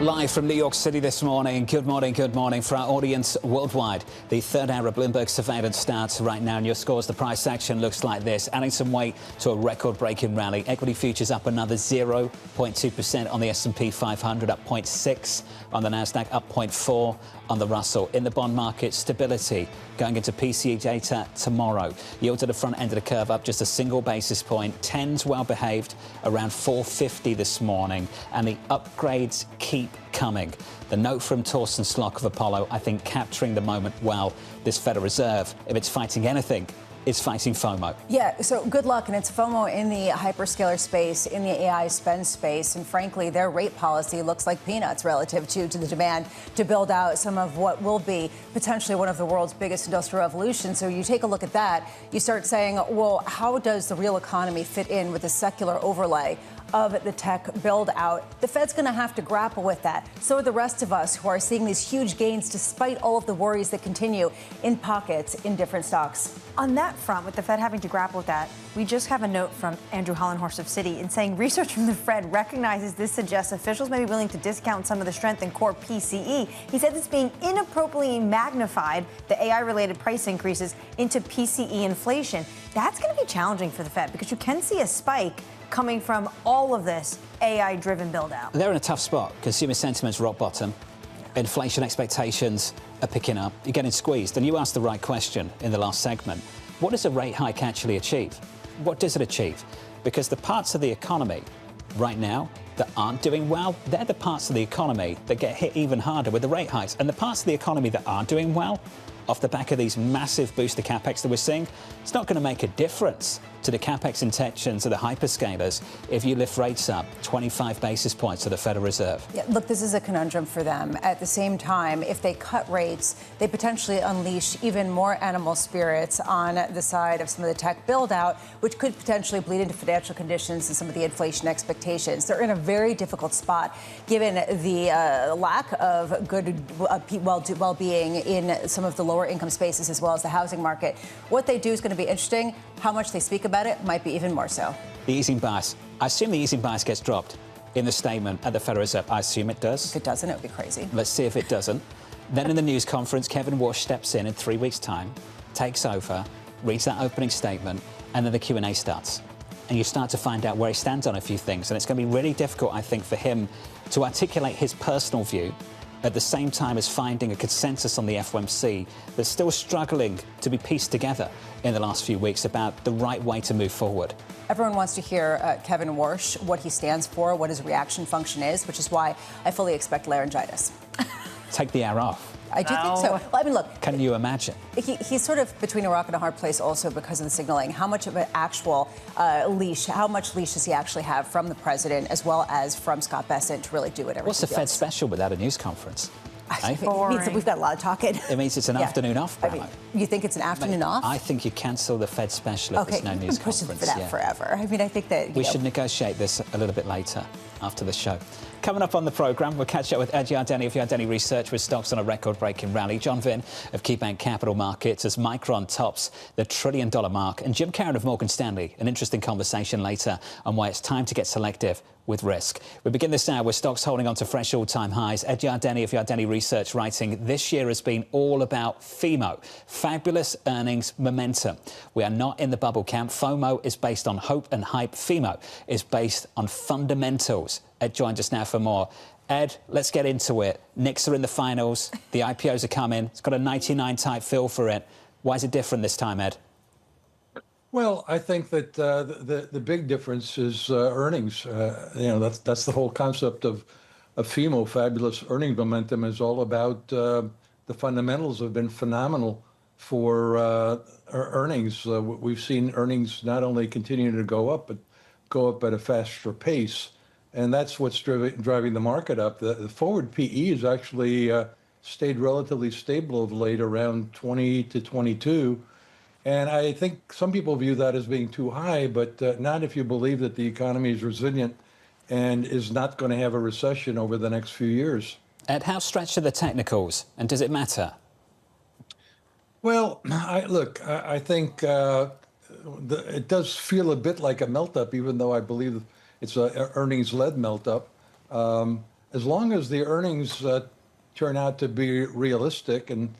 Live from New York City this morning. Good morning for our audience worldwide. The third hour of Bloomberg Surveillance starts right now, and your scores, the price action looks like this, adding some weight to a record-breaking rally. Equity futures up another 0.2% on the S&P 500, up 0.6 on the Nasdaq, up 0.4 on the Russell. In the bond market, stability going into PCE data tomorrow. Yield to the front end of the curve up just a single basis point. 10's well behaved, around 450 this morning, and the upgrades keep coming. The note from Torsten Slok of Apollo, I think, capturing the moment well. This Federal Reserve, if it's fighting anything, is fighting FOMO. Yeah, so good luck. And it's FOMO in the hyperscaler space, in the AI spend space. And frankly, their rate policy looks like peanuts relative to the demand to build out some of what will be potentially one of the world's biggest industrial revolutions. So you take a look at that, you start saying, well, how does the real economy fit in with the secular overlay of the tech build out? The Fed's going to have to grapple with that. So are the rest of us who are seeing these huge gains despite all of the worries that continue in pockets in different stocks. On that front, with the Fed having to grapple with that, we just have a note from Andrew Hollenhorst of Citi in saying research from the Fed recognizes this suggests officials may be willing to discount some of the strength in core PCE. He said it's being inappropriately magnified, the AI-related price increases, into PCE inflation. That's going to be challenging for the Fed because you can see a spike coming from all of this AI-driven build-out. They're in a tough spot. Consumer sentiment's rock bottom. Inflation expectations are picking up, you're getting squeezed. And you asked the right question in the last segment. What does a rate hike actually achieve? What does it achieve? Because the parts of the economy right now that aren't doing well, they're the parts of the economy that get hit even harder with the rate hikes. And the parts of the economy that are doing well, off the back of these massive booster capex that we're seeing, it's not going to make a difference to the capex intentions of the hyperscalers if you lift rates up 25 basis points to the Federal Reserve. Yeah, look, this is a conundrum for them. At the same time, if they cut rates, they potentially unleash even more animal spirits on the side of some of the tech build-out, which could potentially bleed into financial conditions and some of the inflation expectations. They're in a very difficult spot given the lack of good well-being in some of the lower income spaces as well as the housing market. What they do is going to be interesting. How much they speak about it might be even more so. The easing bias. I assume the easing bias gets dropped in the statement at the Federal Reserve. I assume it does. If it doesn't, it would be crazy. Let's see if it doesn't. Then in the news conference, Kevin Walsh steps in 3 weeks' time, takes over, reads that opening statement, and then the Q&A starts. And you start to find out where he stands on a few things. And it's going to be really difficult, I think, for him to articulate his personal view at the same time as finding a consensus on the FOMC that's still struggling to be pieced together in the last few weeks about the right way to move forward. Everyone wants to hear Kevin Walsh, what he stands for, what his reaction function is, which is why I fully expect laryngitis. Take the air off. I do think so. Well, I mean, look. Can you imagine? He's sort of between a rock and a hard place also because of the signaling. How much of an actual leash, how much leash does he actually have from the president as well as from Scott Bessent to really do whatever What's he the Fed special without a news conference? It means that we've got a lot of talking. It means it's an afternoon off, Bravo. I mean, you think it's an afternoon off? I think you cancel the Fed special if there's no news conference. Pushing for that forever. I mean, I think that we should negotiate this a little bit later after the show. Coming up on the programme, we'll catch up with Ed Yardeni of Yardeni Research with stocks on a record-breaking rally. John Vinn of KeyBank Capital Markets as Micron tops the $1 trillion mark. And Jim Karen of Morgan Stanley, an interesting conversation later on why it's time to get selective with risk. We begin this hour with stocks holding on to fresh all-time highs. Ed Yardeni of Yardeni Research writing, this year has been all about FOMO, fabulous earnings momentum. We are not in the bubble camp. FOMO is based on hope and hype. FOMO is based on fundamentals. Ed joins us now for more. Ed, let's get into it. Knicks are in the finals. The IPOs are coming. It's got a 99 type feel for it. Why is it different this time, Ed? Well, I think that the big difference is earnings. That's the whole concept of FOMO, fabulous earning momentum, is all about the fundamentals have been phenomenal for earnings. We've seen earnings not only continue to go up, but go up at a faster pace. And that's what's driving the market up. The forward PE has actually stayed relatively stable of late, around 20 to 22. And I think some people view that as being too high, but not if you believe that the economy is resilient and is not going to have a recession over the next few years. Ed, how stretched are the technicals, and does it matter? Well, I think it does feel a bit like a melt-up, even though I believe it's an earnings-led melt-up. As long as the earnings turn out to be realistic, and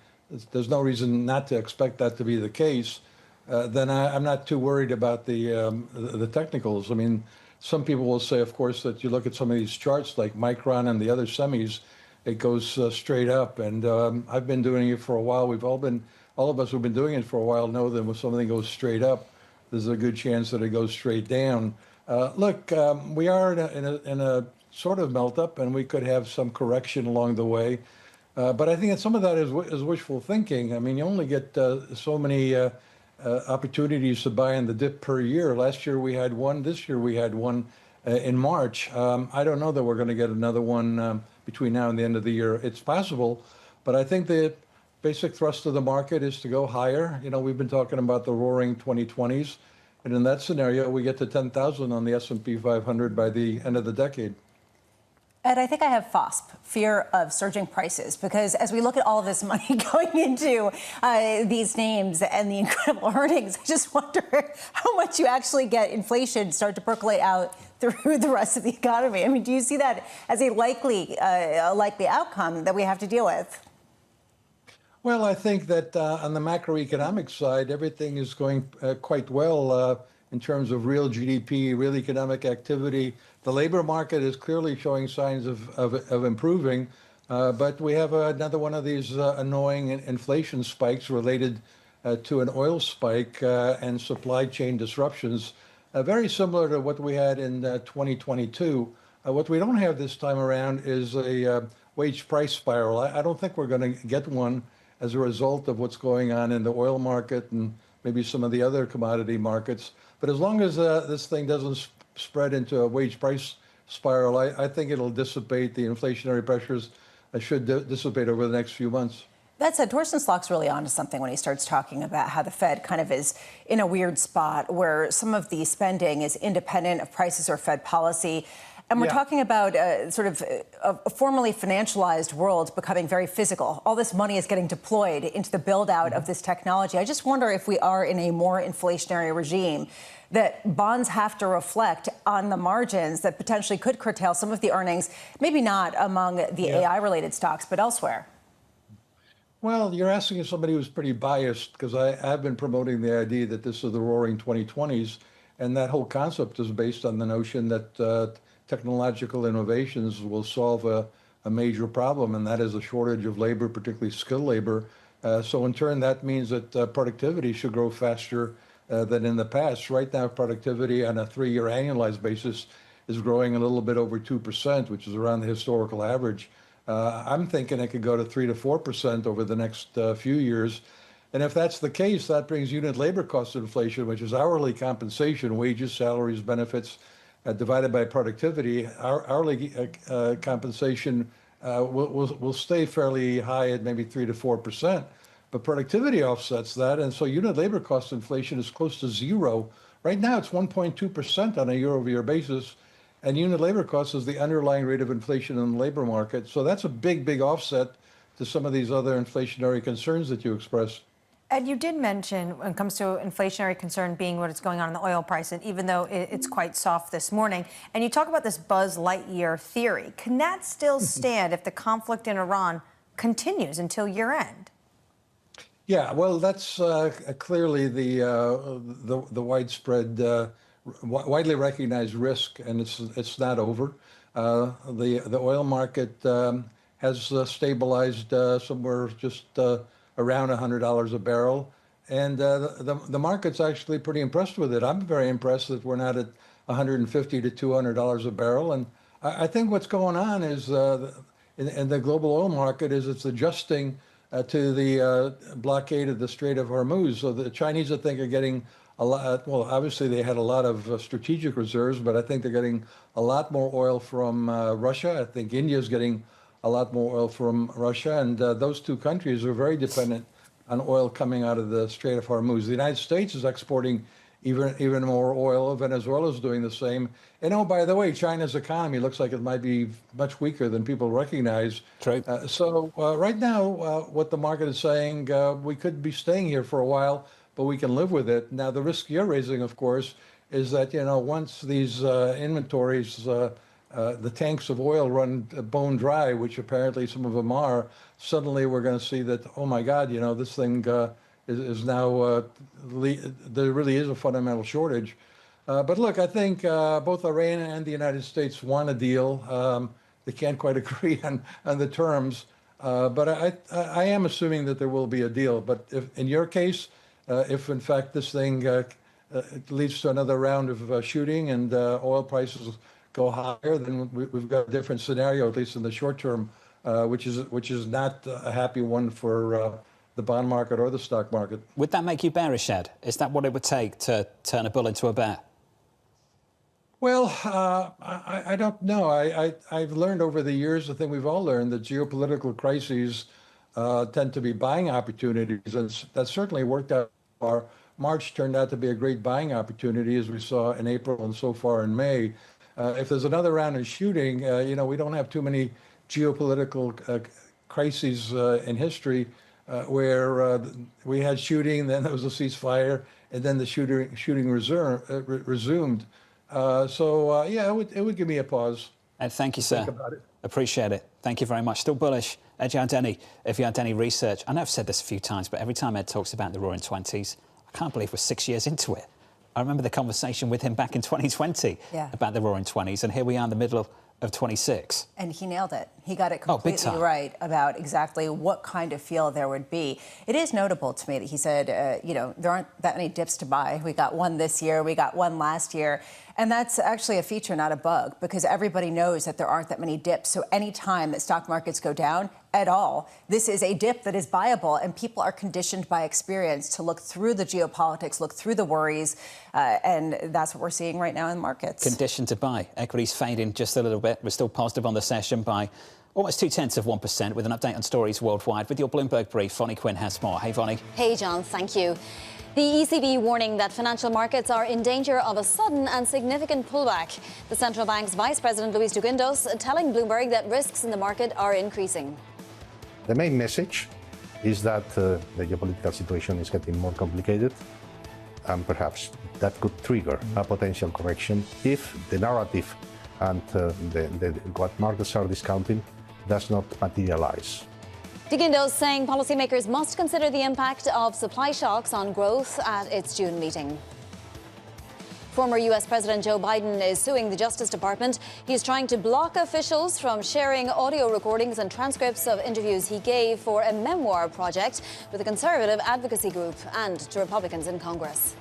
there's no reason not to expect that to be the case, then I'm not too worried about the technicals. I mean, some people will say, of course, that you look at some of these charts like Micron and the other semis, it goes straight up. And I've been doing it for a while. All of us who've been doing it for a while know that when something goes straight up, there's a good chance that it goes straight down. We are in a sort of melt up, and we could have some correction along the way. But I think that some of that is wishful thinking. I mean, you only get so many opportunities to buy in the dip per year. Last year we had one. This year we had one in March. I don't know that we're going to get another one between now and the end of the year. It's possible, but I think the basic thrust of the market is to go higher. You know, we've been talking about the roaring 2020s, and in that scenario, we get to 10,000 on the S&P 500 by the end of the decade. Ed, I think I have FOSP, fear of surging prices, because as we look at all of this money going into these names and the incredible earnings, I just wonder how much you actually get inflation start to percolate out through the rest of the economy. I mean, do you see that as a likely outcome that we have to deal with? Well, I think that on the macroeconomic side, everything is going quite well in terms of real GDP, real economic activity. The labor market is clearly showing signs of improving. But we have another one of these annoying inflation spikes related to an oil spike and supply chain disruptions, very similar to what we had in 2022. What we don't have this time around is a wage price spiral. I don't think we're going to get one as a result of what's going on in the oil market and maybe some of the other commodity markets. But as long as this thing doesn't spread into a wage price spiral, I think it'll dissipate. The inflationary pressures should dissipate over the next few months. That said, Torsten Slok's really onto something when he starts talking about how the Fed kind of is in a weird spot where some of the spending is independent of prices or Fed policy. And we're talking about sort of a formerly financialized world becoming very physical. All this money is getting deployed into the build out of this technology. I just wonder if we are in a more inflationary regime that bonds have to reflect on the margins that potentially could curtail some of the earnings, maybe not among the AI related stocks, but elsewhere. Well, you're asking somebody who's pretty biased, because I've been promoting the idea that this is the roaring 2020s. And that whole concept is based on the notion that technological innovations will solve a major problem, and that is a shortage of labor, particularly skilled labor. So in turn, that means that productivity should grow faster than in the past. Right now, productivity on a 3-year annualized basis is growing a little bit over 2%, which is around the historical average. I'm thinking it could go to 3 to 4% over the next few years. And if that's the case, that brings unit labor cost inflation, which is hourly compensation, wages, salaries, benefits, divided by productivity. Our hourly compensation will stay fairly high at maybe 3 to 4%, but productivity offsets that, and so unit labor cost inflation is close to zero. Right now, it's 1.2% on a year-over-year basis, and unit labor cost is the underlying rate of inflation in the labor market. So that's a big, big offset to some of these other inflationary concerns that you expressed. Ed, you did mention when it comes to inflationary concern being what is going on in the oil price, and even though it's quite soft this morning, and you talk about this Buzz Lightyear theory, can that still stand if the conflict in Iran continues until year end? Yeah, well, that's clearly the widespread, widely recognized risk, and it's not over. The oil market has stabilized somewhere just around $100 a barrel, and the market's actually pretty impressed with it. I'm very impressed that we're not at $150 to $200 a barrel, and I think what's going on is in the global oil market is it's adjusting to the blockade of the Strait of Hormuz. So the Chinese, I think, are getting a lot. Well, obviously they had a lot of strategic reserves, but I think they're getting a lot more oil from Russia. I think India's getting a lot more oil from Russia, and those two countries are very dependent on oil coming out of the Strait of Hormuz. The United States is exporting even more oil. Venezuela's doing the same. And oh, by the way, China's economy looks like it might be much weaker than people recognize. True. So right now, what the market is saying, we could be staying here for a while, but we can live with it. Now, the risk you're raising, of course, is that, once these inventories, the tanks of oil run bone dry, which apparently some of them are, suddenly we're going to see that, oh my God, this thing is now, there really is a fundamental shortage. But look, I think both Iran and the United States want a deal. They can't quite agree on the terms, but I am assuming that there will be a deal. But if, in your case, if in fact this thing leads to another round of shooting and oil prices go higher, then we've got a different scenario, at least in the short term, which is not a happy one for the bond market or the stock market. Would that make you bearish, Ed? Is that what it would take to turn a bull into a bear? Well, I don't know. I've learned over the years, I think we've all learned, that geopolitical crises tend to be buying opportunities, and that certainly worked out. March turned out to be a great buying opportunity, as we saw in April and so far in May. If there's another round of shooting, we don't have too many geopolitical crises in history where we had shooting, then there was a ceasefire, and then the shooting resumed. Yeah, it would give me a pause. Ed, thank you, sir. Appreciate it. Thank you very much. Still bullish. Ed Yardeni, if you had any research, I know I've said this a few times, but every time Ed talks about the roaring 20s, I can't believe we're 6 years into it. I remember the conversation with him back in 2020 about the roaring 20s, and here we are in the middle of 26. And he nailed it. He got it big completely time. right about exactly what kind of feel there would be. It is notable to me that he said, there aren't that many dips to buy. We got one this year, we got one last year. And that's actually a feature, not a bug, because everybody knows that there aren't that many dips. So any time that stock markets go down at all, this is a dip that is buyable, and people are conditioned by experience to look through the geopolitics, look through the worries, and that's what we're seeing right now in markets. Conditioned to buy. Equities fading just a little bit. We're still positive on the session by almost 0.2%, with an update on stories worldwide. With your Bloomberg brief, Vonnie Quinn has more. Hey, Vonnie. Hey, John. Thank you. The ECB warning that financial markets are in danger of a sudden and significant pullback. The central bank's vice president, Luis de Guindos, telling Bloomberg that risks in the market are increasing. The main message is that the geopolitical situation is getting more complicated, and perhaps that could trigger a potential correction if the narrative and what markets are discounting does not materialize. De Guindos saying policymakers must consider the impact of supply shocks on growth at its June meeting. Former U.S. President Joe Biden is suing the Justice Department. He's trying to block officials from sharing audio recordings and transcripts of interviews he gave for a memoir project with a conservative advocacy group and to Republicans in Congress.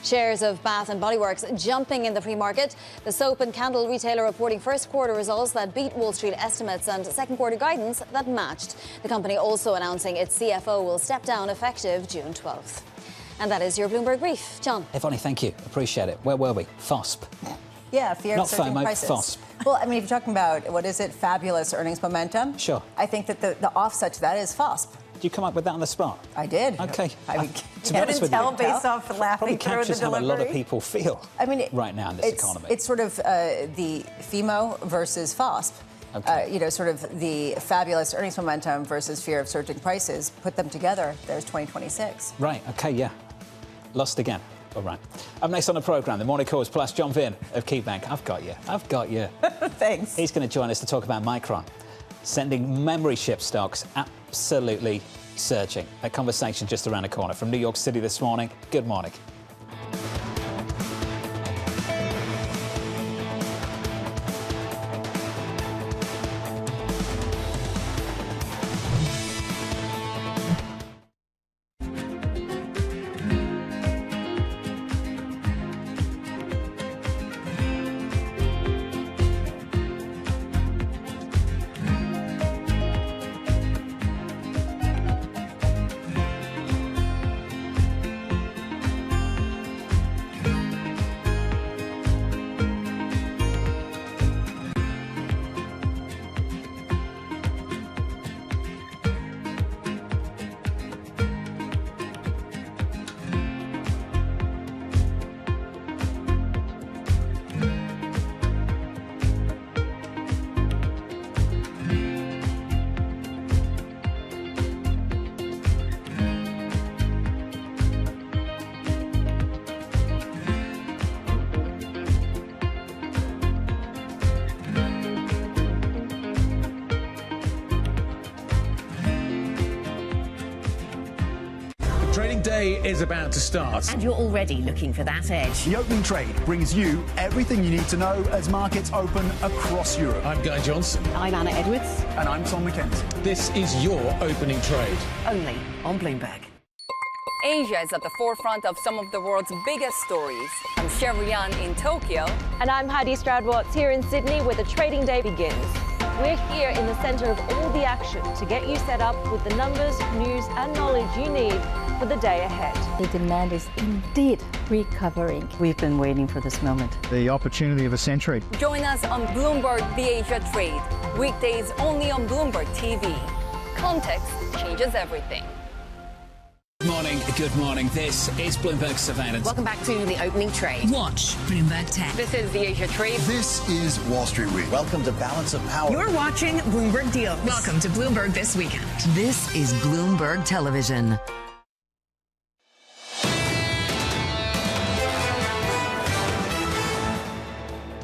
Shares of Bath & Body Works jumping in the pre-market. The soap and candle retailer reporting first quarter results that beat Wall Street estimates and second quarter guidance that matched. The company also announcing its CFO will step down effective June 12th. And that is your Bloomberg brief. John. Hey, Vonnie, thank you. Appreciate it. Where were we? FOSP. Yeah, fear Not of surging FOMO, prices. FOSP. Well, I mean, if you're talking about, what is it, fabulous earnings momentum? Sure. I think that the offset to that is FOSP. Did you come up with that on the spot? I did. Okay. I mean, to be honest with you, based off probably laughing through the captures how a lot of delivery. people feel right now in this economy. It's sort of the FEMO versus FOSP. Okay. Sort of the fabulous earnings momentum versus fear of surging prices. Put them together, there's 2026. Right, okay, yeah. Lost again. All right. Up next on the programme, the Morning Calls plus John Vinn of KeyBank. I've got you. Thanks. He's going to join us to talk about Micron, sending memory chip stocks absolutely surging. That conversation just around the corner. From New York City this morning, good morning. Trading day is about to start. And you're already looking for that edge. The opening trade brings you everything you need to know as markets open across Europe. I'm Guy Johnson. I'm Anna Edwards. And I'm Tom McKenzie. This is your opening trade. Only on Bloomberg. Asia is at the forefront of some of the world's biggest stories. I'm Sherrian in Tokyo. And I'm Heidi Stroud-Watts here in Sydney, where the trading day begins. We're here in the centre of all the action to get you set up with the numbers, news and knowledge you need for the day ahead. The demand is indeed recovering. We've been waiting for this moment. The opportunity of a century. Join us on Bloomberg The Asia Trade. Weekdays only on Bloomberg TV. Context changes everything. Good morning. This is Bloomberg Surveillance. Welcome back to the opening trade. Watch Bloomberg Tech. This is The Asia Trade. This is Wall Street Week. Welcome to Balance of Power. You're watching Bloomberg Deals. Welcome to Bloomberg This Weekend. This is Bloomberg Television.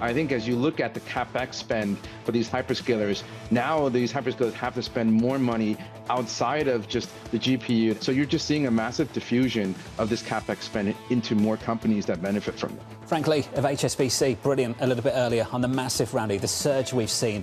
I think as you look at the CapEx spend for these hyperscalers, now these hyperscalers have to spend more money outside of just the GPU. So you're just seeing a massive diffusion of this CapEx spend into more companies that benefit from it. Frank Lee of HSBC, brilliant a little bit earlier on the massive rally, the surge we've seen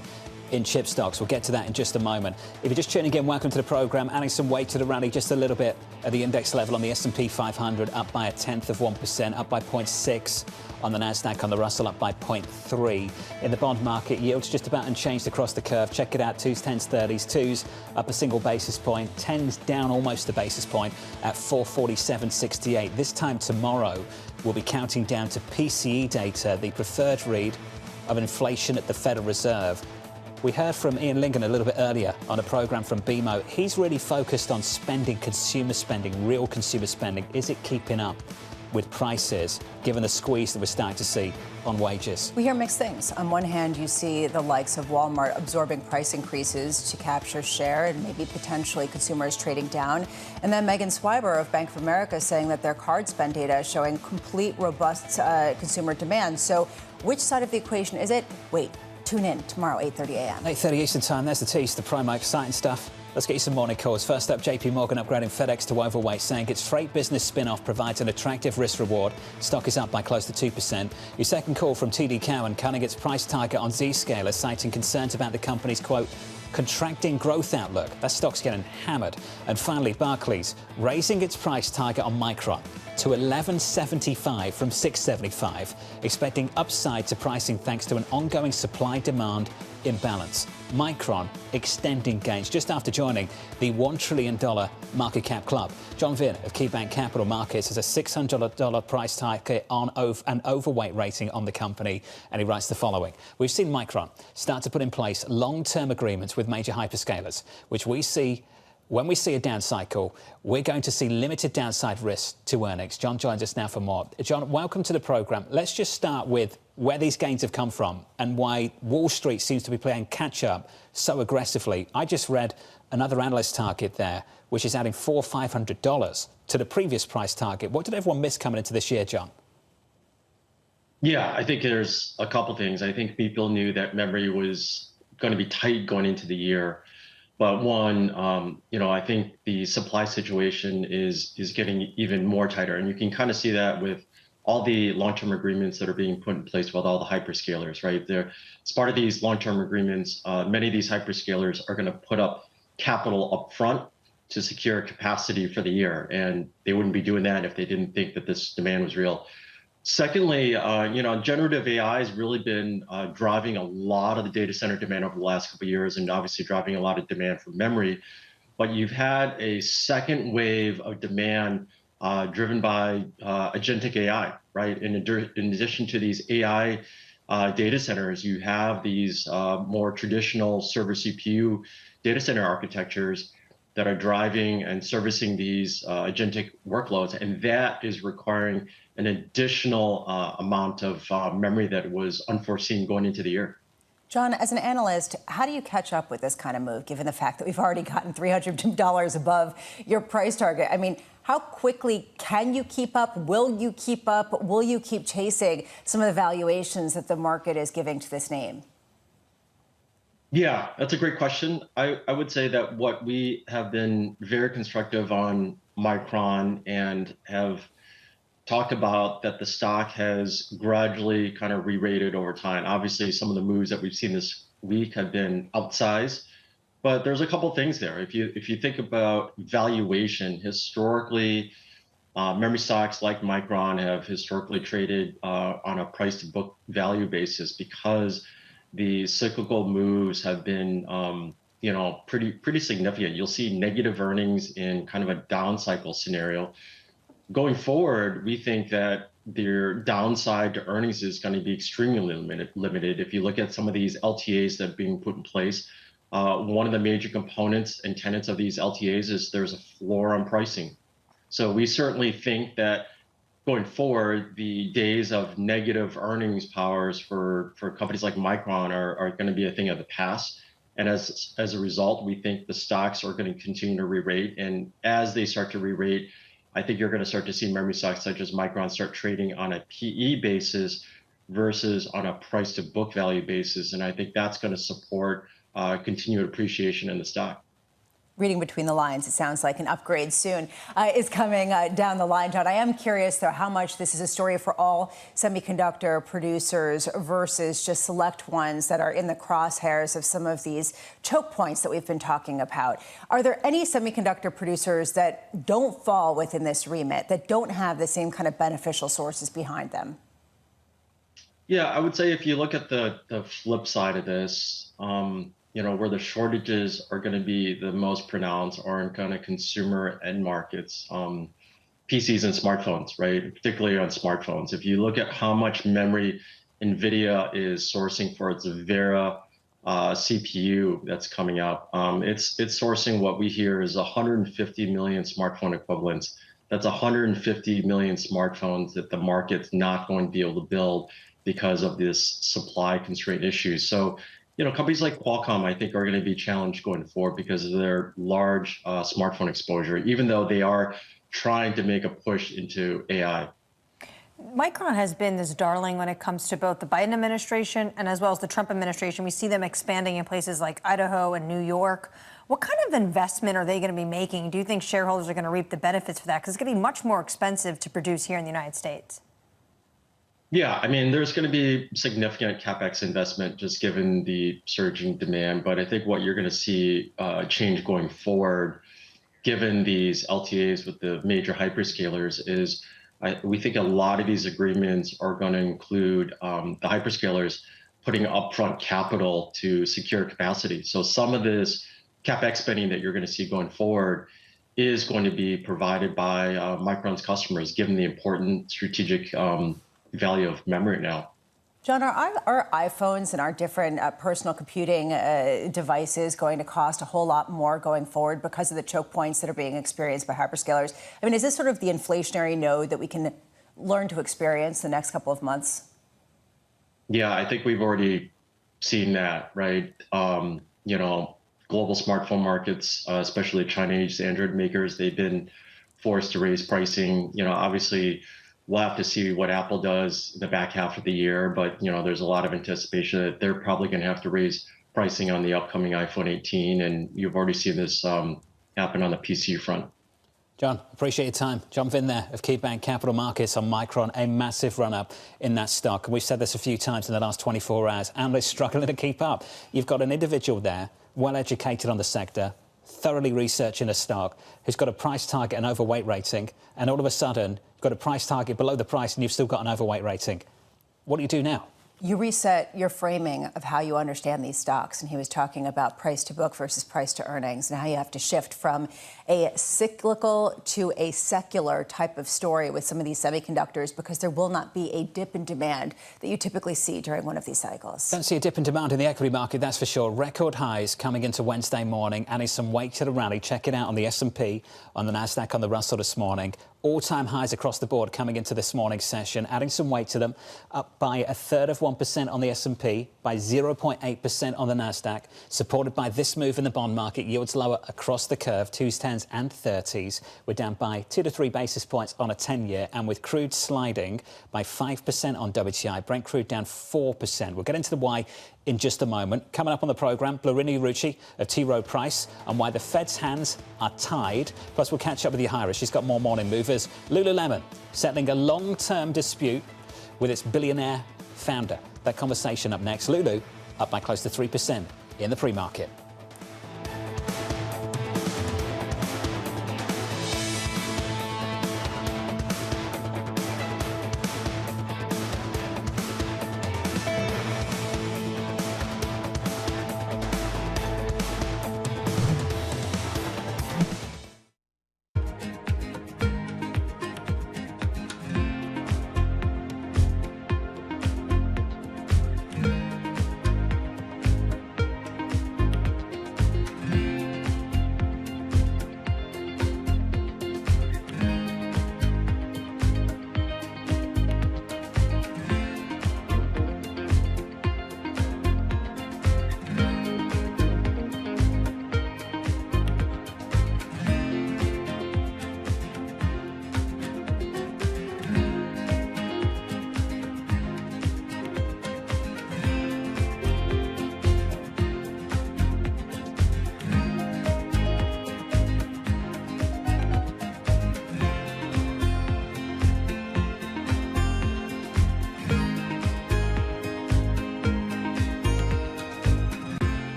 in chip stocks. We'll get to that in just a moment. If you're just tuning in, welcome to the program. Adding some weight to the rally just a little bit at the index level on the S&P 500, up by 1/10%, up by 0.6 on the Nasdaq, on the Russell up by 0.3. In the bond market, yields just about unchanged across the curve. Check it out, 2s, 10s, 30s, 2s up a single basis point, 10s down almost a basis point at 447.68. This time tomorrow, we'll be counting down to PCE data, the preferred read of inflation at the Federal Reserve. We heard from Ian Lingen a little bit earlier on a program from BMO. He's really focused on spending, consumer spending, real consumer spending. Is it keeping up with prices, given the squeeze that we're starting to see on wages? We hear mixed things. On one hand, you see the likes of Walmart absorbing price increases to capture share and maybe potentially consumers trading down. And then Megan Swiber of Bank of America saying that their card spend data is showing complete, robust consumer demand. So which side of the equation is it? Wait. Tune in tomorrow, 8:30 a.m. 8:30 Eastern Time. There's the tease, the promo, exciting stuff. Let's get you some morning calls. First up, JP Morgan upgrading FedEx to overweight, saying its freight business spin-off provides an attractive risk reward. Stock is up by close to 2%. Your second call from TD Cowen, cutting its price target on Zscaler, citing concerns about the company's, quote, contracting growth outlook. That stock's getting hammered. And finally, Barclays raising its price target on Micron to $11.75 from $6.75, expecting upside to pricing thanks to an ongoing supply-demand imbalance. Micron extending gains just after joining the $1 trillion market cap club. John Vinn of KeyBank Capital Markets has a $600 price target on an overweight rating on the company, and he writes the following. We've seen Micron start to put in place long-term agreements with major hyperscalers, which we see. When we see a down cycle, we're going to see limited downside risk to earnings. John joins us now for more. John, welcome to the program. Let's just start with where these gains have come from and why Wall Street seems to be playing catch-up so aggressively. I just read another analyst target there, which is adding $400-500 to the previous price target. What did everyone miss coming into this year, John? Yeah, I think there's a couple things. I think people knew that memory was going to be tight going into the year. But one, I think the supply situation is getting even more tighter. And you can kind of see that with all the long-term agreements that are being put in place with all the hyperscalers, right? As part of these long-term agreements, many of these hyperscalers are going to put up capital up front to secure capacity for the year. And they wouldn't be doing that if they didn't think that this demand was real. Secondly, generative AI has really been driving a lot of the data center demand over the last couple of years, and obviously driving a lot of demand for memory. But you've had a second wave of demand driven by agentic AI, right? In addition to these AI data centers, you have these more traditional server CPU data center architectures that are driving and servicing these agentic workloads, and that is requiring an additional amount of memory that was unforeseen going into the year. John, as an analyst, how do you catch up with this kind of move, given the fact that we've already gotten $300 above your price target? I mean, how quickly can you keep up? Will you keep up? Will you keep chasing some of the valuations that the market is giving to this name? Yeah, that's a great question. I would say that what we have been very constructive on Micron and have talked about that the stock has gradually kind of re-rated over time. Obviously, some of the moves that we've seen this week have been outsized, but there's a couple things there. If you think about valuation, historically, memory stocks like Micron have historically traded on a price to book value basis because the cyclical moves have been, pretty significant. You'll see negative earnings in kind of a down cycle scenario. Going forward, we think that their downside to earnings is going to be extremely limited. If you look at some of these LTAs that are being put in place, one of the major components and tenets of these LTAs is there's a floor on pricing. So we certainly think that going forward, the days of negative earnings powers for companies like Micron are going to be a thing of the past. And as a result, we think the stocks are going to continue to re-rate. And as they start to re-rate, I think you're going to start to see memory stocks such as Micron start trading on a PE basis versus on a price to book value basis. And I think that's going to support continued appreciation in the stock. Reading between the lines, it sounds like an upgrade soon is coming down the line, John. I am curious, though, how much this is a story for all semiconductor producers versus just select ones that are in the crosshairs of some of these choke points that we've been talking about. Are there any semiconductor producers that don't fall within this remit, that don't have the same kind of beneficial sources behind them? Yeah, I would say if you look at the flip side of this, where the shortages are going to be the most pronounced are in kind of consumer end markets, PCs and smartphones, right? Particularly on smartphones. If you look at how much memory NVIDIA is sourcing for its Vera CPU that's coming up, it's sourcing what we hear is 150 million smartphone equivalents. That's 150 million smartphones that the market's not going to be able to build because of this supply constraint issue. So, companies like Qualcomm, I think, are going to be challenged going forward because of their large smartphone exposure, even though they are trying to make a push into AI. Micron has been this darling when it comes to both the Biden administration and as well as the Trump administration. We see them expanding in places like Idaho and New York. What kind of investment are they going to be making? Do you think shareholders are going to reap the benefits for that? Because it's going to be much more expensive to produce here in the United States. Yeah, I mean, there's going to be significant CapEx investment just given the surging demand. But I think what you're going to see change going forward, given these LTAs with the major hyperscalers, is we think a lot of these agreements are going to include the hyperscalers putting upfront capital to secure capacity. So some of this CapEx spending that you're going to see going forward is going to be provided by Micron's customers, given the important strategic value of memory now. John, are iPhones and our different personal computing devices going to cost a whole lot more going forward because of the choke points that are being experienced by hyperscalers? I mean, is this sort of the inflationary node that we can learn to experience the next couple of months? Yeah, I think we've already seen that, right? Global smartphone markets, especially Chinese Android makers, they've been forced to raise pricing. Obviously, we'll have to see what Apple does in the back half of the year, but there's a lot of anticipation that they're probably going to have to raise pricing on the upcoming iPhone 18, and you've already seen this happen on the PC front. John, appreciate your time. John Vin there of KeyBank Capital Markets on Micron, a massive run-up in that stock. We've said this a few times in the last 24 hours. Analysts struggling to keep up. You've got an individual there, well-educated on the sector, thoroughly researching a stock, who's got a price target and overweight rating, and all of a sudden, you've got a price target below the price and you've still got an overweight rating. What do you do now? You reset your framing of how you understand these stocks. And he was talking about price to book versus price to earnings. Now you have to shift from a cyclical to a secular type of story with some of these semiconductors because there will not be a dip in demand that you typically see during one of these cycles. Don't see a dip in demand in the equity market, that's for sure. Record highs coming into Wednesday morning, adding some weight to the rally. Check it out on the S&P, on the Nasdaq, on the Russell this morning. All-time highs across the board coming into this morning's session, adding some weight to them, up by 1/3% on the S&P, by 0.8% on the Nasdaq, supported by this move in the bond market. Yields lower across the curve, 2s, 10s and 30s. We're down by 2 to 3 basis points on a 10-year, and with crude sliding by 5% on WTI. Brent crude down 4%. We'll get into the why in just a moment. Coming up on the programme, Blarini Rucci of T. Rowe Price and why the Fed's hands are tied. Plus, we'll catch up with Yahira. She's got more morning movers. Lululemon settling a long-term dispute with its billionaire founder. That conversation up next. Lulu up by close to 3% in the pre-market.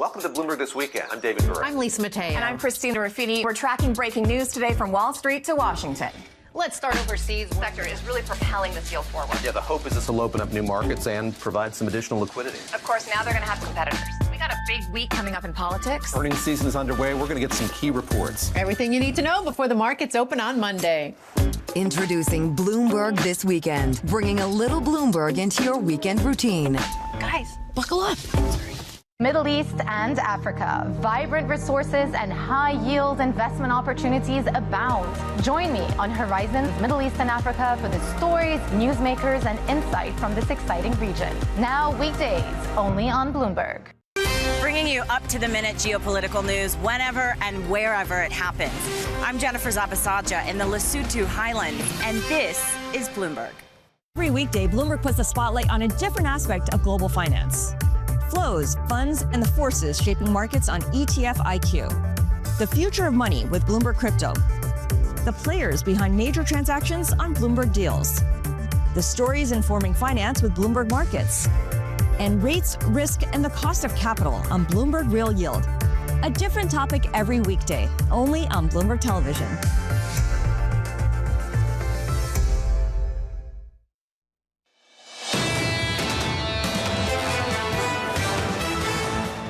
Welcome to Bloomberg This Weekend. I'm David Gurr. I'm Lisa Mateo. And I'm Christina Ruffini. We're tracking breaking news today from Wall Street to Washington. Let's start overseas. The sector is really propelling this deal forward. Yeah, the hope is this will open up new markets and provide some additional liquidity. Of course, now they're going to have competitors. We got a big week coming up in politics. Earnings season is underway. We're going to get some key reports. Everything you need to know before the markets open on Monday. Introducing Bloomberg This Weekend, bringing a little Bloomberg into your weekend routine. Guys, buckle up. Middle East and Africa. Vibrant resources and high-yield investment opportunities abound. Join me on Horizons Middle East and Africa for the stories, newsmakers, and insight from this exciting region. Now weekdays, only on Bloomberg. Bringing you up-to-the-minute geopolitical news whenever and wherever it happens. I'm Jennifer Zabasaja in the Lesotho Highlands, and this is Bloomberg. Every weekday, Bloomberg puts the spotlight on a different aspect of global finance. Flows, funds, and the forces shaping markets on ETF IQ. The future of money with Bloomberg Crypto. The players behind major transactions on Bloomberg Deals. The stories informing finance with Bloomberg Markets. And rates, risk, and the cost of capital on Bloomberg Real Yield. A different topic every weekday, only on Bloomberg Television.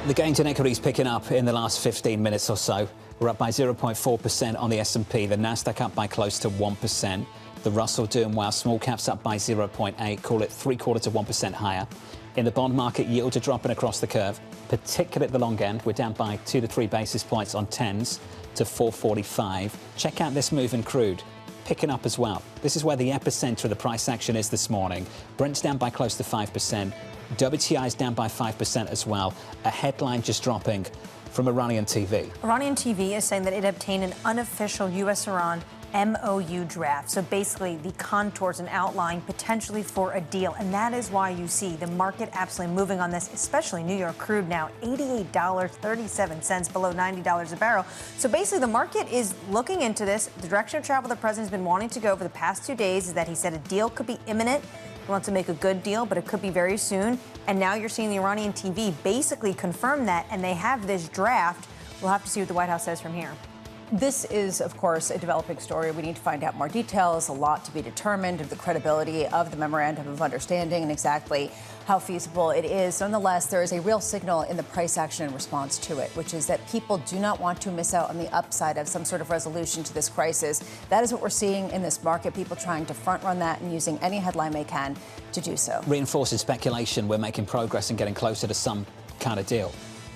The gains in equities picking up in the last 15 minutes or so. We're up by 0.4% on the S&P. The Nasdaq up by close to 1%. The Russell doing well. Small caps up by 0.8. Call it 0.75% higher. In the bond market, yields are dropping across the curve, particularly at the long end. We're down by 2 to 3 basis points on 10s to 445. Check out this move in crude. Picking up as well. This is where the epicenter of the price action is this morning. Brent's down by close to 5%. WTI is down by 5% as well. A headline just dropping from Iranian TV. Iranian TV is saying that it obtained an unofficial U.S.-Iran MOU draft. So basically the contours and outline potentially for a deal. And that is why you see the market absolutely moving on this, especially New York crude now $88.37 below $90 a barrel. So basically the market is looking into this. The direction of travel the president's been wanting to go over the past 2 days is that he said a deal could be imminent. He wants to make a good deal, but it could be very soon. And now you're seeing the Iranian TV basically confirm that, and they have this draft. We'll have to see what the White House says from here. This is, of course, a developing story. We need to find out more details, a lot to be determined of the credibility of the Memorandum of Understanding and exactly how feasible it is. Nonetheless, there is a real signal in the price action in response to it, which is that people do not want to miss out on the upside of some sort of resolution to this crisis. That is what we're seeing in this market, people trying to front run that and using any headline they can to do so. Reinforces speculation we're making progress and getting closer to some kind of deal.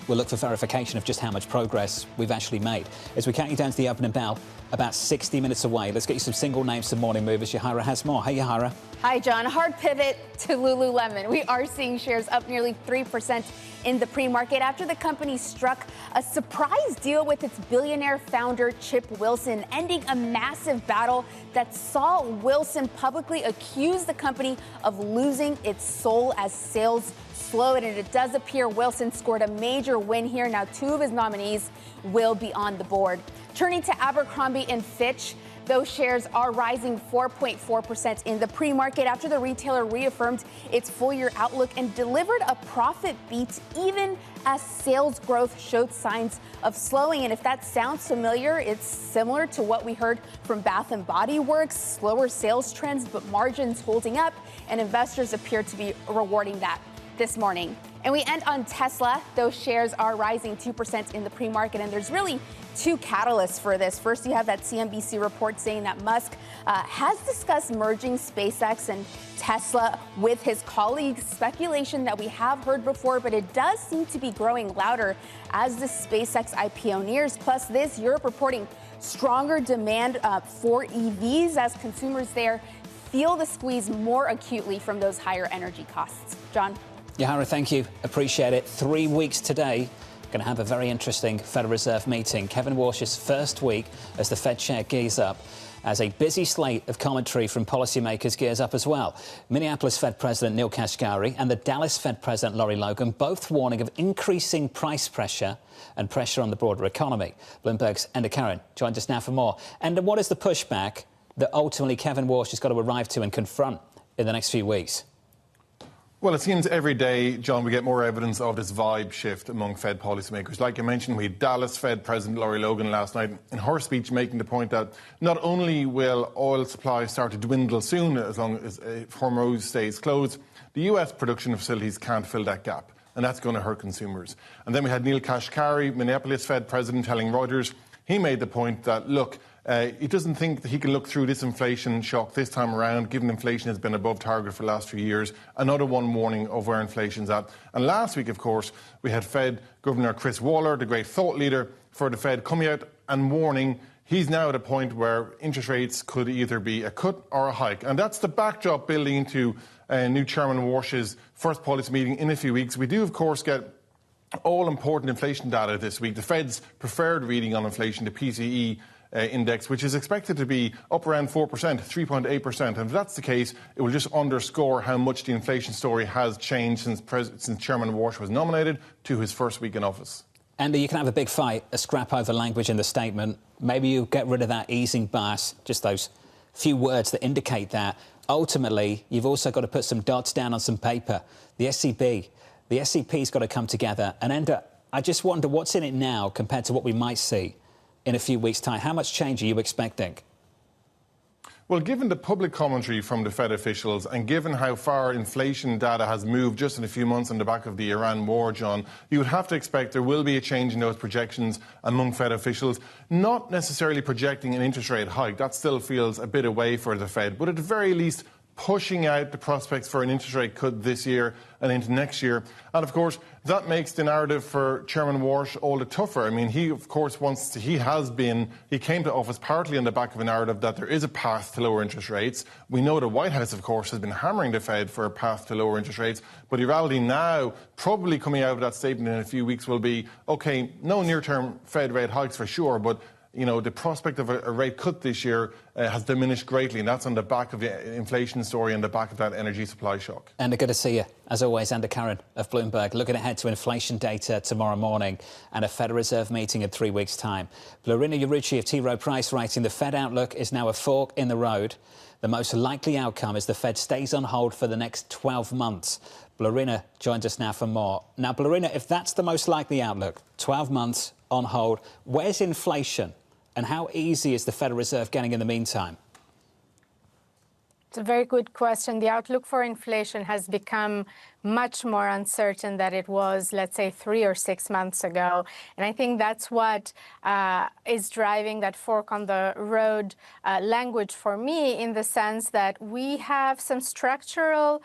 We'll look for verification of just how much progress we've actually made. As we count you down to the opening bell, about 60 minutes away. Let's get you some single names, some morning movers. Yahira has more. Hey, Yahira. Hi, John. Hard pivot to Lululemon. We are seeing shares up nearly 3% in the pre-market after the company struck a surprise deal with its billionaire founder, Chip Wilson, ending a massive battle that saw Wilson publicly accuse the company of losing its soul as sales slowed, and it does appear Wilson scored a major win here. Now 2 of his nominees will be on the board. Turning to Abercrombie & Fitch, those shares are rising 4.4% in the pre-market after the retailer reaffirmed its full-year outlook and delivered a profit beat even as sales growth showed signs of slowing. And if that sounds familiar, it's similar to what we heard from Bath & Body Works, slower sales trends but margins holding up, and investors appear to be rewarding that this morning. And we end on Tesla. Those shares are rising 2% in the pre-market, and there's really 2 catalysts for this. First, you have that CNBC report saying that Musk has discussed merging SpaceX and Tesla with his colleagues, speculation that we have heard before, but it does seem to be growing louder as the SpaceX IPO nears. Plus this, Europe reporting stronger demand for EVs as consumers there feel the squeeze more acutely from those higher energy costs. John? Yahira, thank you. Appreciate it. 3 weeks today. Going to have a very interesting Federal Reserve meeting. Kevin Walsh's first week as the Fed chair gears up, as a busy slate of commentary from policymakers gears up as well. Minneapolis Fed President Neil Kashkari and the Dallas Fed President Lori Logan both warning of increasing price pressure and pressure on the broader economy. Bloomberg's Enda Karen joins us now for more. Enda, what is the pushback that ultimately Kevin Walsh has got to arrive to and confront in the next few weeks? Well, it seems every day, John, we get more evidence of this vibe shift among Fed policymakers. Like you mentioned, we had Dallas Fed President Laurie Logan last night in her speech making the point that not only will oil supply start to dwindle soon as long as Hormuz stays closed, the US production facilities can't fill that gap, and that's going to hurt consumers. And then we had Neil Kashkari, Minneapolis Fed President, telling Reuters, he made the point that, look, he doesn't think that he can look through this inflation shock this time around, given inflation has been above target for the last few years. Another one warning of where inflation's at. And last week, of course, we had Fed Governor Chris Waller, the great thought leader for the Fed, coming out and warning he's now at a point where interest rates could either be a cut or a hike. And that's the backdrop building into new Chairman Warsh's first policy meeting in a few weeks. We do, of course, get all important inflation data this week. The Fed's preferred reading on inflation, the PCE index, which is expected to be up around 4%, 3.8%. And if that's the case, it will just underscore how much the inflation story has changed since Chairman Warsh was nominated to his first week in office. Andy, you can have a big fight, a scrap over language in the statement. Maybe you get rid of that easing bias, just those few words that indicate that. Ultimately, you've also got to put some dots down on some paper. The SEBI, the SEP's got to come together. And Enda, I just wonder what's in it now compared to what we might see in a few weeks' time. How much change are you expecting? Well, given the public commentary from the Fed officials and given how far inflation data has moved just in a few months on the back of the Iran war, John, you would have to expect there will be a change in those projections among Fed officials, not necessarily projecting an interest rate hike. That still feels a bit away for the Fed, but at the very least pushing out the prospects for an interest rate cut this year and into next year. And of course, that makes the narrative for Chairman Warsh all the tougher. I mean, he of course he came to office partly on the back of a narrative that there is a path to lower interest rates. We know the White House, of course, has been hammering the Fed for a path to lower interest rates. But the reality now, probably coming out of that statement in a few weeks, will be, OK, no near-term Fed rate hikes for sure, but you know, the prospect of a rate cut this year has diminished greatly, and that's on the back of the inflation story and the back of that energy supply shock. And good to see you, as always, Enda Karen of Bloomberg. Looking ahead to inflation data tomorrow morning and a Federal Reserve meeting in 3 weeks' time. Lorena Urucci of T. Rowe Price writing, the Fed outlook is now a fork in the road. The most likely outcome is the Fed stays on hold for the next 12 months. Lorena joins us now for more. Now, Lorena, if that's the most likely outlook, 12 months on hold, where's inflation? And how easy is the Federal Reserve getting in the meantime? It's a very good question. The outlook for inflation has become much more uncertain than it was, let's say, 3 or 6 months ago. And I think that's what is driving that fork on the road language for me, in the sense that we have some structural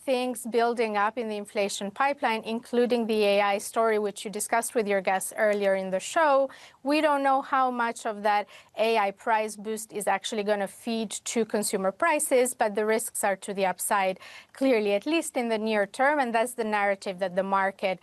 things building up in the inflation pipeline, including the AI story, which you discussed with your guests earlier in the show. We don't know how much of that AI price boost is actually going to feed to consumer prices, but the risks are to the upside, clearly, at least in the near term, and that's the narrative that the market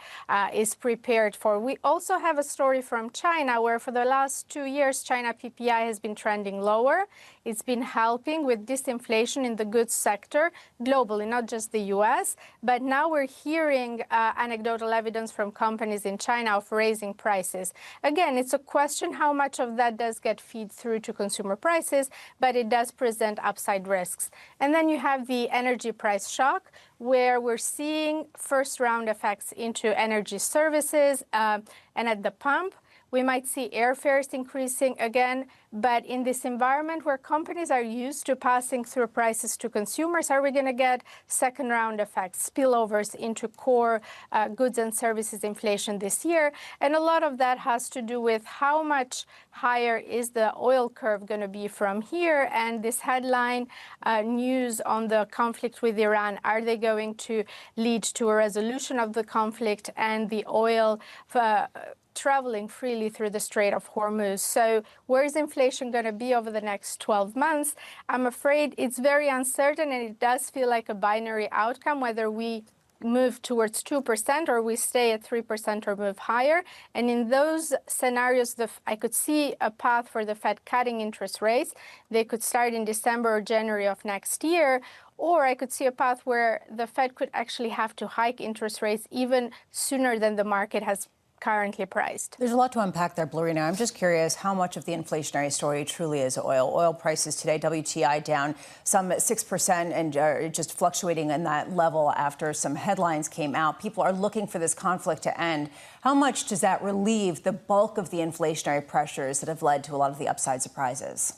is prepared for. We also have a story from China, where for the last 2 years, China PPI has been trending lower. It's been helping with disinflation in the goods sector globally, not just the US. But now we're hearing anecdotal evidence from companies in China of raising prices. Again, it's a question how much of that does get feed through to consumer prices, but it does present upside risks. And then you have the energy price shock, where we're seeing first-round effects into energy services and at the pump. We might see airfares increasing again, but in this environment where companies are used to passing through prices to consumers, are we going to get second-round effects, spillovers into core goods and services inflation this year? And a lot of that has to do with how much higher is the oil curve going to be from here, and this headline news on the conflict with Iran. Are they going to lead to a resolution of the conflict and the oil traveling freely through the Strait of Hormuz? So where is inflation going to be over the next 12 months? I'm afraid it's very uncertain, and it does feel like a binary outcome, whether we move towards 2% or we stay at 3% or move higher. And in those scenarios, I could see a path for the Fed cutting interest rates. They could start in December or January of next year. Or I could see a path where the Fed could actually have to hike interest rates even sooner than the market has currently priced. There's a lot to unpack there, Blurina. I'm just curious how much of the inflationary story truly is oil. Oil prices today, WTI down some 6% and just fluctuating in that level after some headlines came out. People are looking for this conflict to end. How much does that relieve the bulk of the inflationary pressures that have led to a lot of the upside surprises?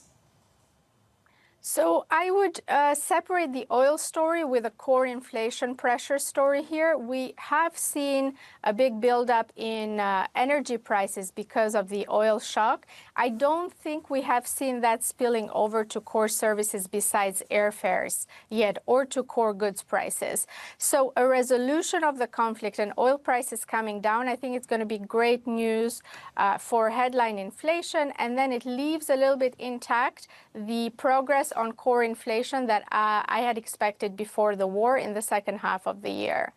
So I would separate the oil story with a core inflation pressure story here. We have seen a big buildup in energy prices because of the oil shock. I don't think we have seen that spilling over to core services besides airfares yet, or to core goods prices. So a resolution of the conflict and oil prices coming down, I think it's going to be great news for headline inflation, and then it leaves a little bit intact the progress on core inflation that I had expected before the war in the second half of the year.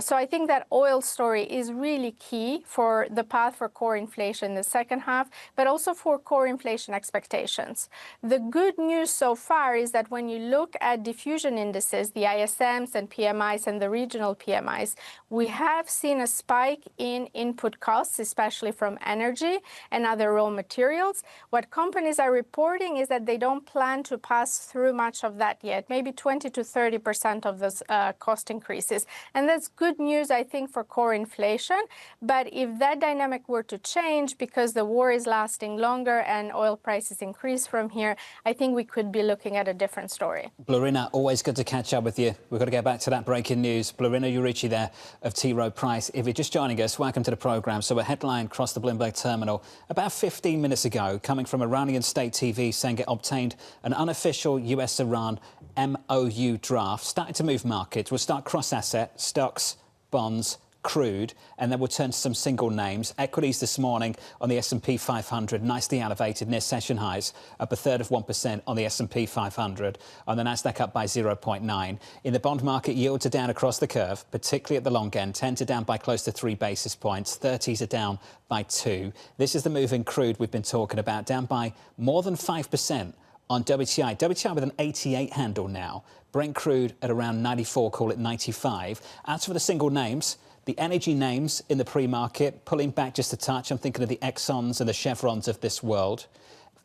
So I think that oil story is really key for the path for core inflation in the second half, but also for core inflation expectations. The good news so far is that when you look at diffusion indices, the ISMs and PMIs and the regional PMIs, we have seen a spike in input costs, especially from energy and other raw materials. What companies are reporting is that they don't plan to pass through much of that yet, maybe 20 to 30% of those cost increases. And that's good news, I think, for core inflation. But if that dynamic were to change because the war is lasting longer and oil prices increase from here, I think we could be looking at a different story. Blurina, always good to catch up with you. We've got to get back to that breaking news. Blurina Urici there of T. Rowe Price. If you're just joining us, welcome to the programme. So a headline crossed the Bloomberg terminal about 15 minutes ago, coming from Iranian state TV, saying it obtained an unofficial US-Iran MOU draft, starting to move markets. We'll start cross-asset, stocks, bonds, crude, and then we'll turn to some single names. Equities this morning on the S&P 500, nicely elevated near session highs, up 1/3% on the S&P 500. On the Nasdaq, up by 0.9. In the bond market, yields are down across the curve, particularly at the long end. 10s are down by close to 3 basis points. 30s are down by 2. This is the move in crude we've been talking about, down by more than 5%. On WTI. WTI with an 88 handle now. Brent crude at around 94, call it 95. As for the single names, the energy names in the pre-market pulling back just a touch. I'm thinking of the Exxons and the Chevrons of this world.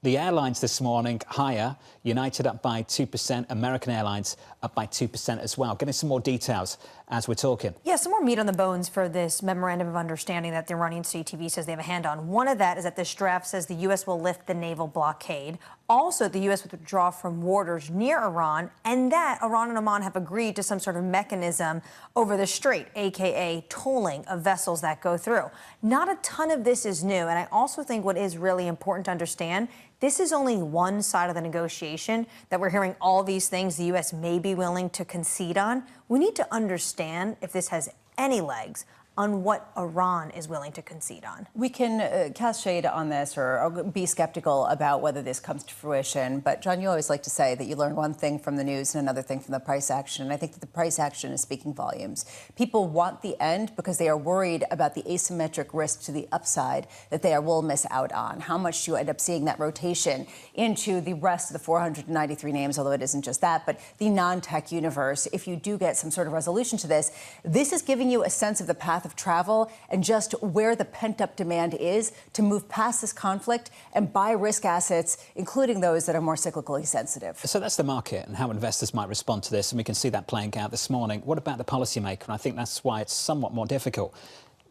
The airlines this morning higher. United up by 2%. American Airlines up by 2% as well. Getting some more details as we're talking. Yeah, some more meat on the bones for this memorandum of understanding that the Iranian state TV says they have a hand on. One of that is that this draft says the U.S. will lift the naval blockade. Also, the U.S. would withdraw from waters near Iran, and that Iran and Oman have agreed to some sort of mechanism over the strait, a.k.a. tolling of vessels that go through. Not a ton of this is new, and I also think what is really important to understand, this is only one side of the negotiation that we're hearing all these things the U.S. may be willing to concede on. We need to understand if this has any legs on what Iran is willing to concede on. We can cast shade on this or be skeptical about whether this comes to fruition. But, John, you always like to say that you learn one thing from the news and another thing from the price action. And I think that the price action is speaking volumes. People want the end because they are worried about the asymmetric risk to the upside that they will miss out on. How much do you end up seeing that rotation into the rest of the 493 names, although it isn't just that, but the non-tech universe? If you do get some sort of resolution to this, this is giving you a sense of the path of travel and just where the pent-up demand is to move past this conflict and buy risk assets, including those that are more cyclically sensitive. So that's the market and how investors might respond to this, and we can see that playing out this morning. What about the policymaker? And I think that's why it's somewhat more difficult.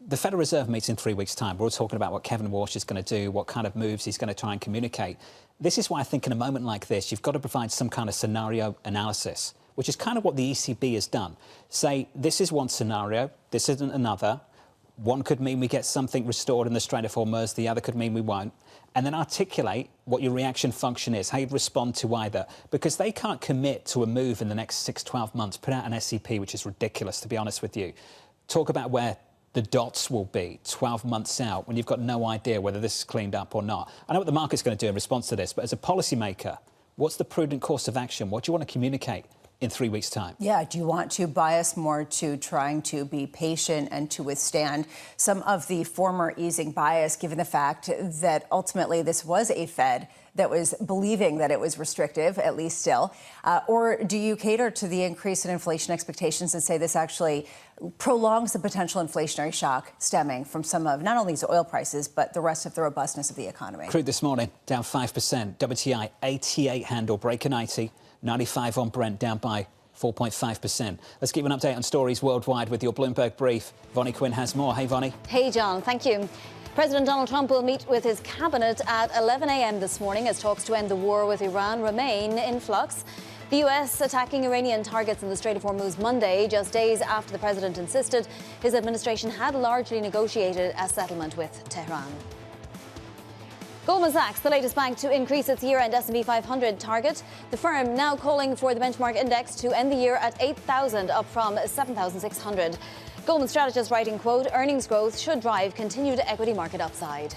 The Federal Reserve meets in 3 weeks' time. We're all talking about what Kevin Walsh is going to do, what kind of moves he's going to try and communicate. This is why I think in a moment like this, you've got to provide some kind of scenario analysis, which is kind of what the ECB has done. Say, this is one scenario, this isn't another. One could mean we get something restored in the Strait of Hormuz, the other could mean we won't. And then articulate what your reaction function is, how you'd respond to either. Because they can't commit to a move in the next 6-12 months, put out an SEP, which is ridiculous, to be honest with you. Talk about where the dots will be 12 months out when you've got no idea whether this is cleaned up or not. I know what the market's going to do in response to this, but as a policymaker, what's the prudent course of action? What do you want to communicate in 3 weeks' time. Yeah, do you want to bias more to trying to be patient and to withstand some of the former easing bias, given the fact that ultimately this was a Fed that was believing that it was restrictive, at least still? Or do you cater to the increase in inflation expectations and say this actually prolongs the potential inflationary shock stemming from some of not only these oil prices, but the rest of the robustness of the economy? Crude this morning down 5%. WTI 88 handle, breaking 90. 95 on Brent, down by 4.5%. Let's give an update on stories worldwide with your Bloomberg Brief. Vonnie Quinn has more. Hey, Vonnie. Hey, John. Thank you. President Donald Trump will meet with his cabinet at 11 a.m. this morning as talks to end the war with Iran remain in flux. The U.S. attacking Iranian targets in the Strait of Hormuz Monday, just days after the president insisted his administration had largely negotiated a settlement with Tehran. Goldman Sachs, the latest bank to increase its year-end S&P 500 target. The firm now calling for the benchmark index to end the year at 8,000, up from 7,600. Goldman strategists writing, quote, earnings growth should drive continued equity market upside.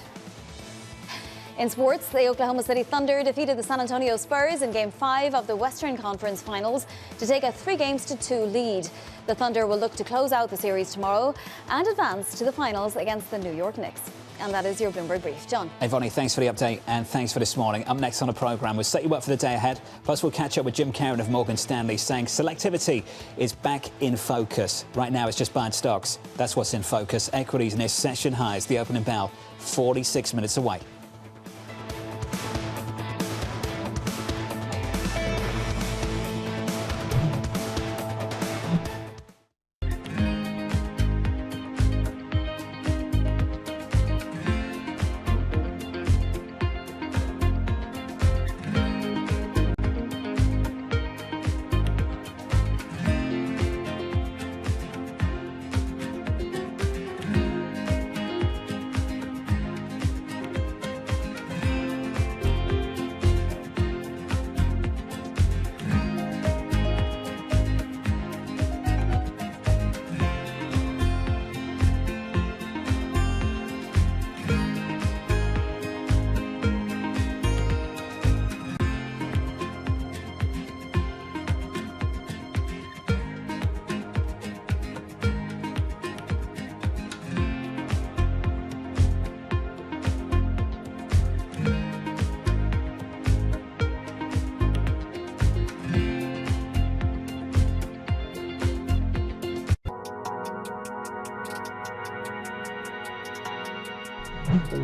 In sports, the Oklahoma City Thunder defeated the San Antonio Spurs in Game 5 of the Western Conference Finals to take a 3-2 lead. The Thunder will look to close out the series tomorrow and advance to the finals against the New York Knicks. And that is your Bloomberg Brief. John. Hey, Vonnie, thanks for the update and thanks for this morning. Up next on the programme, we'll set you up for the day ahead. Plus, we'll catch up with Jim Karen of Morgan Stanley saying selectivity is back in focus. Right now, it's just buying stocks. That's what's in focus. Equities near session highs. The opening bell, 46 minutes away.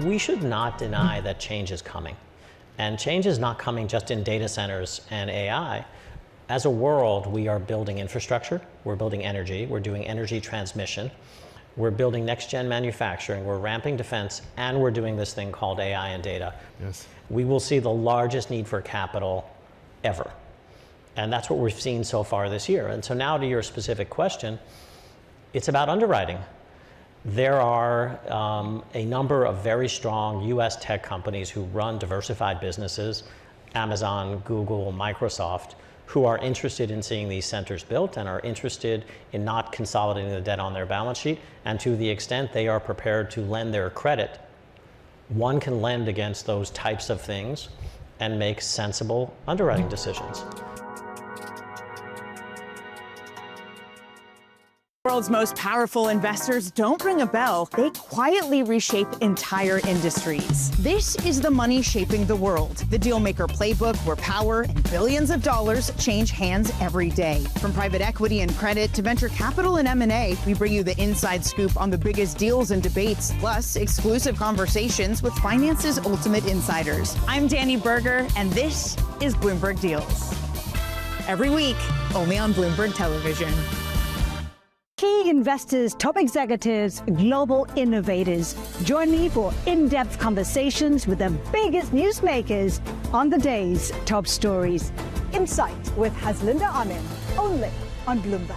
We should not deny that change is coming. And change is not coming just in data centers and AI. As a world, we are building infrastructure, we're building energy, we're doing energy transmission, we're building next-gen manufacturing, we're ramping defense, and we're doing this thing called AI and data. Yes. We will see the largest need for capital ever. And that's what we've seen so far this year. And so now to your specific question, it's about underwriting. There are a number of very strong US tech companies who run diversified businesses, Amazon, Google, Microsoft, who are interested in seeing these centers built and are interested in not consolidating the debt on their balance sheet. And to the extent they are prepared to lend their credit, one can lend against those types of things and make sensible underwriting decisions. World's most powerful investors don't ring a bell. They quietly reshape entire industries. This is the money shaping the world. The Dealmaker playbook where power and billions of dollars change hands every day. From private equity and credit to venture capital and M&A, we bring you the inside scoop on the biggest deals and debates, plus exclusive conversations with finance's ultimate insiders. I'm Danny Berger, and this is Bloomberg Deals. Every week, only on Bloomberg Television. Key investors, top executives, global innovators. Join me for in-depth conversations with the biggest newsmakers on the day's top stories. Insight with Haslinda Amin, only on Bloomberg.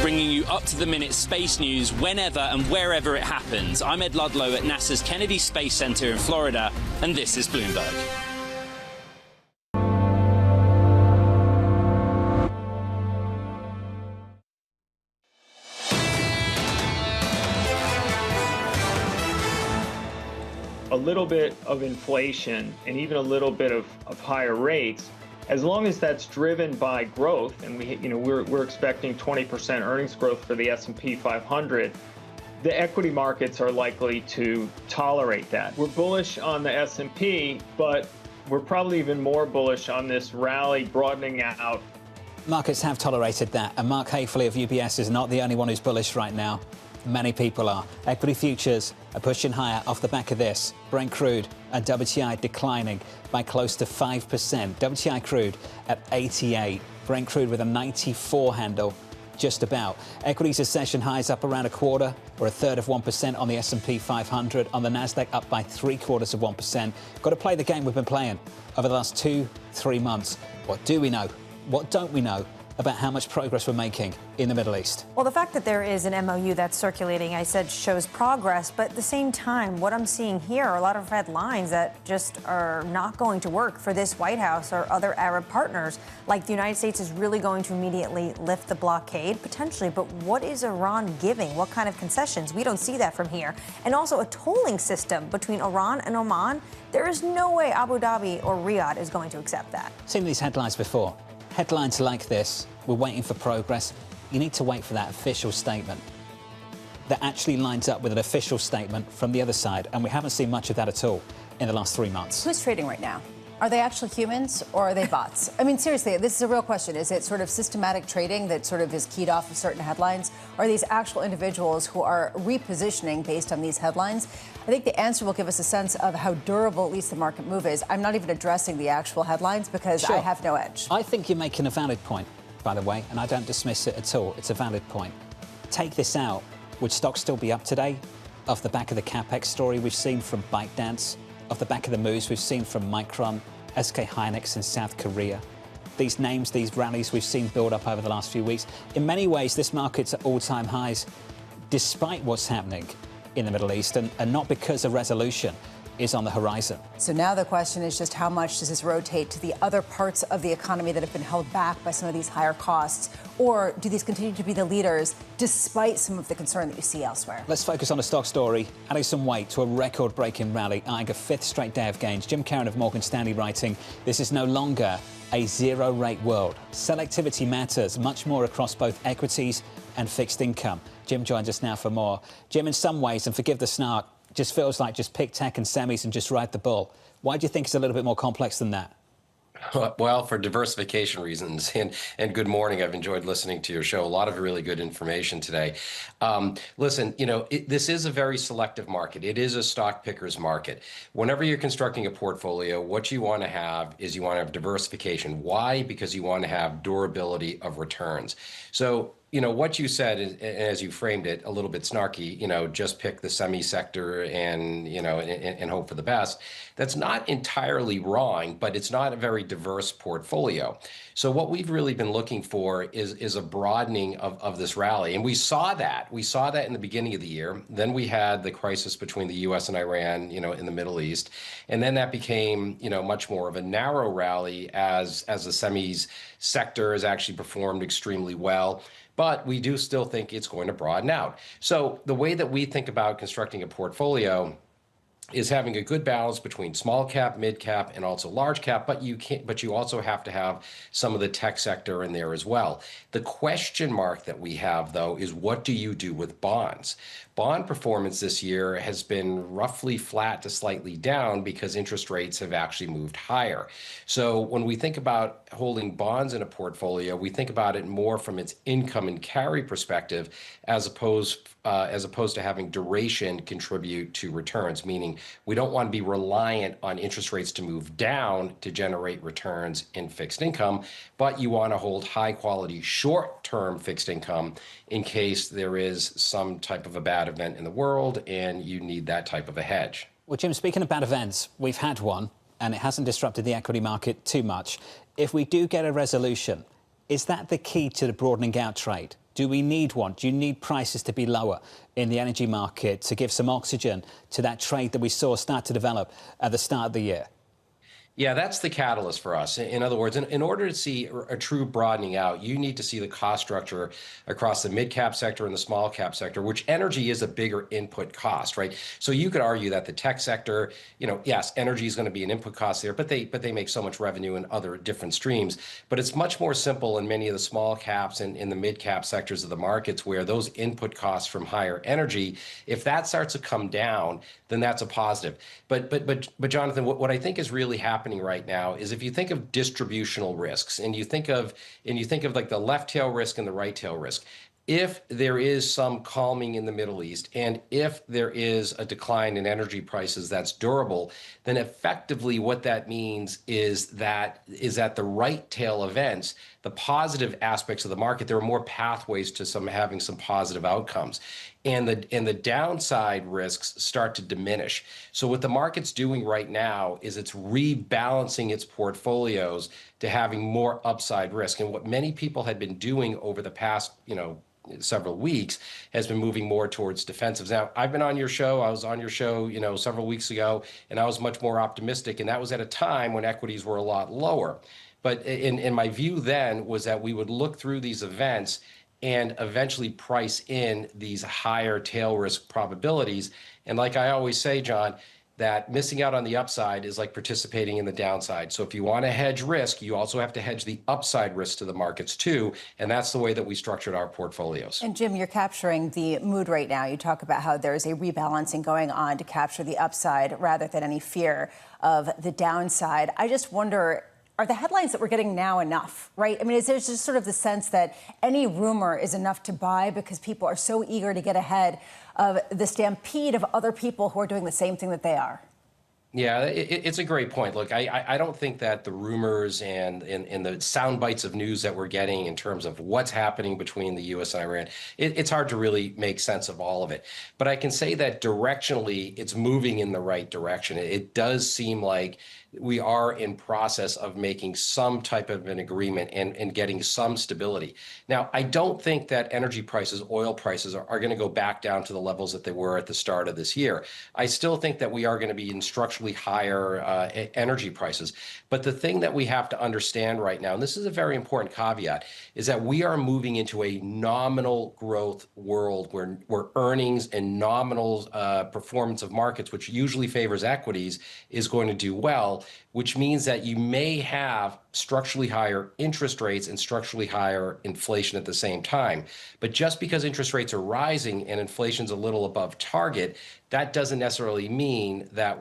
Bringing you up-to-the-minute space news whenever and wherever it happens. I'm Ed Ludlow at NASA's Kennedy Space Center in Florida, and this is Bloomberg. A little bit of inflation and even a little bit of higher rates As long as that's driven by growth, and we're expecting 20% earnings growth for the S&P 500, the equity markets are likely to tolerate that. We're bullish on the S&P, but we're probably even more bullish on this rally broadening out. Markets have tolerated that, and Mark Haefele of UBS is not the only one who's bullish right now. Many people are. Equity futures are pushing higher off the back of this. Brent crude and WTI declining by close to 5%. WTI crude at 88. Brent crude with a 94 handle, just about. Equities at session highs up around a quarter or a third of 1% on the S&P 500. On the Nasdaq up by 3/4 of 1%. Got to play the game we've been playing over the last 2-3 months. What do we know? What don't we know about how much progress we're making in the Middle East? Well, the fact that there is an MOU that's circulating, I said, shows progress. But at the same time, what I'm seeing here are a lot of red lines that just are not going to work for this White House or other Arab partners. Like the United States is really going to immediately lift the blockade, potentially. But what is Iran giving? What kind of concessions? We don't see that from here. And also a tolling system between Iran and Oman. There is no way Abu Dhabi or Riyadh is going to accept that. Seen these headlines before. Headlines like this, we're waiting for progress. You need to wait for that official statement that actually lines up with an official statement from the other side. And we haven't seen much of that at all in the last 3 months. Who's trading right now? Are they actually humans or are they bots? I mean, seriously, this is a real question. Is it sort of systematic trading that sort of is keyed off of certain headlines? Are these actual individuals who are repositioning based on these headlines? I think the answer will give us a sense of how durable at least the market move is. I'm not even addressing the actual headlines because I have no edge. I think you're making a valid point, by the way, and I don't dismiss it at all. It's a valid point. Take this out. Would stocks still be up today? Off the back of the CapEx story we've seen from ByteDance, off the back of the moves we've seen from Micron, SK Hynix in South Korea. These names, these rallies we've seen build up over the last few weeks. In many ways, this market's at all-time highs, despite what's happening in the Middle East, and not because a resolution is on the horizon. So now the question is just how much does this rotate to the other parts of the economy that have been held back by some of these higher costs? Or do these continue to be the leaders despite some of the concern that you see elsewhere? Let's focus on a stock story. Adding some weight to a record-breaking rally, eyeing a fifth straight day of gains. Jim Karen of Morgan Stanley writing, this is no longer a zero-rate world. Selectivity matters much more across both equities and fixed income. Jim joins us now for more. Jim, in some ways, and forgive the snark, just feels like just pick tech and semis and just ride the bull. Why do you think it's a little bit more complex than that? Well, for diversification reasons, and good morning. I've enjoyed listening to your show. A lot of really good information today. Listen, this is a very selective market. It is a stock picker's market. Whenever you're constructing a portfolio, what you want to have is you want to have diversification. Why? Because you want to have durability of returns. So, what you said, as you framed it, a little bit snarky, just pick the semi sector and, and hope for the best. That's not entirely wrong, but it's not a very diverse portfolio. So what we've really been looking for is a broadening of this rally. And we saw that. We saw that in the beginning of the year. Then we had the crisis between the U.S. and Iran, in the Middle East. And then that became, much more of a narrow rally as the semis sector has actually performed extremely well. But we do still think it's going to broaden out. So the way that we think about constructing a portfolio is having a good balance between small cap, mid cap, and also large cap, but you also have to have some of the tech sector in there as well. The question mark that we have, though, is what do you do with bonds? Bond performance this year has been roughly flat to slightly down because interest rates have actually moved higher. So when we think about holding bonds in a portfolio, we think about it more from its income and carry perspective as opposed to having duration contribute to returns, meaning we don't want to be reliant on interest rates to move down to generate returns in fixed income, but you want to hold high quality short-term fixed income in case there is some type of a bad event in the world and you need that type of a hedge. Well, Jim, speaking of bad events, we've had one and it hasn't disrupted the equity market too much. If we do get a resolution, is that the key to the broadening out trade? Do we need one? Do you need prices to be lower in the energy market to give some oxygen to that trade that we saw start to develop at the start of the year? Yeah, that's the catalyst for us. In other words, in order to see a true broadening out, you need to see the cost structure across the mid-cap sector and the small-cap sector, which energy is a bigger input cost, right? So you could argue that the tech sector, yes, energy is going to be an input cost there, but they make so much revenue in other different streams. But it's much more simple in many of the small caps and in the mid-cap sectors of the markets where those input costs from higher energy, if that starts to come down, then that's a positive. But Jonathan, what I think is really happening right now is if you think of distributional risks and you think of like the left tail risk and the right tail risk, if there is some calming in the Middle East and if there is a decline in energy prices that's durable, then effectively what that means is that the right tail events, the positive aspects of the market, there are more pathways to having some positive outcomes. And the downside risks start to diminish. So what the market's doing right now is it's rebalancing its portfolios to having more upside risk. And what many people had been doing over the past, several weeks has been moving more towards defensives. Now, I've been on your show. I was on your show, several weeks ago, and I was much more optimistic. And that was at a time when equities were a lot lower. But in my view then was that we would look through these events and eventually price in these higher tail risk probabilities. And like I always say, John, that missing out on the upside is like participating in the downside. So if you want to hedge risk, you also have to hedge the upside risk to the markets too. And that's the way that we structured our portfolios. And Jim, you're capturing the mood right now. You talk about how there's a rebalancing going on to capture the upside rather than any fear of the downside. I just wonder, are the headlines that we're getting now enough, right? I mean, is there just sort of the sense that any rumor is enough to buy because people are so eager to get ahead of the stampede of other people who are doing the same thing that they are? Yeah, it's a great point. Look, I don't think that the rumors and the sound bites of news that we're getting in terms of what's happening between the U.S. and Iran, it's hard to really make sense of all of it. But I can say that directionally, it's moving in the right direction. It does seem like we are in process of making some type of an agreement and getting some stability. Now, I don't think that energy prices, oil prices are going to go back down to the levels that they were at the start of this year. I still think that we are going to be in structurally higher energy prices. But the thing that we have to understand right now, and this is a very important caveat, is that we are moving into a nominal growth world where earnings and nominal performance of markets, which usually favors equities, is going to do well, which means that you may have structurally higher interest rates and structurally higher inflation at the same time. But just because interest rates are rising and inflation's a little above target, that doesn't necessarily mean that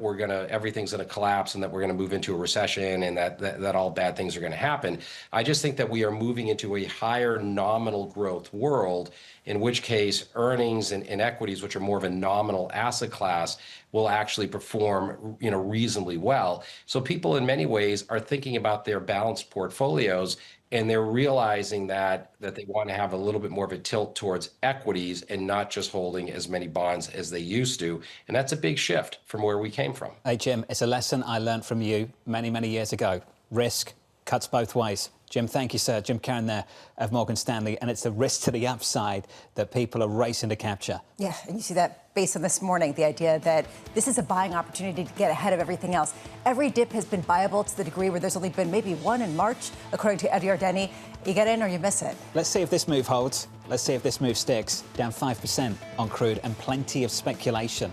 everything's gonna collapse and that we're gonna move into a recession and that all bad things are gonna happen. I just think that we are moving into a higher nominal growth world, in which case earnings and equities, which are more of a nominal asset class, will actually perform reasonably well. So people in many ways are thinking about their balanced portfolios, and they're realizing that they want to have a little bit more of a tilt towards equities and not just holding as many bonds as they used to. And that's a big shift from where we came from. Hey, Jim, it's a lesson I learned from you many, many years ago. Risk cuts both ways. Jim, thank you, sir. Jim Caron there of Morgan Stanley. And it's the risk to the upside that people are racing to capture. Yeah, and you see that based on this morning, the idea that this is a buying opportunity to get ahead of everything else. Every dip has been viable to the degree where there's only been maybe one in March, according to Ed Yardeni. You get in or you miss it. Let's see if this move holds. Let's see if this move sticks. Down 5% on crude and plenty of speculation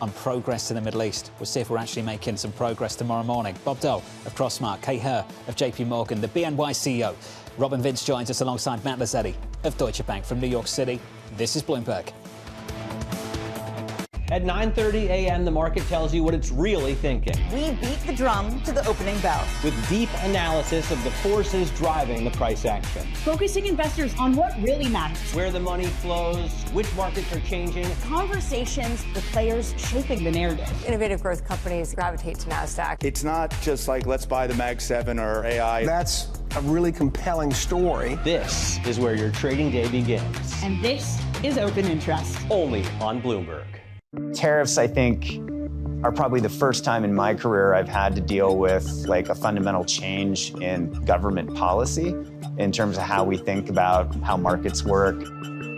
on progress in the Middle East. We'll see if we're actually making some progress tomorrow morning. Bob Dole of Crossmark, Kay Herr of JP Morgan, the BNY CEO. Robin Vince joins us alongside Matt Lazzetti of Deutsche Bank from New York City. This is Bloomberg. At 9:30 a.m., the market tells you what it's really thinking. We beat the drum to the opening bell. With deep analysis of the forces driving the price action. Focusing investors on what really matters. Where the money flows, which markets are changing. Conversations with players shaping the narrative. Innovative growth companies gravitate to NASDAQ. It's not just like, let's buy the Mag 7 or AI. That's a really compelling story. This is where your trading day begins. And this is Open Interest. Only on Bloomberg. Tariffs, I think, are probably the first time in my career I've had to deal with like a fundamental change in government policy in terms of how we think about how markets work.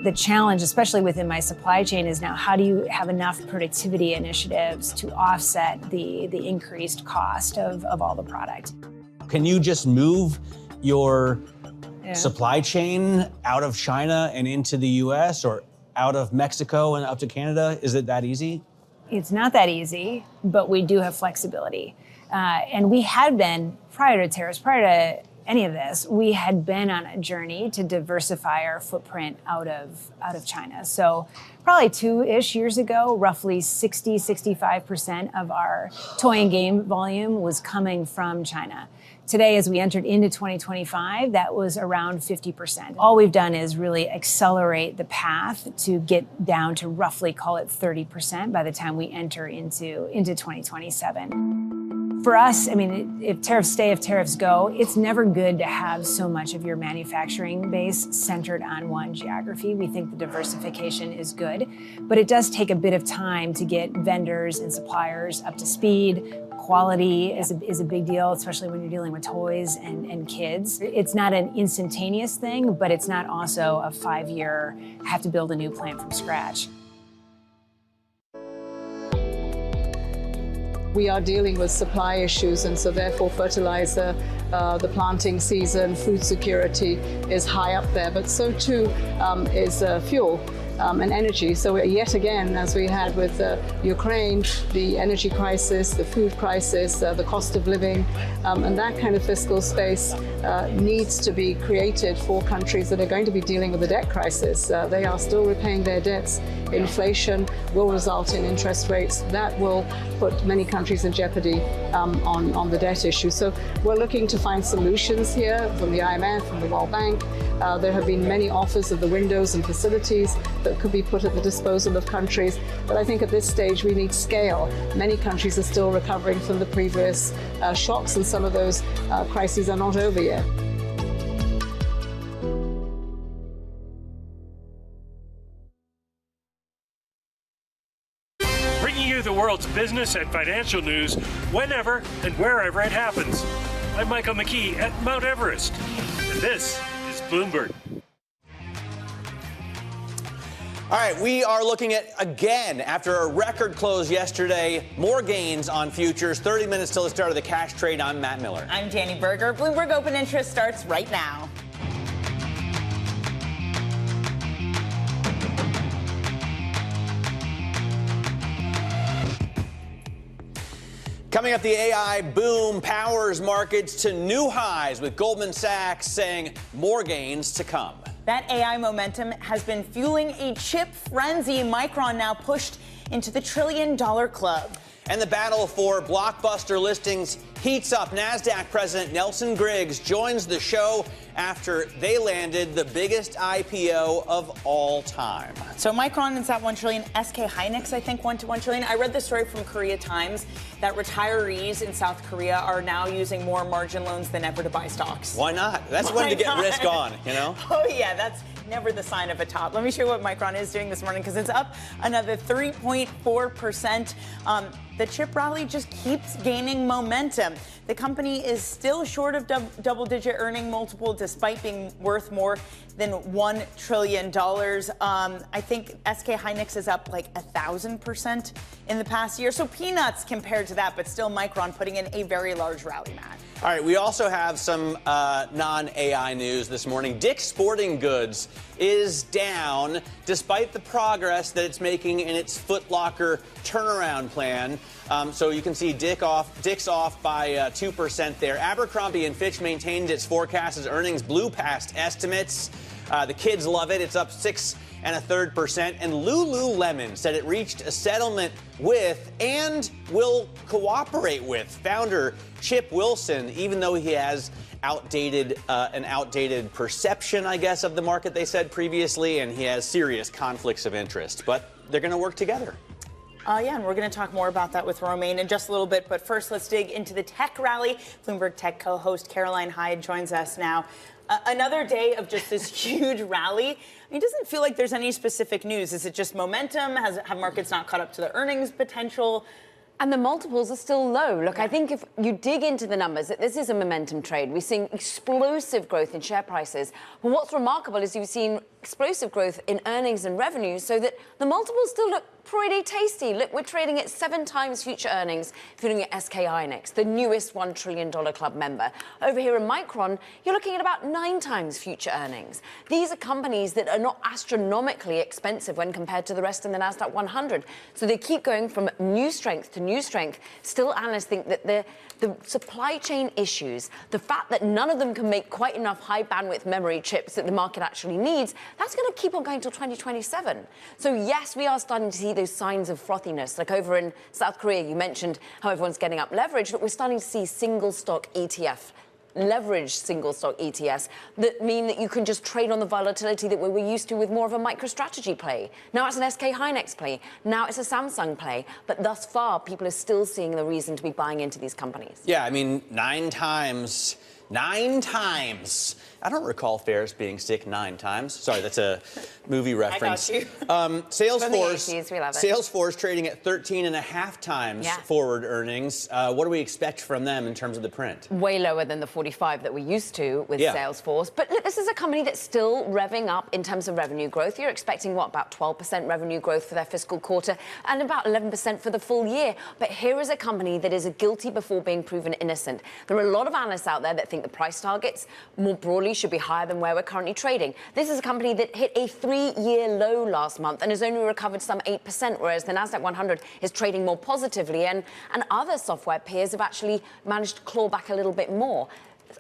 The challenge, especially within my supply chain, is now how do you have enough productivity initiatives to offset the increased cost of all the product? Can you just move your supply chain out of China and into the US or out of Mexico and up to Canada? Is it that easy? It's not that easy, but we do have flexibility. And we had been, prior to tariffs, prior to any of this, we had been on a journey to diversify our footprint out of China. So probably 2-ish years ago, roughly 65% of our toy and game volume was coming from China. Today, as we entered into 2025, that was around 50%. All we've done is really accelerate the path to get down to roughly, call it 30% by the time we enter into 2027. For us, I mean, if tariffs stay, if tariffs go, it's never good to have so much of your manufacturing base centered on one geography. We think the diversification is good, but it does take a bit of time to get vendors and suppliers up to speed. Quality is a big deal, especially when you're dealing with toys and kids. It's not an instantaneous thing, but it's not also a 5-year, have to build a new plant from scratch. We are dealing with supply issues, and so therefore fertilizer, the planting season, food security is high up there, but so too is fuel. And energy. So yet again, as we had with Ukraine, the energy crisis, the food crisis, the cost of living, and that kind of fiscal space needs to be created for countries that are going to be dealing with the debt crisis. They are still repaying their debts. Inflation will result in interest rates that will put many countries in jeopardy on the debt issue. So we're looking to find solutions here from the IMF, from the World Bank. There have been many offers of the windows and facilities that could be put at the disposal of countries. But I think at this stage we need scale. Many countries are still recovering from the previous shocks, and some of those crises are not over yet. Bringing you the world's business and financial news whenever and wherever it happens. I'm Michael McKee at Mount Everest, and this is Bloomberg. All right, we are looking at, again, after a record close yesterday, more gains on futures. 30 minutes till the start of the cash trade. I'm Matt Miller. I'm Danny Berger. Bloomberg Open Interest starts right now. Coming up, the AI boom powers markets to new highs, with Goldman Sachs saying more gains to come. That AI momentum has been fueling a chip frenzy. Micron now pushed into the $1 trillion club. And the battle for blockbuster listings heats up. NASDAQ President Nelson Griggs joins the show after they landed the biggest IPO of all time. So Micron is at $1 trillion. SK Hynix, I think, went to $1 trillion. I read the story from Korea Times that retirees in South Korea are now using more margin loans than ever to buy stocks. Why not? That's when to get risk on, you know? Oh, yeah, that's never the sign of a top. Let me show you what Micron is doing this morning, because it's up another 3.4%. The chip rally just keeps gaining momentum. The company is still short of double-digit earning multiple, despite being worth more than $1 trillion. I think SK Hynix is up like 1,000% in the past year. So peanuts compared to that, but still Micron putting in a very large rally, Matt. All right, we also have some non-AI news this morning. Dick's Sporting Goods is down despite the progress that it's making in its Foot Locker turnaround plan. So you can see Dick's off by 2% there. Abercrombie & Fitch maintained its forecast as earnings blew past estimates. The kids love it. It's up 6.33%. And Lululemon said it reached a settlement with and will cooperate with founder Chip Wilson, even though he has an outdated perception, I guess, of the market, they said previously, and he has serious conflicts of interest. But they're going to work together. Yeah, and we're going to talk more about that with Romaine in just a little bit. But first, let's dig into the tech rally. Bloomberg Tech co-host Caroline Hyde joins us now. Another day of just this huge rally. I mean, it doesn't feel like there's any specific news. Is it just momentum? Have markets not caught up to the earnings potential? And the multiples are still low. Look, I think if you dig into the numbers, this is a momentum trade. We're seeing explosive growth in share prices. But what's remarkable is you've seen explosive growth in earnings and revenue so that the multiples still look pretty tasty. Look, we're trading at 7 times future earnings if you're looking at SK Hynix, the newest $1 trillion club member. Over here in Micron, you're looking at about 9 times future earnings. These are companies that are not astronomically expensive when compared to the rest in the NASDAQ 100. So they keep going from new strength to new strength. Still, analysts think that the supply chain issues, the fact that none of them can make quite enough high bandwidth memory chips that the market actually needs, that's going to keep on going till 2027. So yes, we are starting to see those signs of frothiness. Like over in South Korea, you mentioned how everyone's getting up leverage, but we're starting to see single stock ETF, leveraged single stock ETFs that mean that you can just trade on the volatility that we were used to with more of a MicroStrategy play. Now it's an SK Hynix play. Now it's a Samsung play. But thus far, people are still seeing the reason to be buying into these companies. Yeah, I mean, 9 times. 9 times. I don't recall Ferris being sick 9 times. Sorry, that's a movie reference. I got you. Salesforce trading at 13.5 times forward earnings. What do we expect from them in terms of the print? Way lower than the 45 that we're used to with Salesforce. But look, this is a company that's still revving up in terms of revenue growth. You're expecting, what, about 12% revenue growth for their fiscal quarter and about 11% for the full year. But here is a company that is guilty before being proven innocent. There are a lot of analysts out there that think the price targets more broadly should be higher than where we're currently trading. This is a company that hit a 3-year low last month and has only recovered some 8%, whereas the NASDAQ 100 is trading more positively, and other software peers have actually managed to claw back a little bit more.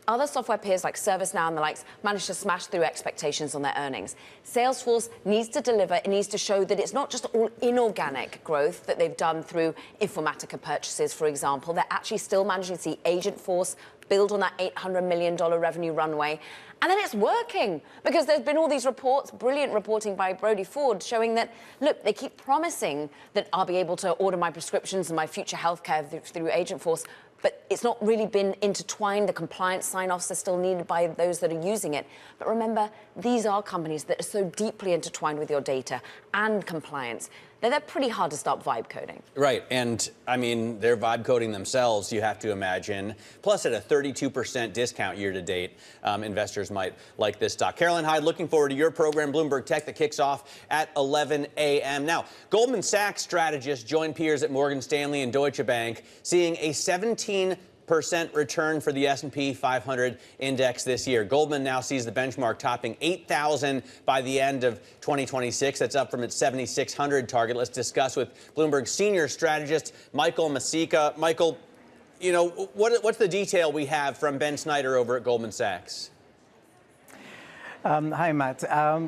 Other software peers like ServiceNow and the likes managed to smash through expectations on their earnings. Salesforce needs to deliver. It needs to show that it's not just all inorganic growth that they've done through Informatica purchases, for example. They're actually still managing to see Agentforce build on that $800 million revenue runway. And then it's working because there's been all these reports, brilliant reporting by Brody Ford, showing that, look, they keep promising that I'll be able to order my prescriptions and my future healthcare through Agentforce, but it's not really been intertwined. The compliance sign-offs are still needed by those that are using it. But remember, these are companies that are so deeply intertwined with your data and compliance that they're pretty hard to stop vibe coding. Right, and I mean, they're vibe coding themselves, you have to imagine. Plus, at a 32% discount year to date, investors might like this stock. Carolyn Hyde, looking forward to your program, Bloomberg Tech, that kicks off at 11 a.m. Now, Goldman Sachs strategists join peers at Morgan Stanley and Deutsche Bank, seeing a 17% return for the S&P 500 index this year. Goldman now sees the benchmark topping 8,000 by the end of 2026. That's up from its 7,600 target. Let's discuss with Bloomberg senior strategist Michael Masika. Michael, you know, what's the detail we have from Ben Snyder over at Goldman Sachs? Hi, Matt.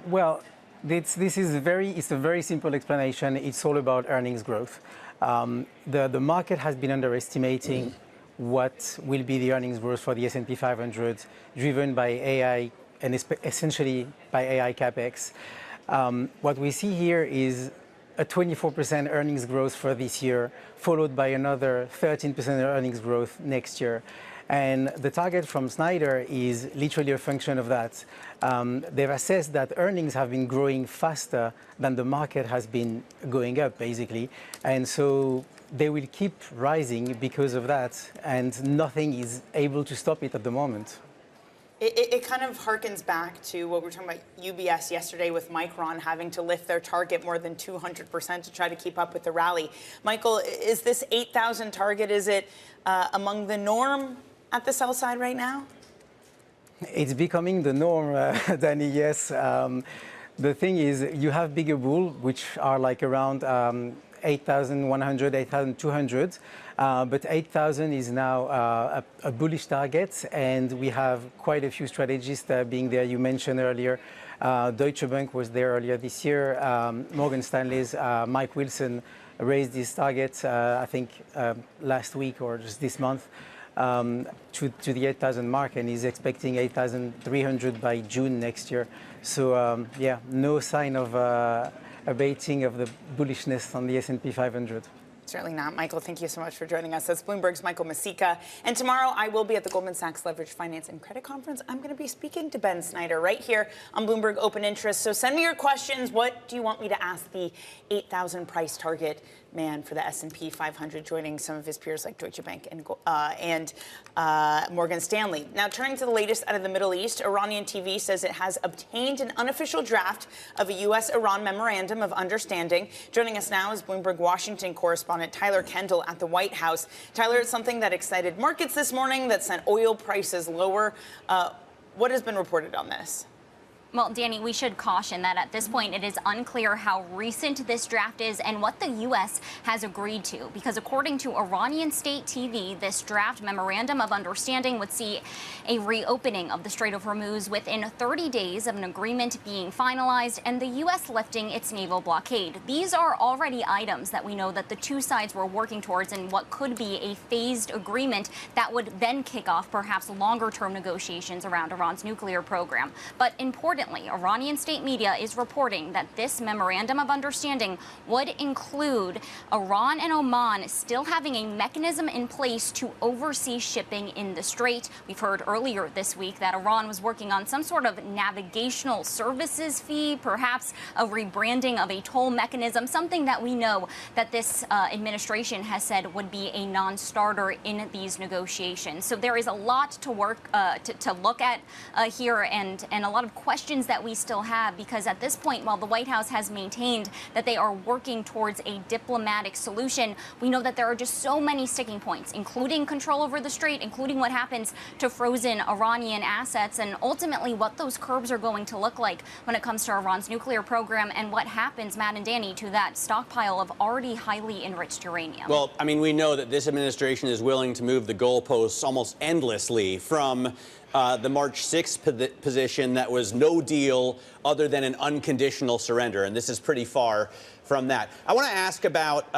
Well, this is a very simple explanation. It's all about earnings growth. The market has been underestimating what will be the earnings growth for the S&P 500, driven by AI and essentially by AI capex. What we see here is a 24% earnings growth for this year, followed by another 13% earnings growth next year. And the target from Snyder is literally a function of that. They've assessed that earnings have been growing faster than the market has been going up, basically. And so they will keep rising because of that, and nothing is able to stop it at the moment. It kind of harkens back to what we were talking about UBS yesterday with Micron having to lift their target more than 200% to try to keep up with the rally. Michael, is this 8,000 target, is it among the norm at the sell side right now? It's becoming the norm, Danny, yes. The thing is, you have bigger bull, which are like around 8,100, 8,200, but 8,000 is now a bullish target, and we have quite a few strategists being there. You mentioned earlier, Deutsche Bank was there earlier this year. Morgan Stanley's Mike Wilson raised his target, I think, last week or just this month, to the 8,000 mark, and he's expecting 8,300 by June next year. So, yeah, no sign of abating of the bullishness on the S&P 500. Certainly not. Michael, thank you so much for joining us. That's Bloomberg's Michael Masika. And tomorrow I will be at the Goldman Sachs Leveraged Finance and Credit Conference. I'm going to be speaking to Ben Snyder right here on Bloomberg Open Interest. So send me your questions. What do you want me to ask the 8,000 price target man for the S&P 500, joining some of his peers like Deutsche Bank and Morgan Stanley? Now, turning to the latest out of the Middle East, Iranian TV says it has obtained an unofficial draft of a U.S.-Iran memorandum of understanding. Joining us now is Bloomberg Washington correspondent Tyler Kendall at the White House. Tyler, it's something that excited markets this morning that sent oil prices lower. What has been reported on this? Well, Danny, we should caution that at this point it is unclear how recent this draft is and what the U.S. has agreed to, because according to Iranian state TV, this draft memorandum of understanding would see a reopening of the Strait of Hormuz within 30 days of an agreement being finalized and the U.S. lifting its naval blockade. These are already items that we know that the two sides were working towards in what could be a phased agreement that would then kick off perhaps longer-term negotiations around Iran's nuclear program. But importantly, Iranian state media is reporting that this memorandum of understanding would include Iran and Oman still having a mechanism in place to oversee shipping in the strait. We've heard earlier this week that Iran was working on some sort of navigational services fee, perhaps a rebranding of a toll mechanism, something that we know that this administration has said would be a non-starter in these negotiations. So there is a lot to work to look at here and a lot of questions that we still have, because at this point, while the White House has maintained that they are working towards a diplomatic solution, we know that there are just so many sticking points, including control over the strait, including what happens to frozen Iranian assets, and ultimately what those curbs are going to look like when it comes to Iran's nuclear program and what happens, Matt and Danny, to that stockpile of already highly enriched uranium. Well, I mean, we know that this administration is willing to move the goalposts almost endlessly from the March 6th position that was no deal other than an unconditional surrender. And this is pretty far from that. I want to ask about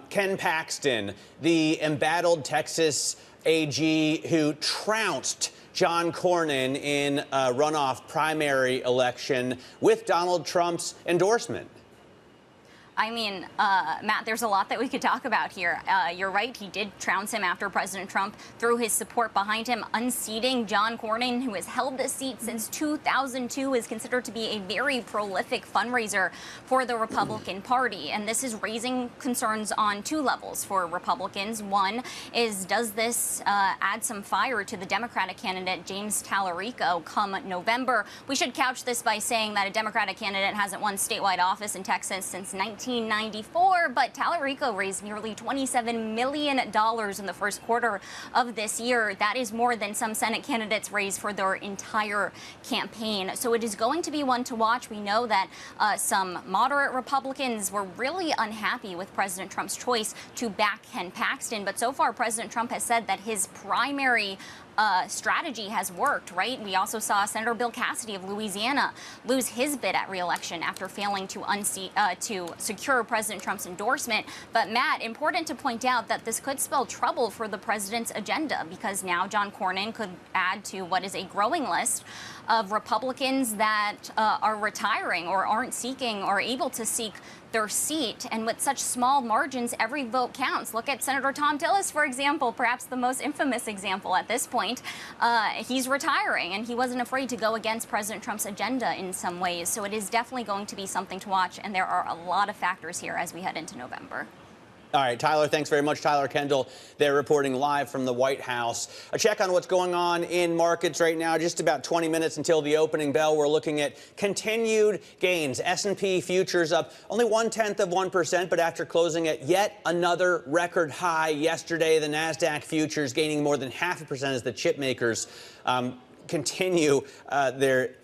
Ken Paxton, the embattled Texas AG who trounced John Cornyn in a runoff primary election with Donald Trump's endorsement. I mean, Matt, there's a lot that we could talk about here. You're right. He did trounce him after President Trump threw his support behind him, unseating John Cornyn, who has held this seat since 2002, is considered to be a very prolific fundraiser for the Republican Party. And this is raising concerns on two levels for Republicans. One is, does this add some fire to the Democratic candidate, James Tallarico, come November? We should couch this by saying that a Democratic candidate hasn't won statewide office in Texas since 1994, but Tallarico raised nearly $27 million in the first quarter of this year. That is more than some Senate candidates raised for their entire campaign. So it is going to be one to watch. We know that some moderate Republicans were really unhappy with President Trump's choice to back Ken Paxton, but so far President Trump has said that his primary strategy has worked, right? We also saw Senator Bill Cassidy of Louisiana lose his bid at re-election after failing to secure President Trump's endorsement. But Matt, important to point out that this could spell trouble for the president's agenda, because now John Cornyn could add to what is a growing list of Republicans that are retiring or aren't seeking or able to seek their seat. And with such small margins, every vote counts. Look at Senator Tom Tillis, for example, perhaps the most infamous example at this point. He's retiring, and he wasn't afraid to go against President Trump's agenda in some ways. So it is definitely going to be something to watch, and there are a lot of factors here as we head into November. All right, Tyler, thanks very much. Tyler Kendall, they're reporting live from the White House. A check on what's going on in markets right now. Just about 20 minutes until the opening bell. We're looking at continued gains. S&P futures up only 0.1%, but after closing at yet another record high yesterday, the NASDAQ futures gaining more than 0.5% as the chip makers continue their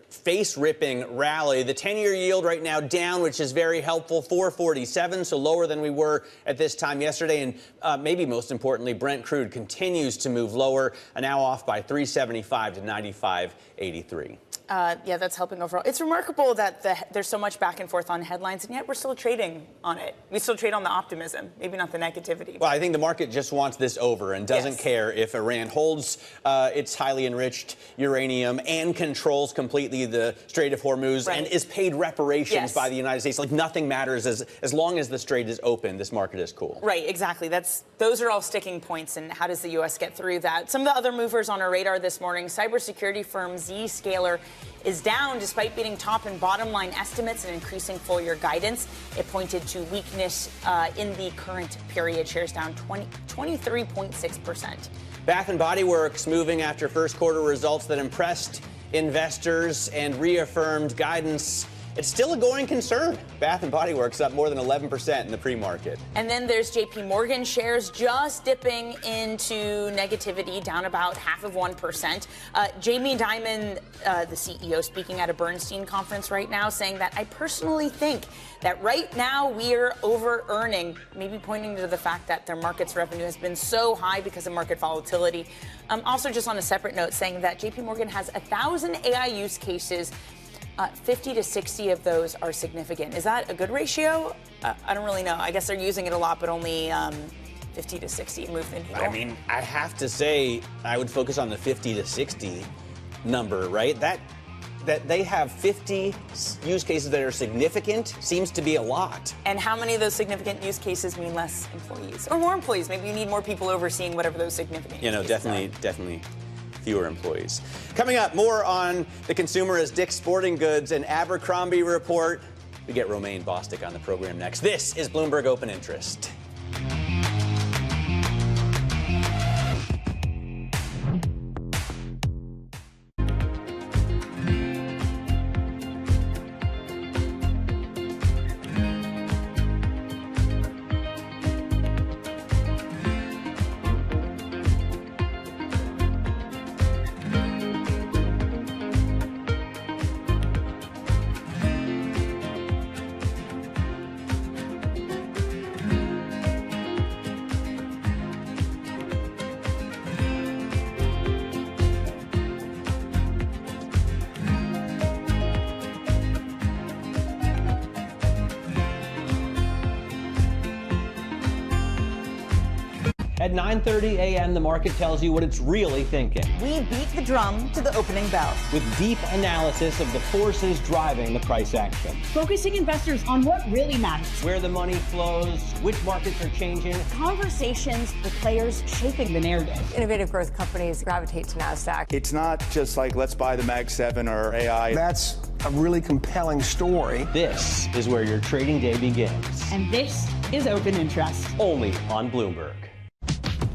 face-ripping rally. The 10-year yield right now down, which is very helpful, 447, so lower than we were at this time yesterday. And maybe most importantly, Brent crude continues to move lower, now off by 375 to 95.83. Yeah, that's helping overall. It's remarkable that there's so much back and forth on headlines, and yet we're still trading on it. We still trade on the optimism, maybe not the negativity. Well, I think the market just wants this over and doesn't care if Iran holds its highly enriched uranium and controls completely the Strait of Hormuz and is paid reparations by the United States. Like, nothing matters as long as the strait is open. This market is cool. Right, exactly. Those are all sticking points, and how does the U.S. get through that? Some of the other movers on our radar this morning, cybersecurity firm Zscaler is down despite beating top and bottom line estimates and increasing full year guidance. It pointed to weakness in the current period. Shares down 23.6%. Bath & Body Works moving after first quarter results that impressed investors and reaffirmed guidance. It's still a going concern. Bath & Body Works up more than 11% in the pre-market. And then there's JP Morgan shares just dipping into negativity, down about 0.5%. Jamie Dimon, the CEO, speaking at a Bernstein conference right now, saying that I personally think that right now we're over-earning, maybe pointing to the fact that their markets revenue has been so high because of market volatility. Also, just on a separate note, saying that JP Morgan has 1,000 AI use cases. 50 to 60 of those are significant. Is that a good ratio? I don't really know. I guess they're using it a lot, but only 50 to 60 move the needle. I mean, I have to say, I would focus on the 50 to 60 number, right? That they have 50 use cases that are significant seems to be a lot. And how many of those significant use cases mean less employees? Or more employees? Maybe you need more people overseeing whatever those significant use cases are. Definitely. Fewer employees. Coming up, more on the consumer as Dick's Sporting Goods and Abercrombie report. We get Romaine Bostick on the program next. This is Bloomberg Open Interest. At 9:30 a.m., the market tells you what it's really thinking. We beat the drum to the opening bell. With deep analysis of the forces driving the price action. Focusing investors on what really matters. Where the money flows, which markets are changing. Conversations with players shaping the narrative. Innovative growth companies gravitate to NASDAQ. It's not just like, let's buy the Mag 7 or AI. That's a really compelling story. This is where your trading day begins. And this is Open Interest. Only on Bloomberg.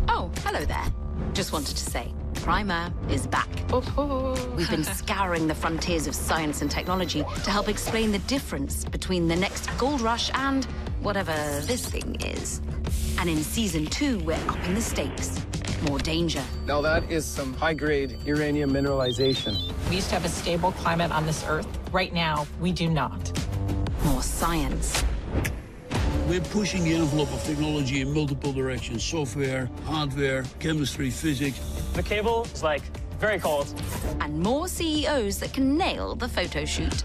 Oh, hello there. Just wanted to say, Primer is back. We've been scouring the frontiers of science and technology to help explain the difference between the next gold rush and whatever this thing is. And in season 2, we're upping the stakes. More danger. Now that is some high-grade uranium mineralization. We used to have a stable climate on this Earth. Right now, we do not. More science. We're pushing the envelope of technology in multiple directions. Software, hardware, chemistry, physics. The cable is like very cold. And more CEOs that can nail the photo shoot.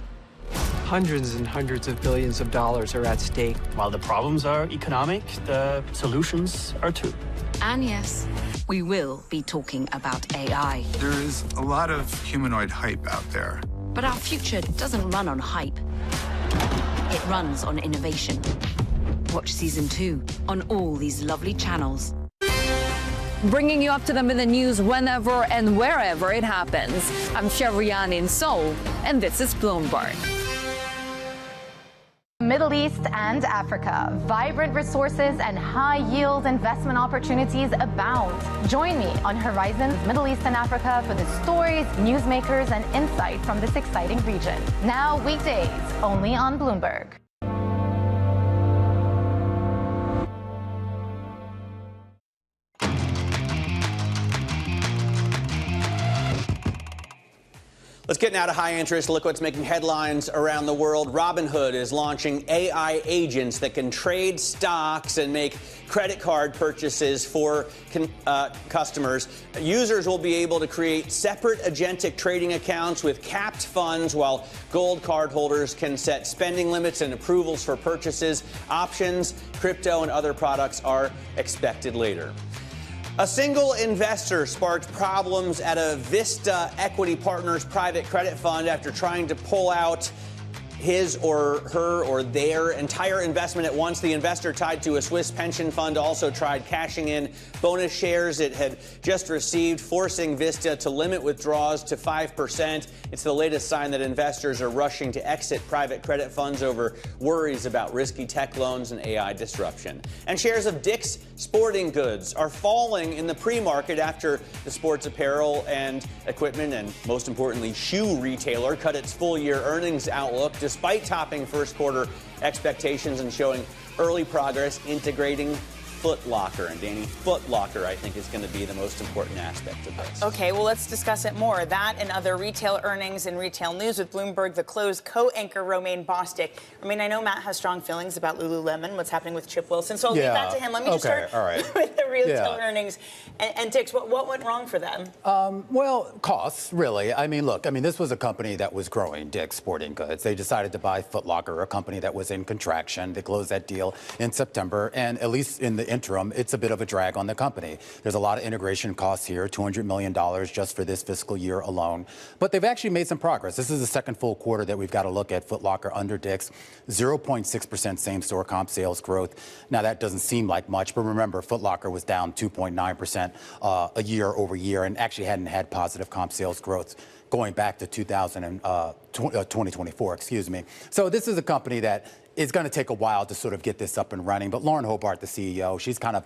Hundreds and hundreds of billions of dollars are at stake. While the problems are economic, the solutions are too. And yes, we will be talking about AI. There is a lot of humanoid hype out there. But our future doesn't run on hype. It runs on innovation. Watch season 2 on all these lovely channels. Bringing you up to them in the news whenever and wherever it happens. I'm Sherian in Seoul, and this is Bloomberg. Middle East and Africa. Vibrant resources and high-yield investment opportunities abound. Join me on Horizons Middle East and Africa for the stories, newsmakers, and insight from this exciting region. Now weekdays, only on Bloomberg. Let's get now to high interest. Look what's making headlines around the world. Robinhood is launching AI agents that can trade stocks and make credit card purchases for customers. Users will be able to create separate agentic trading accounts with capped funds, while gold card holders can set spending limits and approvals for purchases. Options, crypto, and other products are expected later. A single investor sparked problems at a Vista Equity Partners private credit fund after trying to pull out his or her or their entire investment at once. The investor, tied to a Swiss pension fund, also tried cashing in bonus shares it had just received, forcing Vista to limit withdrawals to 5%. It's the latest sign that investors are rushing to exit private credit funds over worries about risky tech loans and AI disruption. And shares of Dick's Sporting Goods are falling in the pre-market after the sports apparel and equipment, and most importantly, shoe retailer, cut its full-year earnings outlook despite topping first quarter expectations and showing early progress integrating Foot Locker. And Danny, Foot Locker, I think, is going to be the most important aspect of this. Okay, well, let's discuss it more. That and other retail earnings and retail news with Bloomberg The Close co-anchor Romaine Bostick. I mean, I know Matt has strong feelings about Lululemon, what's happening with Chip Wilson, so I'll leave that to him. Let me just start with the retail earnings. And Dix, what went wrong for them? Well, costs, really. I mean, look, this was a company that was growing, Dick's Sporting Goods. They decided to buy Foot Locker, a company that was in contraction. They closed that deal in September, and at least in the interim, it's a bit of a drag on the company. There's a lot of integration costs here, $200 million just for this fiscal year alone. But they've actually made some progress. This is the second full quarter that we've got to look at Foot Locker under Dick's. 0.6% same-store comp sales growth. Now, that doesn't seem like much, but remember, Foot Locker was down 2.9% a year over year and actually hadn't had positive comp sales growth going back to 2024, excuse me. So this is a company that is going to take a while to sort of get this up and running. But Lauren Hobart, the CEO, she's kind of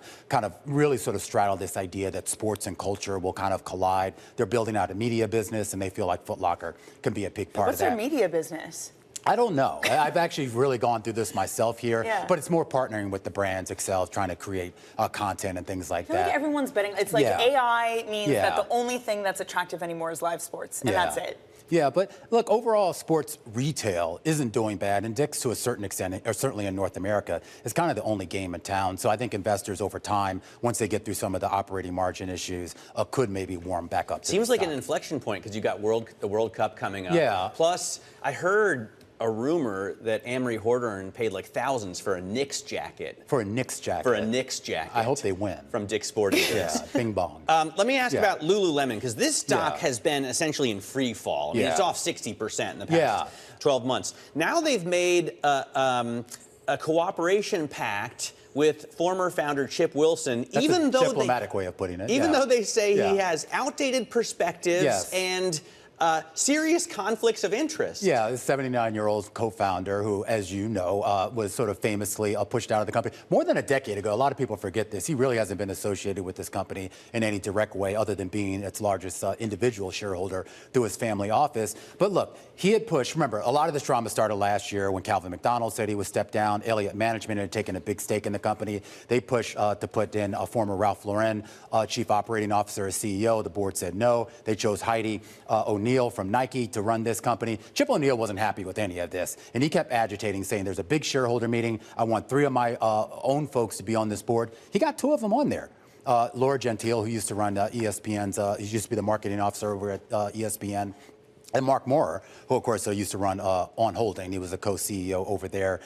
really sort of straddled this idea that sports and culture will kind of collide. They're building out a media business, and they feel like Foot Locker can be a big part of that. What's their media business? I don't know. I've actually really gone through this myself here, but it's more partnering with the brands itself, trying to create content and things like I feel that. like everyone's betting. It's like AI means that the only thing that's attractive anymore is live sports, and that's it. Yeah, but look, overall, sports retail isn't doing bad, and Dick's, to a certain extent, or certainly in North America, is kind of the only game in town. So I think investors over time, once they get through some of the operating margin issues, could maybe warm back up. Seems like an inflection point because you got the World Cup coming up. Yeah. Plus, I heard a rumor that Amory Horton paid like thousands for a Knicks jacket. For a Knicks jacket. For a Knicks jacket. I hope they win. From Dick's Sporting Goods. Yeah, bing bong. Let me ask about Lululemon, because this stock has been essentially in free fall. I mean, it's off 60% in the past 12 months. Now they've made a cooperation pact with former founder Chip Wilson. That's a diplomatic way of putting it. Even though they say he has outdated perspectives and serious conflicts of interest. Yeah, the 79-year-old co-founder who, as you know, was sort of famously pushed out of the company more than a decade ago. A lot of people forget this. He really hasn't been associated with this company in any direct way other than being its largest individual shareholder through his family office. But look, he had pushed, remember, a lot of this drama started last year when Calvin McDonald said he would step down. Elliott Management had taken a big stake in the company. They pushed to put in a former Ralph Lauren chief operating officer as CEO. The board said no. They chose Heidi O'Neill from Nike to run this company. Chip O'Neill wasn't happy with any of this, and he kept agitating, saying there's a big shareholder meeting. I want 3 of my own folks to be on this board. He got 2 of them on there. Laura Gentile, who used to run ESPN's, he used to be the marketing officer over at ESPN. And Mark Moore, who, of course, used to run On Holding. He was a co-CEO over there.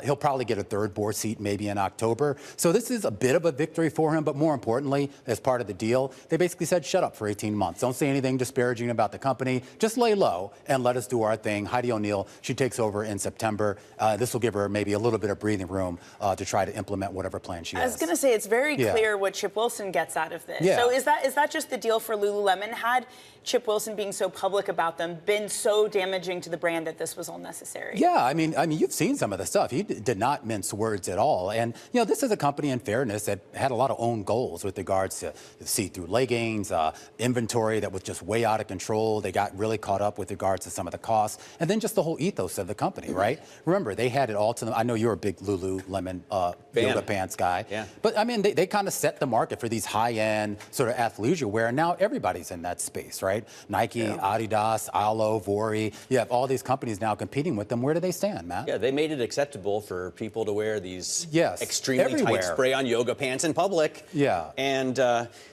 He'll probably get a 3rd board seat maybe in October. So this is a bit of a victory for him. But more importantly, as part of the deal, they basically said, shut up for 18 months. Don't say anything disparaging about the company. Just lay low and let us do our thing. Heidi O'Neill, she takes over in September. This will give her maybe a little bit of breathing room to try to implement whatever plan she has. I was going to say, it's very clear what Chip Wilson gets out of this. So is that just the deal for Lululemon? Had Chip Wilson being so public about them been so damaging to the brand that this was unnecessary? Yeah, I mean, you've seen some of the stuff. He did not mince words at all. And, this is a company, in fairness, that had a lot of own goals with regards to see-through leggings, inventory that was just way out of control. They got really caught up with regards to some of the costs. And then just the whole ethos of the company, right? Remember, they had it all to them. I know you're a big Lululemon yoga pants guy. Yeah. But, I mean, they kind of set the market for these high-end sort of athleisure wear. And now everybody's in that space, right? Nike, Adidas, Paolo, Vori. You have all these companies now competing with them. Where do they stand, Matt? Yeah, they made it acceptable for people to wear these extremely everywhere. tight spray-on yoga pants in public. Yeah. And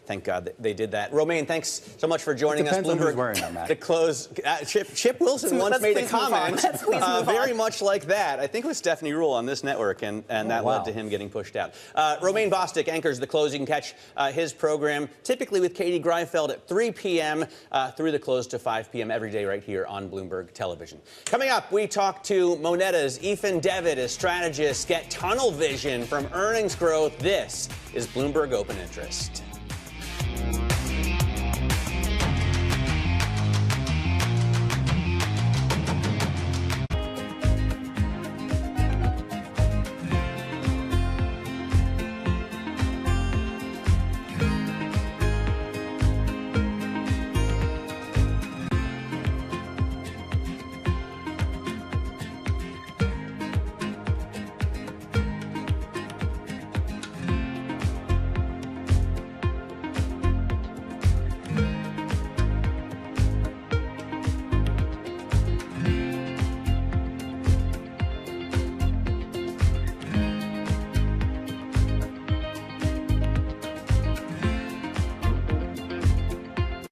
thank God they did that. Romaine, thanks so much for joining us. Depends on who's wearing them, Matt. To close, Chip Wilson once made a comment very much like that. I think it was Stephanie Rule on this network, and that led to him getting pushed out. Romaine Bostick anchors the close. You can catch his program typically with Katie Greifeld at 3 p.m. Through the close to 5 p.m. every day right here on Bloomberg Television. Coming up, we talk to Monetta's Ethan Devitt as strategists get tunnel vision from earnings growth. This is Bloomberg Open Interest.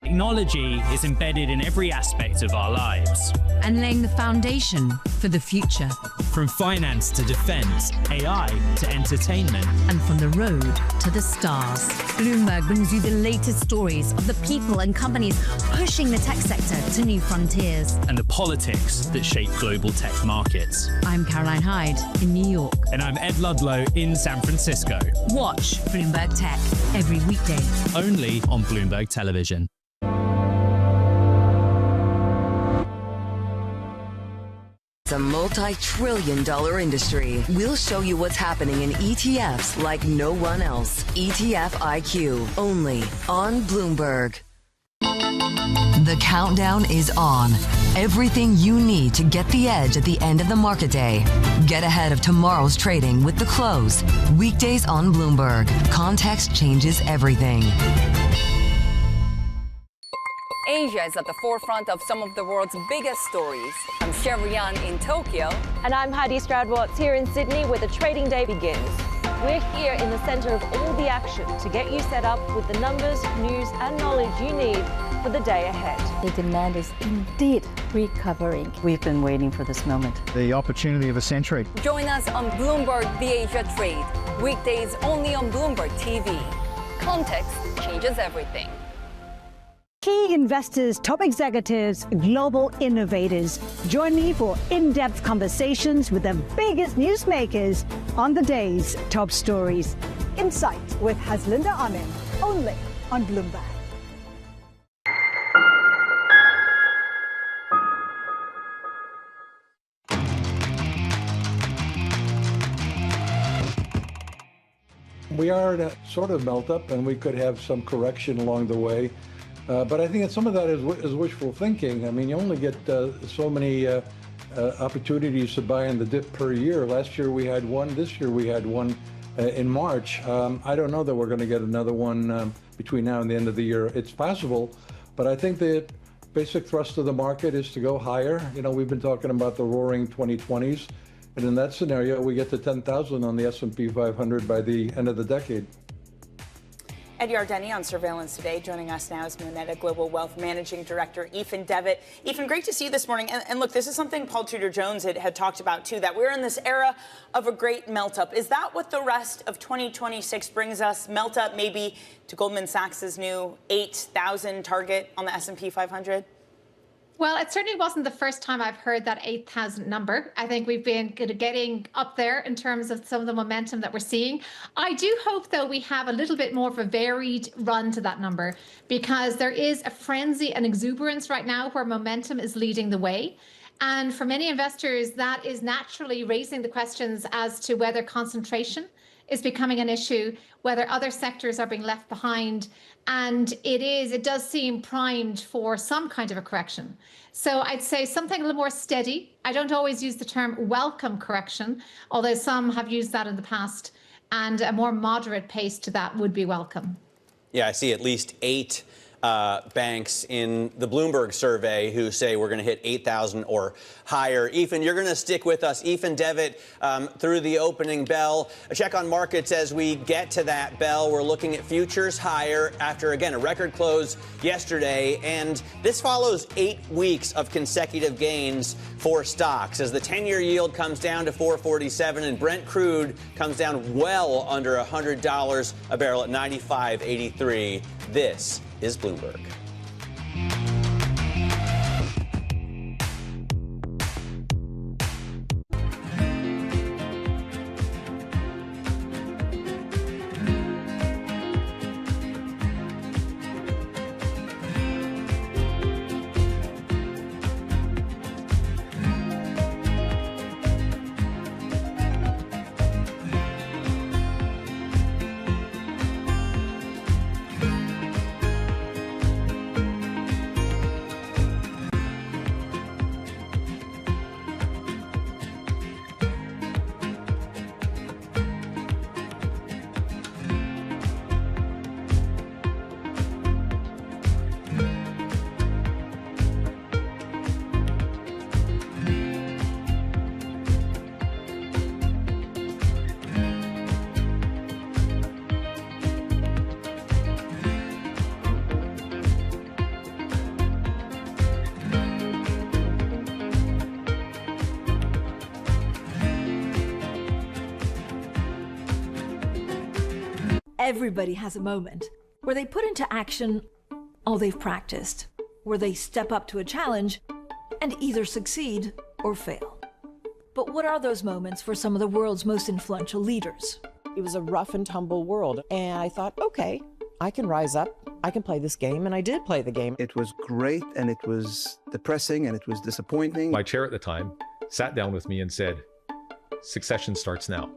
Technology is embedded in every aspect of our lives. And laying the foundation for the future. From finance to defense, AI to entertainment. And from the road to the stars. Bloomberg brings you the latest stories of the people and companies pushing the tech sector to new frontiers. And the politics that shape global tech markets. I'm Caroline Hyde in New York. And I'm Ed Ludlow in San Francisco. Watch Bloomberg Tech every weekday. Only on Bloomberg Television. It's a multi-trillion-dollar industry. We'll show you what's happening in ETFs like no one else. ETF IQ, only on Bloomberg. The countdown is on. Everything you need to get the edge at the end of the market day. Get ahead of tomorrow's trading with The Close. Weekdays on Bloomberg. Context changes everything. Asia is at the forefront of some of the world's biggest stories. I'm Sherrian in Tokyo. And I'm Heidi Stroud-Watts here in Sydney, where the trading day begins. We're here in the center of all the action to get you set up with the numbers, news and knowledge you need for the day ahead. The demand is indeed recovering. We've been waiting for this moment. The opportunity of a century. Join us on Bloomberg The Asia Trade. Weekdays only on Bloomberg TV. Context changes everything. Key investors, top executives, global innovators. Join me for in-depth conversations with the biggest newsmakers on the day's top stories. Insight with Haslinda Amin, only on Bloomberg. We are at a sort of melt up, and we could have some correction along the way. But I think that some of that is wishful thinking. I mean, you only get so many opportunities to buy in the dip per year. Last year we had one. This year we had one in March. I don't know that we're going to get another one between now and the end of the year. It's possible, but I think the basic thrust of the market is to go higher. You know, we've been talking about the roaring 2020s, and in that scenario, we get to 10,000 on the S&P 500 by the end of the decade. Ed Yardeni on Surveillance Today. Joining us now is Moneta Global Wealth Managing Director Ethan Devitt. Ethan, great to see you this morning. And look, this is something Paul Tudor Jones had talked about, too, that we're in this era of a great melt-up. Is that what the rest of 2026 brings us? Melt-up maybe to Goldman Sachs' new 8,000 target on the S&P 500? Well, it certainly wasn't the first time I've heard that 8,000 number. I think we've been getting up there in terms of some of the momentum that we're seeing. I do hope, though, we have a little bit more of a varied run to that number, because there is a frenzy and exuberance right now where momentum is leading the way. And for many investors, that is naturally raising the questions as to whether concentration is becoming an issue, whether other sectors are being left behind. And it does seem primed for some kind of a correction. So I'd say something a little more steady. I don't always use the term welcome correction, although some have used that in the past, and a more moderate pace to that would be welcome. Yeah, I see at least 8 banks in the Bloomberg survey who say we're going to hit 8,000 or higher. Ethan, you're going to stick with us. Ethan Devitt through the opening bell. A check on markets as we get to that bell. We're looking at futures higher after, again, a record close yesterday. And this follows 8 weeks of consecutive gains for stocks as the 10-year yield comes down to 4.47 and Brent crude comes down well under $100 a barrel at 95.83. This is Bloomberg. Everybody has a moment where they put into action all they've practiced, where they step up to a challenge and either succeed or fail. But what are those moments for some of the world's most influential leaders? It was a rough and tumble world, and I thought, okay, I can rise up, I can play this game, and I did play the game. It was great, and it was depressing, and it was disappointing. My chair at the time sat down with me and said, "Succession starts now."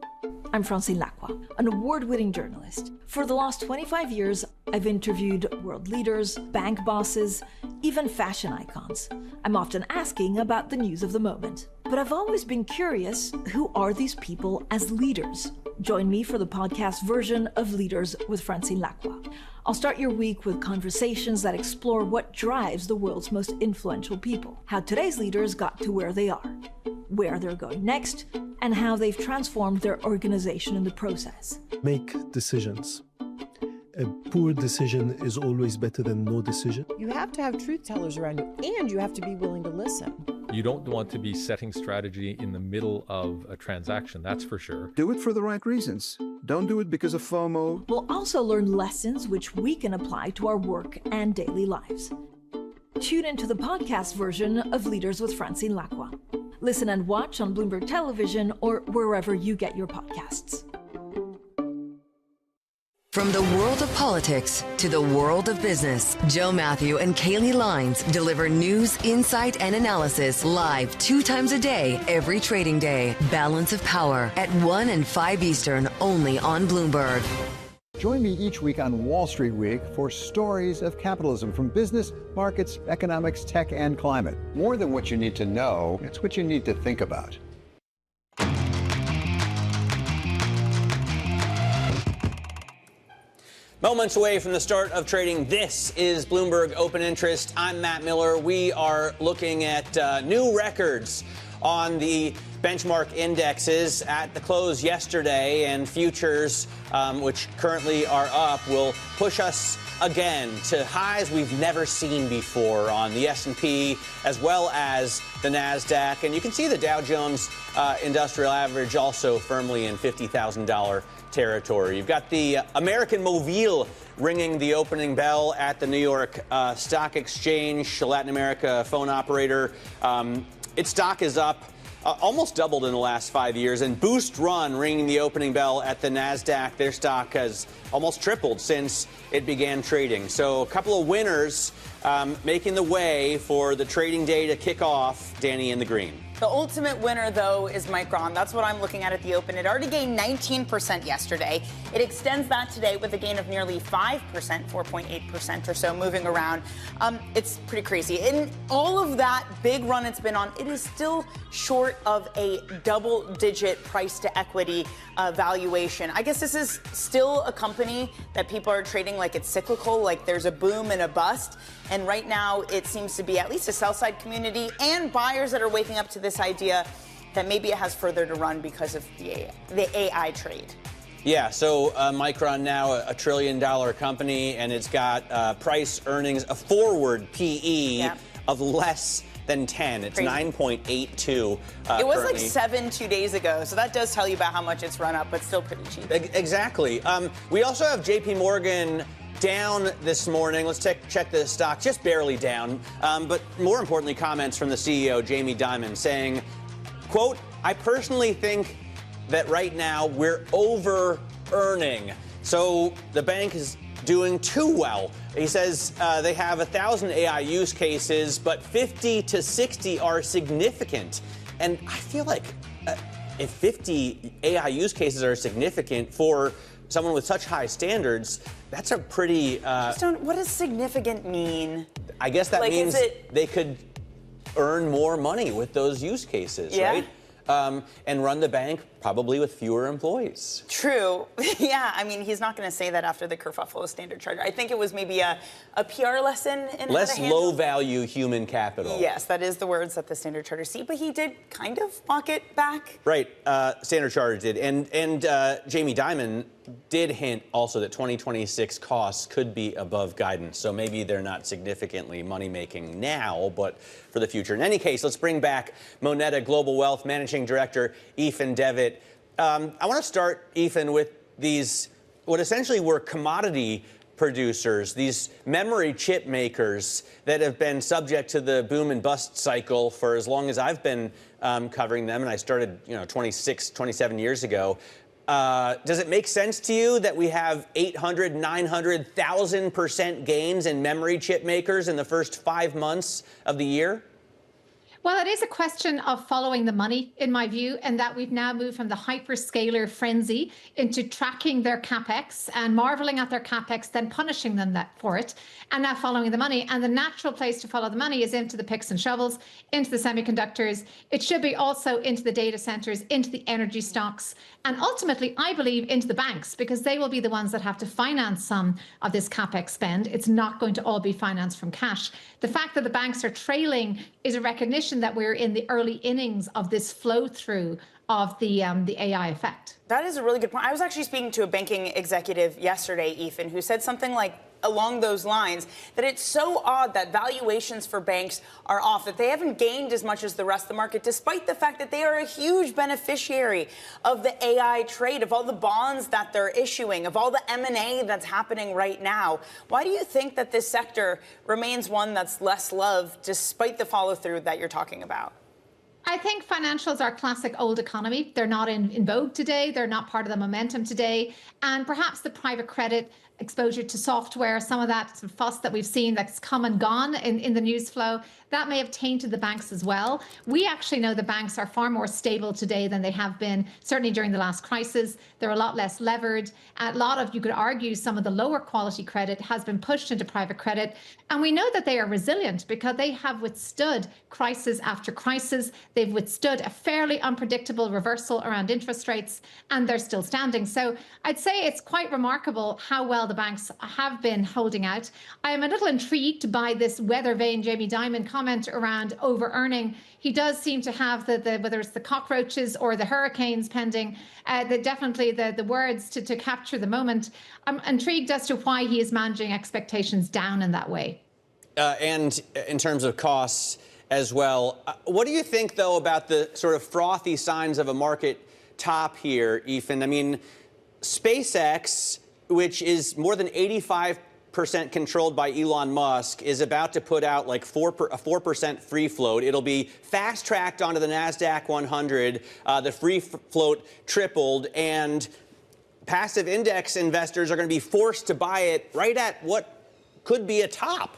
I'm Francine Lacroix, an award-winning journalist. For the last 25 years, I've interviewed world leaders, bank bosses, even fashion icons. I'm often asking about the news of the moment. But I've always been curious, who are these people as leaders? Join me for the podcast version of Leaders with Francine Lacroix. I'll start your week with conversations that explore what drives the world's most influential people, how today's leaders got to where they are, where they're going next, and how they've transformed their organization in the process. Make decisions. A poor decision is always better than no decision. You have to have truth tellers around you, and you have to be willing to listen. You don't want to be setting strategy in the middle of a transaction, that's for sure. Do it for the right reasons. Don't do it because of FOMO. We'll also learn lessons which we can apply to our work and daily lives. Tune into the podcast version of Leaders with Francine Lacroix. Listen and watch on Bloomberg Television or wherever you get your podcasts. From the world of politics to the world of business, Joe Matthew and Kaylee Lines deliver news, insight, and analysis live 2 times a day, every trading day. Balance of Power at 1 and 5 Eastern, only on Bloomberg. Join me each week on Wall Street Week for stories of capitalism from business, markets, economics, tech, and climate. More than what you need to know, it's what you need to think about. Moments away from the start of trading, this is Bloomberg Open Interest. I'm Matt Miller. We are looking at new records on the benchmark indexes at the close yesterday, and futures, which currently are up, will push us again to highs we've never seen before on the S&P as well as the NASDAQ. And you can see the Dow Jones Industrial Average also firmly in $50,000 territory. You've got the American Mobile ringing the opening bell at the New York Stock Exchange, Latin America phone operator. Its stock is up almost doubled in the last 5 years. And Boost Run ringing the opening bell at the NASDAQ. Their stock has almost tripled since it began trading. So a couple of winners making the way for the trading day to kick off. Danny in the green. The ultimate winner, though, is Micron. That's what I'm looking at the open. It already gained 19% yesterday. It extends that today with a gain of nearly 5%, 4.8% or so, moving around. It's pretty crazy. In all of that big run it's been on, it is still short of a double-digit price-to-equity valuation. I guess this is still a company that people are trading like it's cyclical, like there's a boom and a bust. And right now, it seems to be at least a sell-side community and buyers that are waking up to this idea that maybe it has further to run because of the AI trade. Yeah, so Micron now a $1 trillion company, and it's got price earnings, a forward PE of less than 10. It's 9.82. It was currently. like 7 2 days ago, so that does tell you about how much it's run up, but still pretty cheap. Exactly. We also have JP Morgan down this morning. Let's check the stock, just barely down. But more importantly, comments from the CEO, Jamie Dimon, saying, quote, "I personally think that right now we're over-earning." So the bank is doing too well. He says they have 1,000 AI use cases, but 50 to 60 are significant. And I feel like if 50 AI use cases are significant for someone with such high standards, that's a pretty... what does significant mean? I guess that like, means they could earn more money with those use cases, right? And run the bank probably with fewer employees. True. Yeah, I mean, he's not going to say that after the kerfuffle of Standard Chartered. I think it was maybe a PR lesson in less low-value human capital. Yes, that is the words that the Standard Chartered see, but he did kind of walk it back. Right, Standard Chartered did. And Jamie Dimon did hint also that 2026 costs could be above guidance. So maybe they're not significantly money-making now, but for the future. In any case, let's bring back Moneta Global Wealth Managing Director Ethan Devitt. I want to start, Ethan, with these, what essentially were commodity producers, these memory chip makers that have been subject to the boom and bust cycle for as long as I've been covering them, and I started, 26, 27 years ago. Does it make sense to you that we have 800, 900, 1,000% gains in memory chip makers in the first 5 months of the year? Well, it is a question of following the money, in my view, and that we've now moved from the hyperscaler frenzy into tracking their capex and marveling at their capex, then punishing them for it, and now following the money. And the natural place to follow the money is into the picks and shovels, into the semiconductors. It should be also into the data centers, into the energy stocks, and ultimately, I believe, into the banks, because they will be the ones that have to finance some of this capex spend. It's not going to all be financed from cash. The fact that the banks are trailing is a recognition that we're in the early innings of this flow through of the AI effect. That is a really good point. I was actually speaking to a banking executive yesterday, Ethan, who said something like along those lines, that it's so odd that valuations for banks are off, that they haven't gained as much as the rest of the market, despite the fact that they are a huge beneficiary of the AI trade, of all the bonds that they're issuing, of all the M&A that's happening right now. Why do you think that this sector remains one that's less loved, despite the follow-through that you're talking about? I think financials are classic old economy. They're not in vogue today. They're not part of the momentum today. And perhaps the private credit exposure to software, some of that sort of fuss that we've seen that's come and gone in the news flow, that may have tainted the banks as well. We actually know the banks are far more stable today than they have been, certainly during the last crisis. They're a lot less levered. A lot of, you could argue, some of the lower quality credit has been pushed into private credit. And we know that they are resilient because they have withstood crisis after crisis. They've withstood a fairly unpredictable reversal around interest rates, and they're still standing. So I'd say it's quite remarkable how well the banks have been holding out. I am a little intrigued by this weather vane Jamie Dimon comment around over-earning. He does seem to have the whether it's the cockroaches or the hurricanes pending, definitely the words to capture the moment. I'm intrigued as to why he is managing expectations down in that way. And in terms of costs as well, what do you think, though, about the sort of frothy signs of a market top here, Ethan? I mean, SpaceX, which is more than 85% controlled by Elon Musk, is about to put out like a 4% free float. It'll be fast-tracked onto the NASDAQ 100. The free float tripled, and passive index investors are going to be forced to buy it right at what could be a top.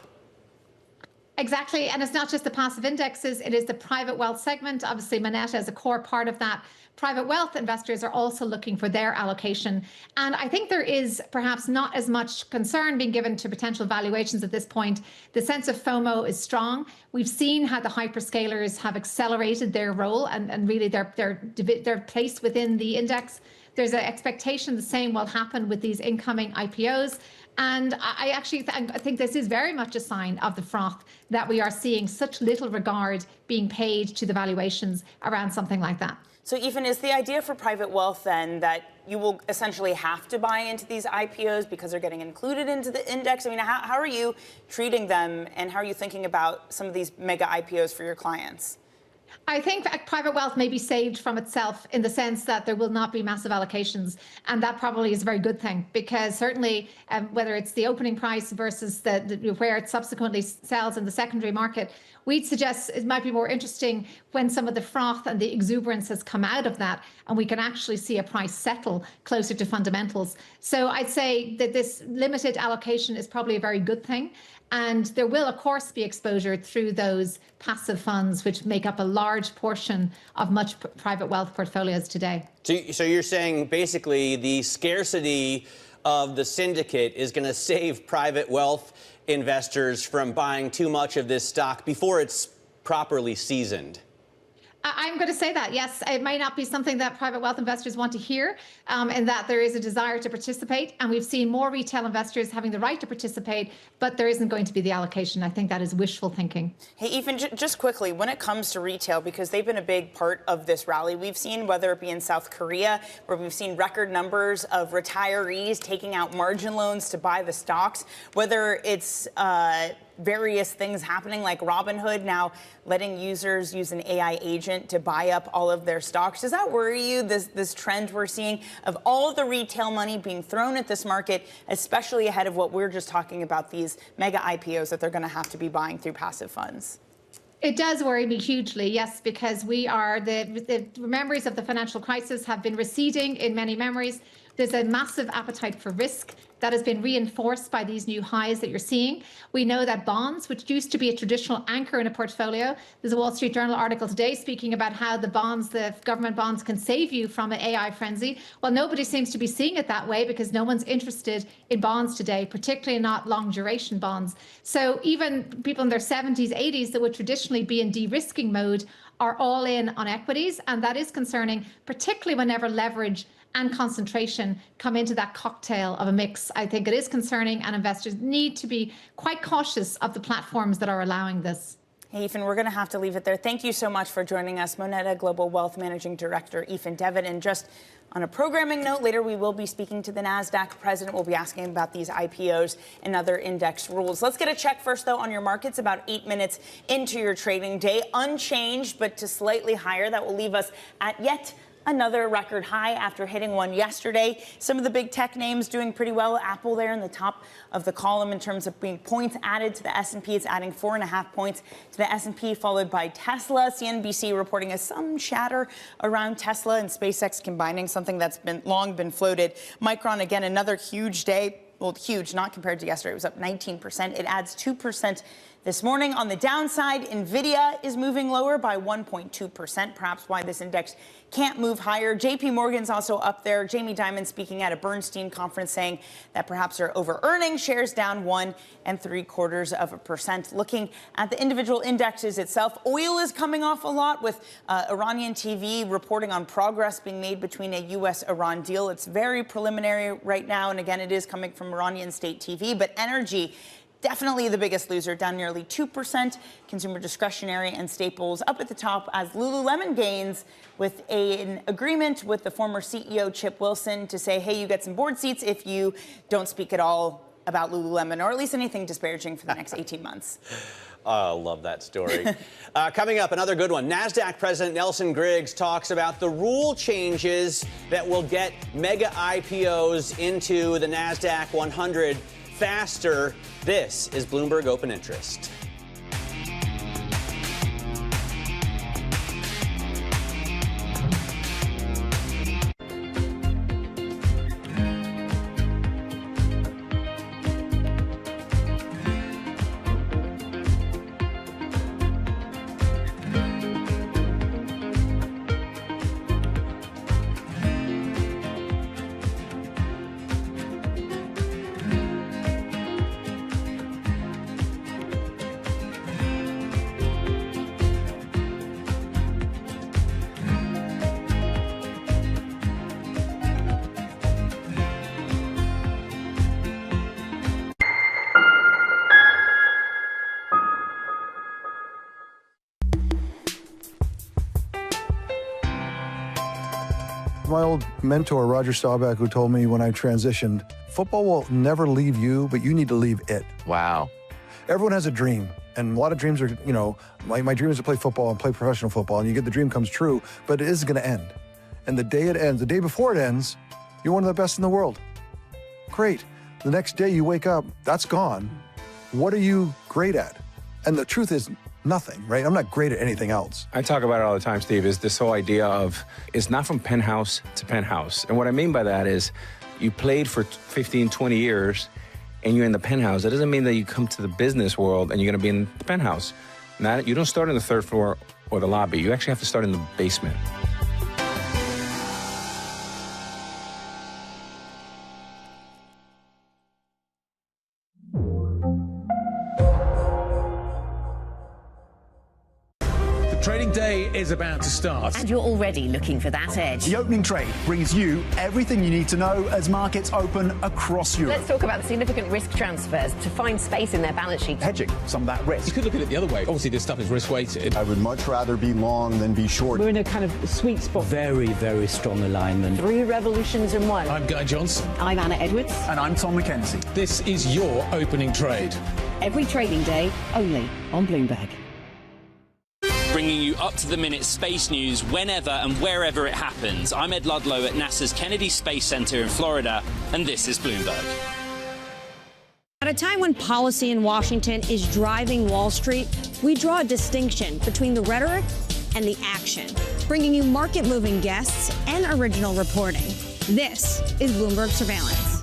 Exactly. And it's not just the passive indexes, it is the private wealth segment. Obviously, Moneta is a core part of that. Private wealth investors are also looking for their allocation. And I think there is perhaps not as much concern being given to potential valuations at this point. The sense of FOMO is strong. We've seen how the hyperscalers have accelerated their role and really their place within the index. There's an expectation the same will happen with these incoming IPOs. And I actually think this is very much a sign of the froth that we are seeing such little regard being paid to the valuations around something like that. So, Ethan, is the idea for private wealth then that you will essentially have to buy into these IPOs because they're getting included into the index? I mean, how are you treating them, and how are you thinking about some of these mega IPOs for your clients? I think private wealth may be saved from itself in the sense that there will not be massive allocations. And that probably is a very good thing, because certainly whether it's the opening price versus where it subsequently sells in the secondary market, we'd suggest it might be more interesting when some of the froth and the exuberance has come out of that and we can actually see a price settle closer to fundamentals. So I'd say that this limited allocation is probably a very good thing. And there will, of course, be exposure through those passive funds, which make up a large portion of much private wealth portfolios today. So you're saying basically the scarcity of the syndicate is going to save private wealth investors from buying too much of this stock before it's properly seasoned? I'm going to say that, yes. It might not be something that private wealth investors want to hear, and that there is a desire to participate. And we've seen more retail investors having the right to participate, but there isn't going to be the allocation. I think that is wishful thinking. Hey, Ethan, just quickly, when it comes to retail, because they've been a big part of this rally, we've seen, whether it be in South Korea, where we've seen record numbers of retirees taking out margin loans to buy the stocks, whether it's various things happening like Robinhood now letting users use an AI agent to buy up all of their stocks. Does that worry you, this trend we're seeing of all the retail money being thrown at this market, especially ahead of what we're just talking about, these mega IPOs that they're going to have to be buying through passive funds? It does worry me hugely, yes, because we are the memories of the financial crisis have been receding in many memories. There's a massive appetite for risk that has been reinforced by these new highs that you're seeing. We know that bonds, which used to be a traditional anchor in a portfolio, there's a Wall Street Journal article today speaking about how the government bonds can save you from an AI frenzy. Well, nobody seems to be seeing it that way because no one's interested in bonds today, particularly not long duration bonds. So even people in their 70s, 80s that would traditionally be in de-risking mode are all in on equities. And that is concerning, particularly whenever leverage and concentration come into that cocktail of a mix. I think it is concerning, and investors need to be quite cautious of the platforms that are allowing this. Hey, Ethan, we're going to have to leave it there. Thank you so much for joining us. Moneta Global Wealth Managing Director Ethan Devitt. And just on a programming note, later we will be speaking to the NASDAQ president. We'll be asking about these IPOs and other index rules. Let's get a check first, though, on your markets about 8 minutes into your trading day. Unchanged, but to slightly higher. That will leave us at yet another record high after hitting one yesterday. Some of the big tech names doing pretty well. Apple there in the top of the column in terms of being points added to the S&P. It's adding 4.5 points to the S&P, followed by Tesla. CNBC reporting some chatter around Tesla and SpaceX combining, something that's long been floated. Micron, again, another huge day. Well, huge, not compared to yesterday. It was up 19%. It adds 2% this morning. On the downside, NVIDIA is moving lower by 1.2%, perhaps why this index can't move higher. JP Morgan's also up there. Jamie Dimon speaking at a Bernstein conference saying that perhaps they're over-earning. Shares down 1.75%. Looking at the individual indexes itself, oil is coming off a lot with Iranian TV reporting on progress being made between a U.S.-Iran deal. It's very preliminary right now, and again, it is coming from Iranian state TV, but energy definitely the biggest loser, down nearly 2%. Consumer discretionary and staples up at the top as Lululemon gains with an agreement with the former CEO Chip Wilson to say, hey, you get some board seats if you don't speak at all about Lululemon, or at least anything disparaging for the next 18 months. Oh, love that story. Coming up, another good one. NASDAQ President Nelson Griggs talks about the rule changes that will get mega IPOs into the NASDAQ 100 faster. This is Bloomberg Open Interest. my old mentor, Roger Staubach, who told me when I transitioned, football will never leave you, but you need to leave it. Wow. Everyone has a dream. And a lot of dreams are, you know, my dream is to play football and play professional football, and you get the dream comes true, but it is going to end. And the day it ends, the day before it ends, you're one of the best in the world. Great. The next day you wake up, that's gone. What are you great at? And the truth is nothing, right? I'm not great at anything else. I talk about it all the time, Steve, is this whole idea of it's not from penthouse to penthouse. And what I mean by that is you played for 15, 20 years and you're in the penthouse. That doesn't mean that you come to the business world and you're going to be in the penthouse. You don't start on the third floor or the lobby. You actually have to start in the basement. Trading day is about to start. And you're already looking for that edge. The opening trade brings you everything you need to know as markets open across Europe. Let's talk about the significant risk transfers to find space in their balance sheet. Hedging some of that risk. You could look at it the other way. Obviously, this stuff is risk-weighted. I would much rather be long than be short. We're in a kind of sweet spot. Very, very strong alignment. 3 revolutions in one. I'm Guy Johnson. I'm Anna Edwards. And I'm Tom McKenzie. This is your opening trade. Every trading day, only on Bloomberg. Bringing you up-to-the-minute space news whenever and wherever it happens. I'm Ed Ludlow at NASA's Kennedy Space Center in Florida, and this is Bloomberg. At a time when policy in Washington is driving Wall Street, we draw a distinction between the rhetoric and the action, bringing you market-moving guests and original reporting. This is Bloomberg Surveillance.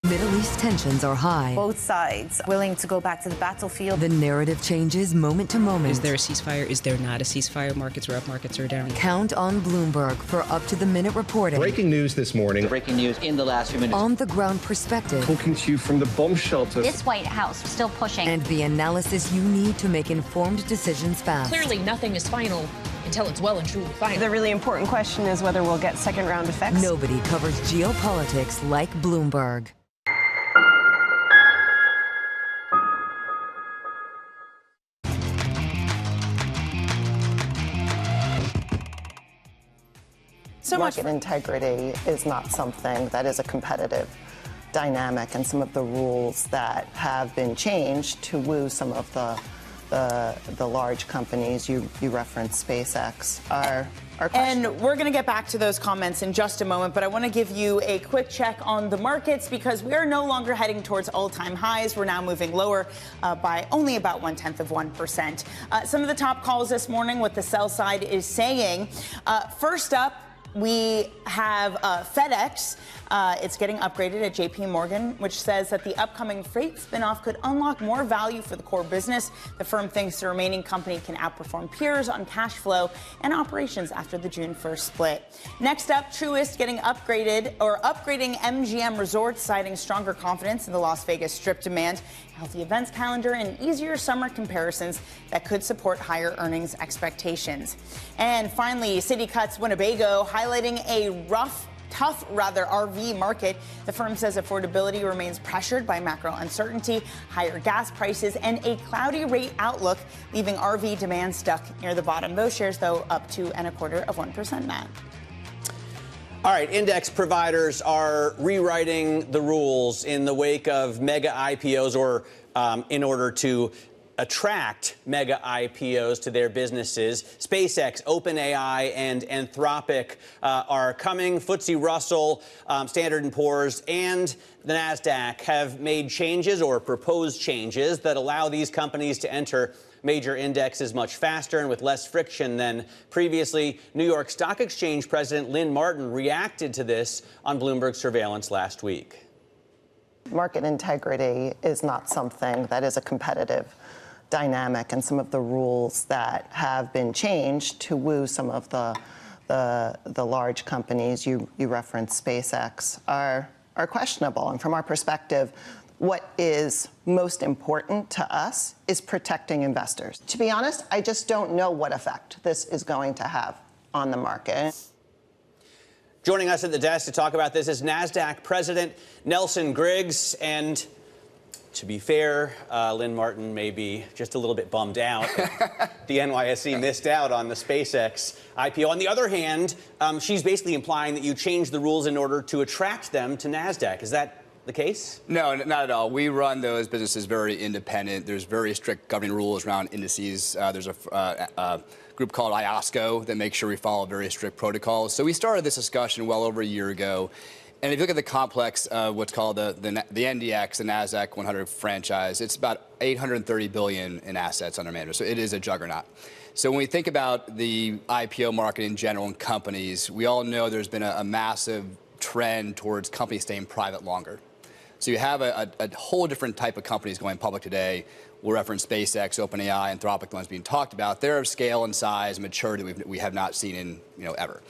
Middle East tensions are high. Both sides willing to go back to the battlefield. The narrative changes moment to moment. Is there a ceasefire? Is there not a ceasefire? Markets are up, markets are down. Count on Bloomberg for up-to-the-minute reporting. Breaking news this morning. Breaking news in the last few minutes. On-the-ground perspective. Talking to you from the bomb shelter. This White House still pushing. And the analysis you need to make informed decisions fast. Clearly, nothing is final until it's well and truly final. The really important question is whether we'll get second-round effects. Nobody covers geopolitics like Bloomberg. Market integrity is not something that is a competitive dynamic, and some of the rules that have been changed to woo some of the large companies, you referenced SpaceX, are questionable. And we're going to get back to those comments in just a moment, but I want to give you a quick check on the markets because we are no longer heading towards all-time highs. We're now moving lower by only about 0.1%. Some of the top calls this morning, what the sell side is saying. First up, we have FedEx. It's getting upgraded at JP Morgan, which says that the upcoming freight spinoff could unlock more value for the core business. The firm thinks the remaining company can outperform peers on cash flow and operations after the June 1st split. Next up, Truist getting upgrading MGM Resorts, citing stronger confidence in the Las Vegas Strip demand, healthy events calendar, and easier summer comparisons that could support higher earnings expectations. And finally, Citi cuts Winnebago, highlighting a tough RV market. The firm says affordability remains pressured by macro uncertainty, higher gas prices, and a cloudy rate outlook, leaving RV demand stuck near the bottom. Those shares, though, up 2.25%, Matt. All right, index providers are rewriting the rules in the wake of mega IPOs or in order to attract mega IPOs to their businesses. SpaceX, OpenAI, and Anthropic are coming. FTSE Russell, Standard & Poor's, and the NASDAQ have made changes or proposed changes that allow these companies to enter major indexes much faster and with less friction than previously. New York Stock Exchange President Lynn Martin reacted to this on Bloomberg Surveillance last week. Market integrity is not something that is a competitive dynamic, and some of the rules that have been changed to woo some of the large companies, you referenced SpaceX, are questionable. And from our perspective, what is most important to us is protecting investors. To be honest, I just don't know what effect this is going to have on the market. Joining us at the desk to talk about this is NASDAQ President Nelson Griggs. And To be fair, Lynn Martin may be just a little bit bummed out. The NYSE missed out on the SpaceX IPO. On the other hand, she's basically implying that you changed the rules in order to attract them to NASDAQ. Is that the case? No, not at all. We run those businesses very independent. There's very strict governing rules around indices. There's a group called IOSCO that makes sure we follow very strict protocols. So we started this discussion well over a year ago. And if you look at the complex of what's called the NDX, the NASDAQ 100 franchise, it's about $830 billion in assets under management. So it is a juggernaut. So when we think about the IPO market in general and companies, we all know there's been a massive trend towards companies staying private longer. So you have a whole different type of companies going public today. We'll reference SpaceX, OpenAI, Anthropic, the ones being talked about. They're of scale and size and maturity we have not seen in ever.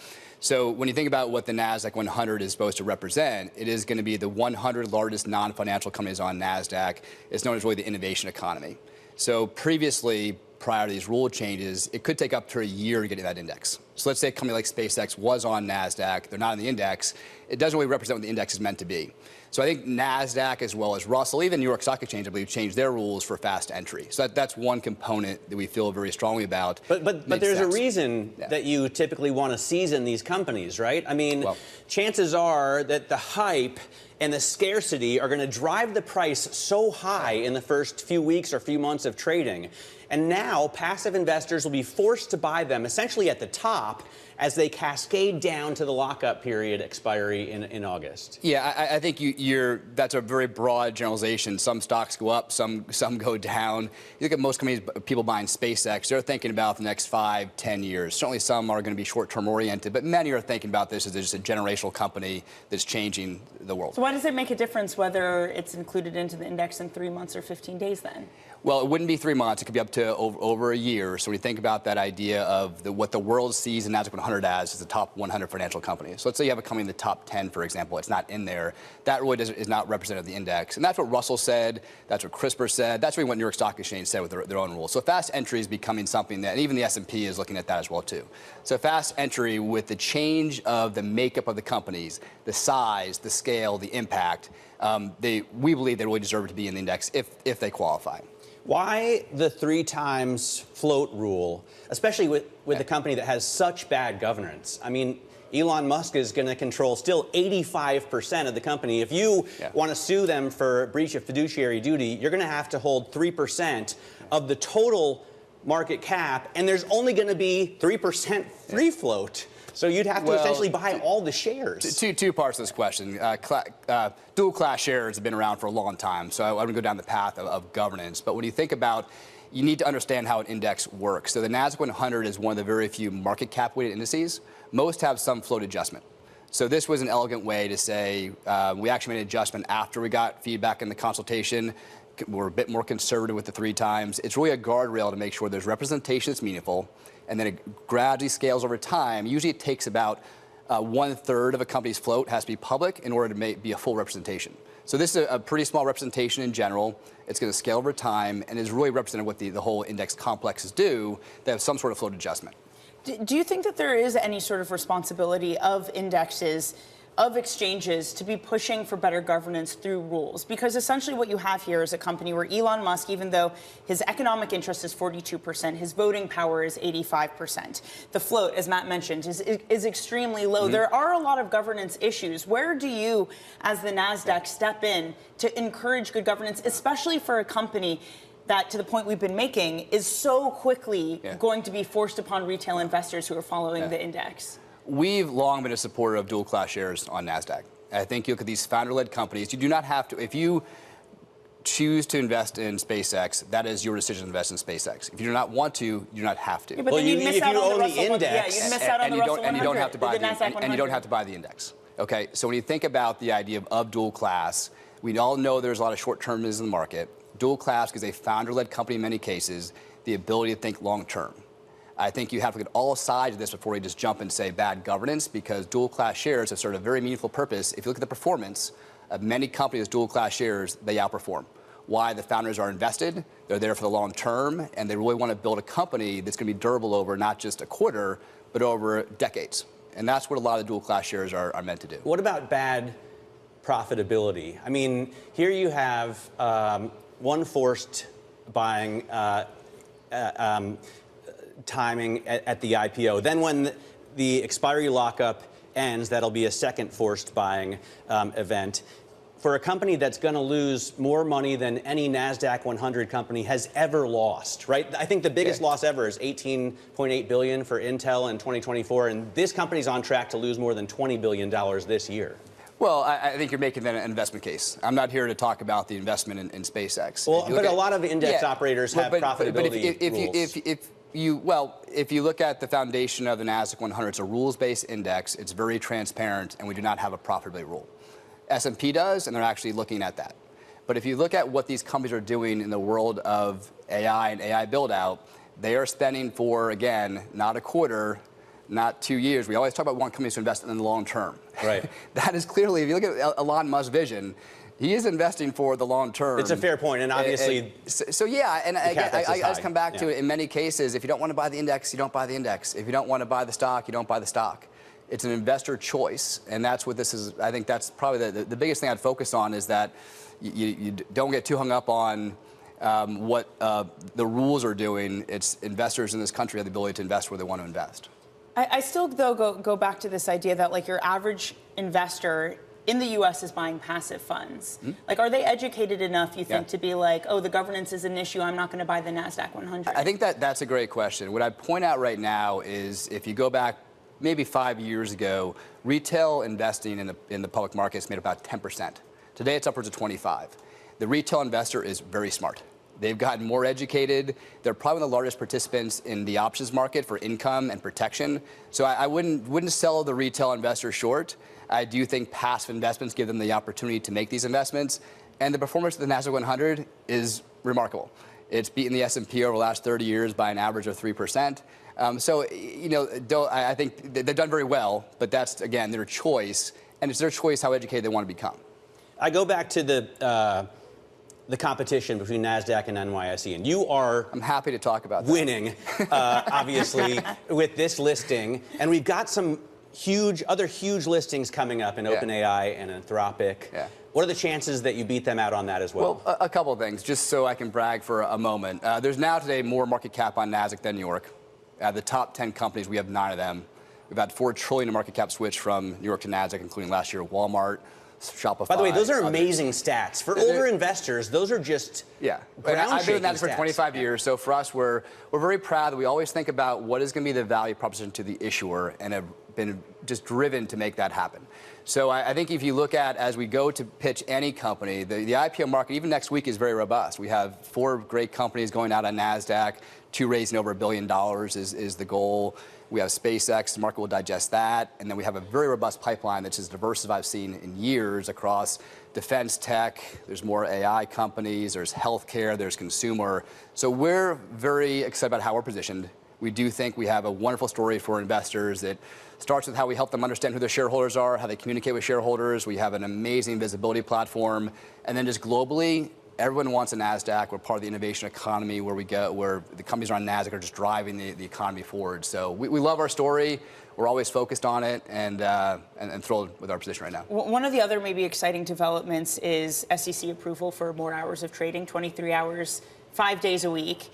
So when you think about what the NASDAQ 100 is supposed to represent, it is going to be the 100 largest non-financial companies on NASDAQ. It's known as really the innovation economy. So previously, prior to these rule changes, it could take up to a year to get to that index. So let's say a company like SpaceX was on NASDAQ, they're not on the index, it doesn't really represent what the index is meant to be. So I think NASDAQ as well as Russell, even New York Stock Exchange, I believe, changed their rules for fast entry. So that's one component that we feel very strongly about. But there's a reason that you typically want to season these companies, right? I mean, chances are that the hype and the scarcity are going to drive the price so high in the first few weeks or few months of trading. And now passive investors will be forced to buy them essentially at the top as they cascade down to the lockup period expiry in August. Yeah, I think that's a very broad generalization. Some stocks go up, some go down. You look at most companies, people buying SpaceX, they're thinking about the next 5, 10 years. Certainly some are going to be short-term oriented, but many are thinking about this as just a generational company that's changing the world. So why does it make a difference whether it's included into the index in 3 months or 15 days then? Well, it wouldn't be 3 months. It could be up to over a year. So when you think about that idea of what the world sees in NASDAQ 100 as is the top 100 financial companies. So let's say you have a company in the top 10, for example. It's not in there. That really is not representative of the index. And that's what Russell said. That's what CRISPR said. That's really what New York Stock Exchange said with their own rules. So fast entry is becoming something that, and even the S&P is looking at that as well, too. So fast entry with the change of the makeup of the companies, the size, the scale, the impact, we believe they really deserve to be in the index if they qualify. Why the 3 times float rule, especially with a company that has such bad governance? I mean, Elon Musk is going to control still 85% of the company. If you want to sue them for breach of fiduciary duty, you're going to have to hold 3% of the total market cap, and there's only going to be 3% free float. So you'd have to essentially buy all the shares. Two parts of this question. Dual class shares have been around for a long time, so I wouldn't go down the path of governance. But when you think about, you need to understand how an index works. So the NASDAQ 100 is one of the very few market cap weighted indices. Most have some float adjustment. So this was an elegant way to say we actually made an adjustment after we got feedback in the consultation. We're a bit more conservative with the 3 times. It's really a guardrail to make sure there's representation that's meaningful, and then it gradually scales over time. Usually it takes about 1/3 of a company's float has to be public in order to be a full representation. So this is a pretty small representation in general. It's going to scale over time and is really representing what the whole index complexes do. They have some sort of float adjustment. Do you think that there is any sort of responsibility of indexes, of exchanges, to be pushing for better governance through rules? Because essentially what you have here is a company where Elon Musk, even though his economic interest is 42%, his voting power is 85%. The float, as Matt mentioned, is extremely low. Mm-hmm. There are a lot of governance issues. Where do you, as the NASDAQ, step in to encourage good governance, especially for a company that, to the point we've been making, is so quickly going to be forced upon retail investors who are following the index? We've long been a supporter of dual class shares on NASDAQ. I think you look at these founder-led companies, you do not have to, if you choose to invest in SpaceX, that is your decision to invest in SpaceX. If you do not want to, you do not have to. Yeah, but then you'd miss out on the Russell 100. Yeah, you'd miss out on the Russell 100. And you don't have to buy the NASDAQ 100. And you don't have to buy the index. Okay, so when you think about the idea of dual class, we all know there's a lot of short-termism in the market. Dual class is a founder-led company in many cases, the ability to think long-term. I think you have to look at all sides of this before you just jump and say bad governance, because dual class shares have served a very meaningful purpose. If you look at the performance of many companies with dual class shares, they outperform. Why? The founders are invested, they're there for the long term, and they really want to build a company that's going to be durable over not just a quarter, but over decades. And that's what a lot of dual class shares are meant to do. What about bad profitability. I mean, here you have one forced buying timing at the IPO. Then when the expiry lockup ends, that'll be a second forced buying event. For a company that's going to lose more money than any NASDAQ 100 company has ever lost, right? I think the biggest loss ever is $18.8 billion for Intel in 2024, and this company's on track to lose more than $20 billion this year. Well, I think you're making that an investment case. I'm not here to talk about the investment in SpaceX. Well, but a lot of index operators have profitability rules. If you look at the foundation of the NASDAQ 100, it's a rules-based index. It's very transparent, and we do not have a profitability rule. S&P does, and they're actually looking at that. But if you look at what these companies are doing in the world of AI and AI build-out, they are spending for, again, not a quarter, not 2 years. We always talk about wanting companies to invest in the long term. Right. That is clearly, if you look at Elon Musk's vision, he is investing for the long term. It's a fair point, and obviously... I just come back to it. In many cases, if you don't want to buy the index, you don't buy the index. If you don't want to buy the stock, you don't buy the stock. It's an investor choice, and that's what this is. I think that's probably the biggest thing I'd focus on is that you don't get too hung up on what the rules are doing. It's investors in this country have the ability to invest where they want to invest. I still, though, go back to this idea that, like, your average investor in the U.S. is buying passive funds. Mm-hmm. Like, are they educated enough, you think, to be like, oh, the governance is an issue, I'm not going to buy the NASDAQ 100? I think that's a great question. What I'd point out right now is if you go back maybe 5 years ago, retail investing in the public markets made about 10%. Today, it's upwards of 25%. The retail investor is very smart. They've gotten more educated. They're probably the largest participants in the options market for income and protection. So I wouldn't sell the retail investor short. I do think passive investments give them the opportunity to make these investments. And the performance of the NASDAQ 100 is remarkable. It's beaten the S&P over the last 30 years by an average of 3%. I think they've done very well, but that's, again, their choice, and it's their choice how educated they want to become. I go back to the competition between NASDAQ and NYSE, and you are... I'm happy to talk about that. ...winning, obviously, with this listing, and we've got some other huge listings coming up in OpenAI and Anthropic. Yeah. What are the chances that you beat them out on that as well? Well, a couple of things, just so I can brag for a moment. There's now today more market cap on NASDAQ than New York. The top 10 companies, we have 9 of them. We've had $4 trillion in market cap switch from New York to NASDAQ, including last year Walmart, Shopify. By the way, those are amazing stats. For older investors, those are just I've been in that for 25 years. So for us, we're very proud that we always think about what is going to be the value proposition to the issuer and have been just driven to make that happen. So I think if you look at, as we go to pitch any company, the IPO market, even next week, is very robust. We have 4 great companies going out on NASDAQ, 2 raising over $1 billion is the goal. We have SpaceX, the market will digest that. And then we have a very robust pipeline that's as diverse as I've seen in years across defense tech. There's more AI companies, there's healthcare, there's consumer. So we're very excited about how we're positioned. We do think we have a wonderful story for investors that starts with how we help them understand who their shareholders are, how they communicate with shareholders. We have an amazing visibility platform. And then just globally, everyone wants a NASDAQ. We're part of the innovation economy where the companies on NASDAQ are just driving the economy forward. So we love our story. We're always focused on it and thrilled with our position right now. One of the other maybe exciting developments is SEC approval for more hours of trading, 23 hours, 5 days a week.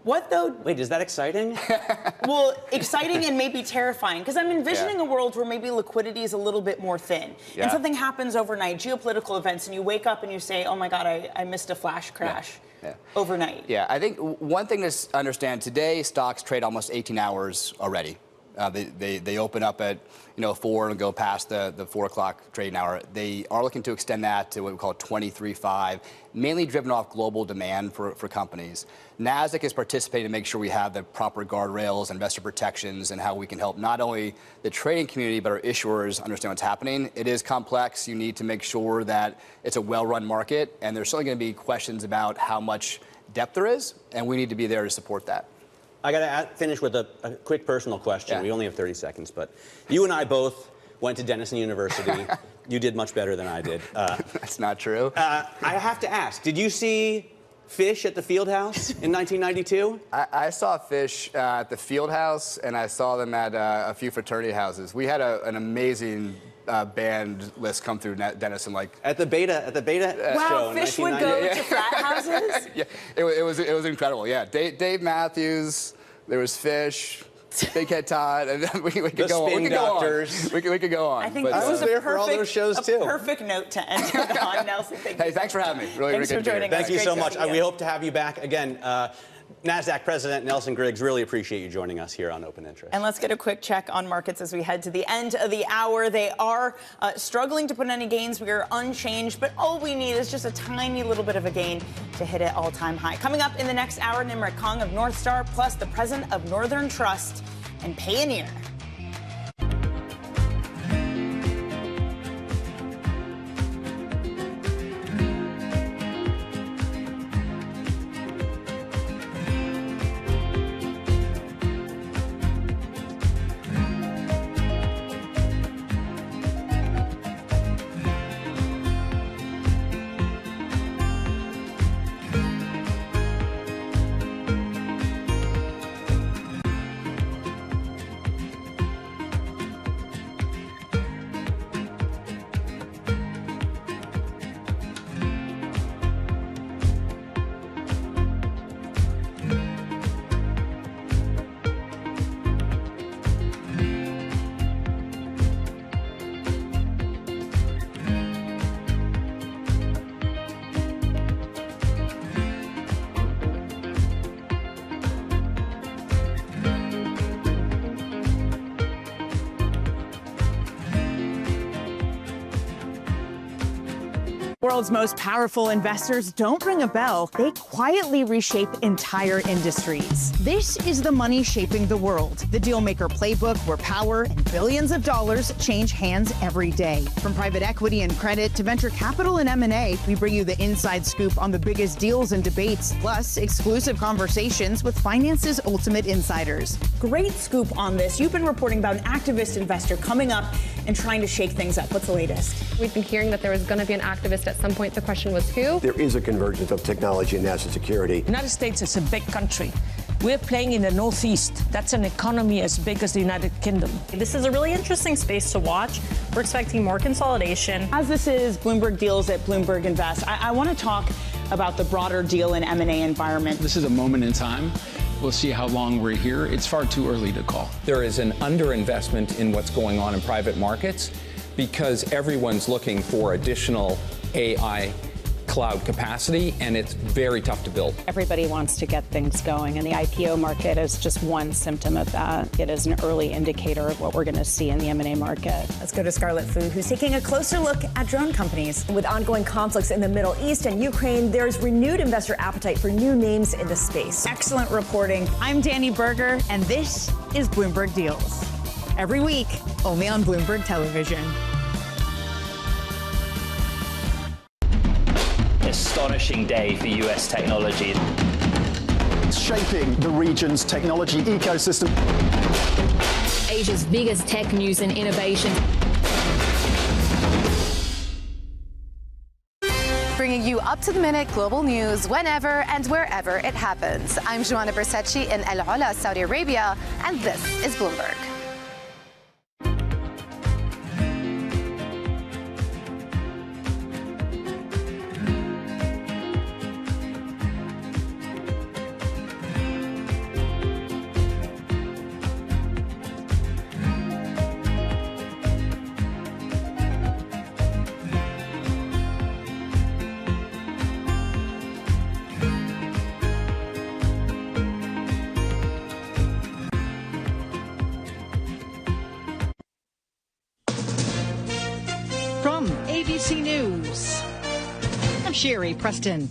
What though? Wait, is that exciting? Well, exciting and maybe terrifying, because I'm envisioning a world where maybe liquidity is a little bit more thin, and something happens overnight, geopolitical events, and you wake up and you say, oh my God, I missed a flash crash overnight. Yeah, I think one thing to understand, today stocks trade almost 18 hours already. They open up at 4 and go past the 4 o'clock trading hour. They are looking to extend that to what we call 23/5, mainly driven off global demand for companies. NASDAQ is participating to make sure we have the proper guardrails, investor protections, and how we can help not only the trading community but our issuers understand what's happening. It is complex. You need to make sure that it's a well-run market, and there's certainly going to be questions about how much depth there is, and we need to be there to support that. I got to finish with a quick personal question. We only have 30 seconds, but you and I both went to Denison University. You did much better than I did. That's not true. I have to ask, did you see fish at the field house in 1992? I saw fish at the field house, and I saw them at a few fraternity houses. We had an amazing band list come through Denison, like at the beta wow, show. Fish would go to frat houses. Yeah, it was incredible. Yeah, Dave Matthews. There was Fish. Big Head Todd, and we could go on. We could go on. I think this is there for all those shows too. Perfect note to end it on, Nelson. Hey, thanks for having me. Really thanks good for joining us. Thank you so much. We hope to have you back again. NASDAQ President Nelson Griggs, really appreciate you joining us here on Open Interest. And let's get a quick check on markets as we head to the end of the hour. They are struggling to put in any gains. We are unchanged, but all we need is just a tiny little bit of a gain to hit an all-time high. Coming up in the next hour, Nimrit Kong of North Star, plus the president of Northern Trust and Payoneer. World's most powerful investors don't ring a bell. They quietly reshape entire industries. This is the money shaping the world. The Dealmaker Playbook, where power and billions of dollars change hands every day. From private equity and credit to venture capital and M&A, we bring you the inside scoop on the biggest deals and debates, plus exclusive conversations with finance's ultimate insiders. Great scoop on this. You've been reporting about an activist investor coming up and trying to shake things up. What's the latest? We've been hearing that there was going to be an activist at some point. The question was who? There is a convergence of technology and national security. The United States is a big country. We're playing in the Northeast. That's an economy as big as the United Kingdom. This is a really interesting space to watch. We're expecting more consolidation. As this is Bloomberg Deals at Bloomberg Invest, I want to talk about the broader deal and M&A environment. This is a moment in time. We'll see how long we're here. It's far too early to call. There is an underinvestment in what's going on in private markets because everyone's looking for additional AI cloud capacity, and it's very tough to build. Everybody wants to get things going, and the IPO market is just one symptom of that. It is an early indicator of what we're going to see in the M&A market. Let's go to Scarlett Fu, who's taking a closer look at drone companies. With ongoing conflicts in the Middle East and Ukraine, there's renewed investor appetite for new names in the space. Excellent reporting. I'm Danny Berger, and this is Bloomberg Deals. Every week, only on Bloomberg Television. Astonishing day for US technology. It's shaping the region's technology ecosystem. Asia's biggest tech news and innovation. Bringing you up-to-the-minute global news whenever and wherever it happens. I'm Joanna Bersecci in El Ola, Saudi Arabia, and this is Bloomberg. ABC News. I'm Sherry Preston.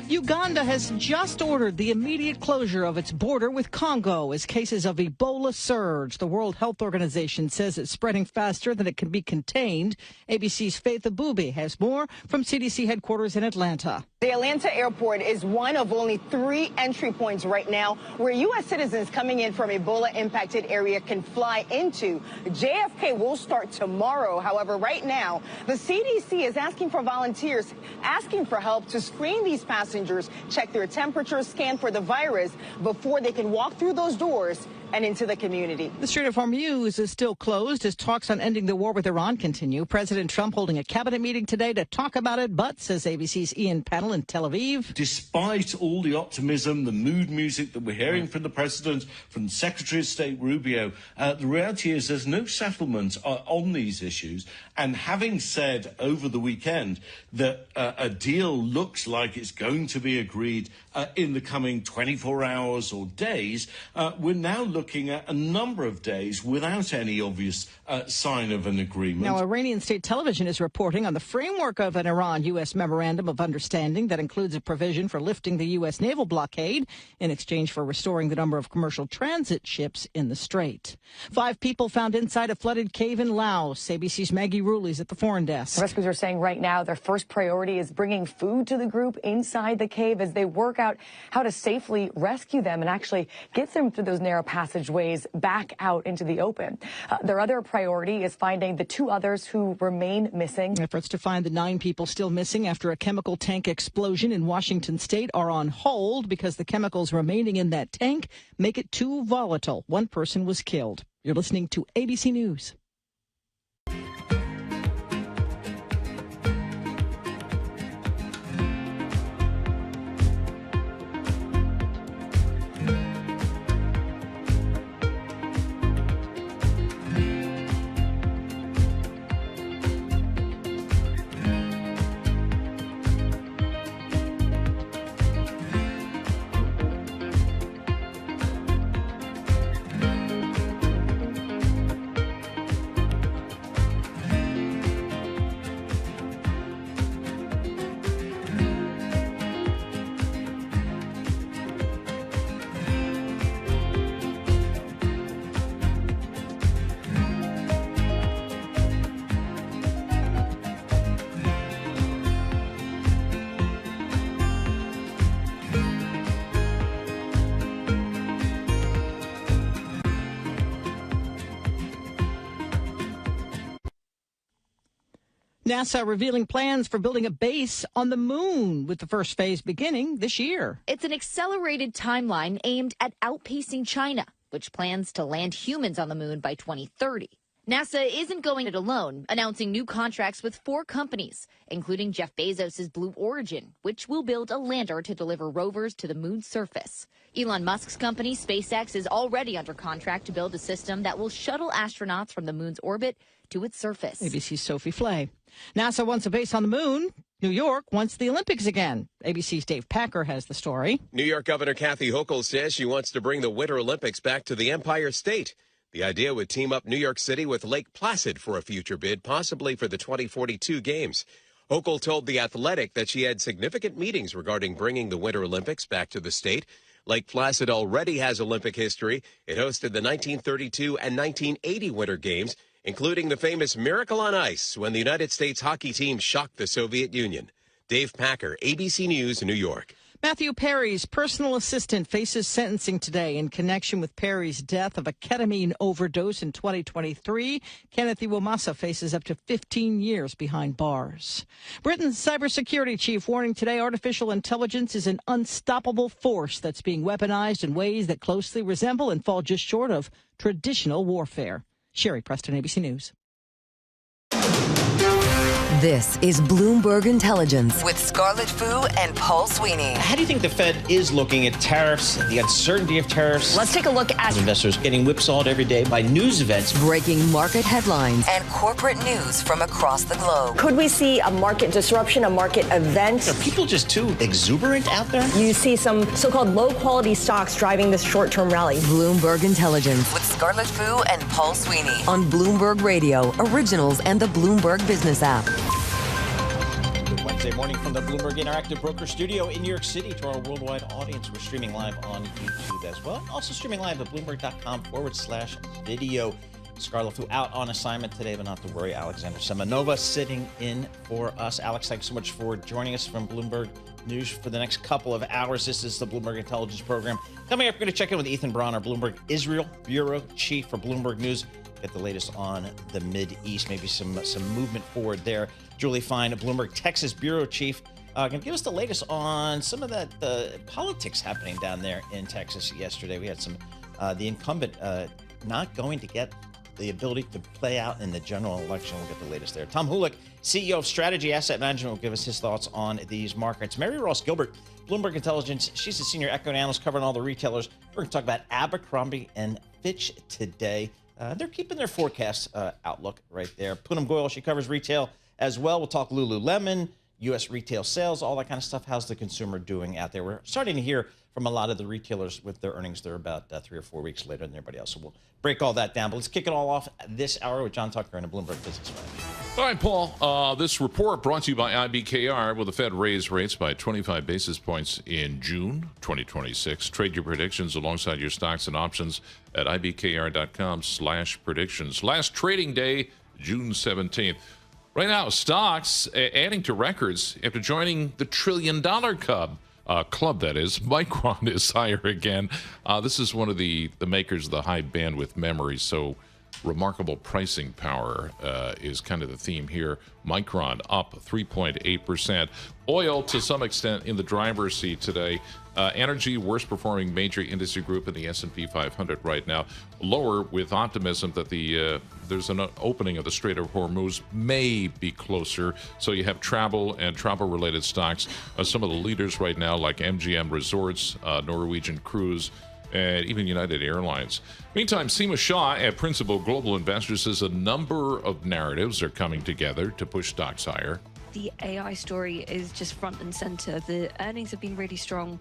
Uganda has just ordered the immediate closure of its border with Congo as cases of Ebola surge. The World Health Organization says it's spreading faster than it can be contained. ABC's Faith Abubi has more from CDC headquarters in Atlanta. The Atlanta airport is one of only 3 entry points right now where U.S. citizens coming in from Ebola-impacted area can fly into. JFK will start tomorrow. However, right now, the CDC is asking for volunteers, asking for help to screen these passengers passengers check their temperature, scan for the virus before they can walk through those doors and into the community. The Strait of Hormuz is still closed as talks on ending the war with Iran continue. President Trump holding a cabinet meeting today to talk about it, but, says ABC's Ian Pennell in Tel Aviv, despite all the optimism, the mood music that we're hearing from the president, from Secretary of State Rubio, the reality is there's no settlement on these issues. And having said over the weekend that a deal looks like it's going to be agreed in the coming 24 hours or days, we're now looking at a number of days without any obvious sign of an agreement. Now, Iranian state television is reporting on the framework of an Iran-U.S. memorandum of understanding that includes a provision for lifting the U.S. naval blockade in exchange for restoring the number of commercial transit ships in the strait. 5 people found inside a flooded cave in Laos. ABC's Maggie Ruley's at the foreign desk. Rescuers are saying right now their first priority is bringing food to the group inside the cave as they work out how to safely rescue them and actually get them through those narrow passageways back out into the open. Their other priority is finding the 2 others who remain missing. Efforts to find the 9 people still missing after a chemical tank explosion in Washington state are on hold because the chemicals remaining in that tank make it too volatile. 1 person was killed. You're listening to ABC News. NASA revealing plans for building a base on the moon, with the first phase beginning this year. It's an accelerated timeline aimed at outpacing China, which plans to land humans on the moon by 2030. NASA isn't going it alone, announcing new contracts with 4 companies, including Jeff Bezos' Blue Origin, which will build a lander to deliver rovers to the moon's surface. Elon Musk's company, SpaceX, is already under contract to build a system that will shuttle astronauts from the moon's orbit to its surface. ABC's Sophie Flay. NASA wants a base on the moon. New York wants the Olympics again. ABC's Dave Packer has the story. New York Governor Kathy Hochul says she wants to bring the Winter Olympics back to the Empire State. The idea would team up New York City with Lake Placid for a future bid, possibly for the 2042 Games. Hochul told The Athletic that she had significant meetings regarding bringing the Winter Olympics back to the state. Lake Placid already has Olympic history. It hosted the 1932 and 1980 Winter Games, including the famous Miracle on Ice when the United States hockey team shocked the Soviet Union. Dave Packer, ABC News, New York. Matthew Perry's personal assistant faces sentencing today in connection with Perry's death of a ketamine overdose in 2023. Kenneth Iwamasa faces up to 15 years behind bars. Britain's cybersecurity chief warning today artificial intelligence is an unstoppable force that's being weaponized in ways that closely resemble and fall just short of traditional warfare. Sherry Preston, ABC News. This is Bloomberg Intelligence with Scarlett Fu and Paul Sweeney. How do you think the Fed is looking at tariffs, the uncertainty of tariffs? Let's take a look at investors getting whipsawed every day by news events. Breaking market headlines and corporate news from across the globe. Could we see a market disruption, a market event? Are people just too exuberant out there? You see some so-called low-quality stocks driving this short-term rally. Bloomberg Intelligence with Scarlett Fu and Paul Sweeney on Bloomberg Radio, Originals, and the Bloomberg Business app. Wednesday morning from the Bloomberg Interactive Broker Studio in New York City. To our worldwide audience, we're streaming live on YouTube as well. Also streaming live at Bloomberg.com/video. Scarlett Fu out on assignment today, but not to worry. Alexander Semenova sitting in for us. Alex, thanks so much for joining us from Bloomberg News for the next couple of hours. This is the Bloomberg Intelligence Program. Coming up, we're going to check in with Ethan Braun, our Bloomberg Israel Bureau Chief for Bloomberg News. Get the latest on the Mid-East, maybe some movement forward there. Julie Fine, Bloomberg Texas Bureau Chief, Can you give us the latest on some of that politics happening down there in Texas yesterday? We had some the incumbent not going to get the ability to play out in the general election. We'll get the latest there. Tom Hulick, CEO of Strategy Asset Management, will give us his thoughts on these markets. Mary Ross Gilbert, Bloomberg Intelligence. She's a senior equity analyst covering all the retailers. We're going to talk about Abercrombie and Fitch today. They're keeping their forecast outlook right there. Poonam Goyal, she covers retail as well. We'll talk Lululemon, U.S. retail sales, all that kind of stuff. How's the consumer doing out there? We're starting to hear from a lot of the retailers with their earnings. They're about 3 or 4 weeks later than everybody else. So we'll break all that down. But let's kick it all off this hour with John Tucker and a Bloomberg Business Flash. All right, Paul. This report brought to you by IBKR. Will the Fed raise rates by 25 basis points in June 2026? Trade your predictions alongside your stocks and options at ibkr.com/predictions. Last trading day, June 17th. Right now, stocks adding to records after joining the $1 trillion club, that is. Micron is higher again. This is one of the makers of the high bandwidth memory, so remarkable pricing power is kind of the theme here. Micron up 3.8%. Oil, to some extent, in the driver's seat today. Energy, worst performing major industry group in the S&P 500 right now. Lower with optimism that there's an opening of the Strait of Hormuz may be closer. So you have travel and travel-related stocks. Some of the leaders right now, like MGM Resorts, Norwegian Cruise, and even United Airlines. Meantime, Seema Shah at Principal Global Investors says a number of narratives are coming together to push stocks higher. The AI story is just front and center. The earnings have been really strong.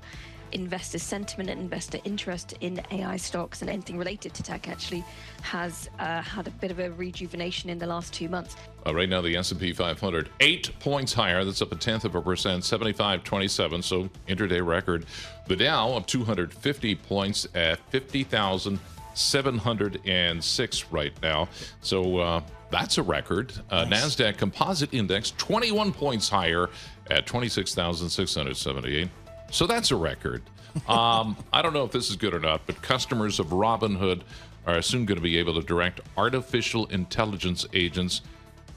Investor sentiment and investor interest in AI stocks and anything related to tech actually has had a bit of a rejuvenation in the last 2 months. Right now, the S&P 500, 8 points higher. That's up 0.1%, 75.27, so intraday record. The Dow up 250 points at 50,706 right now. So that's a record. Nice. NASDAQ Composite Index, 21 points higher at 26,678. So that's a record. I don't know if this is good or not, but customers of Robinhood are soon going to be able to direct artificial intelligence agents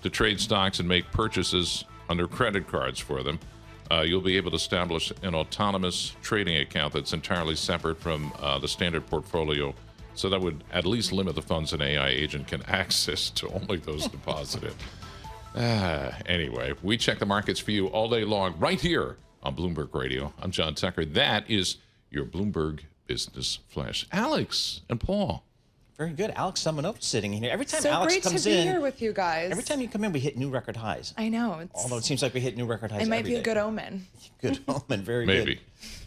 to trade stocks and make purchases on their credit cards for them. You'll be able to establish an autonomous trading account that's entirely separate from the standard portfolio. So that would at least limit the funds an AI agent can access to only those deposited. Anyway, we check the markets for you all day long right here on Bloomberg Radio. I'm John Tucker. That is your Bloomberg Business Flash. Alex and Paul. Very good. Alex Semenova sitting in here. Every time so Alex great comes to be in, here with you guys. Every time you come in, we hit new record highs. I know. Although it seems like we hit new record highs. It might every be day. A good omen. Good omen. Very Maybe. good.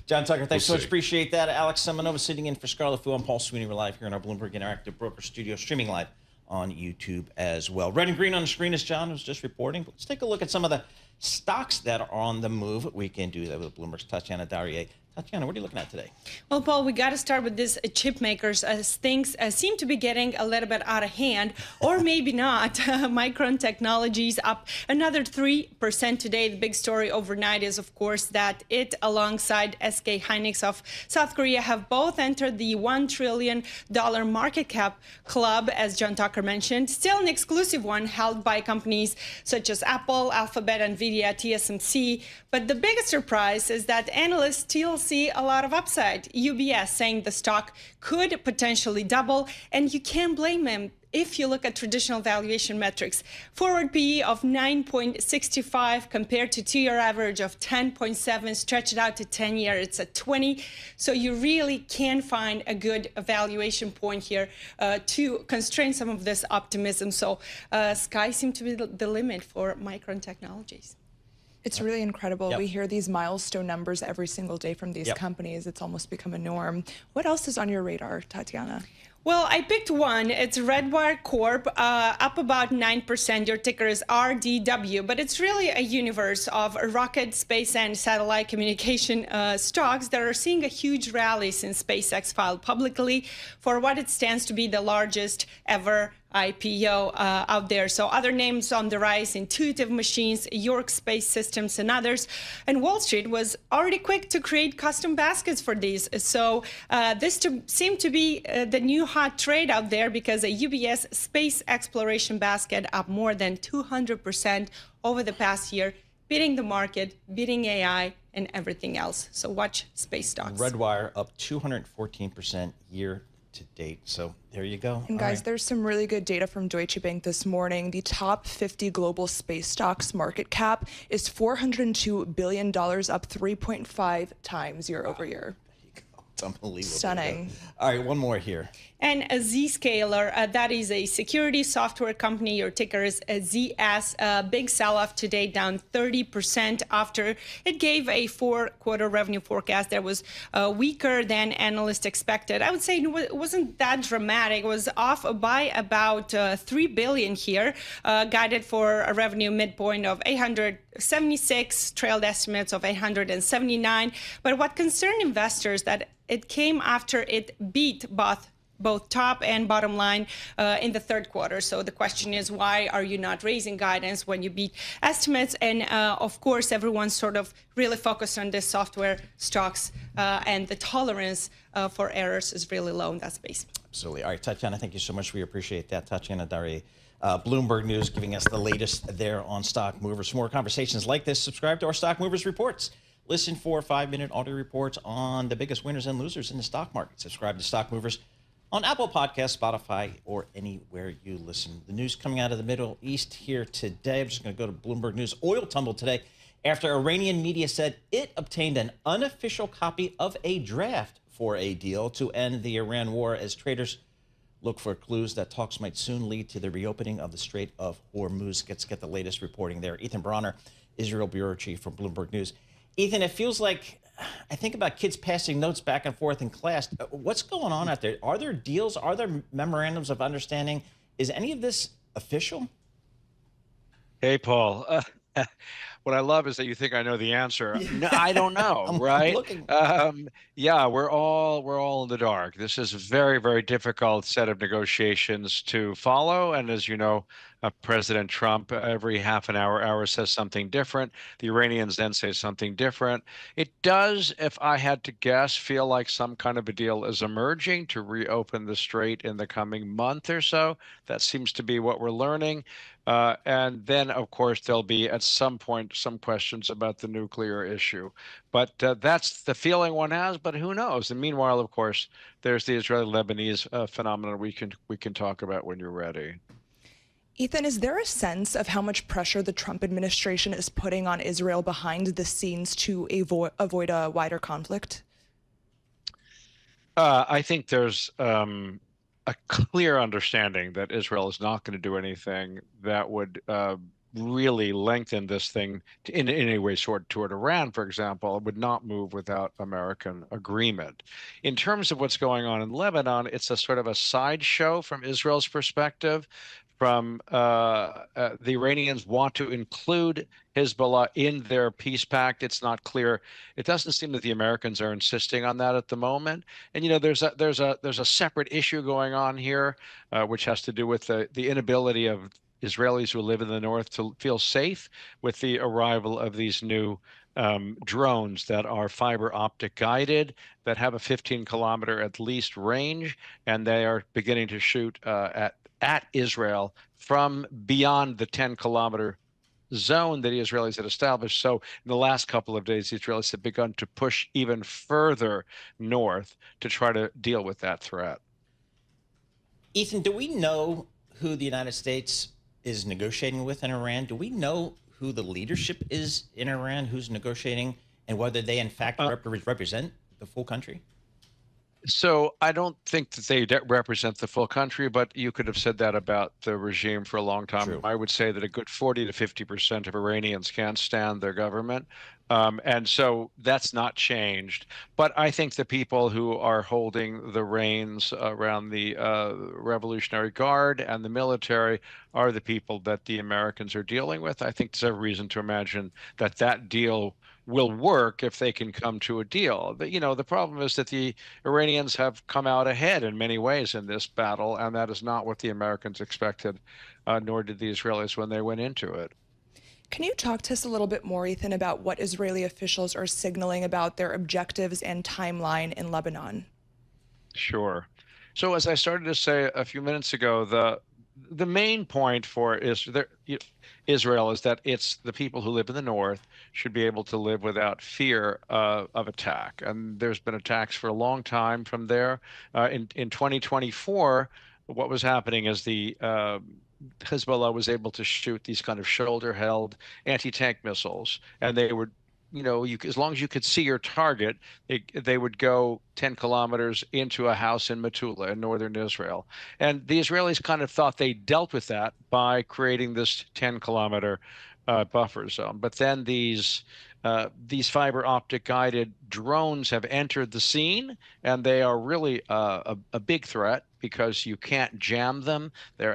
John Tucker, thanks so We'll much. see. Appreciate that. Alex Semenova sitting in for Scarlett Fu. I'm Paul Sweeney. We're live here in our Bloomberg Interactive Broker Studio, streaming live on YouTube as well. Red and green on the screen, as John was just reporting. But let's take a look at some of the stocks that are on the move. We can do that with Bloomberg's Tatiana Darie. Tatiana, what are you looking at today? Well, Paul, we got to start with these chip makers as things seem to be getting a little bit out of hand, or maybe not. Micron Technologies up another 3% today. The big story overnight is, of course, that it, alongside SK Hynix of South Korea, have both entered the $1 trillion market cap club, as John Tucker mentioned. Still an exclusive one held by companies such as Apple, Alphabet, NVIDIA, TSMC. But the biggest surprise is that analysts still see a lot of upside. UBS saying the stock could potentially double, and you can't blame them if you look at traditional valuation metrics. Forward PE of 9.65 compared to 2-year average of 10.7, stretched out to 10-year, it's at 20. So you really can find a good valuation point here to constrain some of this optimism. So sky seems to be the limit for Micron Technologies. It's really incredible. Yep. We hear these milestone numbers every single day from these companies. It's almost become a norm. What else is on your radar, Tatiana? Well, I picked one. It's Redwire Corp, up about 9%. Your ticker is RDW, but it's really a universe of rocket, space, and satellite communication stocks that are seeing a huge rally since SpaceX filed publicly for what it stands to be the largest ever IPO out there. So other names on the rise: Intuitive Machines, York Space Systems, and others. And Wall Street was already quick to create custom baskets for these. So this seemed to be the new hot trade out there, because a UBS space exploration basket up more than 200% over the past year. beating the market, beating AI, and everything else. So watch space stocks. Redwire up 214% year to date. So there you go. And guys, there's some really good data from Deutsche Bank this morning. The top 50 global space stocks market cap is $402 billion, up 3.5 times year over year. It's unbelievable. Stunning. All right, one more here. And a Zscaler, that is a security software company. Your ticker is ZS. Big sell-off today, down 30% after it gave a 4-quarter revenue forecast that was weaker than analysts expected. I would say it wasn't that dramatic. It was off by about $3 billion here, guided for a revenue midpoint of 876, trailed estimates of 879. But what concerned investors that it came after it beat both top and bottom line in the third quarter. So the question is, why are you not raising guidance when you beat estimates? And of course, everyone's sort of really focused on the software stocks, and the tolerance for errors is really low in that space. Absolutely. All right, Tatiana, thank you so much. We appreciate that. Tatiana Dari, Bloomberg News, giving us the latest there on Stock Movers. For more conversations like this, subscribe to our Stock Movers reports. Listen for 5-minute audio reports on the biggest winners and losers in the stock market. Subscribe to Stock Movers on Apple Podcasts, Spotify, or anywhere you listen. The news coming out of the Middle East here today. I'm just going to go to Bloomberg News. Oil tumbled today after Iranian media said it obtained an unofficial copy of a draft for a deal to end the Iran war as traders look for clues that talks might soon lead to the reopening of the Strait of Hormuz. Let's get the latest reporting there. Ethan Bronner, Israel Bureau Chief from Bloomberg News. Ethan, it feels like I think about kids passing notes back and forth in class. What's going on out there? Are there deals? Are there memorandums of understanding? Is any of this official? Hey, Paul. What I love is that you think I know the answer. No, I don't know, right? Yeah, we're all in the dark. This is a very, very difficult set of negotiations to follow. And as you know, President Trump, every half an hour says something different. The Iranians then say something different. It does, if I had to guess, feel like some kind of a deal is emerging to reopen the strait in the coming month or so. That seems to be what we're learning. And then, of course, there'll be at some point some questions about the nuclear issue. But that's the feeling one has, but who knows? And meanwhile, of course, there's the Israeli-Lebanese phenomenon we can talk about when you're ready. Ethan, is there a sense of how much pressure the Trump administration is putting on Israel behind the scenes to avoid a wider conflict? I think there's a clear understanding that Israel is not going to do anything that would really lengthen this thing in any way toward Iran, for example. It would not move without American agreement. In terms of what's going on in Lebanon, it's a sort of a sideshow from Israel's perspective. The Iranians want to include Hezbollah in their peace pact. It's not clear. It doesn't seem that the Americans are insisting on that at the moment. And there's a separate issue going on here, which has to do with the inability of Israelis who live in the north to feel safe with the arrival of these new drones that are fiber optic guided, that have a 15-kilometer at least range, and they are beginning to shoot at Israel from beyond the 10-kilometer zone that the Israelis had established. So in the last couple of days, the Israelis have begun to push even further north to try to deal with that threat. Ethan, do we know who the United States is negotiating with in Iran? Do we know who the leadership is in Iran, who's negotiating, and whether they in fact represent the full country? So I don't think that they represent the full country, but you could have said that about the regime for a long time. True. I would say that a good 40 to 50% of Iranians can't stand their government. And so that's not changed. But I think the people who are holding the reins around the Revolutionary Guard and the military are the people that the Americans are dealing with. I think there's every reason to imagine that that deal will work if they can come to a deal. But, the problem is that the Iranians have come out ahead in many ways in this battle, and that is not what the Americans expected, nor did the Israelis when they went into it. Can you talk to us a little bit more, Ethan, about what Israeli officials are signaling about their objectives and timeline in Lebanon? Sure. So as I started to say a few minutes ago, the main point for Israel is that it's the people who live in the north should be able to live without fear of attack. And there's been attacks for a long time from there. In 2024, what was happening is the Hezbollah was able to shoot these kind of shoulder-held anti-tank missiles, and they would, as long as you could see your target, they would go 10 kilometers into a house in Metula in northern Israel. And the Israelis kind of thought they dealt with that by creating this 10-kilometer buffer zone. But then these fiber optic guided drones have entered the scene, and they are really a big threat because you can't jam them. They're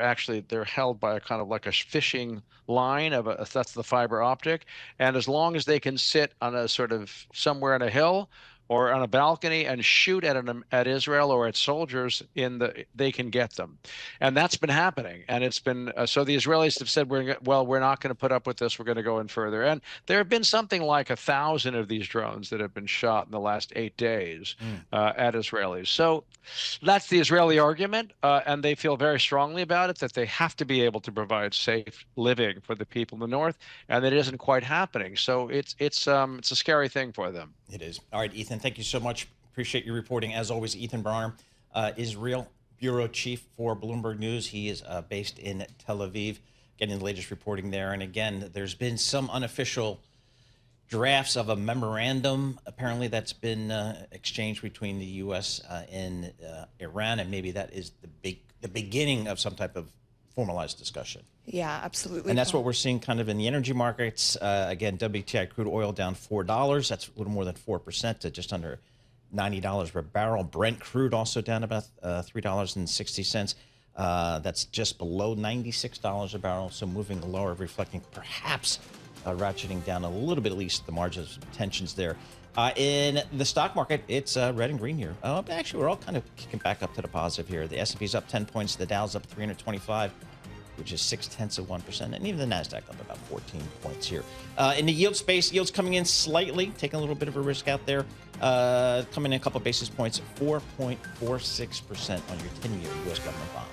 held by a kind of like a fishing line that's the fiber optic. And as long as they can sit on a sort of somewhere on a hill or on a balcony and shoot at Israel or at soldiers they can get them. And that's been happening. And it's been, so the Israelis have said, we're not going to put up with this. We're going to go in further. And there have been something like 1,000 of these drones that have been shot in the last 8 days at Israelis. So that's the Israeli argument. And they feel very strongly about it, that they have to be able to provide safe living for the people in the north. And it isn't quite happening. So it's a scary thing for them. It is. All right, Ethan, thank you so much. Appreciate your reporting. As always, Ethan Bronner, Israel Bureau Chief for Bloomberg News. He is based in Tel Aviv, getting the latest reporting there. And again, there's been some unofficial drafts of a memorandum, apparently, that's been exchanged between the U.S. And Iran, and maybe that is the beginning of some type of formalized discussion. Yeah, absolutely. And that's what we're seeing kind of in the energy markets. Again, WTI crude oil down $4. That's a little more than 4% to just under $90 per barrel. Brent crude also down about $3.60. That's just below $96 a barrel. So moving lower, reflecting perhaps ratcheting down a little bit, at least the margins of tensions there. In the stock market, it's red and green here. Actually, we're all kind of kicking back up to the positive here. The S&P's up 10 points. The Dow's up 325. Which is 0.6%, and even the Nasdaq up about 14 points here. In the yield space, yields coming in slightly, taking a little bit of a risk out there, coming in a couple basis points, 4.46% on your 10-year U.S. government bond.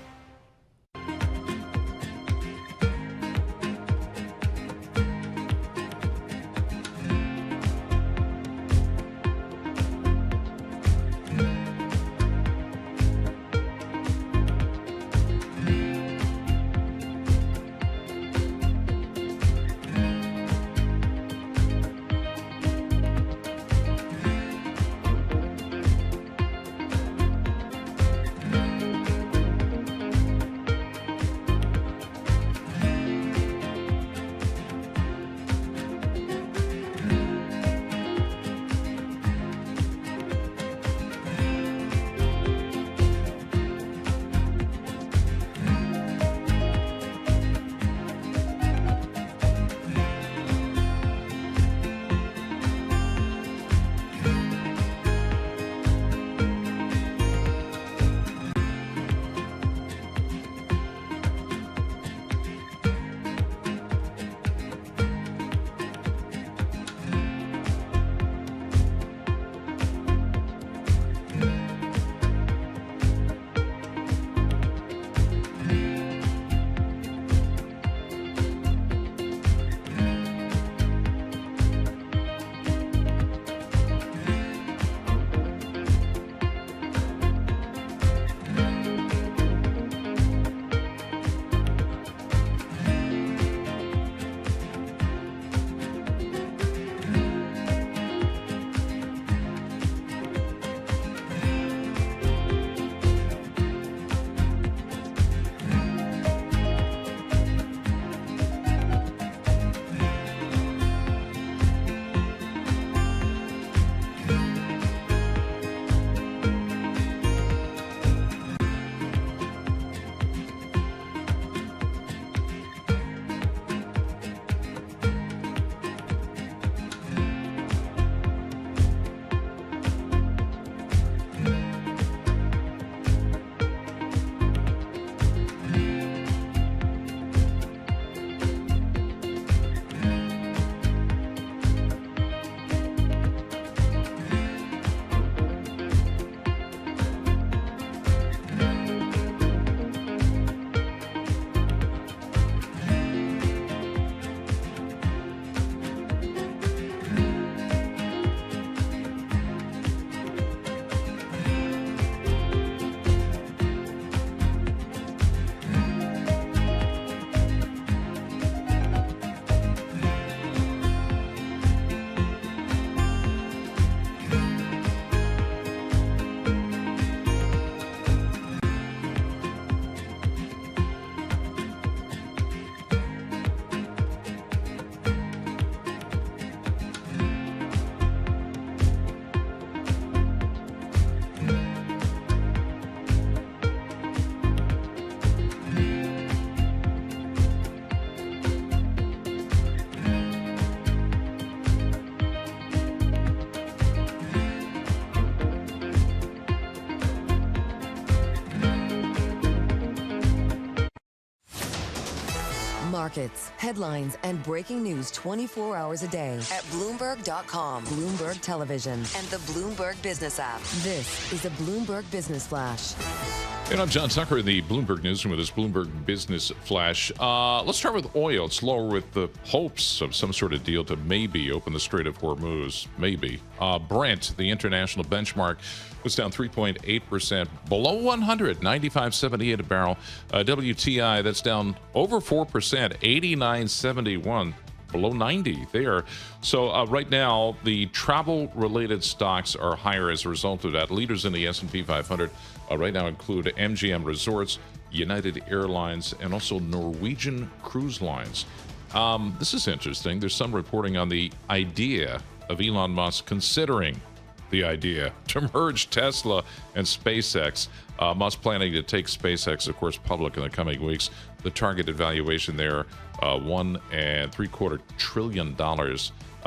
Markets, headlines, and breaking news 24 hours a day at Bloomberg.com, Bloomberg Television, and the Bloomberg Business app. This is a Bloomberg Business Flash. And I'm John Tucker in the Bloomberg Newsroom with this Bloomberg Business Flash. Let's start with oil. It's lower with the hopes of some sort of deal to maybe open the Strait of Hormuz. Maybe. Brent, the international benchmark, was down 3.8%, below 100, 95.78 a barrel. WTI, that's down over 4%, 89.71. Below 90 there. So right now, the travel-related stocks are higher as a result of that. Leaders in the S&P 500 right now include MGM Resorts, United Airlines, and also Norwegian Cruise Lines. This is interesting. There's some reporting on the idea of Elon Musk considering the idea to merge Tesla and SpaceX. Musk planning to take SpaceX, of course, public in the coming weeks. The targeted valuation there, $1.75 trillion.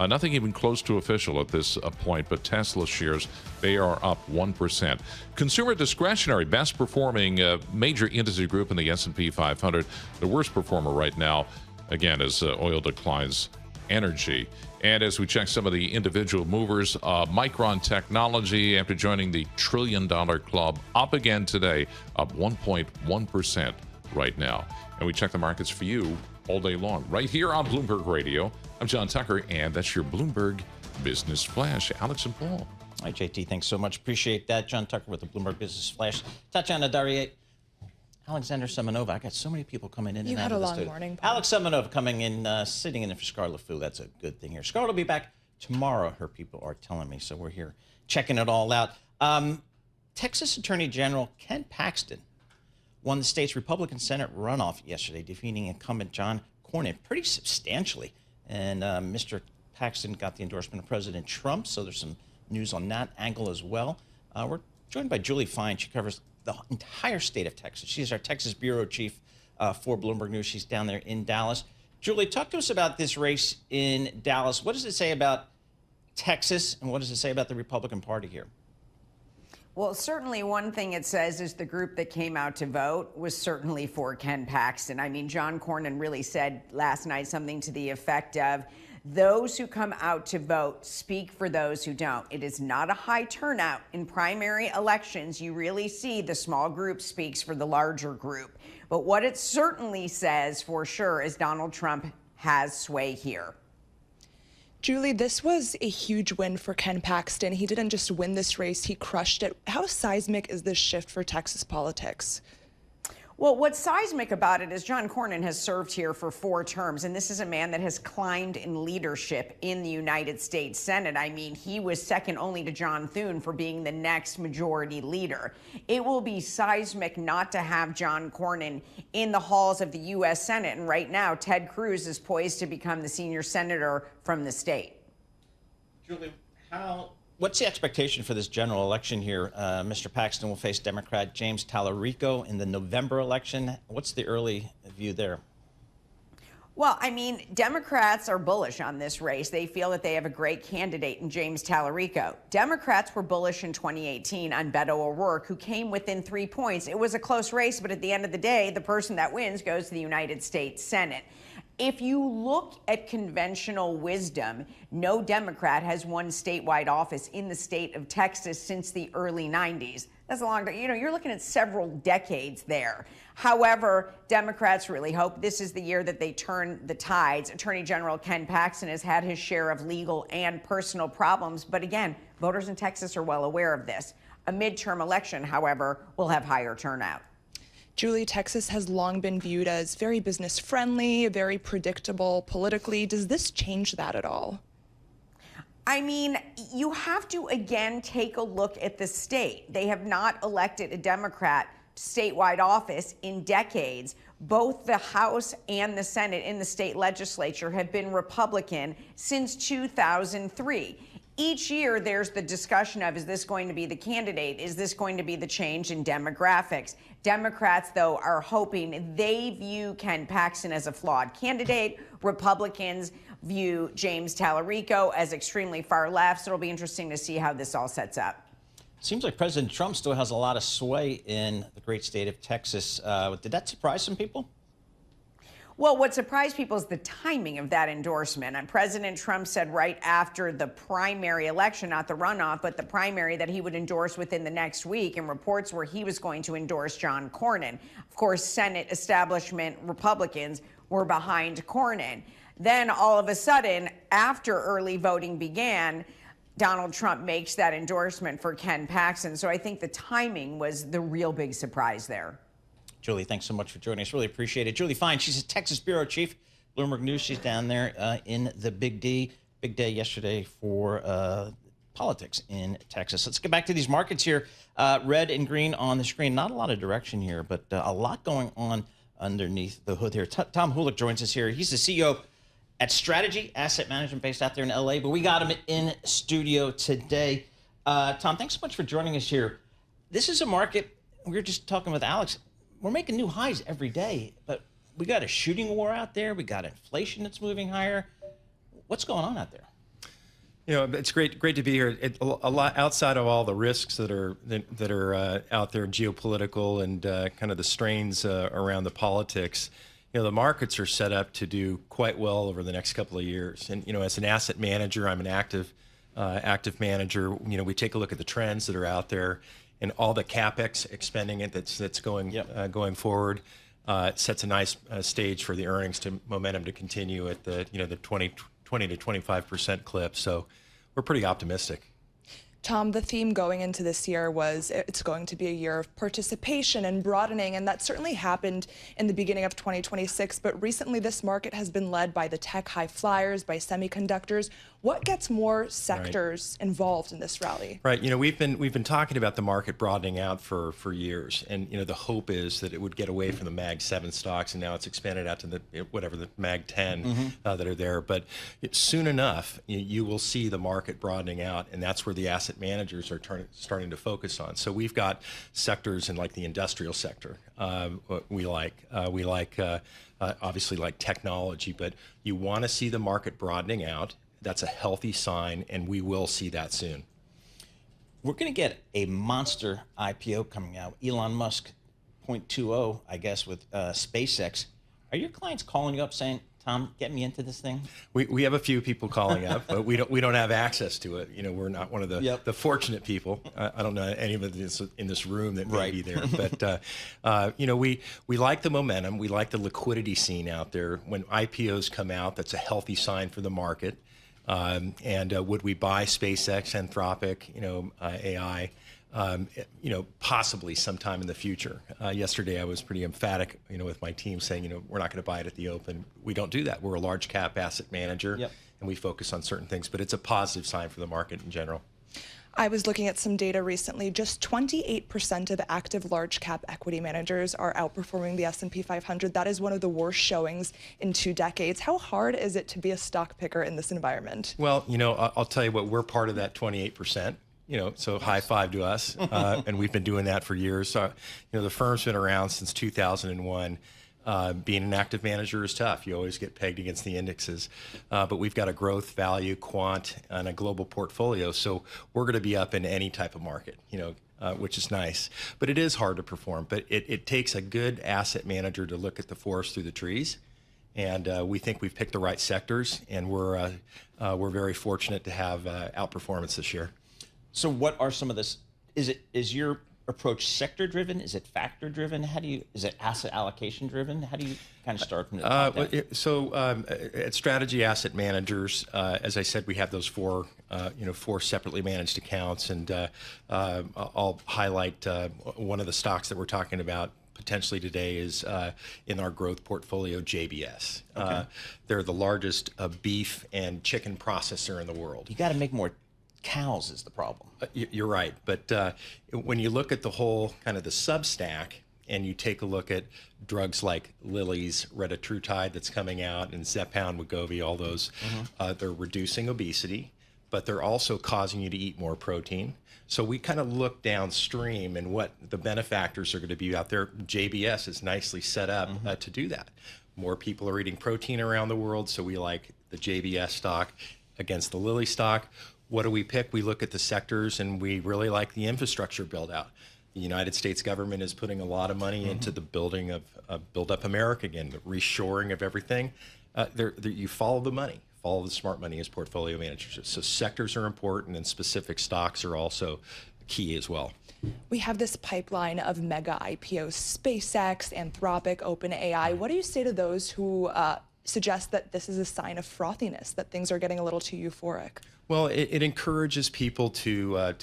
Nothing even close to official at this point, but Tesla shares, they are up 1%. Consumer discretionary, best performing major industry group in the S&P 500. The worst performer right now, again, as oil declines, energy. And as we check some of the individual movers, Micron Technology, after joining the $1 trillion club, up again today, up 1.1% right now. And we check the markets for you all day long, right here on Bloomberg Radio. I'm John Tucker, and that's your Bloomberg Business Flash. Alex and Paul. Hi, JT. Thanks so much. Appreciate that. John Tucker with the Bloomberg Business Flash. Tatiana Dariet, Alexander Semenova. I got so many people coming in and out of the studio. You had a long morning, Paul. Alex Semenova coming in, sitting in for Scarlett Fu. That's a good thing here. Scarlett will be back tomorrow, her people are telling me, so we're here checking it all out. Texas Attorney General Ken Paxton won the state's Republican Senate runoff yesterday, defeating incumbent John Cornyn pretty substantially. And Mr. Paxton got the endorsement of President Trump, so there's some news on that angle as well. We're joined by Julie Fine. She covers the entire state of Texas. She's our Texas bureau chief for Bloomberg News. She's down there in Dallas. Julie, talk to us about this race in Dallas. What does it say about Texas, and what does it say about the Republican Party here? Well, certainly one thing it says is the group that came out to vote was certainly for Ken Paxton. I mean, John Cornyn really said last night something to the effect of, those who come out to vote speak for those who don't. It is not a high turnout. In primary elections, you really see the small group speaks for the larger group. But what it certainly says for sure is Donald Trump has sway here. Julie, this was a huge win for Ken Paxton. He didn't just win this race, he crushed it. How seismic is this shift for Texas politics? Well, what's seismic about it is John Cornyn has served here for 4 terms, and this is a man that has climbed in leadership in the United States Senate. I mean, he was second only to John Thune for being the next majority leader. It will be seismic not to have John Cornyn in the halls of the U.S. Senate, and right now, Ted Cruz is poised to become the senior senator from the state. Julie, what's the expectation for this general election here? Mr. Paxton will face Democrat James Tallarico in the November election. What's the early view there? Well, I mean, Democrats are bullish on this race. They feel that they have a great candidate in James Tallarico. Democrats were bullish in 2018 on Beto O'Rourke, who came within 3 points. It was a close race, but at the end of the day, the person that wins goes to the United States Senate. If you look at conventional wisdom, no Democrat has won statewide office in the state of Texas since the early 90s. That's a long time. You know, you're looking at several decades there. However, Democrats really hope this is the year that they turn the tides. Attorney General Ken Paxton has had his share of legal and personal problems. But again, voters in Texas are well aware of this. A midterm election, however, will have higher turnout. Julie, Texas has long been viewed as very business friendly, very predictable politically. Does this change that at all? I mean, you have to, again, take a look at the state. They have not elected a Democrat to statewide office in decades. Both the House and the Senate in the state legislature have been Republican since 2003. Each year, there's the discussion of, is this going to be the candidate? Is this going to be the change in demographics? Democrats, though, are hoping. They view Ken Paxton as a flawed candidate. Republicans view James Tallarico as extremely far left. So it'll be interesting to see how this all sets up. Seems like President Trump still has a lot of sway in the great state of Texas. Did that surprise some people? Well, what surprised people is the timing of that endorsement. And President Trump said right after the primary election, not the runoff, but the primary, that he would endorse within the next week. And reports were he was going to endorse John Cornyn. Of course, Senate establishment Republicans were behind Cornyn. Then all of a sudden, after early voting began, Donald Trump makes that endorsement for Ken Paxton. So I think the timing was the real big surprise there. Julie, thanks so much for joining us. Really appreciate it. Julie Fine, she's a Texas bureau chief, Bloomberg News. She's down there in the Big D. Big day yesterday for politics in Texas. Let's get back to these markets here. Red and green on the screen. Not a lot of direction here, but a lot going on underneath the hood here. Tom Hulick joins us here. He's the CEO at Strategy Asset Management based out there in LA, but we got him in studio today. Tom, thanks so much for joining us here. This is a market, we were just talking with Alex, we're making new highs every day, but we got a shooting war out there. We got inflation that's moving higher. What's going on out there? You know, it's great to be here. A lot outside of all the risks that are out there, geopolitical and kind of the strains around the politics. You know, the markets are set up to do quite well over the next couple of years. And you know, as an asset manager, I'm an active manager. You know, we take a look at the trends that are out there. And all the capex expending that's going going forward sets a nice stage for the earnings momentum to continue at the the 20 to 25% clip. So we're pretty optimistic. Tom, the theme going into this year was it's going to be a year of participation and broadening, and that certainly happened in the beginning of 2026. But recently, this market has been led by the tech high flyers, by semiconductors. What gets more sectors involved in this rally? Right. You know, we've been talking about the market broadening out for years, and you know, the hope is that it would get away from the Mag 7 stocks, and now it's expanded out to the the Mag 10 that are there. But soon enough, you will see the market broadening out, and that's where the asset managers are starting to focus on. So we've got sectors in like the industrial sector. We obviously like technology, but you want to see the market broadening out. That's a healthy sign, and we will see that soon. We're going to get a monster IPO coming out. Elon Musk 0.20, I guess, with SpaceX. Are your clients calling you up saying, Tom, get me into this thing? We have a few people calling up, but we don't have access to it. You know, we're not one of the fortunate people. I don't know any of us in this room that may be there, but you know, we like the momentum. We like the liquidity scene out there. When IPOs come out, that's a healthy sign for the market. And would we buy SpaceX, Anthropic, AI? Possibly sometime in the future. Yesterday, I was pretty emphatic, with my team saying, we're not going to buy it at the open. We don't do that. We're a large cap asset manager, and we focus on certain things. But it's a positive sign for the market in general. I was looking at some data recently. Just 28% of active large cap equity managers are outperforming the S&P 500. That is one of the worst showings in 2 decades. How hard is it to be a stock picker in this environment? Well, I'll tell you what, we're part of that 28%. So high five to us, and we've been doing that for years. So, the firm's been around since 2001. Being an active manager is tough. You always get pegged against the indexes, but we've got a growth, value, quant, and a global portfolio. So we're going to be up in any type of market, which is nice. But it is hard to perform. But it takes a good asset manager to look at the forest through the trees. And we think we've picked the right sectors, and we're very fortunate to have outperformance this year. So what are some of this? Is your approach sector driven? Is it factor driven? Is it asset allocation driven? How do you kind of start from the top down? So at Strategy Asset Managers, as I said, we have those four separately managed accounts, and I'll highlight one of the stocks that we're talking about potentially today is in our growth portfolio, JBS. Okay. They're the largest beef and chicken processor in the world. You got to make more cows is the problem. You're right. But when you look at the whole kind of the substack and you take a look at drugs like Lilly's retatrutide that's coming out and Zepbound, Wegovy, all those, they're reducing obesity, but they're also causing you to eat more protein. So we kind of look downstream and what the benefactors are going to be out there. JBS is nicely set up to do that. More people are eating protein around the world, so we like the JBS stock against the Lilly stock. What do we pick? We look at the sectors, and we really like the infrastructure build out. The United States government is putting a lot of money into the building of Build Up America again, the reshoring of everything. You follow the money, follow the smart money as portfolio managers. So sectors are important, and specific stocks are also key as well. We have this pipeline of mega IPOs, SpaceX, Anthropic, OpenAI. What do you say to those who suggest that this is a sign of frothiness, that things are getting a little too euphoric? Well, it encourages people to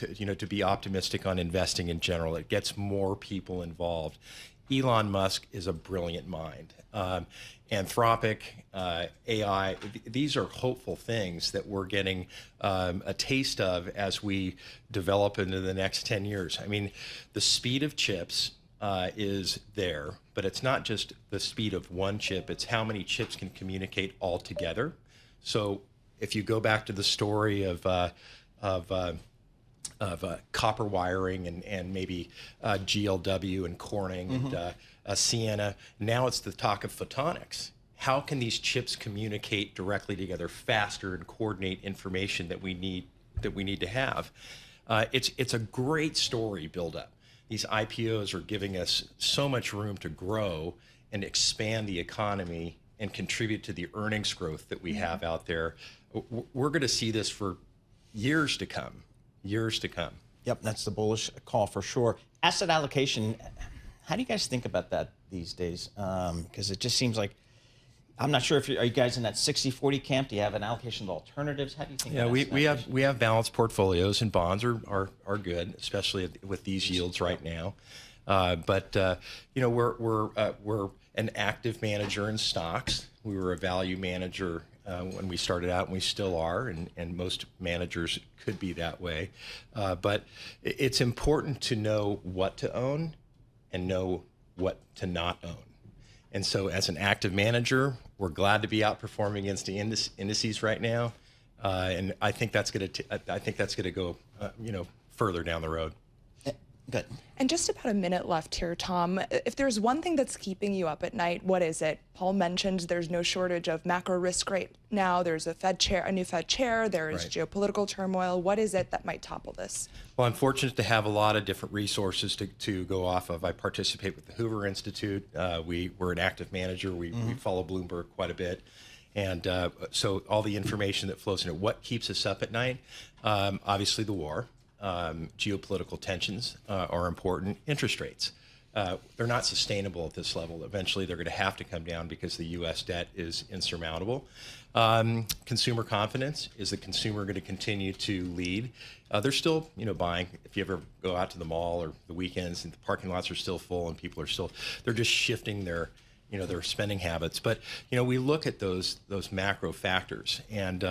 be optimistic on investing in general. It gets more people involved. Elon Musk is a brilliant mind. Anthropic, AI, these are hopeful things that we're getting a taste of as we develop into the next 10 years. I mean, the speed of chips is there, but it's not just the speed of one chip, it's how many chips can communicate all together. So if you go back to the story of copper wiring and maybe GLW and Corning and Sienna, now it's the talk of photonics. How can these chips communicate directly together faster and coordinate information that we need to have? It's a great story build up. These IPOs are giving us so much room to grow and expand the economy and contribute to the earnings growth that we have out there. We're going to see this for years to come. Years to come. Yep, that's the bullish call for sure. Asset allocation, how do you guys think about that these days? Because it just seems like, I'm not sure if are you guys in that 60-40 camp? Do you have an allocation of alternatives? How do you think? Yeah, we have balanced portfolios, and bonds are good, especially with these yields right now. But we're an active manager in stocks. We were a value manager when we started out, and we still are, and most managers could be that way. But it's important to know what to own and know what to not own. And so as an active manager, we're glad to be outperforming against the indices right now. And I think that's going to go further down the road. Good. And just about a minute left here, Tom. If there's one thing that's keeping you up at night, what is it? Paul mentioned there's no shortage of macro risk right now. There's a new Fed chair. There is geopolitical turmoil. What is it that might topple this? Well, I'm fortunate to have a lot of different resources to go off of. I participate with the Hoover Institute. We're an active manager. We follow Bloomberg quite a bit. And so all the information that flows into what keeps us up at night, obviously the war. Geopolitical tensions are important. Interest rates, they're not sustainable at this level. Eventually, they're going to have to come down because the U.S. debt is insurmountable. Consumer confidence, is the consumer going to continue to lead? They're still, buying. If you ever go out to the mall or the weekends, and the parking lots are still full, and people are they're just shifting their spending habits. But we look at those macro factors, and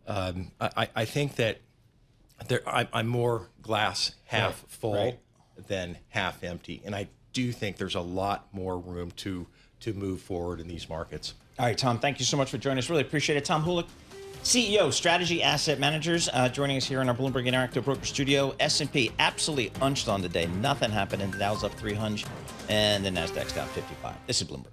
I think that. I'm more glass half full than half empty, and I do think there's a lot more room to move forward in these markets. All right, Tom, thank you so much for joining us. Really appreciate it. Tom Hulick, CEO, Strategy Asset Managers, joining us here in our Bloomberg Interactive Broker Studio. S&P absolutely unched on today. Nothing happened, and the Dow's up 300, and the Nasdaq's down 55. This is Bloomberg.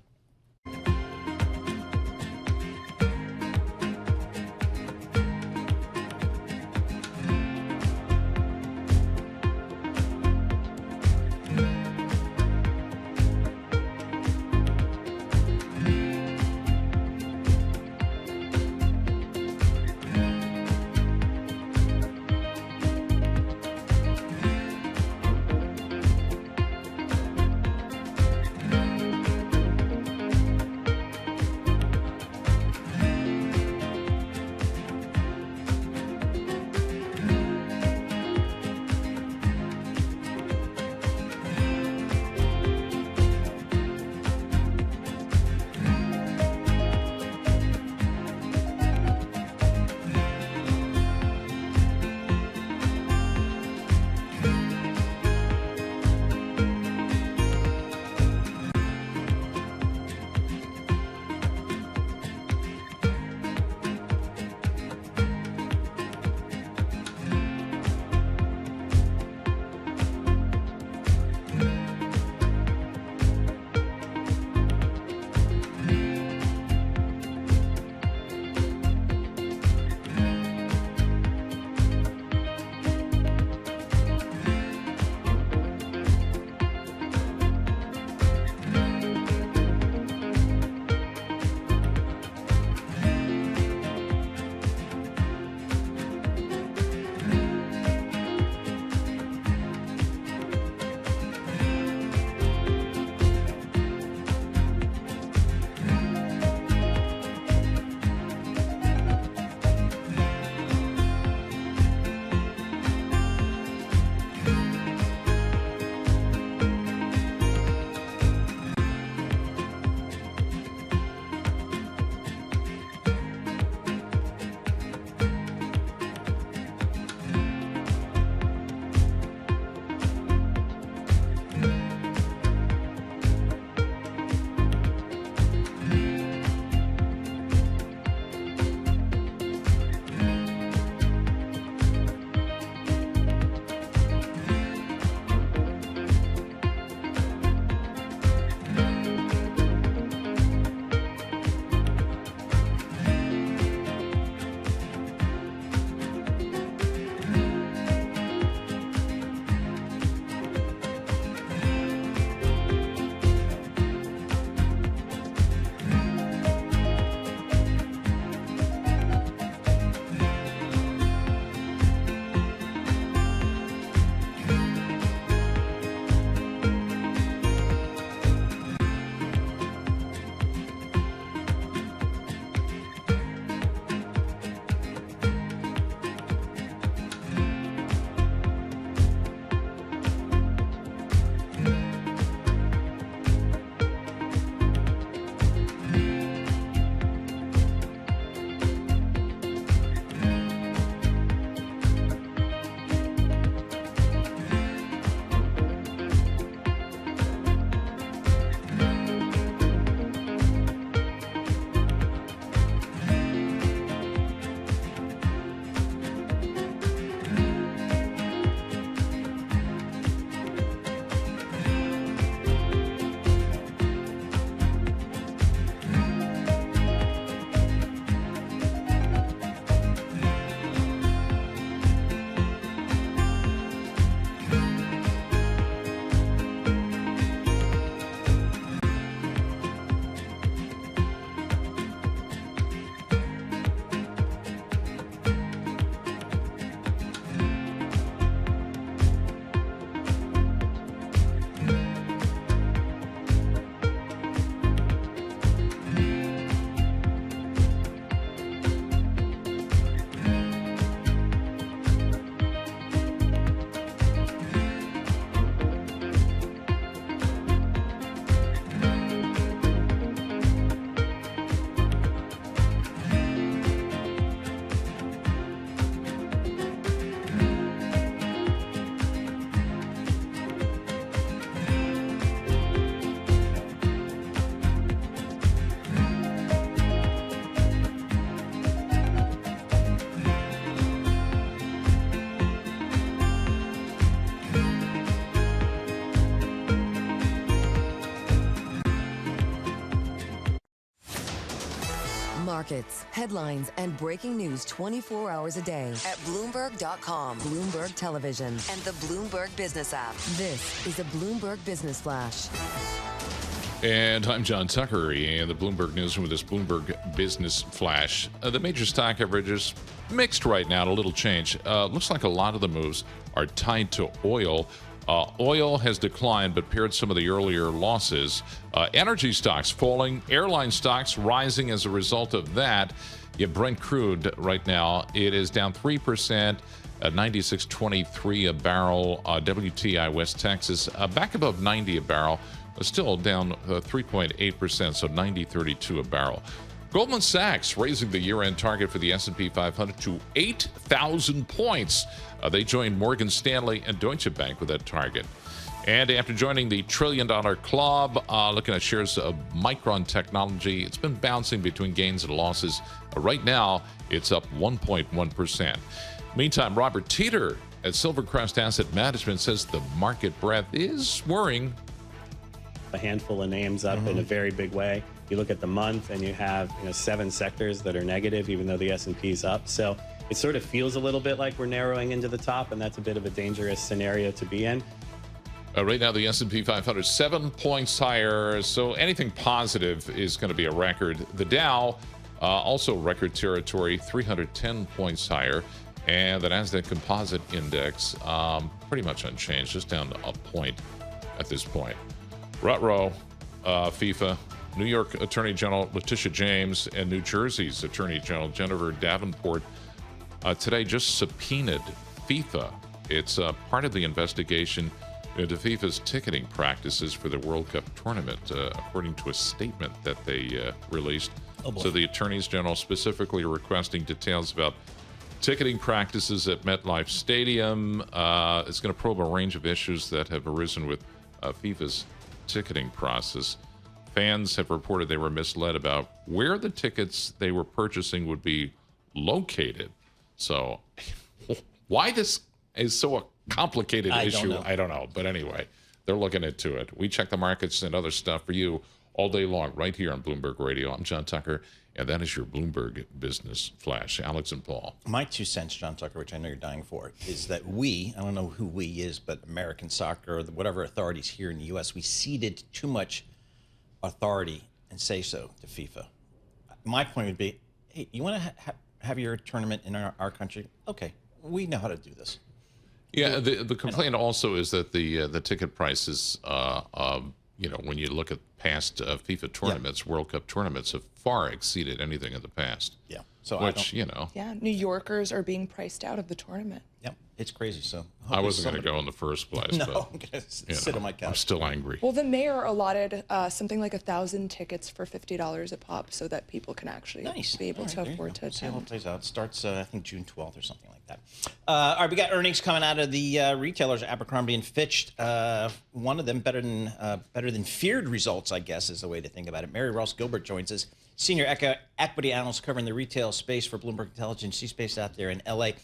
markets, headlines, and breaking news 24 hours a day at Bloomberg.com, Bloomberg Television, and the Bloomberg Business app. This is a Bloomberg Business Flash. And I'm John Tucker, and the Bloomberg News with this Bloomberg Business Flash. The major stock averages mixed right now, a little change. Looks like a lot of the moves are tied to oil. Oil has declined, but paired some of the earlier losses. Energy stocks falling, airline stocks rising as a result of that. You have Brent crude right now. It is down 3%. 96.23 a barrel. WTI West Texas back above 90 a barrel. Still down 3.8%, so 90.32 a barrel. Goldman Sachs raising the year-end target for the S&P 500 to 8,000 points. They joined Morgan Stanley and Deutsche Bank with that target. And after joining the $1 trillion club, looking at shares of Micron Technology, it's been bouncing between gains and losses. Right now, it's up 1.1%. Meantime, Robert Teeter at Silvercrest Asset Management says the market breadth is worrying. A handful of names up in a very big way. You look at the month and you have 7 sectors that are negative, even though the S&P is up. So it sort of feels a little bit like we're narrowing into the top, and that's a bit of a dangerous scenario to be in. Right now, the S&P 500 is 7 points higher, so anything positive is going to be a record. The Dow, also record territory, 310 points higher. And the NASDAQ Composite Index, pretty much unchanged, just down a point at this point. Rutrow, FIFA, New York Attorney General Letitia James, and New Jersey's Attorney General Jennifer Davenport today just subpoenaed FIFA. It's part of the investigation into FIFA's ticketing practices for the World Cup tournament, according to a statement that they released. So the attorneys general specifically requesting details about ticketing practices at MetLife Stadium. It's going to probe a range of issues that have arisen with FIFA's ticketing process. Fans have reported they were misled about where the tickets they were purchasing would be located. So why this is so a complicated issue, I don't know. But anyway, they're looking into it. We check the markets and other stuff for you all day long right here on Bloomberg Radio. I'm John Tucker, and that is your Bloomberg Business Flash. Alex and Paul. My 2 cents, John Tucker, which I know you're dying for, is that we, I don't know who we is, but American soccer or whatever authorities here in the U.S., we ceded too much authority and say so to FIFA. My point would be, hey, you want to have your tournament in our country? Okay, we know how to do this. Yeah, the complaint also is that the ticket prices, when you look at past FIFA tournaments, World Cup tournaments, have far exceeded anything in the past. Yeah. So Yeah, New Yorkers are being priced out of the tournament. Yep, it's crazy. So I wasn't going to go in the first place. No, but, I'm going to sit on my couch. I'm still angry. Well, the mayor allotted something like 1,000 tickets for $50 a pop, so that people can actually be able to afford to attend. See how it plays out. It starts, I think, June 12th or something like that. All right, we got earnings coming out of the retailers, Abercrombie and Fitch. One of them better than feared results, I guess, is the way to think about it. Mary Ross Gilbert joins us, senior equity analyst covering the retail space for Bloomberg Intelligence. She's based out there in L.A.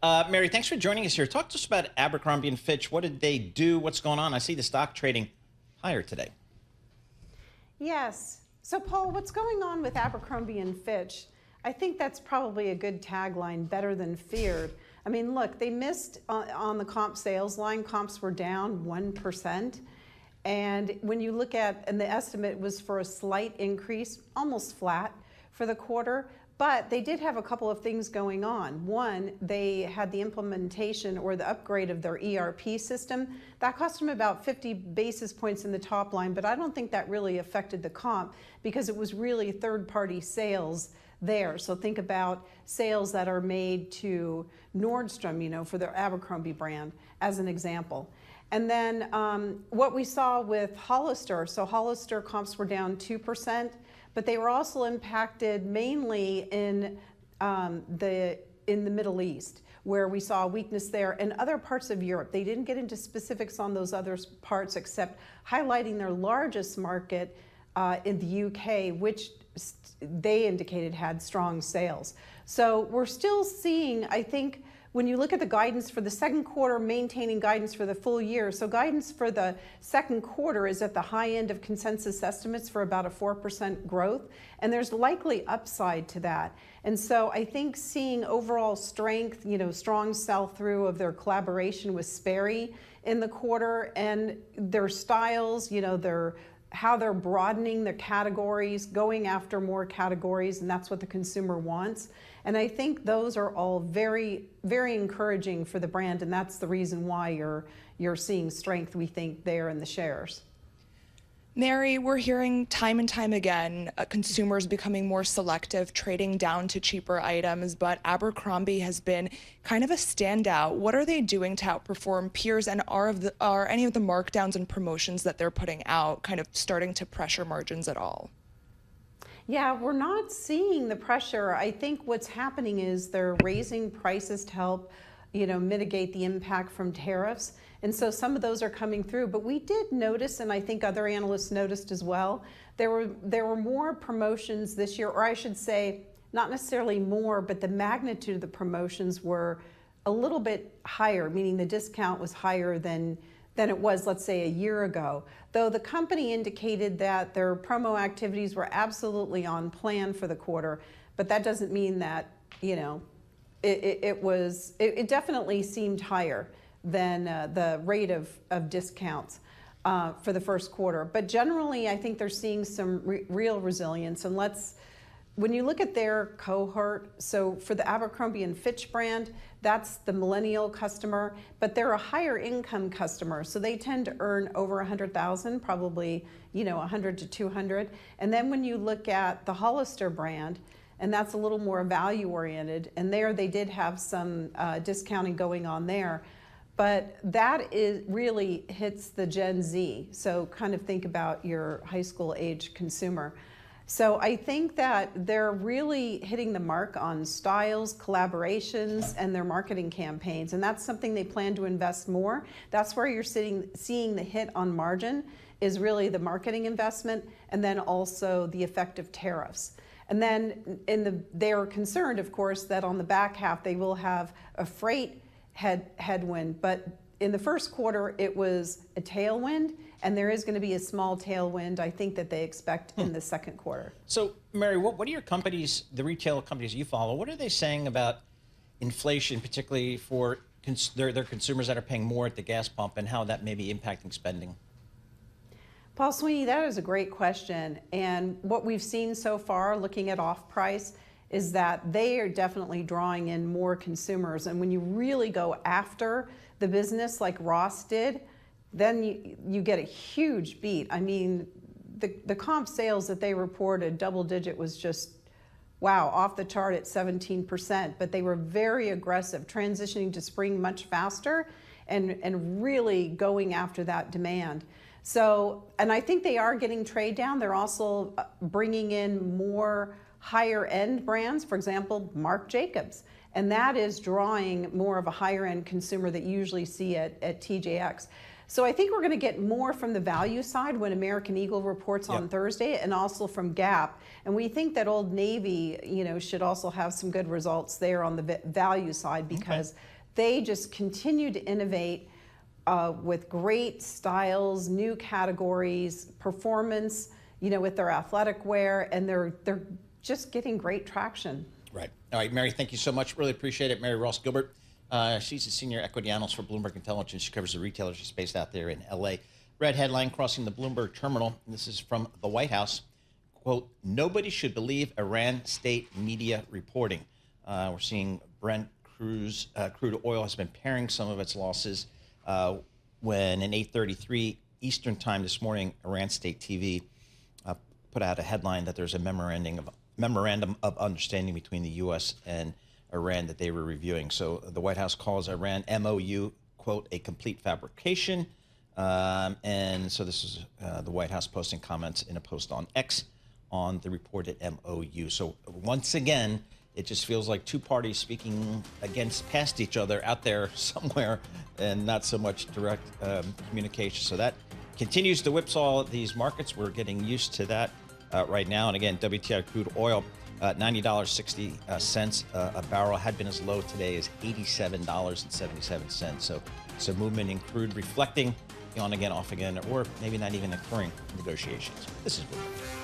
Mary, thanks for joining us here. Talk to us about Abercrombie and Fitch. What did they do? What's going on? I see the stock trading higher today. Yes. So, Paul, what's going on with Abercrombie and Fitch? I think that's probably a good tagline, better than feared. I mean, look, they missed on the comp sales line. Comps were down 1%. And when you look at, and the estimate was for a slight increase, almost flat for the quarter. But they did have a couple of things going on. One, they had the implementation or the upgrade of their ERP system. That cost them about 50 basis points in the top line, but I don't think that really affected the comp because it was really third-party sales there. So think about sales that are made to Nordstrom, for their Abercrombie brand, as an example. And then what we saw with Hollister, so Hollister comps were down 2%. But they were also impacted mainly in the Middle East, where we saw weakness there, and other parts of Europe. They didn't get into specifics on those other parts, except highlighting their largest market in the UK, which they indicated had strong sales. So we're still seeing, I think, when you look at the guidance for the second quarter, maintaining guidance for the full year. So guidance for the second quarter is at the high end of consensus estimates for about a 4% growth, and there's likely upside to that. And so I think seeing overall strength, strong sell-through of their collaboration with Sperry in the quarter, and their styles, how they're broadening their categories, going after more categories, and that's what the consumer wants. And I think those are all very, very encouraging for the brand, and that's the reason why you're seeing strength, we think, there in the shares. Mary, we're hearing time and time again consumers becoming more selective, trading down to cheaper items, but Abercrombie has been kind of a standout. What are they doing to outperform peers, and are any of the markdowns and promotions that they're putting out kind of starting to pressure margins at all? Yeah, we're not seeing the pressure. I think what's happening is they're raising prices to help, mitigate the impact from tariffs. And so some of those are coming through. But we did notice, and I think other analysts noticed as well, there were more promotions this year, or I should say, not necessarily more, but the magnitude of the promotions were a little bit higher, meaning the discount was higher than it was, let's say, a year ago. Though the company indicated that their promo activities were absolutely on plan for the quarter, but that doesn't mean that, it definitely seemed higher than the rate of discounts for the first quarter. But generally, I think they're seeing some real resilience. And when you look at their cohort, so for the Abercrombie & Fitch brand, that's the millennial customer, but they're a higher income customer. So they tend to earn over 100,000, probably, 100 to 200. And then when you look at the Hollister brand, and that's a little more value oriented, and there they did have some discounting going on there. But that really hits the Gen Z. So kind of think about your high school age consumer. So I think that they're really hitting the mark on styles, collaborations, and their marketing campaigns. And that's something they plan to invest more. That's where you're seeing the hit on margin, is really the marketing investment, and then also the effect of tariffs. And then they're concerned, of course, that on the back half they will have a freight headwind. But in the first quarter, it was a tailwind, and there is going to be a small tailwind, I think, that they expect in the second quarter. So, Mary, what are your companies, the retail companies you follow, what are they saying about inflation, particularly for their consumers that are paying more at the gas pump, and how that may be impacting spending? Paul Sweeney, that is a great question. And what we've seen so far, looking at off-price, is that they are definitely drawing in more consumers. And when you really go after the business like Ross did, then you get a huge beat. I mean, the comp sales that they reported, double digit, was just, wow, off the chart at 17%. But they were very aggressive, transitioning to spring much faster and really going after that demand. So, and I think they are getting trade down. They're also bringing in more higher end brands, for example, Marc Jacobs. And that is drawing more of a higher end consumer that you usually see at TJX. So I think we're going to get more from the value side when American Eagle reports on Thursday, and also from Gap. And we think that Old Navy, should also have some good results there on the value side, because they just continue to innovate with great styles, new categories, performance, with their athletic wear, and they're just getting great traction. Right. All right, Mary, thank you so much. Really appreciate it. Mary Ross Gilbert. She's a senior equity analyst for Bloomberg Intelligence. She covers the retailers. She's based out there in L.A. Red headline crossing the Bloomberg terminal. And this is from the White House. Quote, nobody should believe Iran state media reporting. We're seeing Brent crude oil has been paring some of its losses when in 8:33 Eastern time this morning, Iran state TV put out a headline that there's a memorandum of understanding between the U.S. and Iran that they were reviewing. So the White House calls Iran MOU, quote, a complete fabrication. And so this is the White House posting comments in a post on X on the reported MOU. So once again, it just feels like two parties speaking past each other out there somewhere, and not so much direct communication. So that continues to whipsaw these markets. We're getting used to that right now. And again, WTI crude oil $90.60 a barrel. Had been as low today as $87.77. So movement in crude reflecting on again, off again, or maybe not even occurring negotiations. This is Bloomberg.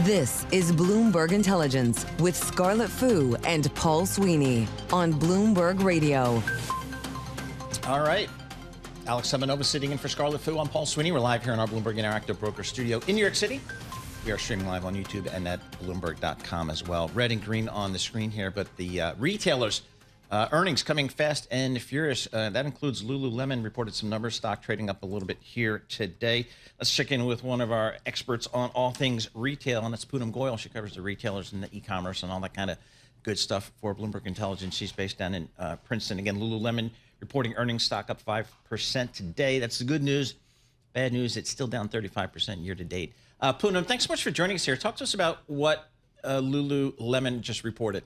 This is Bloomberg Intelligence with Scarlett Fu and Paul Sweeney on Bloomberg Radio. All right. Alex Semenova sitting in for Scarlett Fu. I'm Paul Sweeney. We're live here in our Bloomberg Interactive Broker studio in New York City. We are streaming live on YouTube and at Bloomberg.com as well. Red and green on the screen here, but the retailers' earnings coming fast and furious. That includes Lululemon reported some numbers, stock trading up a little bit here today. Let's check in with one of our experts on all things retail, and that's Poonam Goyal. She covers the retailers and the e-commerce and all that kind of good stuff for Bloomberg Intelligence. She's based down in Princeton. Again, Lululemon reporting earnings, stock up 5% today. That's the good news. Bad news, it's still down 35% year to date. Poonam, thanks so much for joining us here. Talk to us about what Lululemon just reported.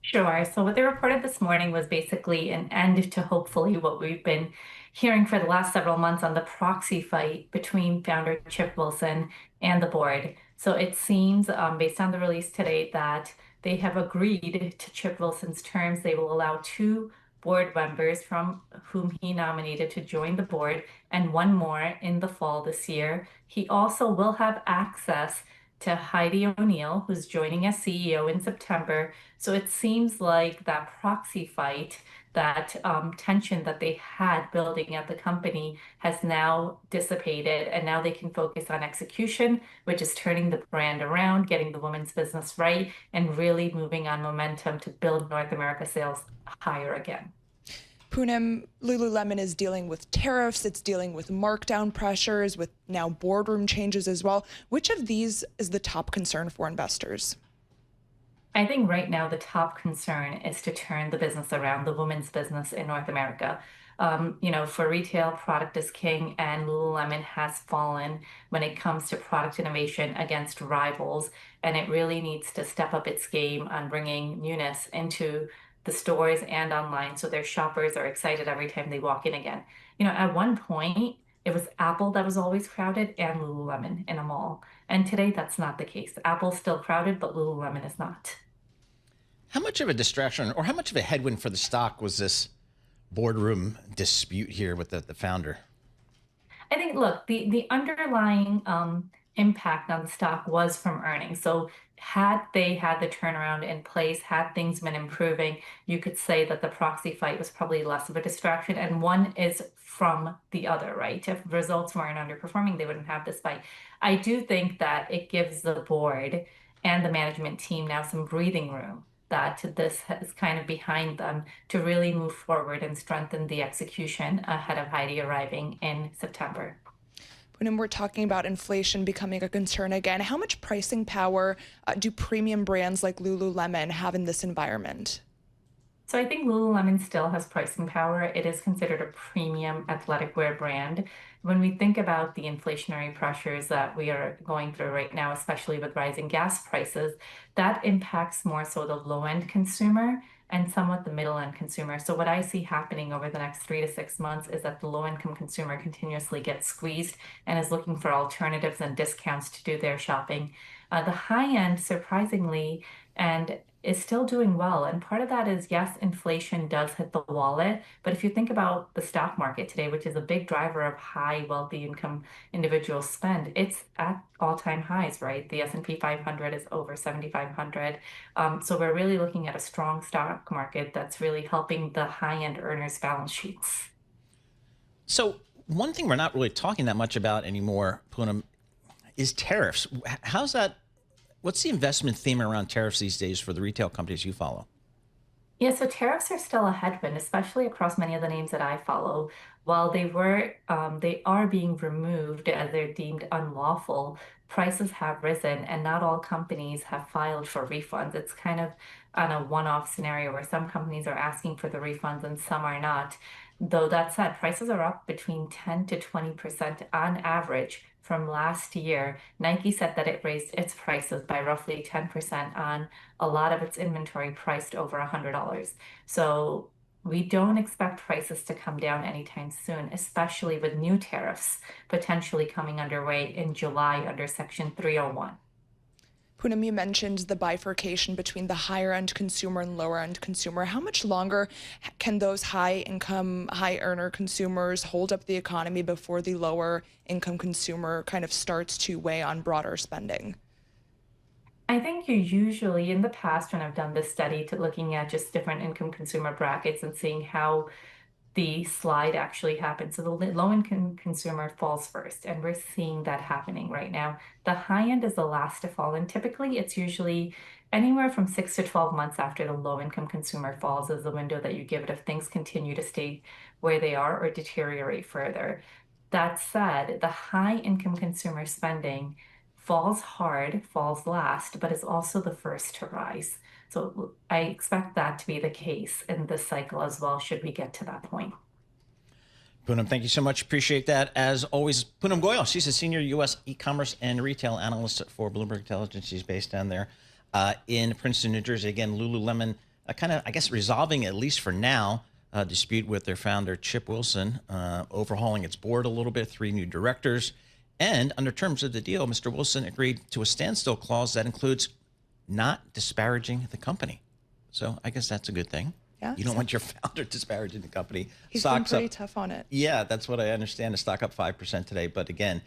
Sure. So what they reported this morning was basically an end to hopefully what we've been hearing for the last several months on the proxy fight between founder Chip Wilson and the board. So it seems, based on the release today, that they have agreed to Chip Wilson's terms. They will allow 2 board members from whom he nominated to join the board and 1 more in the fall this year. He also will have access to Heidi O'Neill, who's joining as CEO in September. So it seems like that proxy fight, that tension that they had building at the company has now dissipated, and now they can focus on execution, which is turning the brand around, getting the women's business right, and really moving on momentum to build North America sales higher again. Poonam, Lululemon is dealing with tariffs, it's dealing with markdown pressures, with now boardroom changes as well. Which of these is the top concern for investors? I think right now the top concern is to turn the business around, the women's business in North America. For retail, product is king, and Lululemon has fallen when it comes to product innovation against rivals, and it really needs to step up its game on bringing newness into the stores and online so their shoppers are excited every time they walk in again. At one point, it was Apple that was always crowded and Lululemon in a mall. And today, that's not the case. Apple's still crowded, but Lululemon is not. How much of a distraction or how much of a headwind for the stock was this boardroom dispute here with the founder? I think, look, the underlying impact on the stock was from earnings. So had they had the turnaround in place, had things been improving, you could say that the proxy fight was probably less of a distraction, and one is from the other, right? If results weren't underperforming, they wouldn't have this fight. I do think that it gives the board and the management team now some breathing room, that this is kind of behind them to really move forward and strengthen the execution ahead of Heidi arriving in September. When we're talking about inflation becoming a concern again, how much pricing power do premium brands like Lululemon have in this environment? So I think Lululemon still has pricing power. It is considered a premium athletic wear brand. When we think about the inflationary pressures that we are going through right now, especially with rising gas prices, that impacts more so the low-end consumer and somewhat the middle-end consumer. So what I see happening over the next 3 to 6 months is that the low-income consumer continuously gets squeezed and is looking for alternatives and discounts to do their shopping. The high-end, surprisingly, and is still doing well. And part of that is, yes, inflation does hit the wallet. But if you think about the stock market today, which is a big driver of high wealthy income individual spend, it's at all-time highs, right? The S&P 500 is over 7,500. So we're really looking at a strong stock market that's really helping the high-end earners' balance sheets. So one thing we're not really talking that much about anymore, Poonam, is tariffs. How's that? What's the investment theme around tariffs these days for the retail companies you follow? Yeah, so tariffs are still a headwind, especially across many of the names that I follow. While they are being removed as they're deemed unlawful, prices have risen, and not all companies have filed for refunds. It's kind of on a one-off scenario where some companies are asking for the refunds and some are not. Though that said, prices are up between 10 to 20% on average from last year. Nike said that it raised its prices by roughly 10% on a lot of its inventory priced over $100. So we don't expect prices to come down anytime soon, especially with new tariffs potentially coming underway in July under Section 301. Poonam, you mentioned the bifurcation between the higher-end consumer and lower-end consumer. How much longer can those high-income, high-earner consumers hold up the economy before the lower-income consumer kind of starts to weigh on broader spending? I think you usually, in the past, when I've done this study to looking at just different income consumer brackets and seeing how the slide actually happens. So the low-income consumer falls first, and we're seeing that happening right now. The high end is the last to fall, and typically it's usually anywhere from 6 to 12 months after the low-income consumer falls is the window that you give it if things continue to stay where they are or deteriorate further. That said, the high-income consumer spending falls hard, falls last, but is also the first to rise. So I expect that to be the case in this cycle as well, should we get to that point. Poonam, thank you so much. Appreciate that. As always, Poonam Goyal, she's a senior U.S. e-commerce and retail analyst for Bloomberg Intelligence. She's based down there in Princeton, New Jersey. Again, Lululemon kind of, I guess, resolving, at least for now, a dispute with their founder, Chip Wilson, overhauling its board a little bit, 3 new directors. And under terms of the deal, Mr. Wilson agreed to a standstill clause that includes not disparaging the company. So I guess that's a good thing. Yeah, you don't want your founder disparaging the company. He's been pretty tough on it. Yeah, that's what I understand. The stock up 5% today, but again,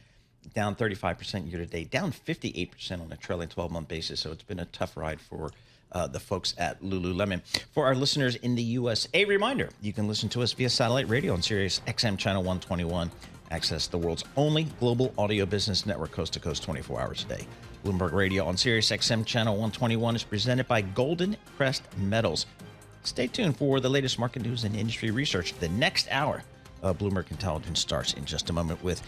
down 35% year to date, down 58% on a trailing 12-month basis. So it's been a tough ride for the folks at Lululemon. For our listeners in the U.S., a reminder, you can listen to us via satellite radio on Sirius XM Channel 121. Access the world's only global audio business network, coast to coast, 24 hours a day. Bloomberg Radio on Sirius XM Channel 121 is presented by Golden Crest Metals. Stay tuned for the latest market news and industry research. The next hour of Bloomberg Intelligence starts in just a moment with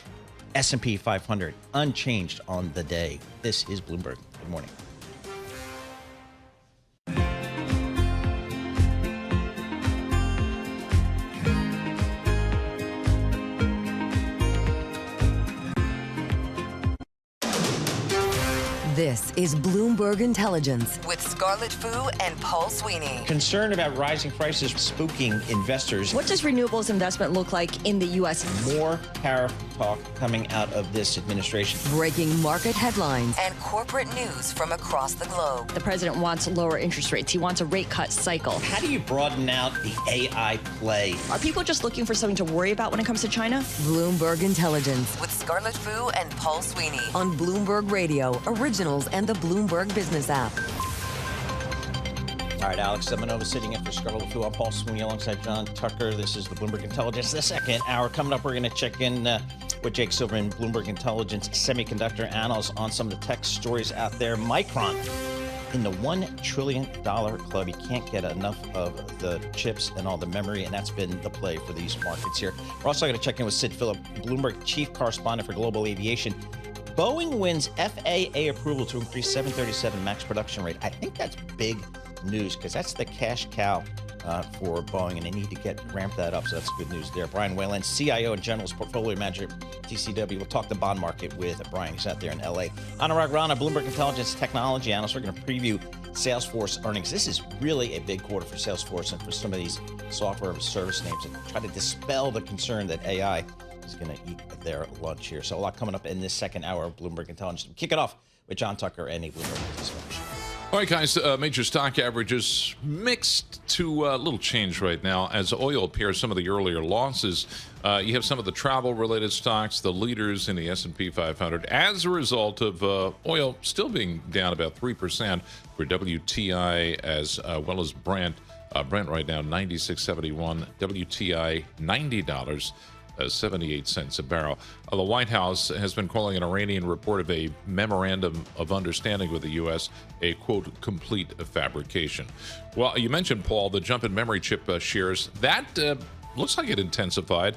S&P 500 unchanged on the day. This is Bloomberg. Good morning. This is Bloomberg Intelligence with Scarlett Fu and Paul Sweeney. Concern about rising prices spooking investors. What does renewables investment look like in the U.S.? More tariff talk coming out of this administration. Breaking market headlines and corporate news from across the globe. The president wants lower interest rates. He wants a rate cut cycle. How do you broaden out the AI play? Are people just looking for something to worry about when it comes to China? Bloomberg Intelligence with Scarlett Fu and Paul Sweeney on Bloomberg Radio, Originals and the Bloomberg Business app. All right, Alex Semenova sitting in for Scarlett Fu. I'm Paul Sweeney alongside John Tucker. This is the Bloomberg Intelligence. The second hour coming up, we're going to check in with Jake Silverman, Bloomberg Intelligence semiconductor analyst, on some of the tech stories out there. Micron in the $1 trillion club. You can't get enough of the chips and all the memory, and that's been the play for these markets here. We're also going to check in with Sid Phillip, Bloomberg chief correspondent for global aviation. Boeing wins FAA approval to increase 737 MAX production rate. I think that's big news because that's the cash cow for Boeing, and they need to ramp that up. So that's good news there. Brian Whalen, CIO and General's Portfolio Manager at TCW. We'll talk the bond market with Brian. He's out there in LA. Anurag Rana, Bloomberg Intelligence Technology Analyst. We're going to preview Salesforce earnings. This is really a big quarter for Salesforce and for some of these software service names, and try to dispel the concern that AI is going to eat their lunch here. So a lot coming up in this second hour of Bloomberg Intelligence. We'll kick it off with John Tucker and a Bloomberg Business Flash. All right, guys, major stock averages mixed to a little change right now as oil pairs some of the earlier losses. You have some of the travel-related stocks, the leaders in the S&P 500, as a result of oil still being down about 3% for WTI as well as Brent. Brent right now, $96.71. WTI, $90. 78 cents a barrel. The White House has been calling an Iranian report of a memorandum of understanding with the U.S. a, quote, complete fabrication. Well, you mentioned, Paul, the jump in memory chip shares. That looks like it intensified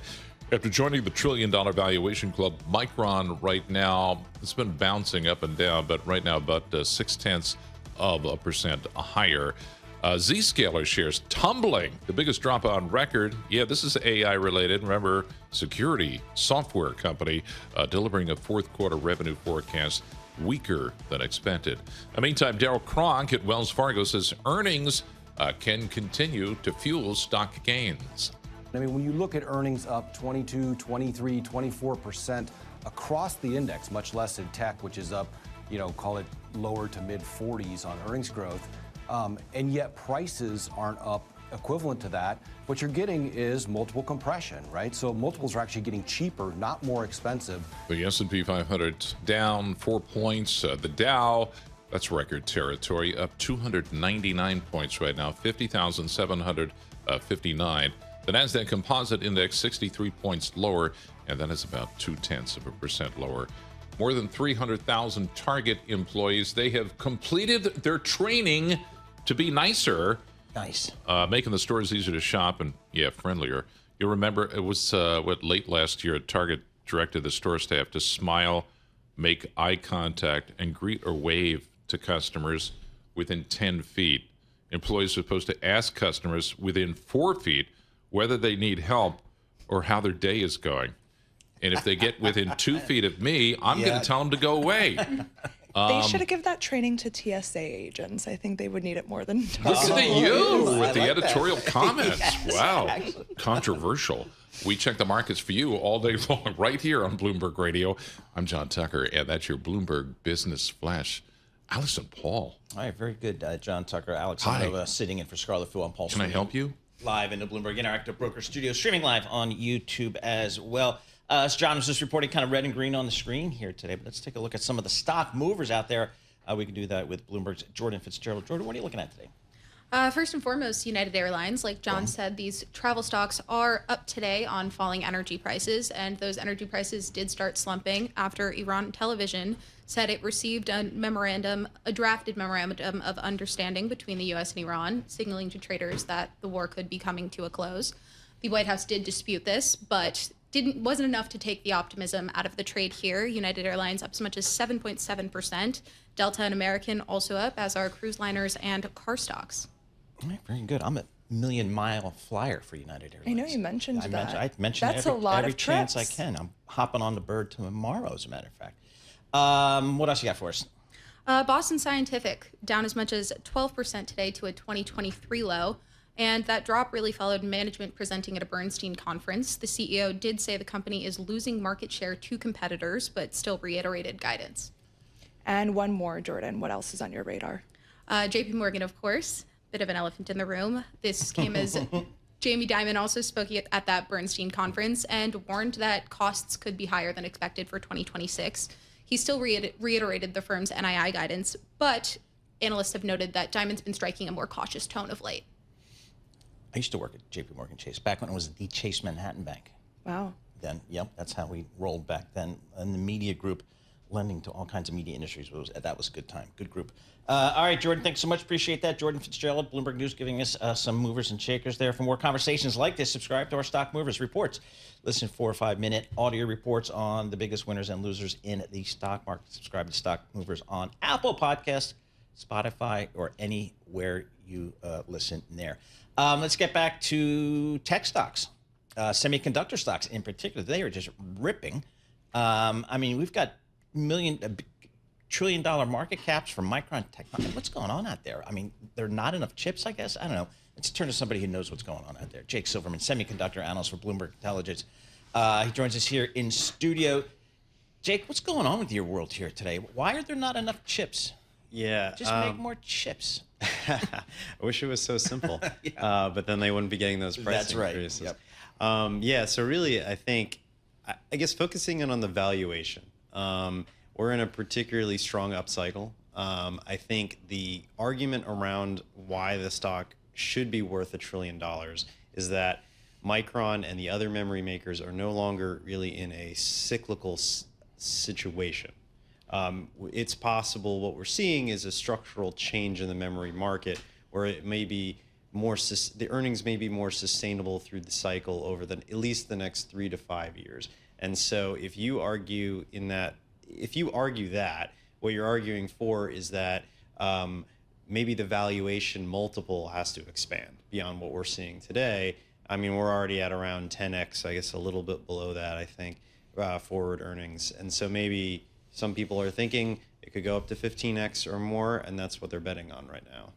after joining the $1 trillion valuation club. Micron right now, it's been bouncing up and down, but right now about 0.6% higher. Zscaler shares tumbling, the biggest drop on record. Yeah, this is AI related. Remember, security software company delivering a fourth quarter revenue forecast weaker than expected. Meantime, Daryl Kronk at Wells Fargo says earnings can continue to fuel stock gains. I mean, when you look at earnings up 22, 23, 24% across the index, much less in tech, which is up, call it lower to mid 40s on earnings growth. And yet prices aren't up equivalent to that. What you're getting is multiple compression, right? So multiples are actually getting cheaper, not more expensive. The S&P 500 down 4 points. The Dow, that's record territory, up 299 points right now, 50,759. The NASDAQ Composite Index 63 points lower, and that is about 0.2% lower. More than 300,000 Target employees, they have completed their training to be nicer. Nice. Making the stores easier to shop and, friendlier. You'll remember it was, late last year, Target directed the store staff to smile, make eye contact, and greet or wave to customers within 10 feet. Employees are supposed to ask customers within 4 feet whether they need help or how their day is going. And if they get within 2 feet of me, I'm going to tell them to go away. They should have given that training to TSA agents. I think they would need it more than Look at you with the like editorial comments. Yes, wow. actually. Controversial. We check the markets for you all day long right here on Bloomberg Radio. I'm John Tucker, and that's your Bloomberg Business Flash. Allison Paul. All right, very good, John Tucker. Alex Hi. Semenova sitting in for Scarlett Fu. I'm Paul Can I help you? Live in the Bloomberg Interactive Broker Studio, streaming live on YouTube as well. As John was just reporting, kind of red and green on the screen here today, but let's take a look at some of the stock movers out there. We can do that with Bloomberg's Jordan Fitzgerald. Jordan, what are you looking at today? First and foremost, United Airlines. Like John said, these travel stocks are up today on falling energy prices, and those energy prices did start slumping after Iran television said it received a drafted memorandum of understanding between the U.S. and Iran, signaling to traders that the war could be coming to a close. The White House did dispute this, but wasn't enough to take the optimism out of the trade here. United Airlines up as much as 7.7%. Delta and American also up, as are cruise liners and car stocks. All right, very good. I'm a million-mile flyer for United Airlines. I know you mentioned that. I mentioned That's every, a lot every of chance trips. I can. I'm hopping on the bird tomorrow, as a matter of fact. What else you got for us? Boston Scientific down as much as 12% today to a 2023 low. And that drop really followed management presenting at a Bernstein conference. The CEO did say the company is losing market share to competitors, but still reiterated guidance. And one more, Jordan. What else is on your radar? JP Morgan, of course. Bit of an elephant in the room. This came as Jamie Dimon also spoke at that Bernstein conference and warned that costs could be higher than expected for 2026. He still reiterated the firm's NII guidance, but analysts have noted that Dimon's been striking a more cautious tone of late. I used to work at JP Morgan Chase back when it was the Chase Manhattan Bank. Wow. Then, yep, that's how we rolled back then. And the media group, lending to all kinds of media industries, that was a good time, good group. All right, Jordan, thanks so much. Appreciate that. Jordan Fitzgerald, Bloomberg News, giving us some movers and shakers there. For more conversations like this, subscribe to our Stock Movers Reports. Listen 4 or 5 minute audio reports on the biggest winners and losers in the stock market. Subscribe to Stock Movers on Apple Podcasts, Spotify, or anywhere you listen there. Let's get back to tech stocks. Semiconductor stocks in particular, they are just ripping. I mean, we've got trillion-dollar market caps for Micron Technology. What's going on out there? I mean, there are not enough chips, I guess. I don't know. Let's turn to somebody who knows what's going on out there. Jake Silverman, semiconductor analyst for Bloomberg Intelligence. He joins us here in studio. Jake, what's going on with your world here today? Why are there not enough chips? Yeah. Just make more chips. I wish it was so simple. Yeah. But then they wouldn't be getting those price increases. Yep. Yeah, so really, I think, I guess focusing in on the valuation. We're in a particularly strong upcycle. I think the argument around why the stock should be worth $1 trillion is that Micron and the other memory makers are no longer really in a cyclical situation. It's possible what we're seeing is a structural change in the memory market where it may be the earnings may be more sustainable through the cycle over at least the next 3 to 5 years. And so if you argue that, what you're arguing for is that maybe the valuation multiple has to expand beyond what we're seeing today. I mean, we're already at around 10x, I guess a little bit below that, I think, forward earnings. And so maybe some people are thinking it could go up to 15x or more, and that's what they're betting on right now.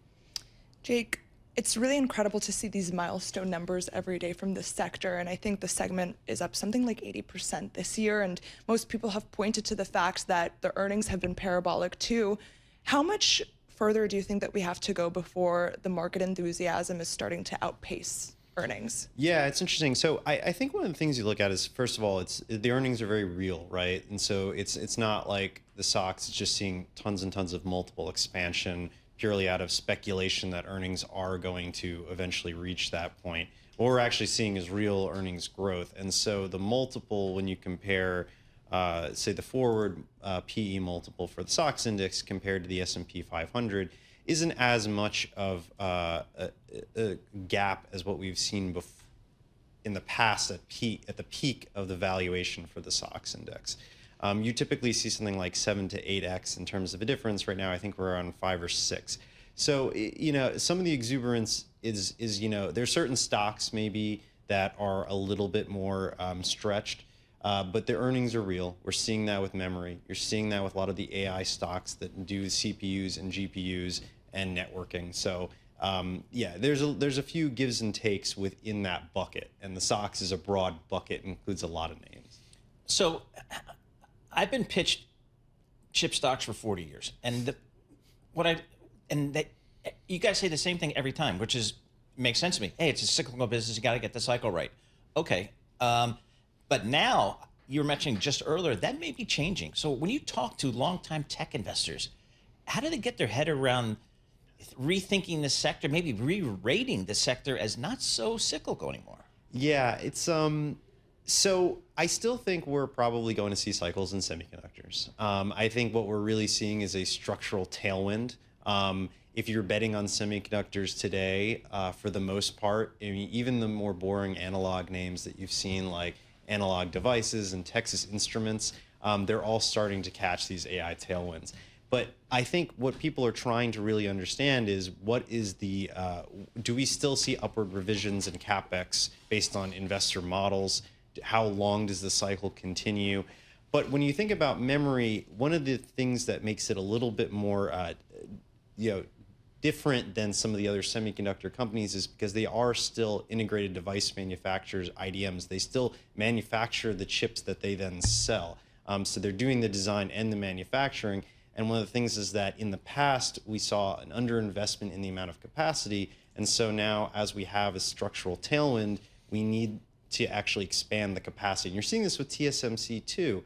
Jake, it's really incredible to see these milestone numbers every day from this sector, and I think the segment is up something like 80% this year, and most people have pointed to the fact that the earnings have been parabolic too. How much further do you think that we have to go before the market enthusiasm is starting to outpace earnings? Yeah, it's interesting. So I think one of the things you look at is, first of all, the earnings are very real, right? And so it's not like the stocks, it's just seeing tons and tons of multiple expansion purely out of speculation that earnings are going to eventually reach that point. What we're actually seeing is real earnings growth. And so the multiple, when you compare, say, the forward PE multiple for the SOX index compared to the S&P 500, isn't as much of a gap as what we've seen in the past at the peak of the valuation for the SOX index. You typically see something like 7 to 8x in terms of a difference. Right now, I think we're around 5 or 6. So, some of the exuberance is there's certain stocks maybe that are a little bit more stretched, but the earnings are real. We're seeing that with memory. You're seeing that with a lot of the AI stocks that do CPUs and GPUs and networking. So, yeah, there's a few gives and takes within that bucket, and the SOX is a broad bucket, includes a lot of names. So, I've been pitched chip stocks for 40 years, and you guys say the same thing every time, which makes sense to me. Hey, it's a cyclical business; you got to get the cycle right. Okay, but now you were mentioning just earlier that may be changing. So when you talk to longtime tech investors, how do they get their head around rethinking the sector, maybe re-rating the sector as not so cyclical anymore? Yeah, it's So I still think we're probably going to see cycles in semiconductors. I think what we're really seeing is a structural tailwind. If you're betting on semiconductors today, for the most part, I mean, even the more boring analog names that you've seen, like Analog Devices and Texas Instruments, they're all starting to catch these AI tailwinds. But I think what people are trying to really understand is what is the, do we still see upward revisions in CapEx based on investor models? How long does the cycle continue? But when you think about memory, one of the things that makes it a little bit more, different than some of the other semiconductor companies is because they are still integrated device manufacturers, IDMs. They still manufacture the chips that they then sell. So they're doing the design and the manufacturing. And one of the things is that in the past, we saw an underinvestment in the amount of capacity. And so now, as we have a structural tailwind, we need to actually expand the capacity. And you're seeing this with TSMC too.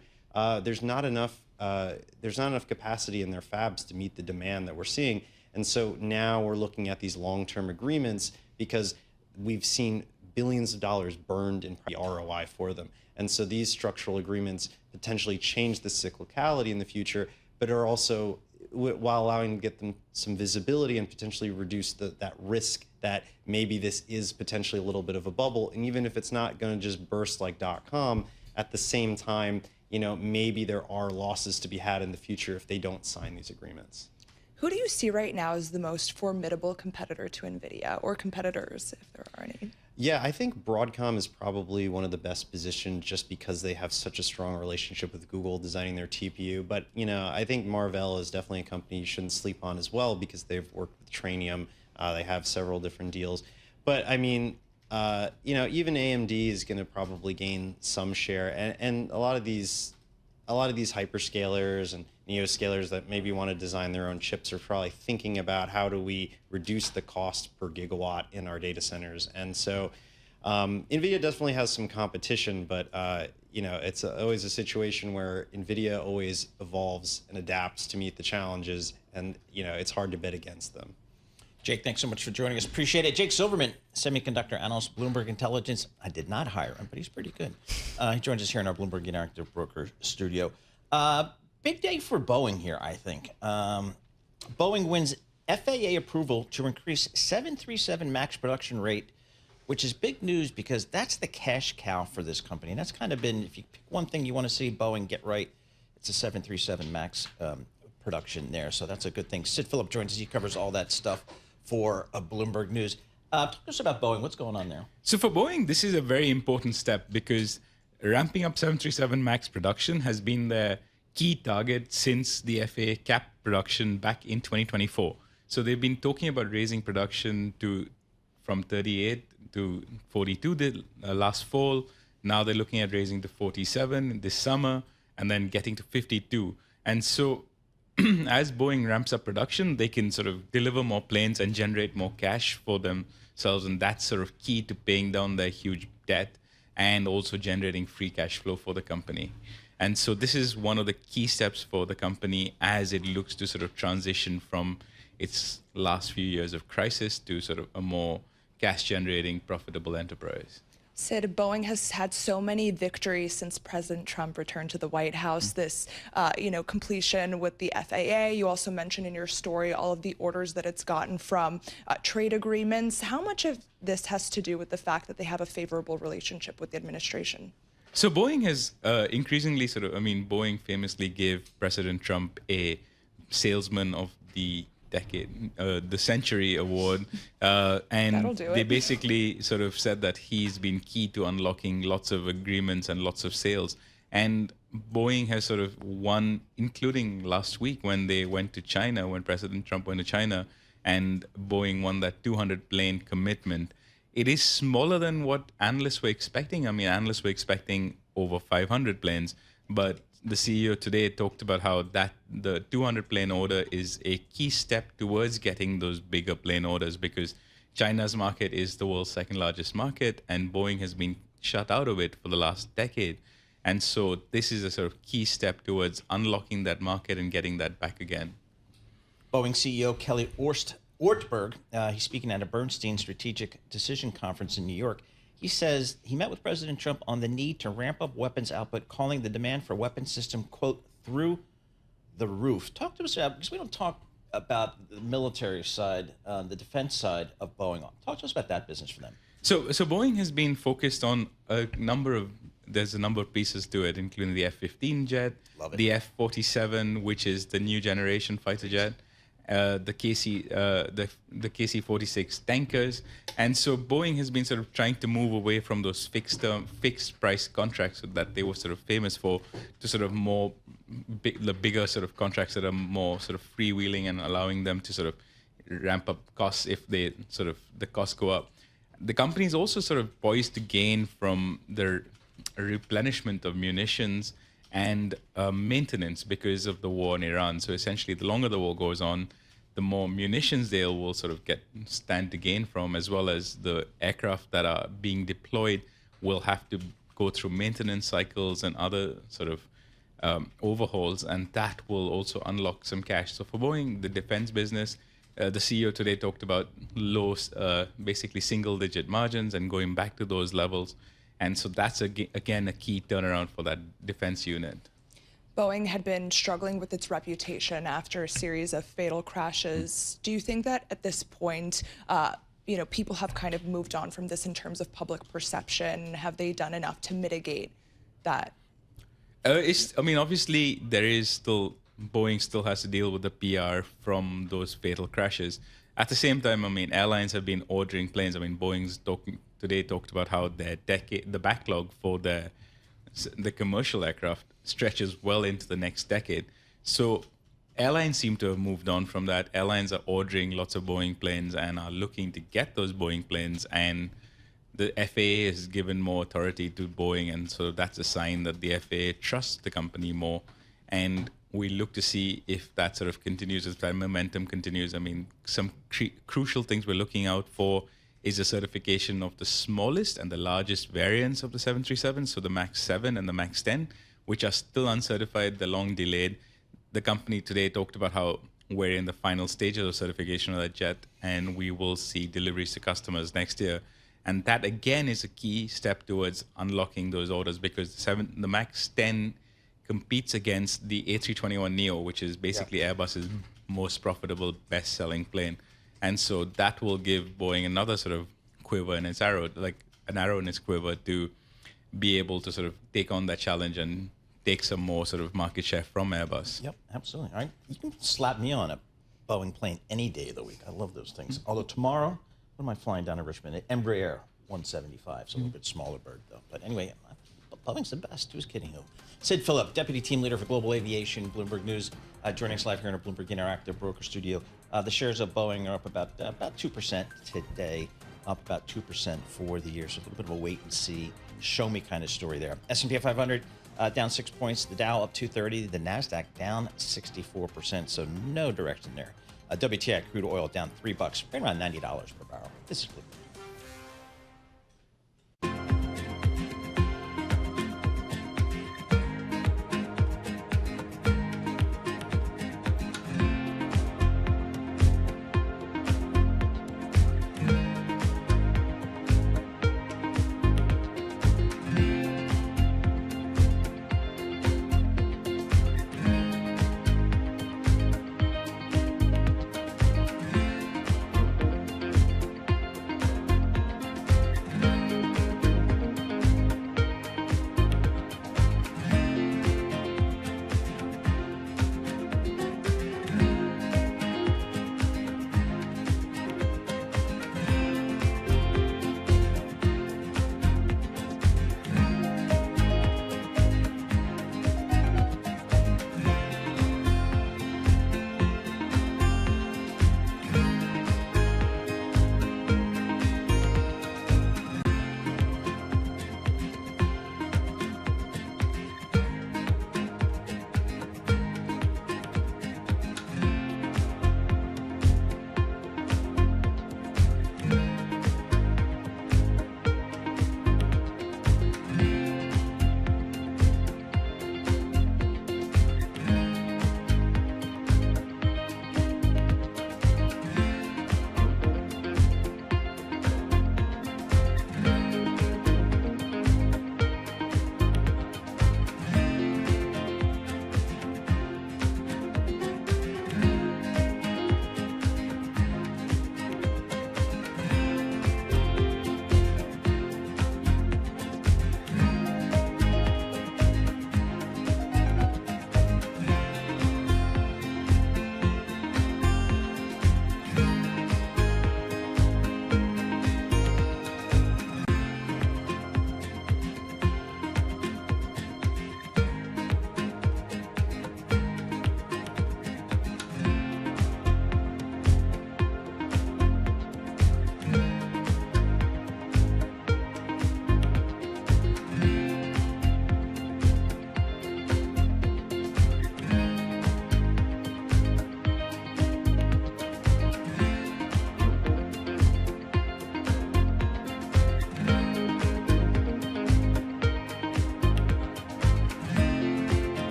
There's not enough capacity in their fabs to meet the demand that we're seeing. And so now we're looking at these long-term agreements because we've seen billions of dollars burned in ROI for them. And so these structural agreements potentially change the cyclicality in the future, but are also, while allowing to get them some visibility and potentially reduce that risk that maybe this is potentially a little bit of a bubble. And even if it's not going to just burst like .com, at the same time, maybe there are losses to be had in the future if they don't sign these agreements. Who do you see right now as the most formidable competitor to NVIDIA, or competitors, if there are any? Yeah, I think Broadcom is probably one of the best positioned just because they have such a strong relationship with Google designing their TPU. But, I think Marvell is definitely a company you shouldn't sleep on as well because they've worked with Trainium. They have several different deals. But, I mean, even AMD is going to probably gain some share. And a lot of these hyperscalers and neoscalers that maybe want to design their own chips are probably thinking about how do we reduce the cost per gigawatt in our data centers. And so NVIDIA definitely has some competition, but it's always a situation where NVIDIA always evolves and adapts to meet the challenges, and it's hard to bet against them. Jake, thanks so much for joining us. Appreciate it. Jake Silverman, semiconductor analyst, Bloomberg Intelligence. I did not hire him, but he's pretty good. He joins us here in our Bloomberg Interactive Broker studio. Big day for Boeing here, I think. Boeing wins FAA approval to increase 737 MAX production rate, which is big news because that's the cash cow for this company. And that's kind of been, if you pick one thing you want to see Boeing get right, it's a 737 MAX production there. So that's a good thing. Sid Phillip joins us. He covers all that stuff for Bloomberg News. Talk to us about Boeing. What's going on there? So for Boeing, this is a very important step because ramping up 737 MAX production has been their key target since the FAA capped production back in 2024. So they've been talking about raising production from 38 to 42 last fall. Now they're looking at raising to 47 this summer and then getting to 52. And so as Boeing ramps up production, they can sort of deliver more planes and generate more cash for themselves. And that's sort of key to paying down their huge debt and also generating free cash flow for the company. And so this is one of the key steps for the company as it looks to sort of transition from its last few years of crisis to sort of a more cash-generating, profitable enterprise. Sid, Boeing has had so many victories since President Trump returned to the White House. This, completion with the FAA. You also mentioned in your story all of the orders that it's gotten from trade agreements. How much of this has to do with the fact that they have a favorable relationship with the administration? So Boeing has increasingly Boeing famously gave President Trump a Salesman of the Decade, the Century Award, and they basically sort of said that he's been key to unlocking lots of agreements and lots of sales. And Boeing has sort of won, including last week when they went to China, when President Trump went to China, and Boeing won that 200 plane commitment. It is smaller than what analysts were expecting. I mean, analysts were expecting over 500 planes, but the CEO today talked about how the 200 plane order is a key step towards getting those bigger plane orders because China's market is the world's second largest market and Boeing has been shut out of it for the last decade. And so this is a sort of key step towards unlocking that market and getting that back again. Boeing CEO Kelly Ortberg, he's speaking at a Bernstein Strategic Decision Conference in New York. He says he met with President Trump on the need to ramp up weapons output, calling the demand for weapons system, quote, through the roof. Talk to us about, because we don't talk about the military side, the defense side of Boeing. Talk to us about that business for them. So Boeing has been focused on there's a number of pieces to it, including the F-15 jet, the F-47, which is the new generation fighter jet, the KC-46 tankers. And so Boeing has been sort of trying to move away from those fixed price contracts that they were sort of famous for to sort of the bigger sort of contracts that are more sort of freewheeling and allowing them to sort of ramp up costs if the costs go up. The company is also sort of poised to gain from their replenishment of munitions and maintenance because of the war in Iran. So essentially, the longer the war goes on, the more munitions they will sort of stand to gain from, as well as the aircraft that are being deployed will have to go through maintenance cycles and other sort of overhauls, and that will also unlock some cash. So for Boeing, the defense business, the CEO today talked about low, basically single-digit margins and going back to those levels. And so that's, again, a key turnaround for that defense unit. Boeing had been struggling with its reputation after a series of fatal crashes. Do you think that at this point, people have kind of moved on from this in terms of public perception? Have they done enough to mitigate that? Obviously, Boeing still has to deal with the PR from those fatal crashes. At the same time, airlines have been ordering planes. Boeing's today talked about how the backlog for the commercial aircraft stretches well into the next decade. So airlines seem to have moved on from that. Airlines are ordering lots of Boeing planes and are looking to get those Boeing planes. And the FAA has given more authority to Boeing, and so that's a sign that the FAA trusts the company more. And we look to see if that sort of continues, if that momentum continues. Some crucial things we're looking out for is the certification of the smallest and the largest variants of the 737, so the MAX 7 and the MAX 10, which are still uncertified, they're long delayed. The company today talked about how we're in the final stages of certification of that jet, and we will see deliveries to customers next year. And that, again, is a key step towards unlocking those orders, because the MAX 10 competes against the A321neo, which is basically Airbus's most profitable, best-selling plane. And so that will give Boeing another sort of quiver in its arrow, like an arrow in its quiver, to be able to sort of take on that challenge and take some more sort of market share from Airbus. Yep, absolutely. All right. You can slap me on a Boeing plane any day of the week. I love those things. Although tomorrow, what am I flying down to Richmond? Embraer 175, so a little bit smaller bird, though. But anyway, Boeing's the best. Who's kidding who? Sid Phillip, Deputy Team Leader for Global Aviation, Bloomberg News, joining us live here in our Bloomberg Interactive Broker Studio. The shares of Boeing are up about 2% today, up about 2% for the year. So a little bit of a wait and see, show me kind of story there. S&P 500 down 6 points, the Dow up 230, the NASDAQ down 64%, so no direction there. WTI crude oil down $3, right around $90 per barrel. This is Bloomberg.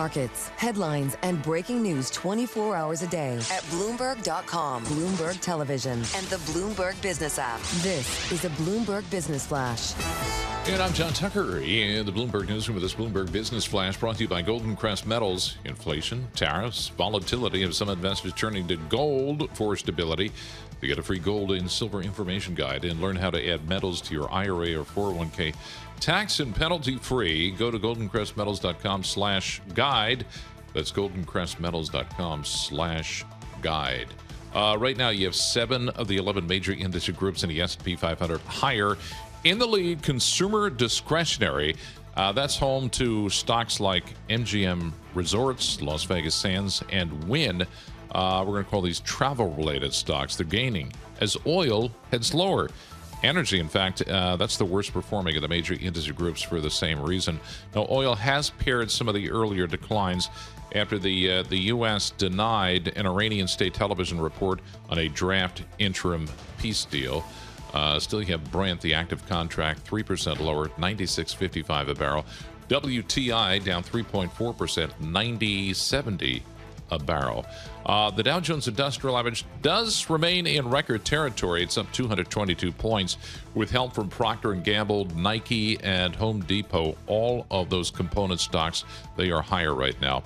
markets, headlines, and breaking news 24 hours a day at Bloomberg.com, Bloomberg Television, and the Bloomberg Business app. This is a Bloomberg Business Flash. And I'm John Tucker in the Bloomberg Newsroom with this Bloomberg Business Flash brought to you by Golden Crest Metals. Inflation, tariffs, volatility have some investors turning to gold for stability. To get a free gold and silver information guide and learn how to add metals to your IRA or 401k tax and penalty free, go to goldencrestmetals.com/guide. That's goldencrestmetals.com/guide. Right now, you have 7 of the 11 major industry groups in the S&P 500 higher. In the lead, consumer discretionary. That's home to stocks like MGM Resorts, Las Vegas Sands, and Wynn. We're going to call these travel-related stocks. They're gaining as oil heads lower. Energy, in fact, that's the worst performing of the major industry groups for the same reason. Now, oil has paired some of the earlier declines after the U.S. denied an Iranian state television report on a draft interim peace deal. Still, you have Brent, the active contract, 3% lower, $96.55 a barrel. WTI down 3.4%, $90.70 a barrel. The Dow Jones Industrial Average does remain in record territory. It's up 222 points with help from Procter & Gamble, Nike, and Home Depot. All of those component stocks, they are higher right now.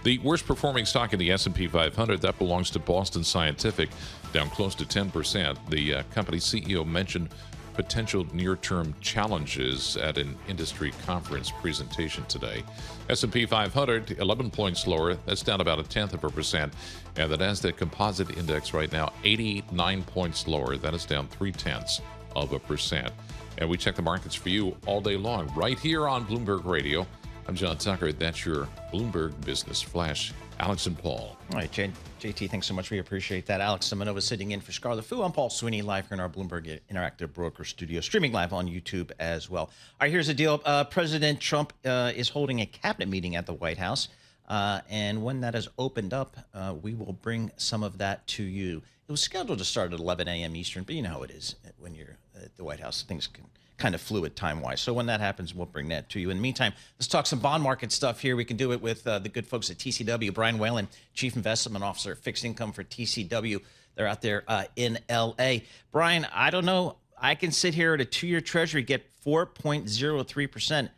The worst performing stock in the S&P 500, that belongs to Boston Scientific, down close to 10%. The company's CEO mentioned potential near-term challenges at an industry conference presentation today. S&P 500, 11 points lower. That's down about 0.1%. And the Nasdaq Composite Index right now, 89 points lower. That is down 0.3%. And we check the markets for you all day long right here on Bloomberg Radio. I'm John Tucker. That's your Bloomberg Business Flash. Alex and Paul. All right, JT, thanks so much. We appreciate that. Alex Semenova sitting in for Scarlett Fu. I'm Paul Sweeney, live here in our Bloomberg Interactive Broker Studio, streaming live on YouTube as well. All right, here's the deal. President Trump is holding a cabinet meeting at the White House. And when that is opened up, we will bring some of that to you. It was scheduled to start at 11 a.m. Eastern, but you know how it is when you're at the White House. Things can kind of fluid time-wise. So when that happens, we'll bring that to you. In the meantime, let's talk some bond market stuff here. We can do it with the good folks at TCW. Brian Whalen, Chief Investment Officer, Fixed Income for TCW. They're out there in L.A. Brian, I don't know. I can sit here at a 2-year Treasury, get 4.03%.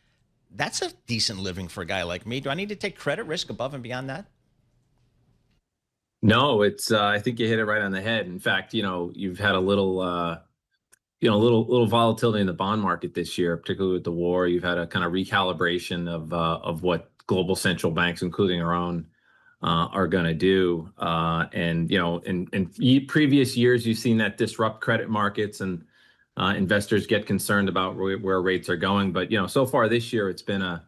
That's a decent living for a guy like me. Do I need to take credit risk above and beyond that? No, it's. I think you hit it right on the head. In fact, you've had a little. Little volatility in the bond market this year, particularly with the war. You've had a kind of recalibration of what global central banks, including our own, are going to do. And in previous years, you've seen that disrupt credit markets and investors get concerned about where rates are going. But so far this year, it's been a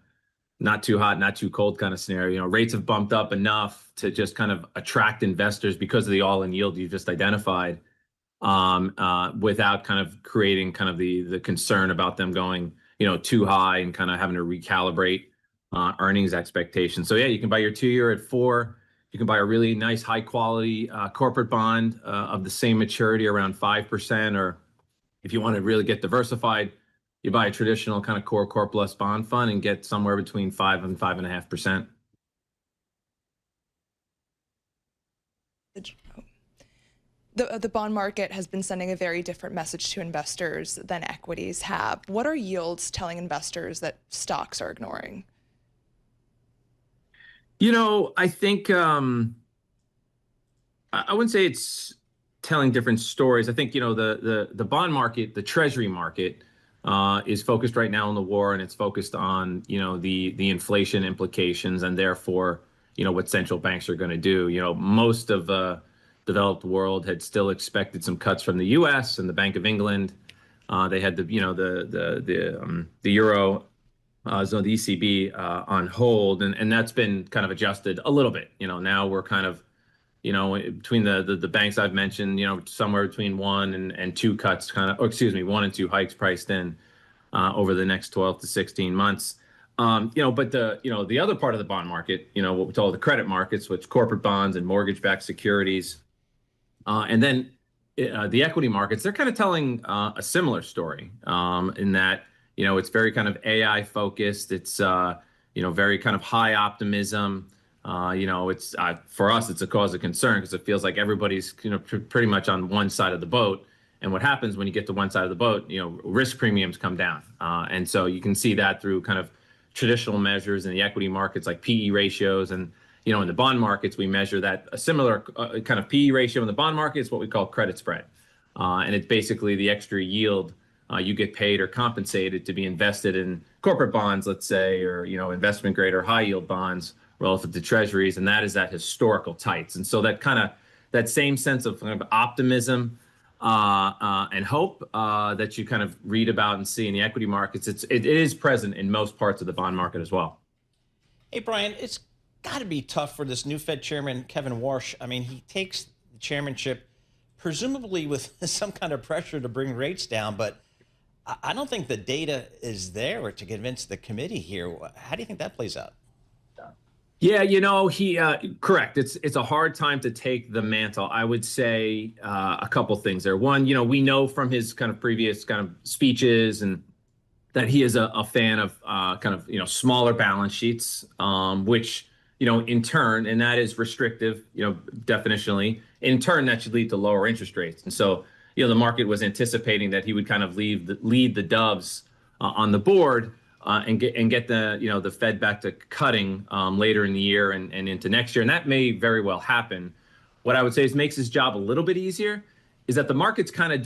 not too hot, not too cold kind of scenario. Rates have bumped up enough to just kind of attract investors because of the all-in yield you just identified. Without kind of creating kind of the concern about them going, too high and kind of having to recalibrate earnings expectations. So yeah, you can buy your 2-year at 4. You can buy a really nice high quality corporate bond of the same maturity around 5%. Or if you want to really get diversified, you buy a traditional kind of core plus bond fund and get somewhere between 5 and 5.5%. The bond market has been sending a very different message to investors than equities have. What are yields telling investors that stocks are ignoring? I think I wouldn't say it's telling different stories. I think the bond market, the Treasury market, is focused right now on the war, and it's focused on the inflation implications, and therefore what central banks are going to do. Most of the developed world had still expected some cuts from the U.S. and the Bank of England. They had the euro zone, the ECB on hold, and that's been kind of adjusted a little bit. Now we're kind of between the banks I've mentioned, somewhere between 1 and 2 cuts, 1 and 2 hikes priced in over the next 12 to 16 months. But the other part of the bond market, what we call the credit markets, which corporate bonds and mortgage-backed securities. And then the equity markets, they're kind of telling a similar story in that, it's very kind of AI focused. It's, very kind of high optimism. It's for us, it's a cause of concern because it feels like everybody's pretty much on one side of the boat. And what happens when you get to one side of the boat, risk premiums come down. And so you can see that through kind of traditional measures in the equity markets like PE ratios. And, in the bond markets, we measure that a similar kind of PE ratio in the bond market is what we call credit spread. And it's basically the extra yield you get paid or compensated to be invested in corporate bonds, let's say, or, investment grade or high yield bonds relative to treasuries. And that is at historical tights. And so that same sense of kind of optimism and hope that you kind of read about and see in the equity markets, it is present in most parts of the bond market as well. Hey, Brian, it's got to be tough for this new Fed chairman, Kevin Warsh. I mean, he takes the chairmanship presumably with some kind of pressure to bring rates down, but I don't think the data is there to convince the committee here. How do you think that plays out? Yeah, he correct. It's a hard time to take the mantle. I would say a couple things there. One, we know from his kind of previous kind of speeches and that he is a fan of kind of smaller balance sheets, which in turn, and that is restrictive, definitionally. In turn, that should lead to lower interest rates. And so the market was anticipating that he would kind of lead the doves on the board. And get the the Fed back to cutting later in the year and into next year, and that may very well happen. What I would say makes his job a little bit easier is that the market's kind of